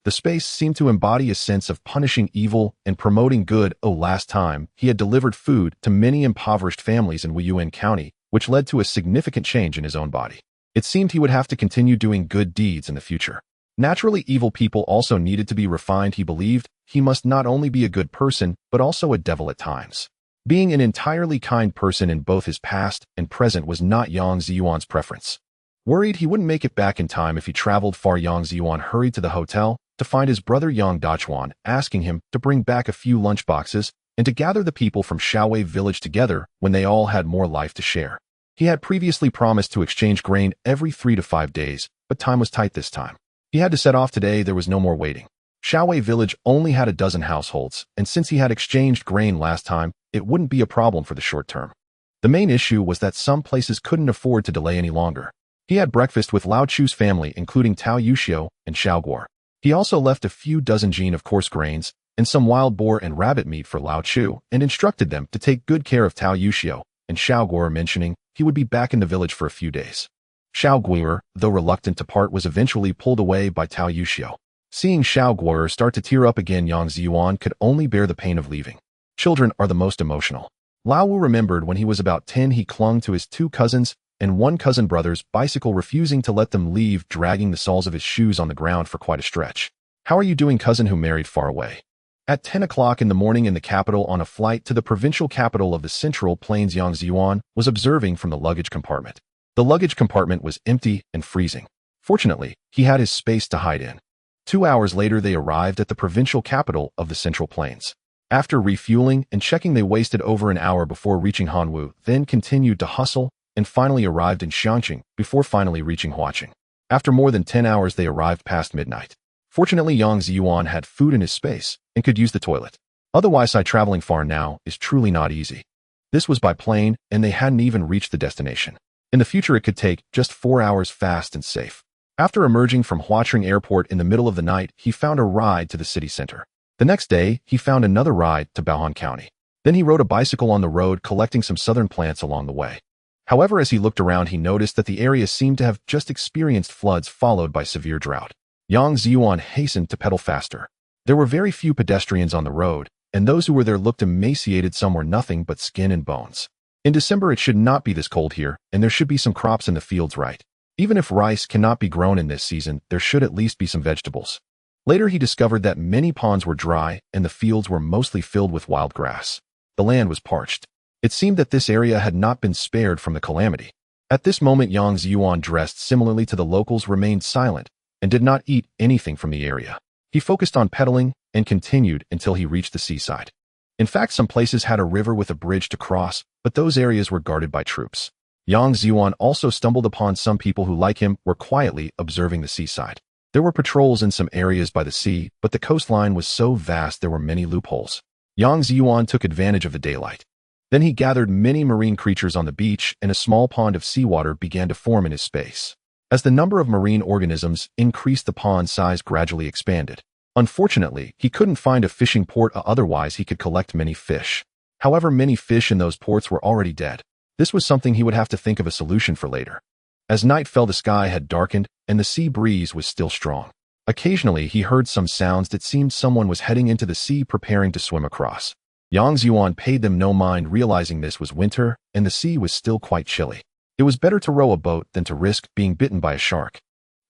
The space seemed to embody a sense of punishing evil and promoting good. Last time, he had delivered food to many impoverished families in Wuyuan County, which led to a significant change in his own body. It seemed he would have to continue doing good deeds in the future. Naturally, evil people also needed to be refined. He believed he must not only be a good person, but also a devil at times. Being an entirely kind person in both his past and present was not Yang Zhiyuan's preference. Worried he wouldn't make it back in time if he traveled far, Yang Zhiyuan hurried to the hotel to find his brother Yang Dachuan, asking him to bring back a few lunch boxes and to gather the people from Shaowei village together when they all had more life to share. He had previously promised to exchange grain every 3 to 5 days, but time was tight this time. He had to set off today. There was no more waiting. Shaowei village only had a dozen households, and since he had exchanged grain last time, it wouldn't be a problem for the short term. The main issue was that some places couldn't afford to delay any longer. He had breakfast with Lao Chu's family, including Tao Yuxiu and Xiaoguo. He also left a few dozen jin of coarse grains and some wild boar and rabbit meat for Lao Chu and instructed them to take good care of Tao Yuxiu and Xiaoguo, mentioning he would be back in the village for a few days. Xiaoguo, though reluctant to part, was eventually pulled away by Tao Yuxiu. Seeing Xiaoguo start to tear up again, Yang Zhiyuan could only bear the pain of leaving. Children are the most emotional. Lao Wu remembered when he was about 10 he clung to his 2 cousins and 1 cousin brother's bicycle, refusing to let them leave, dragging the soles of his shoes on the ground for quite a stretch. "How are you doing, cousin who married far away?" At 10 o'clock in the morning in the capital, on a flight to the provincial capital of the Central Plains, Yang Zhiyuan was observing from the luggage compartment. The luggage compartment was empty and freezing. Fortunately, he had his space to hide in. 2 hours later, they arrived at the provincial capital of the Central Plains. After refueling and checking, they wasted over an hour before reaching Hanwu, then continued to hustle, and finally arrived in Xiangqing before finally reaching Huaqing. After more than 10 hours, they arrived past midnight. Fortunately, Yang Zhiyuan had food in his space and could use the toilet. Otherwise, traveling far now is truly not easy. This was by plane, and they hadn't even reached the destination. In the future, it could take just 4 hours, fast and safe. After emerging from Huaqing Airport in the middle of the night, he found a ride to the city center. The next day, he found another ride to Baohan County. Then he rode a bicycle on the road, collecting some southern plants along the way. However, as he looked around, he noticed that the area seemed to have just experienced floods followed by severe drought. Yang Zhiyuan hastened to pedal faster. There were very few pedestrians on the road, and those who were there looked emaciated. Some were nothing but skin and bones. In December, it should not be this cold here, and there should be some crops in the fields, right? Even if rice cannot be grown in this season, there should at least be some vegetables. Later, he discovered that many ponds were dry and the fields were mostly filled with wild grass. The land was parched. It seemed that this area had not been spared from the calamity. At this moment, Yang Zhiyuan, dressed similarly to the locals, remained silent and did not eat anything from the area. He focused on pedaling and continued until he reached the seaside. In fact, some places had a river with a bridge to cross, but those areas were guarded by troops. Yang Zhiyuan also stumbled upon some people who, like him, were quietly observing the seaside. There were patrols in some areas by the sea, but the coastline was so vast there were many loopholes. Yang Zhiyuan took advantage of the daylight. Then he gathered many marine creatures on the beach, and a small pond of seawater began to form in his space. As the number of marine organisms increased, the pond size gradually expanded. Unfortunately, he couldn't find a fishing port, otherwise he could collect many fish. However, many fish in those ports were already dead. This was something he would have to think of a solution for later. As night fell, the sky had darkened, and the sea breeze was still strong. Occasionally, he heard some sounds that seemed someone was heading into the sea preparing to swim across. Yang Zhiyuan paid them no mind, realizing this was winter, and the sea was still quite chilly. It was better to row a boat than to risk being bitten by a shark.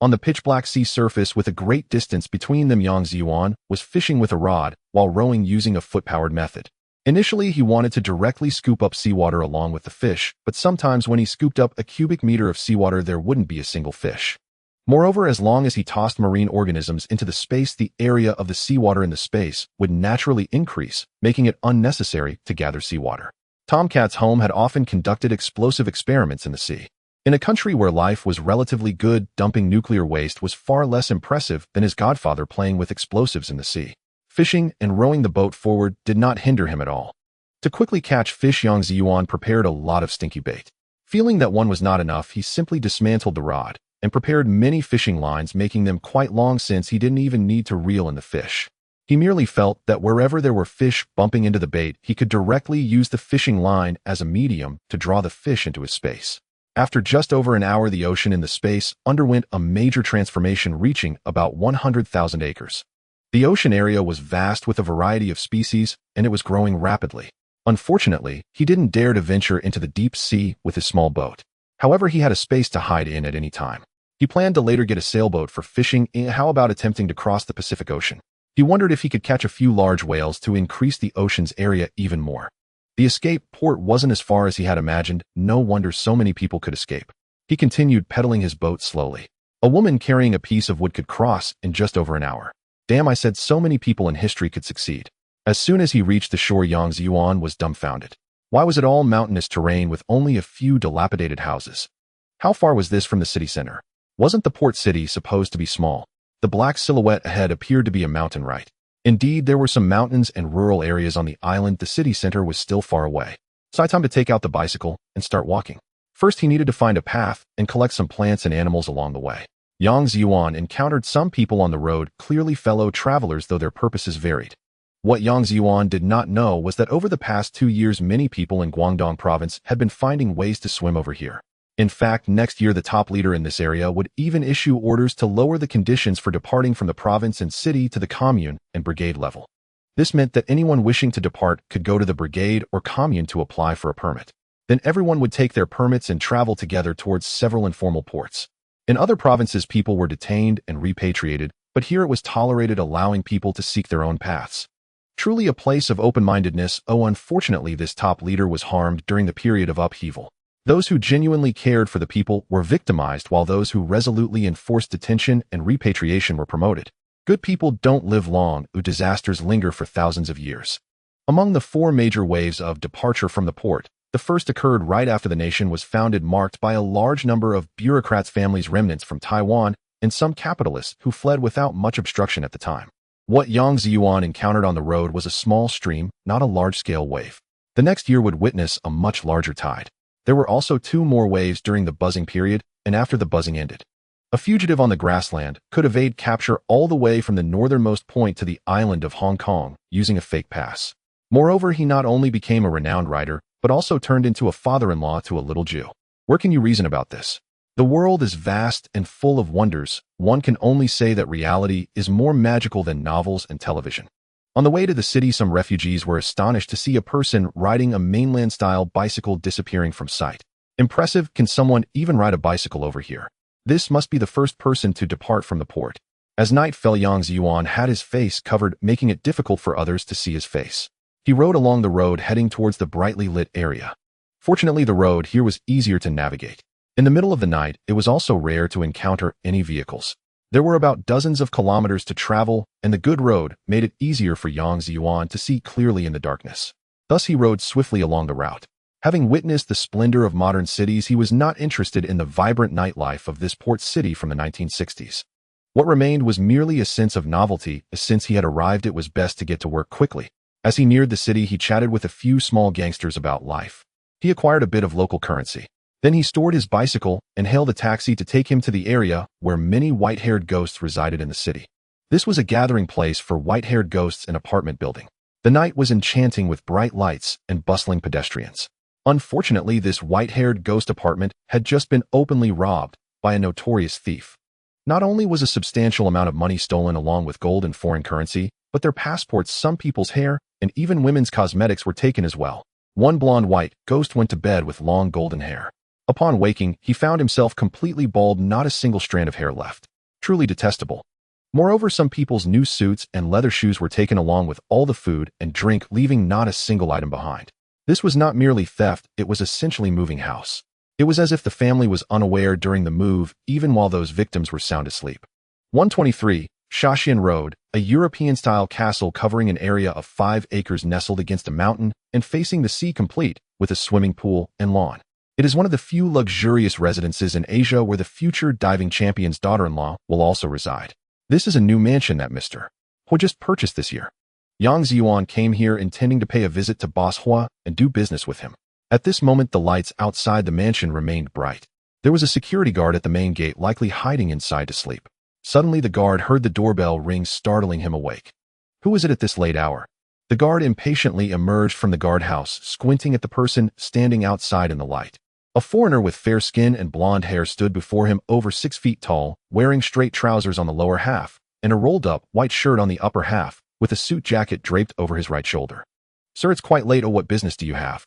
On the pitch-black sea surface, with a great distance between them, Yang Zhiyuan was fishing with a rod while rowing using a foot-powered method. Initially, he wanted to directly scoop up seawater along with the fish, but sometimes when he scooped up a cubic meter of seawater, there wouldn't be a single fish. Moreover, as long as he tossed marine organisms into the space, the area of the seawater in the space would naturally increase, making it unnecessary to gather seawater. Tomcat's home had often conducted explosive experiments in the sea. In a country where life was relatively good, dumping nuclear waste was far less impressive than his godfather playing with explosives in the sea. Fishing and rowing the boat forward did not hinder him at all. To quickly catch fish, Yang Zhiyuan prepared a lot of stinky bait. Feeling that one was not enough, he simply dismantled the rod and prepared many fishing lines, making them quite long since he didn't even need to reel in the fish. He merely felt that wherever there were fish bumping into the bait, he could directly use the fishing line as a medium to draw the fish into his space. After just over an hour, the ocean in the space underwent a major transformation, reaching about 100,000 acres. The ocean area was vast with a variety of species, and it was growing rapidly. Unfortunately, he didn't dare to venture into the deep sea with his small boat. However, he had a space to hide in at any time. He planned to later get a sailboat for fishing. How about attempting to cross the Pacific Ocean? He wondered if he could catch a few large whales to increase the ocean's area even more. The escape port wasn't as far as he had imagined. No wonder so many people could escape. He continued pedaling his boat slowly. A woman carrying a piece of wood could cross in just over an hour. Damn, I said so many people in history could succeed. As soon as he reached the shore, Yang Zhiyuan was dumbfounded. Why was it all mountainous terrain with only a few dilapidated houses? How far was this from the city center? Wasn't the port city supposed to be small? The black silhouette ahead appeared to be a mountain, right? Indeed, there were some mountains and rural areas on the island. The city center was still far away. So time to take out the bicycle and start walking. First, he needed to find a path and collect some plants and animals along the way. Yang Zhiyuan encountered some people on the road, clearly fellow travelers, though their purposes varied. What Yang Zhiyuan did not know was that over the past 2 years, many people in Guangdong province had been finding ways to swim over here. In fact, next year the top leader in this area would even issue orders to lower the conditions for departing from the province and city to the commune and brigade level. This meant that anyone wishing to depart could go to the brigade or commune to apply for a permit. Then everyone would take their permits and travel together towards several informal ports. In other provinces, people were detained and repatriated, but here it was tolerated, allowing people to seek their own paths. Truly a place of open-mindedness. Unfortunately, this top leader was harmed during the period of upheaval. Those who genuinely cared for the people were victimized, while those who resolutely enforced detention and repatriation were promoted. Good people don't live long, disasters linger for thousands of years. Among the 4 major waves of departure from the port, the first occurred right after the nation was founded, marked by a large number of bureaucrats' families, remnants from Taiwan, and some capitalists who fled without much obstruction at the time. What Yang Zhiyuan encountered on the road was a small stream, not a large-scale wave. The next year would witness a much larger tide. There were also 2 more waves during the buzzing period, and after the buzzing ended. A fugitive on the grassland could evade capture all the way from the northernmost point to the island of Hong Kong using a fake pass. Moreover, he not only became a renowned writer, but also turned into a father-in-law to a little Jew. Where can you reason about this? The world is vast and full of wonders. One can only say that reality is more magical than novels and television. On the way to the city, some refugees were astonished to see a person riding a mainland-style bicycle disappearing from sight. Impressive. Can someone even ride a bicycle over here? This must be the first person to depart from the port. As night fell, Yang Zhiyuan had his face covered, making it difficult for others to see his face. He rode along the road, heading towards the brightly lit area. Fortunately, the road here was easier to navigate. In the middle of the night, it was also rare to encounter any vehicles. There were about dozens of kilometers to travel, and the good road made it easier for Yang Zhiyuan to see clearly in the darkness. Thus he rode swiftly along the route. Having witnessed the splendor of modern cities, he was not interested in the vibrant nightlife of this port city from the 1960s. What remained was merely a sense of novelty, as since he had arrived it was best to get to work quickly. As he neared the city, he chatted with a few small gangsters about life. He acquired a bit of local currency. Then he stored his bicycle and hailed a taxi to take him to the area where many white-haired ghosts resided in the city. This was a gathering place for white-haired ghosts in apartment building. The night was enchanting with bright lights and bustling pedestrians. Unfortunately, this white-haired ghost apartment had just been openly robbed by a notorious thief. Not only was a substantial amount of money stolen along with gold and foreign currency, but their passports, some people's hair, and even women's cosmetics were taken as well. One blonde white ghost went to bed with long golden hair. Upon waking, he found himself completely bald, not a single strand of hair left. Truly detestable. Moreover, some people's new suits and leather shoes were taken along with all the food and drink, leaving not a single item behind. This was not merely theft, it was essentially moving house. It was as if the family was unaware during the move, even while those victims were sound asleep. 123, Shaxian Road, a European-style castle covering an area of 5 acres nestled against a mountain and facing the sea, complete with a swimming pool and lawn. It is one of the few luxurious residences in Asia where the future diving champion's daughter-in-law will also reside. This is a new mansion that Mr. He just purchased this year. Yang Zhiyuan came here intending to pay a visit to Boss He and do business with him. At this moment, the lights outside the mansion remained bright. There was a security guard at the main gate, likely hiding inside to sleep. Suddenly, the guard heard the doorbell ring, startling him awake. Who is it at this late hour? The guard impatiently emerged from the guardhouse, squinting at the person standing outside in the light. A foreigner with fair skin and blonde hair stood before him, over 6 feet tall, wearing straight trousers on the lower half and a rolled-up white shirt on the upper half, with a suit jacket draped over his right shoulder. "Sir, it's quite late. Oh, what business do you have?"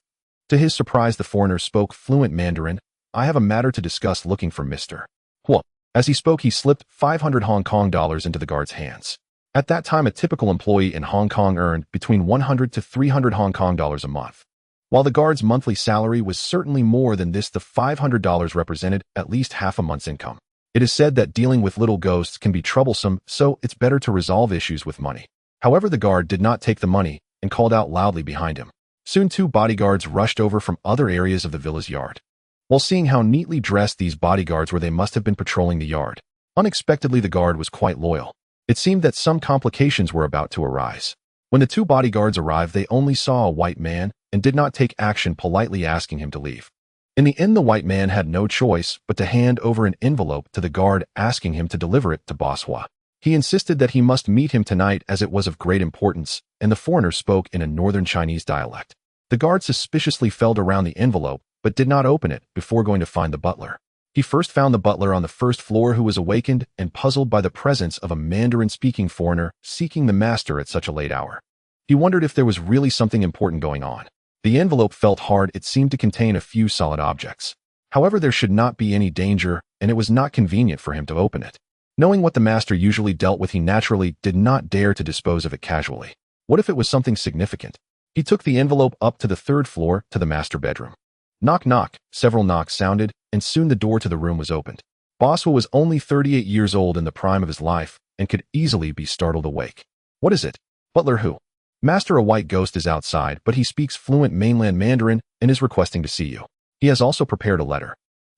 To his surprise, the foreigner spoke fluent Mandarin. "I have a matter to discuss, looking for Mr. He." As he spoke, he slipped 500 Hong Kong dollars into the guard's hands. At that time, a typical employee in Hong Kong earned between 100 to 300 Hong Kong dollars a month. While the guard's monthly salary was certainly more than this, the $500 represented at least half a month's income. It is said that dealing with little ghosts can be troublesome, so it's better to resolve issues with money. However, the guard did not take the money and called out loudly behind him. Soon 2 bodyguards rushed over from other areas of the villa's yard. While seeing how neatly dressed these bodyguards were, they must have been patrolling the yard. Unexpectedly, the guard was quite loyal. It seemed that some complications were about to arise. When the 2 bodyguards arrived, they only saw a white man and did not take action, politely asking him to leave. In the end, the white man had no choice but to hand over an envelope to the guard, asking him to deliver it to Boss He. He insisted that he must meet him tonight as it was of great importance, and the foreigner spoke in a northern Chinese dialect. The guard suspiciously felt around the envelope, but did not open it before going to find the butler. He first found the butler on the first floor, who was awakened and puzzled by the presence of a Mandarin-speaking foreigner seeking the master at such a late hour. He wondered if there was really something important going on. The envelope felt hard. It seemed to contain a few solid objects. However, there should not be any danger, and it was not convenient for him to open it. Knowing what the master usually dealt with, he naturally did not dare to dispose of it casually. What if it was something significant? He took the envelope up to the 3rd floor to the master bedroom. Knock, knock. Several knocks sounded, and soon the door to the room was opened. Boss He was only 38 years old, in the prime of his life, and could easily be startled awake. "What is it?" "Butler who?" "Master, a white ghost is outside, but he speaks fluent mainland Mandarin and is requesting to see you. He has also prepared a letter."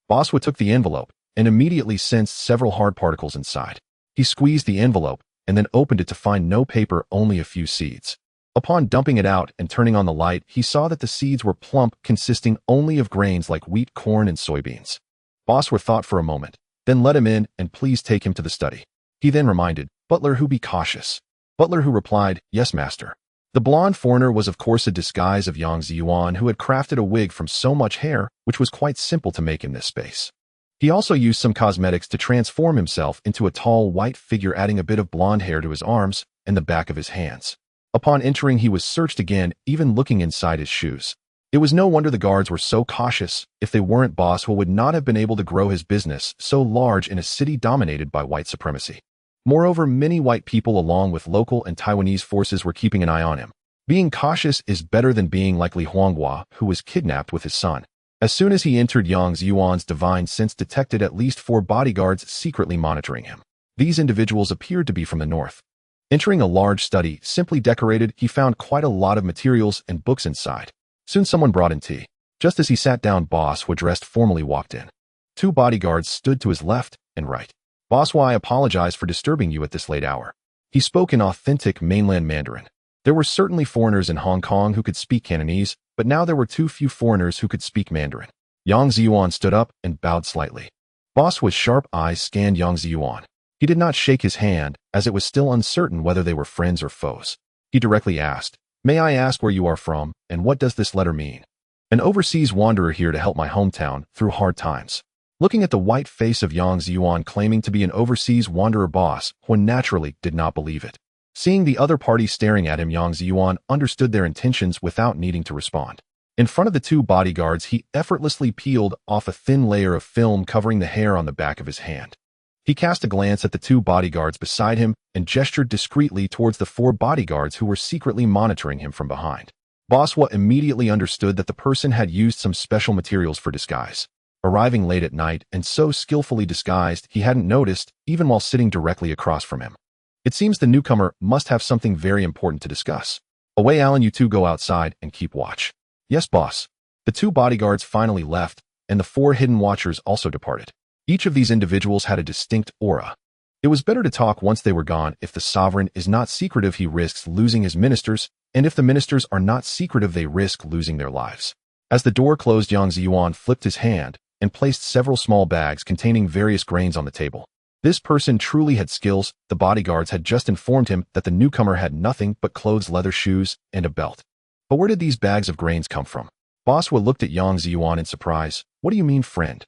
Boss He took the envelope and immediately sensed several hard particles inside. He squeezed the envelope and then opened it to find no paper, only a few seeds. Upon dumping it out and turning on the light, he saw that the seeds were plump, consisting only of grains like wheat, corn, and soybeans. Boss He thought for a moment, then let him in and please take him to the study. He then reminded Butler who be cautious. Butler who replied, "Yes, master." The blonde foreigner was of course a disguise of Yang Zhiyuan, who had crafted a wig from so much hair, which was quite simple to make in this space. He also used some cosmetics to transform himself into a tall white figure, adding a bit of blonde hair to his arms and the back of his hands. Upon entering, he was searched again, even looking inside his shoes. It was no wonder the guards were so cautious. If they weren't, Boss He would not have been able to grow his business so large in a city dominated by white supremacy. Moreover, many white people along with local and Taiwanese forces were keeping an eye on him. Being cautious is better than being like Li Huanghua, who was kidnapped with his son. As soon as he entered, Yang Zhiyuan's divine sense detected at least 4 bodyguards secretly monitoring him. These individuals appeared to be from the north. Entering a large study, simply decorated, he found quite a lot of materials and books inside. Soon someone brought in tea. Just as he sat down, Boss Hua dressed formally walked in. 2 bodyguards stood to his left and right. Boss Hua, I apologize for disturbing you at this late hour. He spoke in authentic mainland Mandarin. There were certainly foreigners in Hong Kong who could speak Cantonese, but now there were too few foreigners who could speak Mandarin. Yang Zhiyuan stood up and bowed slightly. Boss Hua's sharp eyes scanned Yang Zhiyuan. He did not shake his hand, as it was still uncertain whether they were friends or foes. He directly asked, "May I ask where you are from, and what does this letter mean?" "An overseas wanderer here to help my hometown through hard times." Looking at the white face of Yang Zhiyuan claiming to be an overseas wanderer, Boss Hua naturally did not believe it. Seeing the other party staring at him, Yang Zhiyuan understood their intentions without needing to respond. In front of the 2 bodyguards, he effortlessly peeled off a thin layer of film covering the hair on the back of his hand. He cast a glance at the 2 bodyguards beside him and gestured discreetly towards the 4 bodyguards who were secretly monitoring him from behind. Boss Hua immediately understood that the person had used some special materials for disguise. Arriving late at night and so skillfully disguised he hadn't noticed, even while sitting directly across from him. It seems the newcomer must have something very important to discuss. "Away, Alan, you 2 go outside and keep watch." "Yes, boss." The 2 bodyguards finally left, and the 4 hidden watchers also departed. Each of these individuals had a distinct aura. It was better to talk once they were gone. If the sovereign is not secretive, he risks losing his ministers, and if the ministers are not secretive, they risk losing their lives. As the door closed, Yang Zhiyuan flipped his hand and placed several small bags containing various grains on the table. This person truly had skills. The bodyguards had just informed him that the newcomer had nothing but clothes, leather shoes, and a belt. But where did these bags of grains come from? Boss Hua looked at Yang Zhiyuan in surprise. "What do you mean, friend?"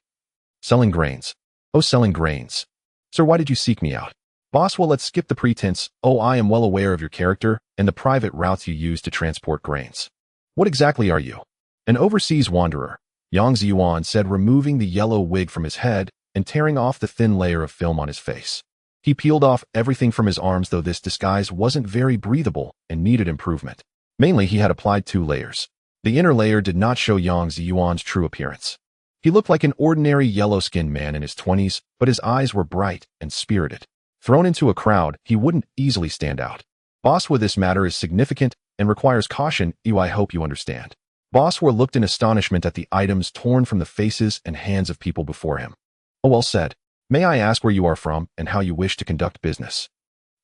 "Selling grains." "Oh, selling grains. Sir, why did you seek me out?" "Boss Hua, let's skip the pretense. Oh, I am well aware of your character and the private routes you use to transport grains. What exactly are you?" "An overseas wanderer," Yang Zhiyuan said, removing the yellow wig from his head and tearing off the thin layer of film on his face. He peeled off everything from his arms, though this disguise wasn't very breathable and needed improvement. Mainly, he had applied 2 layers. The inner layer did not show Yang Zhiyuan's true appearance. He looked like an ordinary yellow-skinned man in his 20s, but his eyes were bright and spirited. Thrown into a crowd, he wouldn't easily stand out. "Boss Hua, this matter is significant and requires caution. I hope you understand." Boss Hua looked in astonishment at the items torn from the faces and hands of people before him. "Oh, well said. May I ask where you are from and how you wish to conduct business?"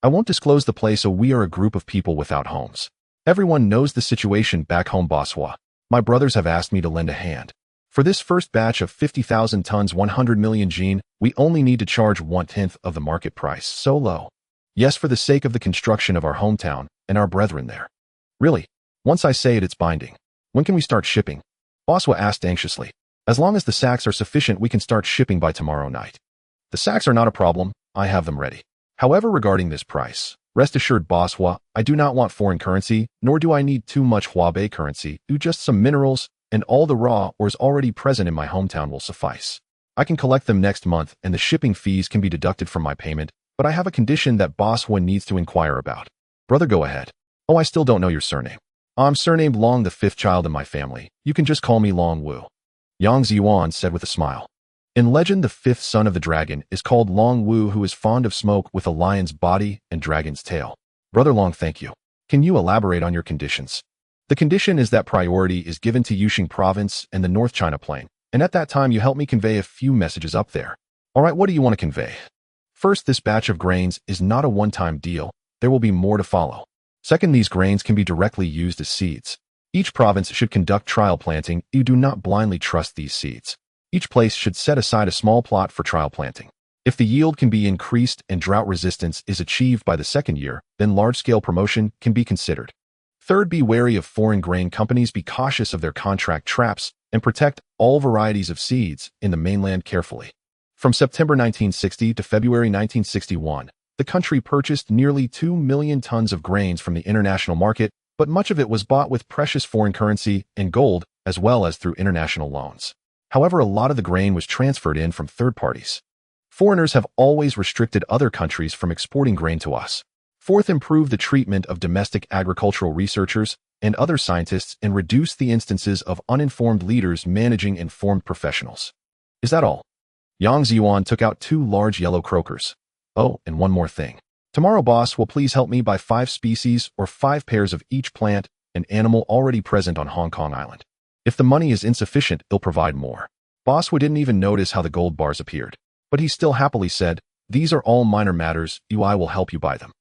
"I won't disclose the place. We are a group of people without homes. Everyone knows the situation back home, Boss Hua. My brothers have asked me to lend a hand. For this first batch of 50,000 tons, 100 million Jin, we only need to charge 1/10 of the market price. So low. Yes, for the sake of the construction of our hometown and our brethren there." "Really? Once I say it, it's binding. When can we start shipping?" Boss Hua asked anxiously. "As long as the sacks are sufficient, we can start shipping by tomorrow night." "The sacks are not a problem. I have them ready. However, regarding this price, rest assured, Boss Hua, I do not want foreign currency, nor do I need too much Huabei currency. Just some minerals, and all the raw ores already present in my hometown will suffice. I can collect them next month, and the shipping fees can be deducted from my payment, but I have a condition that Boss Hua needs to inquire about." "Brother, go ahead." "Oh, I still don't know your surname." "I'm surnamed Long, the 5th child in my family. You can just call me Long Wu." Yang Zhiyuan said with a smile. In legend, the 5th son of the dragon is called Long Wu, who is fond of smoke with a lion's body and dragon's tail. "Brother Long, thank you. Can you elaborate on your conditions?" "The condition is that priority is given to Yuxing province and the North China Plain, and at that time you help me convey a few messages up there." "All right, what do you want to convey?" "First, this batch of grains is not a one-time deal. There will be more to follow. Second, these grains can be directly used as seeds. Each province should conduct trial planting. You do not blindly trust these seeds. Each place should set aside a small plot for trial planting. If the yield can be increased and drought resistance is achieved by the 2nd year, then large-scale promotion can be considered. Third, be wary of foreign grain companies. Be cautious of their contract traps and protect all varieties of seeds in the mainland carefully." From September 1960 to February 1961, the country purchased nearly 2 million tons of grains from the international market, but much of it was bought with precious foreign currency and gold, as well as through international loans. However, a lot of the grain was transferred in from third parties. Foreigners have always restricted other countries from exporting grain to us. Fourth, improve the treatment of domestic agricultural researchers. and other scientists and reduce the instances of uninformed leaders managing informed professionals. Is that all? Yang Zhiyuan took out 2 large yellow croakers. Oh, and one more thing. Tomorrow, boss, will please help me buy 5 species or 5 pairs of each plant and animal already present on Hong Kong Island. If the money is insufficient, he'll provide more. Boss didn't even notice how the gold bars appeared, but he still happily said, "These are all minor matters, I will help you buy them.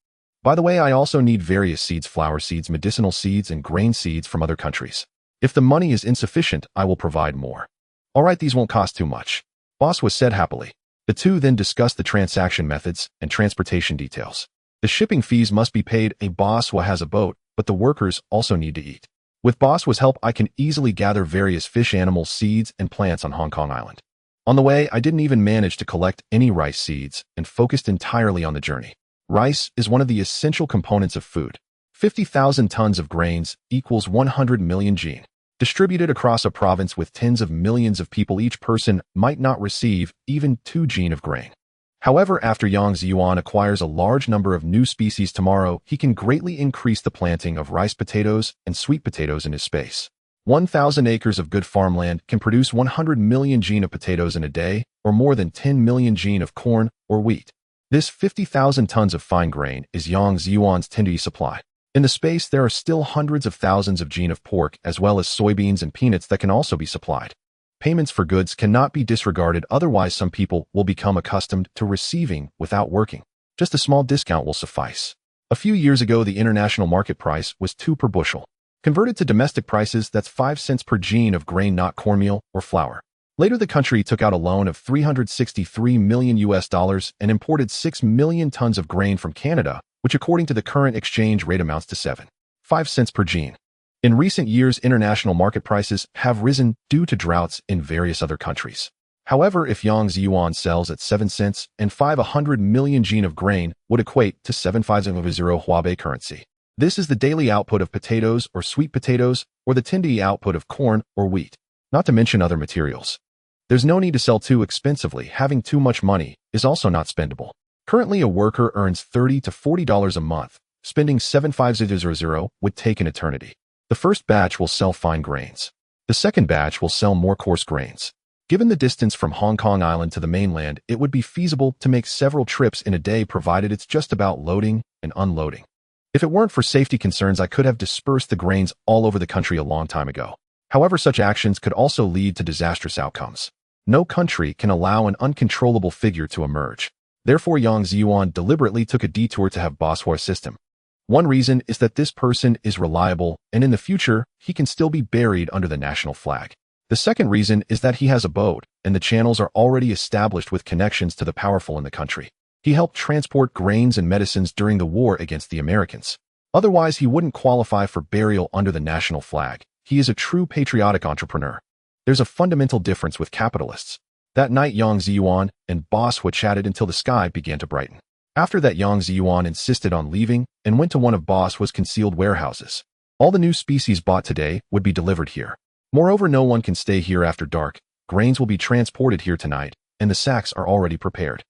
By the way, I also need various seeds, flower seeds, medicinal seeds, and grain seeds from other countries. If the money is insufficient, I will provide more." All right, these won't cost too much, boss said happily. The two then discussed the transaction methods and transportation details. The shipping fees must be paid. A boss has a boat, but the workers also need to eat. With boss's help, I can easily gather various fish, animals, seeds, and plants on Hong Kong Island. On the way, I didn't even manage to collect any rice seeds and focused entirely on the journey. Rice is one of the essential components of food. 50,000 tons of grains equals 100 million gene. Distributed across a province with tens of millions of people, each person might not receive even 2 gene of grain. However, after Yang Zhiyuan acquires a large number of new species tomorrow, he can greatly increase the planting of rice potatoes and sweet potatoes in his space. 1,000 acres of good farmland can produce 100 million gene of potatoes in a day, or more than 10 million gene of corn or wheat. This 50,000 tons of fine grain is Yang Zhiyuan's 10-day supply. In the space, there are still hundreds of thousands of gene of pork, as well as soybeans and peanuts that can also be supplied. Payments for goods cannot be disregarded, otherwise some people will become accustomed to receiving without working. Just a small discount will suffice. A few years ago, the international market price was 2 per bushel. Converted to domestic prices, that's 5 cents per gene of grain, not cornmeal or flour. Later, the country took out a loan of $363 million and imported 6 million tons of grain from Canada, which according to the current exchange rate amounts to 7.5 cents per gene. In recent years, international market prices have risen due to droughts in various other countries. However, if Yang Zhiyuan sells at 7 cents and 500 million gene of grain would equate to 750 Huabei currency. This is the daily output of potatoes or sweet potatoes, or the 10-day output of corn or wheat, not to mention other materials. There's no need to sell too expensively. Having too much money is also not spendable. Currently, a worker earns $30 to $40 a month. Spending 75000 would take an eternity. The first batch will sell fine grains. The second batch will sell more coarse grains. Given the distance from Hong Kong Island to the mainland, it would be feasible to make several trips in a day, provided it's just about loading and unloading. If it weren't for safety concerns, I could have dispersed the grains all over the country a long time ago. However, such actions could also lead to disastrous outcomes. No country can allow an uncontrollable figure to emerge. Therefore, Yang Zhiyuan deliberately took a detour to have Boss assist him. One reason is that this person is reliable, and in the future, he can still be buried under the national flag. The second reason is that he has a boat, and the channels are already established with connections to the powerful in the country. He helped transport grains and medicines during the war against the Americans. Otherwise, he wouldn't qualify for burial under the national flag. He is a true patriotic entrepreneur. There's a fundamental difference with capitalists. That night, Yang Zhiyuan and Boss chatted until the sky began to brighten. After that, Yang Zhiyuan insisted on leaving and went to one of Boss's concealed warehouses. All the new species bought today would be delivered here. Moreover, no one can stay here after dark. Grains will be transported here tonight, and the sacks are already prepared.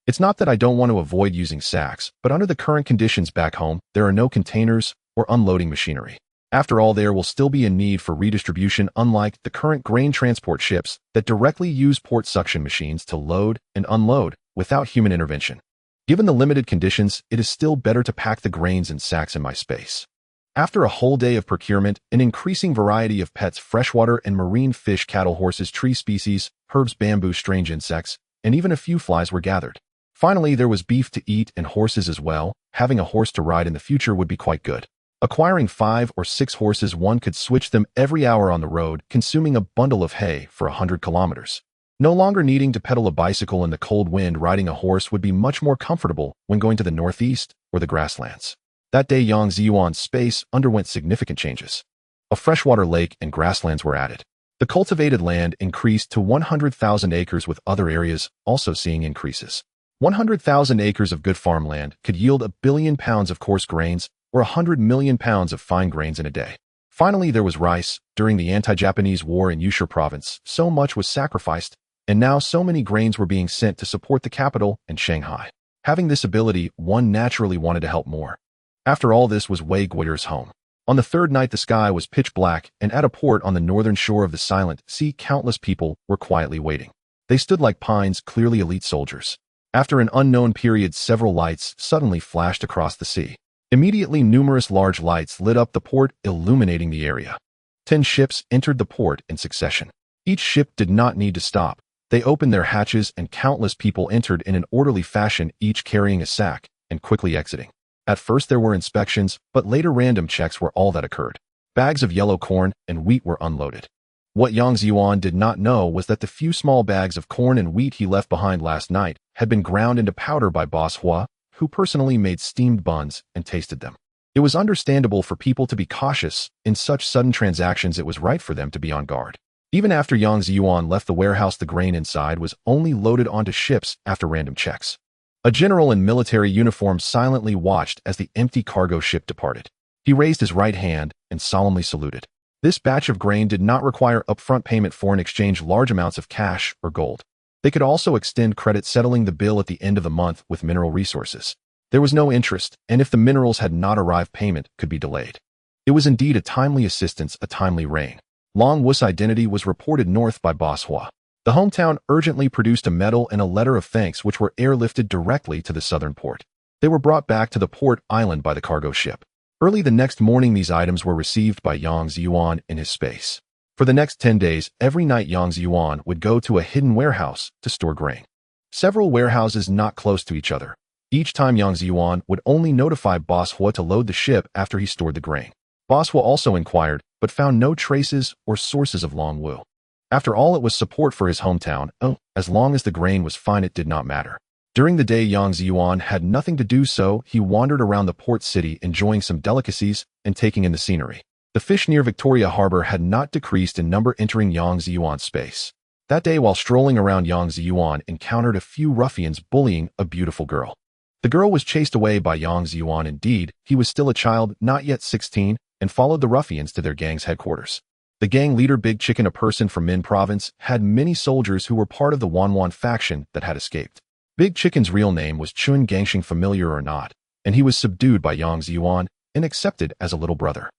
It's not that I don't want to avoid using sacks, but under the current conditions back home, there are no containers or unloading machinery. After all, there will still be a need for redistribution, unlike the current grain transport ships that directly use port suction machines to load and unload without human intervention. Given the limited conditions, it is still better to pack the grains in sacks in my space. After a whole day of procurement, an increasing variety of pets, freshwater and marine fish, cattle, horses, tree species, herbs, bamboo, strange insects, and even a few flies were gathered. Finally, there was beef to eat and horses as well. Having a horse to ride in the future would be quite good. Acquiring 5 or 6 horses, one could switch them every hour on the road, consuming a bundle of hay for 100 kilometers. No longer needing to pedal a bicycle in the cold wind, riding a horse would be much more comfortable when going to the northeast or the grasslands. That day, Yang Zhiyuan's space underwent significant changes. A freshwater lake and grasslands were added. The cultivated land increased to 100,000 acres, with other areas also seeing increases. 100,000 acres of good farmland could yield 1 billion pounds of coarse grains or 100 million pounds of fine grains in a day. Finally, there was rice. During the anti-Japanese war in Yushu province, so much was sacrificed, and now so many grains were being sent to support the capital and Shanghai. Having this ability, one naturally wanted to help more. After all, this was Wei Guiyer's home. On the third night, the sky was pitch black, and at a port on the northern shore of the silent sea, countless people were quietly waiting. They stood like pines, clearly elite soldiers. After an unknown period, several lights suddenly flashed across the sea. Immediately, numerous large lights lit up the port, illuminating the area. 10 ships entered the port in succession. Each ship did not need to stop. They opened their hatches, and countless people entered in an orderly fashion, each carrying a sack, and quickly exiting. At first there were inspections, but later random checks were all that occurred. Bags of yellow corn and wheat were unloaded. What Yang Zhiyuan did not know was that the few small bags of corn and wheat he left behind last night had been ground into powder by Boss Hua, who personally made steamed buns and tasted them. It was understandable for people to be cautious. In such sudden transactions, it was right for them to be on guard. Even after Yang Zhiyuan left the warehouse, the grain inside was only loaded onto ships after random checks. A general in military uniform silently watched as the empty cargo ship departed. He raised his right hand and solemnly saluted. This batch of grain did not require upfront payment for in exchange large amounts of cash or gold. They could also extend credit, settling the bill at the end of the month with mineral resources. There was no interest, and if the minerals had not arrived, payment could be delayed. It was indeed a timely assistance, a timely rain. Long Wu's identity was reported north by Boss Hua. The hometown urgently produced a medal and a letter of thanks, which were airlifted directly to the southern port. They were brought back to the port island by the cargo ship. Early the next morning, these items were received by Yang Zhiyuan in his space. For the next 10 days, every night Yang Zhiyuan would go to a hidden warehouse to store grain. Several warehouses not close to each other. Each time Yang Zhiyuan would only notify Boss Hua to load the ship after he stored the grain. Boss Hua also inquired, but found no traces or sources of Long Wu. After all, it was support for his hometown. As long as the grain was fine, it did not matter. During the day, Yang Zhiyuan had nothing to do, so he wandered around the port city, enjoying some delicacies and taking in the scenery. The fish near Victoria Harbor had not decreased in number, entering Yang Zhiyuan's space. That day, while strolling around, Yang Zhiyuan encountered a few ruffians bullying a beautiful girl. The girl was chased away by Yang Zhiyuan. Indeed, he was still a child, not yet 16, and followed the ruffians to their gang's headquarters. The gang leader, Big Chicken, a person from Min province, had many soldiers who were part of the Wanwan faction that had escaped. Big Chicken's real name was Chun Gangsheng, familiar or not, and he was subdued by Yang Zhiyuan and accepted as a little brother.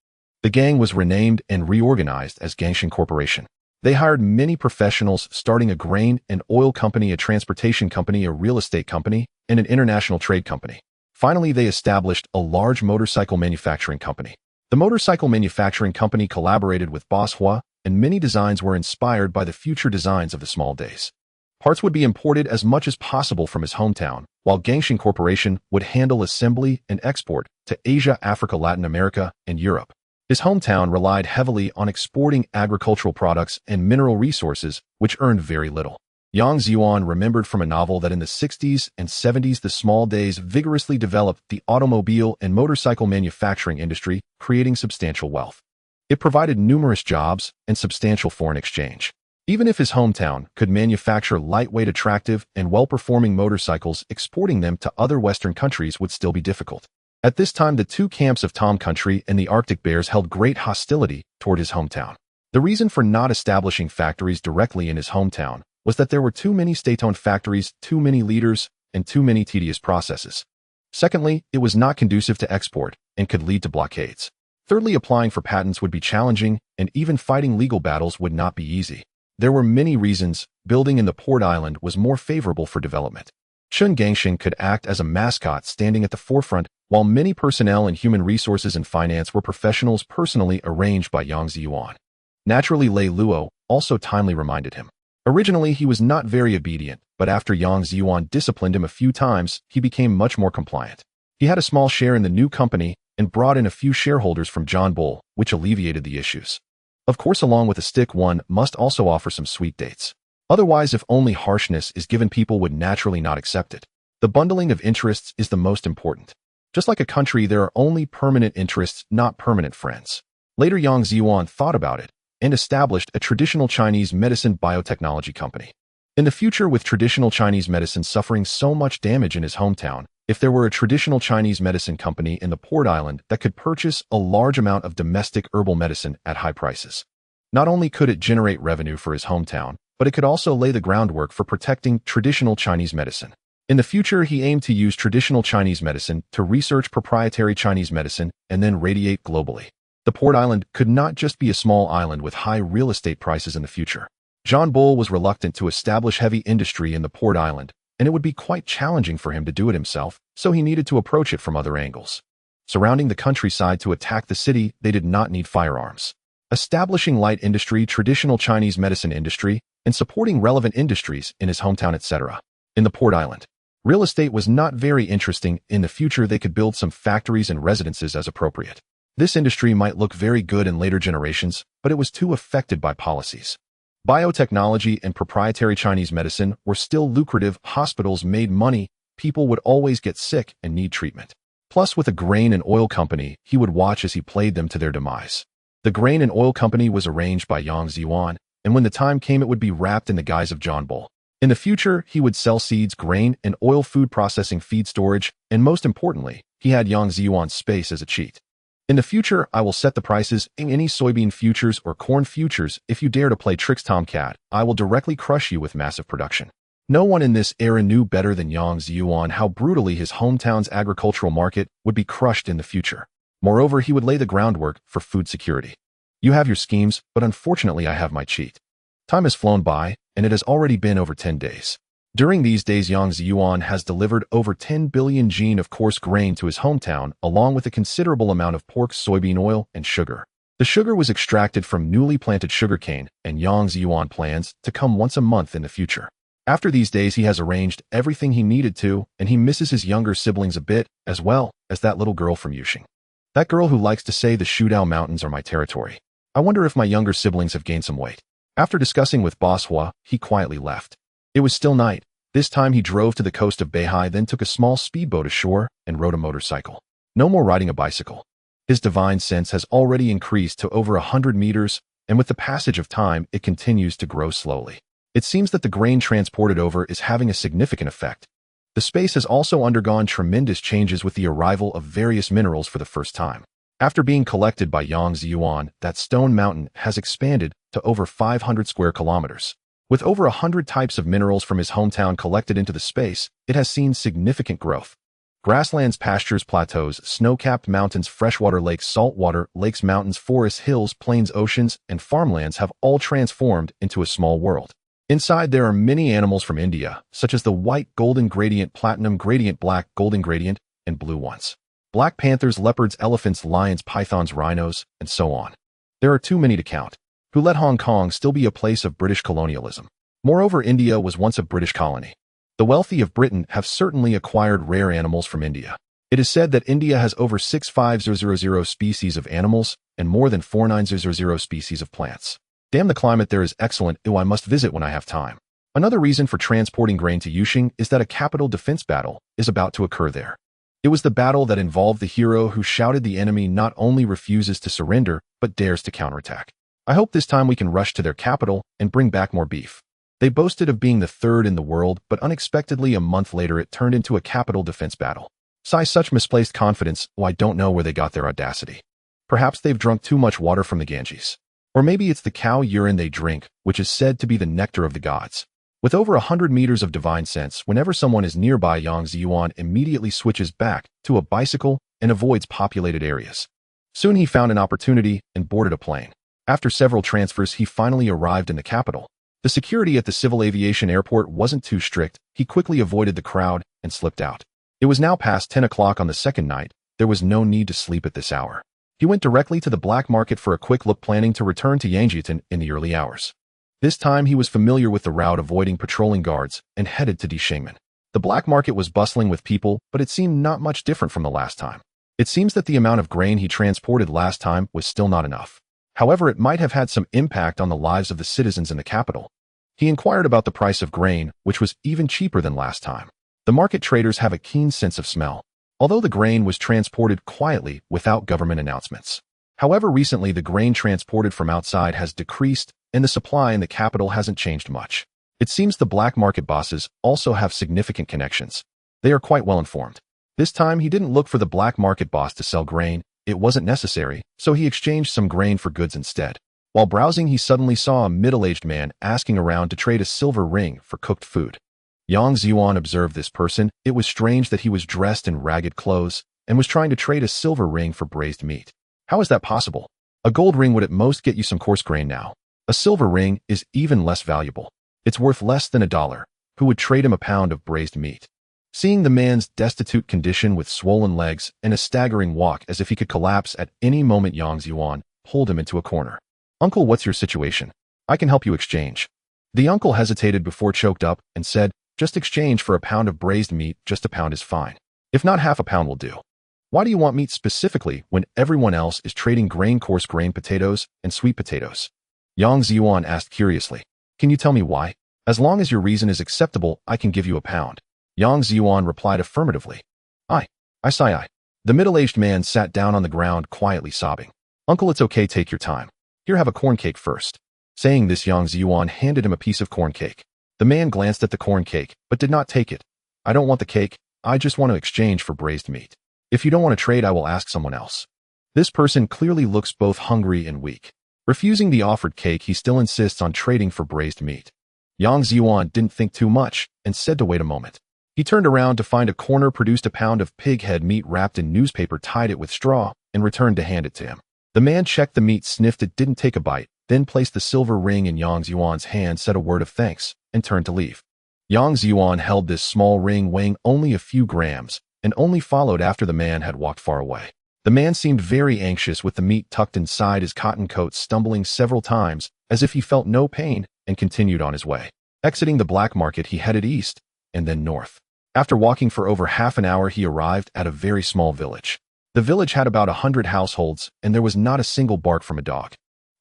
The gang was renamed and reorganized as Gangsheng Corporation. They hired many professionals, starting a grain and oil company, a transportation company, a real estate company, and an international trade company. Finally, they established a large motorcycle manufacturing company. The motorcycle manufacturing company collaborated with Boss Hua, and many designs were inspired by the future designs of the small days. Parts would be imported as much as possible from his hometown, while Gangsheng Corporation would handle assembly and export to Asia, Africa, Latin America, and Europe. His hometown relied heavily on exporting agricultural products and mineral resources, which earned very little. Yang Zhiyuan remembered from a novel that in the 60s and 70s, the small days vigorously developed the automobile and motorcycle manufacturing industry, creating substantial wealth. It provided numerous jobs and substantial foreign exchange. Even if his hometown could manufacture lightweight, attractive, and well-performing motorcycles, exporting them to other Western countries would still be difficult. At this time, the two camps of Tom Country and the Arctic Bears held great hostility toward his hometown. The reason for not establishing factories directly in his hometown was that there were too many state-owned factories, too many leaders, and too many tedious processes. Secondly, it was not conducive to export and could lead to blockades. Thirdly, applying for patents would be challenging, and even fighting legal battles would not be easy. There were many reasons. Building in the port island was more favorable for development. Chun Gangsheng could act as a mascot, standing at the forefront, while many personnel in human resources and finance were professionals personally arranged by Yang Zhiyuan. Naturally, Lei Luo also timely reminded him. Originally, he was not very obedient, but after Yang Zhiyuan disciplined him a few times, he became much more compliant. He had a small share in the new company and brought in a few shareholders from John Bull, which alleviated the issues. Of course, along with a stick, one must also offer some sweet dates. Otherwise, if only harshness is given, people would naturally not accept it. The bundling of interests is the most important. Just like a country, there are only permanent interests, not permanent friends. Later, Yang Zhiyuan thought about it and established a traditional Chinese medicine biotechnology company. In the future, with traditional Chinese medicine suffering so much damage in his hometown, if there were a traditional Chinese medicine company in the port island that could purchase a large amount of domestic herbal medicine at high prices, not only could it generate revenue for his hometown, but it could also lay the groundwork for protecting traditional Chinese medicine. In the future, he aimed to use traditional Chinese medicine to research proprietary Chinese medicine and then radiate globally. The port island could not just be a small island with high real estate prices in the future. John Bull was reluctant to establish heavy industry in the port island, and it would be quite challenging for him to do it himself, so he needed to approach it from other angles. Surrounding the countryside to attack the city, they did not need firearms. Establishing light industry, traditional Chinese medicine industry, and supporting relevant industries in his hometown, etc. In the port island, real estate was not very interesting. In the future, they could build some factories and residences as appropriate. This industry might look very good in later generations, but it was too affected by policies. Biotechnology and proprietary Chinese medicine were still lucrative. Hospitals made money. People would always get sick and need treatment. Plus, with a grain and oil company, he would watch as he played them to their demise. The grain and oil company was arranged by Yang Zhiyuan, and when the time came, it would be wrapped in the guise of John Bull. In the future, he would sell seeds, grain, and oil, food processing, feed storage, and most importantly, he had Yang Zhiyuan's space as a cheat. In the future, I will set the prices in any soybean futures or corn futures. If you dare to play tricks, Tomcat, I will directly crush you with massive production. No one in this era knew better than Yang Zhiyuan how brutally his hometown's agricultural market would be crushed in the future. Moreover, he would lay the groundwork for food security. You have your schemes, but unfortunately I have my cheat. Time has flown by, and it has already been over 10 days. During these days, Yang Zhiyuan has delivered over 10 billion gene of coarse grain to his hometown, along with a considerable amount of pork, soybean oil, and sugar. The sugar was extracted from newly planted sugarcane, and Yang Zhiyuan plans to come once a month in the future. After these days, he has arranged everything he needed to, and he misses his younger siblings a bit, as well as that little girl from Yuxing. That girl who likes to say the Shudao Mountains are my territory. I wonder if my younger siblings have gained some weight. After discussing with Boss Hua, he quietly left. It was still night. This time he drove to the coast of Beihai, then took a small speedboat ashore and rode a motorcycle. No more riding a bicycle. His divine sense has already increased to over 100 meters, and with the passage of time, it continues to grow slowly. It seems that the grain transported over is having a significant effect. The space has also undergone tremendous changes with the arrival of various minerals for the first time. After being collected by Yang Zhiyuan, that stone mountain has expanded to over 500 square kilometers. With over 100 types of minerals from his hometown collected into the space, it has seen significant growth. Grasslands, pastures, plateaus, snow-capped mountains, freshwater lakes, saltwater lakes, mountains, forests, hills, plains, oceans, and farmlands have all transformed into a small world. Inside, there are many animals from India, such as the white golden gradient, platinum gradient, black golden gradient, and blue ones. Black panthers, leopards, elephants, lions, pythons, rhinos, and so on. There are too many to count. Who let Hong Kong still be a place of British colonialism? Moreover, India was once a British colony. The wealthy of Britain have certainly acquired rare animals from India. It is said that India has over 65000 species of animals and more than 49000 species of plants. Damn, the climate there is excellent. Ew, I must visit when I have time. Another reason for transporting grain to Yuxing is that a capital defense battle is about to occur there. It was the battle that involved the hero who shouted the enemy not only refuses to surrender, but dares to counterattack. I hope this time we can rush to their capital and bring back more beef. They boasted of being the third in the world, but unexpectedly a month later it turned into a capital defense battle. Sigh, such misplaced confidence. Oh, I don't know where they got their audacity. Perhaps they've drunk too much water from the Ganges. Or maybe it's the cow urine they drink, which is said to be the nectar of the gods. With over 100 meters of divine sense, whenever someone is nearby, Yang Zhiyuan immediately switches back to a bicycle and avoids populated areas. Soon he found an opportunity and boarded a plane. After several transfers, he finally arrived in the capital. The security at the civil aviation airport wasn't too strict. He quickly avoided the crowd and slipped out. It was now past 10 o'clock on the second night. There was no need to sleep at this hour. He went directly to the black market for a quick look, planning to return to Yangzhiyuan in the early hours. This time he was familiar with the route, avoiding patrolling guards, and headed to Deshengmen. The black market was bustling with people, but it seemed not much different from the last time. It seems that the amount of grain he transported last time was still not enough. However, it might have had some impact on the lives of the citizens in the capital. He inquired about the price of grain, which was even cheaper than last time. The market traders have a keen sense of smell, although the grain was transported quietly without government announcements. However, recently the grain transported from outside has decreased, and the supply in the capital hasn't changed much. It seems the black market bosses also have significant connections. They are quite well informed. This time he didn't look for the black market boss to sell grain. It wasn't necessary, so he exchanged some grain for goods instead. While browsing, he suddenly saw a middle-aged man asking around to trade a silver ring for cooked food. Yang Zhiyuan observed this person. It was strange that he was dressed in ragged clothes and was trying to trade a silver ring for braised meat. How is that possible? A gold ring would at most get you some coarse grain now. A silver ring is even less valuable. It's worth less than $1. Who would trade him a pound of braised meat? Seeing the man's destitute condition with swollen legs and a staggering walk as if he could collapse at any moment, Yang Zhiyuan pulled him into a corner. Uncle, what's your situation? I can help you exchange. The uncle hesitated before choked up and said, just exchange for a pound of braised meat, just a pound is fine. If not, half a pound will do. Why do you want meat specifically when everyone else is trading coarse grain potatoes and sweet potatoes? Yang Zhiyuan asked curiously. Can you tell me why? As long as your reason is acceptable, I can give you a pound. Yang Zhiyuan replied affirmatively. I sigh. The middle-aged man sat down on the ground quietly sobbing. Uncle, it's okay, take your time. Here, have a corn cake first. Saying this, Yang Zhiyuan handed him a piece of corn cake. The man glanced at the corn cake, but did not take it. I don't want the cake, I just want to exchange for braised meat. If you don't want to trade, I will ask someone else. This person clearly looks both hungry and weak. Refusing the offered cake, he still insists on trading for braised meat. Yang Zhiyuan didn't think too much and said to wait a moment. He turned around to find a corner, produced a pound of pig head meat wrapped in newspaper, tied it with straw, and returned to hand it to him. The man checked the meat, sniffed it, didn't take a bite, then placed the silver ring in Yang Zhiyuan's hand, said a word of thanks, and turned to leave. Yang Zhiyuan held this small ring weighing only a few grams, and only followed after the man had walked far away. The man seemed very anxious with the meat tucked inside his cotton coat, stumbling several times, as if he felt no pain, and continued on his way. Exiting the black market, he headed east, and then north. After walking for over half an hour, he arrived at a very small village. The village had about 100 households, and there was not a single bark from a dog.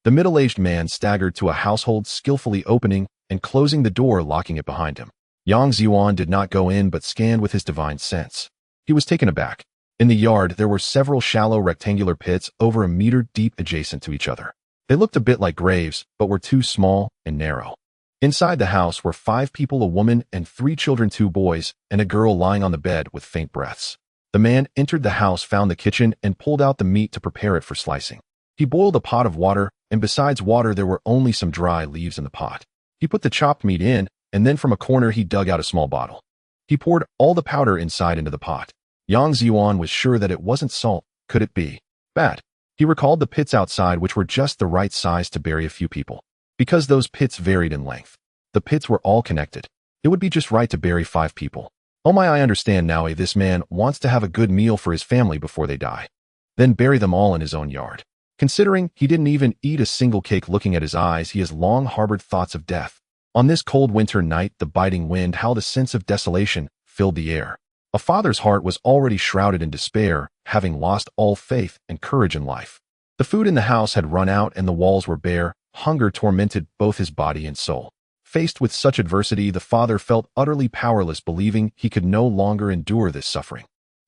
The middle-aged man staggered to a household, skillfully opening and closing the door, locking it behind him. Yang Zhiyuan did not go in, but scanned with his divine sense. He was taken aback. In the yard, there were several shallow rectangular pits over a meter deep adjacent to each other. They looked a bit like graves, but were too small and narrow. Inside the house were 5 people, a woman and 3 children, 2 boys, and a girl lying on the bed with faint breaths. The man entered the house, found the kitchen, and pulled out the meat to prepare it for slicing. He boiled a pot of water, and besides water, there were only some dry leaves in the pot. He put the chopped meat in, and then from a corner he dug out a small bottle. He poured all the powder inside into the pot. Yang Zhiyuan was sure that it wasn't salt. Could it be bad? He recalled the pits outside, which were just the right size to bury a few people. Because those pits varied in length. The pits were all connected. It would be just right to bury 5 people. Oh my, I understand now. This man wants to have a good meal for his family before they die. Then bury them all in his own yard. Considering he didn't even eat a single cake, looking at his eyes, he has long harbored thoughts of death. On this cold winter night, the biting wind howled, a sense of desolation filled the air. A father's heart was already shrouded in despair, having lost all faith and courage in life. The food in the house had run out and the walls were bare. Hunger tormented both his body and soul. Faced with such adversity, the father felt utterly powerless, believing he could no longer endure this suffering.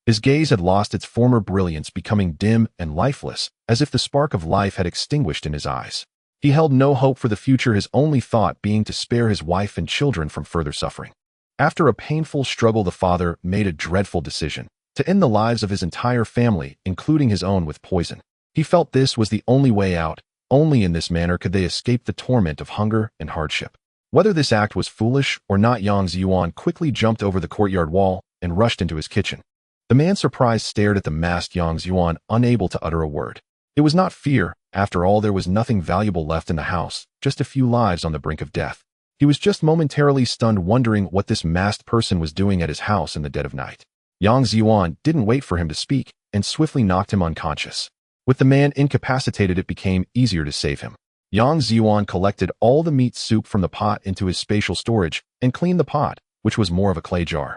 His gaze had lost its former brilliance, becoming dim and lifeless, as if the spark of life had extinguished in his eyes. He held no hope for the future, his only thought being to spare his wife and children from further suffering. After a painful struggle, the father made a dreadful decision to end the lives of his entire family, including his own, with poison. He felt this was the only way out. Only in this manner could they escape the torment of hunger and hardship. Whether this act was foolish or not, Yang Zhiyuan quickly jumped over the courtyard wall and rushed into his kitchen. The man, surprised, stared at the masked Yang Zhiyuan, unable to utter a word. It was not fear. After all, there was nothing valuable left in the house, just a few lives on the brink of death. He was just momentarily stunned, wondering what this masked person was doing at his house in the dead of night. Yang Zhiyuan didn't wait for him to speak and swiftly knocked him unconscious. With the man incapacitated, it became easier to save him. Yang Zhiyuan collected all the meat soup from the pot into his spatial storage and cleaned the pot, which was more of a clay jar.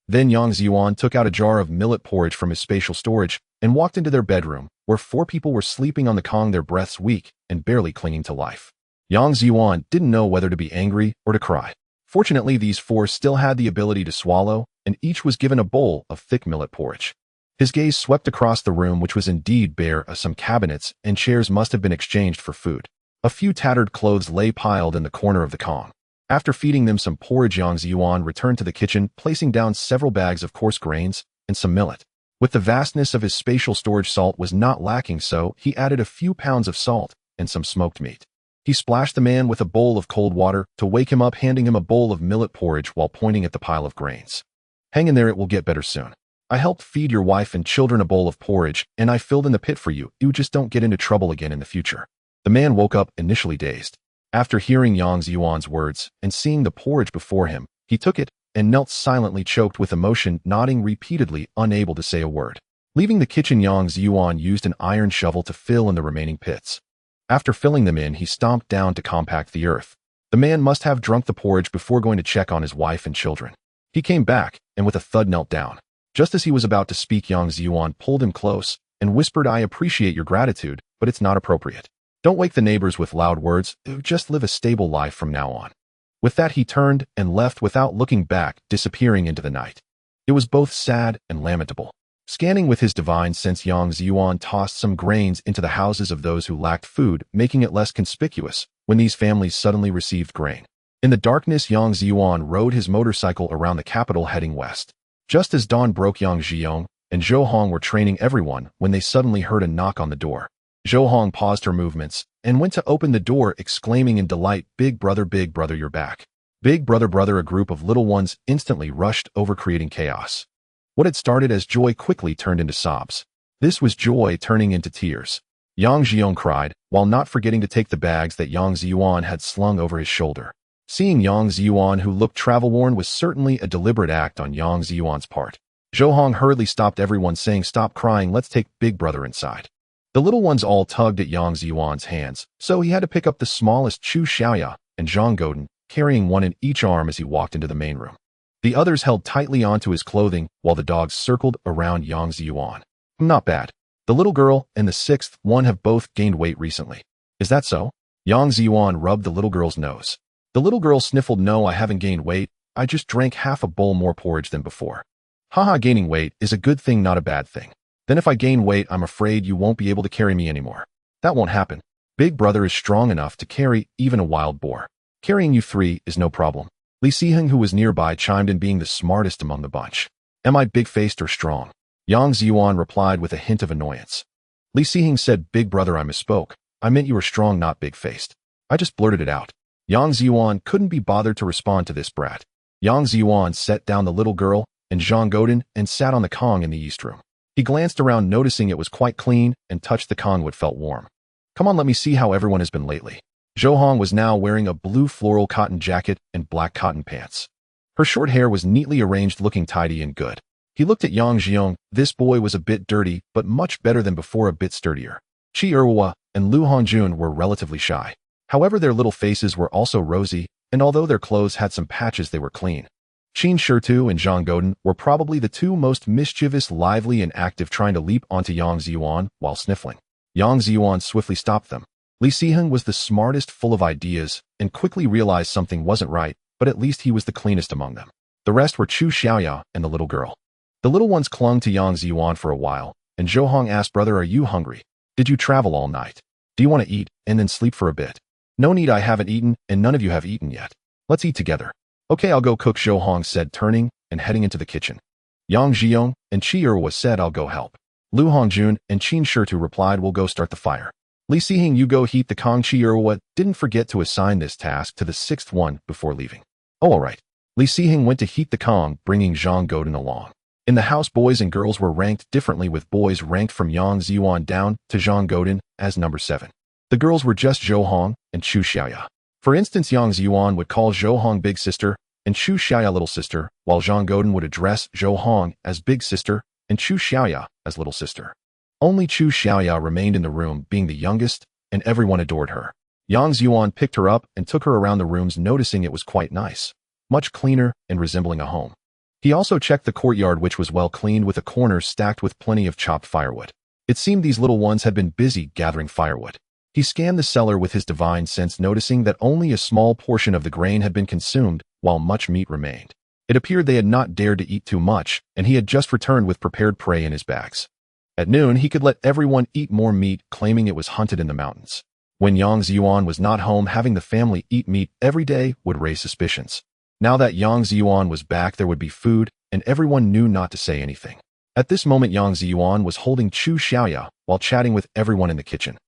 Then Yang Zhiyuan took out a jar of millet porridge from his spatial storage and walked into their bedroom, where 4 people were sleeping on the Kong, their breaths weak and barely clinging to life. Yang Zhiyuan didn't know whether to be angry or to cry. Fortunately, these 4 still had the ability to swallow, and each was given a bowl of thick millet porridge. His gaze swept across the room, which was indeed bare. Some cabinets and chairs must have been exchanged for food. A few tattered clothes lay piled in the corner of the Kong. After feeding them some porridge, Yang Zhiyuan returned to the kitchen, placing down several bags of coarse grains and some millet. With the vastness of his spatial storage, salt was not lacking, so he added a few pounds of salt and some smoked meat. He splashed the man with a bowl of cold water to wake him up, handing him a bowl of millet porridge while pointing at the pile of grains. Hang in there, it will get better soon. I helped feed your wife and children a bowl of porridge, and I filled in the pit for you. You just don't get into trouble again in the future." The man woke up initially dazed. After hearing Yang Zhiyuan's words and seeing the porridge before him, he took it and knelt silently, choked with emotion, nodding repeatedly, unable to say a word. Leaving the kitchen, Yang Zhiyuan used an iron shovel to fill in the remaining pits. After filling them in, he stomped down to compact the earth. The man must have drunk the porridge before going to check on his wife and children. He came back, and with a thud knelt down. Just as he was about to speak, Yang Zhiyuan pulled him close and whispered, "I appreciate your gratitude, but it's not appropriate. Don't wake the neighbors with loud words. Just live a stable life from now on." With that, he turned and left without looking back, disappearing into the night. It was both sad and lamentable. Scanning with his divine sense, Yang Zhiyuan tossed some grains into the houses of those who lacked food, making it less conspicuous when these families suddenly received grain. In the darkness, Yang Zhiyuan rode his motorcycle around the capital, heading west. Just as dawn broke, Yang Zhiyuan and Zhou Hong were training everyone when they suddenly heard a knock on the door. Zhou Hong paused her movements and went to open the door, exclaiming in delight, Big brother, you're back." Big brother, a group of little ones instantly rushed over, creating chaos. What had started as joy quickly turned into sobs. This was joy turning into tears. Yang Zhiyuan cried, while not forgetting to take the bags that Yang Zhiyuan had slung over his shoulder. Seeing Yang Zhiyuan, who looked travel-worn, was certainly a deliberate act on Yang Zhiyuan's part. Zhou Hong hurriedly stopped everyone, saying, "Stop crying, let's take Big Brother inside." The little ones all tugged at Yang Zhiyuan's hands, so he had to pick up the smallest, Chu Xiaoya and Zhang Godin, carrying one in each arm as he walked into the main room. The others held tightly onto his clothing while the dogs circled around Yang Zhiyuan. "Not bad. The little girl and the sixth one have both gained weight recently. Is that so?" Yang Zhiyuan rubbed the little girl's nose. The little girl sniffled, "No, I haven't gained weight. I just drank half a bowl more porridge than before." "Haha, gaining weight is a good thing, not a bad thing. Then if I gain weight, I'm afraid you won't be able to carry me anymore." "That won't happen. Big brother is strong enough to carry even a wild boar. Carrying you three is no problem." Li Siheng, who was nearby, chimed in, being the smartest among the bunch. "Am I big-faced or strong?" Yang Zhiyuan replied with a hint of annoyance. Li Siheng said, "Big brother, I misspoke. I meant you were strong, not big-faced. I just blurted it out." Yang Zhiyuan couldn't be bothered to respond to this brat. Yang Zhiyuan set down the little girl and Zhang Godin and sat on the Kong in the east room. He glanced around, noticing it was quite clean, and touched the Kong, what felt warm. "Come on, let me see how everyone has been lately." Zhou Hong was now wearing a blue floral cotton jacket and black cotton pants. Her short hair was neatly arranged, looking tidy and good. He looked at Yang Zhiyuan. This boy was a bit dirty, but much better than before, a bit sturdier. Qi Erhua and Lu Hongjun were relatively shy. However, their little faces were also rosy, and although their clothes had some patches, they were clean. Qin Shirtu and Zhang Godin were probably the two most mischievous, lively and active, trying to leap onto Yang Zhiyuan while sniffling. Yang Zhiyuan swiftly stopped them. Li Siheng was the smartest, full of ideas, and quickly realized something wasn't right, but at least he was the cleanest among them. The rest were Chu Xiaoya and the little girl. The little ones clung to Yang Zhiyuan for a while, and Zhou Hong asked, "Brother, are you hungry? Did you travel all night? Do you want to eat and then sleep for a bit?" "No need, I haven't eaten, and none of you have eaten yet. Let's eat together." "Okay, I'll go cook," Zhou Hong said, turning and heading into the kitchen. Yang Zhiyuan and Qi Erhua said, "I'll go help." Lu Hongjun and Qin Shirtu replied, "We'll go start the fire." Li Siheng, "You go heat the Kong." Qi Erhua didn't forget to assign this task to the sixth one before leaving. "Oh, all right." Li Siheng went to heat the Kong, bringing Zhang Godin along. In the house, boys and girls were ranked differently, with boys ranked from Yang Zhiyuan down to Zhang Godin as number 7. The girls were just Zhou Hong and Chu Xiaoya. For instance, Yang Zhiyuan would call Zhou Hong big sister and Chu Xiaoya little sister, while Zhang Godin would address Zhou Hong as big sister and Chu Xiaoya as little sister. Only Chu Xiaoya remained in the room, being the youngest, and everyone adored her. Yang Zhiyuan picked her up and took her around the rooms, noticing it was quite nice, much cleaner and resembling a home. He also checked the courtyard, which was well cleaned, with the corners stacked with plenty of chopped firewood. It seemed these little ones had been busy gathering firewood. He scanned the cellar with his divine sense, noticing that only a small portion of the grain had been consumed, while much meat remained. It appeared they had not dared to eat too much, and he had just returned with prepared prey in his bags. At noon, he could let everyone eat more meat, claiming it was hunted in the mountains. When Yang Zhiyuan was not home, having the family eat meat every day would raise suspicions. Now that Yang Zhiyuan was back, there would be food, and everyone knew not to say anything. At this moment, Yang Zhiyuan was holding Chu Xiaoya while chatting with everyone in the kitchen.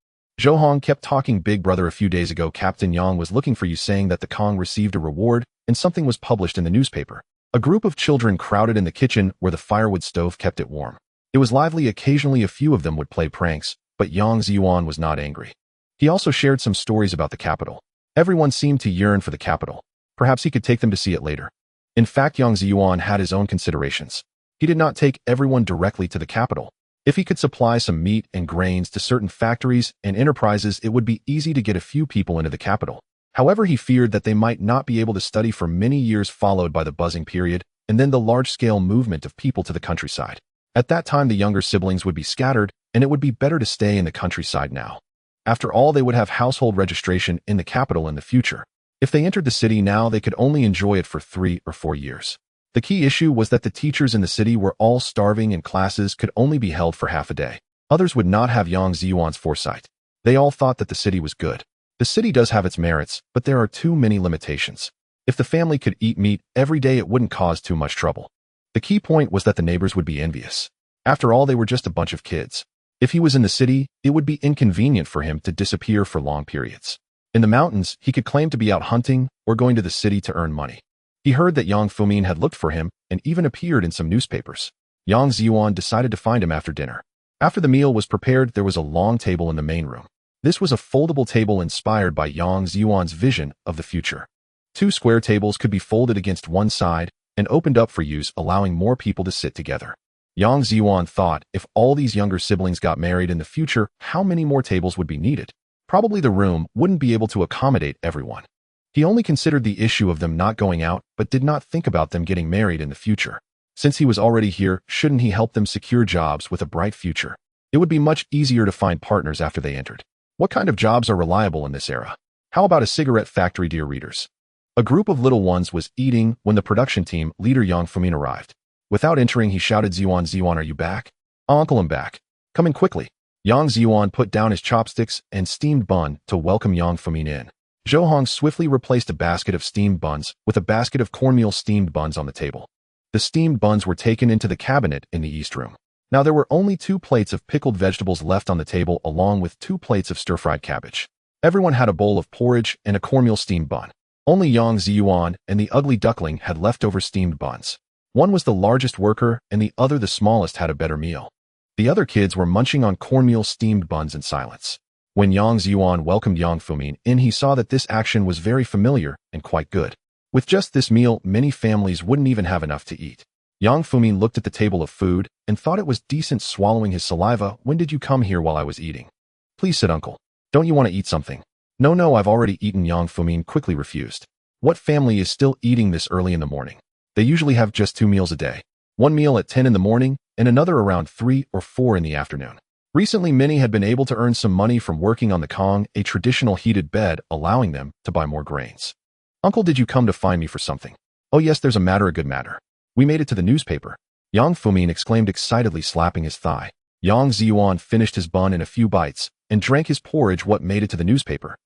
Zhou Hong kept talking. "Big brother, a few days ago, Captain Yang was looking for you, saying that the Kong received a reward and something was published in the newspaper. A group of children crowded in the kitchen where the firewood stove kept it warm. It was lively. Occasionally a few of them would play pranks, but Yang Zhiyuan was not angry. He also shared some stories about the capital. Everyone seemed to yearn for the capital. Perhaps he could take them to see it later. In fact, Yang Zhiyuan had his own considerations. He did not take everyone directly to the capital. If he could supply some meat and grains to certain factories and enterprises, it would be easy to get a few people into the capital. However, he feared that they might not be able to study for many years, followed by the buzzing period and then the large-scale movement of people to the countryside. At that time, the younger siblings would be scattered, and it would be better to stay in the countryside now. After all, they would have household registration in the capital in the future. If they entered the city now, they could only enjoy it for 3 or 4 years. The key issue was that the teachers in the city were all starving and classes could only be held for half a day. Others would not have Yang Zhiyuan's foresight. They all thought that the city was good. The city does have its merits, but there are too many limitations. If the family could eat meat every day, it wouldn't cause too much trouble. The key point was that the neighbors would be envious. After all, they were just a bunch of kids. If he was in the city, it would be inconvenient for him to disappear for long periods. In the mountains, he could claim to be out hunting or going to the city to earn money. He heard that Yang Famine had looked for him and even appeared in some newspapers. Yang Zhiyuan decided to find him after dinner. After the meal was prepared, there was a long table in the main room. This was a foldable table inspired by Yang Zhiyuan's vision of the future. 2 square tables could be folded against one side and opened up for use, allowing more people to sit together. Yang Zhiyuan thought, if all these younger siblings got married in the future, how many more tables would be needed? Probably the room wouldn't be able to accommodate everyone. He only considered the issue of them not going out, but did not think about them getting married in the future. Since he was already here, shouldn't he help them secure jobs with a bright future? It would be much easier to find partners after they entered. What kind of jobs are reliable in this era? How about a cigarette factory, dear readers? A group of little ones was eating when the production team leader Yang Famine arrived. Without entering, he shouted, Zhiyuan, are you back? Uncle, I'm back. Come in quickly. Yang Zhiyuan put down his chopsticks and steamed bun to welcome Yang Famine in. Zhou Hong swiftly replaced a basket of steamed buns with a basket of cornmeal steamed buns on the table. The steamed buns were taken into the cabinet in the east room. Now there were only 2 plates of pickled vegetables left on the table, along with 2 plates of stir-fried cabbage. Everyone had a bowl of porridge and a cornmeal steamed bun. Only Yang Zhiyuan and the ugly duckling had leftover steamed buns. One was the largest worker and the other, the smallest, had a better meal. The other kids were munching on cornmeal steamed buns in silence. When Yang Zhiyuan welcomed Yang Famine in, he saw that this action was very familiar and quite good. With just this meal, many families wouldn't even have enough to eat. Yang Famine looked at the table of food and thought it was decent, swallowing his saliva. When did you come here while I was eating? Please sit, uncle. Don't you want to eat something? No, I've already eaten, Yang Famine quickly refused. What family is still eating this early in the morning? They usually have just 2 meals a day. One meal at 10 in the morning and another around 3 or 4 in the afternoon. Recently, many had been able to earn some money from working on the Kong, a traditional heated bed, allowing them to buy more grains. Uncle, did you come to find me for something? Oh yes, there's a matter, a good matter. We made it to the newspaper. Yang Famine exclaimed excitedly, slapping his thigh. Yang Zhiyuan finished his bun in a few bites and drank his porridge. What made it to the newspaper?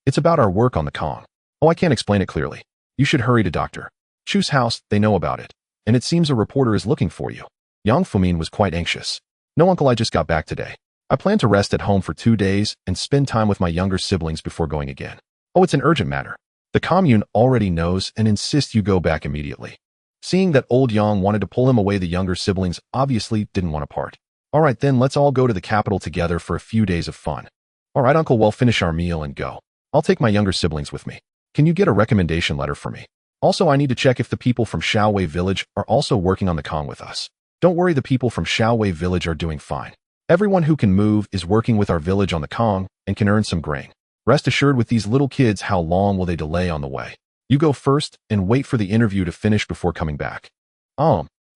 It's about our work on the Kong. Oh, I can't explain it clearly. You should hurry to Dr. Chu's house, they know about it. And it seems a reporter is looking for you. Yang Famine was quite anxious. No, uncle, I just got back today. I plan to rest at home for 2 days and spend time with my younger siblings before going again. Oh, it's an urgent matter. The commune already knows and insists you go back immediately. Seeing that old Yang wanted to pull him away, the younger siblings obviously didn't want to part. All right, then let's all go to the capital together for a few days of fun. All right, uncle, we'll finish our meal and go. I'll take my younger siblings with me. Can you get a recommendation letter for me? Also, I need to check if the people from Shaowei village are also working on the Kong with us. Don't worry, the people from Shaowei village are doing fine. Everyone who can move is working with our village on the Kong and can earn some grain. Rest assured, with these little kids, how long will they delay on the way? You go first and wait for the interview to finish before coming back.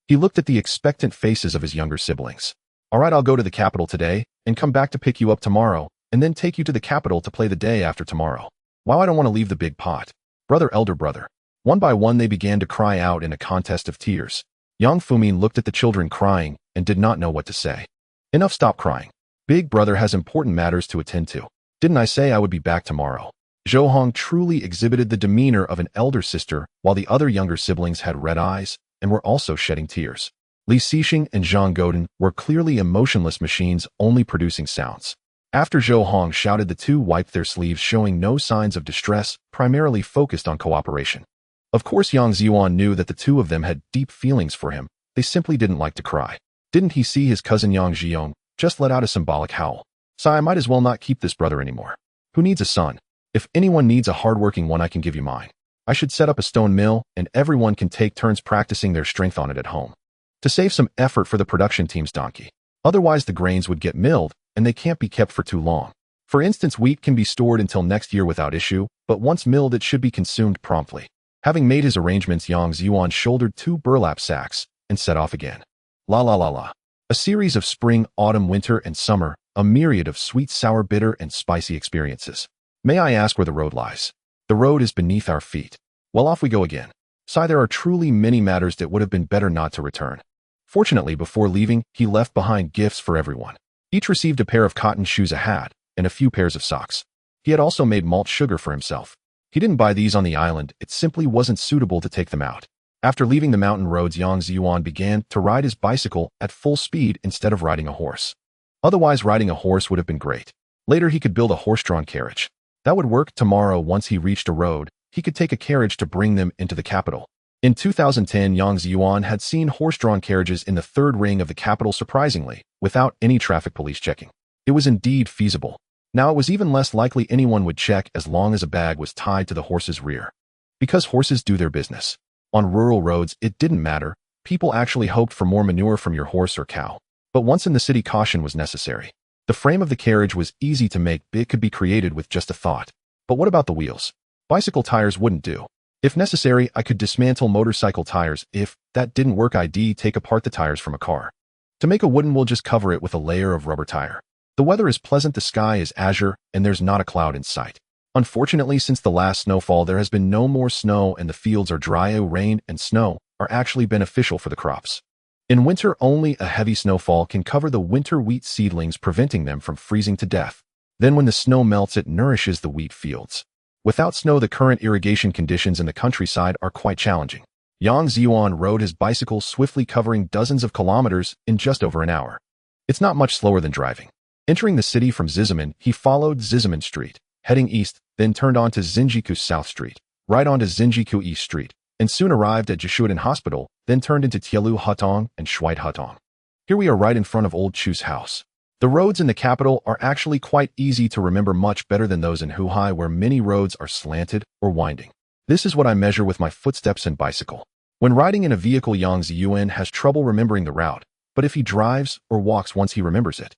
He looked at the expectant faces of his younger siblings. All right, I'll go to the capital today and come back to pick you up tomorrow and then take you to the capital to play the day after tomorrow. Wow, I don't want to leave the big pot. Brother, elder brother. One by one, they began to cry out in a contest of tears. Yang Famine looked at the children crying and did not know what to say. Enough, stop crying. Big brother has important matters to attend to. Didn't I say I would be back tomorrow? Zhou Hong truly exhibited the demeanor of an elder sister, while the other younger siblings had red eyes and were also shedding tears. Li Xixing and Zhang Godin were clearly emotionless machines, only producing sounds. After Zhou Hong shouted, the two wiped their sleeves, showing no signs of distress, primarily focused on cooperation. Of course Yang Zhiyuan knew that the two of them had deep feelings for him. They simply didn't like to cry. Didn't he see his cousin Yang Zhiyuan just let out a symbolic howl? So I might as well not keep this brother anymore. Who needs a son? If anyone needs a hardworking one, I can give you mine. I should set up a stone mill, and everyone can take turns practicing their strength on it at home. To save some effort for the production team's donkey. Otherwise the grains would get milled, and they can't be kept for too long. For instance, wheat can be stored until next year without issue, but once milled it should be consumed promptly. Having made his arrangements, Yang Zhiyuan shouldered 2 burlap sacks and set off again. La la la la. A series of spring, autumn, winter, and summer, a myriad of sweet, sour, bitter, and spicy experiences. May I ask where the road lies? The road is beneath our feet. Well, off we go again. There are truly many matters that would have been better not to return. Fortunately, before leaving, he left behind gifts for everyone. Each received a pair of cotton shoes, a hat, and a few pairs of socks. He had also made malt sugar for himself. He didn't buy these on the island, it simply wasn't suitable to take them out. After leaving the mountain roads, Yang Zhiyuan began to ride his bicycle at full speed instead of riding a horse. Otherwise, riding a horse would have been great. Later, he could build a horse-drawn carriage. That would work. Tomorrow, once he reached a road, he could take a carriage to bring them into the capital. In 2010, Yang Zhiyuan had seen horse-drawn carriages in the third ring of the capital surprisingly, without any traffic police checking. It was indeed feasible. Now it was even less likely anyone would check as long as a bag was tied to the horse's rear. Because horses do their business. On rural roads, it didn't matter. People actually hoped for more manure from your horse or cow. But once in the city, caution was necessary. The frame of the carriage was easy to make. It could be created with just a thought. But what about the wheels? Bicycle tires wouldn't do. If necessary, I could dismantle motorcycle tires. If that didn't work, I'd take apart the tires from a car. To make a wooden, we'll just cover it with a layer of rubber tire. The weather is pleasant, the sky is azure, and there's not a cloud in sight. Unfortunately, since the last snowfall, there has been no more snow and the fields are dry. Rain and snow are actually beneficial for the crops. In winter, only a heavy snowfall can cover the winter wheat seedlings, preventing them from freezing to death. Then when the snow melts, it nourishes the wheat fields. Without snow, the current irrigation conditions in the countryside are quite challenging. Yang Zhiyuan rode his bicycle swiftly, covering dozens of kilometers in just over an hour. It's not much slower than driving. Entering the city from Xizimen, he followed Xizimen Street, heading east, then turned on to Xinjiku South Street, right onto Xinjiku East Street, and soon arrived at Jishuadan Hospital, then turned into Tielu Hutong and Shuai Hutong. Here we are right in front of Old Chu's house. The roads in the capital are actually quite easy to remember, much better than those in Huhai, where many roads are slanted or winding. This is what I measure with my footsteps and bicycle. When riding in a vehicle, Yang Zhiyuan has trouble remembering the route, but if he drives or walks, once he remembers it.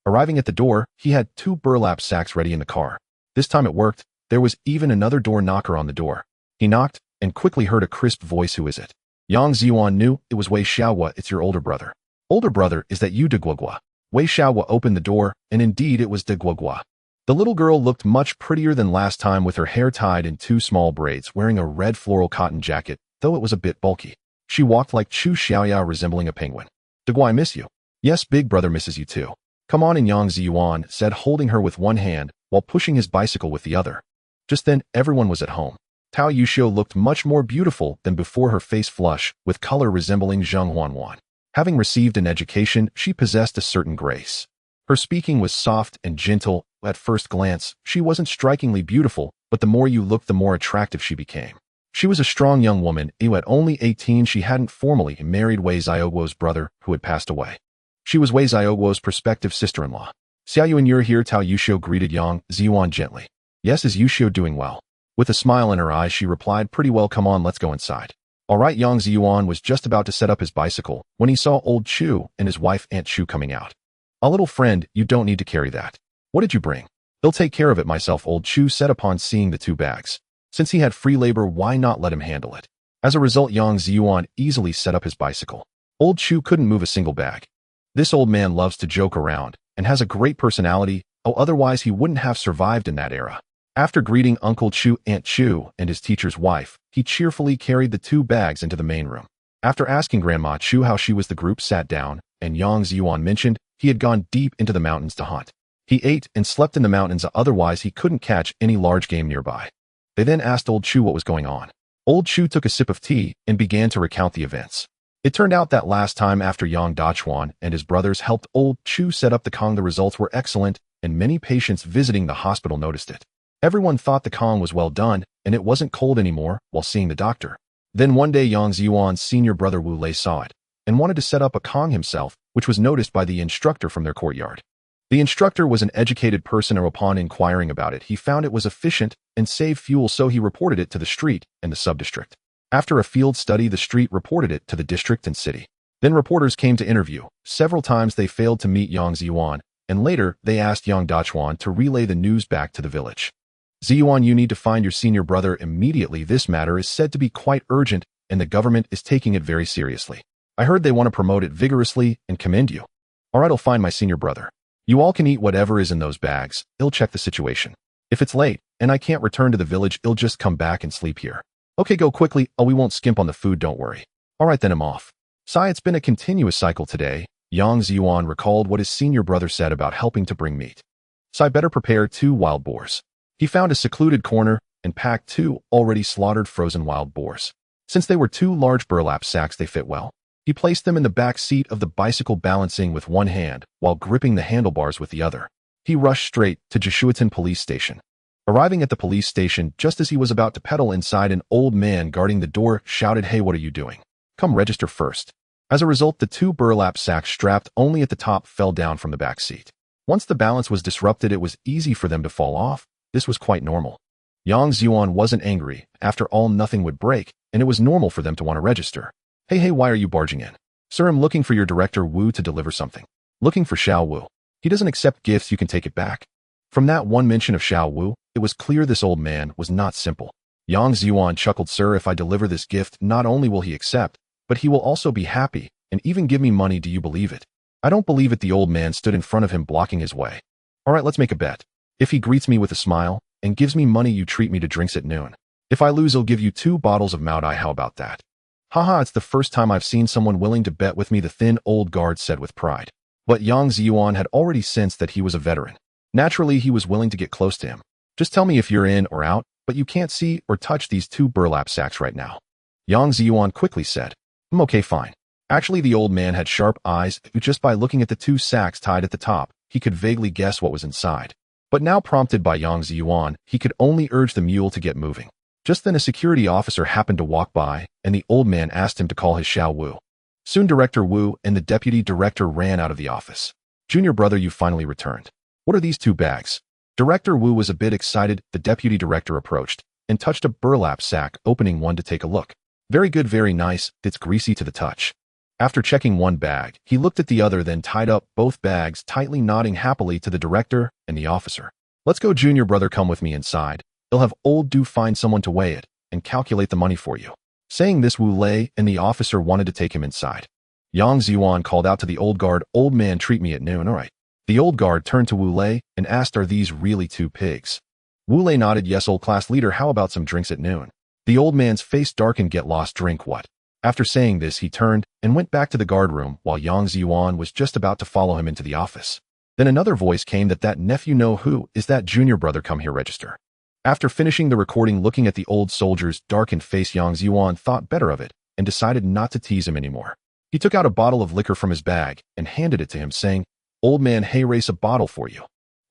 Arriving at the door, he had 2 burlap sacks ready in the car. This time it worked. There was even another door knocker on the door. He knocked and quickly heard a crisp voice. Who is it? Yang Zhiyuan knew it was Wei Xiaohua. It's your older brother. Older brother, is that you, de Guogua? Wei Xiaohua opened the door, and indeed it was de Guogua. The little girl looked much prettier than last time, with her hair tied in 2 small braids, wearing a red floral cotton jacket, though it was a bit bulky. She walked like Chu Xiaoya, resembling a penguin. De Guo, I miss you. Yes, big brother misses you too. Come on in, Yang Zhiyuan said, holding her with one hand while pushing his bicycle with the other. Just then, everyone was at home. Tao Yuxiu looked much more beautiful than before, her face flush, with color resembling Zheng Huanhuan. Having received an education, she possessed a certain grace. Her speaking was soft and gentle. At first glance, she wasn't strikingly beautiful, but the more you looked, the more attractive she became. She was a strong young woman. At only 18, she hadn't formally married Wei Xiaoguo's brother, who had passed away. She was Wei Xiaoguo's prospective sister-in-law. Xiaoyuan, you're here, Tao Yuxiu greeted Yang Zhiyuan gently. Yes, is Yuxiu doing well? With a smile in her eyes, she replied, pretty well. Come on, let's go inside. All right. Yang Zhiyuan was just about to set up his bicycle when he saw old Chu and his wife Aunt Chu coming out. A little friend, you don't need to carry that. What did you bring? They'll take care of it myself, old Chu said upon seeing the 2 bags. Since he had free labor, why not let him handle it? As a result, Yang Zhiyuan easily set up his bicycle. Old Chu couldn't move a single bag. This old man loves to joke around and has a great personality. Otherwise he wouldn't have survived in that era. After greeting Uncle Chu, Aunt Chu, and his teacher's wife, he cheerfully carried the 2 bags into the main room. After asking Grandma Chu how she was, the group sat down, and Yang Zhiyuan mentioned he had gone deep into the mountains to hunt. He ate and slept in the mountains, otherwise he couldn't catch any large game nearby. They then asked old Chu what was going on. Old Chu took a sip of tea and began to recount the events. It turned out that last time, after Yang Dachuan and his brothers helped old Chu set up the Kong, the results were excellent, and many patients visiting the hospital noticed it. Everyone thought the Kong was well done, and it wasn't cold anymore while seeing the doctor. Then one day Yang Zhiyuan's senior brother Wu Lei saw it and wanted to set up a Kong himself, which was noticed by the instructor from their courtyard. The instructor was an educated person, and upon inquiring about it, he found it was efficient and saved fuel, so he reported it to the street and the sub-district. After a field study, the street reported it to the district and city. Then reporters came to interview. Several times they failed to meet Yang Zhiyuan, and later they asked Yang Zhiyuan to relay the news back to the village. Zhiyuan, you need to find your senior brother immediately. This matter is said to be quite urgent, and the government is taking it very seriously. I heard they want to promote it vigorously and commend you. All right, I'll find my senior brother. You all can eat whatever is in those bags. I'll check the situation. If it's late and I can't return to the village, I'll just come back and sleep here. Okay, go quickly. Oh, we won't skimp on the food, don't worry. All right, then I'm off. Sai, it's been a continuous cycle today. Yang Zhiyuan recalled what his senior brother said about helping to bring meat. Sai better prepare 2 wild boars. He found a secluded corner and packed 2 already slaughtered frozen wild boars. Since they were 2 large burlap sacks, they fit well. He placed them in the back seat of the bicycle, balancing with one hand while gripping the handlebars with the other. He rushed straight to Jishuitan police station. Arriving at the police station, just as he was about to pedal inside, an old man guarding the door shouted, "Hey, what are you doing? Come register first." As a result, the 2 burlap sacks strapped only at the top fell down from the back seat. Once the balance was disrupted, it was easy for them to fall off. This was quite normal. Yang Zhiyuan wasn't angry. After all, nothing would break, and it was normal for them to want to register. Hey, why are you barging in? Sir, I'm looking for your director Wu to deliver something. Looking for Xiao Wu. He doesn't accept gifts, you can take it back. From that one mention of Xiao Wu, it was clear this old man was not simple. Yang Zhiyuan chuckled, "Sir, if I deliver this gift, not only will he accept, but he will also be happy and even give me money. Do you believe it?" "I don't believe it." The old man stood in front of him, blocking his way. "All right, let's make a bet. If he greets me with a smile and gives me money, you treat me to drinks at noon. If I lose, I'll give you 2 bottles of Maodai. How about that?" "Haha, it's the first time I've seen someone willing to bet with me," the thin old guard said with pride. But Yang Zhiyuan had already sensed that he was a veteran. Naturally, he was willing to get close to him. "Just tell me if you're in or out, but you can't see or touch these 2 burlap sacks right now." Yang Zhiyuan quickly said, "I'm okay, fine." Actually, the old man had sharp eyes. Just by looking at the 2 sacks tied at the top, he could vaguely guess what was inside. But now, prompted by Yang Zhiyuan, he could only urge the mule to get moving. Just then a security officer happened to walk by, and the old man asked him to call his Xiao Wu. Soon Director Wu and the deputy director ran out of the office. "Junior brother, you finally returned. What are these 2 bags?" Director Wu was a bit excited. The deputy director approached and touched a burlap sack, opening one to take a look. "Very good, very nice. It's greasy to the touch." After checking one bag, he looked at the other, then tied up both bags tightly, nodding happily to the director and the officer. "Let's go, junior brother, come with me inside. They'll have old Do find someone to weigh it and calculate the money for you." Saying this, Wu Lei and the officer wanted to take him inside. Yang Zhiyuan called out to the old guard, "Old man, treat me at noon, all right." The old guard turned to Wu Lei and asked, "Are these really 2 pigs?" Wu Lei nodded, "Yes, old class leader, how about some drinks at noon?" The old man's face darkened. "Get lost, drink what?" After saying this, he turned and went back to the guard room while Yang Zhiyuan was just about to follow him into the office. Then another voice came, that nephew know who is that junior brother, come here, register. After finishing the recording, looking at the old soldier's darkened face, Yang Zhiyuan thought better of it and decided not to tease him anymore. He took out a bottle of liquor from his bag and handed it to him, saying, "Old man, hey, race a bottle for you."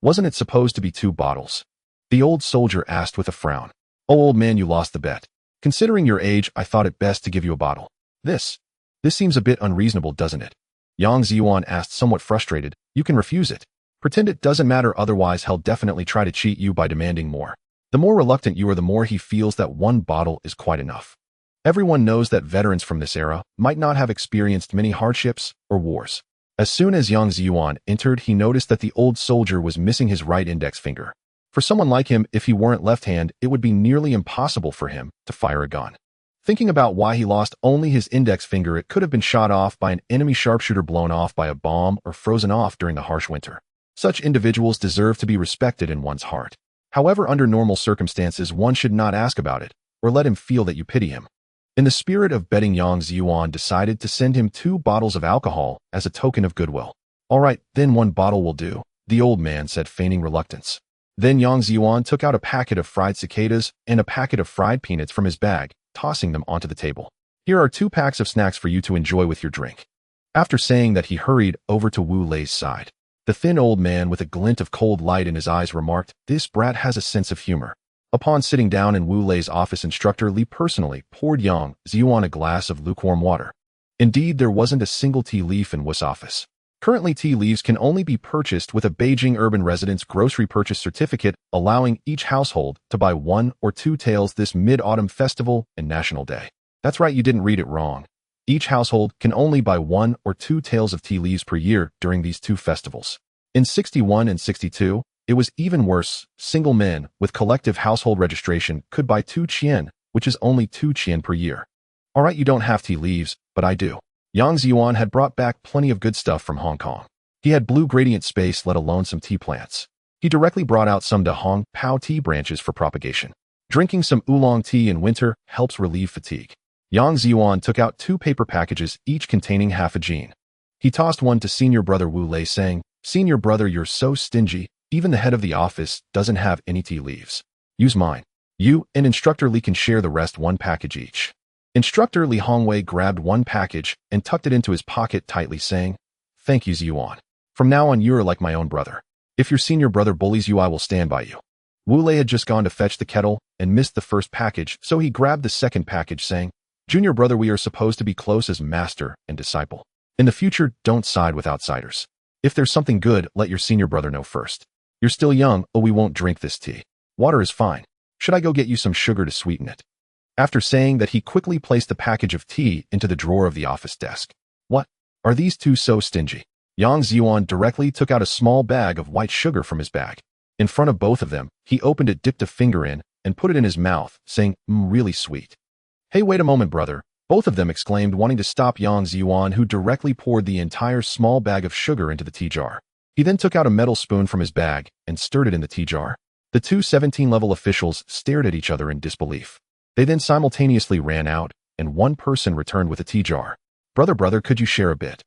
"Wasn't it supposed to be 2 bottles? The old soldier asked with a frown. "Oh, old man, you lost the bet. Considering your age, I thought it best to give you a bottle. This seems a bit unreasonable, doesn't it?" Yang Zhiyuan asked, somewhat frustrated. "You can refuse it. Pretend it doesn't matter, otherwise he'll definitely try to cheat you by demanding more. The more reluctant you are, the more he feels that 1 bottle is quite enough." Everyone knows that veterans from this era might not have experienced many hardships or wars. As soon as Yang Zhiyuan entered, he noticed that the old soldier was missing his right index finger. For someone like him, if he weren't left-handed, it would be nearly impossible for him to fire a gun. Thinking about why he lost only his index finger, it could have been shot off by an enemy sharpshooter, blown off by a bomb, or frozen off during the harsh winter. Such individuals deserve to be respected in one's heart. However, under normal circumstances, one should not ask about it or let him feel that you pity him. In the spirit of betting, Yang Zhiyuan decided to send him 2 bottles of alcohol as a token of goodwill. "All right, then 1 bottle will do," the old man said, feigning reluctance. Then Yang Zhiyuan took out a packet of fried cicadas and a packet of fried peanuts from his bag, tossing them onto the table. "Here are 2 packs of snacks for you to enjoy with your drink." After saying that, he hurried over to Wu Lei's side. The thin old man, with a glint of cold light in his eyes, remarked, "This brat has a sense of humor. Upon sitting down in Wu Lei's office, instructor Li personally poured Yang Zhiyuan a glass of lukewarm water. Indeed, there wasn't a single tea leaf in Wu's office. Currently, tea leaves can only be purchased with a Beijing urban residence grocery purchase certificate, allowing each household to buy 1 or 2 taels this Mid-Autumn Festival and National Day. That's right, you didn't read it wrong. Each household can only buy 1 or 2 taels of tea leaves per year during these 2 festivals. In 61 and 62, it was even worse. Single men with collective household registration could buy 2 qian, which is only 2 qian per year. Alright, you don't have tea leaves, but I do. Yang Zhiyuan had brought back plenty of good stuff from Hong Kong. He had blue gradient space, let alone some tea plants. He directly brought out some De Hong Pao tea branches for propagation. Drinking some oolong tea in winter helps relieve fatigue. Yang Zhiyuan took out 2 paper packages, each containing half a jean. He tossed one to senior brother Wu Lei, saying, "Senior brother, you're so stingy. Even the head of the office doesn't have any tea leaves. Use mine. You and instructor Li can share the rest, 1 package each." Instructor Li Hongwei grabbed 1 package and tucked it into his pocket tightly, saying, "Thank you, Zhiyuan. From now on, you're like my own brother. If your senior brother bullies you, I will stand by you." Wu Lei had just gone to fetch the kettle and missed the first package, so he grabbed the second package, saying, "Junior brother, we are supposed to be close as master and disciple. In the future, don't side with outsiders. If there's something good, let your senior brother know first. You're still young, oh, we won't drink this tea. Water is fine. Should I go get you some sugar to sweeten it?" After saying that, he quickly placed the package of tea into the drawer of the office desk. "What? Are these 2 so stingy?" Yang Zhiyuan directly took out a small bag of white sugar from his bag. In front of both of them, he opened it, dipped a finger in, and put it in his mouth, saying, Really sweet." "Hey, wait a moment, brother," both of them exclaimed, wanting to stop Yang Zhiyuan, who directly poured the entire small bag of sugar into the tea jar. He then took out a metal spoon from his bag and stirred it in the tea jar. The 2 17-level officials stared at each other in disbelief. They then simultaneously ran out, and 1 person returned with a tea jar. Brother, could you share a bit?"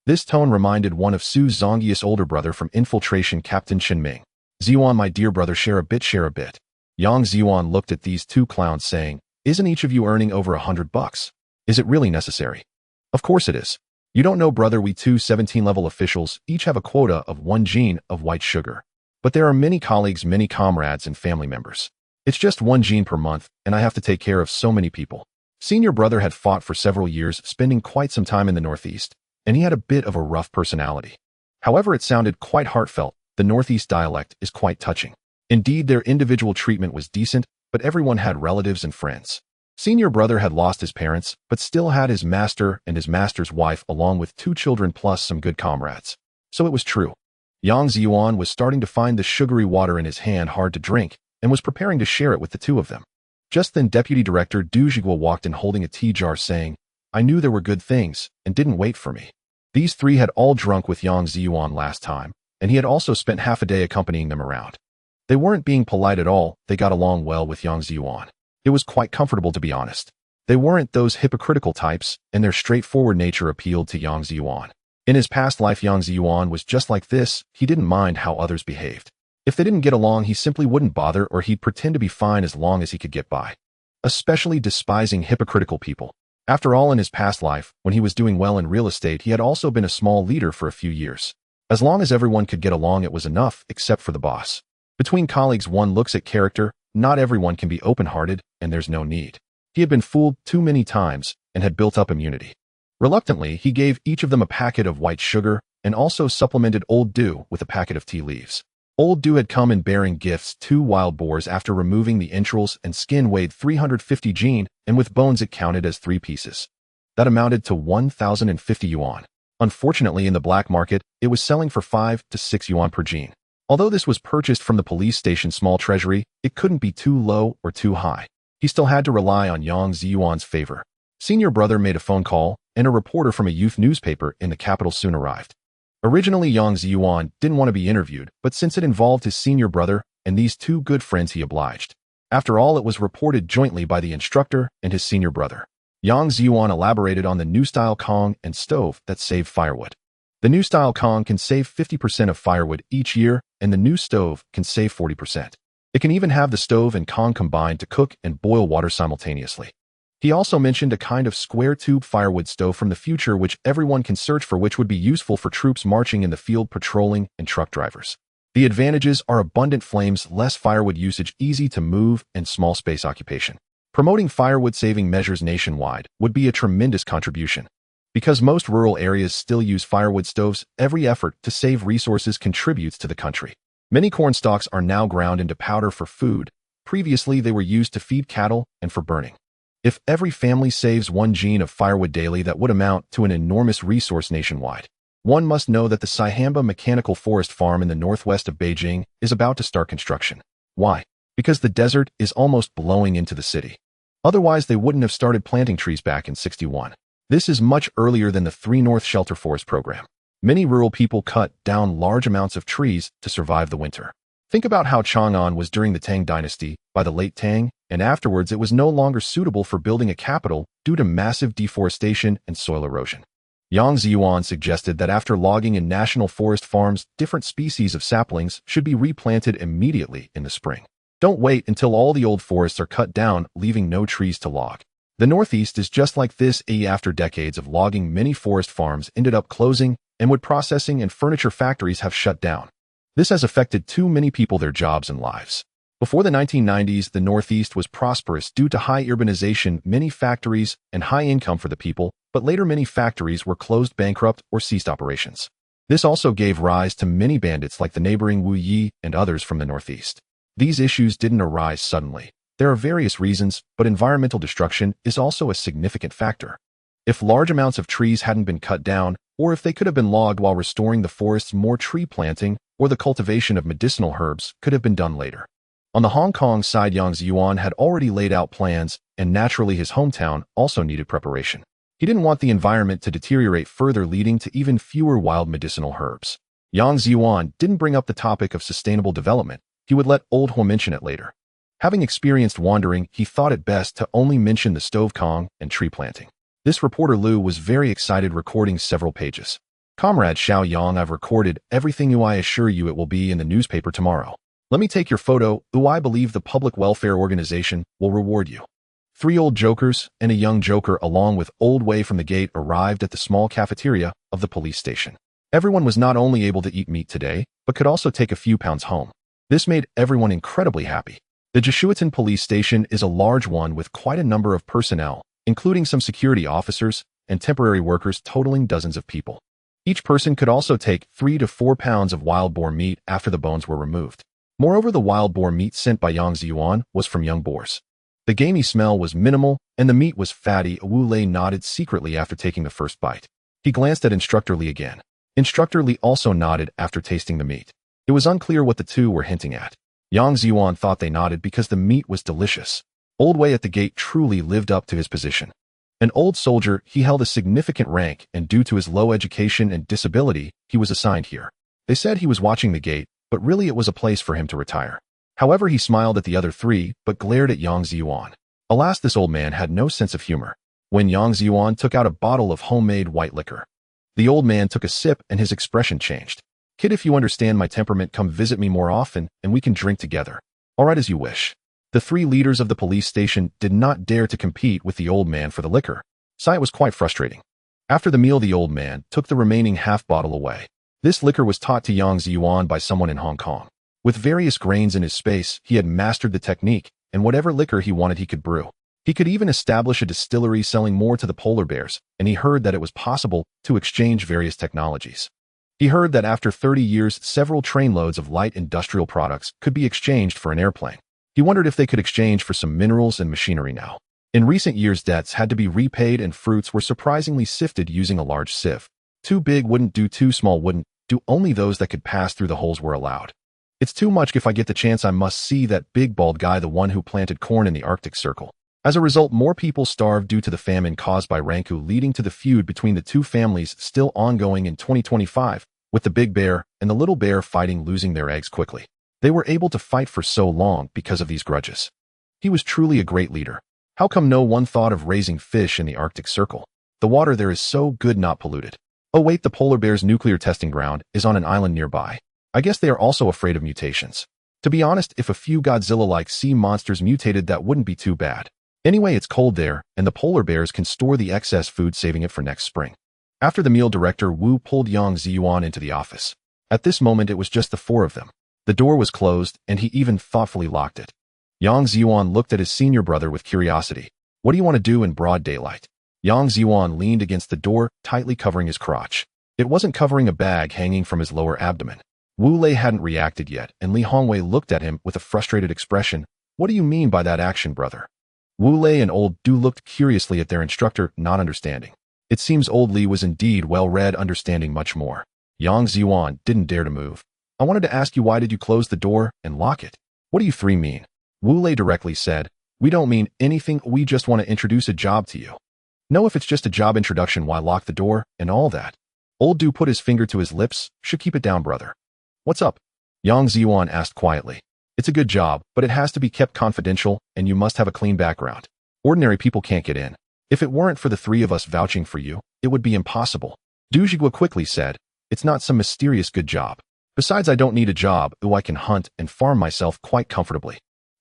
This tone reminded one of Su Zongyi's older brother from Infiltration, Captain Ming. "Zhiyuan, my dear brother, share a bit, share a bit." Yang Zhiyuan looked at these 2 clowns, saying, "Isn't each of you earning over $100? Is it really necessary?" "Of course it is. You don't know, brother, we 2 17-level officials each have a quota of 1 jean of white sugar. But there are many colleagues, many comrades, and family members. It's just 1 jean per month, and I have to take care of so many people." Senior brother had fought for several years, spending quite some time in the Northeast, and he had a bit of a rough personality. However, it sounded quite heartfelt. The Northeast dialect is quite touching. Indeed, their individual treatment was decent, but everyone had relatives and friends. Senior brother had lost his parents, but still had his master and his master's wife, along with 2 children plus some good comrades. So it was true. Yang Zhiyuan was starting to find the sugary water in his hand hard to drink, and was preparing to share it with the 2 of them. Just then, Deputy Director Du Zhigua walked in holding a tea jar, saying, "I knew there were good things, and didn't wait for me." These 3 had all drunk with Yang Zhiyuan last time, and he had also spent half a day accompanying them around. They weren't being polite at all. They got along well with Yang Zhiyuan. It was quite comfortable, to be honest. They weren't those hypocritical types, and their straightforward nature appealed to Yang Zhiyuan. In his past life, Yang Zhiyuan was just like this. He didn't mind how others behaved. If they didn't get along, he simply wouldn't bother, or he'd pretend to be fine as long as he could get by. Especially despising hypocritical people. After all, in his past life, when he was doing well in real estate, he had also been a small leader for a few years. As long as everyone could get along, it was enough, except for the boss. Between colleagues, one looks at character. Not everyone can be open-hearted, and there's no need. He had been fooled too many times and had built up immunity. Reluctantly, he gave each of them a packet of white sugar and also supplemented Old Dew with a packet of tea leaves. Old Dew had come in bearing gifts: 2 wild boars after removing the entrails and skin, weighed 350 jean, and with bones it counted as 3 pieces. That amounted to 1,050 yuan. Unfortunately, in the black market, it was selling for 5 to 6 yuan per jean. Although this was purchased from the police station small treasury, it couldn't be too low or too high. He still had to rely on Yang Zhiyuan's favor. Senior brother made a phone call, and a reporter from a youth newspaper in the capital soon arrived. Originally, Yang Zhiyuan didn't want to be interviewed, but since it involved his senior brother and these 2 good friends, he obliged. After all, it was reported jointly by the instructor and his senior brother. Yang Zhiyuan elaborated on the new-style Kong and stove that save firewood. The new-style Kong can save 50% of firewood each year, and the new stove can save 40%. It can even have the stove and Kong combined to cook and boil water simultaneously. He also mentioned a kind of square tube firewood stove from the future which everyone can search for, which would be useful for troops marching in the field, patrolling, and truck drivers. The advantages are abundant flames, less firewood usage, easy to move, and small space occupation. Promoting firewood-saving measures nationwide would be a tremendous contribution. Because most rural areas still use firewood stoves, every effort to save resources contributes to the country. Many corn stalks are now ground into powder for food. Previously, they were used to feed cattle and for burning. If every family saves 1 gene of firewood daily, that would amount to an enormous resource nationwide. One must know that the Saihamba Mechanical Forest Farm in the northwest of Beijing is about to start construction. Why? Because the desert is almost blowing into the city. Otherwise, they wouldn't have started planting trees back in '61. This is much earlier than the 3 North Shelter Forest program. Many rural people cut down large amounts of trees to survive the winter. Think about how Chang'an was during the Tang Dynasty. By the late Tang, and afterwards it was no longer suitable for building a capital due to massive deforestation and soil erosion. Yang Zhiyuan suggested that after logging in national forest farms, different species of saplings should be replanted immediately in the spring. Don't wait until all the old forests are cut down, leaving no trees to log. The Northeast is just like this. After decades of logging, many forest farms ended up closing, and wood processing and furniture factories have shut down. This has affected too many people, their jobs and lives. Before the 1990s, the Northeast was prosperous due to high urbanization, many factories, and high income for the people, but later many factories were closed, bankrupt, or ceased operations. This also gave rise to many bandits like the neighboring Wu Yi and others from the Northeast. These issues didn't arise suddenly. There are various reasons, but environmental destruction is also a significant factor. If large amounts of trees hadn't been cut down, or if they could have been logged while restoring the forests, more tree planting or the cultivation of medicinal herbs could have been done later. On the Hong Kong side, Yang Zhiyuan had already laid out plans, and naturally his hometown also needed preparation. He didn't want the environment to deteriorate further, leading to even fewer wild medicinal herbs. Yang Zhiyuan didn't bring up the topic of sustainable development. He would let Old Hu mention it later. Having experienced wandering, he thought it best to only mention the stove kong and tree planting. This reporter Lu was very excited, recording several pages. Comrade Xiao Yang, I've recorded everything. I assure you it will be in the newspaper tomorrow. Let me take your photo. I believe the public welfare organization will reward you. 3 old jokers and a young joker along with Old Wei from the gate arrived at the small cafeteria of the police station. Everyone was not only able to eat meat today, but could also take a few pounds home. This made everyone incredibly happy. The Jishuitan police station is a large one with quite a number of personnel, including some security officers and temporary workers totaling dozens of people. Each person could also take 3 to 4 pounds of wild boar meat after the bones were removed. Moreover, the wild boar meat sent by Yang Zhiyuan was from young boars. The gamey smell was minimal, and the meat was fatty. Wu Lei nodded secretly after taking the first bite. He glanced at Instructor Li again. Instructor Li also nodded after tasting the meat. It was unclear what the two were hinting at. Yang Zhiyuan thought they nodded because the meat was delicious. Old Wei at the gate truly lived up to his position. An old soldier, he held a significant rank, and due to his low education and disability, he was assigned here. They said he was watching the gate, but really it was a place for him to retire. However, he smiled at the other 3, but glared at Yang Zhiyuan. Alas, this old man had no sense of humor. When Yang Zhiyuan took out a bottle of homemade white liquor, the old man took a sip and his expression changed. Kid, if you understand my temperament, come visit me more often and we can drink together. All right, as you wish. The 3 leaders of the police station did not dare to compete with the old man for the liquor. It was quite frustrating. After the meal, the old man took the remaining half bottle away. This liquor was taught to Yang Zhiyuan by someone in Hong Kong. With various grains in his space, he had mastered the technique, and whatever liquor he wanted he could brew. He could even establish a distillery selling more to the polar bears, and he heard that it was possible to exchange various technologies. He heard that after 30 years, several trainloads of light industrial products could be exchanged for an airplane. He wondered if they could exchange for some minerals and machinery now. In recent years, debts had to be repaid and fruits were surprisingly sifted using a large sieve. Too big wouldn't do, too small wouldn't do, only those that could pass through the holes were allowed. It's too much. If I get the chance, I must see that big bald guy, the one who planted corn in the Arctic Circle. As a result, more people starved due to the famine caused by Ranku, leading to the feud between the 2 families still ongoing in 2025, with the big bear and the little bear fighting, losing their eggs quickly. They were able to fight for so long because of these grudges. He was truly a great leader. How come no one thought of raising fish in the Arctic Circle? The water there is so good, not polluted. Oh wait, the polar bear's nuclear testing ground is on an island nearby. I guess they are also afraid of mutations. To be honest, if a few Godzilla-like sea monsters mutated, that wouldn't be too bad. Anyway, it's cold there, and the polar bears can store the excess food, saving it for next spring. After the meal, Director Wu pulled Yang Zhiyuan into the office. At this moment, it was just the 4 of them. The door was closed, and he even thoughtfully locked it. Yang Zhiyuan looked at his senior brother with curiosity. What do you want to do in broad daylight? Yang Zhiyuan leaned against the door, tightly covering his crotch. It wasn't covering a bag hanging from his lower abdomen. Wu Lei hadn't reacted yet, and Li Hongwei looked at him with a frustrated expression. What do you mean by that action, brother? Wu Lei and old Du looked curiously at their instructor, not understanding. It seems old Li was indeed well-read, understanding much more. Yang Zhiyuan didn't dare to move. I wanted to ask you, why did you close the door and lock it? What do you three mean? Wu Lei directly said, we don't mean anything, we just want to introduce a job to you. No, if it's just a job introduction, why lock the door and all that? Old Du put his finger to his lips. Should keep it down, brother. What's up? Yang Zhiyuan asked quietly. It's a good job, but it has to be kept confidential, and you must have a clean background. Ordinary people can't get in. If it weren't for the three of us vouching for you, it would be impossible. Du Zhigua quickly said, it's not some mysterious good job. Besides, I don't need a job, I can hunt and farm myself quite comfortably.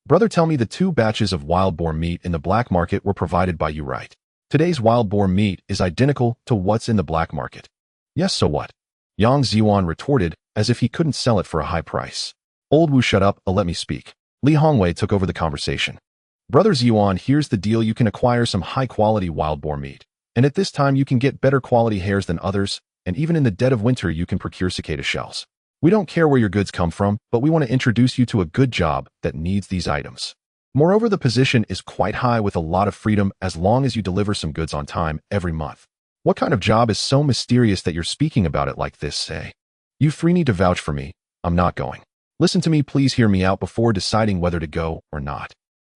Brother, tell me, the 2 batches of wild boar meat in the black market were provided by you, right? Today's wild boar meat is identical to what's in the black market. Yes, so what? Yang Zhiyuan retorted, as if he couldn't sell it for a high price. Old Wu, shut up, let me speak. Li Hongwei took over the conversation. Brother Zhiyuan, here's the deal. You can acquire some high-quality wild boar meat, and at this time you can get better quality hairs than others, and even in the dead of winter you can procure cicada shells. We don't care where your goods come from, but we want to introduce you to a good job that needs these items. Moreover, the position is quite high with a lot of freedom as long as you deliver some goods on time every month. What kind of job is so mysterious that you're speaking about it like this, say? You three need to vouch for me. I'm not going. Listen to me, please hear me out before deciding whether to go or not.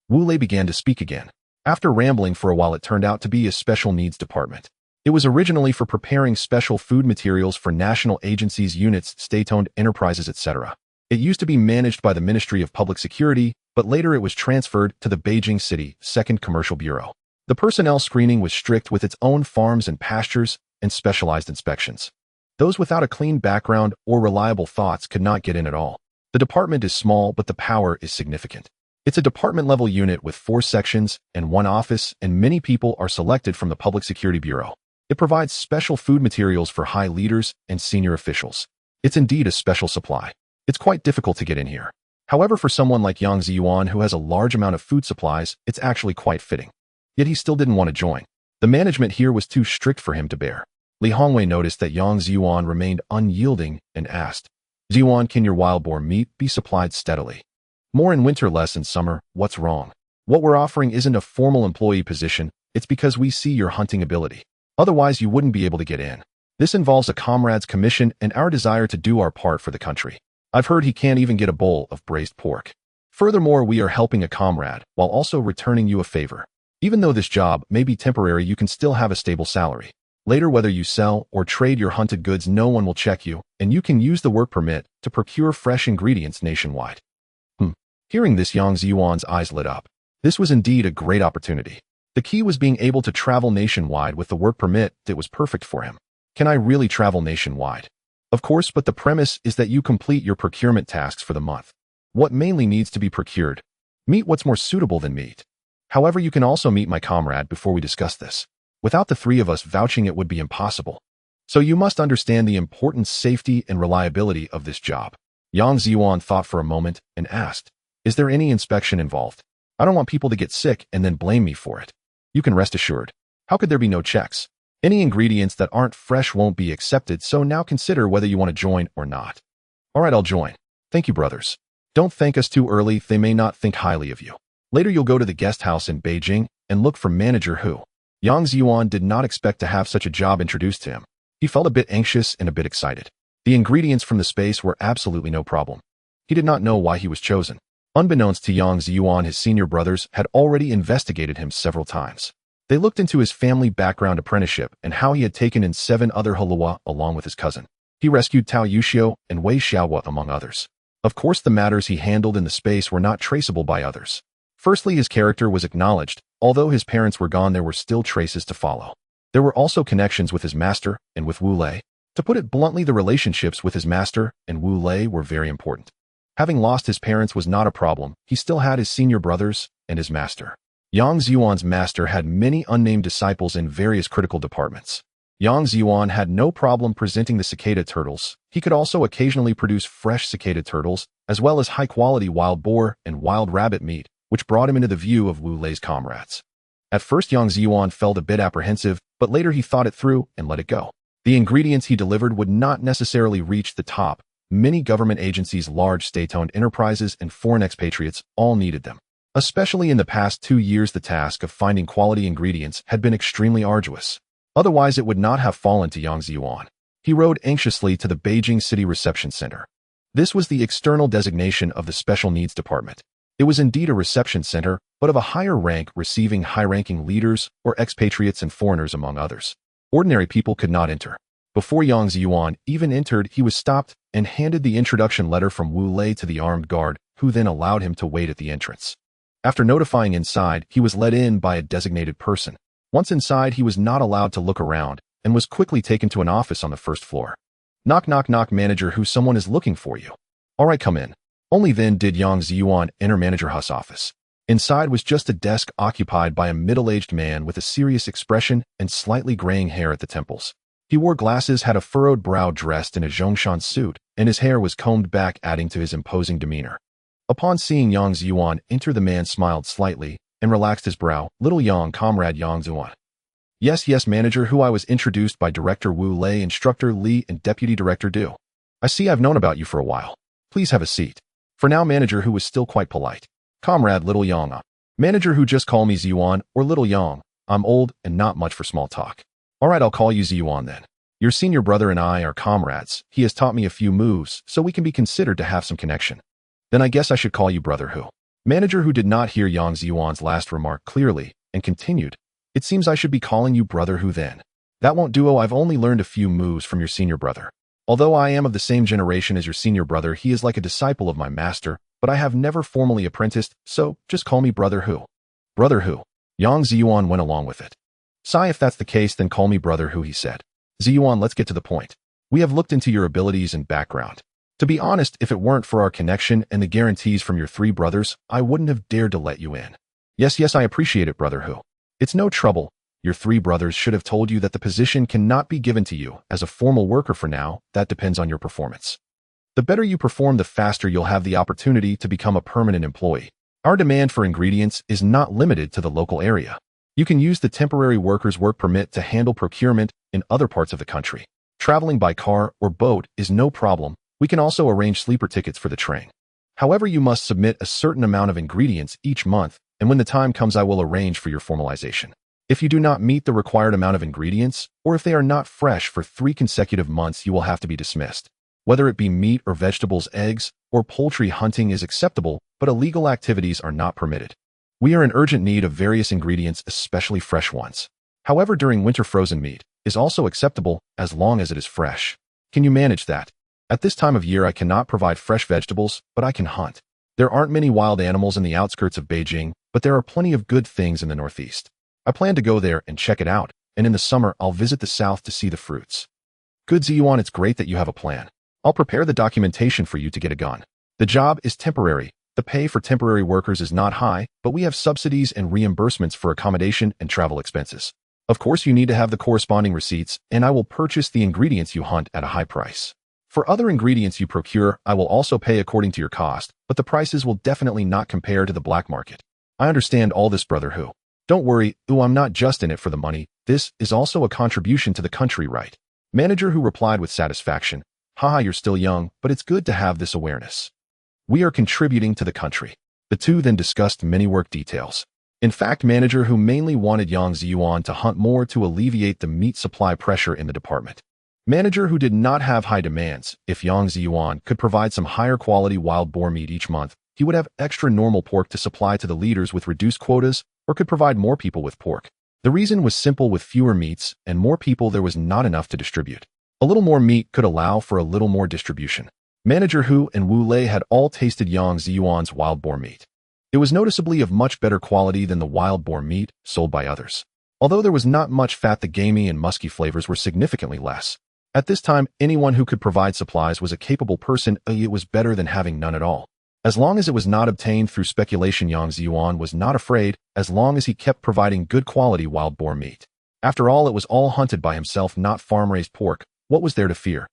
Wu Lei began to speak again. After rambling for a while, it turned out to be a special needs department. It was originally for preparing special food materials for national agencies, units, state-owned enterprises, etc. It used to be managed by the Ministry of Public Security, but later it was transferred to the Beijing City 2nd Commercial Bureau. The personnel screening was strict, with its own farms and pastures and specialized inspections. Those without a clean background or reliable thoughts could not get in at all. The department is small, but the power is significant. It's a department-level unit with 4 sections and 1 office, and many people are selected from the Public Security Bureau. It provides special food materials for high leaders and senior officials. It's indeed a special supply. It's quite difficult to get in here. However, for someone like Yang Zhiyuan, who has a large amount of food supplies, it's actually quite fitting. Yet he still didn't want to join. The management here was too strict for him to bear. Li Hongwei noticed that Yang Zhiyuan remained unyielding and asked, Zhiyuan, can your wild boar meat be supplied steadily? More in winter, less in summer. What's wrong? What we're offering isn't a formal employee position. It's because we see your hunting ability. Otherwise, you wouldn't be able to get in. This involves a comrade's commission and our desire to do our part for the country. I've heard he can't even get a bowl of braised pork. Furthermore, we are helping a comrade while also returning you a favor. Even though this job may be temporary, you can still have a stable salary. Later, whether you sell or trade your hunted goods, no one will check you, and you can use the work permit to procure fresh ingredients nationwide. Hearing this, Yang Zhiyuan's eyes lit up. This was indeed a great opportunity. The key was being able to travel nationwide with the work permit that was perfect for him. Can I really travel nationwide? Of course, but the premise is that you complete your procurement tasks for the month. What mainly needs to be procured? Meat. What's more suitable than meat? However, you can also meet my comrade before we discuss this. Without the 3 of us vouching, it would be impossible. So you must understand the importance, safety, and reliability of this job. Yang Zhiyuan thought for a moment and asked, is there any inspection involved? I don't want people to get sick and then blame me for it. You can rest assured. How could there be no checks? Any ingredients that aren't fresh won't be accepted, so now consider whether you want to join or not. All right, I'll join. Thank you, brothers. Don't thank us too early. They may not think highly of you. Later, you'll go to the guest house in Beijing and look for manager Hu. Yang Zhiyuan did not expect to have such a job introduced to him. He felt a bit anxious and a bit excited. The ingredients from the space were absolutely no problem. He did not know why he was chosen. Unbeknownst to Yang Zhiyuan, his senior brothers had already investigated him several times. They looked into his family background, apprenticeship, and how he had taken in 7 other Halua along with his cousin. He rescued Tao Yuxiu and Wei Xiaohua, among others. Of course, the matters he handled in the space were not traceable by others. Firstly, his character was acknowledged. Although his parents were gone, there were still traces to follow. There were also connections with his master and with Wu Lei. To put it bluntly, the relationships with his master and Wu Lei were very important. Having lost his parents was not a problem. He still had his senior brothers and his master. Yang Zhiyuan's master had many unnamed disciples in various critical departments. Yang Zhiyuan had no problem presenting the cicada turtles. He could also occasionally produce fresh cicada turtles, as well as high-quality wild boar and wild rabbit meat, which brought him into the view of Wu Lei's comrades. At first, Yang Zhiyuan felt a bit apprehensive, but later he thought it through and let it go. The ingredients he delivered would not necessarily reach the top. Many government agencies, large state-owned enterprises, and foreign expatriates all needed them. Especially in the past 2 years, the task of finding quality ingredients had been extremely arduous. Otherwise, it would not have fallen to Yang Zhiyuan. He rode anxiously to the Beijing City Reception Center. This was the external designation of the Special Needs Department. It was indeed a reception center, but of a higher rank, receiving high-ranking leaders or expatriates and foreigners among others. Ordinary people could not enter. Before Yang Zhiyuan even entered, he was stopped and handed the introduction letter from Wu Lei to the armed guard, who then allowed him to wait at the entrance. After notifying inside, he was let in by a designated person. Once inside, he was not allowed to look around and was quickly taken to an office on the first floor. Knock, knock, knock, manager, who? Someone is looking for you. All right, come in. Only then did Yang Zhiyuan enter Manager Hu's office. Inside was just a desk occupied by a middle-aged man with a serious expression and slightly graying hair at the temples. He wore glasses, had a furrowed brow, dressed in a Zhongshan suit, and his hair was combed back, adding to his imposing demeanor. Upon seeing Yang Zhiyuan enter, the man smiled slightly and relaxed his brow. Little Yang, comrade Yang Zhiyuan. Yes, yes, manager, who I was introduced by Director Wu Lei, Instructor Li, and Deputy Director Du. I see I've known about you for a while. Please have a seat. For now, manager, who was still quite polite. Comrade Little Yang. Manager, who just call me Zhiyuan or Little Yang. I'm old and not much for small talk. All right, I'll call you Zhiyuan then. Your senior brother and I are comrades. He has taught me a few moves, so we can be considered to have some connection. Then I guess I should call you Brother Hu. Manager, who did not hear Yang Zhiyuan's last remark clearly, and continued. It seems I should be calling you Brother Hu then. That won't do. I've only learned a few moves from your senior brother. Although I am of the same generation as your senior brother, he is like a disciple of my master, but I have never formally apprenticed, so just call me Brother Hu. Brother Hu. Yang Zhiyuan went along with it. Sigh, if that's the case, then call me Brother Hu, he said. Zhiyuan, let's get to the point. We have looked into your abilities and background. To be honest, if it weren't for our connection and the guarantees from your 3 brothers, I wouldn't have dared to let you in. Yes, yes, I appreciate it, Brother Hu. It's no trouble. Your 3 brothers should have told you that the position cannot be given to you as a formal worker for now. That depends on your performance. The better you perform, the faster you'll have the opportunity to become a permanent employee. Our demand for ingredients is not limited to the local area. You can use the temporary workers' work permit to handle procurement in other parts of the country. Traveling by car or boat is no problem. We can also arrange sleeper tickets for the train. However, you must submit a certain amount of ingredients each month, and when the time comes, I will arrange for your formalization. If you do not meet the required amount of ingredients, or if they are not fresh for 3 consecutive months, you will have to be dismissed. Whether it be meat or vegetables, eggs, or poultry, hunting is acceptable, but illegal activities are not permitted. We are in urgent need of various ingredients, especially fresh ones. However, during winter, frozen meat is also acceptable as long as it is fresh. Can you manage that? At this time of year, I cannot provide fresh vegetables, but I can hunt. There aren't many wild animals in the outskirts of Beijing, but there are plenty of good things in the northeast. I plan to go there and check it out, and in the summer, I'll visit the south to see the fruits. Good, Zhiyuan, it's great that you have a plan. I'll prepare the documentation for you to get a gun. The job is temporary. The pay for temporary workers is not high, but we have subsidies and reimbursements for accommodation and travel expenses. Of course, you need to have the corresponding receipts, and I will purchase the ingredients you hunt at a high price. For other ingredients you procure, I will also pay according to your cost, but the prices will definitely not compare to the black market. I understand all this, Brother Hu. Don't worry, I'm not just in it for the money. This is also a contribution to the country, right? Manager Hu replied with satisfaction. Haha, you're still young, but it's good to have this awareness. We are contributing to the country. The two then discussed many work details. In fact, Manager Hu mainly wanted Yang Zhiyuan to hunt more to alleviate the meat supply pressure in the department. Manager Hu did not have high demands. If Yang Zhiyuan could provide some higher quality wild boar meat each month, he would have extra normal pork to supply to the leaders with reduced quotas, or could provide more people with pork. The reason was simple: with fewer meats and more people, there was not enough to distribute. A little more meat could allow for a little more distribution. Manager Hu and Wu Lei had all tasted Yang Zhiyuan's wild boar meat. It was noticeably of much better quality than the wild boar meat sold by others. Although there was not much fat, the gamey and musky flavors were significantly less. At this time, anyone who could provide supplies was a capable person. It was better than having none at all. As long as it was not obtained through speculation, Yang Zhiyuan was not afraid, as long as he kept providing good quality wild boar meat. After all, it was all hunted by himself, not farm-raised pork. What was there to fear?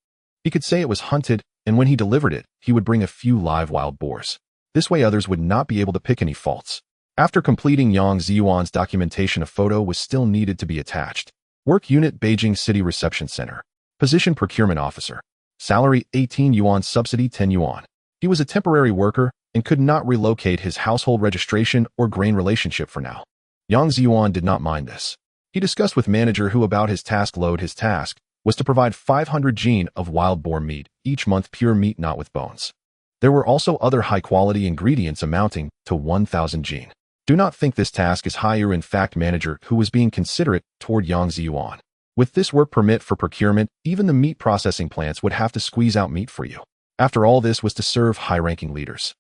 He could say it was hunted, and when he delivered it, he would bring a few live wild boars. This way others would not be able to pick any faults. After completing Yang Zhiyuan's documentation, a photo was still needed to be attached. Work unit, Beijing City Reception Center. Position, procurement officer. Salary, 18 yuan, subsidy 10 yuan. He was a temporary worker and could not relocate his household registration or grain relationship for now. Yang Zhiyuan did not mind this. He discussed with manager who about his task load. His task was to provide 500 jin of wild boar meat each month, pure meat not with bones. There were also other high-quality ingredients amounting to 1,000 jin. Do not think this task is higher. In fact, manager who was being considerate toward Yang Zhiyuan. With this work permit for procurement, even the meat processing plants would have to squeeze out meat for you. After all, this was to serve high-ranking leaders.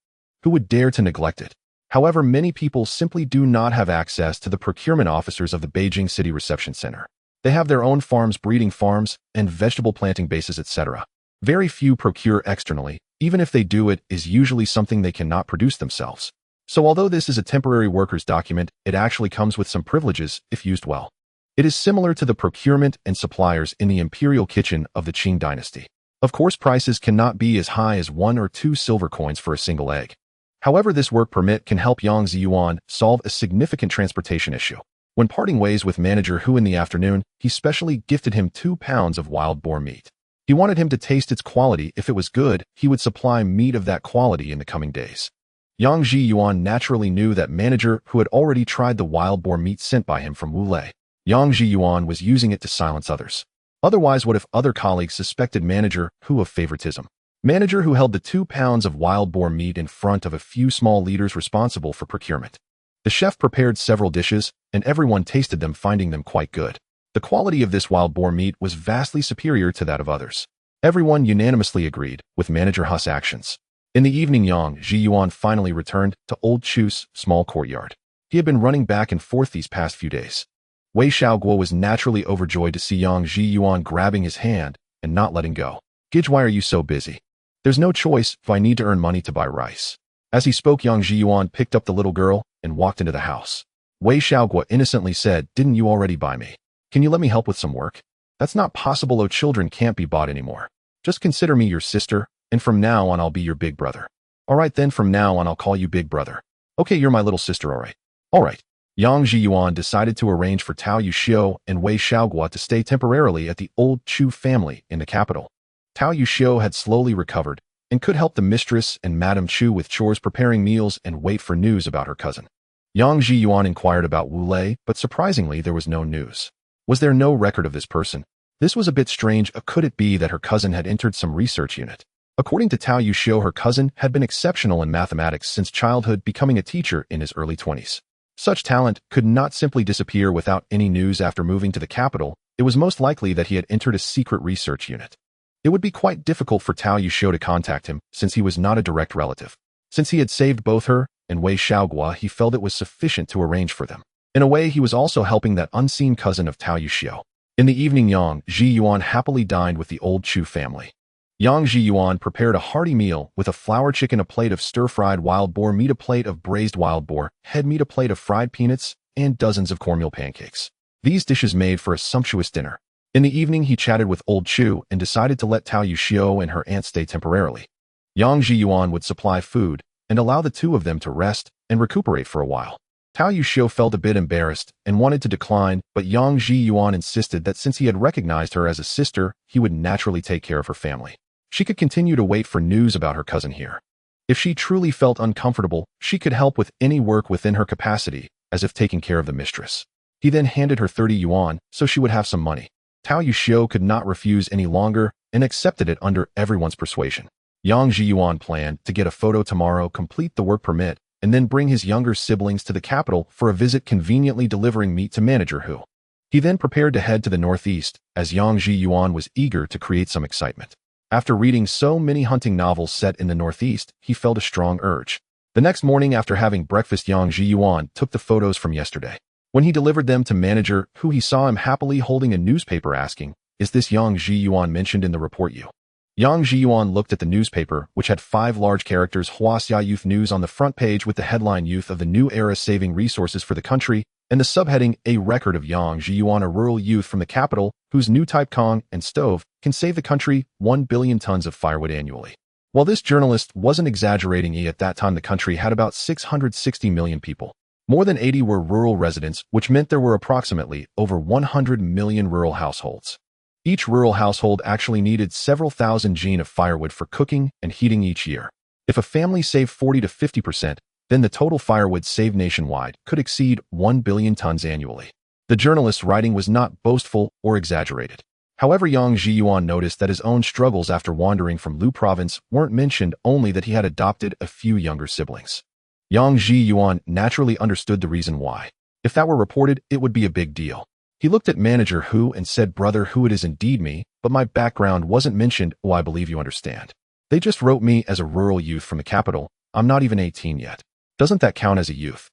Who would dare to neglect it? However, many people simply do not have access to the procurement officers of the Beijing City Reception Center. They have their own farms, breeding farms, and vegetable planting bases, etc. Very few procure externally. Even if they do, it is usually something they cannot produce themselves. So although this is a temporary worker's document, it actually comes with some privileges if used well. It is similar to the procurement and suppliers in the imperial kitchen of the Qing dynasty. Of course, prices cannot be as high as 1 or 2 silver coins for a single egg. However, this work permit can help Yang Zhiyuan solve a significant transportation issue. When parting ways with manager Hu in the afternoon, he specially gifted him 2 pounds of wild boar meat. He wanted him to taste its quality. If it was good, he would supply meat of that quality in the coming days. Yang Zhiyuan naturally knew that manager who had already tried the wild boar meat sent by him from Wulei. Yang Zhiyuan was using it to silence others. Otherwise, what if other colleagues suspected manager who of favoritism? Manager who held the 2 pounds of wild boar meat in front of a few small leaders responsible for procurement. The chef prepared several dishes, and everyone tasted them, finding them quite good. The quality of this wild boar meat was vastly superior to that of others. Everyone unanimously agreed with manager Hu's actions. In the evening, Yang Zhiyuan finally returned to Old Chu's small courtyard. He had been running back and forth these past few days. Wei Xiaoguo was naturally overjoyed to see Yang Zhiyuan grabbing his hand and not letting go. "Gidge, why are you so busy?" "There's no choice, if I need to earn money to buy rice." As he spoke, Yang Zhiyuan picked up the little girl and walked into the house. Wei Xiaoguo innocently said, "Didn't you already buy me? Can you let me help with some work?" "That's not possible. Oh, children can't be bought anymore. Just consider me your sister, and from now on I'll be your big brother." "All right then, from now on I'll call you big brother." "Okay, you're my little sister, all right." "All right." Yang Zhiyuan decided to arrange for Tao Yuxiu and Wei Xiaoguo to stay temporarily at the Old Chu family in the capital. Tao Yuxiu had slowly recovered and could help the mistress and Madame Chu with chores, preparing meals, and wait for news about her cousin. Yang Zhiyuan inquired about Wulei, but surprisingly there was no news. Was there no record of this person? This was a bit strange. Could it be that her cousin had entered some research unit? According to Tao Yuxiu, her cousin had been exceptional in mathematics since childhood, becoming a teacher in his early 20s. Such talent could not simply disappear without any news. After moving to the capital, it was most likely that he had entered a secret research unit. It would be quite difficult for Tao Yuxiu to contact him, since he was not a direct relative. Since he had saved both her and Wei Xiaoguo, he felt it was sufficient to arrange for them. In a way, he was also helping that unseen cousin of Tao Yuxiu. In the evening, Yang Zhiyuan happily dined with the Old Chu family. Yang Zhiyuan prepared a hearty meal with a flour chicken, a plate of stir-fried wild boar meat, a plate of braised wild boar head meat, a plate of fried peanuts, and dozens of cornmeal pancakes. These dishes made for a sumptuous dinner. In the evening, he chatted with Old Chu and decided to let Tao Yuxiu and her aunt stay temporarily. Yang Zhiyuan would supply food and allow the two of them to rest and recuperate for a while. Tao Yuxiu felt a bit embarrassed and wanted to decline, but Yang Zhiyuan insisted that since he had recognized her as a sister, he would naturally take care of her family. She could continue to wait for news about her cousin here. If she truly felt uncomfortable, she could help with any work within her capacity, as if taking care of the mistress. He then handed her 30 yuan, so she would have some money. Tao Yuxiu could not refuse any longer and accepted it under everyone's persuasion. Yang Zhiyuan planned to get a photo tomorrow, complete the work permit, and then bring his younger siblings to the capital for a visit, conveniently delivering meat to manager Hu. He then prepared to head to the northeast, as Yang Zhiyuan was eager to create some excitement. After reading so many hunting novels set in the northeast, he felt a strong urge. The next morning, after having breakfast, Yang Zhiyuan took the photos from yesterday. When he delivered them to manager Hu, he saw him happily holding a newspaper, asking, "Is this Yang Zhiyuan mentioned in the report you?" Yang Zhiyuan looked at the newspaper, which had 5 large characters Huaxia Youth News on the front page with the headline, "Youth of the New Era Saving Resources for the Country," and the subheading, A Record of Yang Zhiyuan, a rural youth from the capital, whose new type Kong and stove can save the country 1 billion tons of firewood annually. While this journalist wasn't exaggerating, at that time the country had about 660 million people. More than 80 were rural residents, which meant there were approximately over 100 million rural households. Each rural household actually needed several thousand jin of firewood for cooking and heating each year. If a family saved 40 to 50%, then the total firewood saved nationwide could exceed 1 billion tons annually. The journalist's writing was not boastful or exaggerated. However, Yang Zhiyuan noticed that his own struggles after wandering from Lu province weren't mentioned, only that he had adopted a few younger siblings. Yang Zhiyuan naturally understood the reason why. If that were reported, it would be a big deal. He looked at Manager Hu and said, "Brother Hu, it is indeed me, but my background wasn't mentioned." "Oh, I believe you understand. They just wrote me as a rural youth from the capital. I'm not even 18 yet. Doesn't that count as a youth?"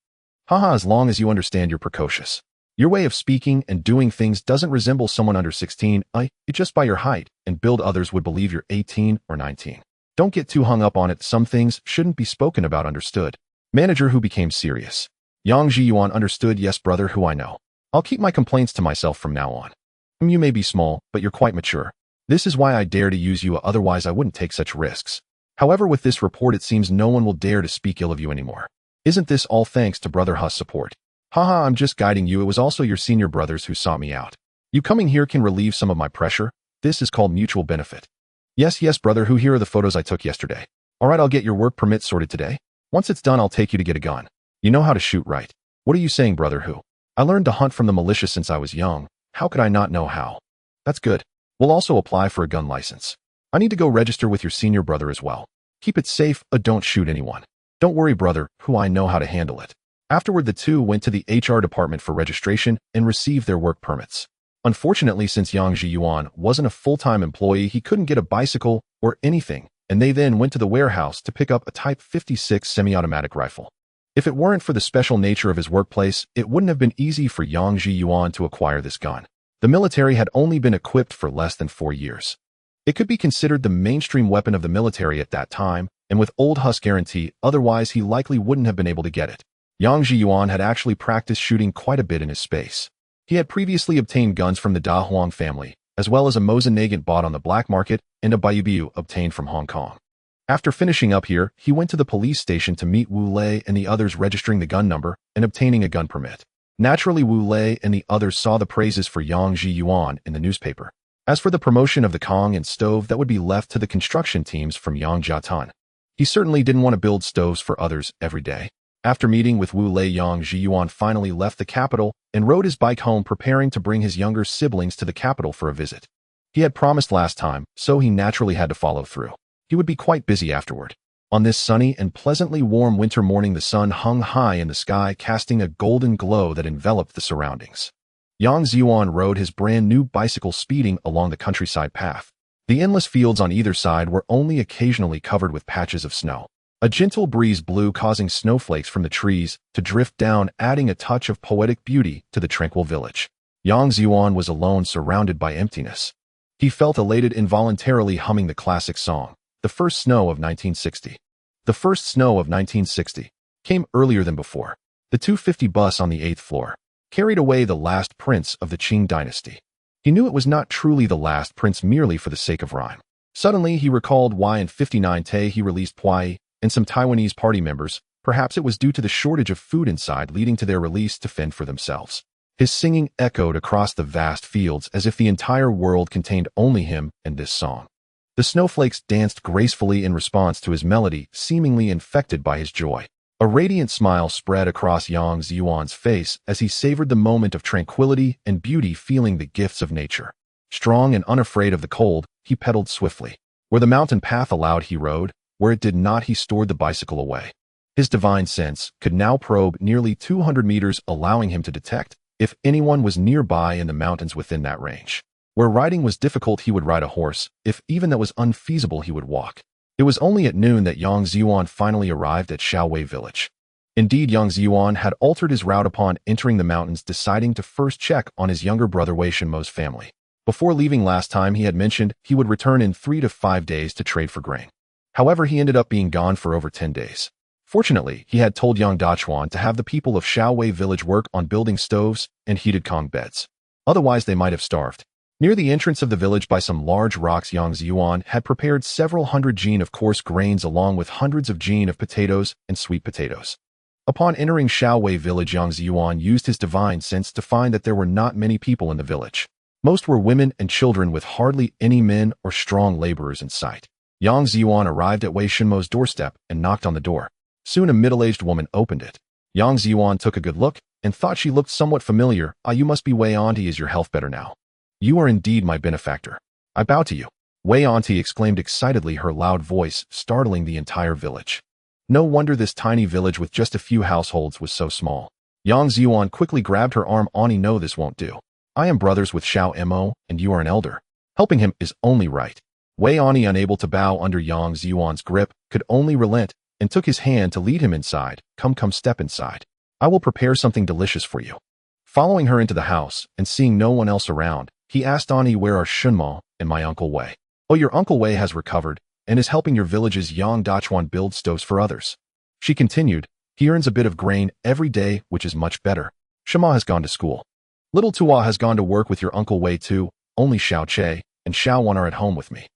Haha, as long as you understand you're precocious. Your way of speaking and doing things doesn't resemble someone under 16. Just by your height and build, others would believe you're 18 or 19. Don't get too hung up on it. Some things shouldn't be spoken about, understood? Manager Hu became serious. Yang Zhiyuan understood. "Yes, Brother Hu, I know. I'll keep my complaints to myself from now on. You may be small, but you're quite mature. This is why I dare to use you, otherwise I wouldn't take such risks. However, with this report it seems no one will dare to speak ill of you anymore. Isn't this all thanks to Brother Hu's support?" "Haha, I'm just guiding you. It was also your senior brothers who sought me out. You coming here can relieve some of my pressure. This is called mutual benefit." Yes, Brother Hu, here are the photos I took yesterday. Alright, I'll get your work permit sorted today. Once it's done, I'll take you to get a gun. You know how to shoot, right?" "What are you saying, Brother Hu? I learned to hunt from the militia since I was young. How could I not know how?" "That's good. We'll also apply for a gun license. I need to go register with your senior brother as well. Keep it safe, don't shoot anyone." "Don't worry, Brother Hu, I know how to handle it." Afterward, the two went to the HR department for registration and received their work permits. Unfortunately, since Yang Zhiyuan wasn't a full-time employee, he couldn't get a bicycle or anything, and they then went to the warehouse to pick up a Type 56 semi-automatic rifle. If it weren't for the special nature of his workplace, it wouldn't have been easy for Yang Zhiyuan to acquire this gun. The military had only been equipped for less than 4 years. It could be considered the mainstream weapon of the military at that time, and with old Hus guarantee, otherwise he likely wouldn't have been able to get it. Yang Zhiyuan had actually practiced shooting quite a bit in his space. He had previously obtained guns from the Da Huang family, as well as a Mosin Nagant bought on the black market and a Baiyu obtained from Hong Kong. After finishing up here, he went to the police station to meet Wu Lei and the others, registering the gun number and obtaining a gun permit. Naturally, Wu Lei and the others saw the praises for Yang Zhiyuan in the newspaper. As for the promotion of the Kong and stove, that would be left to the construction teams from Yang Zhiyuan. He certainly didn't want to build stoves for others every day. After meeting with Wu Lei, Yang Zhiyuan finally left the capital and rode his bike home, preparing to bring his younger siblings to the capital for a visit. He had promised last time, so he naturally had to follow through. He would be quite busy afterward. On this sunny and pleasantly warm winter morning, the sun hung high in the sky, casting a golden glow that enveloped the surroundings. Yang Zhiyuan rode his brand new bicycle, speeding along the countryside path. The endless fields on either side were only occasionally covered with patches of snow. A gentle breeze blew, causing snowflakes from the trees to drift down, adding a touch of poetic beauty to the tranquil village. Yang Zhiyuan was alone, surrounded by emptiness. He felt elated, involuntarily humming the classic song, "The First Snow of 1960. The first snow of 1960 came earlier than before. The 250 bus on the 8th floor carried away the last prince of the Qing dynasty." He knew it was not truly the last prince merely for the sake of rhyme. Suddenly, he recalled why in 59 he released Puai and some Taiwanese party members. Perhaps it was due to the shortage of food inside, leading to their release to fend for themselves. His singing echoed across the vast fields as if the entire world contained only him and this song. The snowflakes danced gracefully in response to his melody, seemingly infected by his joy. A radiant smile spread across Yang Zhiyuan's face as he savored the moment of tranquility and beauty, feeling the gifts of nature. Strong and unafraid of the cold, he pedaled swiftly. Where the mountain path allowed, he rode. Where it did not, he stored the bicycle away. His divine sense could now probe nearly 200 meters, allowing him to detect if anyone was nearby in the mountains within that range. Where riding was difficult, he would ride a horse. If even that was unfeasible, he would walk. It was only at noon that Yang Zhiyuan finally arrived at Shaowei village. Indeed, Yang Zhiyuan had altered his route upon entering the mountains, deciding to first check on his younger brother Wei Shenmo's family. Before leaving last time, he had mentioned he would return in 3 to 5 days to trade for grain. However, he ended up being gone for over 10 days. Fortunately, he had told Yang Zhiyuan to have the people of Shaowei village work on building stoves and heated kong beds. Otherwise, they might have starved. Near the entrance of the village by some large rocks, Yang Zhiyuan had prepared several hundred jin of coarse grains along with hundreds of jin of potatoes and sweet potatoes. Upon entering Shaowei village, Yang Zhiyuan used his divine sense to find that there were not many people in the village. Most were women and children with hardly any men or strong laborers in sight. Yang Zhiyuan arrived at Wei Shenmo's doorstep and knocked on the door. Soon a middle-aged woman opened it. Yang Zhiyuan took a good look and thought she looked somewhat familiar. "Ah, you must be Wei Auntie. Is your health better now? You are indeed my benefactor. I bow to you." Wei Auntie exclaimed excitedly, her loud voice startling the entire village. No wonder this tiny village with just a few households was so small. Yang Zhiyuan quickly grabbed her arm. "Auntie, no, this won't do. I am brothers with Xiao Mo, and you are an elder. Helping him is only right." Wei Auntie, unable to bow under Yang Zhiyuan's grip, could only relent and took his hand to lead him inside. Come, step inside. I will prepare something delicious for you." Following her into the house and seeing no one else around, he asked Auntie, "Where are Shenmo and my Uncle Wei?" "Oh, your Uncle Wei has recovered and is helping your village's Yang Zhiyuan build stoves for others." She continued, "He earns a bit of grain every day, which is much better. Shema has gone to school. Little Tua has gone to work with your Uncle Wei too. Only Xiao Che and Xiao Wan are at home with me."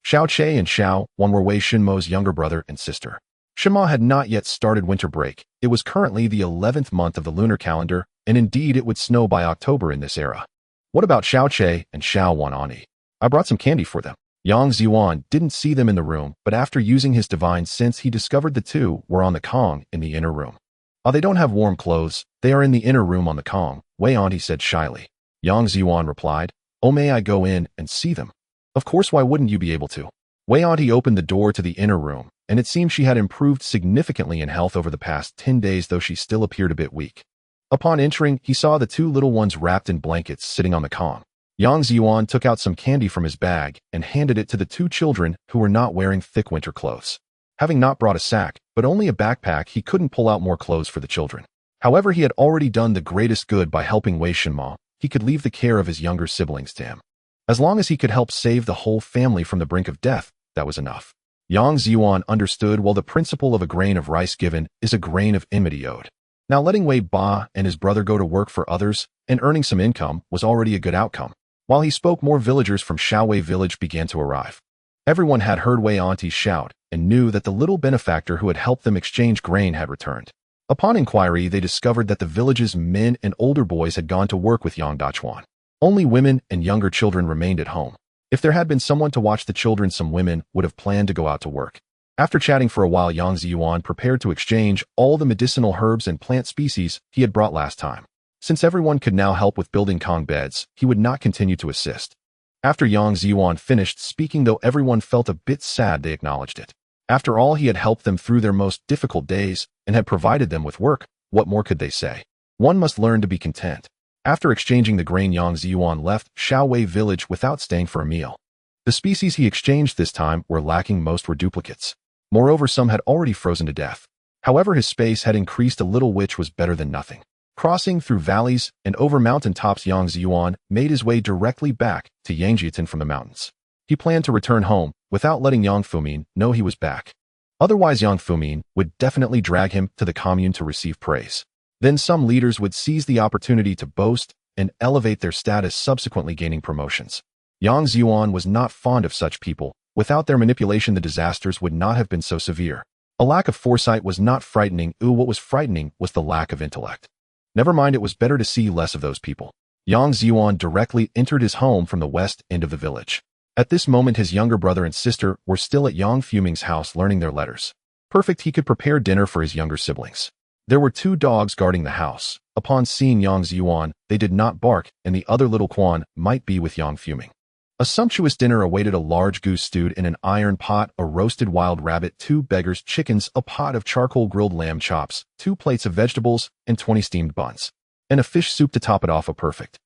Xiao Che and Xiao Wan were Wei Shenmo's younger brother and sister. Shema had not yet started winter break. It was currently the 11th month of the lunar calendar, and indeed it would snow by October in this era. "What about Xiao Che and Xiao Wan, Auntie? I brought some candy for them." Yang Zhiyuan didn't see them in the room, but after using his divine sense, he discovered the two were on the Kong in the inner room. "Oh, they don't have warm clothes. They are in the inner room on the Kong," Wei Auntie said shyly. Yang Zhiyuan replied, "Oh, may I go in and see them?" "Of course, why wouldn't you be able to?" Wei Auntie opened the door to the inner room, and it seemed she had improved significantly in health over the past 10 days, though she still appeared a bit weak. Upon entering, he saw the two little ones wrapped in blankets sitting on the Kong. Yang Zhiyuan took out some candy from his bag and handed it to the two children who were not wearing thick winter clothes. Having not brought a sack, but only a backpack, he couldn't pull out more clothes for the children. However, he had already done the greatest good by helping Wei Shenmo. He could leave the care of his younger siblings to him. As long as he could help save the whole family from the brink of death, that was enough. Yang Zhiyuan understood well the principle of a grain of rice given is a grain of enmity owed. Now letting Wei Ba and his brother go to work for others and earning some income was already a good outcome. While he spoke, more villagers from Shaowei village began to arrive. Everyone had heard Wei Auntie shout and knew that the little benefactor who had helped them exchange grain had returned. Upon inquiry, they discovered that the village's men and older boys had gone to work with Yang Zhiyuan. Only women and younger children remained at home. If there had been someone to watch the children, some women would have planned to go out to work. After chatting for a while, Yang Zhiyuan prepared to exchange all the medicinal herbs and plant species he had brought last time. Since everyone could now help with building Kong beds, he would not continue to assist. After Yang Zhiyuan finished speaking, though everyone felt a bit sad, they acknowledged it. After all, he had helped them through their most difficult days and had provided them with work. What more could they say? One must learn to be content. After exchanging the grain, Yang Zhiyuan left Shaowei village without staying for a meal. The species he exchanged this time were lacking, most were duplicates. Moreover, some had already frozen to death. However, his space had increased a little, which was better than nothing. Crossing through valleys and over mountain tops, Yang Zhiyuan made his way directly back to Yang Zhiyuan from the mountains. He planned to return home without letting Yang Famine know he was back. Otherwise, Yang Famine would definitely drag him to the commune to receive praise. Then some leaders would seize the opportunity to boast and elevate their status, subsequently gaining promotions. Yang Zhiyuan was not fond of such people. Without their manipulation, the disasters would not have been so severe. A lack of foresight was not frightening. What was frightening was the lack of intellect. Never mind, it was better to see less of those people. Yang Zhiyuan directly entered his home from the west end of the village. At this moment, his younger brother and sister were still at Yang Fuming's house learning their letters. Perfect, he could prepare dinner for his younger siblings. There were two dogs guarding the house. Upon seeing Yang Zhiyuan, they did not bark, and the other little Quan might be with Yang Fuming. A sumptuous dinner awaited: a large goose stewed in an iron pot, a roasted wild rabbit, 2 beggars' chickens, a pot of charcoal grilled lamb chops, 2 plates of vegetables, and 20 steamed buns, and a fish soup to top it off. A perfect.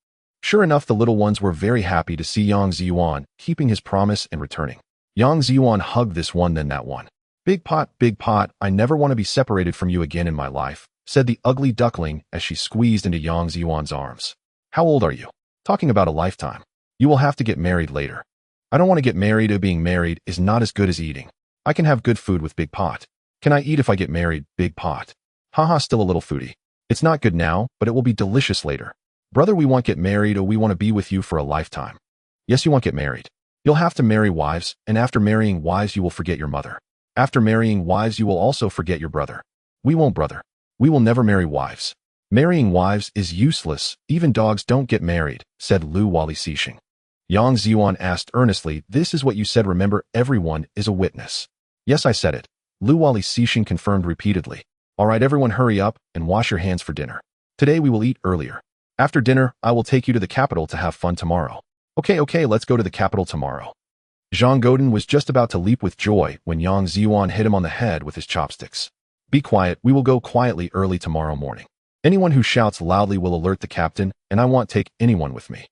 Sure enough, the little ones were very happy to see Yang Zhiyuan keeping his promise and returning. Yang Zhiyuan hugged this one, then that one. Big pot, I never want to be separated from you again in my life," said the ugly duckling as she squeezed into Yang Zhiyuan's arms. "How old are you? Talking about a lifetime. You will have to get married later." "I don't want to get married. Being married is not as good as eating. I can have good food with Big Pot." Can I eat if I get married? Big pot. Haha, still a little foodie. It's not good now, but it will be delicious later. Brother, we want get married or we want to be with you for a lifetime. Yes, you want get married. You'll have to marry wives, and after marrying wives you will forget your mother. After marrying wives you will also forget your brother. We won't, brother. We will never marry wives. Marrying wives is useless, even dogs don't get married, said Lu Wali Cixing. Yang Zhiyuan asked earnestly, this is what you said, remember, everyone is a witness. Yes, I said it. Lu Wali Cixing confirmed repeatedly. All right, everyone hurry up and wash your hands for dinner. Today we will eat earlier. After dinner, I will take you to the capital to have fun tomorrow. Okay, let's go to the capital tomorrow. Zhang Godin was just about to leap with joy when Yang Zhiyuan hit him on the head with his chopsticks. Be quiet, we will go quietly early tomorrow morning. Anyone who shouts loudly will alert the captain, and I won't take anyone with me.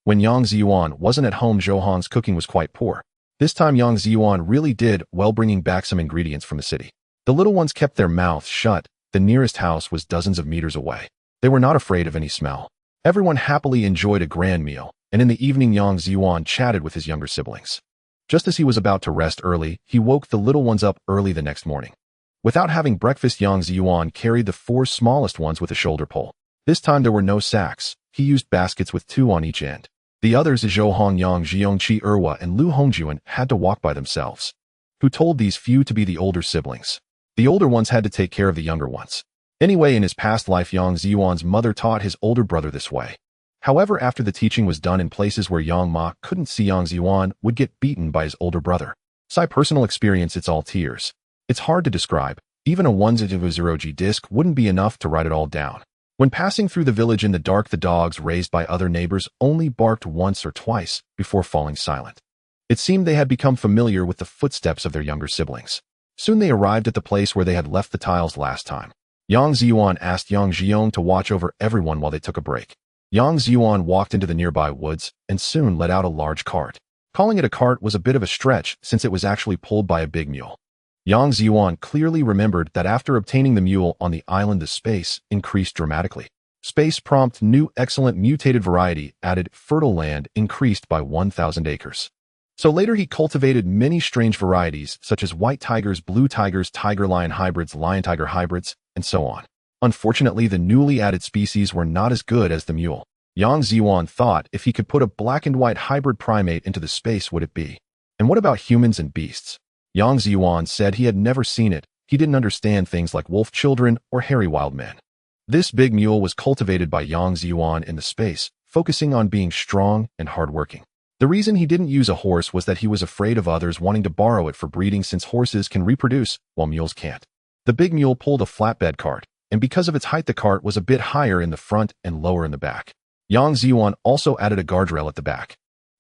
When Yang Zhiyuan wasn't at home, Zhou cooking was quite poor. This time Yang Zhiyuan really did well bringing back some ingredients from the city. The little ones kept their mouths shut. The nearest house was dozens of meters away. They were not afraid of any smell. Everyone happily enjoyed a grand meal, and in the evening Yang Zhiyuan chatted with his younger siblings. Just as he was about to rest early, he woke the little ones up early the next morning. Without having breakfast, Yang Zhiyuan carried the 4 smallest ones with a shoulder pole. This time there were no sacks. He used baskets with 2 on each end. The others, Zhou Hong, Yang Zhiyong, Qi Erwa, and Lu Hongjuan, had to walk by themselves. Who told these few to be the older siblings? The older ones had to take care of the younger ones. Anyway, in his past life, Yang Zhiyuan's mother taught his older brother this way. However, after the teaching was done in places where Yang Ma couldn't see, Yang Zhiyuan would get beaten by his older brother. By personal experience, it's all tears. It's hard to describe. Even a 1/0G disc wouldn't be enough to write it all down. When passing through the village in the dark, the dogs raised by other neighbors only barked once or twice before falling silent. It seemed they had become familiar with the footsteps of their younger siblings. Soon they arrived at the place where they had left the tiles last time. Yang Zhiyuan asked Yang Zhiyong to watch over everyone while they took a break. Yang Zhiyuan walked into the nearby woods and soon let out a large cart. Calling it a cart was a bit of a stretch since it was actually pulled by a big mule. Yang Zhiyuan clearly remembered that after obtaining the mule on the island, the space increased dramatically. Space prompt new excellent mutated variety added fertile land increased by 1,000 acres. So later he cultivated many strange varieties such as white tigers, blue tigers, tiger-lion hybrids, lion-tiger hybrids, and so on. Unfortunately, the newly added species were not as good as the mule. Yang Zhiyuan thought if he could put a black and white hybrid primate into the space, would it be? And what about humans and beasts? Yang Zhiyuan said he had never seen it. He didn't understand things like wolf children or hairy wild men. This big mule was cultivated by Yang Zhiyuan in the space, focusing on being strong and hardworking. The reason he didn't use a horse was that he was afraid of others wanting to borrow it for breeding, since horses can reproduce while mules can't. The big mule pulled a flatbed cart, and because of its height the cart was a bit higher in the front and lower in the back. Yang Zhiyuan also added a guardrail at the back.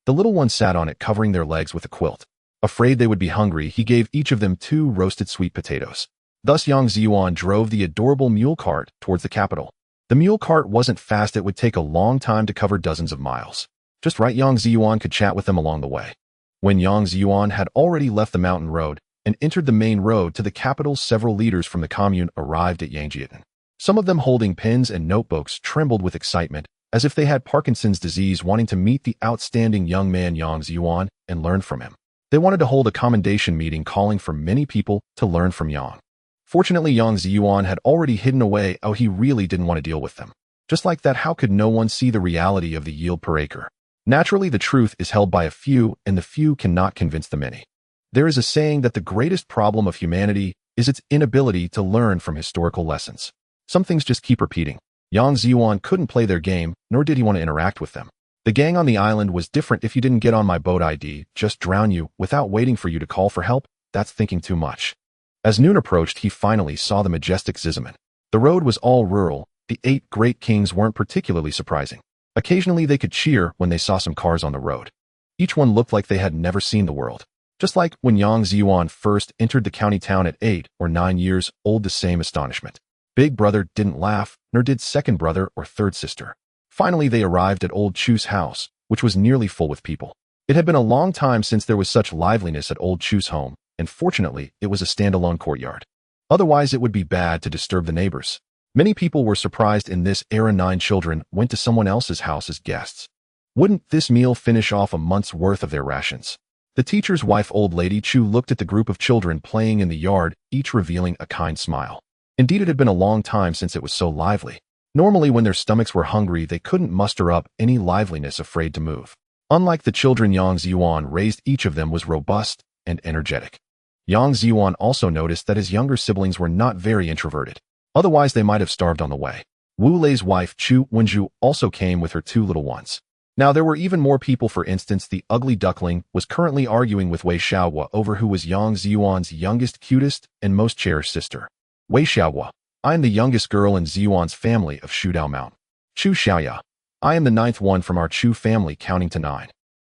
The little ones sat on it, covering their legs with a quilt. Afraid they would be hungry, he gave each of them 2 roasted sweet potatoes. Thus Yang Zhiyuan drove the adorable mule cart towards the capital. The mule cart wasn't fast. It would take a long time to cover dozens of miles. Just right, Yang Zhiyuan could chat with them along the way. When Yang Zhiyuan had already left the mountain road and entered the main road to the capital, several leaders from the commune arrived at Yang Zhiyuan. Some of them holding pens and notebooks trembled with excitement, as if they had Parkinson's disease, wanting to meet the outstanding young man Yang Zhiyuan and learn from him. They wanted to hold a commendation meeting calling for many people to learn from Yang. Fortunately, Yang Zhiyuan had already hidden away. Oh, he really didn't want to deal with them. Just like that, how could no one see the reality of the yield per acre? Naturally, the truth is held by a few, and the few cannot convince the many. There is a saying that the greatest problem of humanity is its inability to learn from historical lessons. Some things just keep repeating. Yang Zhiyuan couldn't play their game, nor did he want to interact with them. The gang on the island was different. If you didn't get on my boat, I'd just drown you without waiting for you to call for help. That's thinking too much. As noon approached, he finally saw the majestic Zizzaman. The road was all rural. The 8 great kings weren't particularly surprising. Occasionally they could cheer when they saw some cars on the road. Each one looked like they had never seen the world. Just like when Yang Zhiyuan first entered the county town at 8 or 9 years old, the same astonishment. Big brother didn't laugh, nor did second brother or third sister. Finally they arrived at Old Chu's house, which was nearly full with people. It had been a long time since there was such liveliness at Old Chu's home, and fortunately it was a standalone courtyard. Otherwise it would be bad to disturb the neighbors. Many people were surprised in this era 9 children went to someone else's house as guests. Wouldn't this meal finish off a month's worth of their rations? The teacher's wife, old lady Chu, looked at the group of children playing in the yard, each revealing a kind smile. Indeed, it had been a long time since it was so lively. Normally, when their stomachs were hungry, they couldn't muster up any liveliness, afraid to move. Unlike the children Yang Zhiyuan raised, each of them was robust and energetic. Yang Zhiyuan also noticed that his younger siblings were not very introverted. Otherwise, they might have starved on the way. Wu Lei's wife, Chu Wenju, also came with her two little ones. Now, there were even more people. For instance, the ugly duckling was currently arguing with Wei Xiaohua over who was Yang Zhiyuan's youngest, cutest, and most cherished sister. Wei Xiaohua: I am the youngest girl in Zhiyuan's family of Shudao Mountain. Chu Xiaoya: I am the ninth one from our Chu family, counting to 9.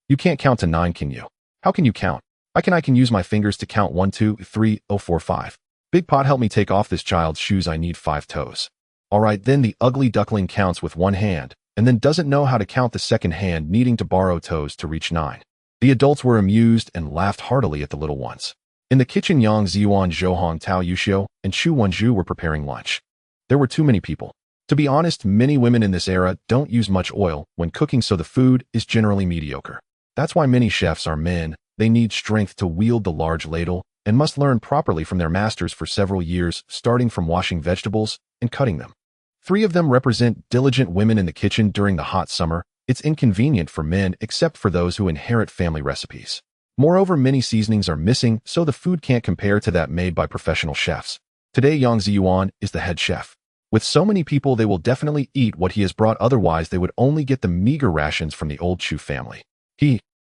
You can't count to 9, can you? How can you count? I can use my fingers to count 1, 2, 3, 4, 5. Big Pot, help me take off this child's shoes. I need 5 toes. All right, then the ugly duckling counts with one hand, and then doesn't know how to count the second hand, needing to borrow toes to reach 9. The adults were amused and laughed heartily at the little ones. In the kitchen, Yang Zhiyuan, Zhouhong, Tao Yuxiu, and Chu Wenju were preparing lunch. There were too many people. To be honest, many women in this era don't use much oil when cooking, so the food is generally mediocre. That's why many chefs are men. They need strength to wield the large ladle and must learn properly from their masters for several years, starting from washing vegetables and cutting them. 3 of them represent diligent women in the kitchen during the hot summer. It's inconvenient for men except for those who inherit family recipes. Moreover, many seasonings are missing, so the food can't compare to that made by professional chefs. Today, Yang Zhiyuan is the head chef. With so many people, they will definitely eat what he has brought, otherwise they would only get the meager rations from the old Chu family.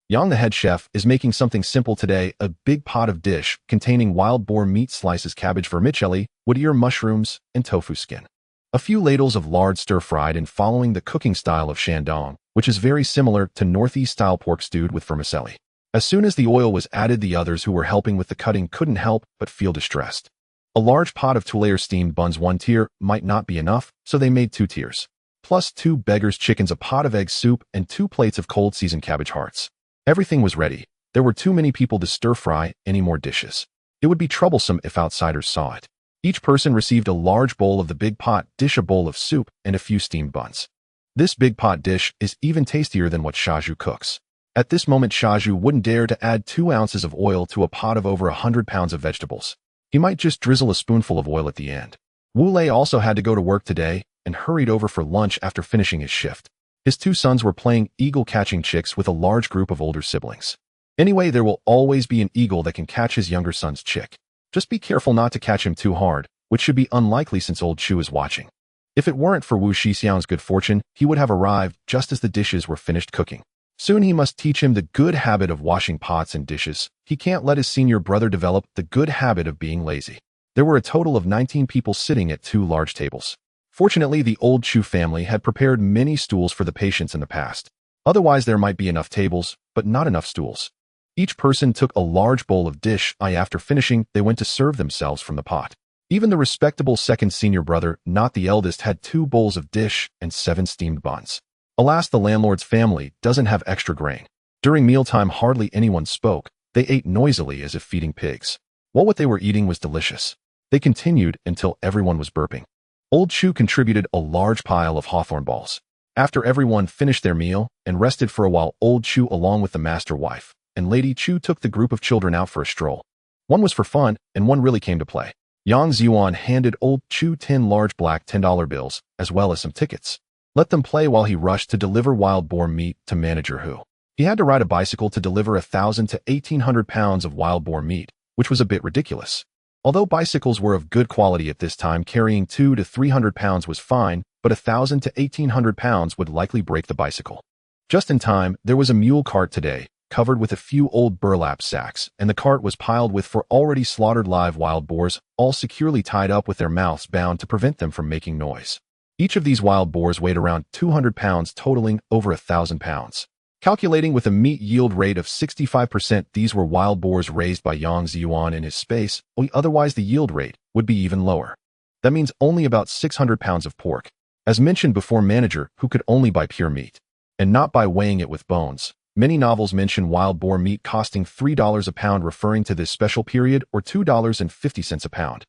Yang, the head chef, is making something simple today: a big pot of dish containing wild boar meat slices, cabbage vermicelli, wood ear mushrooms, and tofu skin. A few ladles of lard stir-fried and following the cooking style of Shandong, which is very similar to Northeast-style pork stewed with vermicelli. As soon as the oil was added, the others who were helping with the cutting couldn't help but feel distressed. A large pot of 2-layer steamed buns. 1 tier might not be enough, so they made 2 tiers. Plus 2 beggars' chickens, a pot of egg soup, and 2 plates of cold seasoned cabbage hearts. Everything was ready. There were too many people to stir-fry any more dishes. It would be troublesome if outsiders saw it. Each person received a large bowl of the big pot dish, a bowl of soup, and a few steamed buns. This big pot dish is even tastier than what Shaju cooks. At this moment, Shaju wouldn't dare to add 2 ounces of oil to a pot of over 100 pounds of vegetables. He might just drizzle a spoonful of oil at the end. Wu Lei also had to go to work today and hurried over for lunch after finishing his shift. His 2 sons were playing eagle-catching chicks with a large group of older siblings. Anyway, there will always be an eagle that can catch his younger son's chick. Just be careful not to catch him too hard, which should be unlikely since old Chu is watching. If it weren't for Wu Shixiang's good fortune, he would have arrived just as the dishes were finished cooking. Soon he must teach him the good habit of washing pots and dishes. He can't let his senior brother develop the good habit of being lazy. There were a total of 19 people sitting at 2 large tables. Fortunately, the old Chu family had prepared many stools for the patients in the past. Otherwise, there might be enough tables, but not enough stools. Each person took a large bowl of dish. After finishing, they went to serve themselves from the pot. Even the respectable second senior brother, not the eldest, had 2 bowls of dish and 7 steamed buns. Alas, the landlord's family doesn't have extra grain. During mealtime, hardly anyone spoke. They ate noisily as if feeding pigs. What they were eating was delicious. They continued until everyone was burping. Old Chu contributed a large pile of hawthorn balls. After everyone finished their meal and rested for a while, old Chu, along with the master wife and Lady Chu, took the group of children out for a stroll. One was for fun, and one really came to play. Yang Zhiyuan handed old Chu 10 large black $10 bills, as well as some tickets. Let them play while he rushed to deliver wild boar meat to manager Hu. He had to ride a bicycle to deliver 1,000 to 1,800 pounds of wild boar meat, which was a bit ridiculous. Although bicycles were of good quality at this time, carrying 200 to 300 pounds was fine, but 1,000 to 1,800 pounds would likely break the bicycle. Just in time, there was a mule cart today, covered with a few old burlap sacks, and the cart was piled with 4 already slaughtered live wild boars, all securely tied up with their mouths bound to prevent them from making noise. Each of these wild boars weighed around 200 pounds, totaling over 1,000 pounds. Calculating with a meat yield rate of 65%, these were wild boars raised by Yang Zhiyuan in his space, otherwise the yield rate would be even lower. That means only about 600 pounds of pork. As mentioned before, manager Hu could only buy pure meat, and not by weighing it with bones. Many novels mention wild boar meat costing $3 a pound, referring to this special period, or $2.50 a pound.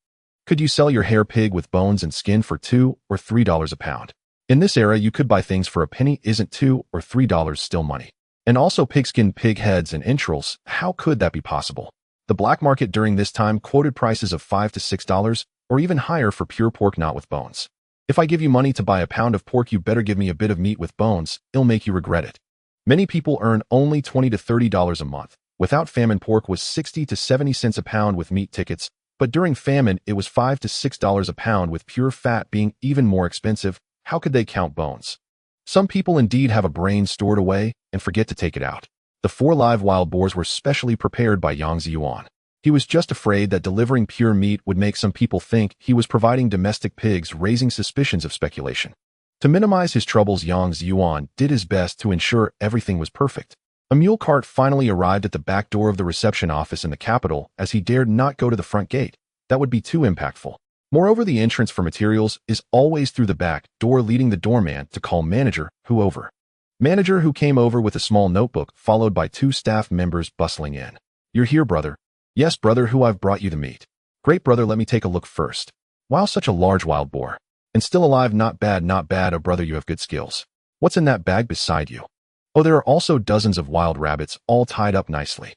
Could you sell your hair pig with bones and skin for $2 or $3 a pound? In this era, you could buy things for a penny. Isn't $2 or $3 still money? And also pigskin, pig heads, and entrails. How could that be possible? The black market during this time quoted prices of $5 to $6 or even higher for pure pork not with bones. If I give you money to buy a pound of pork, you better give me a bit of meat with bones. It'll make you regret it. Many people earn only $20 to $30 a month. Without famine, pork was 60 to 70 cents a pound with meat tickets, but during famine, it was $5 to $6 a pound with pure fat being even more expensive. How could they count bones? Some people indeed have a brain stored away and forget to take it out. The 4 live wild boars were specially prepared by Yang Zhiyuan. He was just afraid that delivering pure meat would make some people think he was providing domestic pigs, raising suspicions of speculation. To minimize his troubles, Yang Zhiyuan did his best to ensure everything was perfect. A mule cart finally arrived at the back door of the reception office in the capital, as he dared not go to the front gate. That would be too impactful. Moreover, the entrance for materials is always through the back door, leading the doorman to call manager, who came over with a small notebook, followed by 2 staff members bustling in. You're here, brother. Yes, brother, who I've brought you the meat. Great, brother, let me take a look first. Wow, such a large wild boar. And still alive, not bad, not bad. Oh, brother, you have good skills. What's in that bag beside you? Oh, there are also dozens of wild rabbits, all tied up nicely.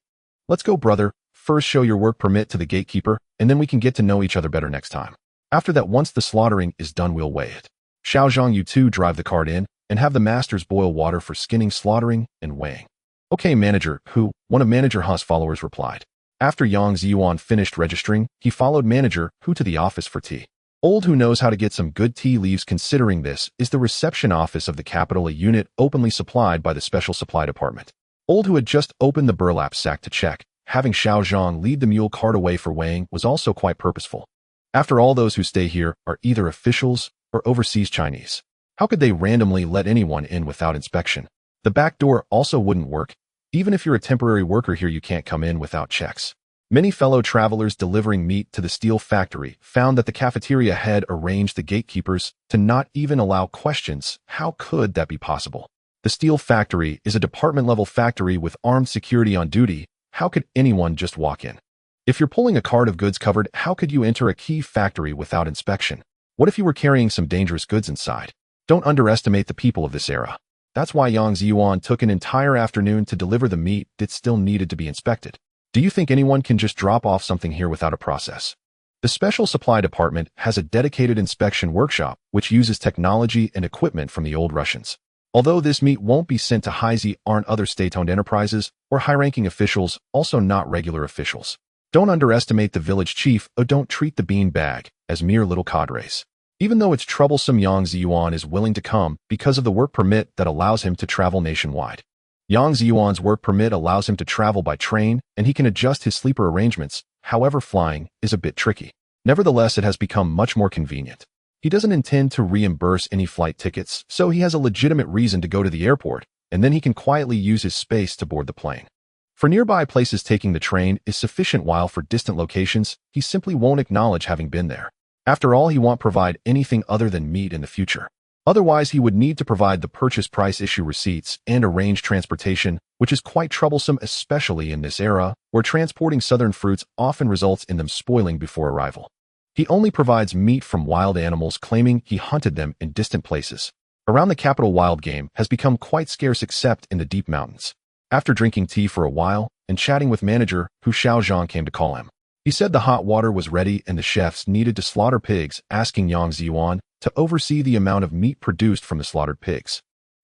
Let's go, brother. First, show your work permit to the gatekeeper, and then we can get to know each other better next time. After that, once the slaughtering is done, we'll weigh it. Xiaozhang, you two drive the cart in, and have the masters boil water for skinning, slaughtering, and weighing. Okay, manager, one of Manager Hu's followers replied. After Yang Zhiyuan finished registering, he followed Manager Hu to the office for tea. Old Hu knows how to get some good tea leaves, considering this is the reception office of the capital, a unit openly supplied by the Special Supply Department. Old Hu had just opened the burlap sack to check. Having Xiaozhang lead the mule cart away for weighing was also quite purposeful. After all, those who stay here are either officials or overseas Chinese. How could they randomly let anyone in without inspection? The back door also wouldn't work. Even if you're a temporary worker here, you can't come in without checks. Many fellow travelers delivering meat to the steel factory found that the cafeteria had arranged the gatekeepers to not even allow questions. How could that be possible? The steel factory is a department-level factory with armed security on duty. How could anyone just walk in? If you're pulling a cart of goods covered, how could you enter a key factory without inspection? What if you were carrying some dangerous goods inside? Don't underestimate the people of this era. That's why Yang Zhiyuan took an entire afternoon to deliver the meat that still needed to be inspected. Do you think anyone can just drop off something here without a process? The Special Supply Department has a dedicated inspection workshop, which uses technology and equipment from the old Russians. Although this meat won't be sent to Haizi, aren't other state-owned enterprises or high-ranking officials, also not regular officials. Don't underestimate the village chief, or don't treat the bean bag as mere little cadres. Even though it's troublesome, Yang Zhiyuan is willing to come because of the work permit that allows him to travel nationwide. Yang Zhiyuan's work permit allows him to travel by train, and he can adjust his sleeper arrangements. However, flying is a bit tricky. Nevertheless, it has become much more convenient. He doesn't intend to reimburse any flight tickets, so he has a legitimate reason to go to the airport, and then he can quietly use his space to board the plane. For nearby places, taking the train is sufficient, while for distant locations, he simply won't acknowledge having been there. After all, he won't provide anything other than meat in the future. Otherwise, he would need to provide the purchase price, issue receipts, and arrange transportation, which is quite troublesome, especially in this era, where transporting southern fruits often results in them spoiling before arrival. He only provides meat from wild animals, claiming he hunted them in distant places. Around the capital, wild game has become quite scarce except in the deep mountains. After drinking tea for a while and chatting with Manager Hu, Xiaozhang came to call him. He said the hot water was ready and the chefs needed to slaughter pigs, asking Yang Zhiyuan to oversee the amount of meat produced from the slaughtered pigs.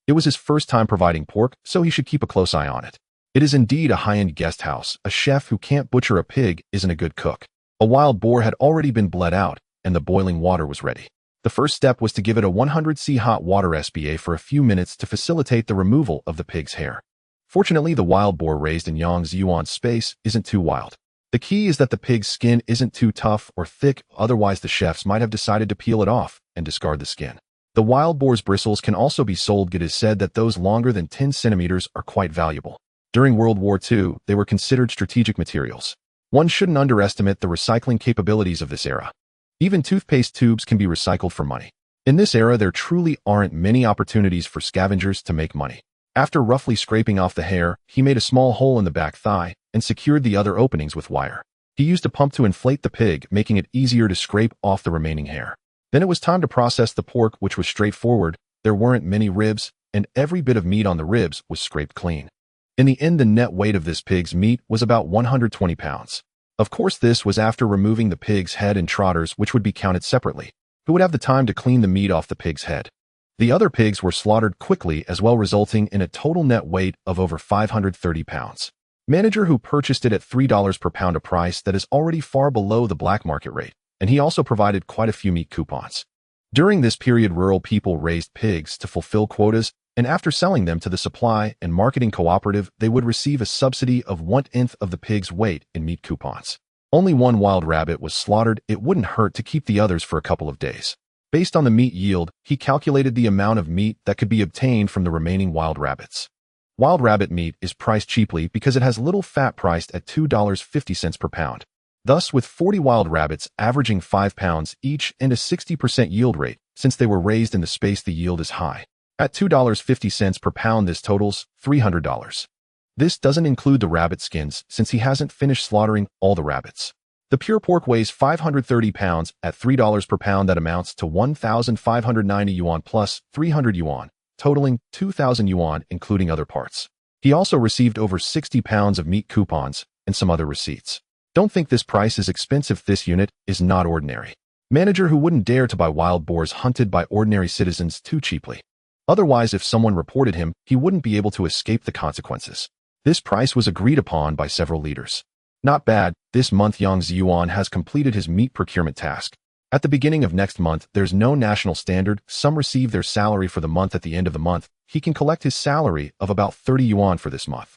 It was his first time providing pork, so he should keep a close eye on it. It is indeed a high-end guest house. A chef who can't butcher a pig isn't a good cook. A wild boar had already been bled out, and the boiling water was ready. The first step was to give it a 100°C hot water SBA for a few minutes to facilitate the removal of the pig's hair. Fortunately, the wild boar raised in Yang Zhiyuan's space isn't too wild. The key is that the pig's skin isn't too tough or thick, otherwise the chefs might have decided to peel it off and discard the skin. The wild boar's bristles can also be sold. It is said that those longer than 10 centimeters are quite valuable. During World War II, they were considered strategic materials. One shouldn't underestimate the recycling capabilities of this era. Even toothpaste tubes can be recycled for money. In this era, there truly aren't many opportunities for scavengers to make money. After roughly scraping off the hair, he made a small hole in the back thigh and secured the other openings with wire. He used a pump to inflate the pig, making it easier to scrape off the remaining hair. Then it was time to process the pork, which was straightforward. There weren't many ribs, and every bit of meat on the ribs was scraped clean. In the end, the net weight of this pig's meat was about 120 pounds. Of course, this was after removing the pig's head and trotters, which would be counted separately. Who would have the time to clean the meat off the pig's head? The other pigs were slaughtered quickly as well, resulting in a total net weight of over 530 pounds. Manager who purchased it at $3 per pound, a price that is already far below the black market rate, and he also provided quite a few meat coupons. During this period, rural people raised pigs to fulfill quotas, and after selling them to the supply and marketing cooperative, they would receive a subsidy of 1/10 of the pig's weight in meat coupons. Only one wild rabbit was slaughtered. It wouldn't hurt to keep the others for a couple of days. Based on the meat yield, he calculated the amount of meat that could be obtained from the remaining wild rabbits. Wild rabbit meat is priced cheaply because it has little fat, priced at $2.50 per pound. Thus, with 40 wild rabbits averaging 5 pounds each and a 60% yield rate, since they were raised in the space, the yield is high. At $2.50 per pound, this totals $300. This doesn't include the rabbit skins, since he hasn't finished slaughtering all the rabbits. The pure pork weighs 530 pounds. At $3 per pound, that amounts to 1,590 yuan plus 300 yuan, totaling 2,000 yuan, including other parts. He also received over 60 pounds of meat coupons and some other receipts. Don't think this price is expensive. This unit is not ordinary. Manager who wouldn't dare to buy wild boars hunted by ordinary citizens too cheaply. Otherwise, if someone reported him, he wouldn't be able to escape the consequences. This price was agreed upon by several leaders. Not bad. This month, Yang Zhiyuan has completed his meat procurement task. At the beginning of next month, there's no national standard. Some receive their salary for the month at the end of the month. He can collect his salary of about 30 yuan for this month.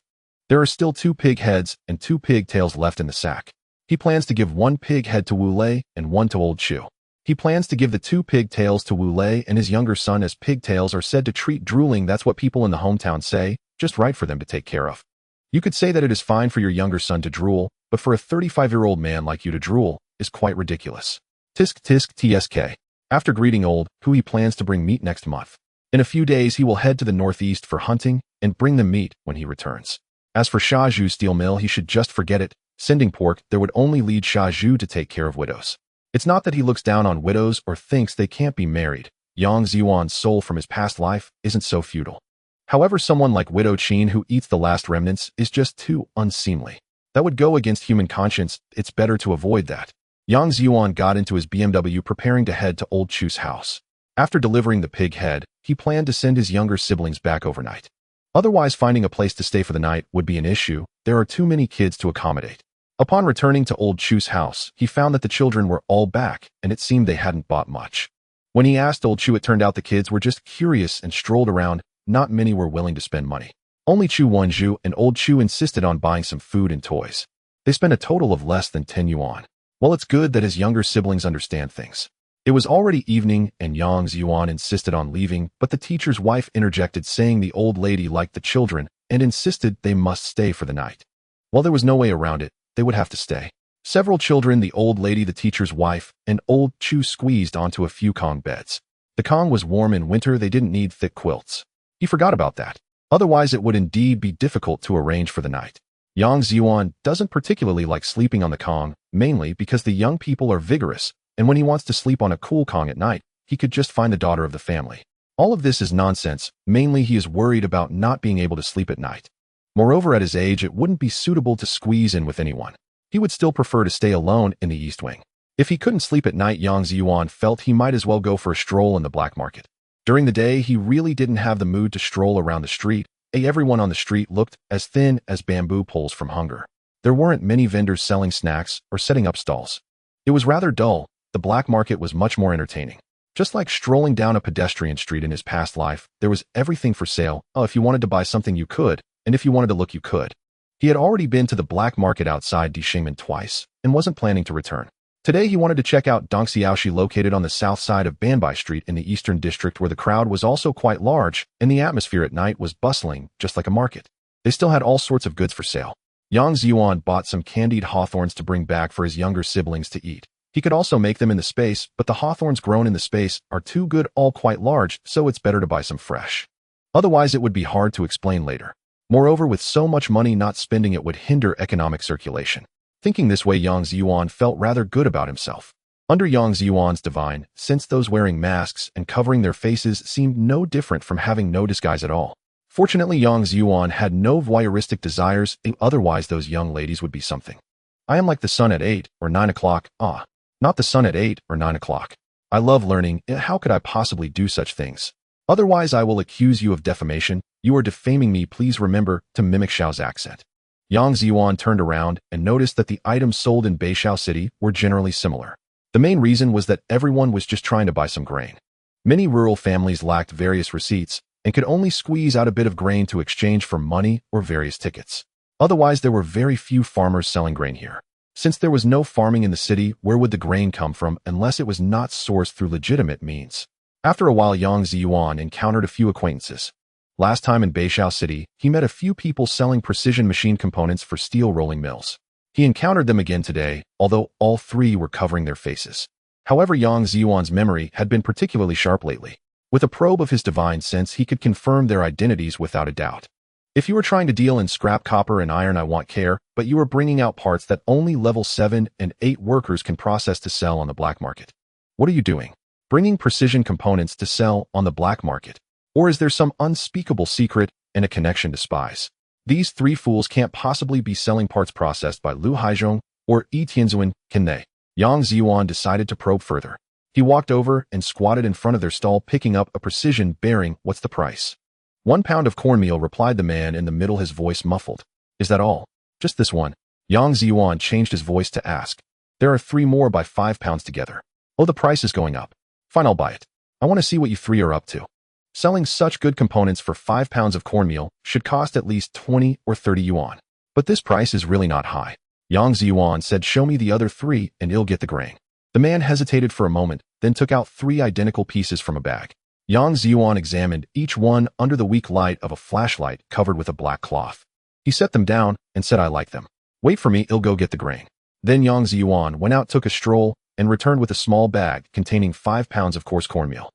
There are still 2 pig heads and 2 pig tails left in the sack. He plans to give 1 pig head to Wu Lei and 1 to Old Chu. He plans to give the 2 pig tails to Wu Lei and his younger son, as pig tails are said to treat drooling. That's what people in the hometown say, just right for them to take care of. You could say that it is fine for your younger son to drool, but for a 35-year-old man like you to drool is quite ridiculous. Tisk tisk tsk. After greeting Old Hu, he plans to bring meat next month. In a few days, he will head to the northeast for hunting and bring them meat when he returns. As for Sha Zhu's steel mill, he should just forget it. Sending pork there would only lead Sha Zhu to take care of widows. It's not that he looks down on widows or thinks they can't be married. Yang Zhiyuan's soul from his past life isn't so feudal. However, someone like Widow Qin who eats the last remnants is just too unseemly. That would go against human conscience. It's better to avoid that. Yang Zhiyuan got into his BMW preparing to head to Old Chu's house. After delivering the pig head, he planned to send his younger siblings back overnight. Otherwise, finding a place to stay for the night would be an issue. There are too many kids to accommodate. Upon returning to Old Chu's house, he found that the children were all back, and it seemed they hadn't bought much. When he asked Old Chu, it turned out the kids were just curious and strolled around. Not many were willing to spend money. Only Chu Wenju and Old Chu insisted on buying some food and toys. They spent a total of less than 10 yuan. Well, it's good that his younger siblings understand things. It was already evening, and Yang Zhiyuan insisted on leaving, but the teacher's wife interjected, saying the old lady liked the children and insisted they must stay for the night. Well, there was no way around it. They would have to stay. Several children, the old lady, the teacher's wife, and Old Chu squeezed onto a few Kong beds. The Kong was warm in winter. They didn't need thick quilts. He forgot about that. Otherwise, it would indeed be difficult to arrange for the night. Yang Zhiyuan doesn't particularly like sleeping on the Kong, mainly because the young people are vigorous, and when he wants to sleep on a cool Kong at night, he could just find the daughter of the family. All of this is nonsense. Mainly, he is worried about not being able to sleep at night. Moreover, at his age, it wouldn't be suitable to squeeze in with anyone. He would still prefer to stay alone in the East Wing. If he couldn't sleep at night, Yang Zhiyuan felt he might as well go for a stroll in the black market. During the day, he really didn't have the mood to stroll around the street. Everyone on the street looked as thin as bamboo poles from hunger. There weren't many vendors selling snacks or setting up stalls. It was rather dull. The black market was much more entertaining. Just like strolling down a pedestrian street in his past life, there was everything for sale. Oh, if you wanted to buy something, you could. And if you wanted to look, you could. He had already been to the black market outside Dishengmen twice and wasn't planning to return. Today, he wanted to check out Dongxiaoshi, located on the south side of Banbai Street in the eastern district, where the crowd was also quite large and the atmosphere at night was bustling, just like a market. They still had all sorts of goods for sale. Yang Zhiyuan bought some candied hawthorns to bring back for his younger siblings to eat. He could also make them in the space, but the hawthorns grown in the space are too good, all quite large, so it's better to buy some fresh. Otherwise, it would be hard to explain later. Moreover, with so much money, not spending it would hinder economic circulation. Thinking this way, Yang Zhiyuan felt rather good about himself. Under Yang Zhiyuan's divine, since those wearing masks and covering their faces seemed no different from having no disguise at all. Fortunately, Yang Zhiyuan had no voyeuristic desires, otherwise those young ladies would be something. I am like the sun at 8 or 9 o'clock, not the sun at 8 or 9 o'clock. I love learning, how could I possibly do such things? Otherwise I will accuse you of defamation. You are defaming me, please remember to mimic Xiao's accent. Yang Zhiyuan turned around and noticed that the items sold in Beishao City were generally similar. The main reason was that everyone was just trying to buy some grain. Many rural families lacked various receipts and could only squeeze out a bit of grain to exchange for money or various tickets. Otherwise, there were very few farmers selling grain here. Since there was no farming in the city, where would the grain come from unless it was not sourced through legitimate means? After a while, Yang Zhiyuan encountered a few acquaintances. Last time in Beishao City, he met a few people selling precision machine components for steel rolling mills. He encountered them again today, although all three were covering their faces. However, Yang Zhiyuan's memory had been particularly sharp lately. With a probe of his divine sense, he could confirm their identities without a doubt. If you were trying to deal in scrap copper and iron, I want care, but you are bringing out parts that only level 7 and 8 workers can process to sell on the black market. What are you doing? Bringing precision components to sell on the black market? Or is there some unspeakable secret and a connection to spies? These three fools can't possibly be selling parts processed by Lu Haizhong or Yi Tianzuan, can they? Yang Zhiyuan decided to probe further. He walked over and squatted in front of their stall, picking up a precision bearing. What's the price? 1 pound of cornmeal, replied the man in the middle, his voice muffled. Is that all? Just this one? Yang Zhiyuan changed his voice to ask. There are 3 more by 5 pounds together. Oh, the price is going up. Fine, I'll buy it. I want to see what you three are up to. Selling such good components for 5 pounds of cornmeal should cost at least 20 or 30 yuan. But this price is really not high. Yang Zhiyuan said, show me the other 3 and you'll get the grain. The man hesitated for a moment, then took out 3 identical pieces from a bag. Yang Zhiyuan examined each one under the weak light of a flashlight covered with a black cloth. He set them down and said, I like them. Wait for me, I'll go get the grain. Then Yang Zhiyuan went out, took a stroll, and returned with a small bag containing 5 pounds of coarse cornmeal.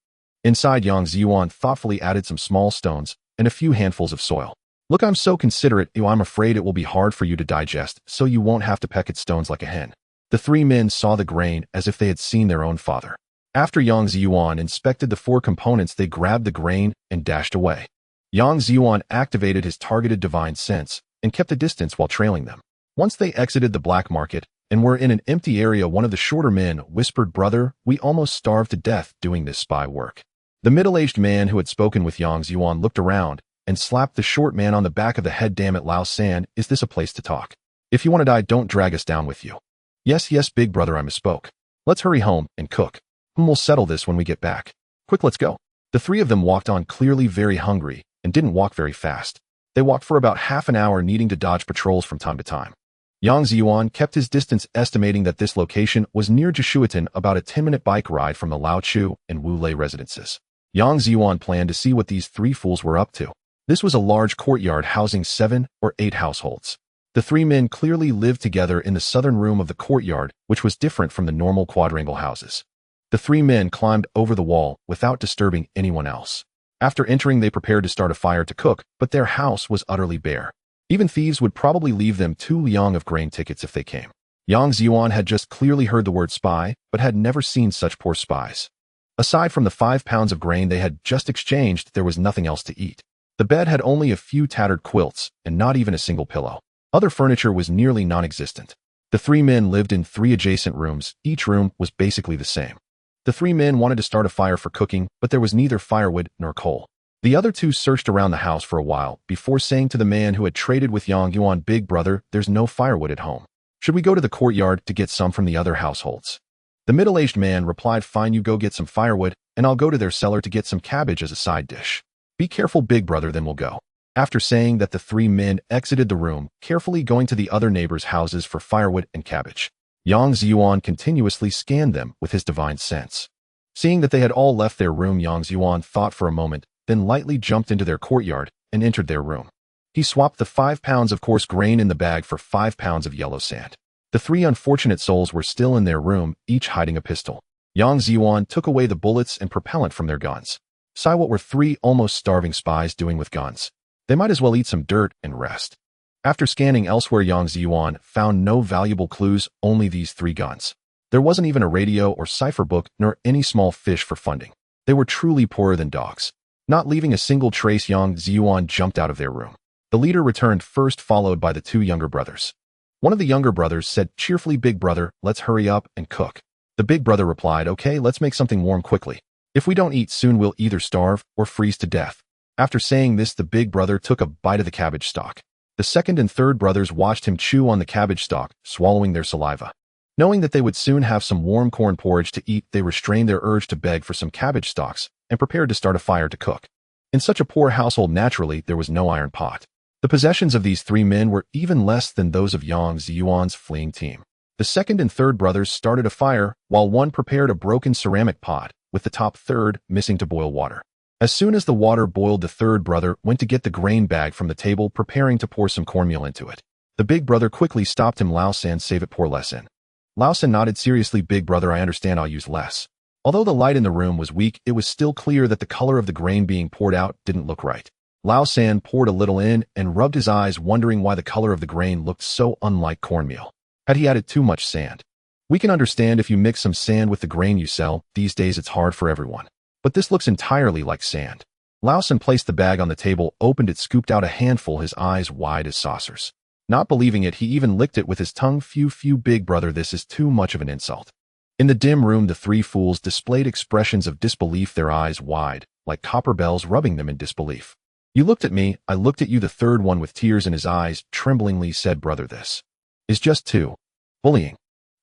Inside, Yang Zhiyuan thoughtfully added some small stones and a few handfuls of soil. Look, I'm so considerate, I'm afraid it will be hard for you to digest, so you won't have to peck at stones like a hen. The 3 men saw the grain as if they had seen their own father. After Yang Zhiyuan inspected the 4 components, they grabbed the grain and dashed away. Yang Zhiyuan activated his targeted divine sense and kept a distance while trailing them. Once they exited the black market and were in an empty area, one of the shorter men whispered, brother, we almost starved to death doing this spy work. The middle-aged man who had spoken with Yang Zhiyuan looked around and slapped the short man on the back of the head. Damn it, Lao San, is this a place to talk? If you want to die, don't drag us down with you. Yes, big brother, I misspoke. Let's hurry home and cook. We'll settle this when we get back. Quick, let's go. The 3 of them walked on, clearly very hungry, and didn't walk very fast. They walked for about half an hour, needing to dodge patrols from time to time. Yang Zhiyuan kept his distance, estimating that this location was near Jishuitan, about a 10-minute bike ride from the Laochu and Wulei residences. Yang Zhiyuan planned to see what these 3 fools were up to. This was a large courtyard housing 7 or 8 households. The 3 men clearly lived together in the southern room of the courtyard, which was different from the normal quadrangle houses. The 3 men climbed over the wall without disturbing anyone else. After entering, they prepared to start a fire to cook, but their house was utterly bare. Even thieves would probably leave them 2 liang of grain tickets if they came. Yang Zhiyuan had just clearly heard the word spy, but had never seen such poor spies. Aside from the 5 pounds of grain they had just exchanged, there was nothing else to eat. The bed had only a few tattered quilts and not even a single pillow. Other furniture was nearly non-existent. The 3 men lived in 3 adjacent rooms. Each room was basically the same. The 3 men wanted to start a fire for cooking, but there was neither firewood nor coal. The other 2 searched around the house for a while before saying to the man who had traded with Yang Zhiyuan, big brother, there's no firewood at home. Should we go to the courtyard to get some from the other households? The middle-aged man replied, fine, you go get some firewood, and I'll go to their cellar to get some cabbage as a side dish. Be careful, big brother, then we'll go. After saying that, the 3 men exited the room, carefully going to the other neighbors' houses for firewood and cabbage. Yang Zhiyuan continuously scanned them with his divine sense. Seeing that they had all left their room, Yang Zhiyuan thought for a moment, then lightly jumped into their courtyard and entered their room. He swapped the 5 pounds of coarse grain in the bag for 5 pounds of yellow sand. The 3 unfortunate souls were still in their room, each hiding a pistol. Yang Zhiyuan took away the bullets and propellant from their guns. Sigh, what were 3 almost starving spies doing with guns? They might as well eat some dirt and rest. After scanning elsewhere, Yang Zhiyuan found no valuable clues, only these 3 guns. There wasn't even a radio or cipher book, nor any small fish for funding. They were truly poorer than dogs. Not leaving a single trace, Yang Zhiyuan jumped out of their room. The leader returned first, followed by the two younger brothers. One of the younger brothers said cheerfully, "Big brother, let's hurry up and cook." The big brother replied, "Okay, let's make something warm quickly. If we don't eat soon, we'll either starve or freeze to death." After saying this, the big brother took a bite of the cabbage stalk. The second and third brothers watched him chew on the cabbage stalk, swallowing their saliva. Knowing that they would soon have some warm corn porridge to eat, they restrained their urge to beg for some cabbage stalks and prepared to start a fire to cook. In such a poor household, naturally, there was no iron pot. The possessions of these three men were even less than those of Yang Zhiyuan's fleeing team. The second and third brothers started a fire, while one prepared a broken ceramic pot, with the top third missing to boil water. As soon as the water boiled, the third brother went to get the grain bag from the table, preparing to pour some cornmeal into it. The big brother quickly stopped him. "Lao San, save it, pour less in." Lao San nodded seriously. "Big brother, I understand, I'll use less." Although the light in the room was weak, it was still clear that the color of the grain being poured out didn't look right. Lao San poured a little in and rubbed his eyes, wondering why the color of the grain looked so unlike cornmeal. Had he added too much sand? We can understand if you mix some sand with the grain you sell. These days it's hard for everyone. But this looks entirely like sand. Lao San placed the bag on the table, opened it, scooped out a handful, his eyes wide as saucers. Not believing it, he even licked it with his tongue. Phew, big brother, this is too much of an insult." In the dim room, the three fools displayed expressions of disbelief, their eyes wide, like copper bells, rubbing them in disbelief. "You looked at me, I looked at you," the third one, with tears in his eyes, tremblingly said. "Brother, this is just too bullying."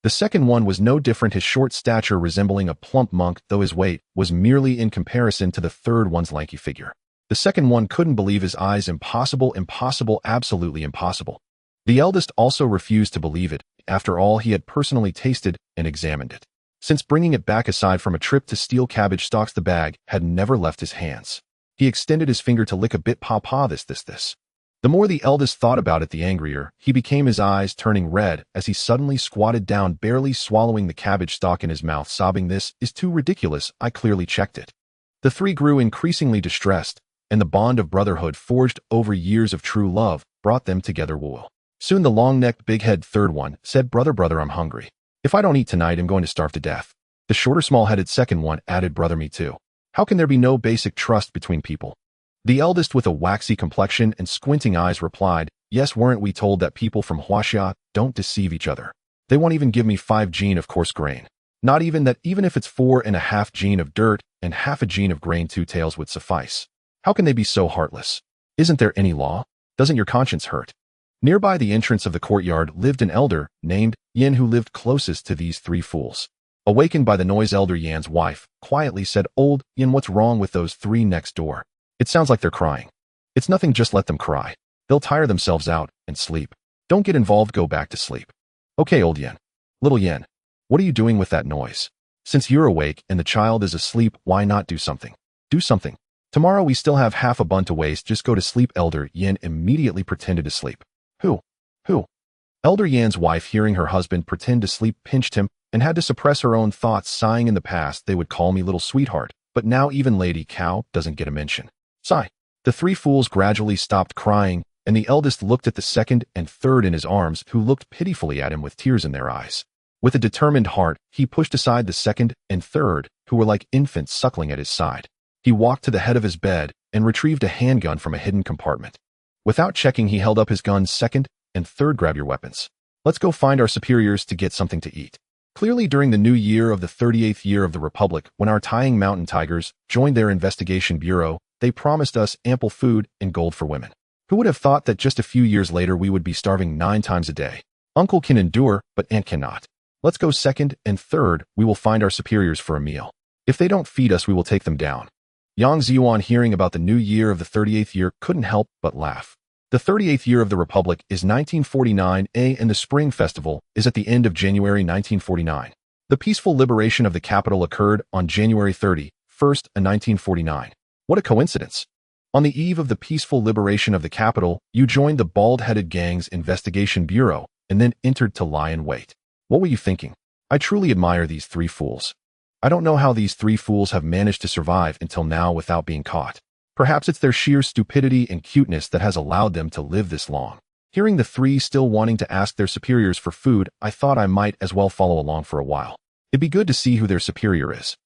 The second one was no different, his short stature resembling a plump monk, though his weight was merely in comparison to the third one's lanky figure. The second one couldn't believe his eyes. "Impossible, impossible, absolutely impossible." The eldest also refused to believe it. After all, he had personally tasted and examined it. Since bringing it back, aside from a trip to steal cabbage stalks, the bag had never left his hands. He extended his finger to lick a bit. "Papa, this. The more the eldest thought about it, the angrier he became, his eyes turning red as he suddenly squatted down, barely swallowing the cabbage stalk in his mouth, sobbing, "This is too ridiculous, I clearly checked it." The three grew increasingly distressed, and the bond of brotherhood forged over years of true love brought them together. Wool. Soon the long-necked, big-headed third one said, Brother, I'm hungry. If I don't eat tonight, I'm going to starve to death." The shorter, small-headed second one added, "Brother, me too. How can there be no basic trust between people?" The eldest, with a waxy complexion and squinting eyes, replied, "Yes, weren't we told that people from Huaxia don't deceive each other? They won't even give me 5 gene of coarse grain. Not even that. Even if it's 4.5 gene of dirt and half a gene of grain, 2 taels would suffice. How can they be so heartless? Isn't there any law? Doesn't your conscience hurt?" Nearby the entrance of the courtyard lived an elder named Yin, who lived closest to these three fools. Awakened by the noise, Elder Yan's wife quietly said, "Old Yin, what's wrong with those 3 next door? It sounds like they're crying." "It's nothing, just let them cry. They'll tire themselves out and sleep. Don't get involved, go back to sleep." "Okay, old Yin." "Little Yin, what are you doing with that noise? Since you're awake and the child is asleep, why not do something? Do something. Tomorrow we still have half a bun to waste, just go to sleep." Elder Yin immediately pretended to sleep. Who? Elder Yan's wife, hearing her husband pretend to sleep, pinched him and had to suppress her own thoughts, sighing, "In the past they would call me little sweetheart, but now even Lady Cow doesn't get a mention." Sigh. The 3 fools gradually stopped crying, and the eldest looked at the second and third in his arms, who looked pitifully at him with tears in their eyes. With a determined heart, he pushed aside the second and third, who were like infants suckling at his side. He walked to the head of his bed and retrieved a handgun from a hidden compartment. Without checking, he held up his guns. "Second and third, grab your weapons. Let's go find our superiors to get something to eat." Clearly, during the new year of the 38th year of the Republic, when our Tying Mountain Tigers joined their investigation bureau, they promised us ample food and gold for women. Who would have thought that just a few years later we would be starving 9 times a day? Uncle can endure, but Aunt cannot. Let's go second and third, we will find our superiors for a meal. If they don't feed us, we will take them down. Yang Zhiyuan, hearing about the new year of the 38th year, couldn't help but laugh. The 38th year of the Republic is 1949, and the Spring Festival is at the end of January 1949. The peaceful liberation of the capital occurred on January 31st, 1949. What a coincidence. On the eve of the peaceful liberation of the capital, you joined the bald-headed gang's investigation bureau and then entered to lie in wait. What were you thinking? I truly admire these 3 fools. I don't know how these 3 fools have managed to survive until now without being caught. Perhaps it's their sheer stupidity and cuteness that has allowed them to live this long. Hearing the 3 still wanting to ask their superiors for food, I thought I might as well follow along for a while. It'd be good to see who their superior is.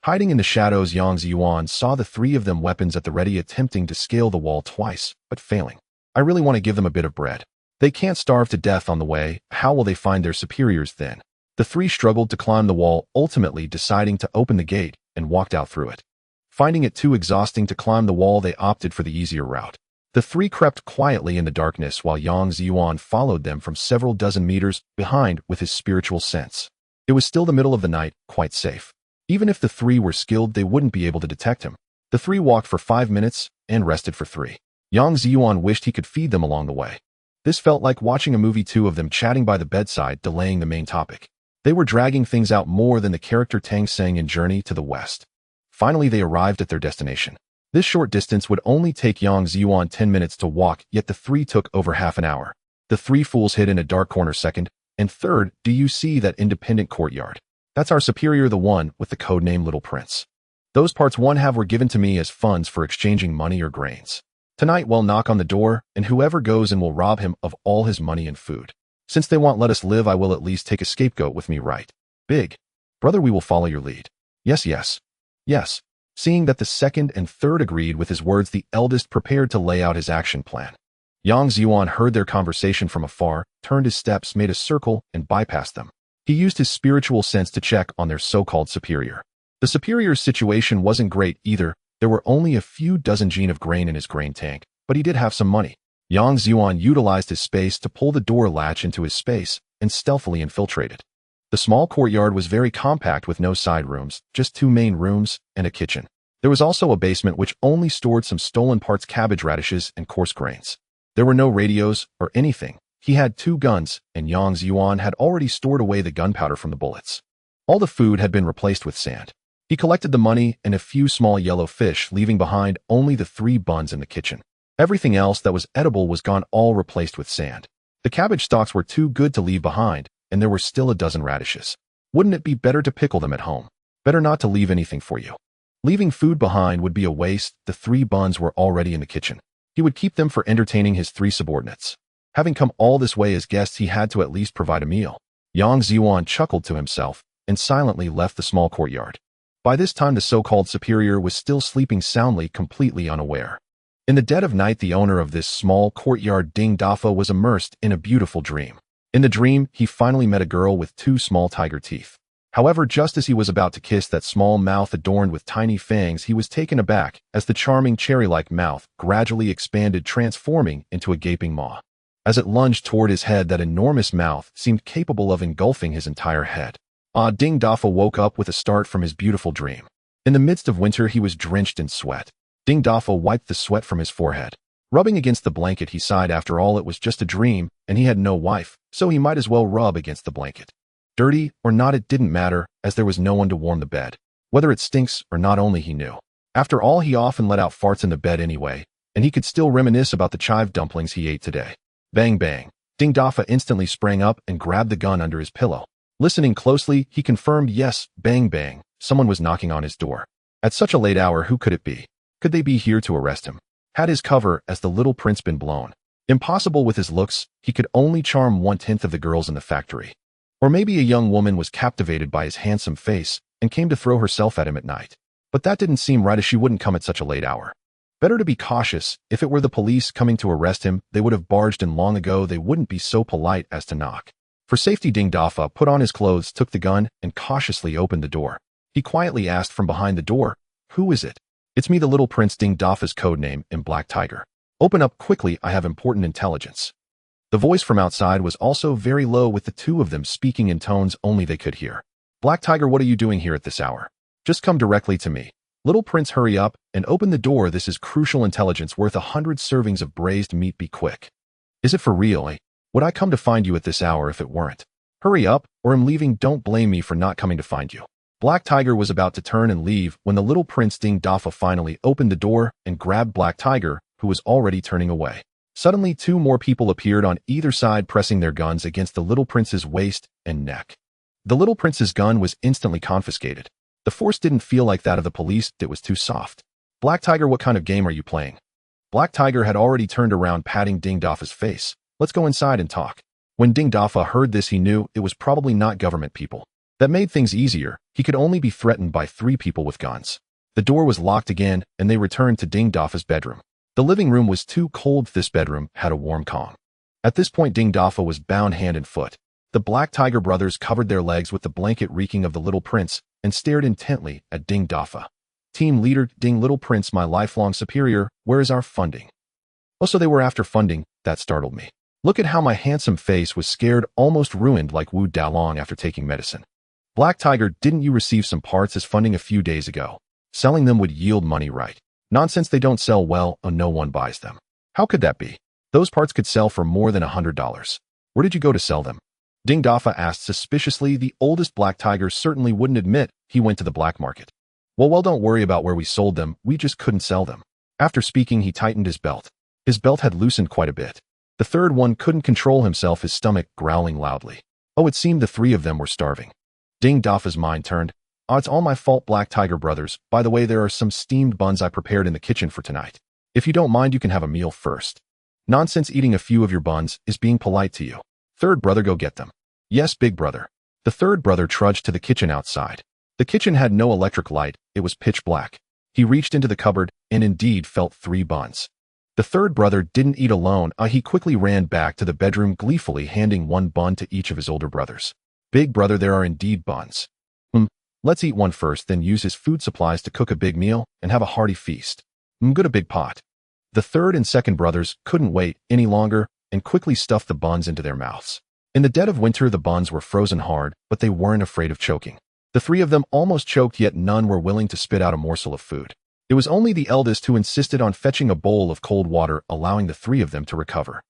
Hiding in the shadows, Yang Zhiyuan saw the three of them, weapons at the ready, attempting to scale the wall twice, but failing. I really want to give them a bit of bread. They can't starve to death on the way. How will they find their superiors then? The three struggled to climb the wall, ultimately deciding to open the gate and walked out through it. Finding it too exhausting to climb the wall, they opted for the easier route. The three crept quietly in the darkness while Yang Zhiyuan followed them from several dozen meters behind with his spiritual sense. It was still the middle of the night, quite safe. Even if the three were skilled, they wouldn't be able to detect him. The three walked for 5 minutes and rested for 3. Yang Zhiyuan wished he could feed them along the way. This felt like watching a movie, 2 of them chatting by the bedside, delaying the main topic. They were dragging things out more than the character Tang sang in Journey to the West. Finally, they arrived at their destination. This short distance would only take Yang Zhiyuan 10 minutes to walk, yet the three took over half an hour. The three fools hid in a dark corner. Second and third, do you see that independent courtyard? That's our superior, the one with the codename Little Prince. Those parts 1/2 were given to me as funds for exchanging money or grains. Tonight we'll knock on the door, and whoever goes in will rob him of all his money and food. Since they won't let us live, I will at least take a scapegoat with me, right? Big brother, we will follow your lead. Yes, yes. Yes. Seeing that the second and third agreed with his words, the eldest prepared to lay out his action plan. Yang Zhiyuan heard their conversation from afar, turned his steps, made a circle, and bypassed them. He used his spiritual sense to check on their so-called superior. The superior's situation wasn't great either. There were only a few dozen gene of grain in his grain tank, but he did have some money. Yang Zhiyuan utilized his space to pull the door latch into his space and stealthily infiltrated. The small courtyard was very compact with no side rooms, just 2 main rooms and a kitchen. There was also a basement which only stored some stolen parts, cabbage radishes, and coarse grains. There were no radios or anything. He had 2 guns, and Yang Zhiyuan had already stored away the gunpowder from the bullets. All the food had been replaced with sand. He collected the money and a few small yellow fish, leaving behind only the 3 buns in the kitchen. Everything else that was edible was gone, all replaced with sand. The cabbage stalks were too good to leave behind, and there were still a dozen radishes. Wouldn't it be better to pickle them at home? Better not to leave anything for you. Leaving food behind would be a waste. The 3 buns were already in the kitchen. He would keep them for entertaining his 3 subordinates. Having come all this way as guests, he had to at least provide a meal. Yang Zhiyuan chuckled to himself and silently left the small courtyard. By this time, the so-called superior was still sleeping soundly, completely unaware. In the dead of night, the owner of this small courtyard, Ding Dafa, was immersed in a beautiful dream. In the dream, he finally met a girl with 2 small tiger teeth. However, just as he was about to kiss that small mouth adorned with tiny fangs, he was taken aback as the charming cherry-like mouth gradually expanded, transforming into a gaping maw. As it lunged toward his head, that enormous mouth seemed capable of engulfing his entire head. Ding Dafa woke up with a start from his beautiful dream. In the midst of winter, he was drenched in sweat. Ding Dafa wiped the sweat from his forehead. Rubbing against the blanket, he sighed. After all, it was just a dream, and he had no wife, so he might as well rub against the blanket. Dirty or not, it didn't matter, as there was no one to warm the bed. Whether it stinks or not, only he knew. After all, he often let out farts in the bed anyway, and he could still reminisce about the chive dumplings he ate today. Bang bang. Ding Dafa instantly sprang up and grabbed the gun under his pillow. Listening closely, he confirmed, yes, bang bang, someone was knocking on his door. At such a late hour, who could it be? Could they be here to arrest him? Had his cover as the little prince been blown? Impossible with his looks, he could only charm 1/10 of the girls in the factory. Or maybe a young woman was captivated by his handsome face and came to throw herself at him at night. But that didn't seem right, as she wouldn't come at such a late hour. Better to be cautious. If it were the police coming to arrest him, they would have barged in long ago. They wouldn't be so polite as to knock. For safety, Ding Dafa put on his clothes, took the gun, and cautiously opened the door. He quietly asked from behind the door, "Who is it?" "It's me, the Little Prince," Ding Dafa's codename in Black Tiger. "Open up quickly, I have important intelligence." The voice from outside was also very low, with the 2 of them speaking in tones only they could hear. "Black Tiger, what are you doing here at this hour? Just come directly to me. Little Prince, hurry up and open the door. This is crucial intelligence worth 100 servings of braised meat. Be quick." "Is it for real, eh? Would I come to find you at this hour if it weren't? Hurry up, or I'm leaving. Don't blame me for not coming to find you." Black Tiger was about to turn and leave when the Little Prince Ding Dafa finally opened the door and grabbed Black Tiger, who was already turning away. Suddenly, 2 more people appeared on either side, pressing their guns against the Little Prince's waist and neck. The Little Prince's gun was instantly confiscated. The force didn't feel like that of the police. It was too soft. "Black Tiger, what kind of game are you playing?" Black Tiger had already turned around, patting Ding Dafa's face. "Let's go inside and talk." When Ding Dafa heard this, he knew it was probably not government people. That made things easier. He could only be threatened by 3 people with guns. The door was locked again, and they returned to Ding Dafa's bedroom. The living room was too cold. This bedroom had a warm calm. At this point, Ding Dafa was bound hand and foot. The Black Tiger brothers covered their legs with the blanket reeking of the little prince and stared intently at Ding Dafa. Team leader, Ding Little Prince, my lifelong superior, where is our funding? Also, they were after funding. That startled me. Look at how my handsome face was scared, almost ruined like Wu Dalong after taking medicine. Black Tiger, didn't you receive some parts as funding a few days ago? Selling them would yield money, right? Nonsense, they don't sell well, and no one buys them. How could that be? Those parts could sell for more than $100. Where did you go to sell them? Ding Dafa asked suspiciously. The oldest Black Tiger certainly wouldn't admit he went to the black market. Well, don't worry about where we sold them, we just couldn't sell them. After speaking, he tightened his belt. His belt had loosened quite a bit. The third one couldn't control himself, his stomach growling loudly. Oh, it seemed the 3 of them were starving. Ding Dafa's mind turned. Oh, it's all my fault, Black Tiger brothers. By the way, there are some steamed buns I prepared in the kitchen for tonight. If you don't mind, you can have a meal first. Nonsense, eating a few of your buns is being polite to you. Third brother, go get them. Yes, big brother. The third brother trudged to the kitchen outside. The kitchen had no electric light, it was pitch black. He reached into the cupboard and indeed felt 3 buns. The third brother didn't eat alone. He quickly ran back to the bedroom, gleefully handing 1 bun to each of his older brothers. Big brother, there are indeed buns. Let's eat one first, then use his food supplies to cook a big meal and have a hearty feast. Good, a big pot. The third and second brothers couldn't wait any longer and quickly stuffed the buns into their mouths. In the dead of winter, the buns were frozen hard, but they weren't afraid of choking. The 3 of them almost choked, yet none were willing to spit out a morsel of food. It was only the eldest who insisted on fetching a bowl of cold water, allowing the 3 of them to recover.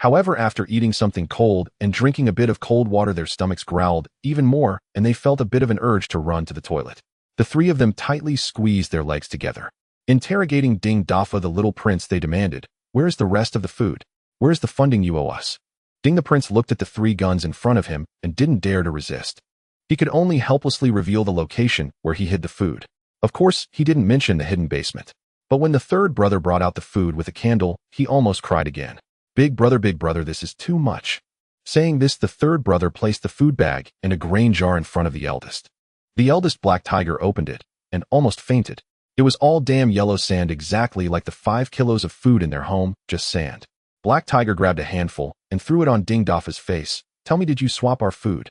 However, after eating something cold and drinking a bit of cold water, their stomachs growled even more, and they felt a bit of an urge to run to the toilet. The 3 of them tightly squeezed their legs together. Interrogating Ding Dafa, the little prince, they demanded, "Where is the rest of the food? Where is the funding you owe us?" Ding the prince looked at the 3 guns in front of him and didn't dare to resist. He could only helplessly reveal the location where he hid the food. Of course, he didn't mention the hidden basement. But when the third brother brought out the food with a candle, he almost cried again. Big brother, this is too much." Saying this, the third brother placed the food bag and a grain jar in front of the eldest. The eldest Black Tiger opened it and almost fainted. It was all damn yellow sand, exactly like the 5 kilos of food in their home, just sand. Black Tiger grabbed a handful and threw it on Ding Dafa's face. "Tell me, did you swap our food?"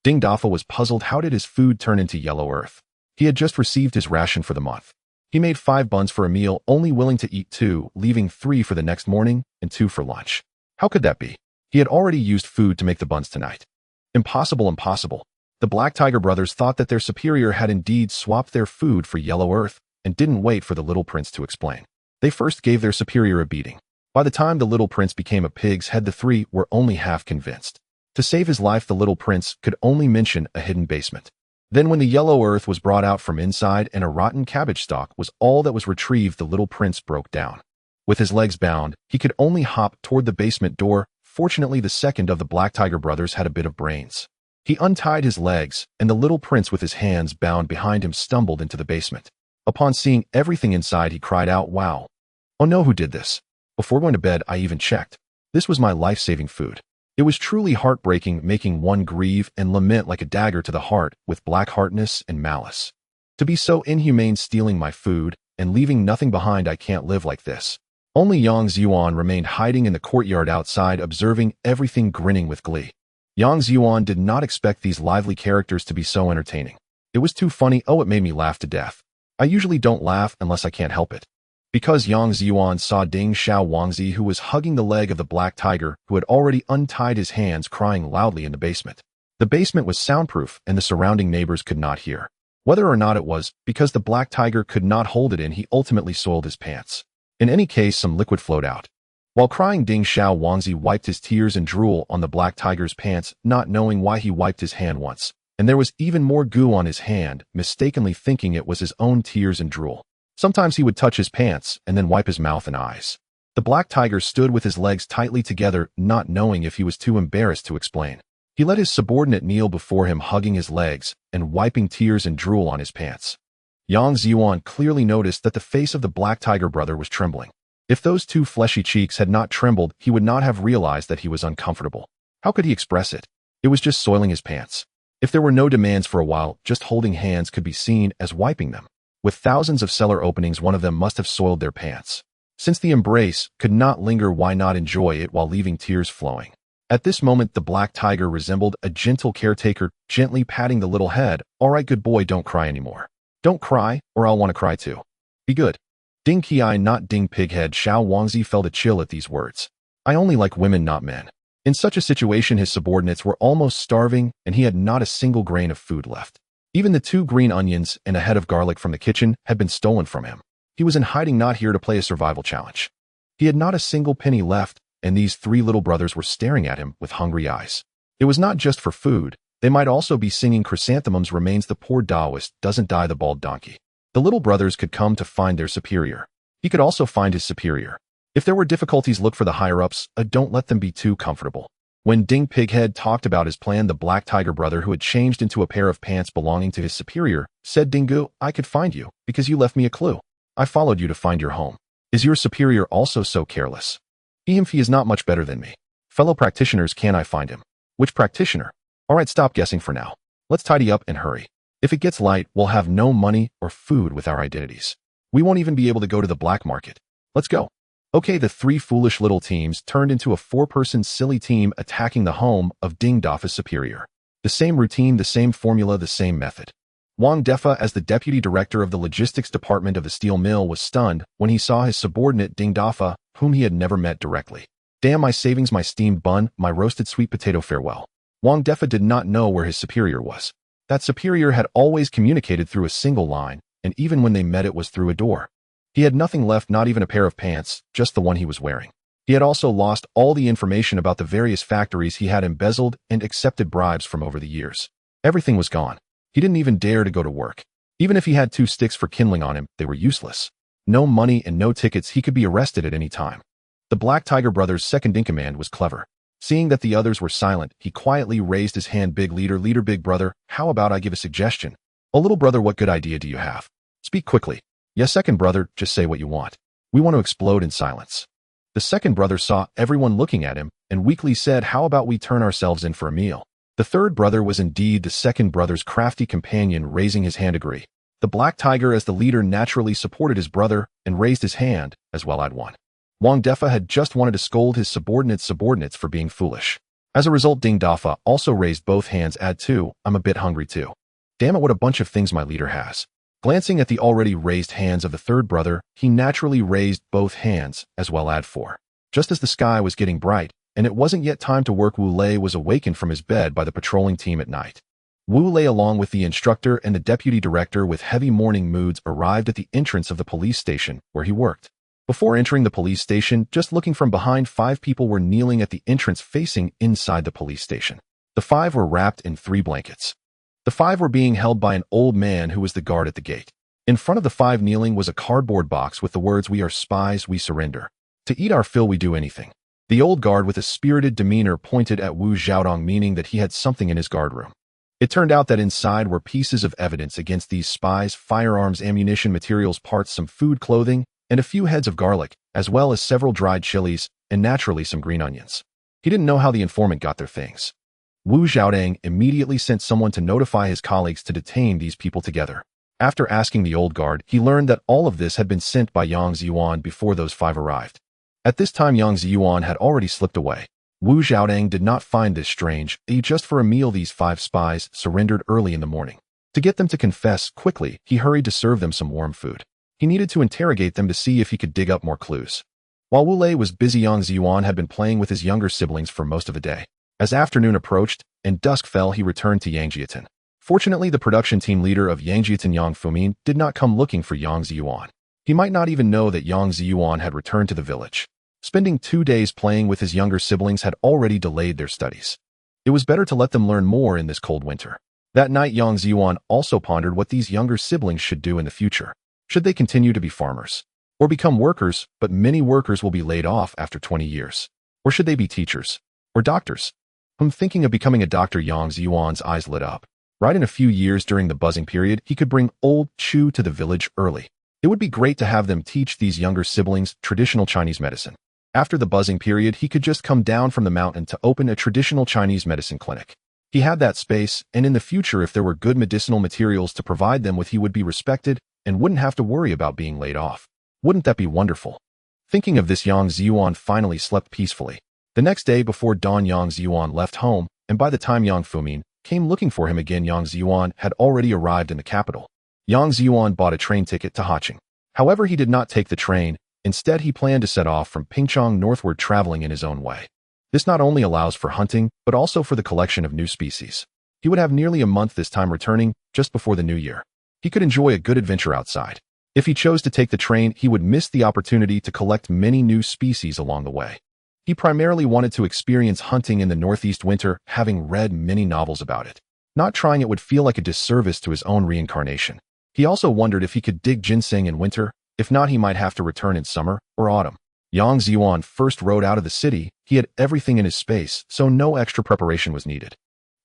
Ding Dafa was puzzled. How did his food turn into yellow earth? He had just received his ration for the month. He made 5 buns for a meal, only willing to eat 2, leaving 3 for the next morning and 2 for lunch. How could that be? He had already used food to make the buns tonight. Impossible, impossible. The Black Tiger brothers thought that their superior had indeed swapped their food for yellow earth and didn't wait for the little prince to explain. They first gave their superior a beating. By the time the little prince became a pig's head, the 3 were only half convinced. To save his life, the little prince could only mention a hidden basement. Then when the yellow earth was brought out from inside and a rotten cabbage stalk was all that was retrieved, the little prince broke down. With his legs bound, he could only hop toward the basement door. Fortunately, the second of the Black Tiger brothers had a bit of brains. He untied his legs, and the little prince, with his hands bound behind him, stumbled into the basement. Upon seeing everything inside, he cried out, "Wow! Oh no, who did this?" Before going to bed, I even checked. This was my life-saving food. It was truly heartbreaking, making one grieve and lament like a dagger to the heart with black heartness and malice. To be so inhumane, stealing my food and leaving nothing behind. I can't live like this. Only Yang Zhiyuan remained hiding in the courtyard outside, observing everything, grinning with glee. Yang Zhiyuan did not expect these lively characters to be so entertaining. It was too funny. Oh, it made me laugh to death. I usually don't laugh unless I can't help it. Because Yang Zhiyuan saw Ding Xiao Wangzi, who was hugging the leg of the Black Tiger, who had already untied his hands, crying loudly in the basement. The basement was soundproof and the surrounding neighbors could not hear. Whether or not it was because the Black Tiger could not hold it in, he ultimately soiled his pants. In any case, some liquid flowed out. While crying, Ding Xiao Wangzi wiped his tears and drool on the Black Tiger's pants, not knowing why. He wiped his hand once, and there was even more goo on his hand, mistakenly thinking it was his own tears and drool. Sometimes he would touch his pants and then wipe his mouth and eyes. The Black Tiger stood with his legs tightly together, not knowing if he was too embarrassed to explain. He let his subordinate kneel before him, hugging his legs and wiping tears and drool on his pants. Yang Zhiyuan clearly noticed that the face of the Black Tiger brother was trembling. If those 2 fleshy cheeks had not trembled, he would not have realized that he was uncomfortable. How could he express it? It was just soiling his pants. If there were no demands for a while, just holding hands could be seen as wiping them. With thousands of cellar openings, one of them must have soiled their pants. Since the embrace could not linger, why not enjoy it while leaving tears flowing? At this moment, the black tiger resembled a gentle caretaker, gently patting the little head. All right, good boy, don't cry anymore. Don't cry, or I'll want to cry too. Be good. Ding Qi, not Ding Pighead. Xiao Wangzi felt a chill at these words. I only like women, not men. In such a situation, his subordinates were almost starving, and he had not a single grain of food left. Even the 2 green onions and a head of garlic from the kitchen had been stolen from him. He was in hiding, not here to play a survival challenge. He had not a single penny left, and these 3 little brothers were staring at him with hungry eyes. It was not just for food. They might also be singing chrysanthemums remains the poor Taoist doesn't die the bald donkey. The little brothers could come to find their superior. He could also find his superior. If there were difficulties, look for the higher-ups. Don't let them be too comfortable. When Ding Pighead talked about his plan, the black tiger brother, who had changed into a pair of pants belonging to his superior, said, Dingu, I could find you because you left me a clue. I followed you to find your home. Is your superior also so careless? He is not much better than me. Fellow practitioners, can I find him? Which practitioner? All right, stop guessing for now. Let's tidy up and hurry. If it gets light, we'll have no money or food with our identities. We won't even be able to go to the black market. Let's go. Okay, the 3 foolish little teams turned into a 4-person silly team attacking the home of Ding Dafa's superior. The same routine, the same formula, the same method. Wang Defa, as the deputy director of the logistics department of the steel mill, was stunned when he saw his subordinate Ding Dafa, whom he had never met directly. Damn, my savings, my steamed bun, my roasted sweet potato, farewell. Wang Defa did not know where his superior was. That superior had always communicated through a single line, and even when they met, it was through a door. He had nothing left, not even a pair of pants, just the one he was wearing. He had also lost all the information about the various factories he had embezzled and accepted bribes from over the years. Everything was gone. He didn't even dare to go to work. Even if he had 2 sticks for kindling on him, they were useless. No money and no tickets, he could be arrested at any time. The Black Tiger Brothers' second-in-command was clever. Seeing that the others were silent, he quietly raised his hand. Big leader, big brother, how about I give a suggestion? A little brother, what good idea do you have? Speak quickly. Yes, second brother, just say what you want. We want to explode in silence. The second brother saw everyone looking at him and weakly said, how about we turn ourselves in for a meal? The third brother was indeed the second brother's crafty companion, raising his hand. Agree. The Black Tiger, as the leader, naturally supported his brother and raised his hand as well. I'd won. Wang Defa had just wanted to scold his subordinates for being foolish. As a result, Ding Dafa also raised both hands. Add 2, I'm a bit hungry too. Damn it, what a bunch of things my leader has. Glancing at the already raised hands of the third brother, he naturally raised both hands as well. Add 4. Just as the sky was getting bright, and it wasn't yet time to work, Wu Lei was awakened from his bed by the patrolling team at night. Wu Lei, along with the instructor and the deputy director with heavy morning moods, arrived at the entrance of the police station where he worked. Before entering the police station, just looking from behind, 5 people were kneeling at the entrance facing inside the police station. The 5 were wrapped in 3 blankets. The 5 were being held by an old man who was the guard at the gate. In front of the 5 kneeling was a cardboard box with the words, "We are spies, we surrender. To eat our fill, we do anything." The old guard, with a spirited demeanor, pointed at Wu Zhaodong, meaning that he had something in his guard room. It turned out that inside were pieces of evidence against these spies: firearms, ammunition, materials, parts, some food, clothing, and a few heads of garlic, as well as several dried chilies, and naturally some green onions. He didn't know how the informant got their things. Wu Zhaodong immediately sent someone to notify his colleagues to detain these people together. After asking the old guard, he learned that all of this had been sent by Yang Zhiyuan before those 5 arrived. At this time, Yang Zhiyuan had already slipped away. Wu Zhaodong did not find this strange. Just for a meal, these 5 spies surrendered early in the morning. To get them to confess quickly, he hurried to serve them some warm food. He needed to interrogate them to see if he could dig up more clues. While Wu Lei was busy, Yang Zhiyuan had been playing with his younger siblings for most of the day. As afternoon approached and dusk fell, he returned to Yang Zhiyuan. Fortunately, the production team leader of Yang Zhiyuan, Yang Famine, did not come looking for Yang Zhiyuan. He might not even know that Yang Zhiyuan had returned to the village. Spending 2 days playing with his younger siblings had already delayed their studies. It was better to let them learn more in this cold winter. That night, Yang Zhiyuan also pondered what these younger siblings should do in the future. Should they continue to be farmers? Or become workers, but many workers will be laid off after 20 years? Or should they be teachers? Or doctors? Thinking of becoming a doctor, Yang Zhiyuan's eyes lit up. Right, in a few years during the buzzing period, he could bring old Chu to the village early. It would be great to have them teach these younger siblings traditional Chinese medicine. After the buzzing period, he could just come down from the mountain to open a traditional Chinese medicine clinic. He had that space, and in the future if there were good medicinal materials to provide them with, he would be respected and wouldn't have to worry about being laid off. Wouldn't that be wonderful? Thinking of this, Yang Zhiyuan finally slept peacefully. The next day before dawn, Yang Zhiyuan left home, and by the time Yang Famine came looking for him again, Yang Zhiyuan had already arrived in the capital. Yang Zhiyuan bought a train ticket to Haching. However, he did not take the train. Instead, he planned to set off from Pingchong northward, traveling in his own way. This not only allows for hunting, but also for the collection of new species. He would have nearly a month this time, returning just before the new year. He could enjoy a good adventure outside. If he chose to take the train, he would miss the opportunity to collect many new species along the way. He primarily wanted to experience hunting in the northeast winter, having read many novels about it. Not trying it would feel like a disservice to his own reincarnation. He also wondered if he could dig ginseng in winter. If not, he might have to return in summer or autumn. Yang Zhiyuan first rode out of the city. He had everything in his space, so no extra preparation was needed.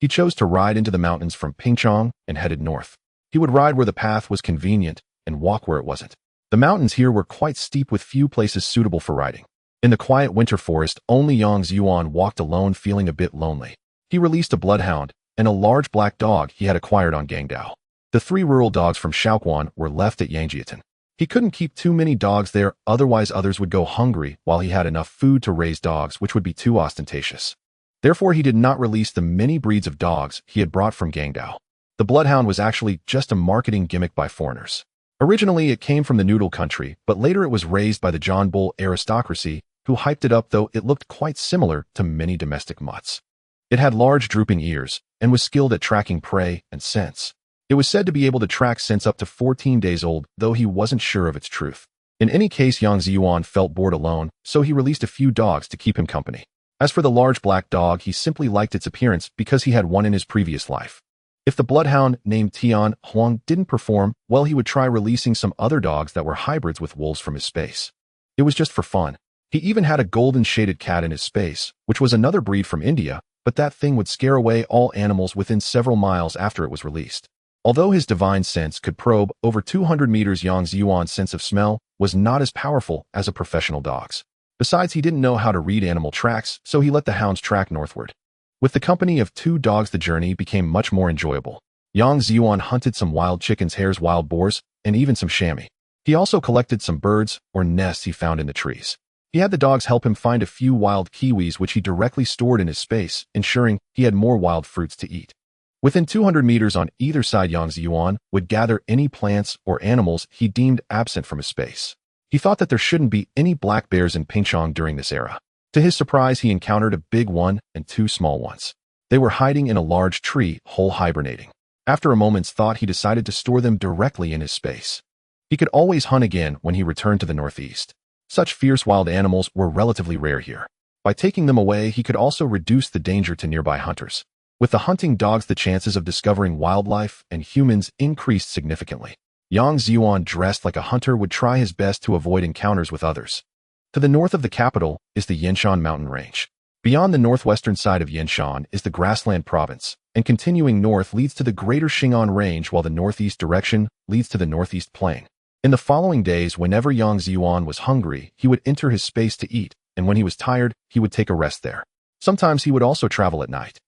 He chose to ride into the mountains from Pingchong and headed north. He would ride where the path was convenient and walk where it wasn't. The mountains here were quite steep with few places suitable for riding. In the quiet winter forest, only Yang Zhiyuan walked alone, feeling a bit lonely. He released a bloodhound and a large black dog he had acquired on Gangdao. The 3 rural dogs from Shaoquan were left at Yang Zhiyuan. He couldn't keep too many dogs there, otherwise others would go hungry while he had enough food to raise dogs, which would be too ostentatious. Therefore, he did not release the many breeds of dogs he had brought from Gangdao. The bloodhound was actually just a marketing gimmick by foreigners. Originally, it came from the Noodle country, but later it was raised by the John Bull aristocracy, who hyped it up, though it looked quite similar to many domestic mutts. It had large drooping ears and was skilled at tracking prey and scents. It was said to be able to track scents up to 14 days old, though he wasn't sure of its truth. In any case, Yang Zhiyuan felt bored alone, so he released a few dogs to keep him company. As for the large black dog, he simply liked its appearance because he had one in his previous life. If the bloodhound named Tian Huang didn't perform, well, he would try releasing some other dogs that were hybrids with wolves from his space. It was just for fun. He even had a golden shaded cat in his space, which was another breed from India, but that thing would scare away all animals within several miles after it was released. Although his divine sense could probe over 200 meters, Yang Zhiyuan's sense of smell was not as powerful as a professional dog's. Besides, he didn't know how to read animal tracks, so he let the hounds track northward. With the company of 2 dogs, the journey became much more enjoyable. Yang Zhiyuan hunted some wild chickens, hares, wild boars, and even some chamois. He also collected some birds or nests he found in the trees. He had the dogs help him find a few wild kiwis, which he directly stored in his space, ensuring he had more wild fruits to eat. Within 200 meters on either side, Yang Zhiyuan would gather any plants or animals he deemed absent from his space. He thought that there shouldn't be any black bears in Pingchong during this era. To his surprise, he encountered a big one and 2 small ones. They were hiding in a large tree hole, hibernating. After a moment's thought, he decided to store them directly in his space. He could always hunt again when he returned to the northeast. Such fierce wild animals were relatively rare here. By taking them away, he could also reduce the danger to nearby hunters. With the hunting dogs, the chances of discovering wildlife and humans increased significantly. Yang Zhiyuan, dressed like a hunter, would try his best to avoid encounters with others. To the north of the capital is the Yanshan mountain range. Beyond the northwestern side of Yanshan is the grassland province, and continuing north leads to the greater Xing'an range, while the northeast direction leads to the northeast plain. In the following days, whenever Yang Zhiyuan was hungry, he would enter his space to eat, and when he was tired, he would take a rest there. Sometimes he would also travel at night.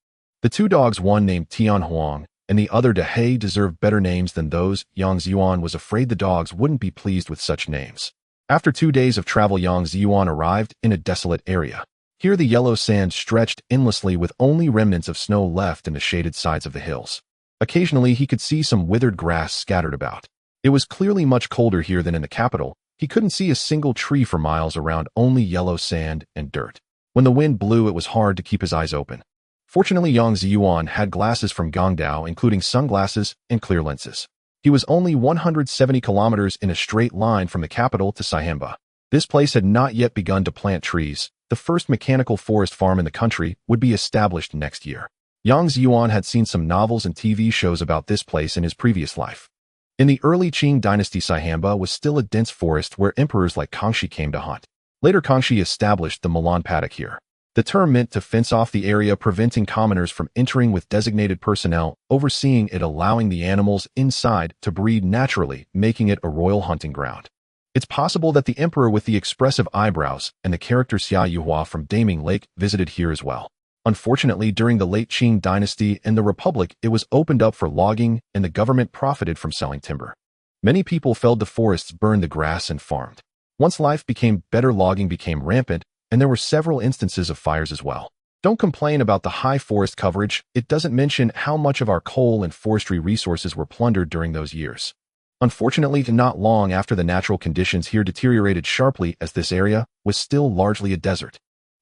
The 2 dogs, one named Tian Huang and the other de-He, deserved better names than those. Yang Zhiyuan was afraid the dogs wouldn't be pleased with such names. After 2 days of travel, Yang Zhiyuan arrived in a desolate area. Here the yellow sand stretched endlessly with only remnants of snow left in the shaded sides of the hills. Occasionally he could see some withered grass scattered about. It was clearly much colder here than in the capital. He couldn't see a single tree for miles around, only yellow sand and dirt. When the wind blew, it was hard to keep his eyes open. Fortunately, Yang Zhiyuan had glasses from Gangdao, including sunglasses and clear lenses. He was only 170 kilometers in a straight line from the capital to Saihamba. This place had not yet begun to plant trees. The first mechanical forest farm in the country would be established next year. Yang Zhiyuan had seen some novels and TV shows about this place in his previous life. In the early Qing dynasty, Saihamba was still a dense forest where emperors like Kangxi came to hunt. Later, Kangxi established the Milan paddock here. The term meant to fence off the area, preventing commoners from entering, with designated personnel overseeing it, allowing the animals inside to breed naturally, making it a royal hunting ground. It's possible that the emperor with the expressive eyebrows and the character Xia Yuhua from Daming Lake visited here as well. Unfortunately, during the late Qing dynasty and the Republic, it was opened up for logging and the government profited from selling timber. Many people felled the forests, burned the grass, and farmed. Once life became better, logging became rampant, and there were several instances of fires as well. Don't complain about the high forest coverage. It doesn't mention how much of our coal and forestry resources were plundered during those years. Unfortunately, not long after, the natural conditions here deteriorated sharply, as this area was still largely a desert.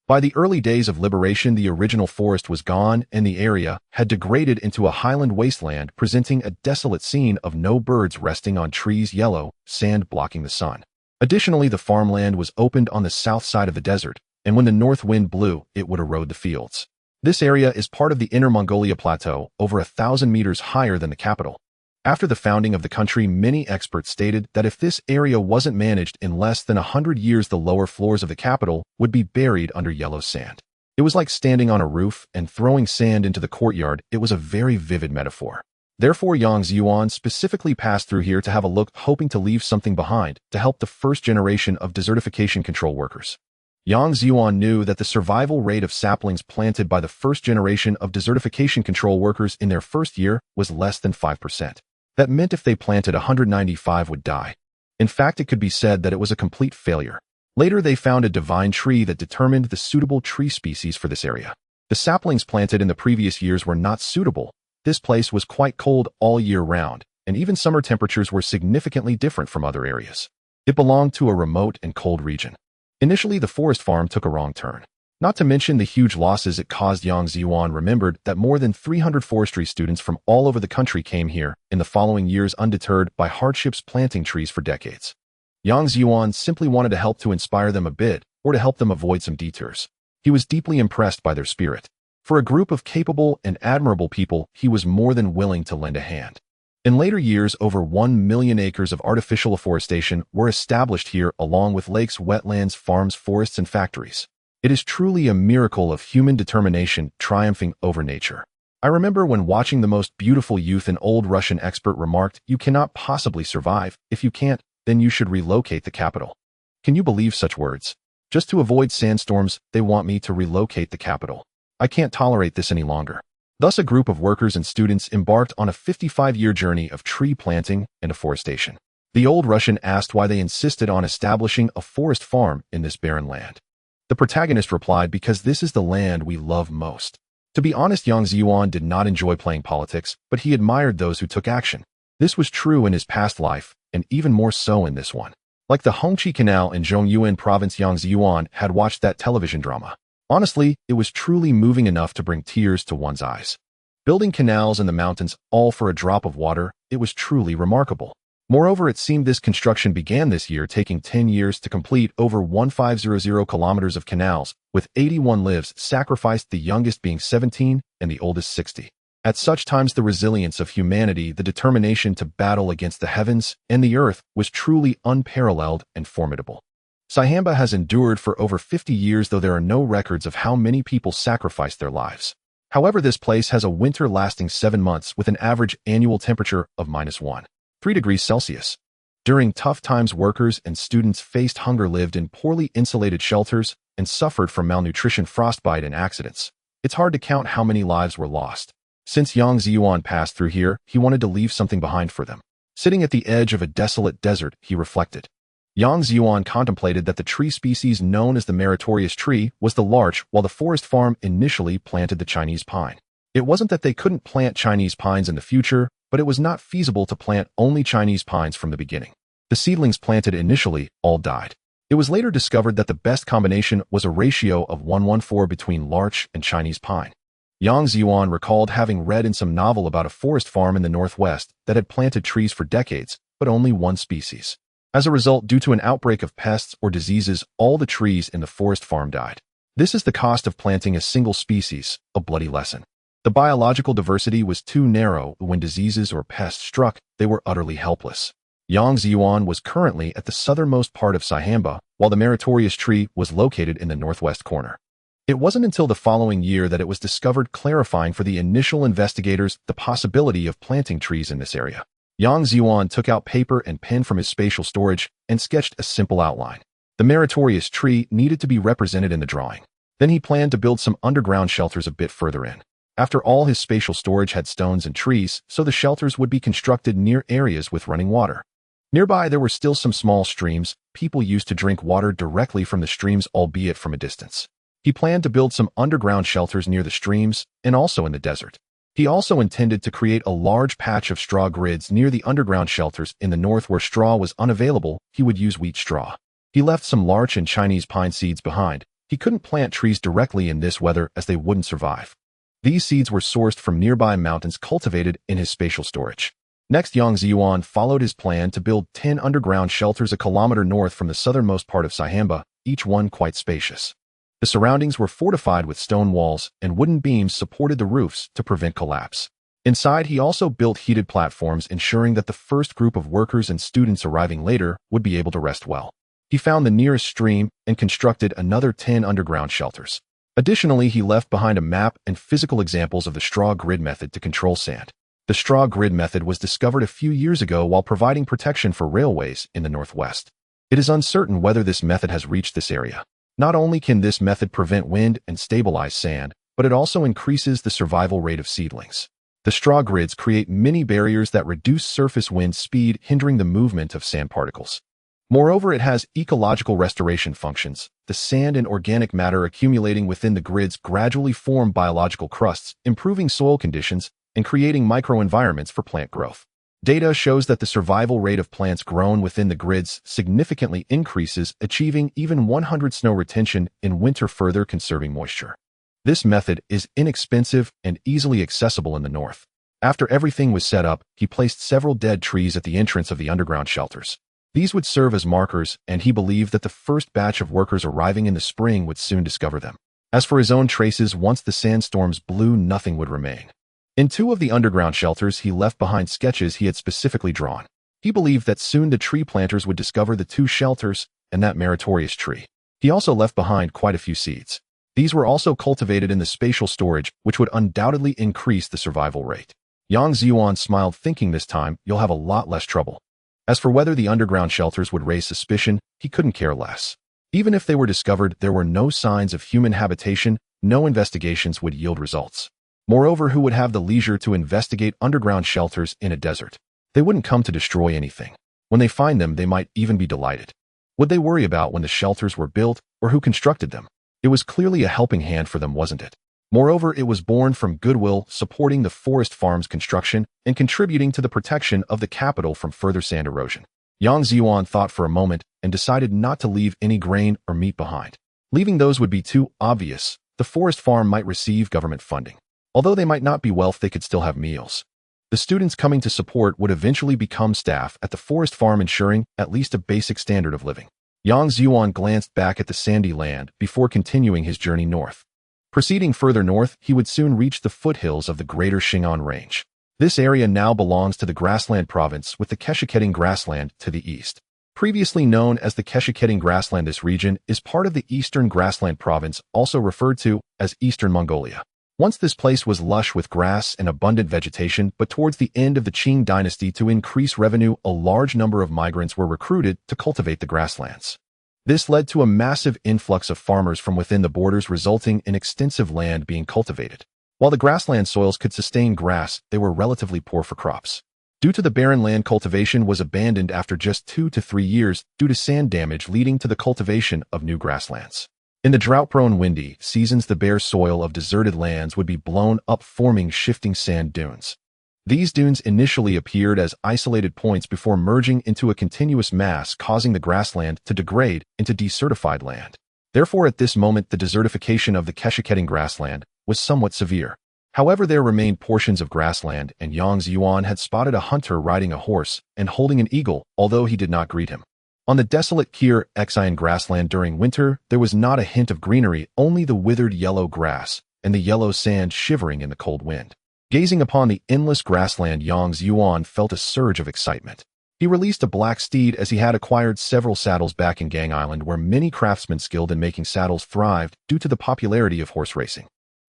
By the early days of liberation, the original forest was gone and the area had degraded into a highland wasteland, presenting a desolate scene of no birds resting on trees, yellow sand blocking the sun. Additionally, the farmland was opened on the south side of the desert, and when the north wind blew, it would erode the fields. This area is part of the Inner Mongolia Plateau, over 1,000 meters higher than the capital. After the founding of the country, many experts stated that if this area wasn't managed in less than 100 years, the lower floors of the capital would be buried under yellow sand. It was like standing on a roof and throwing sand into the courtyard. It was a very vivid metaphor. Therefore, Yang Zhiyuan specifically passed through here to have a look, hoping to leave something behind to help the first generation of desertification control workers. Yang Zhiyuan knew that the survival rate of saplings planted by the first generation of desertification control workers in their first year was less than 5%. That meant if they planted 195 would die. In fact, it could be said that it was a complete failure. Later, they found a divine tree that determined the suitable tree species for this area. The saplings planted in the previous years were not suitable. This place was quite cold all year round, and even summer temperatures were significantly different from other areas. It belonged to a remote and cold region. Initially, the forest farm took a wrong turn. Not to mention the huge losses it caused. Yang Zhiyuan remembered that more than 300 forestry students from all over the country came here in the following years, undeterred by hardships, planting trees for decades. Yang Zhiyuan simply wanted to help, to inspire them a bit, or to help them avoid some detours. He was deeply impressed by their spirit. For a group of capable and admirable people, he was more than willing to lend a hand. In later years, over 1 million acres of artificial afforestation were established here, along with lakes, wetlands, farms, forests, and factories. It is truly a miracle of human determination triumphing over nature. I remember when watching The Most Beautiful Youth, an old Russian expert remarked, "You cannot possibly survive. If you can't, then you should relocate the capital." Can you believe such words? Just to avoid sandstorms, they want me to relocate the capital. I can't tolerate this any longer. Thus, a group of workers and students embarked on a 55-year journey of tree planting and afforestation. The old Russian asked why they insisted on establishing a forest farm in this barren land. The protagonist replied, "Because this is the land we love most." To be honest, Yang Zhiyuan did not enjoy playing politics, but he admired those who took action. This was true in his past life, and even more so in this one. Like the Hongqi Canal in Zhongyuan province, Yang Zhiyuan had watched that television drama. Honestly, it was truly moving enough to bring tears to one's eyes. Building canals in the mountains, all for a drop of water, it was truly remarkable. Moreover, it seemed this construction began this year, taking 10 years to complete. Over 1,500 kilometers of canals, with 81 lives sacrificed, the youngest being 17 and the oldest 60. At such times, the resilience of humanity, the determination to battle against the heavens and the earth, was truly unparalleled and formidable. Saihamba has endured for over 50 years, though there are no records of how many people sacrificed their lives. However, this place has a winter lasting 7 months with an average annual temperature of -1.3 degrees Celsius. During tough times, workers and students faced hunger, lived in poorly insulated shelters, and suffered from malnutrition, frostbite, and accidents. It's hard to count how many lives were lost. Since Yang Zhiyuan passed through here, he wanted to leave something behind for them. Sitting at the edge of a desolate desert, he reflected. Yang Zhiyuan contemplated that the tree species known as the meritorious tree was the larch, while the forest farm initially planted the Chinese pine. It wasn't that they couldn't plant Chinese pines in the future, but it was not feasible to plant only Chinese pines from the beginning. The seedlings planted initially all died. It was later discovered that the best combination was a ratio of 1:1:4 between larch and Chinese pine. Yang Zhiyuan recalled having read in some novel about a forest farm in the northwest that had planted trees for decades, but only one species. As a result, due to an outbreak of pests or diseases, all the trees in the forest farm died. This is the cost of planting a single species, a bloody lesson. The biological diversity was too narrow. When diseases or pests struck, they were utterly helpless. Yang Zhiyuan was currently at the southernmost part of Saihamba, while the meritorious tree was located in the northwest corner. It wasn't until the following year that it was discovered, clarifying for the initial investigators the possibility of planting trees in this area. Yang Zhiyuan took out paper and pen from his spatial storage and sketched a simple outline. The meritorious tree needed to be represented in the drawing. Then he planned to build some underground shelters a bit further in. After all, his spatial storage had stones and trees, so the shelters would be constructed near areas with running water. Nearby, there were still some small streams. People used to drink water directly from the streams, albeit from a distance. He planned to build some underground shelters near the streams and also in the desert. He also intended to create a large patch of straw grids near the underground shelters in the north where straw was unavailable. He would use wheat straw. He left some larch and Chinese pine seeds behind. He couldn't plant trees directly in this weather as they wouldn't survive. These seeds were sourced from nearby mountains, cultivated in his spatial storage. Next, Yang Zhiyuan followed his plan to build 10 underground shelters a kilometer north from the southernmost part of Sihamba, each one quite spacious. The surroundings were fortified with stone walls, and wooden beams supported the roofs to prevent collapse. Inside, he also built heated platforms, ensuring that the first group of workers and students arriving later would be able to rest well. He found the nearest stream and constructed another 10 underground shelters. Additionally, he left behind a map and physical examples of the straw grid method to control sand. The straw grid method was discovered a few years ago while providing protection for railways in the northwest. It is uncertain whether this method has reached this area. Not only can this method prevent wind and stabilize sand, but it also increases the survival rate of seedlings. The straw grids create mini barriers that reduce surface wind speed, hindering the movement of sand particles. Moreover, it has ecological restoration functions. The sand and organic matter accumulating within the grids gradually form biological crusts, improving soil conditions and creating microenvironments for plant growth. Data shows that the survival rate of plants grown within the grids significantly increases, achieving even 100 snow retention in winter, further conserving moisture. This method is inexpensive and easily accessible in the north. After everything was set up, he placed several dead trees at the entrance of the underground shelters. These would serve as markers, and he believed that the first batch of workers arriving in the spring would soon discover them. As for his own traces, once the sandstorms blew, nothing would remain. In 2 of the underground shelters, he left behind sketches he had specifically drawn. He believed that soon the tree planters would discover the 2 shelters and that meritorious tree. He also left behind quite a few seeds. These were also cultivated in the spatial storage, which would undoubtedly increase the survival rate. Yang Zhiyuan smiled, thinking this time you'll have a lot less trouble. As for whether the underground shelters would raise suspicion, he couldn't care less. Even if they were discovered, there were no signs of human habitation. No investigations would yield results. Moreover, who would have the leisure to investigate underground shelters in a desert? They wouldn't come to destroy anything. When they find them, they might even be delighted. Would they worry about when the shelters were built or who constructed them? It was clearly a helping hand for them, wasn't it? Moreover, it was born from goodwill, supporting the forest farm's construction and contributing to the protection of the capital from further sand erosion. Yang Zhiyuan thought for a moment and decided not to leave any grain or meat behind. Leaving those would be too obvious. The forest farm might receive government funding. Although they might not be wealth, they could still have meals. The students coming to support would eventually become staff at the forest farm, ensuring at least a basic standard of living. Yang Zhiyuan glanced back at the sandy land before continuing his journey north. Proceeding further north, he would soon reach the foothills of the Greater Xing'an Range. This area now belongs to the Grassland Province, with the Kesheketing Grassland to the east. Previously known as the Kesheketing Grassland, this region is part of the Eastern Grassland Province, also referred to as Eastern Mongolia. Once this place was lush with grass and abundant vegetation, but towards the end of the Qing dynasty, to increase revenue, a large number of migrants were recruited to cultivate the grasslands. This led to a massive influx of farmers from within the borders, resulting in extensive land being cultivated. While the grassland soils could sustain grass, they were relatively poor for crops. Due to the barren land, cultivation was abandoned after just 2 to 3 years due to sand damage, leading to the cultivation of new grasslands. In the drought-prone windy seasons, the bare soil of deserted lands would be blown up, forming shifting sand dunes. These dunes initially appeared as isolated points before merging into a continuous mass, causing the grassland to degrade into desertified land. Therefore, at this moment, the desertification of the Kesheketing grassland was somewhat severe. However, there remained portions of grassland, and Yang Zhiyuan had spotted a hunter riding a horse and holding an eagle, although he did not greet him. On the desolate Xian grassland during winter, there was not a hint of greenery, only the withered yellow grass and the yellow sand shivering in the cold wind. Gazing upon the endless grassland, Yang Zhiyuan felt a surge of excitement. He released a black steed, as he had acquired several saddles back in Gang Island, where many craftsmen skilled in making saddles thrived due to the popularity of horse racing.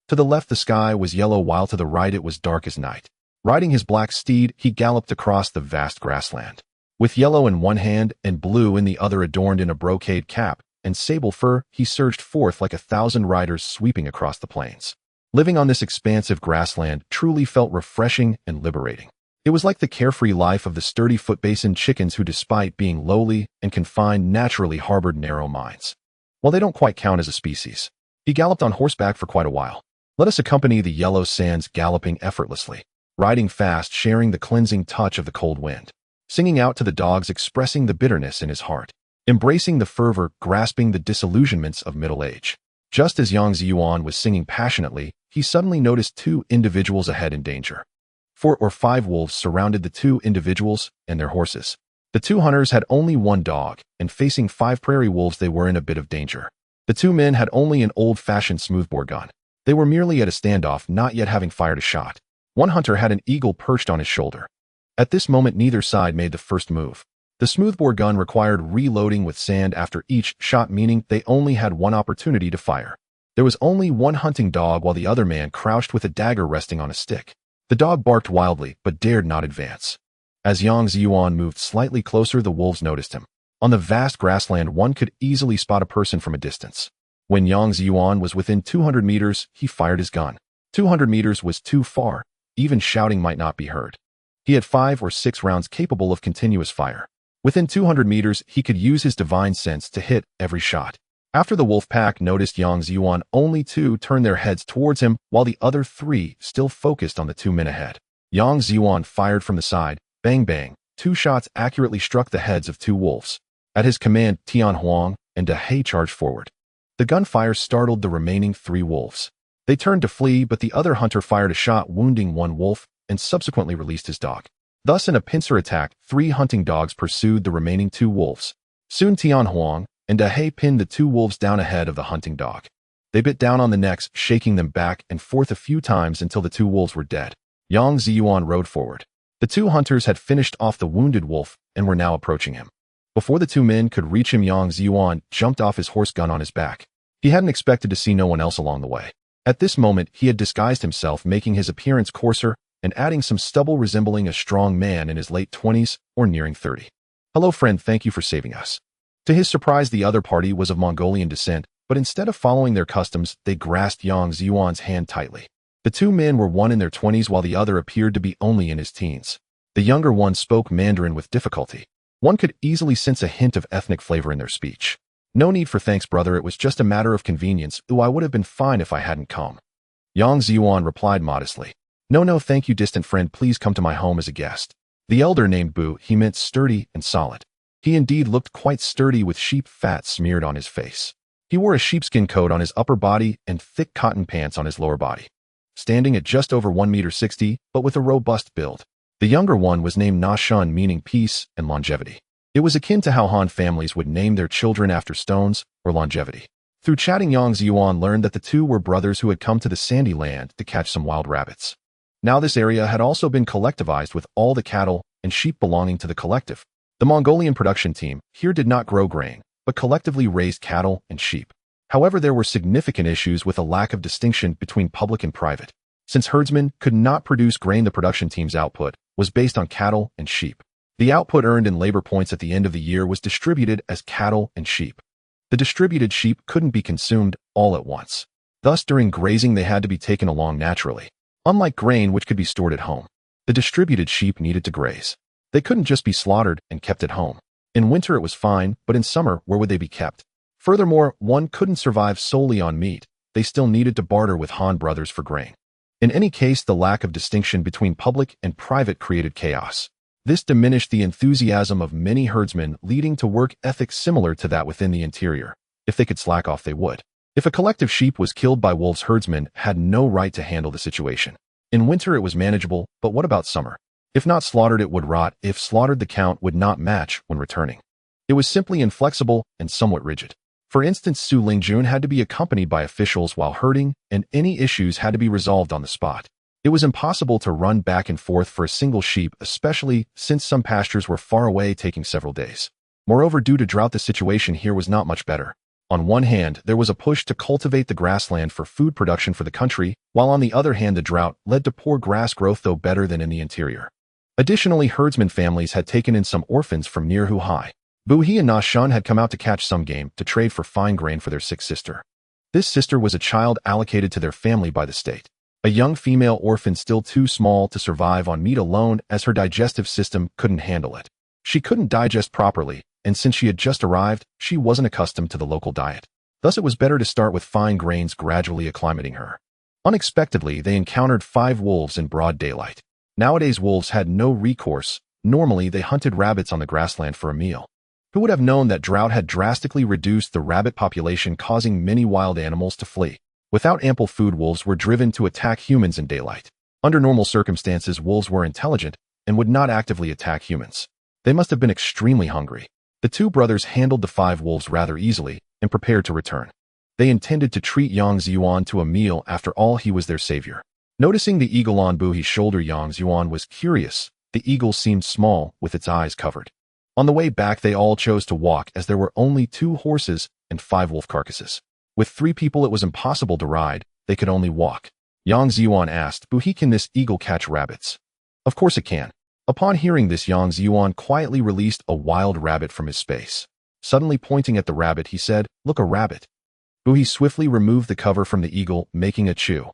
To the left, the sky was yellow, while to the right it was dark as night. Riding his black steed, he galloped across the vast grassland. With yellow in one hand and blue in the other, adorned in a brocade cap and sable fur, he surged forth like 1,000 riders sweeping across the plains. Living on this expansive grassland truly felt refreshing and liberating. It was like the carefree life of the sturdy foot-basin chickens who, despite being lowly and confined, naturally harbored narrow minds. While they don't quite count as a species, he galloped on horseback for quite a while. Let us accompany the yellow sands galloping effortlessly, riding fast, sharing the cleansing touch of the cold wind, singing out to the dogs, expressing the bitterness in his heart, embracing the fervor, grasping the disillusionments of middle age. Just as Yang Zhiyuan was singing passionately, he suddenly noticed 2 individuals ahead in danger. 4 or 5 wolves surrounded the 2 individuals and their horses. The 2 hunters had only 1 dog, and facing 5 prairie wolves they were in a bit of danger. The 2 men had only an old-fashioned smoothbore gun. They were merely at a standoff, not yet having fired a shot. One hunter had an eagle perched on his shoulder. At this moment, neither side made the first move. The smoothbore gun required reloading with sand after each shot, meaning they only had 1 opportunity to fire. There was only 1 hunting dog, while the other man crouched with a dagger resting on a stick. The dog barked wildly, but dared not advance. As Yang Zhiyuan moved slightly closer, the wolves noticed him. On the vast grassland, one could easily spot a person from a distance. When Yang Zhiyuan was within 200 meters, he fired his gun. 200 meters was too far. Even shouting might not be heard. He had 5 or 6 rounds capable of continuous fire. Within 200 meters, he could use his divine sense to hit every shot. After the wolf pack noticed Yang Zhiyuan, only 2 turned their heads towards him, while the other 3 still focused on the 2 men ahead. Yang Zhiyuan fired from the side. Bang bang. 2 shots accurately struck the heads of 2 wolves. At his command, Tianhuang and there.He charged forward. The gunfire startled the remaining 3 wolves. They turned to flee, but the other hunter fired a shot, wounding 1 wolf, and subsequently released his dog. Thus, in a pincer attack, 3 hunting dogs pursued the remaining 2 wolves. Soon Tianhuang and there.He pinned the 2 wolves down ahead of the hunting dog. They bit down on the necks, shaking them back and forth a few times until the 2 wolves were dead. Yang Zhiyuan rode forward. The 2 hunters had finished off the wounded wolf and were now approaching him. Before the 2 men could reach him, Yang Zhiyuan jumped off his horse, gun on his back. He hadn't expected to see no one else along the way. At this moment, he had disguised himself, making his appearance coarser and adding some stubble, resembling a strong man in his late 20s or nearing 30. "Hello, friend, thank you for saving us." To his surprise, the other party was of Mongolian descent, but instead of following their customs, they grasped Yang Zhiyuan's hand tightly. The 2 men were one in their 20s, while the other appeared to be only in his teens. The younger one spoke Mandarin with difficulty. One could easily sense a hint of ethnic flavor in their speech. "No need for thanks, brother. It was just a matter of convenience. Ooh, I would have been fine if I hadn't come." Yang Zhiyuan replied modestly. No, thank you, distant friend. Please come to my home as a guest." The elder named Bu. He meant sturdy and solid. He indeed looked quite sturdy, with sheep fat smeared on his face. He wore a sheepskin coat on his upper body and thick cotton pants on his lower body. Standing at just over 1.60 meters, but with a robust build. The younger one was named Na Shun, meaning peace and longevity. It was akin to how Han families would name their children after stones or longevity. Through chatting, Yang Zhiyuan learned that the 2 were brothers who had come to the sandy land to catch some wild rabbits. Now this area had also been collectivized, with all the cattle and sheep belonging to the collective. The Mongolian production team here did not grow grain, but collectively raised cattle and sheep. However, there were significant issues with a lack of distinction between public and private. Since herdsmen could not produce grain, the production team's output was based on cattle and sheep. The output earned in labor points at the end of the year was distributed as cattle and sheep. The distributed sheep couldn't be consumed all at once. Thus, during grazing, they had to be taken along naturally. Unlike grain, which could be stored at home, the distributed sheep needed to graze. They couldn't just be slaughtered and kept at home. In winter it was fine, but in summer, where would they be kept? Furthermore, one couldn't survive solely on meat. They still needed to barter with Han brothers for grain. In any case, the lack of distinction between public and private created chaos. This diminished the enthusiasm of many herdsmen, leading to work ethics similar to that within the interior. If they could slack off, they would. If a collective sheep was killed by wolves, herdsmen had no right to handle the situation. In winter it was manageable, but what about summer? If not slaughtered, it would rot. If slaughtered, the count would not match when returning. It was simply inflexible and somewhat rigid. For instance, Su Lingjun had to be accompanied by officials while herding, and any issues had to be resolved on the spot. It was impossible to run back and forth for a single sheep, especially since some pastures were far away, taking several days. Moreover, due to drought, the situation here was not much better. On one hand, there was a push to cultivate the grassland for food production for the country, while on the other hand, the drought led to poor grass growth, though better than in the interior. Additionally, herdsman families had taken in some orphans from near He. Bu-He and Na-Shun had come out to catch some game to trade for fine grain for their sick sister. This sister was a child allocated to their family by the state. A young female orphan still too small to survive on meat alone as her digestive system couldn't handle it. She couldn't digest properly, and since she had just arrived, she wasn't accustomed to the local diet. Thus it was better to start with fine grains gradually acclimating her. Unexpectedly, they encountered 5 wolves in broad daylight. Nowadays wolves had no recourse. Normally they hunted rabbits on the grassland for a meal. Who would have known that drought had drastically reduced the rabbit population, causing many wild animals to flee? Without ample food, wolves were driven to attack humans in daylight. Under normal circumstances, wolves were intelligent and would not actively attack humans. They must have been extremely hungry. The 2 brothers handled the 5 wolves rather easily and prepared to return. They intended to treat Yang Zhiyuan to a meal. After all, he was their savior. Noticing the eagle on Bu-He's shoulder, Yang Zhiyuan was curious. The eagle seemed small, with its eyes covered. On the way back, they all chose to walk as there were only 2 horses and 5 wolf carcasses. With 3 people, it was impossible to ride. They could only walk. Yang Zhiyuan asked, Bu-He, can this eagle catch rabbits? Of course it can. Upon hearing this, Yang Zhiyuan quietly released a wild rabbit from his space. Suddenly pointing at the rabbit, he said, look, a rabbit. Bu-He swiftly removed the cover from the eagle, making a chew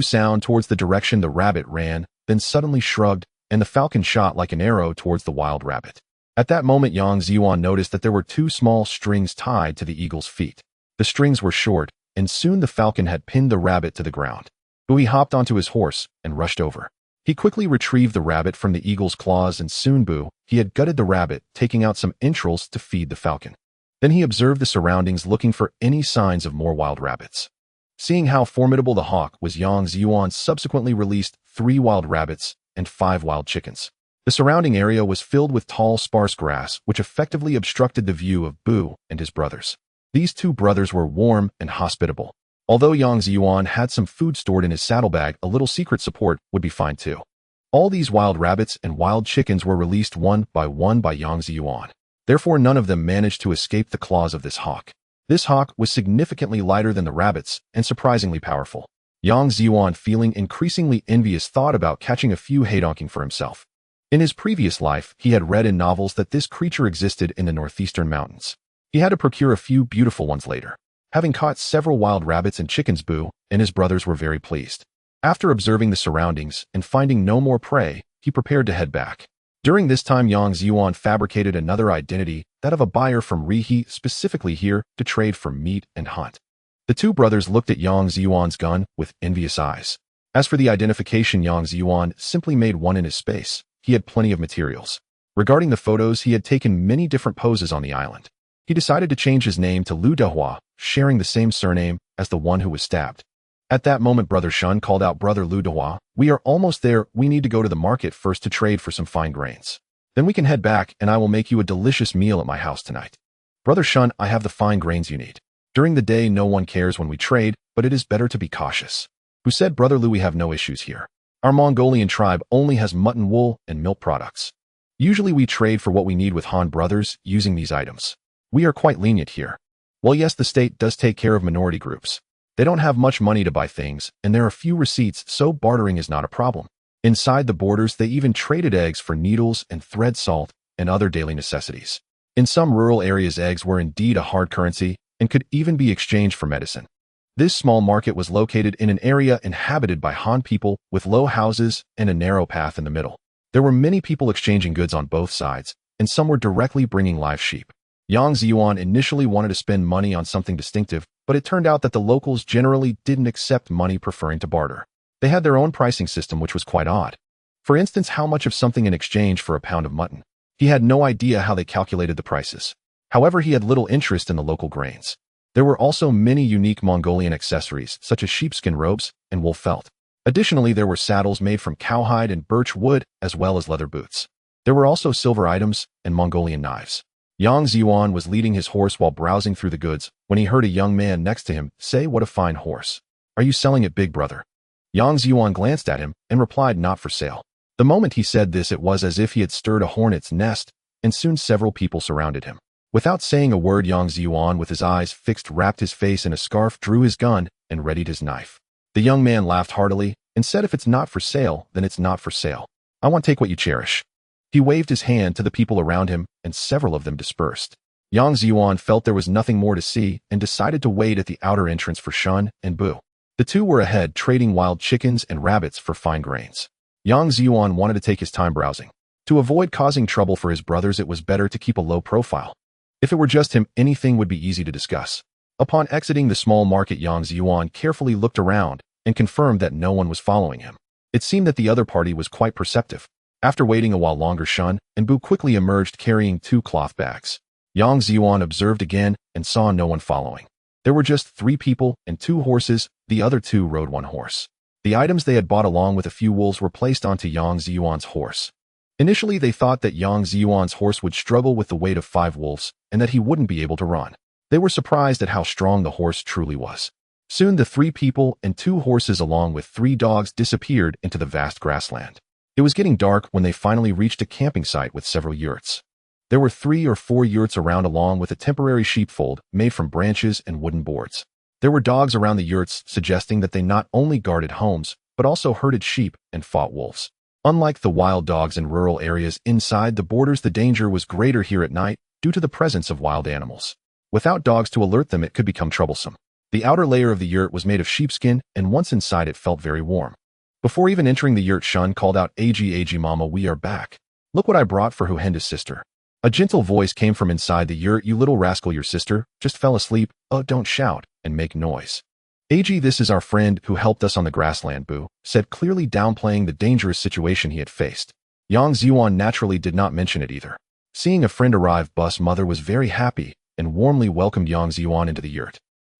sound towards the direction the rabbit ran, then suddenly shrugged, and the falcon shot like an arrow towards the wild rabbit. At that moment, Yang Zhiyuan noticed that there were 2 small strings tied to the eagle's feet. The strings were short, and soon the falcon had pinned the rabbit to the ground. Bu-He hopped onto his horse and rushed over. He quickly retrieved the rabbit from the eagle's claws, and soon he had gutted the rabbit, taking out some entrails to feed the falcon. Then he observed the surroundings, looking for any signs of more wild rabbits. Seeing how formidable the hawk was, Yang Zhiyuan subsequently released 3 wild rabbits and 5 wild chickens. The surrounding area was filled with tall, sparse grass, which effectively obstructed the view of Bu and his brothers. These 2 brothers were warm and hospitable. Although Yang Zhiyuan had some food stored in his saddlebag, a little secret support would be fine too. All these wild rabbits and wild chickens were released one by Yang Zhiyuan. Therefore, none of them managed to escape the claws of this hawk. This hawk was significantly lighter than the rabbits and surprisingly powerful. Yang Zhiyuan, feeling increasingly envious, thought about catching a few heidonking for himself. In his previous life, he had read in novels that this creature existed in the northeastern mountains. He had to procure a few beautiful ones later. Having caught several wild rabbits and chickens, Bu and his brothers were very pleased. After observing the surroundings and finding no more prey, he prepared to head back. During this time, Yang Zhiyuan fabricated another identity, that of a buyer from Rehe, specifically here to trade for meat and hunt. The 2 brothers looked at Yang Zhiyuan's gun with envious eyes. As for the identification, Yang Zhiyuan simply made one in his space. He had plenty of materials. Regarding the photos, he had taken many different poses on the island. He decided to change his name to Lu Dehua, sharing the same surname as the one who was stabbed. At that moment, Brother Shun called out, Brother Lu Dehua, we are almost there. We need to go to the market first to trade for some fine grains. Then we can head back, and I will make you a delicious meal at my house tonight. Brother Shun, I have the fine grains you need. During the day, no one cares when we trade, but it is better to be cautious. Who said, Brother Lu, we have no issues here. Our Mongolian tribe only has mutton, wool, and milk products. Usually we trade for what we need with Han brothers using these items. We are quite lenient here. Well, yes, the state does take care of minority groups. They don't have much money to buy things, and there are few receipts, so bartering is not a problem. Inside the borders, they even traded eggs for needles and thread, salt, and other daily necessities. In some rural areas, eggs were indeed a hard currency and could even be exchanged for medicine. This small market was located in an area inhabited by Han people with low houses and a narrow path in the middle. There were many people exchanging goods on both sides, and some were directly bringing live sheep. Yang Zhiyuan initially wanted to spend money on something distinctive, but it turned out that the locals generally didn't accept money, preferring to barter. They had their own pricing system, which was quite odd. For instance, how much of something in exchange for a pound of mutton. He had no idea how they calculated the prices. However, he had little interest in the local grains. There were also many unique Mongolian accessories, such as sheepskin robes and wool felt. Additionally, there were saddles made from cowhide and birch wood, as well as leather boots. There were also silver items and Mongolian knives. Yang Zhiyuan was leading his horse while browsing through the goods when he heard a young man next to him say, "What a fine horse. Are you selling it, big brother?" Yang Zhiyuan glanced at him and replied, "Not for sale." The moment he said this, it was as if he had stirred a hornet's nest, and soon several people surrounded him. Without saying a word, Yang Zhiyuan, with his eyes fixed, wrapped his face in a scarf, drew his gun, and readied his knife. The young man laughed heartily and said, "If it's not for sale, then it's not for sale. I want to take what you cherish." He waved his hand to the people around him, and several of them dispersed. Yang Zhiyuan felt there was nothing more to see and decided to wait at the outer entrance for Shun and Bu. The two were ahead, trading wild chickens and rabbits for fine grains. Yang Zhiyuan wanted to take his time browsing. To avoid causing trouble for his brothers, it was better to keep a low profile. If it were just him, anything would be easy to discuss. Upon exiting the small market, Yang Zhiyuan carefully looked around and confirmed that no one was following him. It seemed that the other party was quite perceptive. After waiting a while longer, Shun and Bu quickly emerged carrying 2 cloth bags. Yang Zhiyuan observed again and saw no one following. There were just 3 people and 2 horses. The other 2 rode 1 horse. The items they had bought along with a few wolves were placed onto Yang Zhiyuan's horse. Initially, they thought that Yang Zhiyuan's horse would struggle with the weight of 5 wolves and that he wouldn't be able to run. They were surprised at how strong the horse truly was. Soon the 3 people and 2 horses along with 3 dogs disappeared into the vast grassland. It was getting dark when they finally reached a camping site with several yurts. There were 3 or 4 yurts around along with a temporary sheepfold made from branches and wooden boards. There were dogs around the yurts, suggesting that they not only guarded homes, but also herded sheep and fought wolves. Unlike the wild dogs in rural areas inside the borders, the danger was greater here at night due to the presence of wild animals. Without dogs to alert them, it could become troublesome. The outer layer of the yurt was made of sheepskin, and once inside it felt very warm. Before even entering the yurt, Shun called out, Ag mama, we are back. Look what I brought for Huhenda's sister. A gentle voice came from inside the yurt. You little rascal, your sister just fell asleep. Oh, don't shout and make noise. Ag, this is our friend who helped us on the grassland, Bu said, clearly downplaying the dangerous situation he had faced. Yang Zhiyuan naturally did not mention it either. Seeing a friend arrive, Bu's mother was very happy and warmly welcomed Yang Zhiyuan into the yurt.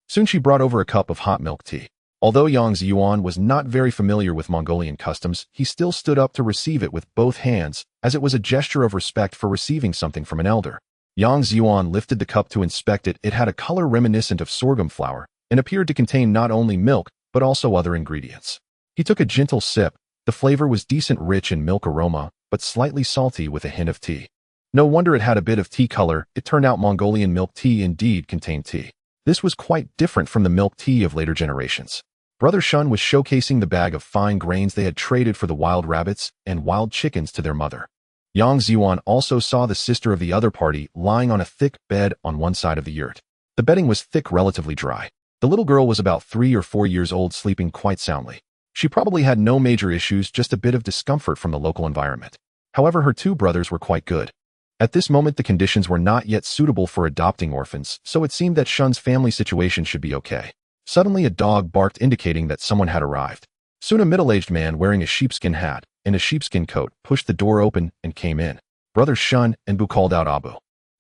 Soon she brought over a cup of hot milk tea. Although Yang Zhiyuan was not very familiar with Mongolian customs, he still stood up to receive it with both hands, as it was a gesture of respect for receiving something from an elder. Yang Zhiyuan lifted the cup to inspect it. It had a color reminiscent of sorghum flour and appeared to contain not only milk, but also other ingredients. He took a gentle sip. The flavor was decent, rich in milk aroma, but slightly salty with a hint of tea. No wonder it had a bit of tea color. It turned out Mongolian milk tea indeed contained tea. This was quite different from the milk tea of later generations. Brother Shun was showcasing the bag of fine grains they had traded for the wild rabbits and wild chickens to their mother. Yang Zhiyuan also saw the sister of the other party lying on a thick bed on one side of the yurt. The bedding was thick, relatively dry. The little girl was about 3 or 4 years old, sleeping quite soundly. She probably had no major issues, just a bit of discomfort from the local environment. However, her 2 brothers were quite good. At this moment, the conditions were not yet suitable for adopting orphans, so it seemed that Shun's family situation should be okay. Suddenly, a dog barked, indicating that someone had arrived. Soon, a middle-aged man wearing a sheepskin hat and a sheepskin coat pushed the door open and came in. Brothers Shun and Bu called out Abu.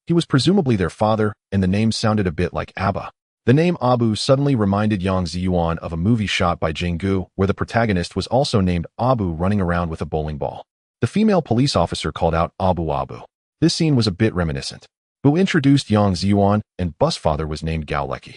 He was presumably their father, and the name sounded a bit like Abba. The name Abu suddenly reminded Yang Zhiyuan of a movie shot by Jing Gu, where the protagonist was also named Abu, running around with a bowling ball. The female police officer called out Abu Abu. This scene was a bit reminiscent. Bu introduced Yang Zhiyuan, and Bu's father was named Gao Leki.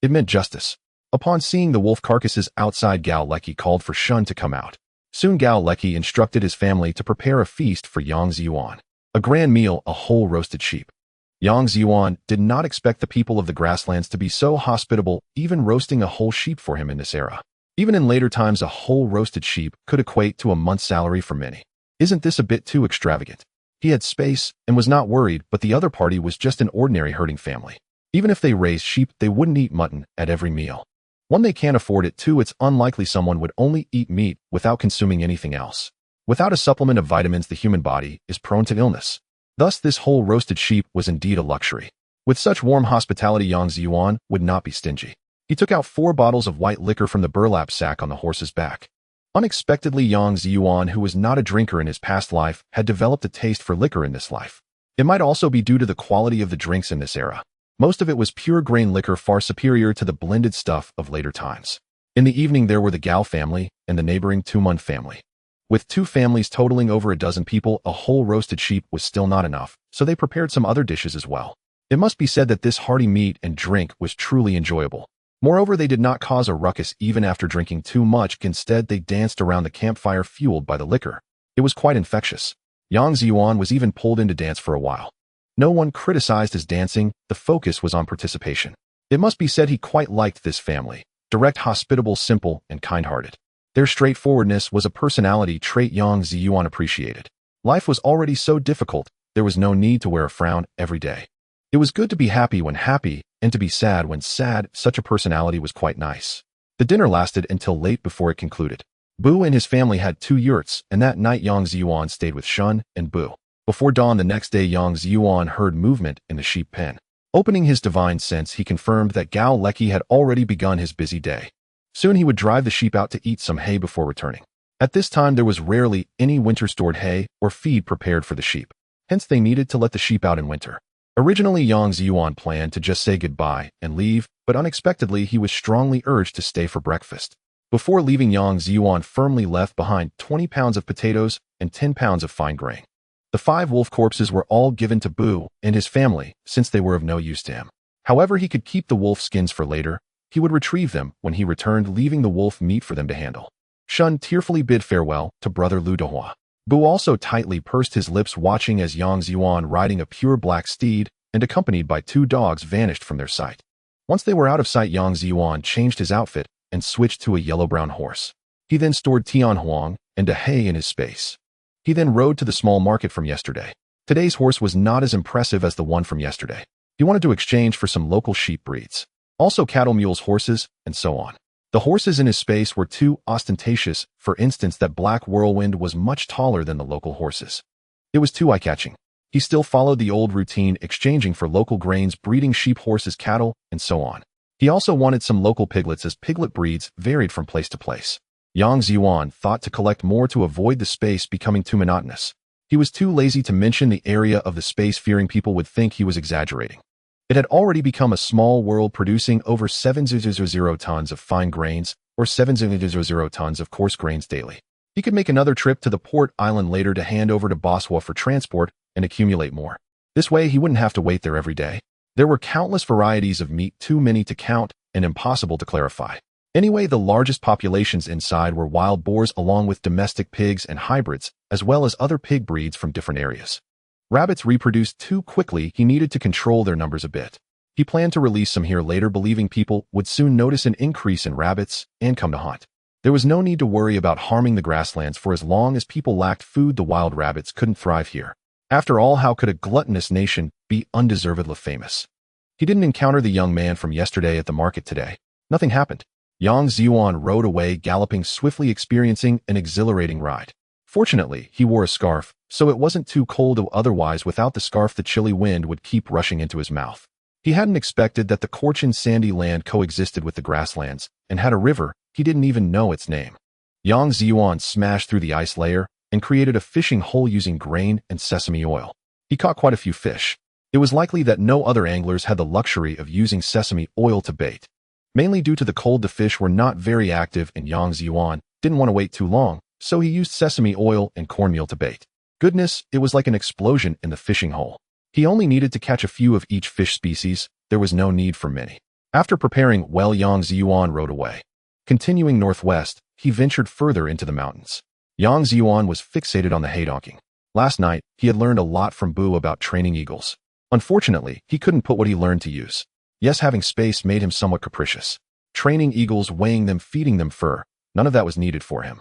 It meant justice. Upon seeing the wolf carcasses outside, Gao Leki called for Shun to come out. Soon Gao Leki instructed his family to prepare a feast for Yang Zhiyuan. A grand meal, a whole roasted sheep. Yang Zhiyuan did not expect the people of the grasslands to be so hospitable, even roasting a whole sheep for him in this era. Even in later times, a whole roasted sheep could equate to a month's salary for many. Isn't this a bit too extravagant? He had space and was not worried, but the other party was just an ordinary herding family. Even if they raised sheep, they wouldn't eat mutton at every meal. One, they can't afford it. 2, it's unlikely someone would only eat meat without consuming anything else. Without a supplement of vitamins, the human body is prone to illness. Thus, this whole roasted sheep was indeed a luxury. With such warm hospitality, Yang Zhiyuan would not be stingy. He took out 4 bottles of white liquor from the burlap sack on the horse's back. Unexpectedly, Yang Zhiyuan, who was not a drinker in his past life, had developed a taste for liquor in this life. It might also be due to the quality of the drinks in this era. Most of it was pure grain liquor, far superior to the blended stuff of later times. In the evening, there were the Gao family and the neighboring Tumun family. With 2 families totaling over a dozen people, a whole roasted sheep was still not enough, so they prepared some other dishes as well. It must be said that this hearty meat and drink was truly enjoyable. Moreover, they did not cause a ruckus even after drinking too much. Instead, they danced around the campfire fueled by the liquor. It was quite infectious. Yang Zhiyuan was even pulled in to dance for a while. No one criticized his dancing, the focus was on participation. It must be said he quite liked this family. Direct, hospitable, simple, and kind-hearted. Their straightforwardness was a personality trait Yang Zhiyuan appreciated. Life was already so difficult, there was no need to wear a frown every day. It was good to be happy when happy, and to be sad when sad. Such a personality was quite nice. The dinner lasted until late before it concluded. Bu and his family had 2 yurts, and that night Yang Zhiyuan stayed with Shun and Bu. Before dawn the next day, Yang Zhiyuan heard movement in the sheep pen. Opening his divine sense, he confirmed that Gao Leki had already begun his busy day. Soon he would drive the sheep out to eat some hay before returning. At this time there was rarely any winter-stored hay or feed prepared for the sheep. Hence they needed to let the sheep out in winter. Originally Yang Zhiyuan planned to just say goodbye and leave, but unexpectedly he was strongly urged to stay for breakfast. Before leaving, Yang Zhiyuan firmly left behind 20 pounds of potatoes and 10 pounds of fine grain. The 5 wolf corpses were all given to Bu and his family, since they were of no use to him. However, he could keep the wolf skins for later. He would retrieve them when he returned, leaving the wolf meat for them to handle. Shun tearfully bid farewell to brother Lu Dehua. Bu also tightly pursed his lips, watching as Yang Zhiyuan, riding a pure black steed and accompanied by 2 dogs, vanished from their sight. Once they were out of sight, Yang Zhiyuan changed his outfit and switched to a yellow-brown horse. He then stored Tianhuang and a hay in his space. He then rode to the small market from yesterday. Today's horse was not as impressive as the one from yesterday. He wanted to exchange for some local sheep breeds, also cattle, mules, horses, and so on. The horses in his space were too ostentatious. For instance, that black whirlwind was much taller than the local horses. It was too eye-catching. He still followed the old routine, exchanging for local grains, breeding sheep, horses, cattle, and so on. He also wanted some local piglets, as piglet breeds varied from place to place. Yang Zhiyuan thought to collect more to avoid the space becoming too monotonous. He was too lazy to mention the area of the space, fearing people would think he was exaggerating. It had already become a small world, producing over 700 tons of fine grains or 700 tons of coarse grains daily. He could make another trip to the port island later to hand over to Boswa for transport and accumulate more. This way he wouldn't have to wait there every day. There were countless varieties of meat, too many to count and impossible to clarify. Anyway, the largest populations inside were wild boars, along with domestic pigs and hybrids, as well as other pig breeds from different areas. Rabbits reproduced too quickly. He needed to control their numbers a bit. He planned to release some here later, believing people would soon notice an increase in rabbits and come to hunt. There was no need to worry about harming the grasslands, for as long as people lacked food, the wild rabbits couldn't thrive here. After all, how could a gluttonous nation be undeservedly famous? He didn't encounter the young man from yesterday at the market today. Nothing happened. Yang Zhiyuan rode away, galloping swiftly, experiencing an exhilarating ride. Fortunately, he wore a scarf, so it wasn't too cold. Otherwise, without the scarf, the chilly wind would keep rushing into his mouth. He hadn't expected that the Korchin sandy land coexisted with the grasslands and had a river. He didn't even know its name. Yang Zhiyuan smashed through the ice layer and created a fishing hole using grain and sesame oil. He caught quite a few fish. It was likely that no other anglers had the luxury of using sesame oil to bait. Mainly due to the cold, the fish were not very active, and Yang Zhiyuan didn't want to wait too long, so he used sesame oil and cornmeal to bait. Goodness, it was like an explosion in the fishing hole. He only needed to catch a few of each fish species. There was no need for many. After preparing well, Yang Zhiyuan rode away. Continuing northwest, he ventured further into the mountains. Yang Zhiyuan was fixated on the hay-donking. Last night, he had learned a lot from Bu about training eagles. Unfortunately, he couldn't put what he learned to use. Yes, having space made him somewhat capricious. Training eagles, weighing them, feeding them fur, none of that was needed for him.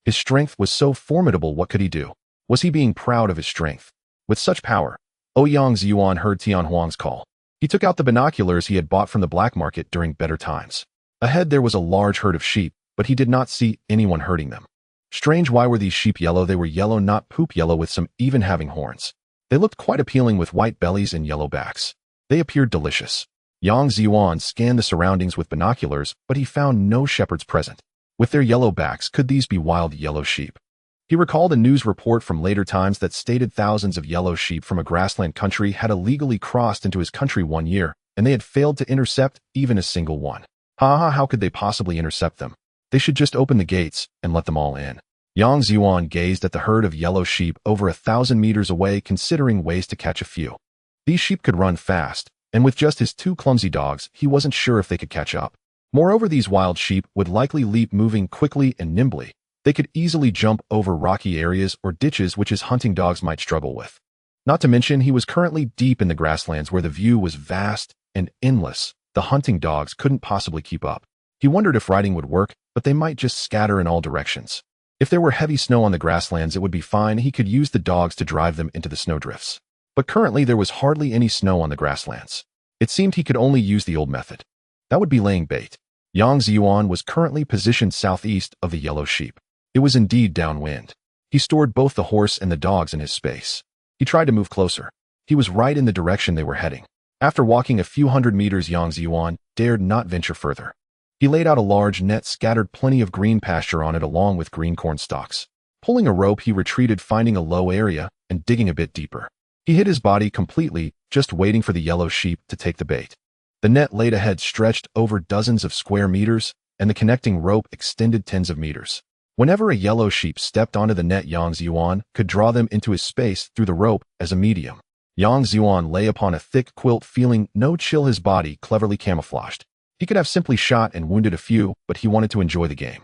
His strength was so formidable. What could he do? Was he being proud of his strength? With such power, Yang Zhiyuan heard Tianhuang's call. He took out the binoculars he had bought from the black market during better times. Ahead there was a large herd of sheep, but he did not see anyone herding them. Strange, why were these sheep yellow? They were yellow, not poop yellow, with some even having horns. They looked quite appealing with white bellies and yellow backs. They appeared delicious. Yang Zhiyuan scanned the surroundings with binoculars, but he found no shepherds present. With their yellow backs, could these be wild yellow sheep? He recalled a news report from later times that stated thousands of yellow sheep from a grassland country had illegally crossed into his country one year, and they had failed to intercept even a single one. How could they possibly intercept them? They should just open the gates and let them all in. Yang Zhiyuan gazed at the herd of yellow sheep over 1,000 meters away, considering ways to catch a few. These sheep could run fast, and with just his 2 clumsy dogs, he wasn't sure if they could catch up. Moreover, these wild sheep would likely leap, moving quickly and nimbly. They could easily jump over rocky areas or ditches, which his hunting dogs might struggle with. Not to mention, he was currently deep in the grasslands where the view was vast and endless. The hunting dogs couldn't possibly keep up. He wondered if riding would work, but they might just scatter in all directions. If there were heavy snow on the grasslands, it would be fine. He could use the dogs to drive them into the snowdrifts. But currently there was hardly any snow on the grasslands. It seemed he could only use the old method. That would be laying bait. Yang Zhiyuan was currently positioned southeast of the yellow sheep. It was indeed downwind. He stored both the horse and the dogs in his space. He tried to move closer. He was right in the direction they were heading. After walking a few hundred meters, Yang Zhiyuan dared not venture further. He laid out a large net, scattered plenty of green pasture on it along with green corn stalks. Pulling a rope, he retreated, finding a low area and digging a bit deeper. He hid his body completely, just waiting for the yellow sheep to take the bait. The net laid ahead stretched over dozens of square meters, and the connecting rope extended tens of meters. Whenever a yellow sheep stepped onto the net, Yang Zhiyuan could draw them into his space through the rope as a medium. Yang Zhiyuan lay upon a thick quilt, feeling no chill, his body cleverly camouflaged. He could have simply shot and wounded a few, but he wanted to enjoy the game.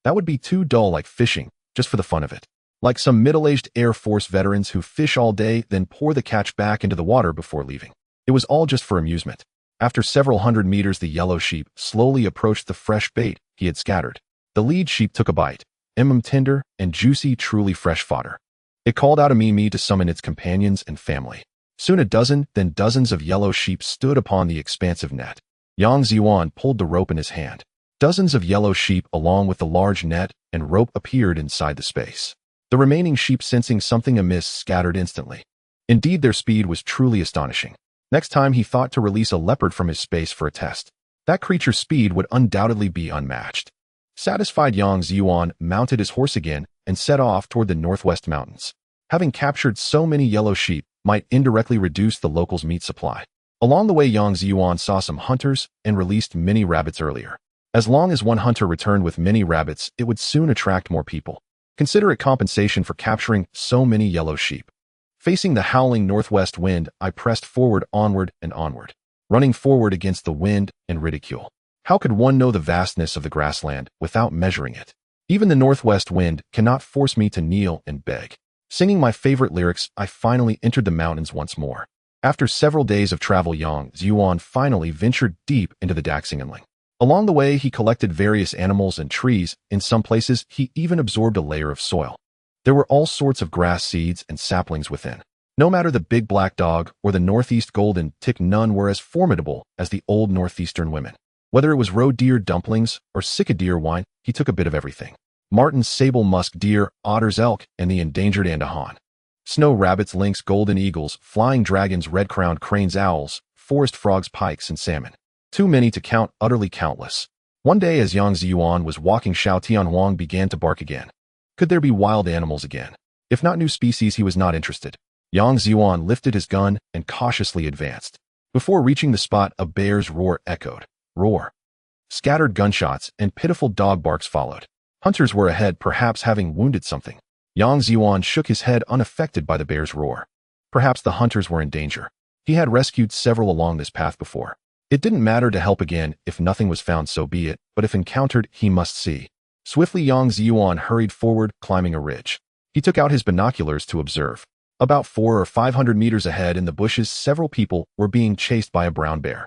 That would be too dull, like fishing, just for the fun of it. Like some middle-aged Air Force veterans who fish all day, then pour the catch back into the water before leaving. It was all just for amusement. After several hundred meters, the yellow sheep slowly approached the fresh bait he had scattered. The lead sheep took a bite. Tender and juicy, truly fresh fodder. It called out a me to summon its companions and family. Soon a dozen, then dozens of yellow sheep stood upon the expansive net. Yang Zhiyuan pulled the rope in his hand. Dozens of yellow sheep along with the large net and rope appeared inside the space. The remaining sheep, sensing something amiss, scattered instantly. Indeed, their speed was truly astonishing. Next time he thought to release a leopard from his space for a test. That creature's speed would undoubtedly be unmatched. Satisfied, Yang Zhiyuan mounted his horse again and set off toward the northwest mountains. Having captured so many yellow sheep might indirectly reduce the locals' meat supply. Along the way, Yang Zhiyuan saw some hunters and released many rabbits earlier. As long as one hunter returned with many rabbits, it would soon attract more people. Consider it compensation for capturing so many yellow sheep. Facing the howling northwest wind, I pressed forward, onward and onward, running forward against the wind and ridicule. How could one know the vastness of the grassland without measuring it? Even the northwest wind cannot force me to kneel and beg. Singing my favorite lyrics, I finally entered the mountains once more. After several days of travel, Yang Zhiyuan finally ventured deep into the Daxingling. Along the way, he collected various animals and trees. In some places, he even absorbed a layer of soil. There were all sorts of grass seeds and saplings within. No matter the big black dog or the northeast golden tick, none were as formidable as the old northeastern women. Whether it was roe deer dumplings or cicada wine, he took a bit of everything. Martens, sable musk deer, otters, elk, and the endangered andahan. Snow rabbits, lynx, golden eagles, flying dragons, red-crowned cranes, owls, forest frogs, pikes, and salmon. Too many to count, utterly countless. One day, as Yang Zhiyuan was walking, Shao Tianhuang began to bark again. Could there be wild animals again? If not new species, he was not interested. Yang Zhiyuan lifted his gun and cautiously advanced. Before reaching the spot, a bear's roar echoed. Roar. Scattered gunshots and pitiful dog barks followed. Hunters were ahead, perhaps having wounded something. Yang Zhiyuan shook his head, unaffected by the bear's roar. Perhaps the hunters were in danger. He had rescued several along this path before. It didn't matter to help again. If nothing was found, so be it, but if encountered, he must see. Swiftly, Yang Zhiyuan hurried forward, climbing a ridge. He took out his binoculars to observe. About 400 or 500 meters ahead in the bushes, several people were being chased by a brown bear.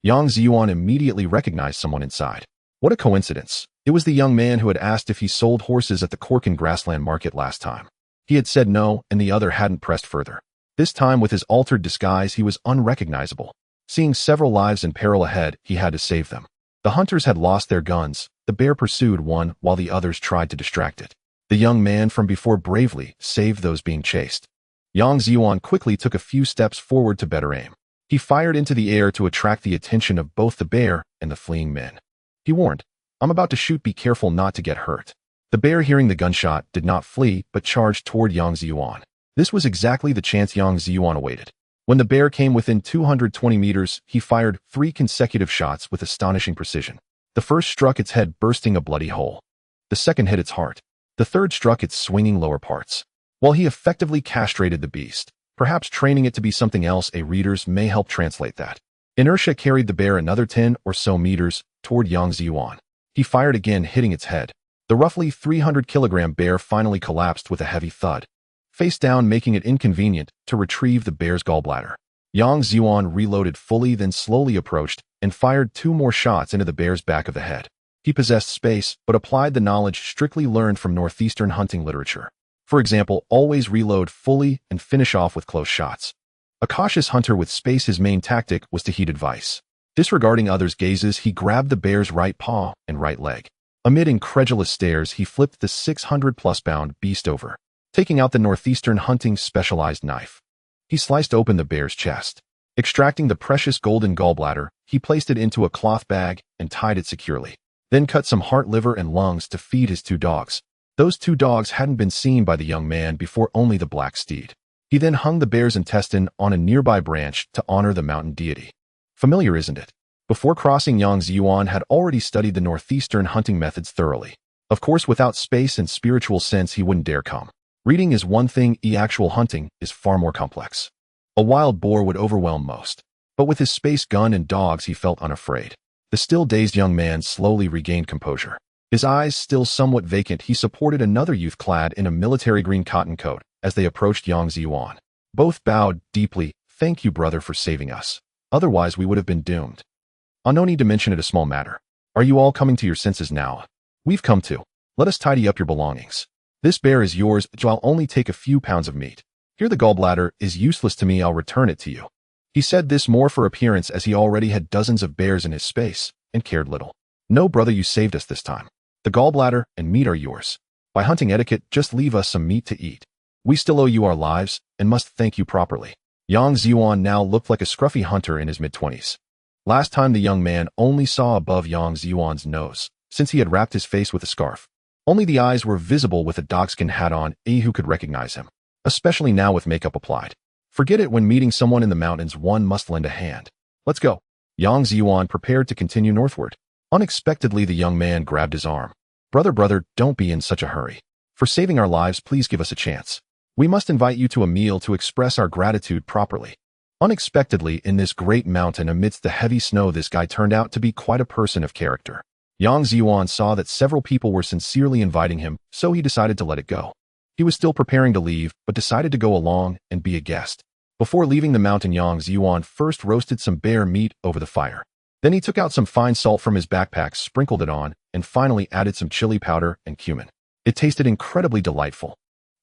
Yang Zhiyuan immediately recognized someone inside. What a coincidence. It was the young man who had asked if he sold horses at the Korkan grassland market last time. He had said no, and the other hadn't pressed further. This time, with his altered disguise, he was unrecognizable. Seeing several lives in peril ahead, he had to save them. The hunters had lost their guns. The bear pursued one while the others tried to distract it. The young man from before bravely saved those being chased. Yang Zhiyuan quickly took a few steps forward to better aim. He fired into the air to attract the attention of both the bear and the fleeing men. He warned, "I'm about to shoot, be careful not to get hurt." The bear, hearing the gunshot, did not flee, but charged toward Yang Zhiyuan. This was exactly the chance Yang Zhiyuan awaited. When the bear came within 220 meters, he fired 3 consecutive shots with astonishing precision. The first struck its head, bursting a bloody hole. The second hit its heart. The third struck its swinging lower parts. While he effectively castrated the beast, perhaps training it to be something else, readers may help translate that. Inertia carried the bear another 10 or so meters toward Yang Zhiyuan. He fired again, hitting its head. The roughly 300-kilogram bear finally collapsed with a heavy thud, face down, making it inconvenient to retrieve the bear's gallbladder. Yang Zhiyuan reloaded fully, then slowly approached and fired 2 more shots into the bear's back of the head. He possessed space, but applied the knowledge strictly learned from northeastern hunting literature. For example, always reload fully and finish off with close shots. A cautious hunter with space, his main tactic was to heed advice. Disregarding others' gazes, he grabbed the bear's right paw and right leg. Amid incredulous stares, he flipped the 600-plus-pound beast over, taking out the northeastern hunting specialized knife. He sliced open the bear's chest. Extracting the precious golden gallbladder, he placed it into a cloth bag and tied it securely. Then cut some heart, liver, and lungs to feed his 2 dogs. Those 2 dogs hadn't been seen by the young man before, only the black steed. He then hung the bear's intestine on a nearby branch to honor the mountain deity. Familiar, isn't it? Before crossing, Yang Zhiyuan had already studied the northeastern hunting methods thoroughly. Of course, without space and spiritual sense, he wouldn't dare come. Reading is one thing, actual hunting is far more complex. A wild boar would overwhelm most. But with his space gun and dogs, he felt unafraid. The still dazed young man slowly regained composure. His eyes still somewhat vacant, he supported another youth clad in a military green cotton coat as they approached Yang Zhiyuan. Both bowed deeply. "Thank you, brother, for saving us. Otherwise, we would have been doomed." "No need to mention it, a small matter. Are you all coming to your senses now?" "We've come to. Let us tidy up your belongings. This bear is yours, I'll only take a few pounds of meat. Here, the gallbladder is useless to me, I'll return it to you." He said this more for appearance, as he already had dozens of bears in his space and cared little. "No, brother, you saved us this time. The gallbladder and meat are yours. By hunting etiquette, just leave us some meat to eat. We still owe you our lives and must thank you properly." Yang Zhiyuan now looked like a scruffy hunter in his mid-20s. Last time the young man only saw above Yang Zhiyuan's nose, since he had wrapped his face with a scarf. Only the eyes were visible with a dogskin hat on, who could recognize him, especially now with makeup applied. Forget it, when meeting someone in the mountains, one must lend a hand. "Let's go." Yang Zhiyuan prepared to continue northward. Unexpectedly, the young man grabbed his arm. Brother, don't be in such a hurry. For saving our lives, please give us a chance. We must invite you to a meal to express our gratitude properly." Unexpectedly, in this great mountain amidst the heavy snow, this guy turned out to be quite a person of character. Yang Zhiyuan saw that several people were sincerely inviting him, so he decided to let it go. He was still preparing to leave, but decided to go along and be a guest. Before leaving the mountain, Yang Zhiyuan first roasted some bear meat over the fire. Then he took out some fine salt from his backpack, sprinkled it on, and finally added some chili powder and cumin. It tasted incredibly delightful.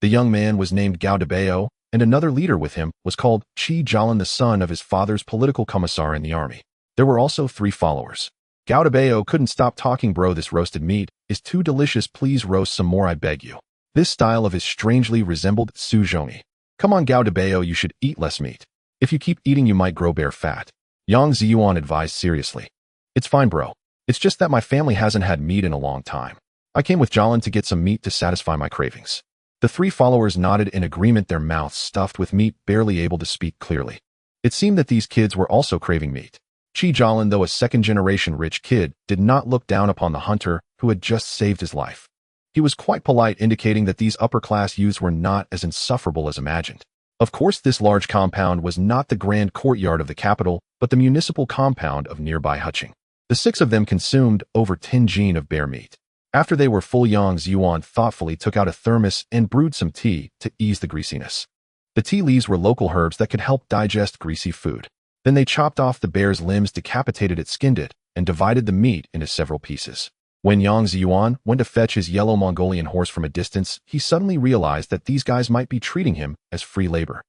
The young man was named Gao Dabao, and another leader with him was called Chi Jialan, the son of his father's political commissar in the army. There were also 3 followers. Gao Dabao couldn't stop talking. "Bro, this roasted meat is too delicious. Please roast some more, I beg you." This style of his strangely resembled Su Zhongyi. "Come on, Gao Dabao, you should eat less meat. If you keep eating, you might grow bear fat," Yang Zhiyuan advised seriously. "It's fine, bro. It's just that my family hasn't had meat in a long time. I came with Jialan to get some meat to satisfy my cravings." The 3 followers nodded in agreement, their mouths stuffed with meat, barely able to speak clearly. It seemed that these kids were also craving meat. Chi Jialan, though a second-generation rich kid, did not look down upon the hunter who had just saved his life. He was quite polite, indicating that these upper-class youths were not as insufferable as imagined. Of course, this large compound was not the grand courtyard of the capital, but the municipal compound of nearby Huching. The 6 of them consumed over 10 jin of bear meat. After they were full, Yang Zhiyuan thoughtfully took out a thermos and brewed some tea to ease the greasiness. The tea leaves were local herbs that could help digest greasy food. Then they chopped off the bear's limbs, decapitated it, skinned it, and divided the meat into several pieces. When Yang Zhiyuan went to fetch his yellow Mongolian horse from a distance, he suddenly realized that these guys might be treating him as free labor.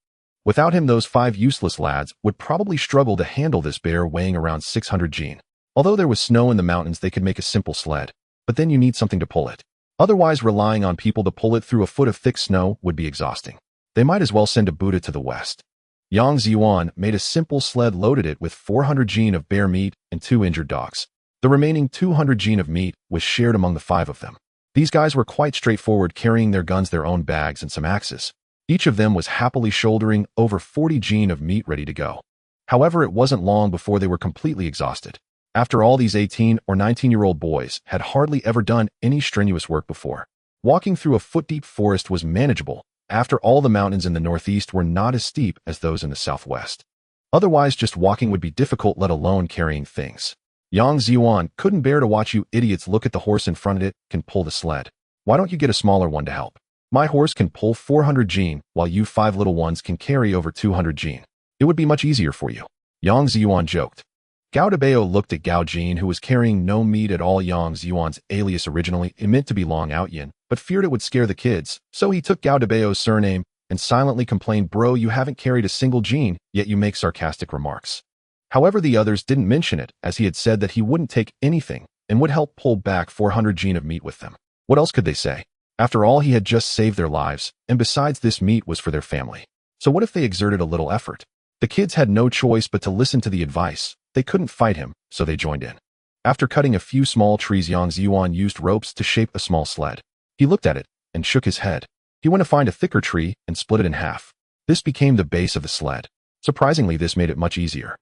Without him, those 5 useless lads would probably struggle to handle this bear weighing around 600 jin. Although there was snow in the mountains, they could make a simple sled. But then you need something to pull it. Otherwise, relying on people to pull it through a foot of thick snow would be exhausting. They might as well send a Buddha to the west. Yang Zhiyuan made a simple sled, loaded it with 400 jin of bear meat and 2 injured dogs. The remaining 200 jin of meat was shared among the 5 of them. These guys were quite straightforward, carrying their guns, their own bags, and some axes. Each of them was happily shouldering over 40 jin of meat ready to go. However, it wasn't long before they were completely exhausted. After all, these 18 or 19-year-old boys had hardly ever done any strenuous work before. Walking through a foot-deep forest was manageable. After all, the mountains in the northeast were not as steep as those in the southwest. Otherwise, just walking would be difficult, let alone carrying things. Yang Zhiyuan couldn't bear to watch you idiots look at the horse in front of it can pull the sled. Why don't you get a smaller one to help? My horse can pull 400 jin, while you 5 little ones can carry over 200 jin. It would be much easier for you. Yang Zhiyuan joked. Gao Debao looked at Gao Jin, who was carrying no meat at all. Yang Zhiyuan's alias originally meant to be Long Outyin, but feared it would scare the kids, so he took Gao Debao's surname and silently complained, "Bro, you haven't carried a single Jin, yet you make sarcastic remarks." However, the others didn't mention it, as he had said that he wouldn't take anything and would help pull back 400 Jin of meat with them. What else could they say? After all, he had just saved their lives, and besides, this meat was for their family. So what if they exerted a little effort? The kids had no choice but to listen to the advice. They couldn't fight him, so they joined in. After cutting a few small trees, Yang Zhiyuan used ropes to shape a small sled. He looked at it and shook his head. He went to find a thicker tree and split it in half. This became the base of the sled. Surprisingly, this made it much easier.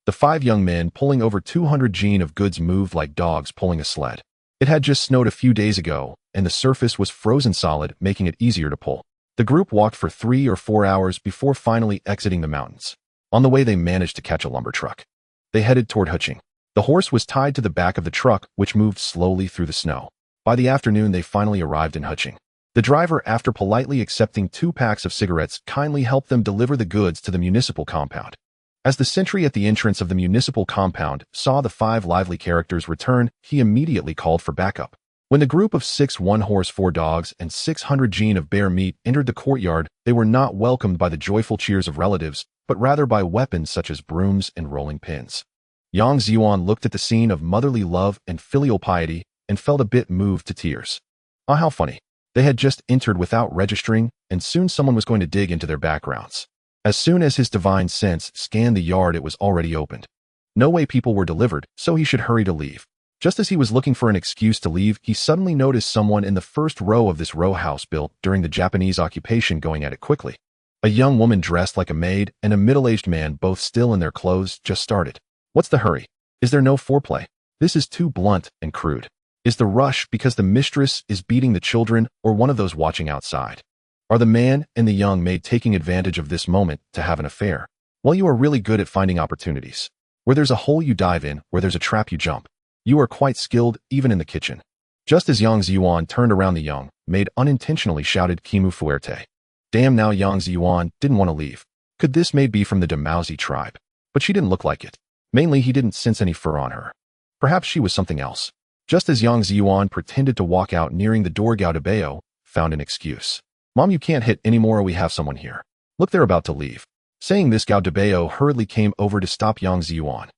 The 5 young men pulling over 200 Jin of goods moved like dogs pulling a sled. It had just snowed a few days ago, and the surface was frozen solid, making it easier to pull. The group walked for 3 or 4 hours before finally exiting the mountains. On the way, they managed to catch a lumber truck. They headed toward Huqing. The horse was tied to the back of the truck, which moved slowly through the snow. By the afternoon, they finally arrived in Huqing. The driver, after politely accepting 2 packs of cigarettes, kindly helped them deliver the goods to the municipal compound. As the sentry at the entrance of the municipal compound saw the 5 lively characters return, he immediately called for backup. When the group of 6 one-horse 4 dogs and 600 Jin of bear meat entered the courtyard, they were not welcomed by the joyful cheers of relatives, but rather by weapons such as brooms and rolling pins. Yang Zhiyuan looked at the scene of motherly love and filial piety and felt a bit moved to tears. Ah, how funny. They had just entered without registering, and soon someone was going to dig into their backgrounds. As soon as his divine sense scanned the yard, it was already opened. No way people were delivered, so he should hurry to leave. Just as he was looking for an excuse to leave, he suddenly noticed someone in the first row of this row house built during the Japanese occupation going at it quickly. A young woman dressed like a maid and a middle-aged man, both still in their clothes, just started. What's the hurry? Is there no foreplay? This is too blunt and crude. Is the rush because the mistress is beating the children or one of those watching outside? Are the man and the young maid taking advantage of this moment to have an affair? Well, you are really good at finding opportunities. Where there's a hole you dive in, where there's a trap you jump. You are quite skilled, even in the kitchen. Just as Yang Zhiyuan turned around, the young maid unintentionally shouted, "Kimu fuerte." Damn, now Yang Zhiyuan didn't want to leave. Could this maid be from the Demauzi tribe? But she didn't look like it. Mainly, he didn't sense any fur on her. Perhaps she was something else. Just as Yang Zhiyuan pretended to walk out, nearing the door, Gao Debao found an excuse. "Mom, you can't hit anymore, we have someone here. Look, they're about to leave." Saying this, Gao Debao hurriedly came over to stop Yang Zhiyuan.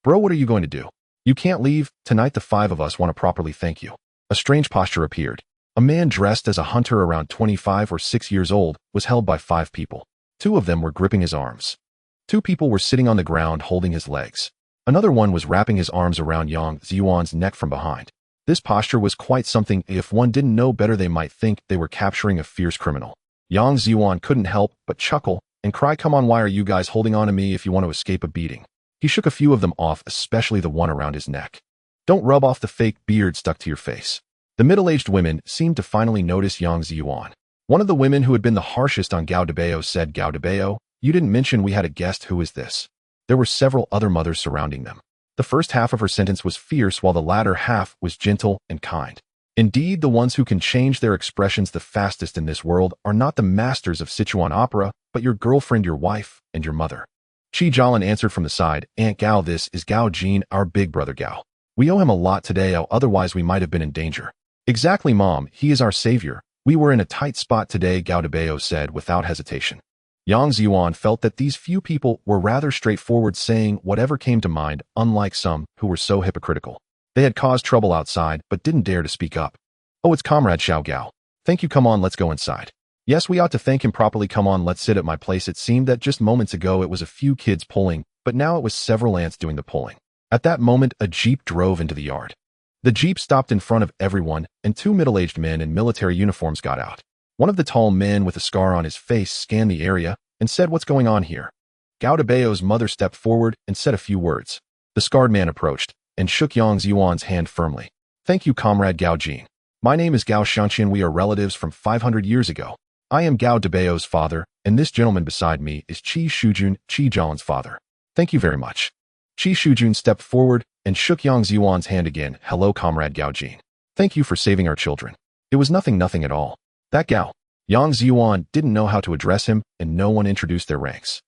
"Bro, what are you going to do? You can't leave. Tonight the 5 of us want to properly thank you." A strange posture appeared. A man dressed as a hunter, around 25 or 6 years old, was held by 5 people. 2 of them were gripping his arms. 2 people were sitting on the ground holding his legs. Another one was wrapping his arms around Yang Zhiyuan's neck from behind. This posture was quite something. If one didn't know better, they might think they were capturing a fierce criminal. Yang Zhiyuan couldn't help but chuckle and cry, "Come on, why are you guys holding on to me if you want to escape a beating?" He shook a few of them off, especially the one around his neck. "Don't rub off the fake beard stuck to your face." The middle-aged women seemed to finally notice Yang Zhiyuan. One of the women, who had been the harshest on Gao Debao, said, "Gao Debao, you didn't mention we had a guest. Who is this?" There were several other mothers surrounding them. The first half of her sentence was fierce, while the latter half was gentle and kind. Indeed, the ones who can change their expressions the fastest in this world are not the masters of Sichuan opera, but your girlfriend, your wife, and your mother. Qi Jialan answered from the side, "Aunt Gao, this is Gao Jin, our big brother Gao. We owe him a lot today, otherwise we might have been in danger." "Exactly, Mom, he is our savior. We were in a tight spot today," Gao Debao said without hesitation. Yang Zhiyuan felt that these few people were rather straightforward, saying whatever came to mind, unlike some who were so hypocritical. They had caused trouble outside, but didn't dare to speak up. "Oh, it's Comrade Xiao Gao. Thank you, come on, let's go inside." "Yes, we ought to thank him properly. Come on, let's sit at my place." It seemed that just moments ago it was a few kids pulling, but now it was several ants doing the pulling. At that moment, a jeep drove into the yard. The jeep stopped in front of everyone, and 2 middle-aged men in military uniforms got out. One of the tall men with a scar on his face scanned the area and said, "What's going on here?" Gao Debao's mother stepped forward and said a few words. The scarred man approached and shook Yang Zhiyuan's hand firmly. "Thank you, Comrade Gao Jin. My name is Gao Shanqian. We are relatives from 500 years ago. I am Gao Debao's father, and this gentleman beside me is Qi Shujun, Qi Jialan's father. Thank you very much." Qi Shujun stepped forward and shook Yang Zhiyuan's hand again. "Hello, Comrade Gao Jin. Thank you for saving our children." It was nothing at all. That Gao. Yang Zhiyuan didn't know how to address him, and no one introduced their ranks.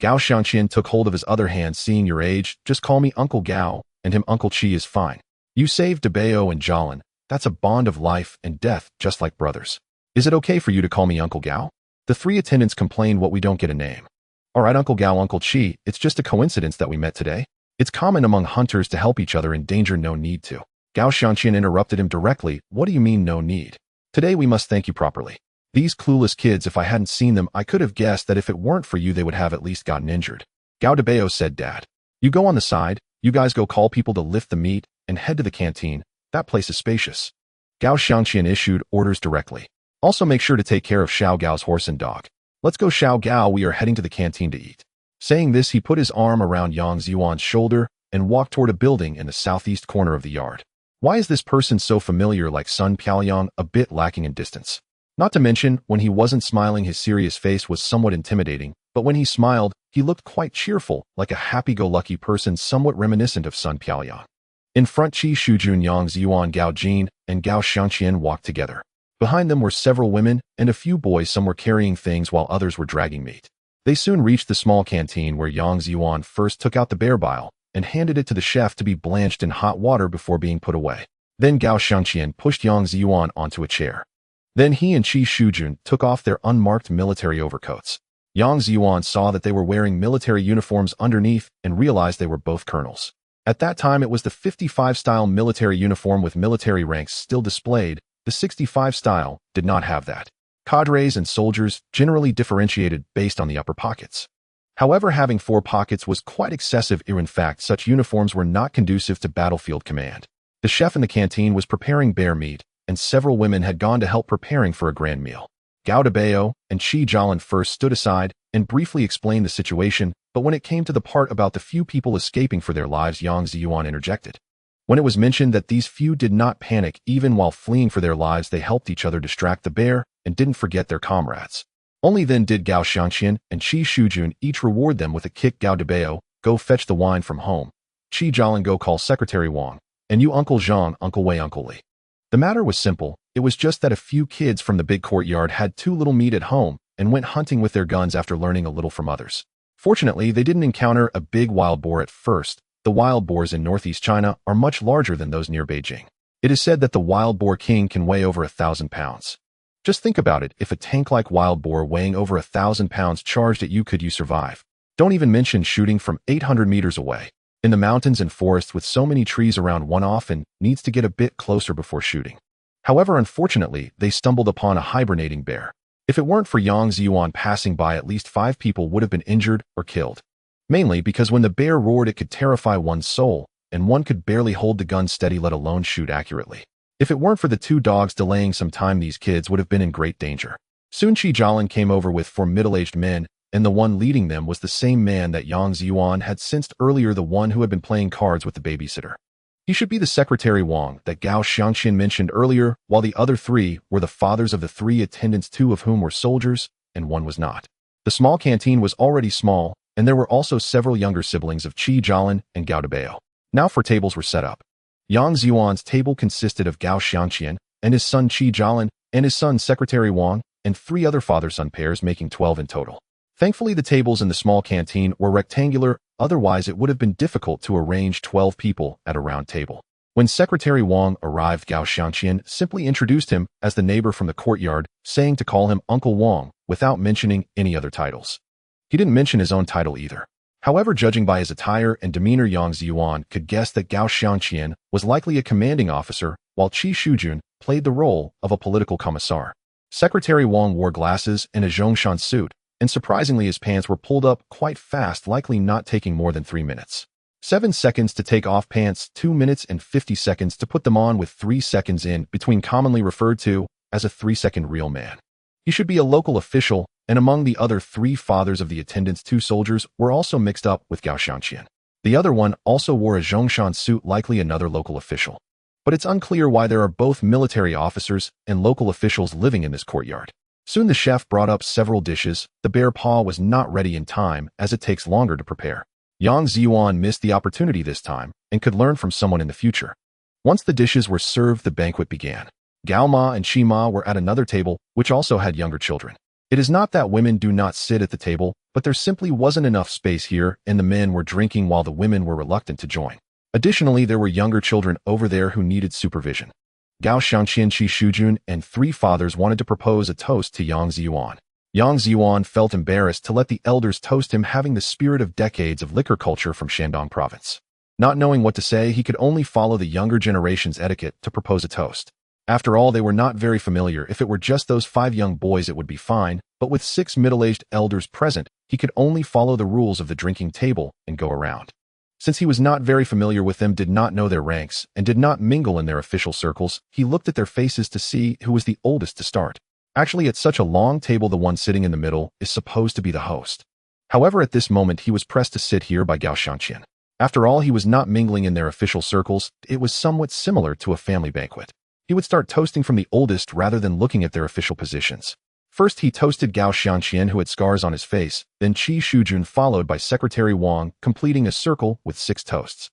Gao Xiangqian took hold of his other hand, seeing your age, just call me Uncle Gao, and him Uncle Qi is fine. You saved Debao and Jolin. That's a bond of life and death, just like brothers. Is it okay for you to call me Uncle Gao? The three attendants complained what we don't get a name. All right, Uncle Gao, Uncle Qi, it's just a coincidence that we met today. It's common among hunters to help each other in danger, no need to. Gao Xiangqian interrupted him directly. What do you mean, no need? Today we must thank you properly. These clueless kids, if I hadn't seen them, I could have guessed that if it weren't for you, they would have at least gotten injured. Gao Debao said, Dad. You go on the side, you guys go call people to lift the meat, and head to the canteen. That place is spacious. Gao Xiangqian issued orders directly. Also make sure to take care of Xiao Gao's horse and dog. Let's go, Xiao Gao, we are heading to the canteen to eat. Saying this, he put his arm around Yang Zhiyuan's shoulder and walked toward a building in the southeast corner of the yard. Why is this person so familiar, like Sun Piaoyang, a bit lacking in distance? Not to mention, when he wasn't smiling, his serious face was somewhat intimidating, but when he smiled, he looked quite cheerful, like a happy-go-lucky person somewhat reminiscent of Sun Piaoyang. In front, Qi Shujun, Yang Zhiyuan, Gao Jin, and Gao Xiangqian walked together. Behind them were several women and a few boys. Some were carrying things while others were dragging meat. They soon reached the small canteen where Yang Zhiyuan first took out the bear bile and handed it to the chef to be blanched in hot water before being put away. Then Gao Xiangqian pushed Yang Zhiyuan onto a chair. Then he and Qi Shujun took off their unmarked military overcoats. Yang Zhiyuan saw that they were wearing military uniforms underneath and realized they were both colonels. At that time, it was the 55-style military uniform with military ranks still displayed. The 65 style did not have that. Cadres and soldiers generally differentiated based on the upper pockets. However, having 4 pockets was quite excessive. In fact, such uniforms were not conducive to battlefield command. The chef in the canteen was preparing bear meat, and several women had gone to help preparing for a grand meal. Gao Debao and Qi Jolin first stood aside and briefly explained the situation, but when it came to the part about the few people escaping for their lives, Yang Zhiyuan interjected. When it was mentioned that these few did not panic even while fleeing for their lives, they helped each other distract the bear and didn't forget their comrades. Only then did Gao Xiangqian and Qi Shujun each reward them with a kick. Gao Debao, go fetch the wine from home. Qi Jolin, go call Secretary Wang. And you, Uncle Zhang, Uncle Wei, Uncle Li. The matter was simple. It was just that a few kids from the big courtyard had too little meat at home and went hunting with their guns after learning a little from others. Fortunately, they didn't encounter a big wild boar at first. The wild boars in northeast China are much larger than those near Beijing. It is said that the wild boar king can weigh over 1,000 pounds. Just think about it. If a tank-like wild boar weighing over 1,000 pounds charged at you, could you survive? Don't even mention shooting from 800 meters away. In the mountains and forests with so many trees around, one often needs to get a bit closer before shooting. However, unfortunately, they stumbled upon a hibernating bear. If it weren't for Yang Zhiyuan passing by, at least 5 people would have been injured or killed. Mainly because when the bear roared, it could terrify one's soul, and one could barely hold the gun steady, let alone shoot accurately. If it weren't for the 2 dogs delaying some time, these kids would have been in great danger. Soon Qi Jolin came over with 4 middle-aged men, and the one leading them was the same man that Yang Zhiyuan had sensed earlier, the one who had been playing cards with the babysitter. He should be the Secretary Wang that Gao Xiangqian mentioned earlier, while the other 3 were the fathers of the 3 attendants, 2 of whom were soldiers, and 1 was not. The small canteen was already small, and there were also several younger siblings of Qi Jolin and Gao Debao. Now 4 tables were set up. Yang Zhiyuan's table consisted of Gao Xiangqian and his son Qi Jolin and his son Secretary Wang and 3 other father-son pairs, making 12 in total. Thankfully, the tables in the small canteen were rectangular, otherwise it would have been difficult to arrange 12 people at a round table. When Secretary Wang arrived, Gao Xiangqian simply introduced him as the neighbor from the courtyard, saying to call him Uncle Wang without mentioning any other titles. He didn't mention his own title either. However, judging by his attire and demeanor, Yang Zhiyuan could guess that Gao Xiangqian was likely a commanding officer, while Qi Shujun played the role of a political commissar. Secretary Wang wore glasses and a Zhongshan suit, and surprisingly his pants were pulled up quite fast, likely not taking more than 3 minutes. 7 seconds to take off pants, 2 minutes and 50 seconds to put them on, with 3 seconds in between, commonly referred to as a 3-second real man. He should be a local official, and among the other 3 fathers of the attendants, 2 soldiers were also mixed up with Gao Xiangqian. The other one also wore a Zhongshan suit, likely another local official. But it's unclear why there are both military officers and local officials living in this courtyard. Soon the chef brought up several dishes. The bear paw was not ready in time, as it takes longer to prepare. Yang Zhiyuan missed the opportunity this time and could learn from someone in the future. Once the dishes were served, the banquet began. Gao Ma and Qi Ma were at another table, which also had younger children. It is not that women do not sit at the table, but there simply wasn't enough space here, and the men were drinking while the women were reluctant to join. Additionally, there were younger children over there who needed supervision. Gao Xiangqian, Qi Shujun, and three fathers wanted to propose a toast to Yang Zhiyuan. Yang Zhiyuan felt embarrassed to let the elders toast him, having the spirit of decades of liquor culture from Shandong province. Not knowing what to say, he could only follow the younger generation's etiquette to propose a toast. After all, they were not very familiar. If it were just those 5 young boys, it would be fine, but with 6 middle-aged elders present, he could only follow the rules of the drinking table and go around. Since he was not very familiar with them, did not know their ranks, and did not mingle in their official circles, he looked at their faces to see who was the oldest to start. Actually, at such a long table, the one sitting in the middle is supposed to be the host. However, at this moment, he was pressed to sit here by Gao Xiangqian. After all, he was not mingling in their official circles. It was somewhat similar to a family banquet. He would start toasting from the oldest rather than looking at their official positions. First, he toasted Gao Xiangqian, who had scars on his face, then Qi Shujun, followed by Secretary Wang, completing a circle with 6 toasts.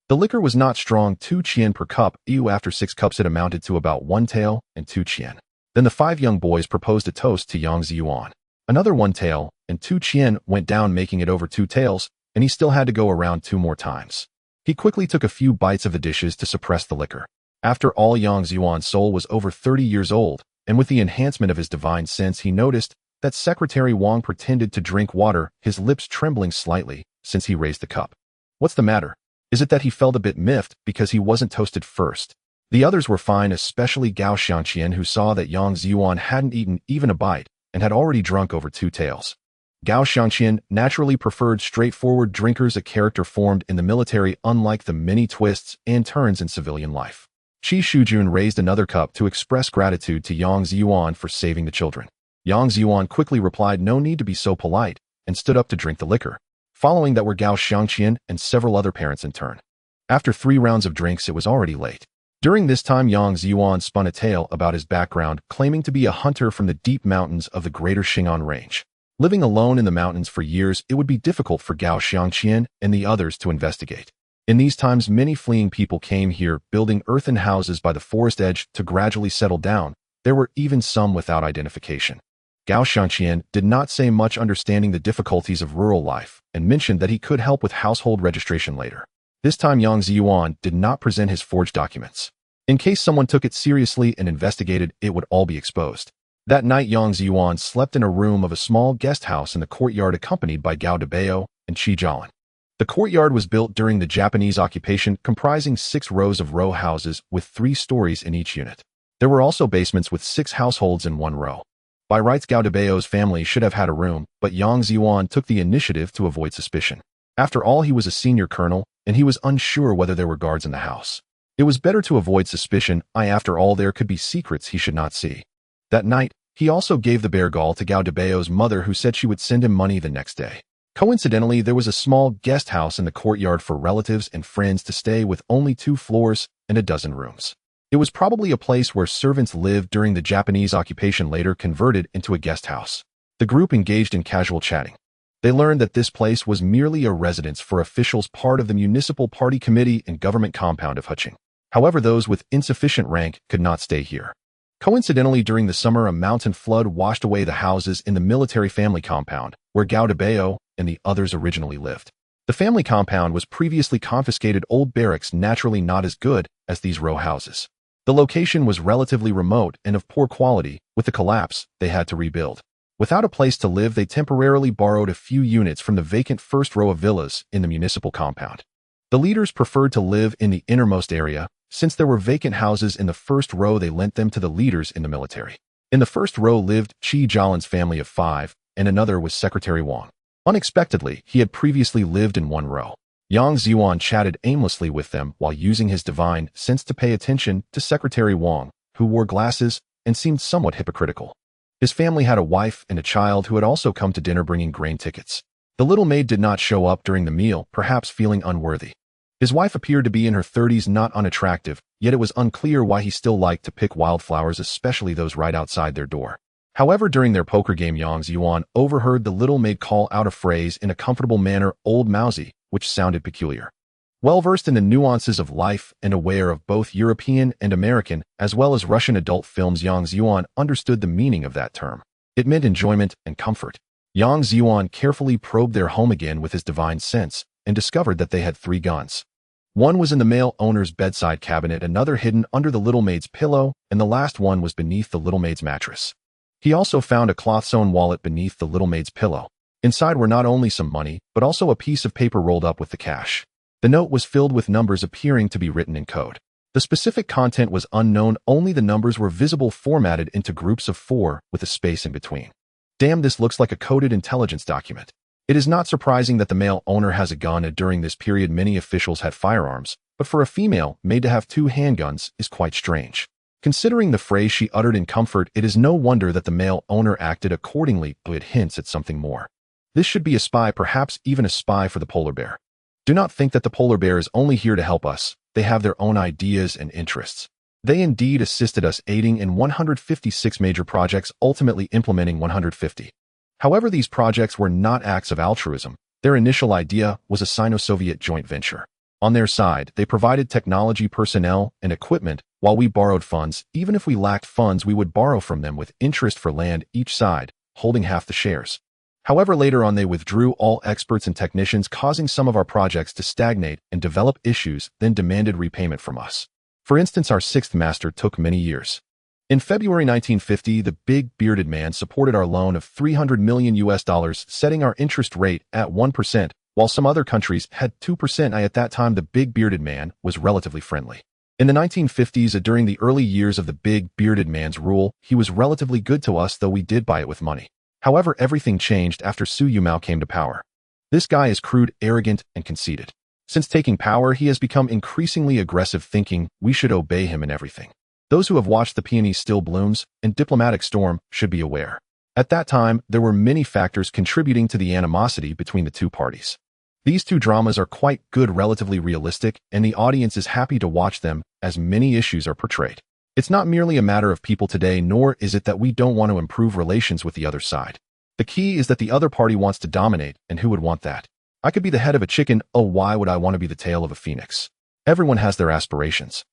The liquor was not strong, 2 qian per cup. After 6 cups, it amounted to about 1 tael and 2 qian. Then the 5 young boys proposed a toast to Yang Zhiyuan. Another 1 tael and 2 qian went down, making it over 2 taels, and he still had to go around 2 more times. He quickly took a few bites of the dishes to suppress the liquor. After all, Yang Zhiyuan's soul was over 30 years old, and with the enhancement of his divine sense, he noticed that Secretary Wang pretended to drink water, his lips trembling slightly since he raised the cup. What's the matter? Is it that he felt a bit miffed because he wasn't toasted first? The others were fine, especially Gao Xiangqian, who saw that Yang Zhiyuan hadn't eaten even a bite and had already drunk over 2 taels. Gao Xiangqian naturally preferred straightforward drinkers, a character formed in the military, unlike the many twists and turns in civilian life. Qi Shujun raised another cup to express gratitude to Yang Zhiyuan for saving the children. Yang Zhiyuan quickly replied, "No need to be so polite," and stood up to drink the liquor. Following that were Gao Xiangqian and several other parents in turn. After 3 rounds of drinks, it was already late. During this time, Yang Zhiyuan spun a tale about his background, claiming to be a hunter from the deep mountains of the greater Xing'an range. Living alone in the mountains for years, it would be difficult for Gao Xiangqian and the others to investigate. In these times, many fleeing people came here, building earthen houses by the forest edge to gradually settle down. There were even some without identification. Gao Xiangqian did not say much, understanding the difficulties of rural life, and mentioned that he could help with household registration later. This time, Yang Zhiyuan did not present his forged documents. In case someone took it seriously and investigated, it would all be exposed. That night, Yang Zhiyuan slept in a room of a small guest house in the courtyard, accompanied by Gao Debao and Qi Zhiyuan. The courtyard was built during the Japanese occupation, comprising 6 rows of row houses with 3 stories in each unit. There were also basements with 6 households in 1 row. By rights, Gao Debao's family should have had a room, but Yang Zhiyuan took the initiative to avoid suspicion. After all, he was a senior colonel, and he was unsure whether there were guards in the house. It was better to avoid suspicion. After all, there could be secrets he should not see. That night, he also gave the bear gall to Gao Debao's mother, who said she would send him money the next day. Coincidentally, there was a small guest house in the courtyard for relatives and friends to stay, with only 2 floors and a dozen rooms. It was probably a place where servants lived during the Japanese occupation, later converted into a guest house. The group engaged in casual chatting. They learned that this place was merely a residence for officials, part of the municipal party committee and government compound of Huqing. However, those with insufficient rank could not stay here. Coincidentally, during the summer, a mountain flood washed away the houses in the military family compound, where Gao Debao and the others originally lived. The family compound was previously confiscated, old barracks, naturally not as good as these row houses. The location was relatively remote and of poor quality. With the collapse, they had to rebuild. Without a place to live, they temporarily borrowed a few units from the vacant first row of villas in the municipal compound. The leaders preferred to live in the innermost area. Since there were vacant houses in the first row, they lent them to the leaders in the military. In the first row lived Qi Zhiyuan's family of 5, and another was Secretary Wang. Unexpectedly, he had previously lived in 1 row. Yang Zhiyuan chatted aimlessly with them while using his divine sense to pay attention to Secretary Wang, who wore glasses and seemed somewhat hypocritical. His family had a wife and a child who had also come to dinner bringing grain tickets. The little maid did not show up during the meal, perhaps feeling unworthy. His wife appeared to be in her 30s, not unattractive, yet it was unclear why he still liked to pick wildflowers, especially those right outside their door. However, during their poker game, Yang Zhiyuan overheard the little maid call out a phrase in a comfortable manner, "Old Mousy," which sounded peculiar. Well-versed in the nuances of life and aware of both European and American, as well as Russian adult films, Yang Zhiyuan understood the meaning of that term. It meant enjoyment and comfort. Yang Zhiyuan carefully probed their home again with his divine sense and discovered that they had 3 guns. One was in the male owner's bedside cabinet, another hidden under the little maid's pillow, and the last one was beneath the little maid's mattress. He also found a cloth-sewn wallet beneath the little maid's pillow. Inside were not only some money, but also a piece of paper rolled up with the cash. The note was filled with numbers appearing to be written in code. The specific content was unknown, only the numbers were visible, formatted into groups of 4 with a space in between. Damn, this looks like a coded intelligence document. It is not surprising that the male owner has a gun, and during this period many officials had firearms, but for a female made to have 2 handguns is quite strange. Considering the phrase she uttered in comfort, it is no wonder that the male owner acted accordingly, but it hints at something more. This should be a spy, perhaps even a spy for the polar bear. Do not think that the polar bear is only here to help us. They have their own ideas and interests. They indeed assisted us, aiding in 156 major projects, ultimately implementing 150. However, these projects were not acts of altruism. Their initial idea was a Sino-Soviet joint venture. On their side, they provided technology, personnel, and equipment, while we borrowed funds. Even if we lacked funds, we would borrow from them with interest for land, each side holding half the shares. However, later on they withdrew all experts and technicians, causing some of our projects to stagnate and develop issues, then demanded repayment from us. For instance, our 6th master took many years. In February 1950, the big bearded man supported our loan of $300 million, setting our interest rate at 1%, while some other countries had 2%. At that time, the big bearded man was relatively friendly. In the 1950s, during the early years of the big bearded man's rule, he was relatively good to us, though we did buy it with money. However, everything changed after Su Yumao came to power. This guy is crude, arrogant, and conceited. Since taking power, he has become increasingly aggressive, thinking we should obey him in everything. Those who have watched The Peony Still Blooms and Diplomatic Storm should be aware. At that time, there were many factors contributing to the animosity between the 2 parties. These 2 dramas are quite good, relatively realistic, and the audience is happy to watch them as many issues are portrayed. It's not merely a matter of people today, nor is it that we don't want to improve relations with the other side. The key is that the other party wants to dominate, and who would want that? I could be the head of a chicken. Oh, why would I want to be the tail of a phoenix? Everyone has their aspirations.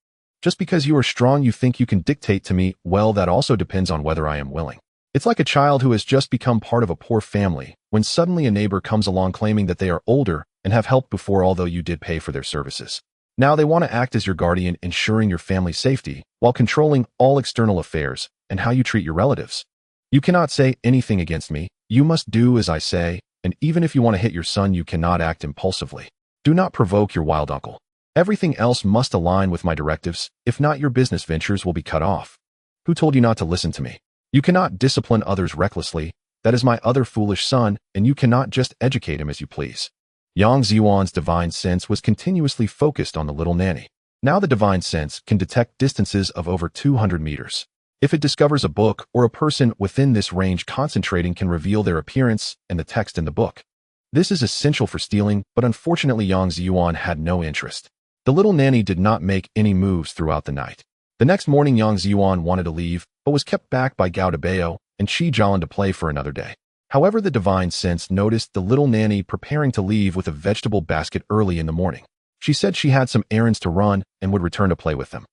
Just because you are strong, you think you can dictate to me. Well, that also depends on whether I am willing. It's like a child who has just become part of a poor family, when suddenly a neighbor comes along claiming that they are older and have helped before, although you did pay for their services. Now they want to act as your guardian, ensuring your family's safety, while controlling all external affairs and how you treat your relatives. You cannot say anything against me. You must do as I say, and even if you want to hit your son, you cannot act impulsively. Do not provoke your wild uncle. Everything else must align with my directives. If not, your business ventures will be cut off. Who told you not to listen to me? You cannot discipline others recklessly. That is my other foolish son, and you cannot just educate him as you please. Yang Zhiyuan's divine sense was continuously focused on the little nanny. Now the divine sense can detect distances of over 200 meters. If it discovers a book or a person within this range, concentrating can reveal their appearance and the text in the book. This is essential for stealing, but unfortunately Yang Zhiyuan had no interest. The little nanny did not make any moves throughout the night. The next morning, Yang Zhiyuan wanted to leave, but was kept back by Gao Dabao and Qi Jialan to play for another day. However, the divine sense noticed the little nanny preparing to leave with a vegetable basket early in the morning. She said she had some errands to run and would return to play with them.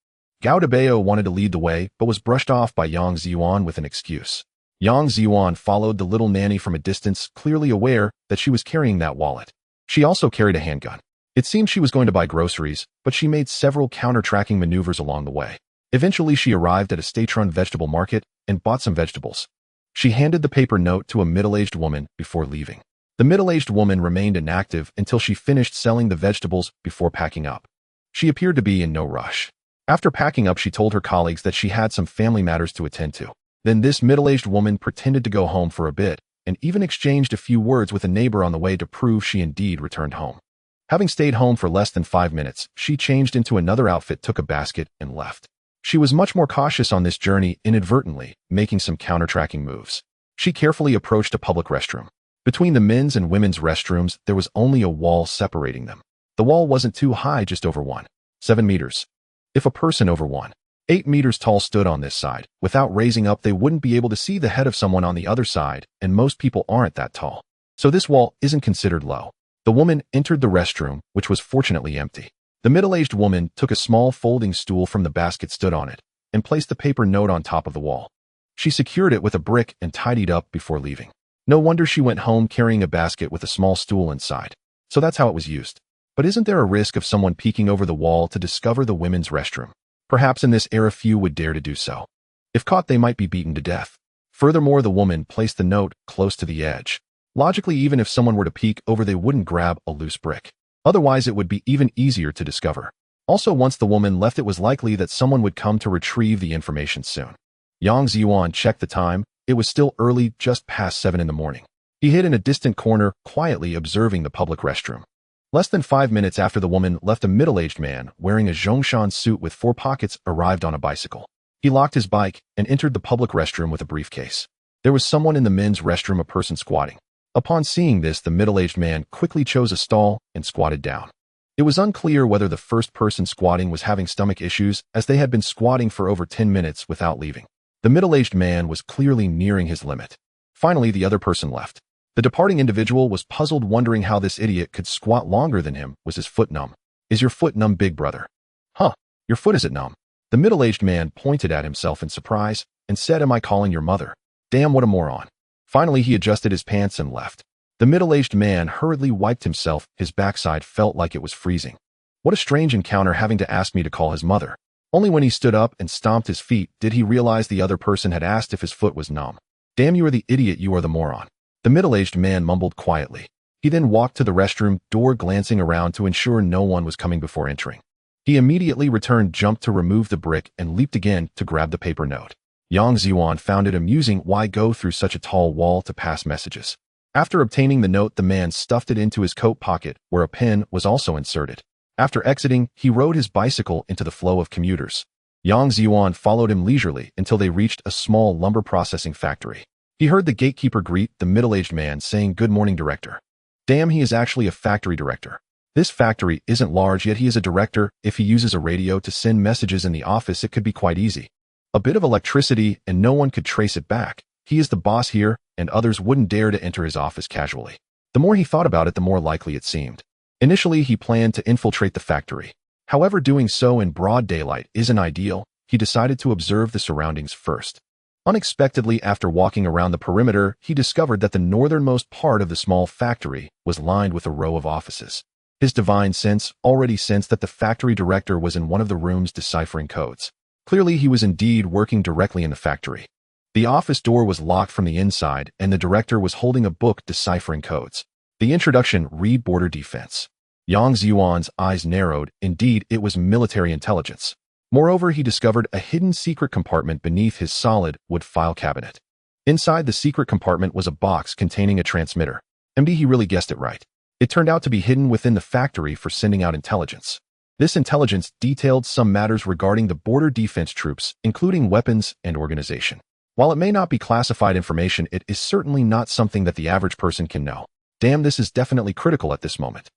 Gao Dabao wanted to lead the way, but was brushed off by Yang Zhiyuan with an excuse. Yang Zhiyuan followed the little nanny from a distance, clearly aware that she was carrying that wallet. She also carried a handgun. It seemed she was going to buy groceries, but she made several counter-tracking maneuvers along the way. Eventually, she arrived at a state-run vegetable market and bought some vegetables. She handed the paper note to a middle-aged woman before leaving. The middle-aged woman remained inactive until she finished selling the vegetables before packing up. She appeared to be in no rush. After packing up, she told her colleagues that she had some family matters to attend to. Then this middle-aged woman pretended to go home for a bit and even exchanged a few words with a neighbor on the way to prove she indeed returned home. Having stayed home for less than 5 minutes, she changed into another outfit, took a basket, and left. She was much more cautious on this journey, inadvertently making some counter-tracking moves. She carefully approached a public restroom. Between the men's and women's restrooms, there was only a wall separating them. The wall wasn't too high, just over 1.7 meters. If a person over 1.8 meters tall stood on this side, without raising up, they wouldn't be able to see the head of someone on the other side, and most people aren't that tall. So this wall isn't considered low. The woman entered the restroom, which was fortunately empty. The middle-aged woman took a small folding stool from the basket, stood on it, and placed the paper note on top of the wall. She secured it with a brick and tidied up before leaving. No wonder she went home carrying a basket with a small stool inside. So that's how it was used. But isn't there a risk of someone peeking over the wall to discover the women's restroom? Perhaps in this era few would dare to do so. If caught, they might be beaten to death. Furthermore, the woman placed the note close to the edge. Logically, even if someone were to peek over, they wouldn't grab a loose brick. Otherwise, it would be even easier to discover. Also, once the woman left, it was likely that someone would come to retrieve the information soon. Yang Zhiyuan checked the time. It was still early, just past 7 in the morning. He hid in a distant corner, quietly observing the public restroom. Less than 5 minutes after the woman left, a middle-aged man wearing a Zhongshan suit with 4 pockets arrived on a bicycle. He locked his bike and entered the public restroom with a briefcase. There was someone in the men's restroom, a person squatting. Upon seeing this, the middle-aged man quickly chose a stall and squatted down. It was unclear whether the first person squatting was having stomach issues, as they had been squatting for over 10 minutes without leaving. The middle-aged man was clearly nearing his limit. Finally, the other person left. The departing individual was puzzled, wondering how this idiot could squat longer than him. Was his foot numb? Is your foot numb, big brother? Huh, your foot isn't numb. The middle-aged man pointed at himself in surprise and said, am I calling your mother? Damn, what a moron. Finally, he adjusted his pants and left. The middle-aged man hurriedly wiped himself. His backside felt like it was freezing. What a strange encounter, having to ask me to call his mother. Only when he stood up and stomped his feet did he realize the other person had asked if his foot was numb. Damn, you are the idiot, you are the moron. The middle-aged man mumbled quietly. He then walked to the restroom door, glancing around to ensure no one was coming before entering. He immediately returned, jumped to remove the brick, and leaped again to grab the paper note. Yang Zhiyuan found it amusing. Why go through such a tall wall to pass messages? After obtaining the note, the man stuffed it into his coat pocket, where a pen was also inserted. After exiting, he rode his bicycle into the flow of commuters. Yang Zhiyuan followed him leisurely until they reached a small lumber processing factory. He heard the gatekeeper greet the middle-aged man, saying, "Good morning, director." Damn, he is actually a factory director. This factory isn't large, yet he is a director. If he uses a radio to send messages in the office, it could be quite easy. A bit of electricity and no one could trace it back. He is the boss here, and others wouldn't dare to enter his office casually. The more he thought about it, the more likely it seemed. Initially, he planned to infiltrate the factory. However, doing so in broad daylight isn't ideal. He decided to observe the surroundings first. Unexpectedly, after walking around the perimeter, he discovered that the northernmost part of the small factory was lined with a row of offices. His divine sense already sensed that the factory director was in one of the rooms deciphering codes. Clearly, he was indeed working directly in the factory. The office door was locked from the inside, and the director was holding a book deciphering codes. The introduction read Border Defense. Yang Zhiyuan's eyes narrowed. Indeed, it was military intelligence. Moreover, he discovered a hidden secret compartment beneath his solid wood file cabinet. Inside the secret compartment was a box containing a transmitter. He really guessed it right. It turned out to be hidden within the factory for sending out intelligence. This intelligence detailed some matters regarding the border defense troops, including weapons and organization. While it may not be classified information, it is certainly not something that the average person can know. Damn, this is definitely critical at this moment.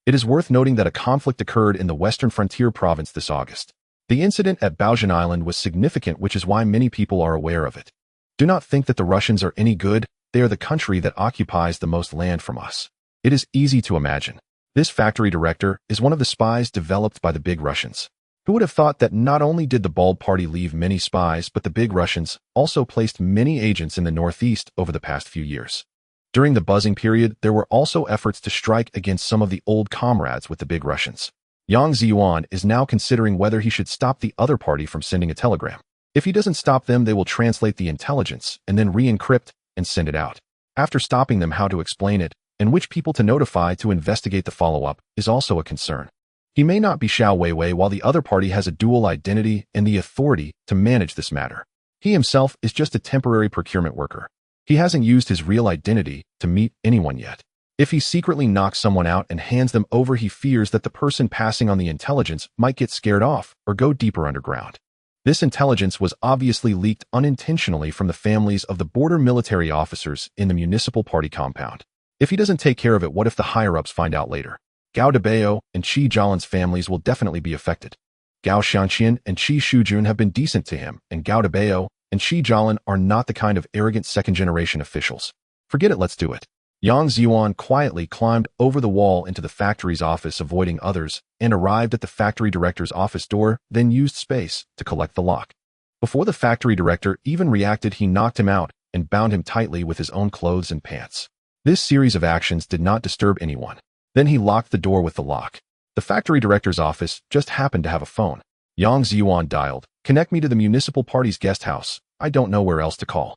It is worth noting that a conflict occurred in the western frontier province this August. The incident at Baojian Island was significant, which is why many people are aware of it. Do not think that the Russians are any good. They are the country that occupies the most land from us. It is easy to imagine. This factory director is one of the spies developed by the Big Russians. Who would have thought that not only did the Bald Party leave many spies, but the Big Russians also placed many agents in the Northeast over the past few years. During the buzzing period, there were also efforts to strike against some of the old comrades with the Big Russians. Yang Zhiyuan is now considering whether he should stop the other party from sending a telegram. If he doesn't stop them, they will translate the intelligence and then re-encrypt and send it out. After stopping them, how to explain it and which people to notify to investigate the follow-up is also a concern. He may not be Xiao Weiwei, while the other party has a dual identity and the authority to manage this matter. He himself is just a temporary procurement worker. He hasn't used his real identity to meet anyone yet. If he secretly knocks someone out and hands them over, he fears that the person passing on the intelligence might get scared off or go deeper underground. This intelligence was obviously leaked unintentionally from the families of the border military officers in the municipal party compound. If he doesn't take care of it, what if the higher-ups find out later? Gao Debao and Qi Zhaolin's families will definitely be affected. Gao Xianqian and Qi Shujun have been decent to him, and Gao Debao and Qi Zhaolin are not the kind of arrogant second-generation officials. Forget it, let's do it. Yang Zhiyuan quietly climbed over the wall into the factory's office, avoiding others, and arrived at the factory director's office door, then used space to collect the lock. Before the factory director even reacted, he knocked him out and bound him tightly with his own clothes and pants. This series of actions did not disturb anyone. Then he locked the door with the lock. The factory director's office just happened to have a phone. Yang Zhiyuan dialed. "Connect me to the municipal party's guest house. I don't know where else to call."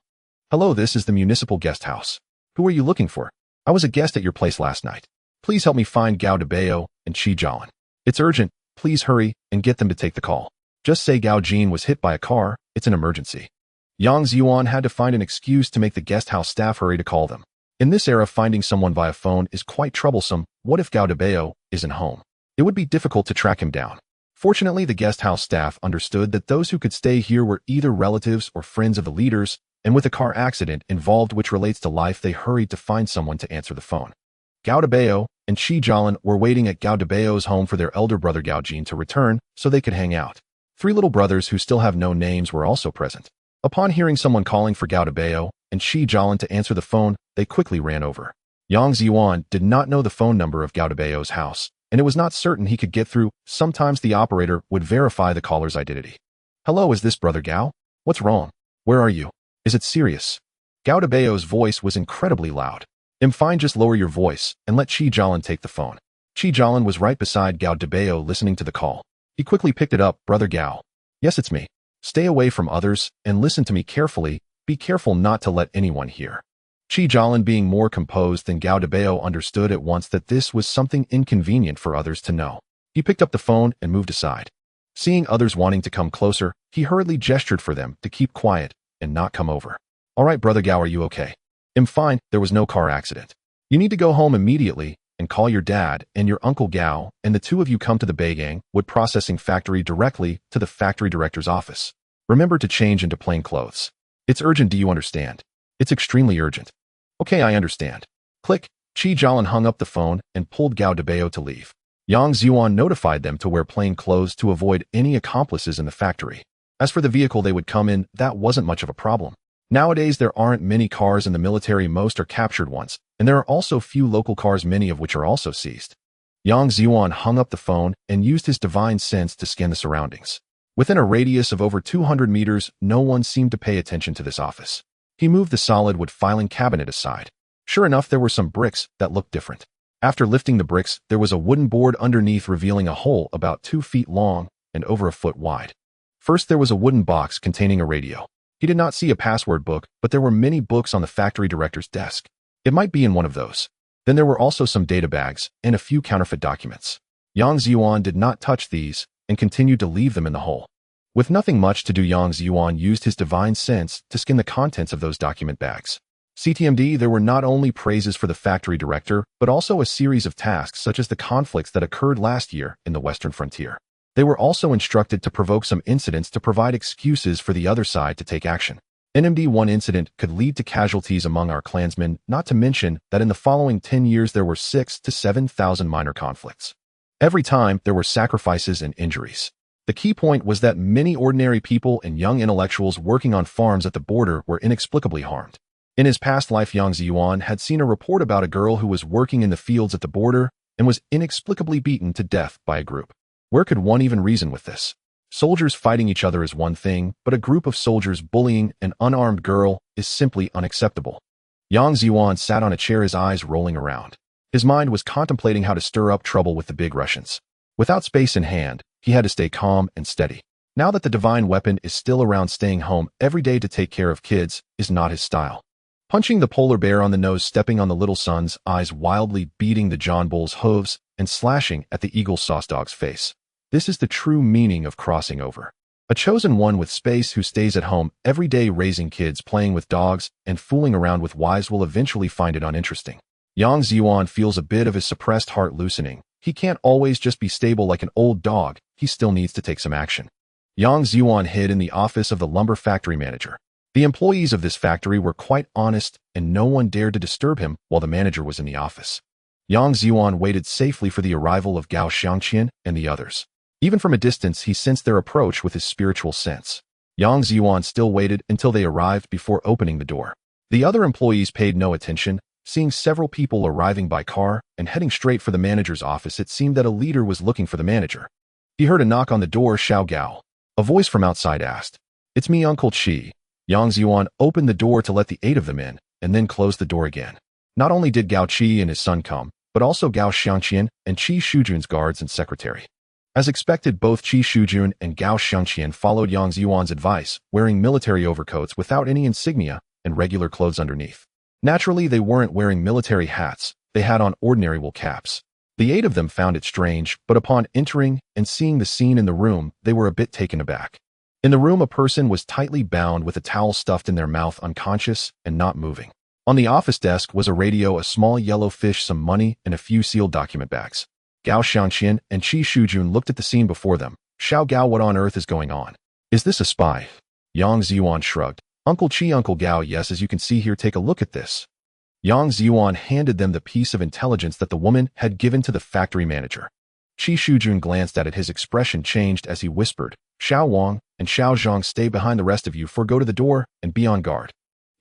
"Hello, this is the municipal guest house. Who are you looking for?" "I was a guest at your place last night. Please help me find Gao Debao and Qi Jialan. It's urgent. Please hurry and get them to take the call. Just say Gao Jin was hit by a car. It's an emergency." Yang Zhiyuan had to find an excuse to make the guest house staff hurry to call them. In this era, finding someone via phone is quite troublesome. What if Gao Debao isn't home? It would be difficult to track him down. Fortunately, the guest house staff understood that those who could stay here were either relatives or friends of the leaders, and with a car accident involved which relates to life, they hurried to find someone to answer the phone. Gao Debao and Qi Jialan were waiting at Gao Debao's home for their elder brother Gao Jin to return so they could hang out. 3 little brothers who still have no names were also present. Upon hearing someone calling for Gao Debao and Qi Jialan to answer the phone, they quickly ran over. Yang Zhiyuan did not know the phone number of Gao Debao's house, and it was not certain he could get through. Sometimes the operator would verify the caller's identity. "Hello, is this Brother Gao? What's wrong? Where are you? Is it serious?" Gao Debao's voice was incredibly loud. "I'm fine, just lower your voice and let Qi Jialan take the phone." Qi Jialan was right beside Gao Debao listening to the call. He quickly picked it up. "Brother Gao." "Yes, it's me. Stay away from others and listen to me carefully. Be careful not to let anyone hear." Qi Jialan, being more composed than Gao Debao, understood at once that this was something inconvenient for others to know. He picked up the phone and moved aside. Seeing others wanting to come closer, he hurriedly gestured for them to keep quiet and not come over. "All right, Brother Gao, are you okay?" "I'm fine. There was no car accident. You need to go home immediately and call your dad and your uncle Gao, and the 2 of you come to the Beigang wood processing factory directly to the factory director's office. Remember to change into plain clothes. It's urgent, do you understand?" "It's extremely urgent." "Okay, I understand." Click. Qi Jialan hung up the phone and pulled Gao Debao to leave. Yang Zhiyuan notified them to wear plain clothes to avoid any accomplices in the factory. As for the vehicle they would come in, that wasn't much of a problem. Nowadays, there aren't many cars in the military. Most are captured ones, and there are also few local cars, many of which are also seized. Yang Zhiyuan hung up the phone and used his divine sense to scan the surroundings. Within a radius of over 200 meters, no one seemed to pay attention to this office. He moved the solid wood filing cabinet aside. Sure enough, there were some bricks that looked different. After lifting the bricks, there was a wooden board underneath, revealing a hole about 2 feet long and over a foot wide. First, there was a wooden box containing a radio. He did not see a password book, but there were many books on the factory director's desk. It might be in one of those. Then there were also some data bags and a few counterfeit documents. Yang Zhiyuan did not touch these and continued to leave them in the hole. With nothing much to do, Yang Zhiyuan used his divine sense to skim the contents of those document bags. CTMD, there were not only praises for the factory director, but also a series of tasks such as the conflicts that occurred last year in the western frontier. They were also instructed to provoke some incidents to provide excuses for the other side to take action. NMD, one incident could lead to casualties among our clansmen, not to mention that in the following 10 years there were 6,000 to 7,000 minor conflicts. Every time, there were sacrifices and injuries. The key point was that many ordinary people and young intellectuals working on farms at the border were inexplicably harmed. In his past life, Yang Zhiyuan had seen a report about a girl who was working in the fields at the border and was inexplicably beaten to death by a group. Where could one even reason with this? Soldiers fighting each other is one thing, but a group of soldiers bullying an unarmed girl is simply unacceptable. Yang Zhiyuan sat on a chair, his eyes rolling around. His mind was contemplating how to stir up trouble with the big Russians. Without space in hand, he had to stay calm and steady. Now that the divine weapon is still around, staying home every day to take care of kids is not his style. Punching the polar bear on the nose, stepping on the little son's eyes, wildly beating the John Bull's hooves, and slashing at the eagle sauce dog's face. This is the true meaning of crossing over. A chosen one with space who stays at home every day raising kids, playing with dogs, and fooling around with wives will eventually find it uninteresting. Yang Zhiyuan feels a bit of his suppressed heart loosening. He can't always just be stable like an old dog. He still needs to take some action. Yang Zhiyuan hid in the office of the lumber factory manager. The employees of this factory were quite honest, and no one dared to disturb him while the manager was in the office. Yang Zhiyuan waited safely for the arrival of Gao Xiangqian and the others. Even from a distance, he sensed their approach with his spiritual sense. Yang Zhiyuan still waited until they arrived before opening the door. The other employees paid no attention. Seeing several people arriving by car and heading straight for the manager's office, it seemed that a leader was looking for the manager. He heard a knock on the door. Xiao Gao. A voice from outside asked, "It's me, Uncle Qi. Yang Zhiyuan opened the door to let the 8 of them in, and then closed the door again. Not only did Gao Qi and his son come, but also Gao Xiangqian and Qi Shujun's guards and secretary. As expected, both Qi Shujun and Gao Xiangqian followed Yang Zhiyuan's advice, wearing military overcoats without any insignia and regular clothes underneath. Naturally, they weren't wearing military hats, they had on ordinary wool caps. The 8 of them found it strange, but upon entering and seeing the scene in the room, they were a bit taken aback. In the room, a person was tightly bound with a towel stuffed in their mouth, unconscious and not moving. On the office desk was a radio, a small yellow fish, some money, and a few sealed document bags. Gao Xiangqian and Qi Shujun looked at the scene before them. Xiao Gao, what on earth is going on? Is this a spy? Yang Zhiyuan shrugged. Uncle Qi, Uncle Gao, yes, as you can see here, take a look at this. Yang Zhiyuan handed them the piece of intelligence that the woman had given to the factory manager. Qi Shujun glanced at it. His expression changed as he whispered, Xiao Wang and Xiao Zhang, stay behind, the rest of you go to the door and be on guard.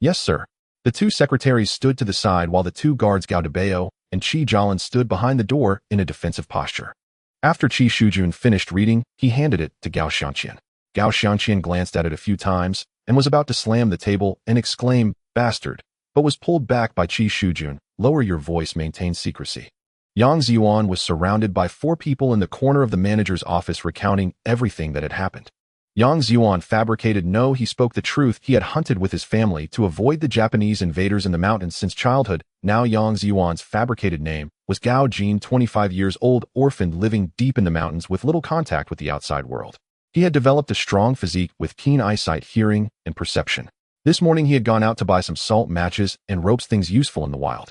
Yes, sir. The 2 secretaries stood to the side while the 2 guards Gao Debao and Qi Jialan stood behind the door in a defensive posture. After Qi Shujun finished reading, he handed it to Gao Xiangqian. Gao Xiangqian glanced at it a few times and was about to slam the table and exclaim, bastard, but was pulled back by Qi Shujun. Lower your voice, maintain secrecy. Yang Zhiyuan was surrounded by 4 people in the corner of the manager's office recounting everything that had happened. Yang Zhiyuan fabricated no, he spoke the truth. He had hunted with his family to avoid the Japanese invaders in the mountains since childhood. Now Yang Zhiyuan's fabricated name was Gao Jin, 25 years old, orphaned, living deep in the mountains with little contact with the outside world. He had developed a strong physique with keen eyesight, hearing, and perception. This morning he had gone out to buy some salt, matches, and ropes, things useful in the wild.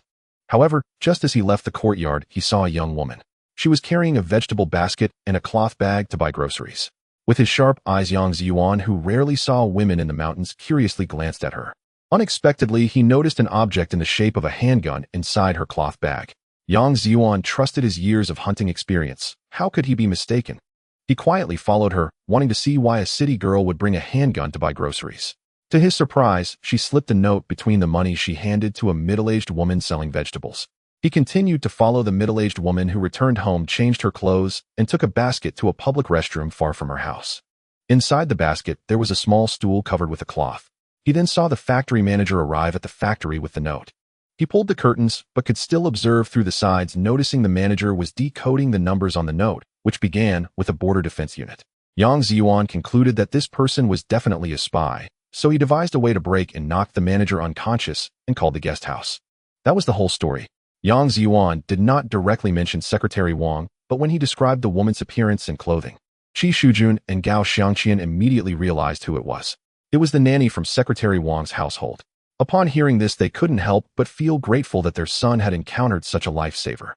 However, just as he left the courtyard, he saw a young woman. She was carrying a vegetable basket and a cloth bag to buy groceries. With his sharp eyes, Yang Zhiyuan, who rarely saw women in the mountains, curiously glanced at her. Unexpectedly, he noticed an object in the shape of a handgun inside her cloth bag. Yang Zhiyuan trusted his years of hunting experience. How could he be mistaken? He quietly followed her, wanting to see why a city girl would bring a handgun to buy groceries. To his surprise, she slipped a note between the money she handed to a middle-aged woman selling vegetables. He continued to follow the middle-aged woman, who returned home, changed her clothes, and took a basket to a public restroom far from her house. Inside the basket, there was a small stool covered with a cloth. He then saw the factory manager arrive at the factory with the note. He pulled the curtains, but could still observe through the sides, noticing the manager was decoding the numbers on the note, which began with a border defense unit. Yang Zhiyuan concluded that this person was definitely a spy, so he devised a way to break and knock the manager unconscious and called the guest house. That was the whole story. Yang Zhiyuan did not directly mention Secretary Wang, but when he described the woman's appearance and clothing, Qi Shujun and Gao Xiangqian immediately realized who it was. It was the nanny from Secretary Wang's household. Upon hearing this, they couldn't help but feel grateful that their son had encountered such a lifesaver.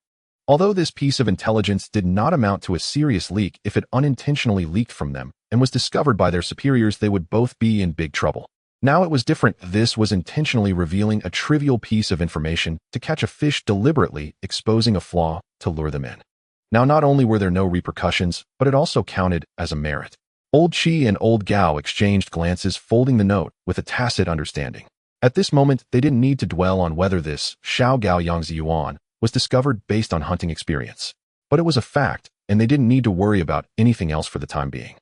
Although this piece of intelligence did not amount to a serious leak, if it unintentionally leaked from them and was discovered by their superiors, they would both be in big trouble. Now it was different. This was intentionally revealing a trivial piece of information to catch a fish, deliberately exposing a flaw to lure them in. Now not only were there no repercussions, but it also counted as a merit. Old Qi and Old Gao exchanged glances, folding the note with a tacit understanding. At this moment, they didn't need to dwell on whether this Xiao Gao Yang Zhiyuan was discovered based on hunting experience. But it was a fact, and they didn't need to worry about anything else for the time being.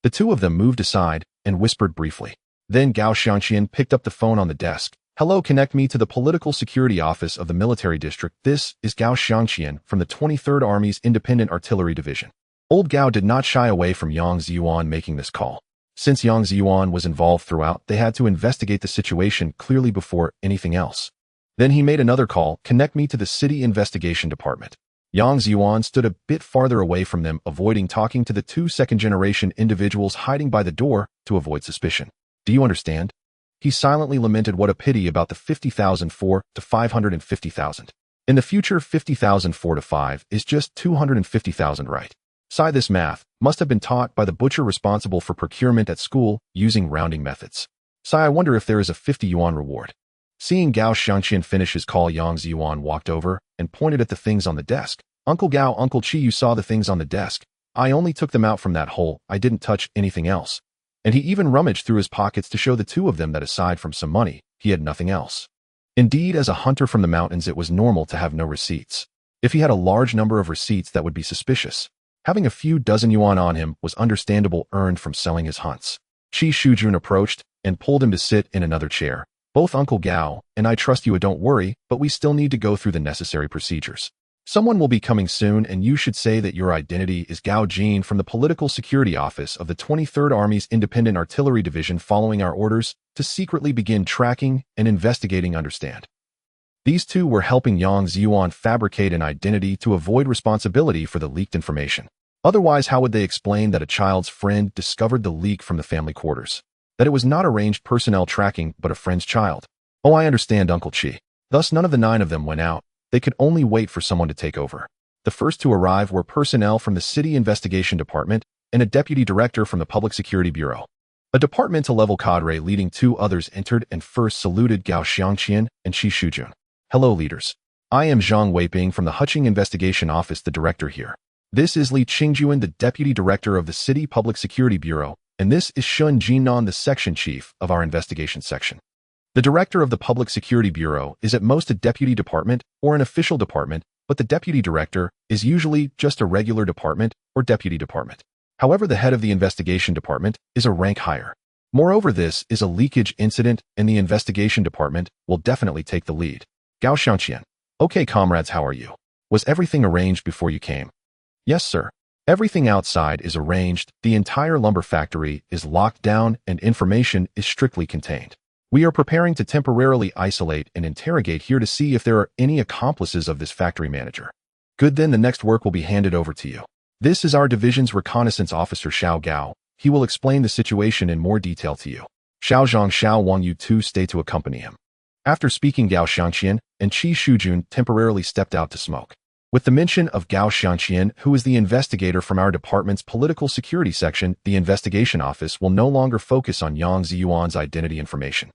The 2 of them moved aside and whispered briefly. Then Gao Xiangqian picked up the phone on the desk. Hello, connect me to the Political Security Office of the Military District. This is Gao Xiangqian from the 23rd Army's Independent Artillery Division. Old Gao did not shy away from Yang Zhiyuan making this call. Since Yang Zhiyuan was involved throughout, they had to investigate the situation clearly before anything else. Then he made another call. Connect me to the City Investigation Department. Yang Zhiyuan stood a bit farther away from them, avoiding talking to the 2 second-generation individuals hiding by the door to avoid suspicion. Do you understand? He silently lamented, what a pity about the 50,000 to 550,000. In the future, 50,000 to 5 is just 250,000, right? Sigh, this math must have been taught by the butcher responsible for procurement at school using rounding methods. Sigh, I wonder if there is a 50 yuan reward. Seeing Gao Xiangqian finish his call, Yang Zhiyuan walked over and pointed at the things on the desk. Uncle Gao, Uncle Qi, you saw the things on the desk. I only took them out from that hole. I didn't touch anything else. And he even rummaged through his pockets to show the 2 of them that aside from some money, he had nothing else. Indeed, as a hunter from the mountains, it was normal to have no receipts. If he had a large number of receipts, that would be suspicious. Having a few dozen yuan on him was understandable, earned from selling his hunts. Qi Shujun approached and pulled him to sit in another chair. Both Uncle Gao and I trust you, don't worry, but we still need to go through the necessary procedures. Someone will be coming soon, and you should say that your identity is Gao Jin from the Political Security Office of the 23rd Army's Independent Artillery Division, following our orders to secretly begin tracking and investigating. Understand? These two were helping Yang Zhiyuan fabricate an identity to avoid responsibility for the leaked information. Otherwise, how would they explain that a child's friend discovered the leak from the family quarters? That it was not arranged personnel tracking, but a friend's child. Oh, I understand, Uncle Chi. Thus, none of the 9 of them went out. They could only wait for someone to take over. The first to arrive were personnel from the City Investigation Department and a deputy director from the Public Security Bureau. A departmental-level cadre leading 2 others entered and first saluted Gao Xiangqian and Qi Shujun. Hello, leaders. I am Zhang Weiping from the Huqing Investigation Office, the director here. This is Li Qingjuan, the deputy director of the City Public Security Bureau, and this is Shun Jinan, the section chief of our investigation section. The director of the Public Security Bureau is at most a deputy department or an official department, but the deputy director is usually just a regular department or deputy department. However, the head of the investigation department is a rank higher. Moreover, this is a leakage incident, and the investigation department will definitely take the lead. Gao Xiangqian. Okay, comrades, how are you? Was everything arranged before you came? Yes, sir. Everything outside is arranged, the entire lumber factory is locked down, and information is strictly contained. We are preparing to temporarily isolate and interrogate here to see if there are any accomplices of this factory manager. Good, then the next work will be handed over to you. This is our division's reconnaissance officer Xiao Gao. He will explain the situation in more detail to you. Xiao Zhang, Xiao Wang, you two stay to accompany him. After speaking, Gao Xiangqian and Qi Shujun temporarily stepped out to smoke. With the mention of Gao Xiangqian, who is the investigator from our department's political security section, the investigation office will no longer focus on Yang Zhiyuan's identity information.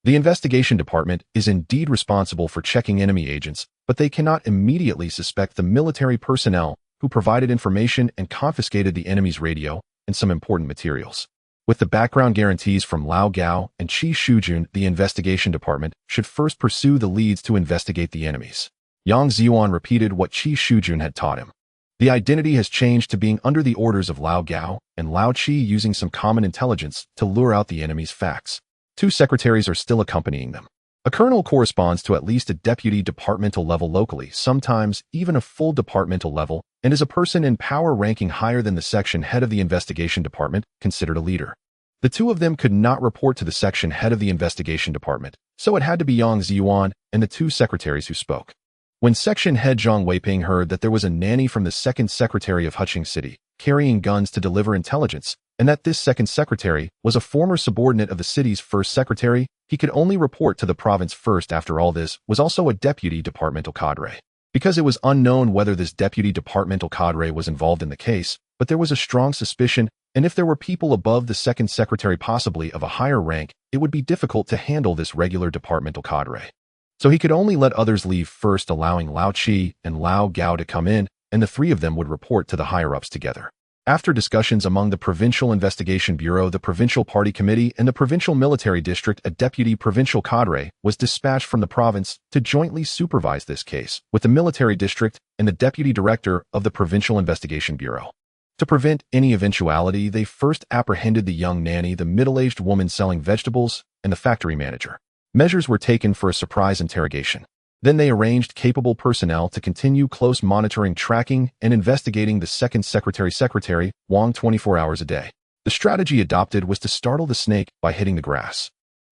The investigation department is indeed responsible for checking enemy agents, but they cannot immediately suspect the military personnel who provided information and confiscated the enemy's radio and some important materials. With the background guarantees from Lao Gao and Qi Shujun, the investigation department should first pursue the leads to investigate the enemies. Yang Zhiyuan repeated what Qi Shujun had taught him. The identity has changed to being under the orders of Lao Gao and Lao Qi, using some common intelligence to lure out the enemy's facts. 2 secretaries are still accompanying them. A colonel corresponds to at least a deputy departmental level locally, sometimes even a full departmental level, and is a person in power ranking higher than the section head of the investigation department, considered a leader. The 2 of them could not report to the section head of the investigation department, so it had to be Yang Zhiyuan and the 2 secretaries who spoke. When section head Zhang Weiping heard that there was a nanny from the 2nd secretary of Huqing City, carrying guns to deliver intelligence, and that this 2nd secretary was a former subordinate of the city's 1st secretary, he could only report to the province first. After all, this was also a deputy departmental cadre. Because it was unknown whether this deputy departmental cadre was involved in the case, but there was a strong suspicion, and if there were people above the 2nd secretary, possibly of a higher rank, it would be difficult to handle this regular departmental cadre. So he could only let others leave first, allowing Lao Qi and Lao Gao to come in, and the 3 of them would report to the higher-ups together. After discussions among the Provincial Investigation Bureau, the Provincial Party Committee, and the Provincial Military District, a deputy provincial cadre was dispatched from the province to jointly supervise this case with the military district and the deputy director of the Provincial Investigation Bureau. To prevent any eventuality, they first apprehended the young nanny, the middle-aged woman selling vegetables, and the factory manager. Measures were taken for a surprise interrogation. Then they arranged capable personnel to continue close monitoring, tracking, and investigating the 2nd secretary Wang 24 hours a day. The strategy adopted was to startle the snake by hitting the grass.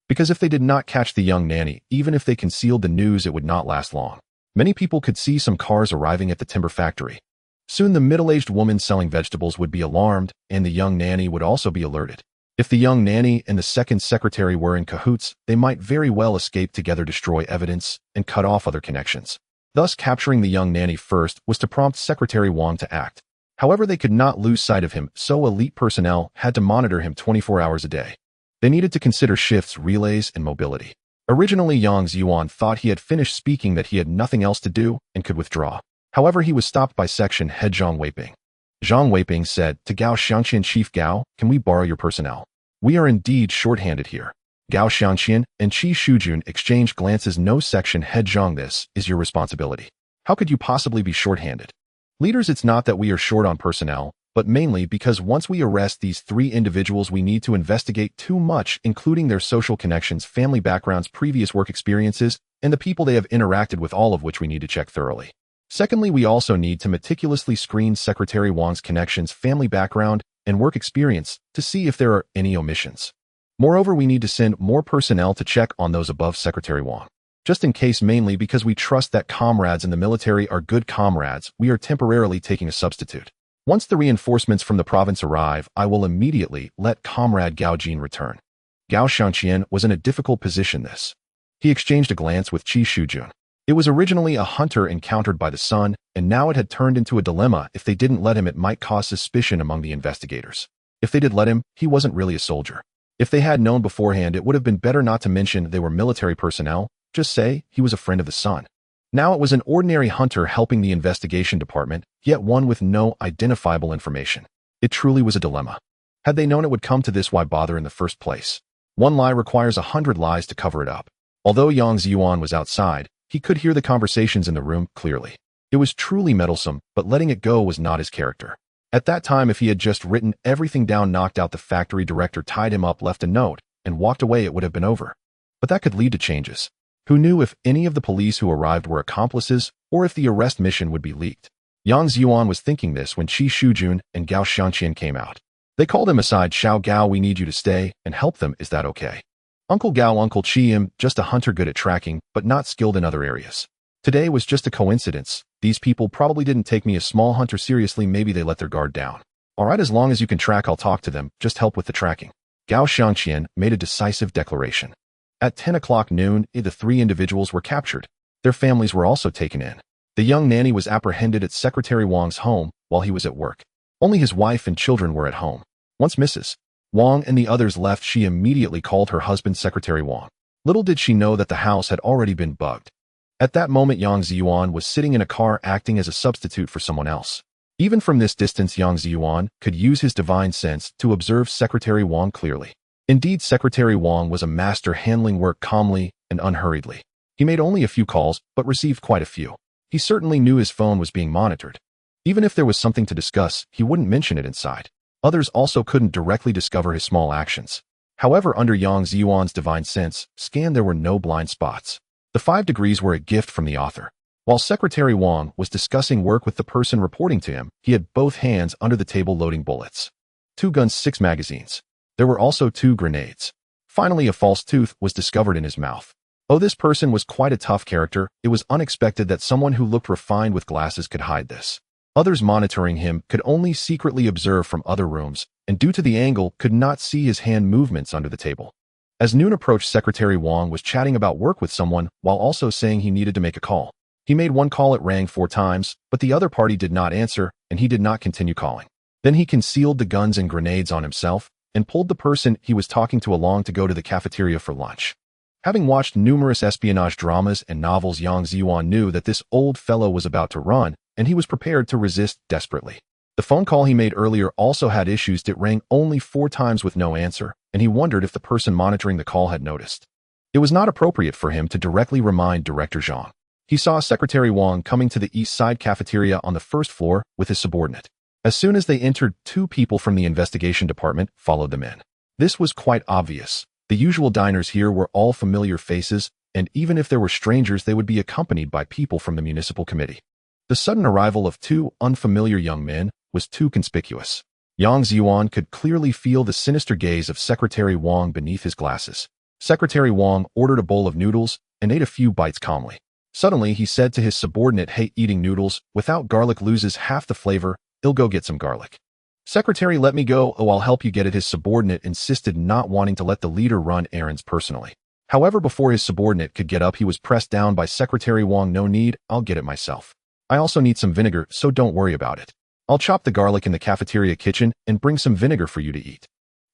Because if they did not catch the young nanny, even if they concealed the news, it would not last long. Many people could see some cars arriving at the timber factory. Soon the middle-aged woman selling vegetables would be alarmed, and the young nanny would also be alerted. If the young nanny and the 2nd secretary were in cahoots, they might very well escape together, destroy evidence, and cut off other connections. Thus, capturing the young nanny first was to prompt Secretary Wang to act. However, they could not lose sight of him, so elite personnel had to monitor him 24 hours a day. They needed to consider shifts, relays, and mobility. Originally, Yang Zhiyuan thought he had finished speaking, that he had nothing else to do and could withdraw. However, he was stopped by section head Zhang Weiping. Zhang Weiping said to Gao Xiangqian, Chief Gao, can we borrow your personnel? We are indeed short-handed here. Gao Xiangqian and Qi Shujun exchanged glances. No, section head Zhang, this is your responsibility. How could you possibly be short-handed? Leaders, it's not that we are short on personnel, but mainly because once we arrest these 3 individuals, we need to investigate too much, including their social connections, family backgrounds, previous work experiences, and the people they have interacted with, all of which we need to check thoroughly. Secondly, we also need to meticulously screen Secretary Wang's connections, family background, and work experience to see if there are any omissions. Moreover, we need to send more personnel to check on those above Secretary Wang. Just in case, mainly because we trust that comrades in the military are good comrades, we are temporarily taking a substitute. Once the reinforcements from the province arrive, I will immediately let Comrade Gao Jin return. Gao Xiangqian was in a difficult position this. He exchanged a glance with Qi Shujun. It was originally a hunter encountered by the sun, and now it had turned into a dilemma. If they didn't let him, it might cause suspicion among the investigators. If they did let him, he wasn't really a soldier. If they had known beforehand, it would have been better not to mention they were military personnel, just say he was a friend of the sun. Now it was an ordinary hunter helping the investigation department, yet one with no identifiable information. It truly was a dilemma. Had they known it would come to this, why bother in the first place? One lie requires 100 lies to cover it up. Although Yang Zhiyuan was outside, he could hear the conversations in the room clearly. It was truly meddlesome, but letting it go was not his character. At that time, if he had just written everything down, knocked out the factory director, tied him up, left a note, and walked away, it would have been over. But that could lead to changes. Who knew if any of the police who arrived were accomplices, or if the arrest mission would be leaked? Yang Zhiyuan was thinking this when Qi Shujun and Gao Xiangqian came out. They called him aside. "Xiao Gao, we need you to stay and help them, is that okay?" Uncle Gao, Uncle Qi, just a hunter good at tracking, but not skilled in other areas. Today was just a coincidence. These people probably didn't take me, a small hunter, seriously. Maybe they let their guard down. Alright, as long as you can track, I'll talk to them, just help with the tracking. Gao Xiangqian made a decisive declaration. At 10 o'clock noon, the 3 individuals were captured. Their families were also taken in. The young nanny was apprehended at Secretary Wang's home while he was at work. Only his wife and children were at home. Once Mrs. Wang and the others left, she immediately called her husband, Secretary Wang. Little did she know that the house had already been bugged. At that moment, Yang Zhiyuan was sitting in a car acting as a substitute for someone else. Even from this distance, Yang Zhiyuan could use his divine sense to observe Secretary Wang clearly. Indeed, Secretary Wang was a master handling work calmly and unhurriedly. He made only a few calls, but received quite a few. He certainly knew his phone was being monitored. Even if there was something to discuss, he wouldn't mention it inside. Others also couldn't directly discover his small actions. However, under Yang Zhiyuan's divine sense scan, there were no blind spots. The 5 degrees were a gift from the author. While Secretary Wang was discussing work with the person reporting to him, he had both hands under the table loading bullets. 2 guns, 6 magazines. There were also 2 grenades. Finally, a false tooth was discovered in his mouth. Oh, this person was quite a tough character. It was unexpected that someone who looked refined with glasses could hide this. Others monitoring him could only secretly observe from other rooms, and due to the angle, could not see his hand movements under the table. As noon approached, Secretary Wang was chatting about work with someone while also saying he needed to make a call. He made one call, it rang 4 times, but the other party did not answer, and he did not continue calling. Then he concealed the guns and grenades on himself and pulled the person he was talking to along to go to the cafeteria for lunch. Having watched numerous espionage dramas and novels, Yang Zhiyuan knew that this old fellow was about to run, and he was prepared to resist desperately. The phone call he made earlier also had issues. It rang only 4 times with no answer, and he wondered if the person monitoring the call had noticed. It was not appropriate for him to directly remind Director Zhang. He saw Secretary Wang coming to the east side cafeteria on the 1st floor with his subordinate. As soon as they entered, 2 people from the investigation department followed them in. This was quite obvious. The usual diners here were all familiar faces, and even if there were strangers, they would be accompanied by people from the municipal committee. The sudden arrival of 2 unfamiliar young men was too conspicuous. Yang Zhiyuan could clearly feel the sinister gaze of Secretary Wang beneath his glasses. Secretary Wang ordered a bowl of noodles and ate a few bites calmly. Suddenly, he said to his subordinate, "Hey, eating noodles without garlic loses half the flavor. I'll go get some garlic." "Secretary, let me go." "Oh, I'll help you get it." His subordinate insisted, not wanting to let the leader run errands personally. However, before his subordinate could get up, he was pressed down by Secretary Wang. "No need, I'll get it myself. I also need some vinegar, so don't worry about it. I'll chop the garlic in the cafeteria kitchen and bring some vinegar for you to eat."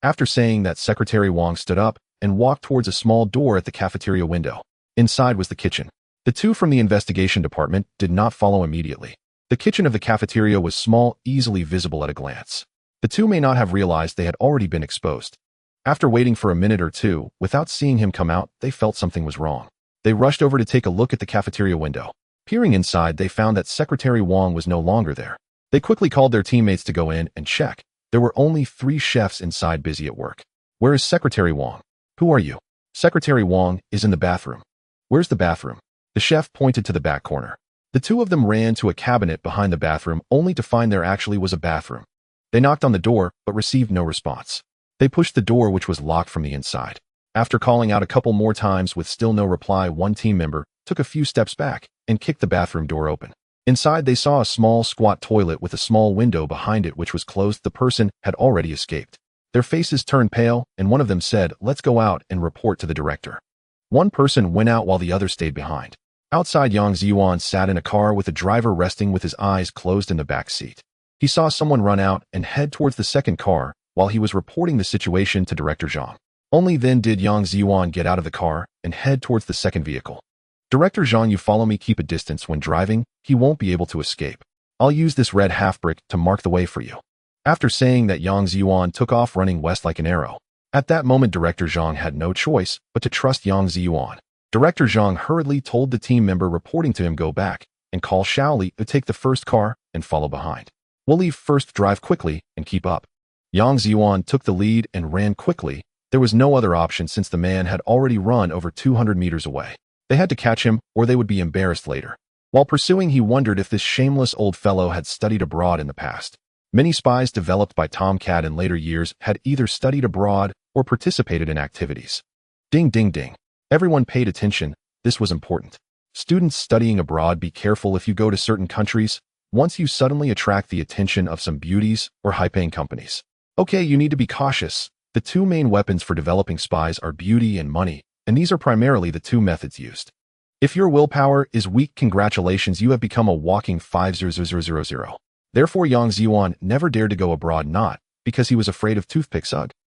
After saying that, Secretary Wang stood up and walked towards a small door at the cafeteria window. Inside was the kitchen. The 2 from the investigation department did not follow immediately. The kitchen of the cafeteria was small, easily visible at a glance. The 2 may not have realized they had already been exposed. After waiting for a minute or 2, without seeing him come out, they felt something was wrong. They rushed over to take a look at the cafeteria window. Peering inside, they found that Secretary Wang was no longer there. They quickly called their teammates to go in and check. There were only 3 chefs inside busy at work. Where is Secretary Wang? Who are you? Secretary Wang is in the bathroom. Where's the bathroom? The chef pointed to the back corner. The 2 of them ran to a cabinet behind the bathroom only to find there actually was a bathroom. They knocked on the door but received no response. They pushed the door which was locked from the inside. After calling out a couple more times with still no reply, one team member took a few steps back and kicked the bathroom door open. Inside they saw a small squat toilet with a small window behind it which was closed. The person had already escaped. Their faces turned pale and one of them said, "Let's go out and report to the director." One person went out while the other stayed behind. Outside, Yang Zhiyuan sat in a car with the driver resting with his eyes closed in the back seat. He saw someone run out and head towards the second car while he was reporting the situation to Director Zhang. Only then did Yang Zhiyuan get out of the car and head towards the second vehicle. "Director Zhang, you follow me, keep a distance when driving, he won't be able to escape. I'll use this red half-brick to mark the way for you." After saying that, Yang Zhiyuan took off running west like an arrow. At that moment, Director Zhang had no choice but to trust Yang Zhiyuan. Director Zhang hurriedly told the team member reporting to him go back and call Shaoli to take the first car and follow behind. "We'll leave first, drive quickly and keep up." Yang Zhiyuan took the lead and ran quickly. There was no other option since the man had already run over 200 meters away. They had to catch him or they would be embarrassed later. While pursuing, he wondered if this shameless old fellow had studied abroad in the past. Many spies developed by Tomcat in later years had either studied abroad or participated in activities. Ding, ding, ding. Everyone paid attention. This was important. Students studying abroad, be careful if you go to certain countries. Once you suddenly attract the attention of some beauties or high-paying companies. Okay, you need to be cautious. The 2 main weapons for developing spies are beauty and money, and these are primarily the 2 methods used. If your willpower is weak, congratulations, you have become a walking 50000. Therefore, Yang Zhiyuan never dared to go abroad, not because he was afraid of toothpicks.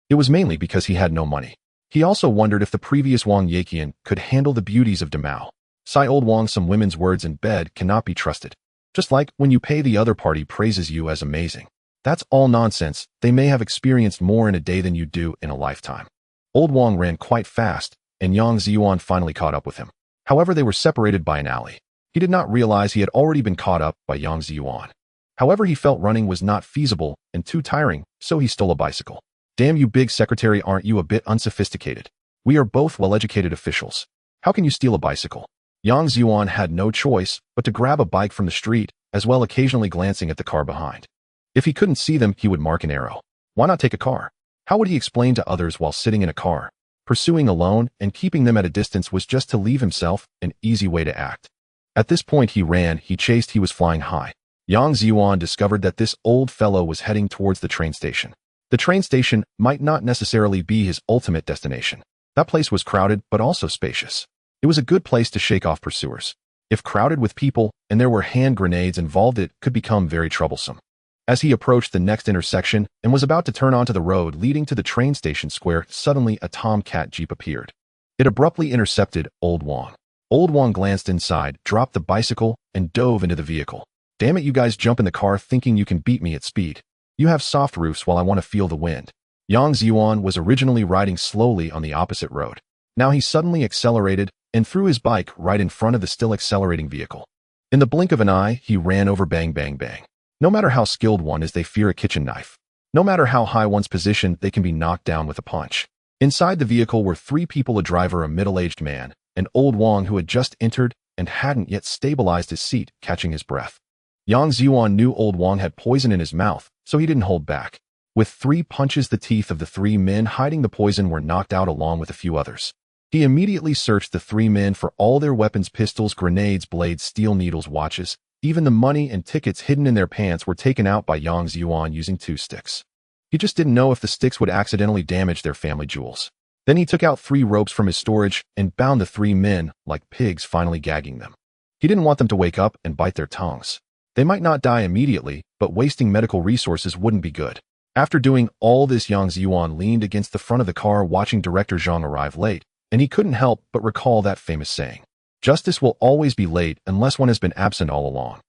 It was mainly because he had no money. He also wondered if the previous Wang Yaqian could handle the beauties of Demao. Sigh, old Wang, some women's words in bed cannot be trusted. Just like when you pay, the other party praises you as amazing. That's all nonsense. They may have experienced more in a day than you do in a lifetime. Old Wang ran quite fast, and Yang Zhiyuan finally caught up with him. However, they were separated by an alley. He did not realize he had already been caught up by Yang Zhiyuan. However, he felt running was not feasible and too tiring, so he stole a bicycle. "Damn you, big secretary, aren't you a bit unsophisticated? We are both well-educated officials. How can you steal a bicycle?" Yang Zhiyuan had no choice but to grab a bike from the street, as well occasionally glancing at the car behind. If he couldn't see them, he would mark an arrow. Why not take a car? How would he explain to others while sitting in a car? Pursuing alone and keeping them at a distance was just to leave himself an easy way to act. At this point, he ran, he chased, he was flying high. Yang Zhiyuan discovered that this old fellow was heading towards the train station. The train station might not necessarily be his ultimate destination. That place was crowded but also spacious. It was a good place to shake off pursuers. If crowded with people and there were hand grenades involved, it could become very troublesome. As he approached the next intersection and was about to turn onto the road leading to the train station square, suddenly a Tomcat Jeep appeared. It abruptly intercepted Old Wang. Old Wang glanced inside, dropped the bicycle, and dove into the vehicle. "Damn it, you guys jump in the car thinking you can beat me at speed. You have soft roofs while I want to feel the wind." Yang Zhiyuan was originally riding slowly on the opposite road. Now he suddenly accelerated and threw his bike right in front of the still accelerating vehicle. In the blink of an eye, he ran over. Bang, bang, bang. No matter how skilled one is, they fear a kitchen knife. No matter how high one's position, they can be knocked down with a punch. Inside the vehicle were 3 people, a driver, a middle-aged man, and Old Wang, who had just entered and hadn't yet stabilized his seat, catching his breath. Yang Zhiyuan knew Old Wang had poison in his mouth, so he didn't hold back. With 3 punches, the teeth of the 3 men hiding the poison were knocked out along with a few others. He immediately searched the 3 men for all their weapons, pistols, grenades, blades, steel needles, watches. Even the money and tickets hidden in their pants were taken out by Yang Zhiyuan using 2 sticks. He just didn't know if the sticks would accidentally damage their family jewels. Then he took out 3 ropes from his storage and bound the 3 men like pigs, finally gagging them. He didn't want them to wake up and bite their tongues. They might not die immediately, but wasting medical resources wouldn't be good. After doing all this, Yang Zhiyuan leaned against the front of the car watching Director Zhang arrive late, and he couldn't help but recall that famous saying. Justice will always be late unless one has been absent all along.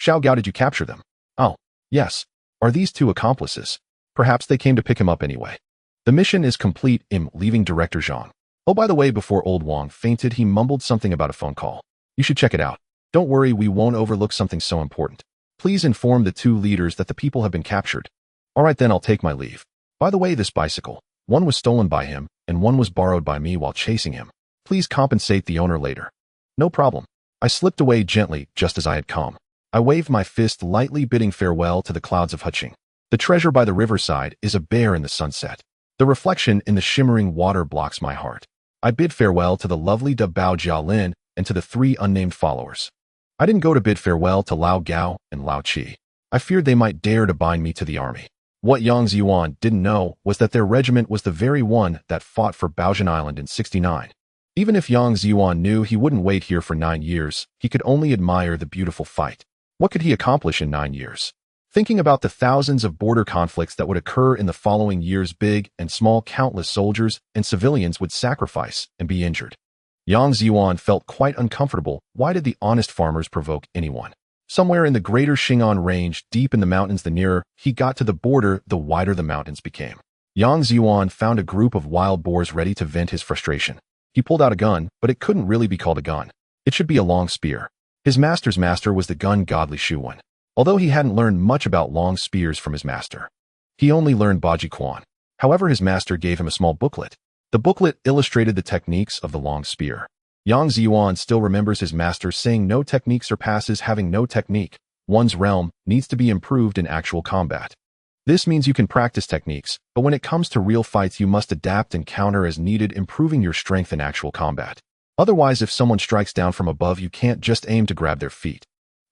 Xiao Gao, did you capture them? Oh, yes. Are these 2 accomplices? Perhaps they came to pick him up anyway. The mission is complete. Leaving Director Zhang. Oh, by the way, before Old Wang fainted, he mumbled something about a phone call. You should check it out. Don't worry, we won't overlook something so important. Please inform the two leaders that the people have been captured. All right, then I'll take my leave. By the way, this bicycle, one was stolen by him, and one was borrowed by me while chasing him. Please compensate the owner later. No problem. I slipped away gently, just as I had come. I waved my fist lightly, bidding farewell to the clouds of Huqing. The treasure by the riverside is a bear in the sunset. The reflection in the shimmering water blocks my heart. I bid farewell to the lovely Da Bao Jialin and to the 3 unnamed followers. I didn't go to bid farewell to Lao Gao and Lao Qi. I feared they might dare to bind me to the army. What Yang Zhiyuan didn't know was that their regiment was the very one that fought for Baojian Island in '69. Even if Yang Zhiyuan knew he wouldn't wait here for 9 years, he could only admire the beautiful fight. What could he accomplish in 9 years? Thinking about the thousands of border conflicts that would occur in the following years, big and small, countless soldiers and civilians would sacrifice and be injured. Yang Zhiyuan felt quite uncomfortable. Why did the honest farmers provoke anyone? Somewhere in the greater Xing'an range, deep in the mountains, the nearer he got to the border, the wider the mountains became. Yang Zhiyuan found a group of wild boars ready to vent his frustration. He pulled out a gun, but it couldn't really be called a gun. It should be a long spear. His master's master was the gun godly Shuwen. Although he hadn't learned much about long spears from his master, he only learned Baji Quan. However, his master gave him a small booklet. The booklet illustrated the techniques of the long spear. Yang Zhiyuan still remembers his master saying no technique surpasses having no technique. One's realm needs to be improved in actual combat. This means you can practice techniques, but when it comes to real fights you must adapt and counter as needed, improving your strength in actual combat. Otherwise, if someone strikes down from above, you can't just aim to grab their feet.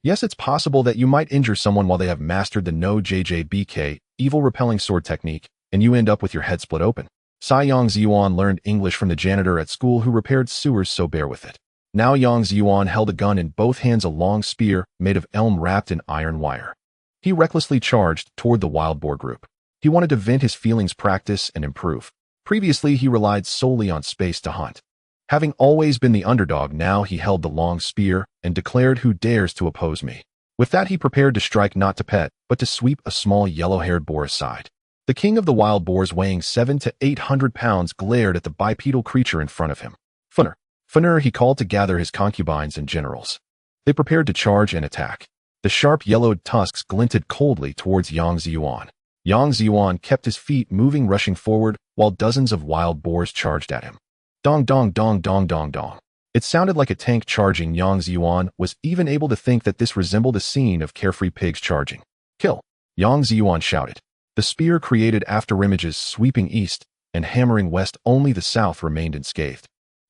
Yes, it's possible that you might injure someone while they have mastered the no JJBK, evil repelling sword technique, and you end up with your head split open. Yang Zhiyuan learned English from the janitor at school who repaired sewers, so bear with it. Now Yang Zhiyuan held a gun in both hands, a long spear made of elm wrapped in iron wire. He recklessly charged toward the wild boar group. He wanted to vent his feelings, practice, and improve. Previously, he relied solely on space to hunt. Having always been the underdog, now he held the long spear and declared, "Who dares to oppose me?" With that, he prepared to strike, not to pet, but to sweep a small yellow-haired boar aside. The king of the wild boars, weighing 700 to 800 pounds, glared at the bipedal creature in front of him. Funner, he called to gather his concubines and generals. They prepared to charge and attack. The sharp yellowed tusks glinted coldly towards Yang Zhiyuan. Yang Zhiyuan kept his feet moving, rushing forward, while dozens of wild boars charged at him. Dong dong dong dong dong dong. It sounded like a tank charging. Yang Zhiyuan was even able to think that this resembled a scene of carefree pigs charging. Kill! Yang Zhiyuan shouted. The spear created afterimages sweeping east and hammering west. Only the south remained unscathed.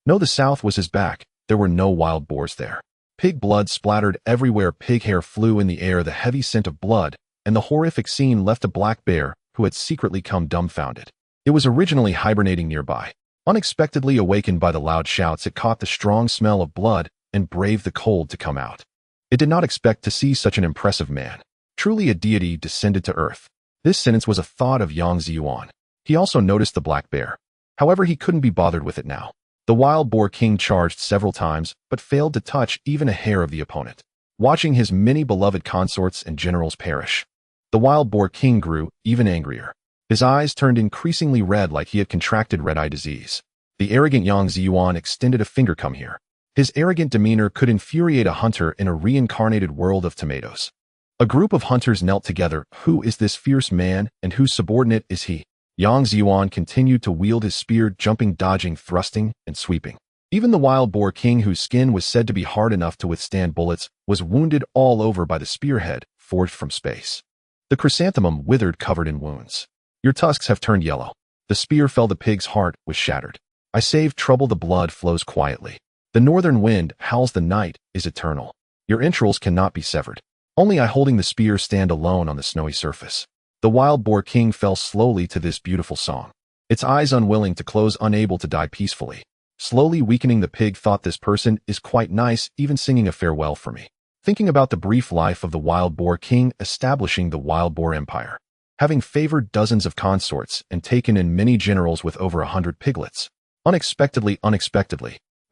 No, the south was his back. There were no wild boars there. Pig blood splattered everywhere. Pig hair flew in the air, the heavy scent of blood, and the horrific scene left a black bear who had secretly come dumbfounded. It was originally hibernating nearby. Unexpectedly awakened by the loud shouts, it caught the strong smell of blood and braved the cold to come out. It did not expect to see such an impressive man. Truly a deity descended to earth. This sentence was a thought of Yang Zhiyuan. He also noticed the black bear. However, he couldn't be bothered with it now. The wild boar king charged several times, but failed to touch even a hair of the opponent. Watching his many beloved consorts and generals perish, the wild boar king grew even angrier. His eyes turned increasingly red, like he had contracted red-eye disease. The arrogant Yang Zhiyuan extended a finger. Come here. His arrogant demeanor could infuriate a hunter in a reincarnated world of tomatoes. A group of hunters knelt together. Who is this fierce man, and whose subordinate is he? Yang Zhiyuan continued to wield his spear, jumping, dodging, thrusting, and sweeping. Even the wild boar king, whose skin was said to be hard enough to withstand bullets, was wounded all over by the spearhead forged from space. The chrysanthemum withered, covered in wounds. Your tusks have turned yellow. The spear fell. The pig's heart was shattered. I saved trouble. The blood flows quietly. The northern wind howls. The night is eternal. Your entrails cannot be severed. Only I, holding the spear, stand alone on the snowy surface. The wild boar king fell slowly to this beautiful song. Its eyes unwilling to close, unable to die peacefully. Slowly weakening, the pig thought, this person is quite nice, even singing a farewell for me. Thinking about the brief life of the wild boar king, establishing the wild boar empire, having favored dozens of consorts and taken in many generals with over 100 piglets. Unexpectedly,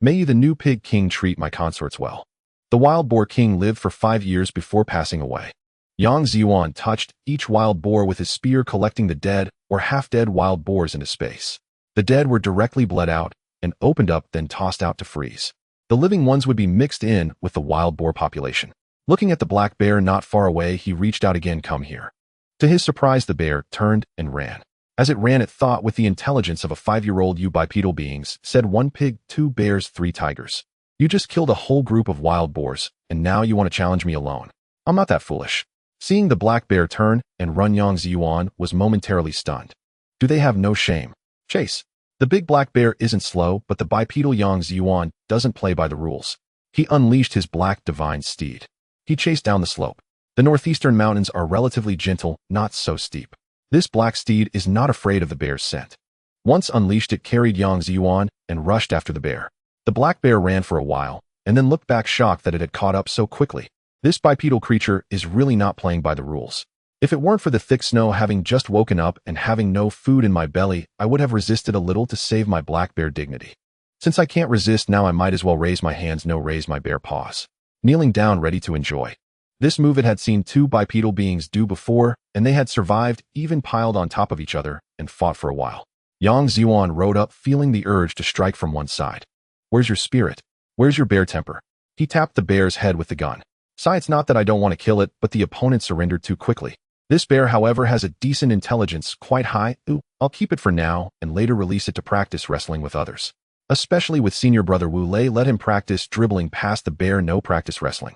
may you, the new pig king, treat my consorts well. The wild boar king lived for 5 years before passing away. Yang Zhiyuan touched each wild boar with his spear, collecting the dead or half-dead wild boars into space. The dead were directly bled out and opened up, then tossed out to freeze. The living ones would be mixed in with the wild boar population. Looking at the black bear not far away, he reached out again. Come here. To his surprise, the bear turned and ran. As it ran, it thought with the intelligence of a 5-year-old. You bipedal beings, said 1 pig, 2 bears, 3 tigers. You just killed a whole group of wild boars, and now you want to challenge me alone. I'm not that foolish. Seeing the black bear turn and run, Yang Zhiyuan was momentarily stunned. Do they have no shame? Chase. The big black bear isn't slow, but the bipedal Yang Zhiyuan doesn't play by the rules. He unleashed his black divine steed. He chased down the slope. The northeastern mountains are relatively gentle, not so steep. This black steed is not afraid of the bear's scent. Once unleashed, it carried Yang Zhiyuan and rushed after the bear. The black bear ran for a while, and then looked back, shocked that it had caught up so quickly. This bipedal creature is really not playing by the rules. If it weren't for the thick snow, having just woken up and having no food in my belly, I would have resisted a little to save my black bear dignity. Since I can't resist now, I might as well raise my hands. No, raise my bare paws. Kneeling down, ready to enjoy. This move it had seen 2 bipedal beings do before, and they had survived, even piled on top of each other, and fought for a while. Yang Zhiyuan rode up, feeling the urge to strike from one side. Where's your spirit? Where's your bear temper? He tapped the bear's head with the gun. Sigh, it's not that I don't want to kill it, but the opponent surrendered too quickly. This bear, however, has a decent intelligence, quite high. Ooh, I'll keep it for now, and later release it to practice wrestling with others. Especially with senior brother Wu Lei, let him practice dribbling past the bear. No practice wrestling.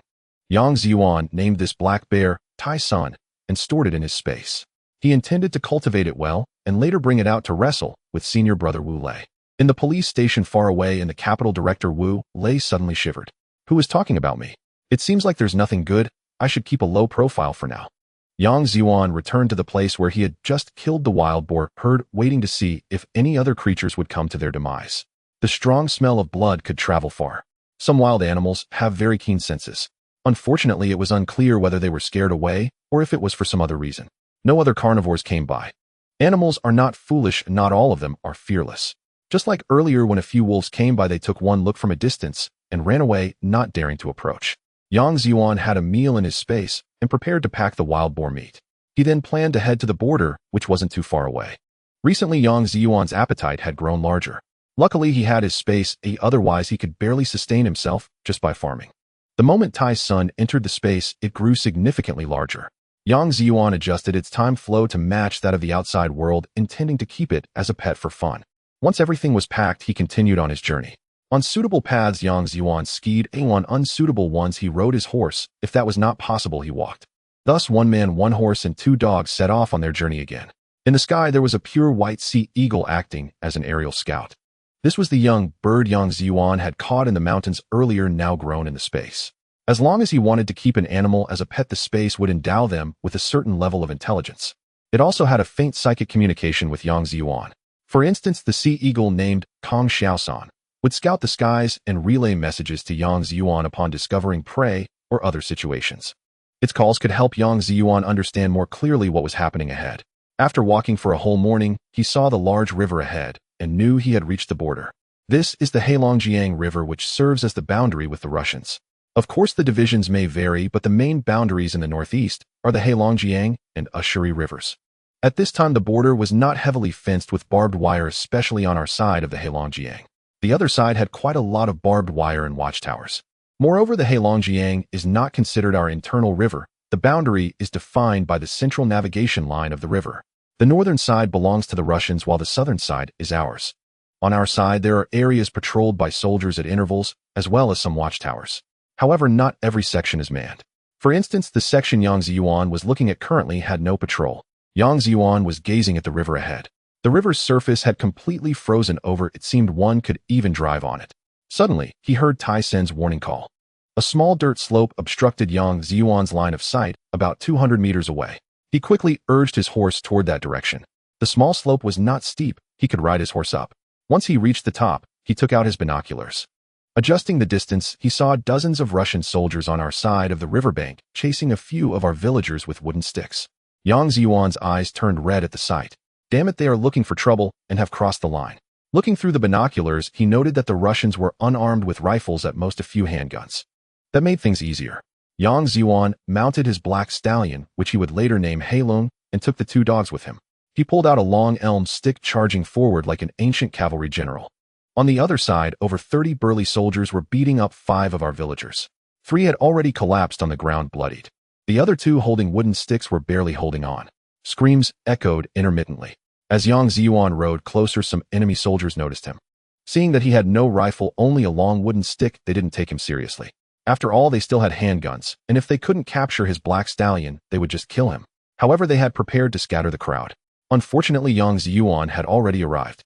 Yang Zhiyuan named this black bear Tai Sun and stored it in his space. He intended to cultivate it well and later bring it out to wrestle with senior brother Wu Lei. In the police station far away in the capital, Director Wu Lei suddenly shivered. Who is talking about me? It seems like there's nothing good. I should keep a low profile for now. Yang Zhiyuan returned to the place where he had just killed the wild boar herd, waiting to see if any other creatures would come to their demise. The strong smell of blood could travel far. Some wild animals have very keen senses. Unfortunately, it was unclear whether they were scared away or if it was for some other reason. No other carnivores came by. Animals are not foolish, and not all of them are fearless. Just like earlier when a few wolves came by, they took one look from a distance and ran away, not daring to approach. Yang Zhiyuan had a meal in his space and prepared to pack the wild boar meat. He then planned to head to the border, which wasn't too far away. Recently, Yang Zhiyuan's appetite had grown larger. Luckily, he had his space, otherwise he could barely sustain himself just by farming. The moment Tai's sun entered the space, it grew significantly larger. Yang Zhiyuan adjusted its time flow to match that of the outside world, intending to keep it as a pet for fun. Once everything was packed, he continued on his journey. On suitable paths, Yang Zhiyuan skied, and on unsuitable ones he rode his horse. If that was not possible, he walked. Thus 1 man, 1 horse, and 2 dogs set off on their journey again. In the sky, there was a pure white sea eagle acting as an aerial scout. This was the young bird Yang Zhiyuan had caught in the mountains earlier, now grown in the space. As long as he wanted to keep an animal as a pet, the space would endow them with a certain level of intelligence. It also had a faint psychic communication with Yang Zhiyuan. For instance, the sea eagle named Kong Xiaosan would scout the skies and relay messages to Yang Zhiyuan upon discovering prey or other situations. Its calls could help Yang Zhiyuan understand more clearly what was happening ahead. After walking for a whole morning, he saw the large river ahead and knew he had reached the border. This is the Heilongjiang River, which serves as the boundary with the Russians. Of course, the divisions may vary, but the main boundaries in the northeast are the Heilongjiang and Ushuri rivers. At this time, the border was not heavily fenced with barbed wire, especially on our side of the Heilongjiang. The other side had quite a lot of barbed wire and watchtowers. Moreover, the Heilongjiang is not considered our internal river. The boundary is defined by the central navigation line of the river. The northern side belongs to the Russians, while the southern side is ours. On our side, there are areas patrolled by soldiers at intervals, as well as some watchtowers. However, not every section is manned. For instance, the section Yang Zhiyuan was looking at currently had no patrol. Yang Zhiyuan was gazing at the river ahead. The river's surface had completely frozen over. It seemed one could even drive on it. Suddenly, he heard Tai Sen's warning call. A small dirt slope obstructed Yang Zhiyuan's line of sight about 200 meters away. He quickly urged his horse toward that direction. The small slope was not steep. He could ride his horse up. Once he reached the top, he took out his binoculars. Adjusting the distance, he saw dozens of Russian soldiers on our side of the riverbank, chasing a few of our villagers with wooden sticks. Yang Zhiyuan's eyes turned red at the sight. Damn it, they are looking for trouble and have crossed the line. Looking through the binoculars, he noted that the Russians were unarmed with rifles, at most a few handguns. That made things easier. Yang Zhiyuan mounted his black stallion, which he would later name Heilong, and took the 2 dogs with him. He pulled out a long elm stick, charging forward like an ancient cavalry general. On the other side, over 30 burly soldiers were beating up 5 of our villagers. 3 had already collapsed on the ground bloodied. The other 2 holding wooden sticks were barely holding on. Screams echoed intermittently. As Yang Zhiyuan rode closer, some enemy soldiers noticed him. Seeing that he had no rifle, only a long wooden stick, they didn't take him seriously. After all, they still had handguns, and if they couldn't capture his black stallion, they would just kill him. However, they had prepared to scatter the crowd. Unfortunately, Yang Zhiyuan had already arrived.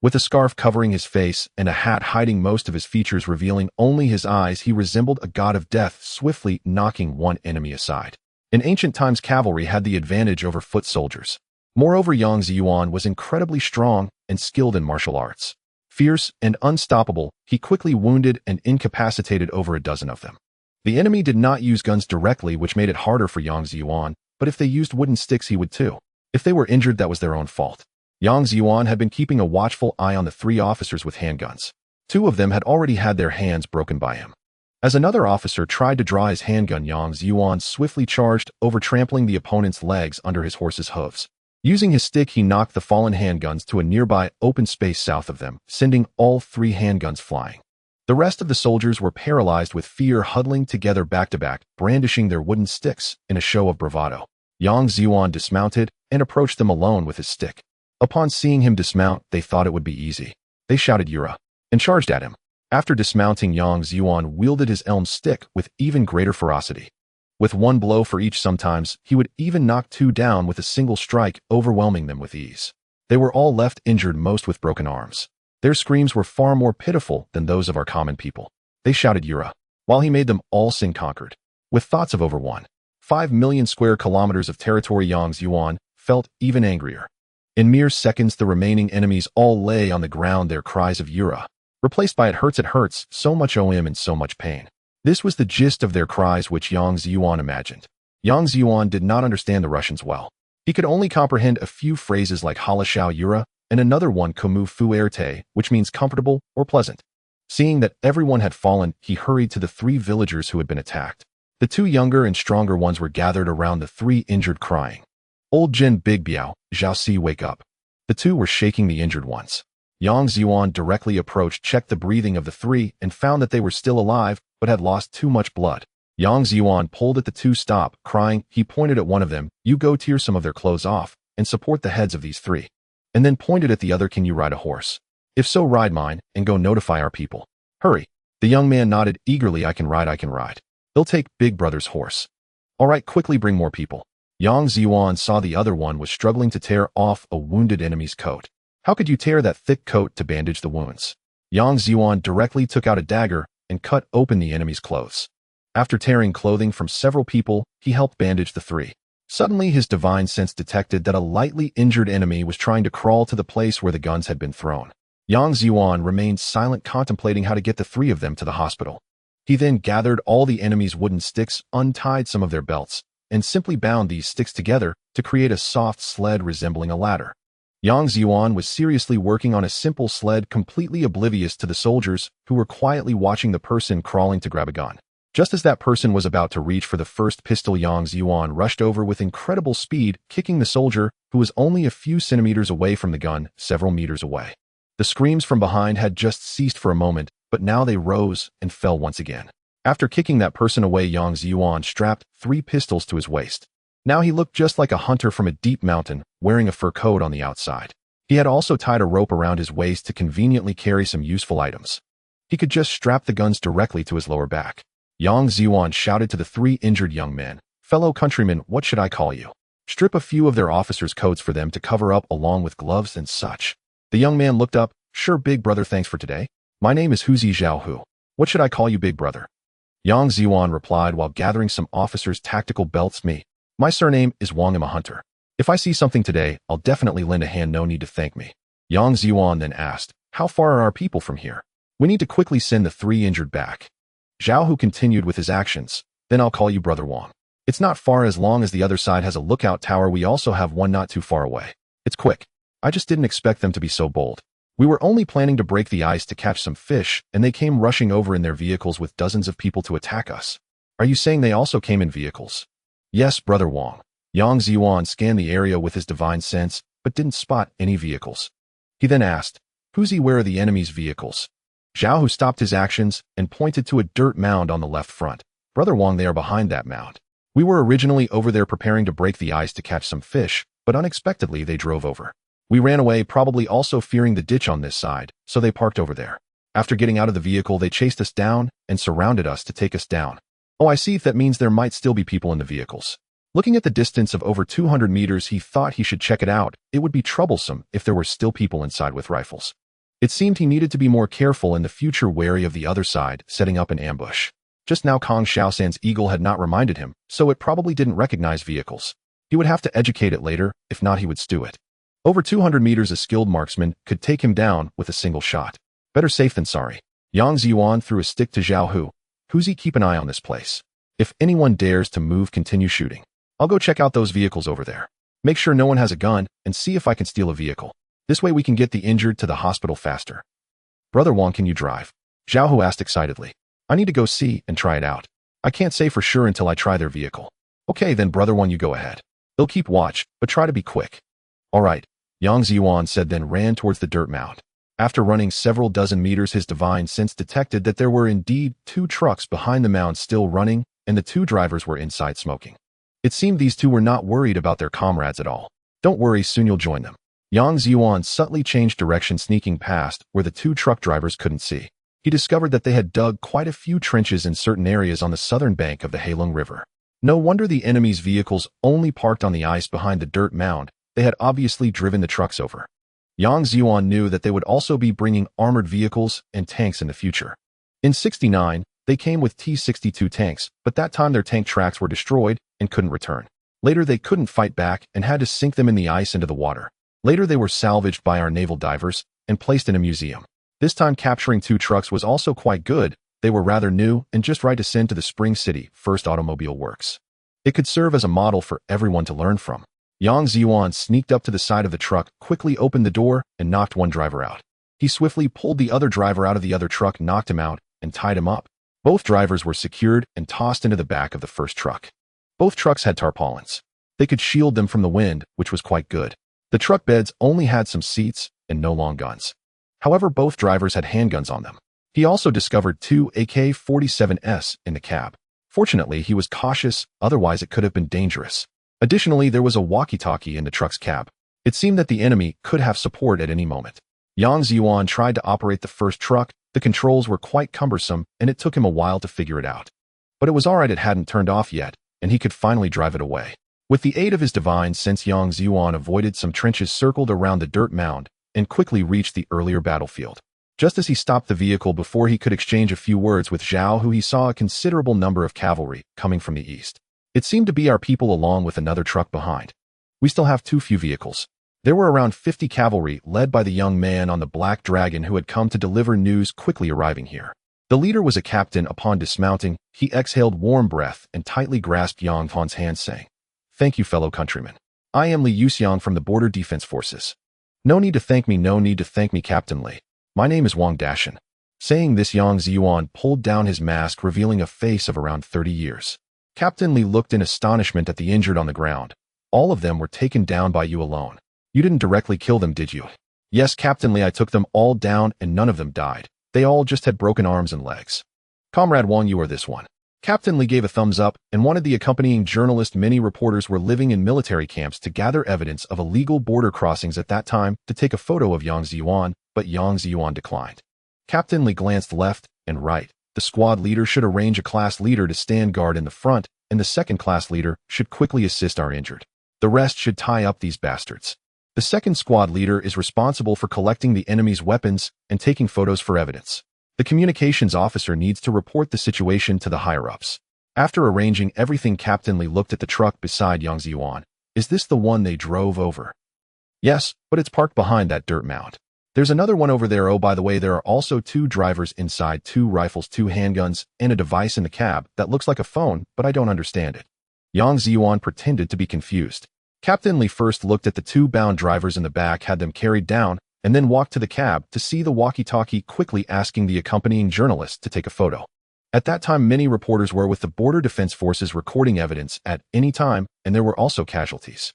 With a scarf covering his face and a hat hiding most of his features, revealing only his eyes, he resembled a god of death, swiftly knocking one enemy aside. In ancient times, cavalry had the advantage over foot soldiers. Moreover, Yang Zhiyuan was incredibly strong and skilled in martial arts. Fierce and unstoppable, he quickly wounded and incapacitated over a dozen of them. The enemy did not use guns directly, which made it harder for Yang Zhiyuan, but if they used wooden sticks, he would too. If they were injured, that was their own fault. Yang Zhiyuan had been keeping a watchful eye on the 3 officers with handguns. 2 of them had already had their hands broken by him. As another officer tried to draw his handgun, Yang Zhiyuan swiftly charged, over trampling the opponent's legs under his horse's hooves. Using his stick, he knocked the fallen handguns to a nearby open space south of them, sending all 3 handguns flying. The rest of the soldiers were paralyzed with fear, huddling together back to back, brandishing their wooden sticks in a show of bravado. Yang Zhiyuan dismounted and approached them alone with his stick. Upon seeing him dismount, they thought it would be easy. They shouted "Yura!" and charged at him. After dismounting, Yang Zhiyuan wielded his elm stick with even greater ferocity. With 1 blow for each, sometimes he would even knock 2 down with a single strike, overwhelming them with ease. They were all left injured, most with broken arms. Their screams were far more pitiful than those of our common people. They shouted "Yura!" while he made them all sing "Conquered." With thoughts of over 1.5 million square kilometers of territory, Yang Zhiyuan felt even angrier. In mere seconds, the remaining enemies all lay on the ground, their cries of "Yura!" replaced by "It hurts, so much OM and so much pain." This was the gist of their cries, which Yang Zhiyuan imagined. Yang Zhiyuan did not understand the Russians well. He could only comprehend a few phrases like "Halashao Yura" and another one, "Komu fu erte," which means comfortable or pleasant. Seeing that everyone had fallen, he hurried to the 3 villagers who had been attacked. The 2 younger and stronger ones were gathered around the 3 injured, crying, "Old Jin, Big Biao, Zhao Si, wake up." The 2 were shaking the injured ones. Yang Zhiyuan directly approached, checked the breathing of the 3, and found that they were still alive, but had lost too much blood. Yang Zhiyuan pulled at the 2 stop, crying. He pointed at one of them, "You go tear some of their clothes off, and support the heads of these 3. And then pointed at the other, "Can you ride a horse? If so, ride mine, and go notify our people. Hurry." The young man nodded eagerly. I can ride. They'll take Big Brother's horse." "All right, quickly bring more people." Yang Zhiyuan saw the other one was struggling to tear off a wounded enemy's coat. How could you tear that thick coat to bandage the wounds? Yang Zhiyuan directly took out a dagger and cut open the enemy's clothes. After tearing clothing from several people, he helped bandage the 3. Suddenly, his divine sense detected that a lightly injured enemy was trying to crawl to the place where the guns had been thrown. Yang Zhiyuan remained silent, contemplating how to get the 3 of them to the hospital. He then gathered all the enemy's wooden sticks, untied some of their belts, and simply bound these sticks together to create a soft sled resembling a ladder. Yang Zhiyuan was seriously working on a simple sled, completely oblivious to the soldiers who were quietly watching the person crawling to grab a gun. Just as that person was about to reach for the first pistol, Yang Zhiyuan rushed over with incredible speed, kicking the soldier, who was only a few centimeters away from the gun, several meters away. The screams from behind had just ceased for a moment, but now they rose and fell once again. After kicking that person away, Yang Zhiyuan strapped 3 pistols to his waist. Now he looked just like a hunter from a deep mountain, wearing a fur coat on the outside. He had also tied a rope around his waist to conveniently carry some useful items. He could just strap the guns directly to his lower back. Yang Zhiyuan shouted to the 3 injured young men, "Fellow countrymen, what should I call you?" Strip a few of their officers' coats for them to cover up, along with gloves and such. The young man looked up. "Sure, Big Brother, thanks for today. My name is Huzi Zhaohu. What should I call you, Big Brother?" Yang Zhiyuan replied while gathering some officers' tactical belts. My surname is Wang. I'm a hunter. If I see something today, I'll definitely lend a hand, no need to thank me." Yang Zhiyuan then asked, "How far are our people from here? We need to quickly send the 3 injured back." Zhaohu continued with his actions. "Then I'll call you Brother Wang. It's not far, as long as the other side has a lookout tower. We also have one not too far away. It's quick. I just didn't expect them to be so bold. We were only planning to break the ice to catch some fish, and they came rushing over in their vehicles with dozens of people to attack us." "Are you saying they also came in vehicles?" "Yes, Brother Wang." Yang Zhiyuan scanned the area with his divine sense, but didn't spot any vehicles. He then asked, "Huzi, where are the enemy's vehicles?" Zhaohu stopped his actions and pointed to a dirt mound on the left front. Brother Wang, they are behind that mound. We were originally over there preparing to break the ice to catch some fish, but unexpectedly they drove over. We ran away, probably also fearing the ditch on this side, so they parked over there. After getting out of the vehicle, they chased us down and surrounded us to take us down. Oh, I see. That means there might still be people in the vehicles. Looking at the distance of over 200 meters, he thought he should check it out. It would be troublesome if there were still people inside with rifles. It seemed he needed to be more careful in the future, wary of the other side, setting up an ambush. Just now Kong Shaosan's eagle had not reminded him, so it probably didn't recognize vehicles. He would have to educate it later, if not he would stew it. Over 200 meters, a skilled marksman could take him down with a single shot. Better safe than sorry. Yang Zhiyuan threw a stick to Zhao Hu. Huzi, keep an eye on this place. If anyone dares to move, continue shooting. I'll go check out those vehicles over there. Make sure no one has a gun and see if I can steal a vehicle. This way we can get the injured to the hospital faster. Brother Wang, can you drive? Zhao Hu asked excitedly. I need to go see and try it out. I can't say for sure until I try their vehicle. Okay, then Brother Wang, you go ahead. They'll keep watch, but try to be quick. All right, Yang Zhiyuan said, then ran towards the dirt mound. After running several dozen meters, his divine sense detected that there were indeed 2 trucks behind the mound still running, and the 2 drivers were inside smoking. It seemed these 2 were not worried about their comrades at all. Don't worry, soon you'll join them. Yang Zhiyuan subtly changed direction, sneaking past where the 2 truck drivers couldn't see. He discovered that they had dug quite a few trenches in certain areas on the southern bank of the Heilong River. No wonder the enemy's vehicles only parked on the ice behind the dirt mound. They had obviously driven the trucks over. Yang Zhiyuan knew that they would also be bringing armored vehicles and tanks in the future. In 69, they came with T-62 tanks, but that time their tank tracks were destroyed and couldn't return. Later they couldn't fight back and had to sink them in the ice into the water. Later they were salvaged by our naval divers and placed in a museum. This time capturing 2 trucks was also quite good. They were rather new and just right to send to the Spring City First Automobile Works. It could serve as a model for everyone to learn from. Yang Zhiyuan sneaked up to the side of the truck, quickly opened the door, and knocked one driver out. He swiftly pulled the other driver out of the other truck, knocked him out, and tied him up. Both drivers were secured and tossed into the back of the first truck. Both trucks had tarpaulins. They could shield them from the wind, which was quite good. The truck beds only had some seats and no long guns. However, both drivers had handguns on them. He also discovered 2 AK-47s in the cab. Fortunately, he was cautious, otherwise it could have been dangerous. Additionally, there was a walkie-talkie in the truck's cab. It seemed that the enemy could have support at any moment. Yang Zhiyuan tried to operate the first truck. The controls were quite cumbersome, and it took him a while to figure it out. But it was alright, it hadn't turned off yet, and he could finally drive it away. With the aid of his divine sense, Yang Zhiyuan avoided some trenches circled around the dirt mound and quickly reached the earlier battlefield. Just as he stopped the vehicle before he could exchange a few words with Zhao Hu, he saw a considerable number of cavalry coming from the east. It seemed to be our people along with another truck behind. We still have too few vehicles. There were around 50 cavalry led by the young man on the black dragon who had come to deliver news, quickly arriving here. The leader was a captain. Upon dismounting, he exhaled warm breath and tightly grasped Yang Fan's hand, saying, "Thank you, fellow countrymen. I am Li Yuxiang from the Border Defense Forces." "No need to thank me, no need to thank me, Captain Li. My name is Wang Dashan." Saying this, Yang Zhiyuan pulled down his mask, revealing a face of around 30 years. Captain Li looked in astonishment at the injured on the ground. "All of them were taken down by you alone. You didn't directly kill them, did you?" "Yes, Captain Li, I took them all down and none of them died. They all just had broken arms and legs." "Comrade Wang, you are this one." Captain Li gave a thumbs up and wanted the accompanying journalist. Many reporters were living in military camps to gather evidence of illegal border crossings at that time to take a photo of Yang Zhiyuan, but Yang Zhiyuan declined. Captain Li glanced left and right. The squad leader should arrange a class leader to stand guard in the front, and the second class leader should quickly assist our injured. The rest should tie up these bastards. The second squad leader is responsible for collecting the enemy's weapons and taking photos for evidence. The communications officer needs to report the situation to the higher-ups. After arranging everything, Captain Li looked at the truck beside Yang Zhiyuan. "Is this the one they drove over?" "Yes, but it's parked behind that dirt mound. There's another one over there. Oh, by the way, there are also 2 drivers inside, 2 rifles, 2 handguns, and a device in the cab that looks like a phone, but I don't understand it." Yang Zhiyuan pretended to be confused. Captain Li first looked at the 2 bound drivers in the back, had them carried down, and then walked to the cab to see the walkie-talkie, quickly asking the accompanying journalist to take a photo. At that time, many reporters were with the Border Defense Forces recording evidence at any time, and there were also casualties.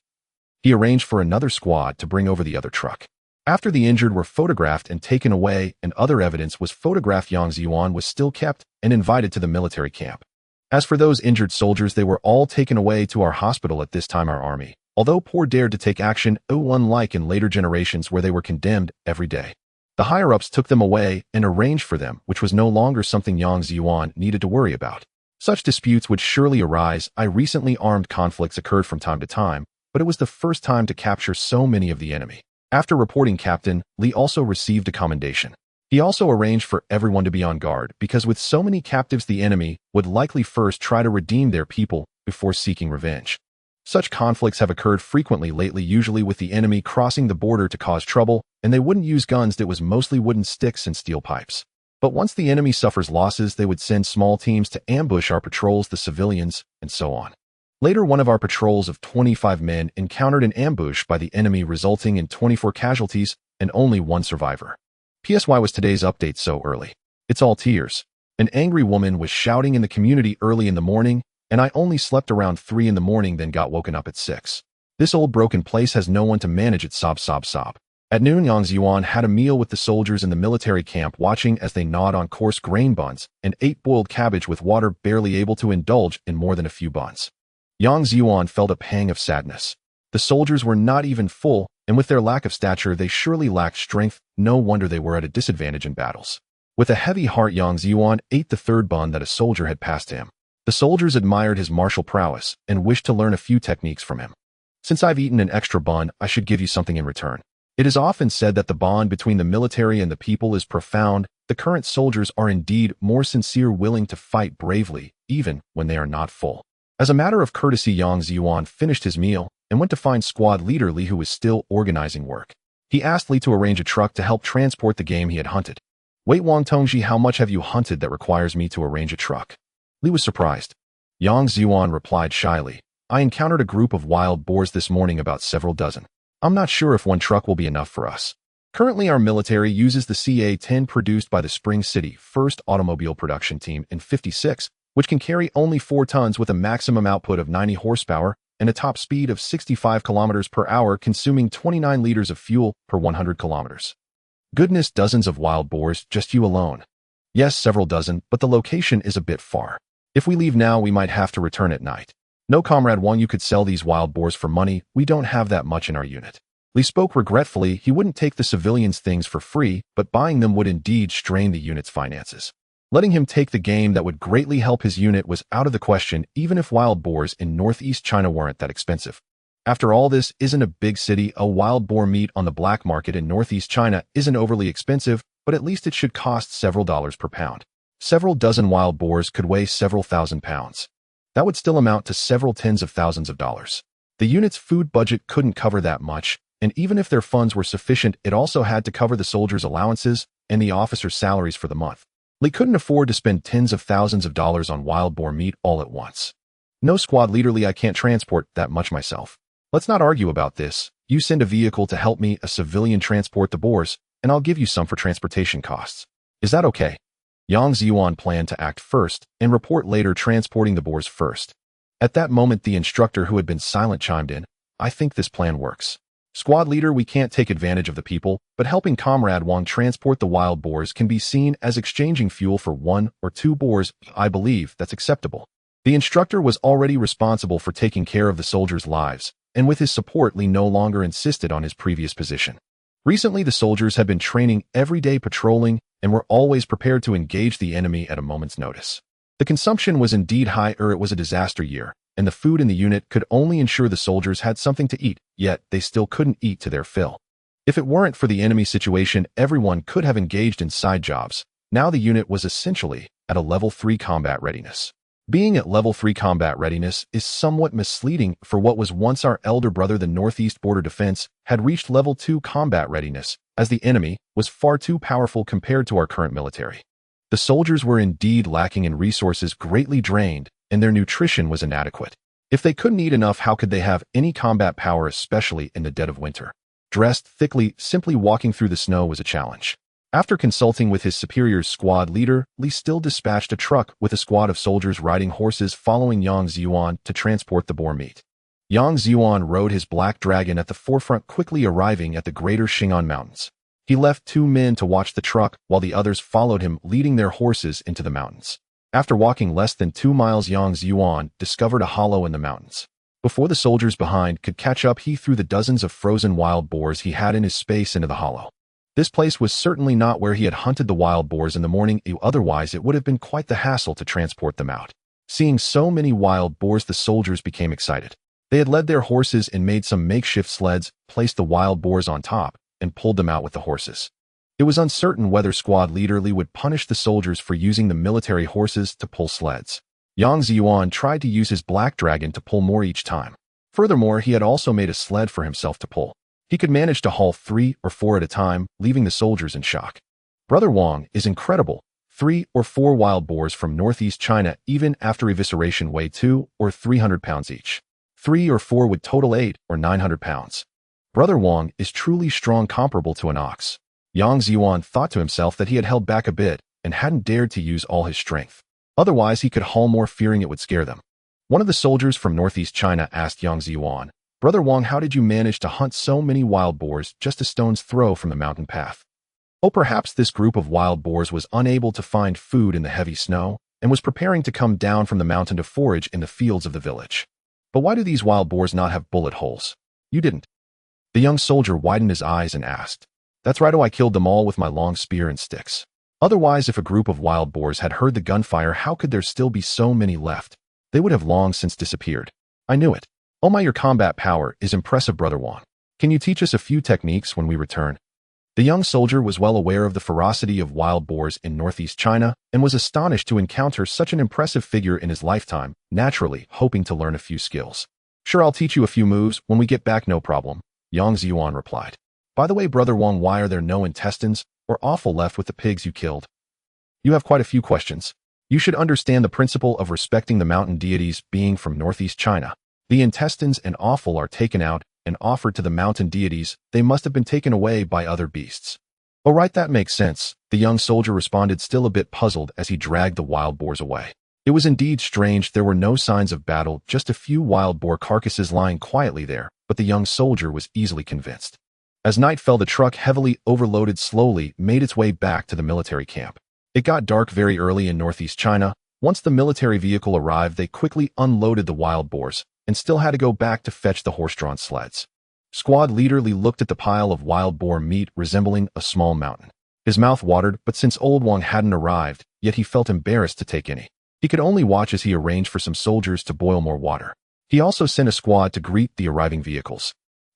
He arranged for another squad to bring over the other truck. After the injured were photographed and taken away and other evidence was photographed, Yang Zhiyuan was still kept and invited to the military camp. As for those injured soldiers, they were all taken away to our hospital at this time. Our army, although poor, dared to take action, unlike in later generations where they were condemned every day. The higher-ups took them away and arranged for them, which was no longer something Yang Zhiyuan needed to worry about. Such disputes would surely arise. Recently armed conflicts occurred from time to time, but it was the first time to capture so many of the enemy. After reporting, Captain Li also received a commendation. He also arranged for everyone to be on guard, because with so many captives the enemy would likely first try to redeem their people before seeking revenge. Such conflicts have occurred frequently lately, usually with the enemy crossing the border to cause trouble, and they wouldn't use guns. That was mostly wooden sticks and steel pipes. But once the enemy suffers losses, they would send small teams to ambush our patrols, the civilians, and so on. Later, one of our patrols of 25 men encountered an ambush by the enemy, resulting in 24 casualties and only one survivor. Why was today's update so early? It's all tears. An angry woman was shouting in the community early in the morning, and I only slept around 3 in the morning, then got woken up at 6. This old broken place has no one to manage it. Sob, sob, sob. At noon, Yang Zhiyuan had a meal with the soldiers in the military camp, watching as they gnawed on coarse grain buns and ate boiled cabbage with water, barely able to indulge in more than a few buns. Yang Zhiyuan felt a pang of sadness. The soldiers were not even full, and with their lack of stature, they surely lacked strength. No wonder they were at a disadvantage in battles. With a heavy heart, Yang Zhiyuan ate the third bun that a soldier had passed to him. The soldiers admired his martial prowess and wished to learn a few techniques from him. Since I've eaten an extra bun, I should give you something in return. It is often said that the bond between the military and the people is profound. The current soldiers are indeed more sincere, willing to fight bravely, even when they are not full. As a matter of courtesy, Yang Zhiyuan finished his meal and went to find squad leader Li, who was still organizing work. He asked Li to arrange a truck to help transport the game he had hunted. Wait, Wang Tongji, how much have you hunted that requires me to arrange a truck? Li was surprised. Yang Zhiyuan replied shyly, I encountered a group of wild boars this morning, about several dozen. I'm not sure if one truck will be enough for us. Currently, our military uses the CA-10 produced by the Spring City 1st Automobile Production Team in 56, which can carry only 4 tons with a maximum output of 90 horsepower and a top speed of 65 kilometers per hour, consuming 29 liters of fuel per 100 kilometers. Goodness, dozens of wild boars, just you alone. Yes, several dozen, but the location is a bit far. If we leave now, we might have to return at night. No, Comrade Wang, you could sell these wild boars for money. We don't have that much in our unit. Li spoke regretfully. He wouldn't take the civilians' things for free, but buying them would indeed strain the unit's finances. Letting him take the game that would greatly help his unit was out of the question, even if wild boars in northeast China weren't that expensive. After all, this isn't a big city. A wild boar meat on the black market in northeast China isn't overly expensive, but at least it should cost several dollars per pound. Several dozen wild boars could weigh several thousand pounds. That would still amount to several tens of thousands of dollars. The unit's food budget couldn't cover that much, and even if their funds were sufficient, it also had to cover the soldiers' allowances and the officers' salaries for the month. Li couldn't afford to spend tens of thousands of dollars on wild boar meat all at once. No, squad leader Li, I can't transport that much myself. Let's not argue about this. You send a vehicle to help me, a civilian, transport the boars, and I'll give you some for transportation costs. Is that okay? Yang Zhiyuan planned to act first and report later, transporting the boars first. At that moment, the instructor, who had been silent, chimed in. I think this plan works. Squad leader, we can't take advantage of the people, but helping Comrade Wang transport the wild boars can be seen as exchanging fuel for 1 or 2 boars. I believe that's acceptable. The instructor was already responsible for taking care of the soldiers' lives, and with his support, Li no longer insisted on his previous position. Recently, the soldiers had been training every day, patrolling, and were always prepared to engage the enemy at a moment's notice. The consumption was indeed high, it was a disaster year, and the food in the unit could only ensure the soldiers had something to eat, yet they still couldn't eat to their fill. If it weren't for the enemy situation, everyone could have engaged in side jobs. Now the unit was essentially at a level 3 combat readiness. Being at level 3 combat readiness is somewhat misleading, for what was once our elder brother, the Northeast Border Defense, had reached level 2 combat readiness, as the enemy was far too powerful compared to our current military. The soldiers were indeed lacking in resources, greatly drained, and their nutrition was inadequate. If they couldn't eat enough, how could they have any combat power, especially in the dead of winter? Dressed thickly, simply walking through the snow was a challenge. After consulting with his superior's squad leader, Li still dispatched a truck with a squad of soldiers riding horses following Yang Zhiyuan to transport the boar meat. Yang Zhiyuan rode his black dragon at the forefront, quickly arriving at the Greater Xing'an Mountains. He left 2 men to watch the truck, while the others followed him, leading their horses into the mountains. After walking less than 2 miles, Yang Zhiyuan discovered a hollow in the mountains. Before the soldiers behind could catch up, he threw the dozens of frozen wild boars he had in his space into the hollow. This place was certainly not where he had hunted the wild boars in the morning, otherwise it would have been quite the hassle to transport them out. Seeing so many wild boars, the soldiers became excited. They had led their horses and made some makeshift sleds, placed the wild boars on top, and pulled them out with the horses. It was uncertain whether squad leader Li would punish the soldiers for using the military horses to pull sleds. Yang Zhiyuan tried to use his black dragon to pull more each time. Furthermore, he had also made a sled for himself to pull. He could manage to haul 3 or 4 at a time, leaving the soldiers in shock. Brother Wang is incredible. 3 or 4 wild boars from northeast China, even after evisceration, weigh 200 or 300 pounds each. 3 or 4 would total 800 or 900 pounds. Brother Wang is truly strong, comparable to an ox. Yang Zhiyuan thought to himself that he had held back a bit and hadn't dared to use all his strength. Otherwise, he could haul more, fearing it would scare them. One of the soldiers from northeast China asked Yang Zhiyuan, "Brother Wang, how did you manage to hunt so many wild boars just a stone's throw from the mountain path?" Oh, perhaps this group of wild boars was unable to find food in the heavy snow and was preparing to come down from the mountain to forage in the fields of the village. But why do these wild boars not have bullet holes? You didn't. The young soldier widened his eyes and asked, "That's right, I killed them all with my long spear and sticks. Otherwise, if a group of wild boars had heard the gunfire, how could there still be so many left? They would have long since disappeared. I knew it. Oh my, your combat power is impressive, Brother Wang. Can you teach us a few techniques when we return?" The young soldier was well aware of the ferocity of wild boars in northeast China and was astonished to encounter such an impressive figure in his lifetime, naturally hoping to learn a few skills. "Sure, I'll teach you a few moves when we get back, no problem," Yang Zhiyuan replied. "By the way, Brother Wang, why are there no intestines or offal left with the pigs you killed?" You have quite a few questions. You should understand the principle of respecting the mountain deities. Being from northeast China, the intestines and offal are taken out and offered to the mountain deities. They must have been taken away by other beasts. "Oh right, that makes sense," the young soldier responded, still a bit puzzled as he dragged the wild boars away. It was indeed strange. There were no signs of battle, just a few wild boar carcasses lying quietly there, but the young soldier was easily convinced. As night fell, the truck, heavily overloaded, slowly made its way back to the military camp. It got dark very early in northeast China. Once the military vehicle arrived, they quickly unloaded the wild boars and still had to go back to fetch the horse-drawn sleds. Squad leader Li looked at the pile of wild boar meat resembling a small mountain. His mouth watered, but since old Wang hadn't arrived, yet he felt embarrassed to take any. He could only watch as he arranged for some soldiers to boil more water. He also sent a squad to greet the arriving vehicles.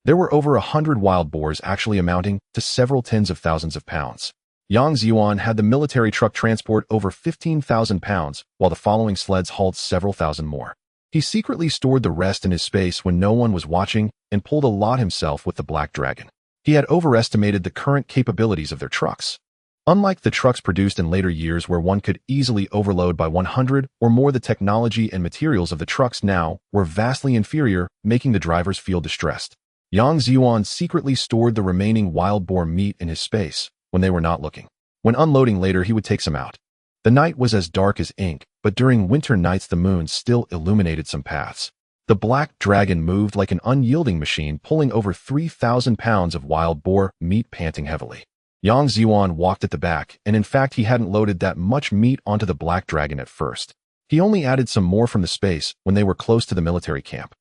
There were over 100 wild boars, actually amounting to several tens of thousands of pounds. Yang Zhiyuan had the military truck transport over 15,000 pounds, while the following sleds hauled several thousand more. He secretly stored the rest in his space when no one was watching and pulled a lot himself with the Black Dragon. He had overestimated the current capabilities of their trucks. Unlike the trucks produced in later years where one could easily overload by 100 or more, the technology and materials of the trucks now were vastly inferior, making the drivers feel distressed. Yang Zhiyuan secretly stored the remaining wild boar meat in his space when they were not looking. When unloading later, he would take some out. The night was as dark as ink, but during winter nights the moon still illuminated some paths. The Black Dragon moved like an unyielding machine, pulling over 3,000 pounds of wild boar meat, panting heavily. Yang Zhiyuan walked at the back, and in fact he hadn't loaded that much meat onto the Black Dragon at first. He only added some more from the space when they were close to the military camp.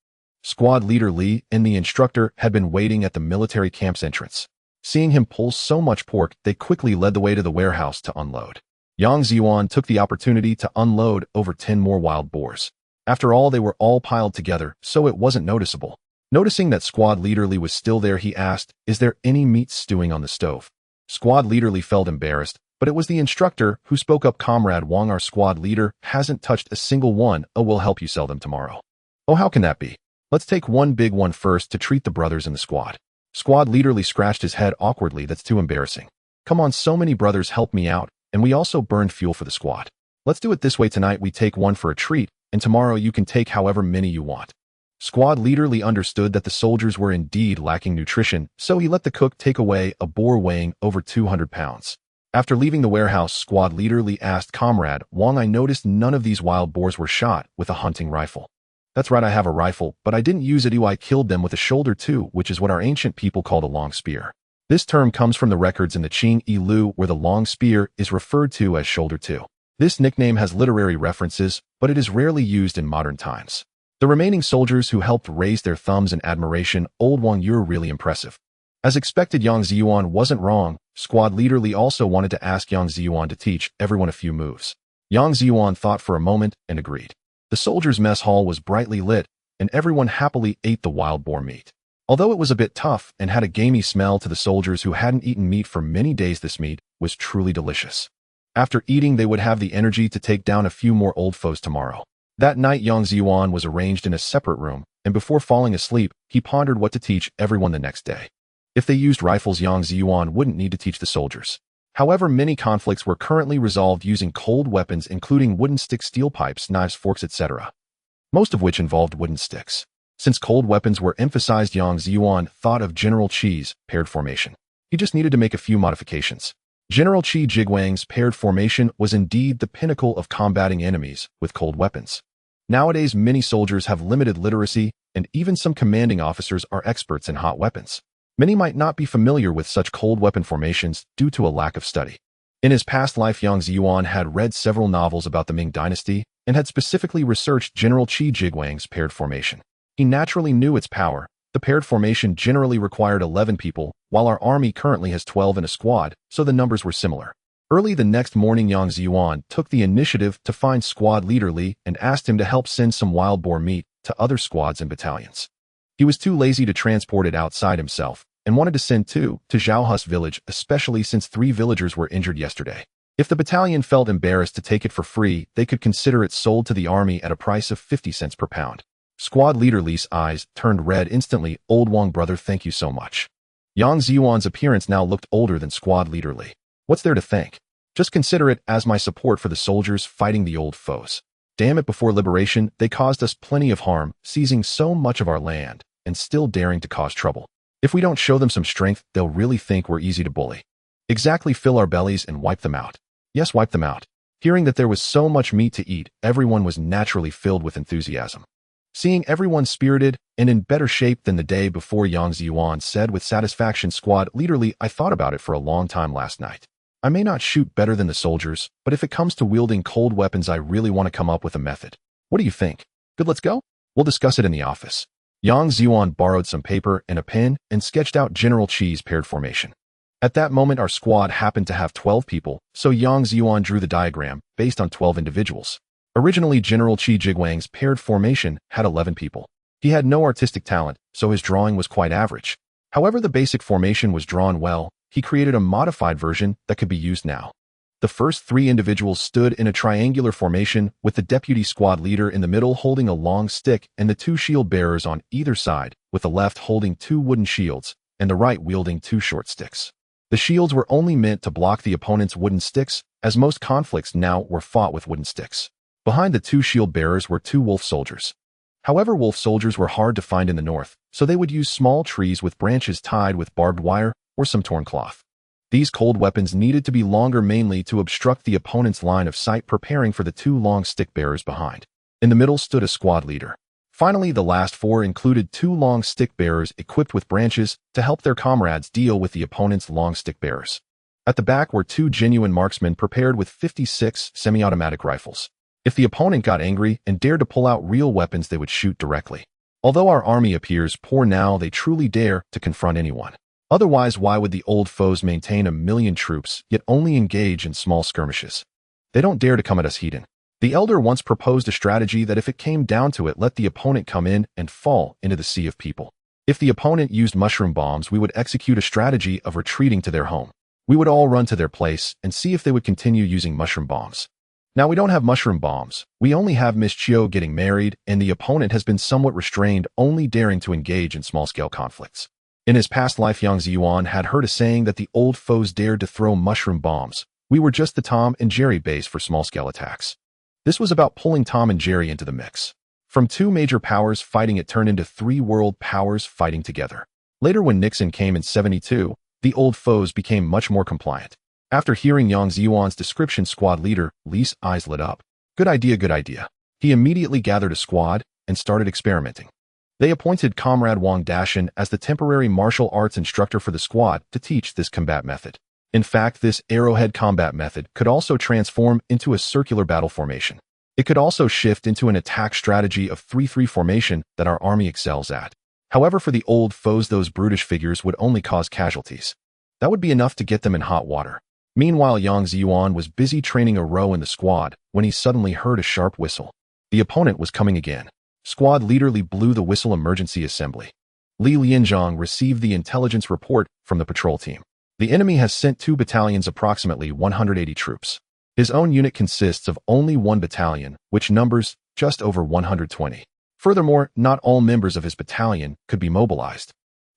Squad leader Li and the instructor had been waiting at the military camp's entrance. Seeing him pull so much pork, they quickly led the way to the warehouse to unload. Yang Zhiyuan took the opportunity to unload over 10 more wild boars. After all, they were all piled together, so it wasn't noticeable. Noticing that squad leader Li was still there, he asked, "Is there any meat stewing on the stove?" Squad leader Li felt embarrassed, but it was the instructor who spoke up. "Comrade Wang, our squad leader hasn't touched a single one. Oh, we'll help you sell them tomorrow." "Oh, how can that be? Let's take one big one first to treat the brothers in the squad." Squad leader Li scratched his head awkwardly. "That's too embarrassing. Come on, so many brothers help me out, and we also burned fuel for the squad. Let's do it this way. Tonight we take one for a treat, and tomorrow you can take however many you want." Squad leader Li understood that the soldiers were indeed lacking nutrition, so he let the cook take away a boar weighing over 200 pounds. After leaving the warehouse, squad leader Li asked, "Comrade Wang, I noticed none of these wild boars were shot with a hunting rifle." "That's right, I have a rifle, but I didn't use it. I killed them with a shoulder too, which is what our ancient people called a long spear. This term comes from the records in the Qing Lu, where the long spear is referred to as shoulder too. This nickname has literary references, but it is rarely used in modern times. The remaining soldiers who helped raised their thumbs in admiration. Old Wang, you're really impressive. As expected, Yang Zhiyuan wasn't wrong. Squad leader Li also wanted to ask Yang Zhiyuan to teach everyone a few moves. Yang Zhiyuan thought for a moment and agreed. The soldiers' mess hall was brightly lit, and everyone happily ate the wild boar meat. Although it was a bit tough and had a gamey smell to the soldiers who hadn't eaten meat for many days, this meat was truly delicious. After eating, they would have the energy to take down a few more old foes tomorrow. That night, Yang Zhiyuan was arranged in a separate room, and before falling asleep, he pondered what to teach everyone the next day. If they used rifles, Yang Zhiyuan wouldn't need to teach the soldiers. However, many conflicts were currently resolved using cold weapons, including wooden sticks, steel pipes, knives, forks, etc., most of which involved wooden sticks. Since cold weapons were emphasized, Yang Zhiyuan thought of General Qi's paired formation. He just needed to make a few modifications. General Qi Jigwang's paired formation was indeed the pinnacle of combating enemies with cold weapons. Nowadays, many soldiers have limited literacy, and even some commanding officers are experts in hot weapons. Many might not be familiar with such cold weapon formations due to a lack of study. In his past life, Yang Zhiyuan had read several novels about the Ming Dynasty and had specifically researched General Qi Jigwang's paired formation. He naturally knew its power. The paired formation generally required 11 people, while our army currently has 12 in a squad, so the numbers were similar. Early the next morning, Yang Zhiyuan took the initiative to find squad leader Li and asked him to help send some wild boar meat to other squads and battalions. He was too lazy to transport it outside himself and wanted to send two to Zhaohu's village, especially since 3 villagers were injured yesterday. If the battalion felt embarrassed to take it for free, they could consider it sold to the army at a price of 50 cents per pound. Squad leader Li's eyes turned red instantly. Old Wang, brother, thank you so much. Yang Zhiyuan's appearance now looked older than squad leader Li. What's there to thank? Just consider it as my support for the soldiers fighting the old foes. Damn it, before liberation, they caused us plenty of harm, seizing so much of our land, and still daring to cause trouble. If we don't show them some strength, they'll really think we're easy to bully. Exactly, fill our bellies and wipe them out. Yes, wipe them out. Hearing that there was so much meat to eat, everyone was naturally filled with enthusiasm. Seeing everyone spirited and in better shape than the day before, Yang Zhiyuan said with satisfaction, Squad leader Li, I thought about it for a long time last night. I may not shoot better than the soldiers, but if it comes to wielding cold weapons, I really want to come up with a method. What do you think? Good, let's go? We'll discuss it in the office. Yang Zhiyuan borrowed some paper and a pen and sketched out General Qi's paired formation. At that moment, our squad happened to have 12 people, so Yang Zhiyuan drew the diagram based on 12 individuals. Originally, General Qi Jigwang's paired formation had 11 people. He had no artistic talent, so his drawing was quite average. However, the basic formation was drawn well. He created a modified version that could be used now. The first 3 individuals stood in a triangular formation with the deputy squad leader in the middle holding a long stick and the 2 shield bearers on either side, with the left holding 2 wooden shields and the right wielding 2 short sticks. The shields were only meant to block the opponent's wooden sticks, as most conflicts now were fought with wooden sticks. Behind the 2 shield bearers were 2 wolf soldiers. However, wolf soldiers were hard to find in the north, so they would use small trees with branches tied with barbed wire or some torn cloth. These cold weapons needed to be longer, mainly to obstruct the opponent's line of sight, preparing for the 2 long stick bearers behind. In the middle stood a squad leader. Finally, the last 4 included 2 long stick bearers equipped with branches to help their comrades deal with the opponent's long stick bearers. At the back were 2 genuine marksmen prepared with 56 semi-automatic rifles. If the opponent got angry and dared to pull out real weapons, they would shoot directly. Although our army appears poor now, they truly dare to confront anyone. Otherwise, why would the old foes maintain 1,000,000 troops, yet only engage in small skirmishes? They don't dare to come at us heathen. The elder once proposed a strategy that if it came down to it, let the opponent come in and fall into the sea of people. If the opponent used mushroom bombs, we would execute a strategy of retreating to their home. We would all run to their place and see if they would continue using mushroom bombs. Now, we don't have mushroom bombs. We only have Miss Chiu getting married, and the opponent has been somewhat restrained, only daring to engage in small-scale conflicts. In his past life, Yang Zhiyuan had heard a saying that the old foes dared to throw mushroom bombs. We were just the Tom and Jerry base for small-scale attacks. This was about pulling Tom and Jerry into the mix. From 2 major powers fighting, it turned into 3 world powers fighting together. Later, when Nixon came in '72, the old foes became much more compliant. After hearing Yang Zhiyuan's description, squad leader Li's eyes lit up. Good idea, good idea. He immediately gathered a squad and started experimenting. They appointed Comrade Wang Dashan as the temporary martial arts instructor for the squad to teach this combat method. In fact, this arrowhead combat method could also transform into a circular battle formation. It could also shift into an attack strategy of 3-3 formation that our army excels at. However, for the old foes, those brutish figures would only cause casualties. That would be enough to get them in hot water. Meanwhile, Yang Zhiyuan was busy training a row in the squad when he suddenly heard a sharp whistle. The opponent was coming again. Squad leader Li blew the whistle emergency assembly. Li Lianzhong received the intelligence report from the patrol team. The enemy has sent 2 battalions, approximately 180 troops. His own unit consists of only 1 battalion, which numbers just over 120. Furthermore, not all members of his battalion could be mobilized.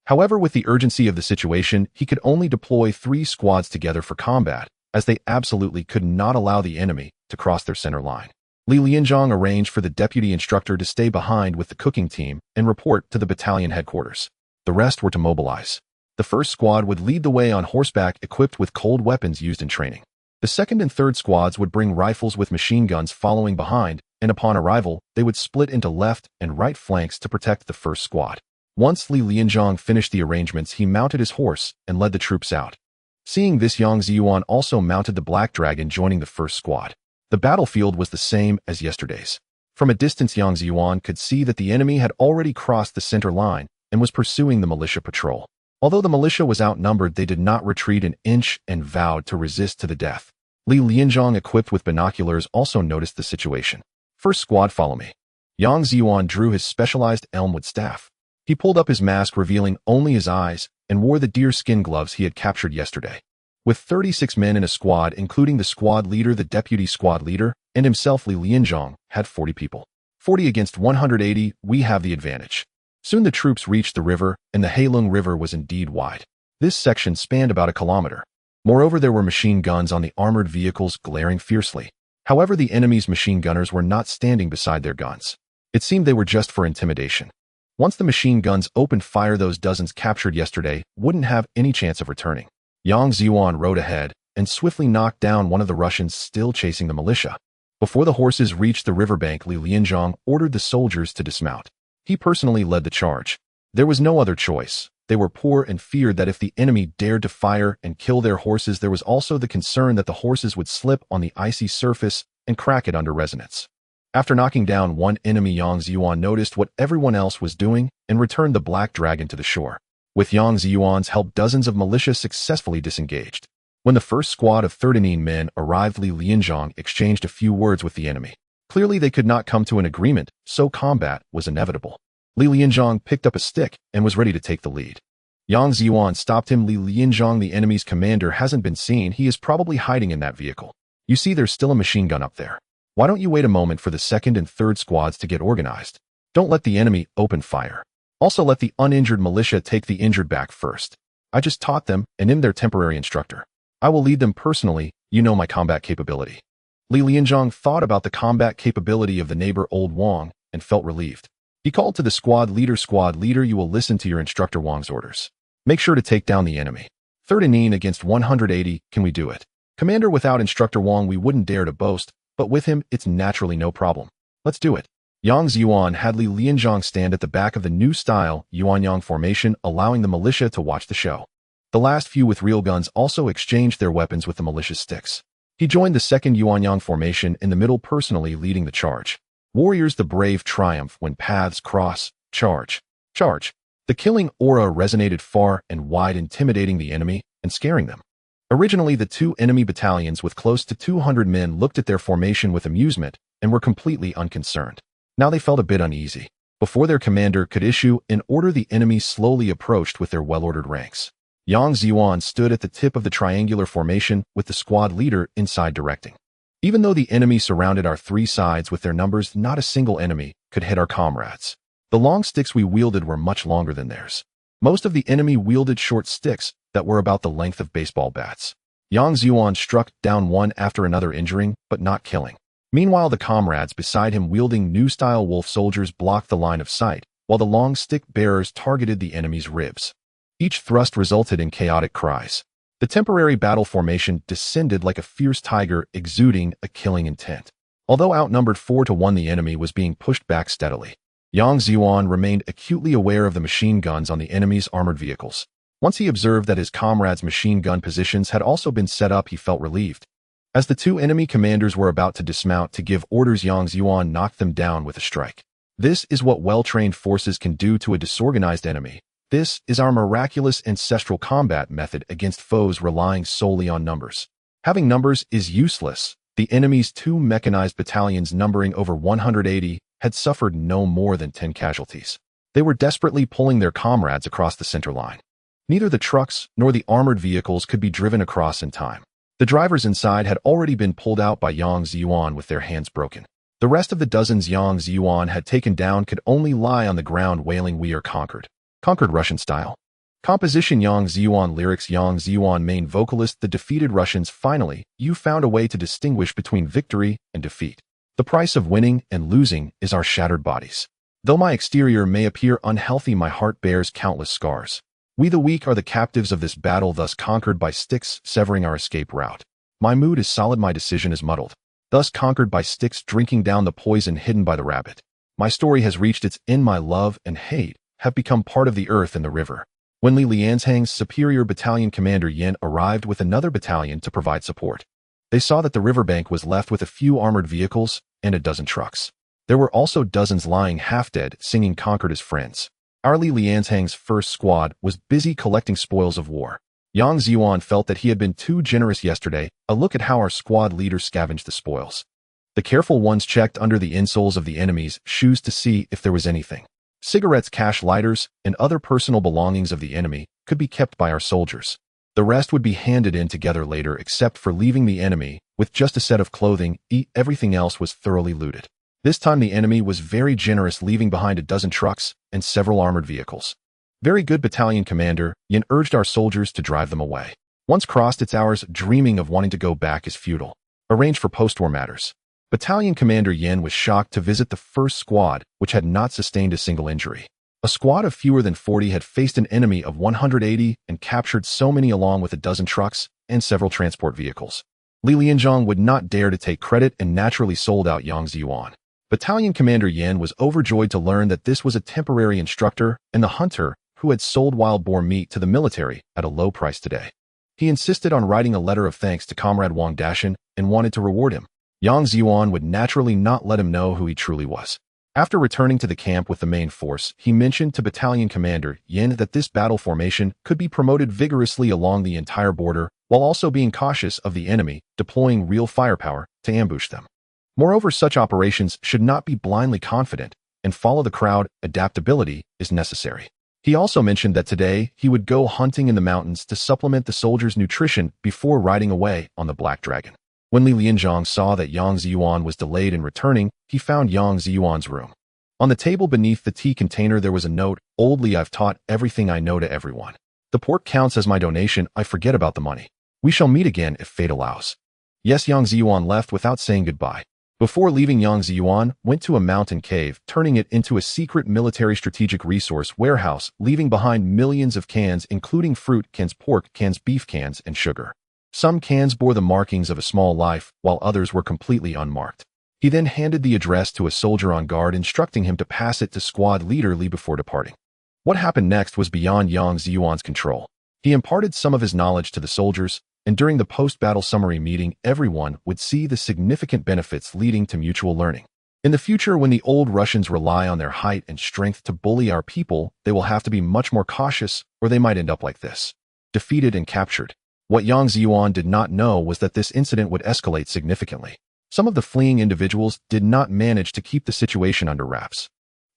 However, with the urgency of the situation, he could only deploy 3 squads together for combat, as they absolutely could not allow the enemy to cross their center line. Li Lianzhong arranged for the deputy instructor to stay behind with the cooking team and report to the battalion headquarters. The rest were to mobilize. The first squad would lead the way on horseback equipped with cold weapons used in training. The second and third squads would bring rifles with machine guns following behind, and upon arrival, they would split into left and right flanks to protect the first squad. Once Li Lianzhong finished the arrangements, he mounted his horse and led the troops out. Seeing this, Yang Zhiyuan also mounted the Black Dragon, joining the first squad. The battlefield was the same as yesterday's. From a distance, Yang Zhiyuan could see that the enemy had already crossed the center line and was pursuing the militia patrol. Although the militia was outnumbered, they did not retreat an inch and vowed to resist to the death. Li Lianzhong, equipped with binoculars, also noticed the situation. First squad, follow me. Yang Zhiyuan drew his specialized elmwood staff. He pulled up his mask, revealing only his eyes, and wore the deerskin gloves he had captured yesterday. With 36 men in a squad, including the squad leader, the deputy squad leader, and himself, Li Lianzhong had 40 people. 40 against 180, we have the advantage. Soon the troops reached the river, and the Heilong River was indeed wide. This section spanned about a kilometer. Moreover, there were machine guns on the armored vehicles glaring fiercely. However, the enemy's machine gunners were not standing beside their guns. It seemed they were just for intimidation. Once the machine guns opened fire, those dozens captured yesterday wouldn't have any chance of returning. Yang Zhiyuan rode ahead and swiftly knocked down one of the Russians still chasing the militia. Before the horses reached the riverbank, Li Lianzhong ordered the soldiers to dismount. He personally led the charge. There was no other choice. They were poor and feared that if the enemy dared to fire and kill their horses, there was also the concern that the horses would slip on the icy surface and crack it under resonance. After knocking down one enemy, Yang Zhiyuan noticed what everyone else was doing and returned the Black Dragon to the shore. With Yang Zhiyuan's help, dozens of militia successfully disengaged. When the first squad of 39 men arrived, Li Lianzhong exchanged a few words with the enemy. Clearly, they could not come to an agreement, so combat was inevitable. Li Lianzhong picked up a stick and was ready to take the lead. Yang Zhiyuan stopped him. Li Lianzhong, the enemy's commander, hasn't been seen. He is probably hiding in that vehicle. You see, there's still a machine gun up there. Why don't you wait a moment for the second and third squads to get organized? Don't let the enemy open fire. Also, let the uninjured militia take the injured back first. I just taught them, and am their temporary instructor. I will lead them personally. You know my combat capability. Li Lianzhong thought about the combat capability of the neighbor Old Wang and felt relieved. He called to the squad leader, you will listen to your instructor Wang's orders. Make sure to take down the enemy. 39 against 180, can we do it? Commander, without instructor Wang, we wouldn't dare to boast, but with him, it's naturally no problem. Let's do it. Yang Zhiyuan had Li Lianzhong stand at the back of the new-style Yuanyang formation, allowing the militia to watch the show. The last few with real guns also exchanged their weapons with the militia's sticks. He joined the second Yuanyang formation in the middle, personally leading the charge. Warriors, the brave triumph when paths cross. Charge. Charge. The killing aura resonated far and wide, intimidating the enemy and scaring them. Originally, the 2 enemy battalions with close to 200 men looked at their formation with amusement and were completely unconcerned. Now they felt a bit uneasy. Before their commander could issue an order, the enemy slowly approached with their well-ordered ranks. Yang Zhiyuan stood at the tip of the triangular formation with the squad leader inside directing. Even though the enemy surrounded our 3 sides with their numbers, not a single enemy could hit our comrades. The long sticks we wielded were much longer than theirs. Most of the enemy wielded short sticks that were about the length of baseball bats. Yang Zhiyuan struck down one after another, injuring, but not killing. Meanwhile, the comrades beside him, wielding new-style wolf soldiers, blocked the line of sight, while the long stick bearers targeted the enemy's ribs. Each thrust resulted in chaotic cries. The temporary battle formation descended like a fierce tiger, exuding a killing intent. Although outnumbered 4-1, the enemy was being pushed back steadily. Yang Zhiyuan remained acutely aware of the machine guns on the enemy's armored vehicles. Once he observed that his comrades' machine gun positions had also been set up, he felt relieved. As the two enemy commanders were about to dismount to give orders, Yang Zhiyuan knocked them down with a strike. This is what well-trained forces can do to a disorganized enemy. This is our miraculous ancestral combat method against foes relying solely on numbers. Having numbers is useless. The enemy's two mechanized battalions numbering over 180 had suffered no more than 10 casualties. They were desperately pulling their comrades across the center line. Neither the trucks nor the armored vehicles could be driven across in time. The drivers inside had already been pulled out by Yang Zhiyuan with their hands broken. The rest of the dozens Yang Zhiyuan had taken down could only lie on the ground wailing, "We are conquered." Conquered Russian style. Composition: Yang Zhiyuan. Lyrics: Yang Zhiyuan. Main vocalist: The defeated Russians. Finally, you found a way to distinguish between victory and defeat. The price of winning and losing is our shattered bodies. Though my exterior may appear unhealthy, my heart bears countless scars. We the weak are the captives of this battle, thus conquered by sticks, severing our escape route. My mood is solid, my decision is muddled. Thus conquered by sticks, drinking down the poison hidden by the rabbit. My story has reached its end, my love and hate have become part of the earth and the river. When Li Lianzhang's superior battalion commander Yin arrived with another battalion to provide support, they saw that the riverbank was left with a few armored vehicles and a dozen trucks. There were also dozens lying half dead, singing "Conquered" as friends. Our Li Lianzhang's first squad was busy collecting spoils of war. Yang Zhiyuan felt that he had been too generous yesterday. A look at how our squad leaders scavenged the spoils. The careful ones checked under the insoles of the enemy's shoes to see if there was anything. Cigarettes, cash, lighters, and other personal belongings of the enemy could be kept by our soldiers. The rest would be handed in together later, except for leaving the enemy with just a set of clothing. Everything else was thoroughly looted. This time the enemy was very generous, leaving behind a dozen trucks and several armored vehicles. Very good, battalion commander Yin urged our soldiers to drive them away. Once crossed, it's ours. Dreaming of wanting to go back is futile. Arrange for post-war matters. Battalion commander Yin was shocked to visit the first squad, which had not sustained a single injury. A squad of fewer than 40 had faced an enemy of 180 and captured so many, along with a dozen trucks and several transport vehicles. Li Lianzhang would not dare to take credit and naturally sold out Yang Zhiyuan. Battalion commander Yin was overjoyed to learn that this was a temporary instructor and the hunter who had sold wild boar meat to the military at a low price today. He insisted on writing a letter of thanks to Comrade Wang Dashan and wanted to reward him. Yang Zhiyuan would naturally not let him know who he truly was. After returning to the camp with the main force, he mentioned to battalion commander Yin that this battle formation could be promoted vigorously along the entire border, while also being cautious of the enemy, deploying real firepower to ambush them. Moreover, such operations should not be blindly confident and follow the crowd. Adaptability is necessary. He also mentioned that today he would go hunting in the mountains to supplement the soldiers' nutrition before riding away on the Black Dragon. When Li Lianzhang saw that Yang Zhiyuan was delayed in returning, he found Yang Zhiyuan's room. On the table beneath the tea container there was a note: "Old Li, I've taught everything I know to everyone. The pork counts as my donation. I forget about the money. We shall meet again if fate allows." Yes, Yang Zhiyuan left without saying goodbye. Before leaving, Yang Zhiyuan went to a mountain cave, turning it into a secret military strategic resource warehouse, leaving behind millions of cans, including fruit cans, pork cans, beef cans, and sugar. Some cans bore the markings of a small life, while others were completely unmarked. He then handed the address to a soldier on guard, instructing him to pass it to squad leader Li before departing. What happened next was beyond Yang Zhiyuan's control. He imparted some of his knowledge to the soldiers, and during the post-battle summary meeting, everyone would see the significant benefits leading to mutual learning. In the future, when the old Russians rely on their height and strength to bully our people, they will have to be much more cautious, or they might end up like this: defeated and captured. What Yang Zhiyuan did not know was that this incident would escalate significantly. Some of the fleeing individuals did not manage to keep the situation under wraps.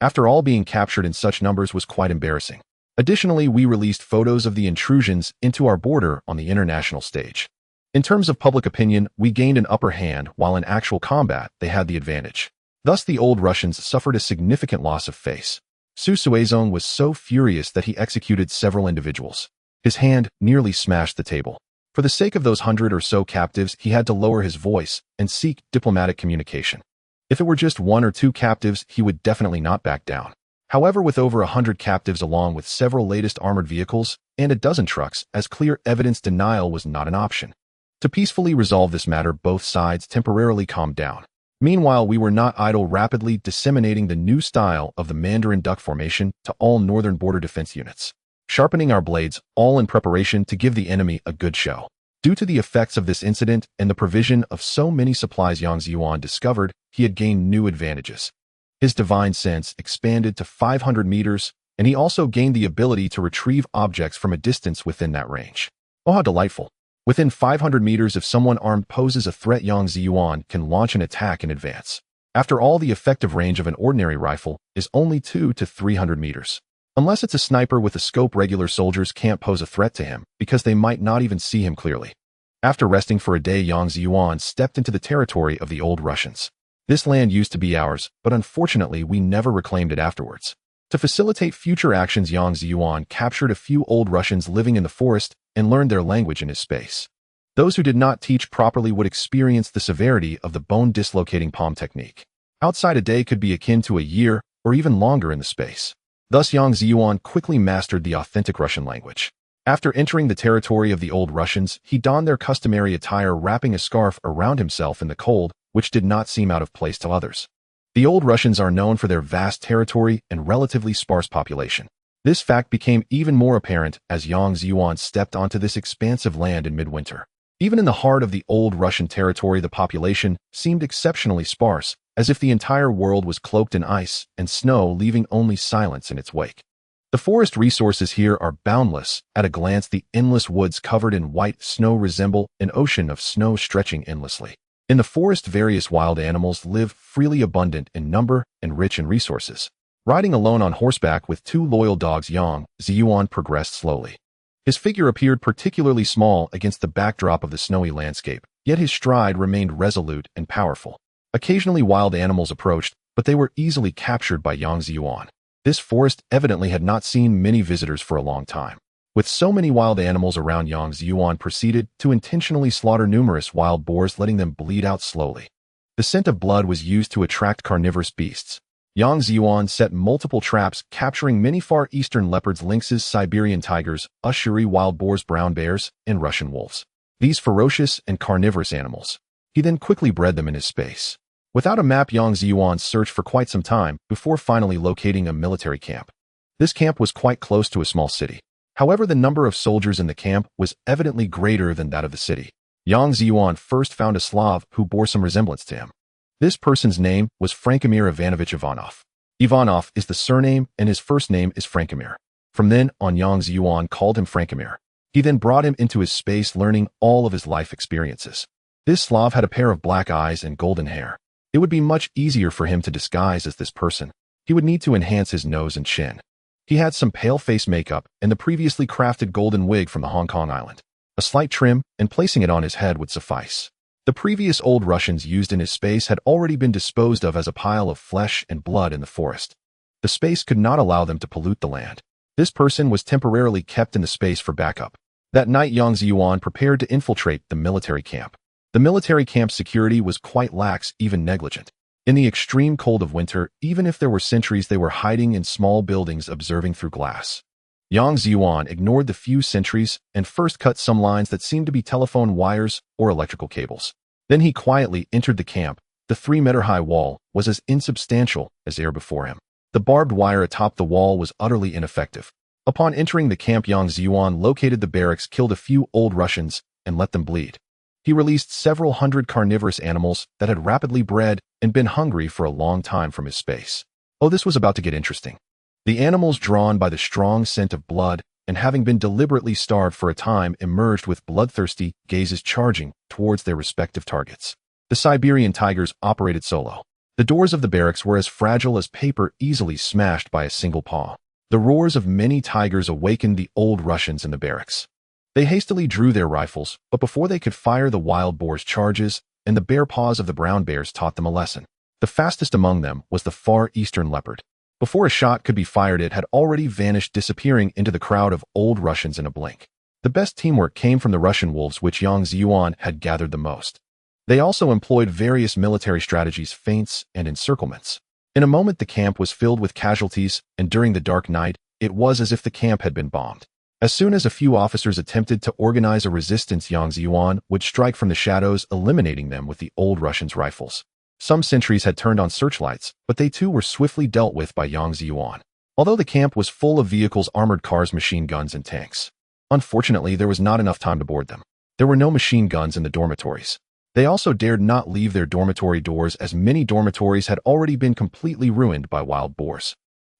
After all, being captured in such numbers was quite embarrassing. Additionally, we released photos of the intrusions into our border on the international stage. In terms of public opinion, we gained an upper hand, while in actual combat, they had the advantage. Thus, the old Russians suffered a significant loss of face. Su Suizong was so furious that he executed several individuals. His hand nearly smashed the table. For the sake of those 100 or so captives, he had to lower his voice and seek diplomatic communication. If it were just 1 or 2 captives, he would definitely not back down. However, with over 100 captives, along with several latest armored vehicles and a dozen trucks, as clear evidence, denial was not an option. To peacefully resolve this matter, both sides temporarily calmed down. Meanwhile, we were not idle, rapidly disseminating the new style of the Mandarin duck formation to all northern border defense units. sharpening our blades, all in preparation to give the enemy a good show. Due to the effects of this incident and the provision of so many supplies, Yang Zhiyuan discovered he had gained new advantages. His divine sense expanded to 500 meters, and he also gained the ability to retrieve objects from a distance within that range. Oh, how delightful. Within 500 meters, if someone armed poses a threat, Yang Zhiyuan can launch an attack in advance. After all, the effective range of an ordinary rifle is only 200 to 300 meters. Unless it's a sniper with a scope, regular soldiers can't pose a threat to him because they might not even see him clearly. After resting for a day, Yang Zhiyuan stepped into the territory of the old Russians. This land used to be ours, but unfortunately we never reclaimed it afterwards. To facilitate future actions, Yang Zhiyuan captured a few old Russians living in the forest and learned their language in his space. Those who did not teach properly would experience the severity of the bone-dislocating palm technique. Outside, a day could be akin to a year or even longer in the space. Thus, Yang Zhiyuan quickly mastered the authentic Russian language. After entering the territory of the old Russians, he donned their customary attire, wrapping a scarf around himself in the cold, which did not seem out of place to others. The old Russians are known for their vast territory and relatively sparse population. This fact became even more apparent as Yang Zhiyuan stepped onto this expansive land in midwinter. Even in the heart of the old Russian territory, the population seemed exceptionally sparse, as if the entire world was cloaked in ice and snow, leaving only silence in its wake. The forest resources here are boundless. At a glance, the endless woods covered in white snow resemble an ocean of snow stretching endlessly. In the forest, various wild animals live freely, abundant in number and rich in resources. Riding alone on horseback with 2 loyal dogs, Yang Zhiyuan progressed slowly. His figure appeared particularly small against the backdrop of the snowy landscape, yet his stride remained resolute and powerful. Occasionally wild animals approached, but they were easily captured by Yang Zhiyuan. This forest evidently had not seen many visitors for a long time. With so many wild animals around, Yang Zhiyuan proceeded to intentionally slaughter numerous wild boars, letting them bleed out slowly. The scent of blood was used to attract carnivorous beasts. Yang Zhiyuan set multiple traps, capturing many Far Eastern leopards, lynxes, Siberian tigers, Ushuri wild boars, brown bears, and Russian wolves. These ferocious and carnivorous animals. He then quickly bred them in his space. Without a map, Yang Zhiyuan searched for quite some time before finally locating a military camp. This camp was quite close to a small city. However, the number of soldiers in the camp was evidently greater than that of the city. Yang Zhiyuan first found a Slav who bore some resemblance to him. This person's name was Frankimir Ivanovich Ivanov. Ivanov is the surname and his first name is Frankimir. From then on, Yang Zhiyuan called him Frankimir. He then brought him into his space, learning all of his life experiences. This Slav had a pair of black eyes and golden hair. It would be much easier for him to disguise as this person. He would need to enhance his nose and chin. He had some pale face makeup and the previously crafted golden wig from the Hong Kong island. A slight trim and placing it on his head would suffice. The previous old Russians used in his space had already been disposed of as a pile of flesh and blood in the forest. The space could not allow them to pollute the land. This person was temporarily kept in the space for backup. That night, Yang Zhiyuan prepared to infiltrate the military camp. The military camp's security was quite lax, even negligent. In the extreme cold of winter, even if there were sentries, they were hiding in small buildings, observing through glass. Yang Zhiyuan ignored the few sentries and first cut some lines that seemed to be telephone wires or electrical cables. Then he quietly entered the camp. The 3-meter-high wall was as insubstantial as air before him. The barbed wire atop the wall was utterly ineffective. Upon entering the camp, Yang Zhiyuan located the barracks, killed a few old Russians, and let them bleed. He released several hundred carnivorous animals that had rapidly bred and been hungry for a long time from his space. Oh, this was about to get interesting. The animals, drawn by the strong scent of blood and having been deliberately starved for a time, emerged with bloodthirsty gazes, charging towards their respective targets. The Siberian tigers operated solo. The doors of the barracks were as fragile as paper, easily smashed by a single paw. The roars of many tigers awakened the old Russians in the barracks. They hastily drew their rifles, but before they could fire, the wild boars' charges and the bare paws of the brown bears taught them a lesson. The fastest among them was the Far Eastern leopard. Before a shot could be fired, it had already vanished, disappearing into the crowd of old Russians in a blink. The best teamwork came from the Russian wolves, which Yang Zhiyuan had gathered the most. They also employed various military strategies, feints, and encirclements. In a moment, the camp was filled with casualties, and during the dark night, it was as if the camp had been bombed. As soon as a few officers attempted to organize a resistance, Yang Zhiyuan would strike from the shadows, eliminating them with the old Russians' rifles. Some sentries had turned on searchlights, but they too were swiftly dealt with by Yang Zhiyuan. Although the camp was full of vehicles, armored cars, machine guns, and tanks. Unfortunately, there was not enough time to board them. There were no machine guns in the dormitories. They also dared not leave their dormitory doors, as many dormitories had already been completely ruined by wild boars.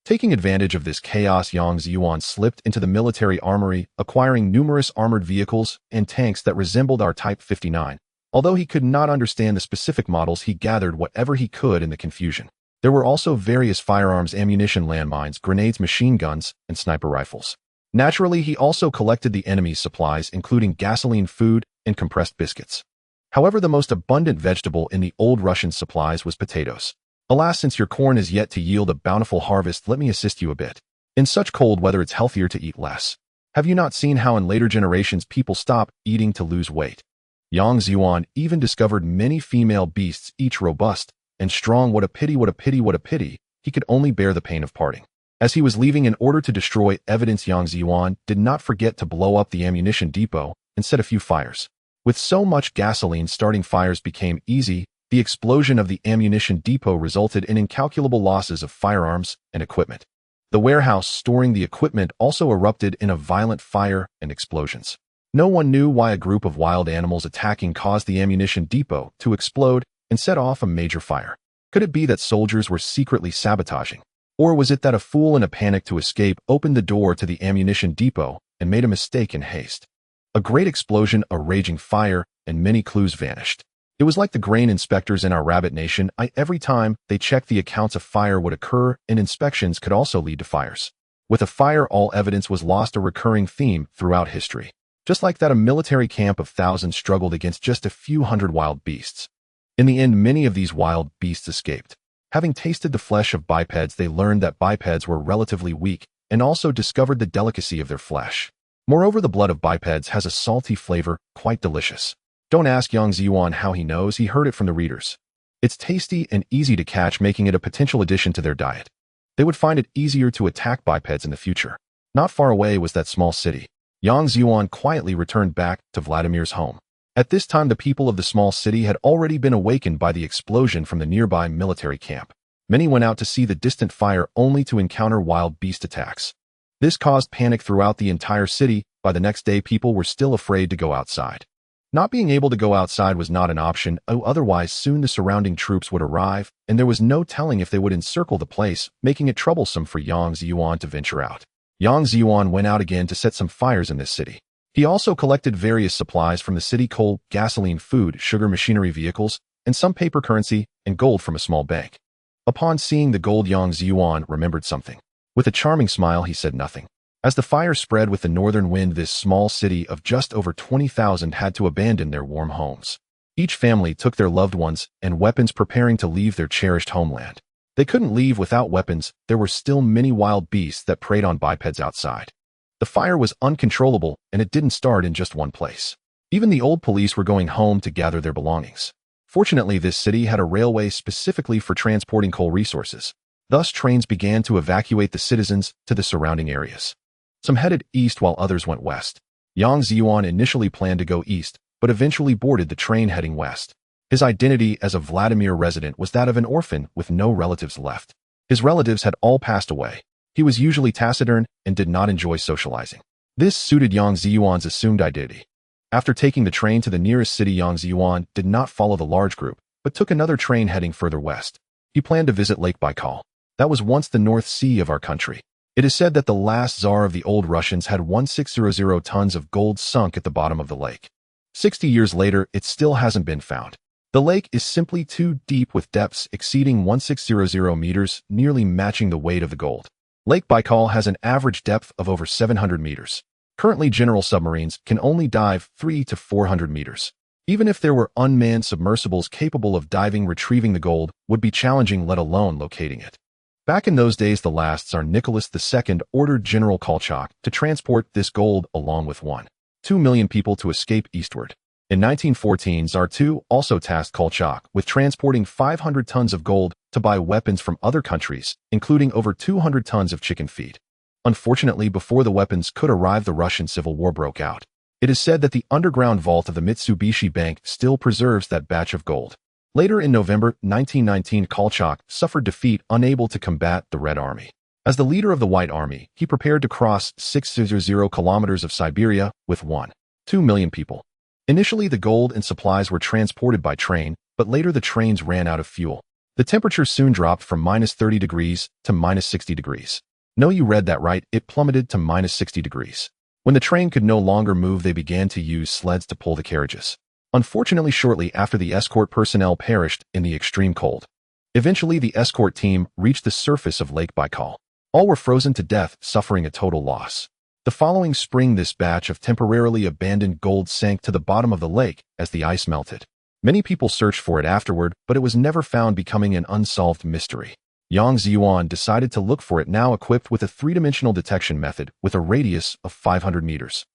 Taking advantage of this chaos, Yang Zhiyuan slipped into the military armory, acquiring numerous armored vehicles and tanks that resembled our Type 59. Although he could not understand the specific models, he gathered whatever he could in the confusion. There were also various firearms, ammunition, landmines, grenades, machine guns, and sniper rifles. Naturally, he also collected the enemy's supplies, including gasoline, food, and compressed biscuits. However, the most abundant vegetable in the old Russian supplies was potatoes. Alas, since your corn is yet to yield a bountiful harvest, let me assist you a bit. In such cold weather, it's healthier to eat less. Have you not seen how in later generations people stop eating to lose weight? Yang Zhiyuan even discovered many female beasts, each robust and strong. What a pity, what a pity, what a pity. He could only bear the pain of parting. As he was leaving in order to destroy evidence, Yang Zhiyuan did not forget to blow up the ammunition depot and set a few fires. With so much gasoline, starting fires became easy. The explosion of the ammunition depot resulted in incalculable losses of firearms and equipment. The warehouse storing the equipment also erupted in a violent fire and explosions. No one knew why a group of wild animals attacking caused the ammunition depot to explode and set off a major fire. Could it be that soldiers were secretly sabotaging? Or was it that a fool in a panic to escape opened the door to the ammunition depot and made a mistake in haste? A great explosion, a raging fire, and many clues vanished. It was like the grain inspectors in our rabbit nation. Every time they checked the accounts, a fire would occur, and inspections could also lead to fires. With a fire, all evidence was lost, a recurring theme throughout history. Just like that, a military camp of thousands struggled against just a few hundred wild beasts. In the end, many of these wild beasts escaped. Having tasted the flesh of bipeds, they learned that bipeds were relatively weak and also discovered the delicacy of their flesh. Moreover, the blood of bipeds has a salty flavor, quite delicious. Don't ask Yang Zhiyuan how he knows, he heard it from the readers. It's tasty and easy to catch, making it a potential addition to their diet. They would find it easier to attack bipeds in the future. Not far away was that small city. Yang Zhiyuan quietly returned back to Vladimir's home. At this time, the people of the small city had already been awakened by the explosion from the nearby military camp. Many went out to see the distant fire only to encounter wild beast attacks. This caused panic throughout the entire city. By the next day, people were still afraid to go outside. Not being able to go outside was not an option, otherwise soon the surrounding troops would arrive, and there was no telling if they would encircle the place, making it troublesome for Yang Zhiyuan to venture out. Yang Zhiyuan went out again to set some fires in this city. He also collected various supplies from the city: coal, gasoline, food, sugar, machinery, vehicles, and some paper currency and gold from a small bank. Upon seeing the gold, Yang Zhiyuan remembered something. With a charming smile, he said nothing. As the fire spread with the northern wind, this small city of just over 20,000 had to abandon their warm homes. Each family took their loved ones and weapons, preparing to leave their cherished homeland. They couldn't leave without weapons. There were still many wild beasts that preyed on bipeds outside. The fire was uncontrollable, and it didn't start in just one place. Even the old police were going home to gather their belongings. Fortunately, this city had a railway specifically for transporting coal resources. Thus, trains began to evacuate the citizens to the surrounding areas. Some headed east while others went west. Yang Zhiyuan initially planned to go east, but eventually boarded the train heading west. His identity as a Vladimir resident was that of an orphan with no relatives left. His relatives had all passed away. He was usually taciturn and did not enjoy socializing. This suited Yang Zhiyuan's assumed identity. After taking the train to the nearest city, Yang Zhiyuan did not follow the large group, but took another train heading further west. He planned to visit Lake Baikal. That was once the North Sea of our country. It is said that the last Tsar of the old Russians had 1600 tons of gold sunk at the bottom of the lake. 60 years later, it still hasn't been found. The lake is simply too deep, with depths exceeding 1600 meters, nearly matching the weight of the gold. Lake Baikal has an average depth of over 700 meters. Currently, general submarines can only dive 300 to 400 meters. Even if there were unmanned submersibles capable of diving, retrieving the gold would be challenging, let alone locating it. Back in those days, the last Tsar Nicholas II ordered General Kolchak to transport this gold along with 1.2 million people to escape eastward. In 1914, Tsar II also tasked Kolchak with transporting 500 tons of gold to buy weapons from other countries, including over 200 tons of chicken feed. Unfortunately, before the weapons could arrive, the Russian Civil War broke out. It is said that the underground vault of the Mitsubishi Bank still preserves that batch of gold. Later in November 1919, Kolchak suffered defeat, unable to combat the Red Army. As the leader of the White Army, he prepared to cross 600 kilometers of Siberia with 1.2 million people. Initially, the gold and supplies were transported by train, but later the trains ran out of fuel. The temperature soon dropped from -30 degrees to -60 degrees. No, you read that right, it plummeted to -60 degrees. When the train could no longer move, they began to use sleds to pull the carriages. Unfortunately, shortly after, the escort personnel perished in the extreme cold. Eventually, the escort team reached the surface of Lake Baikal. All were frozen to death, suffering a total loss. The following spring, this batch of temporarily abandoned gold sank to the bottom of the lake as the ice melted. Many people searched for it afterward, but it was never found, becoming an unsolved mystery. Yang Zhiyuan decided to look for it, now equipped with a three-dimensional detection method with a radius of 500 meters.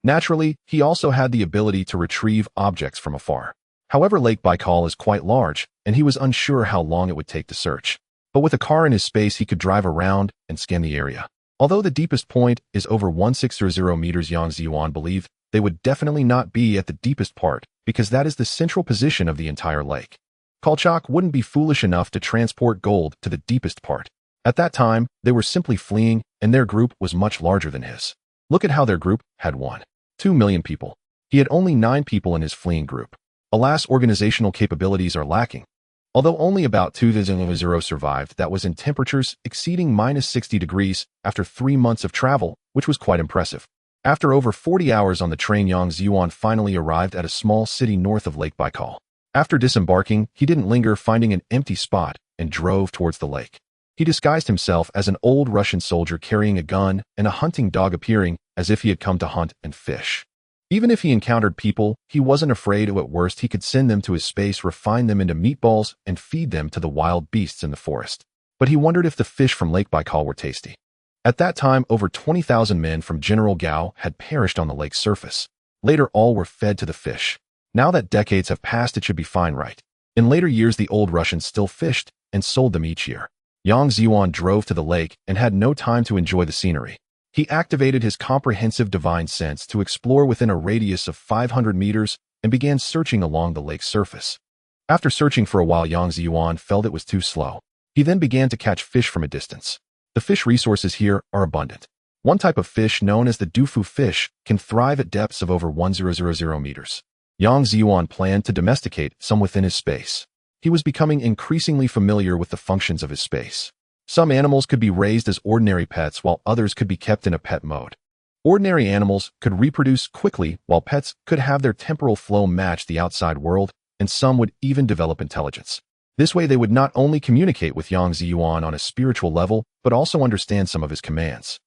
Naturally, he also had the ability to retrieve objects from afar. However, Lake Baikal is quite large, and he was unsure how long it would take to search. But with a car in his space, he could drive around and scan the area. Although the deepest point is over 1600 meters, Yang Zhiyuan believed they would definitely not be at the deepest part, because that is the central position of the entire lake. Kolchak wouldn't be foolish enough to transport gold to the deepest part. At that time, they were simply fleeing, and their group was much larger than his. Look at how their group had 1.2 million people. He had only 9 people in his fleeing group. Alas, organizational capabilities are lacking. Although only about 2,000 survived, that was in temperatures exceeding -60 degrees after 3 months of travel, which was quite impressive. After over 40 hours on the train, Yang Zhiyuan finally arrived at a small city north of Lake Baikal. After disembarking, he didn't linger, finding an empty spot, and drove towards the lake. He disguised himself as an old Russian soldier carrying a gun and a hunting dog, appearing as if he had come to hunt and fish. Even if he encountered people, he wasn't afraid. At worst, he could send them to his space, refine them into meatballs, and feed them to the wild beasts in the forest. But he wondered if the fish from Lake Baikal were tasty. At that time, over 20,000 men from General Gao had perished on the lake's surface. Later, all were fed to the fish. Now that decades have passed, it should be fine, right? In later years, the old Russians still fished and sold them each year. Yang Zhiyuan drove to the lake and had no time to enjoy the scenery. He activated his comprehensive divine sense to explore within a radius of 500 meters and began searching along the lake's surface. After searching for a while, Yang Zhiyuan felt it was too slow. He then began to catch fish from a distance. The fish resources here are abundant. One type of fish, known as the dufu fish, can thrive at depths of over 1000 meters. Yang Zhiyuan planned to domesticate some within his space. He was becoming increasingly familiar with the functions of his space. Some animals could be raised as ordinary pets, while others could be kept in a pet mode. Ordinary animals could reproduce quickly, while pets could have their temporal flow match the outside world, and some would even develop intelligence. This way, they would not only communicate with Yang Zhiyuan on a spiritual level, but also understand some of his commands.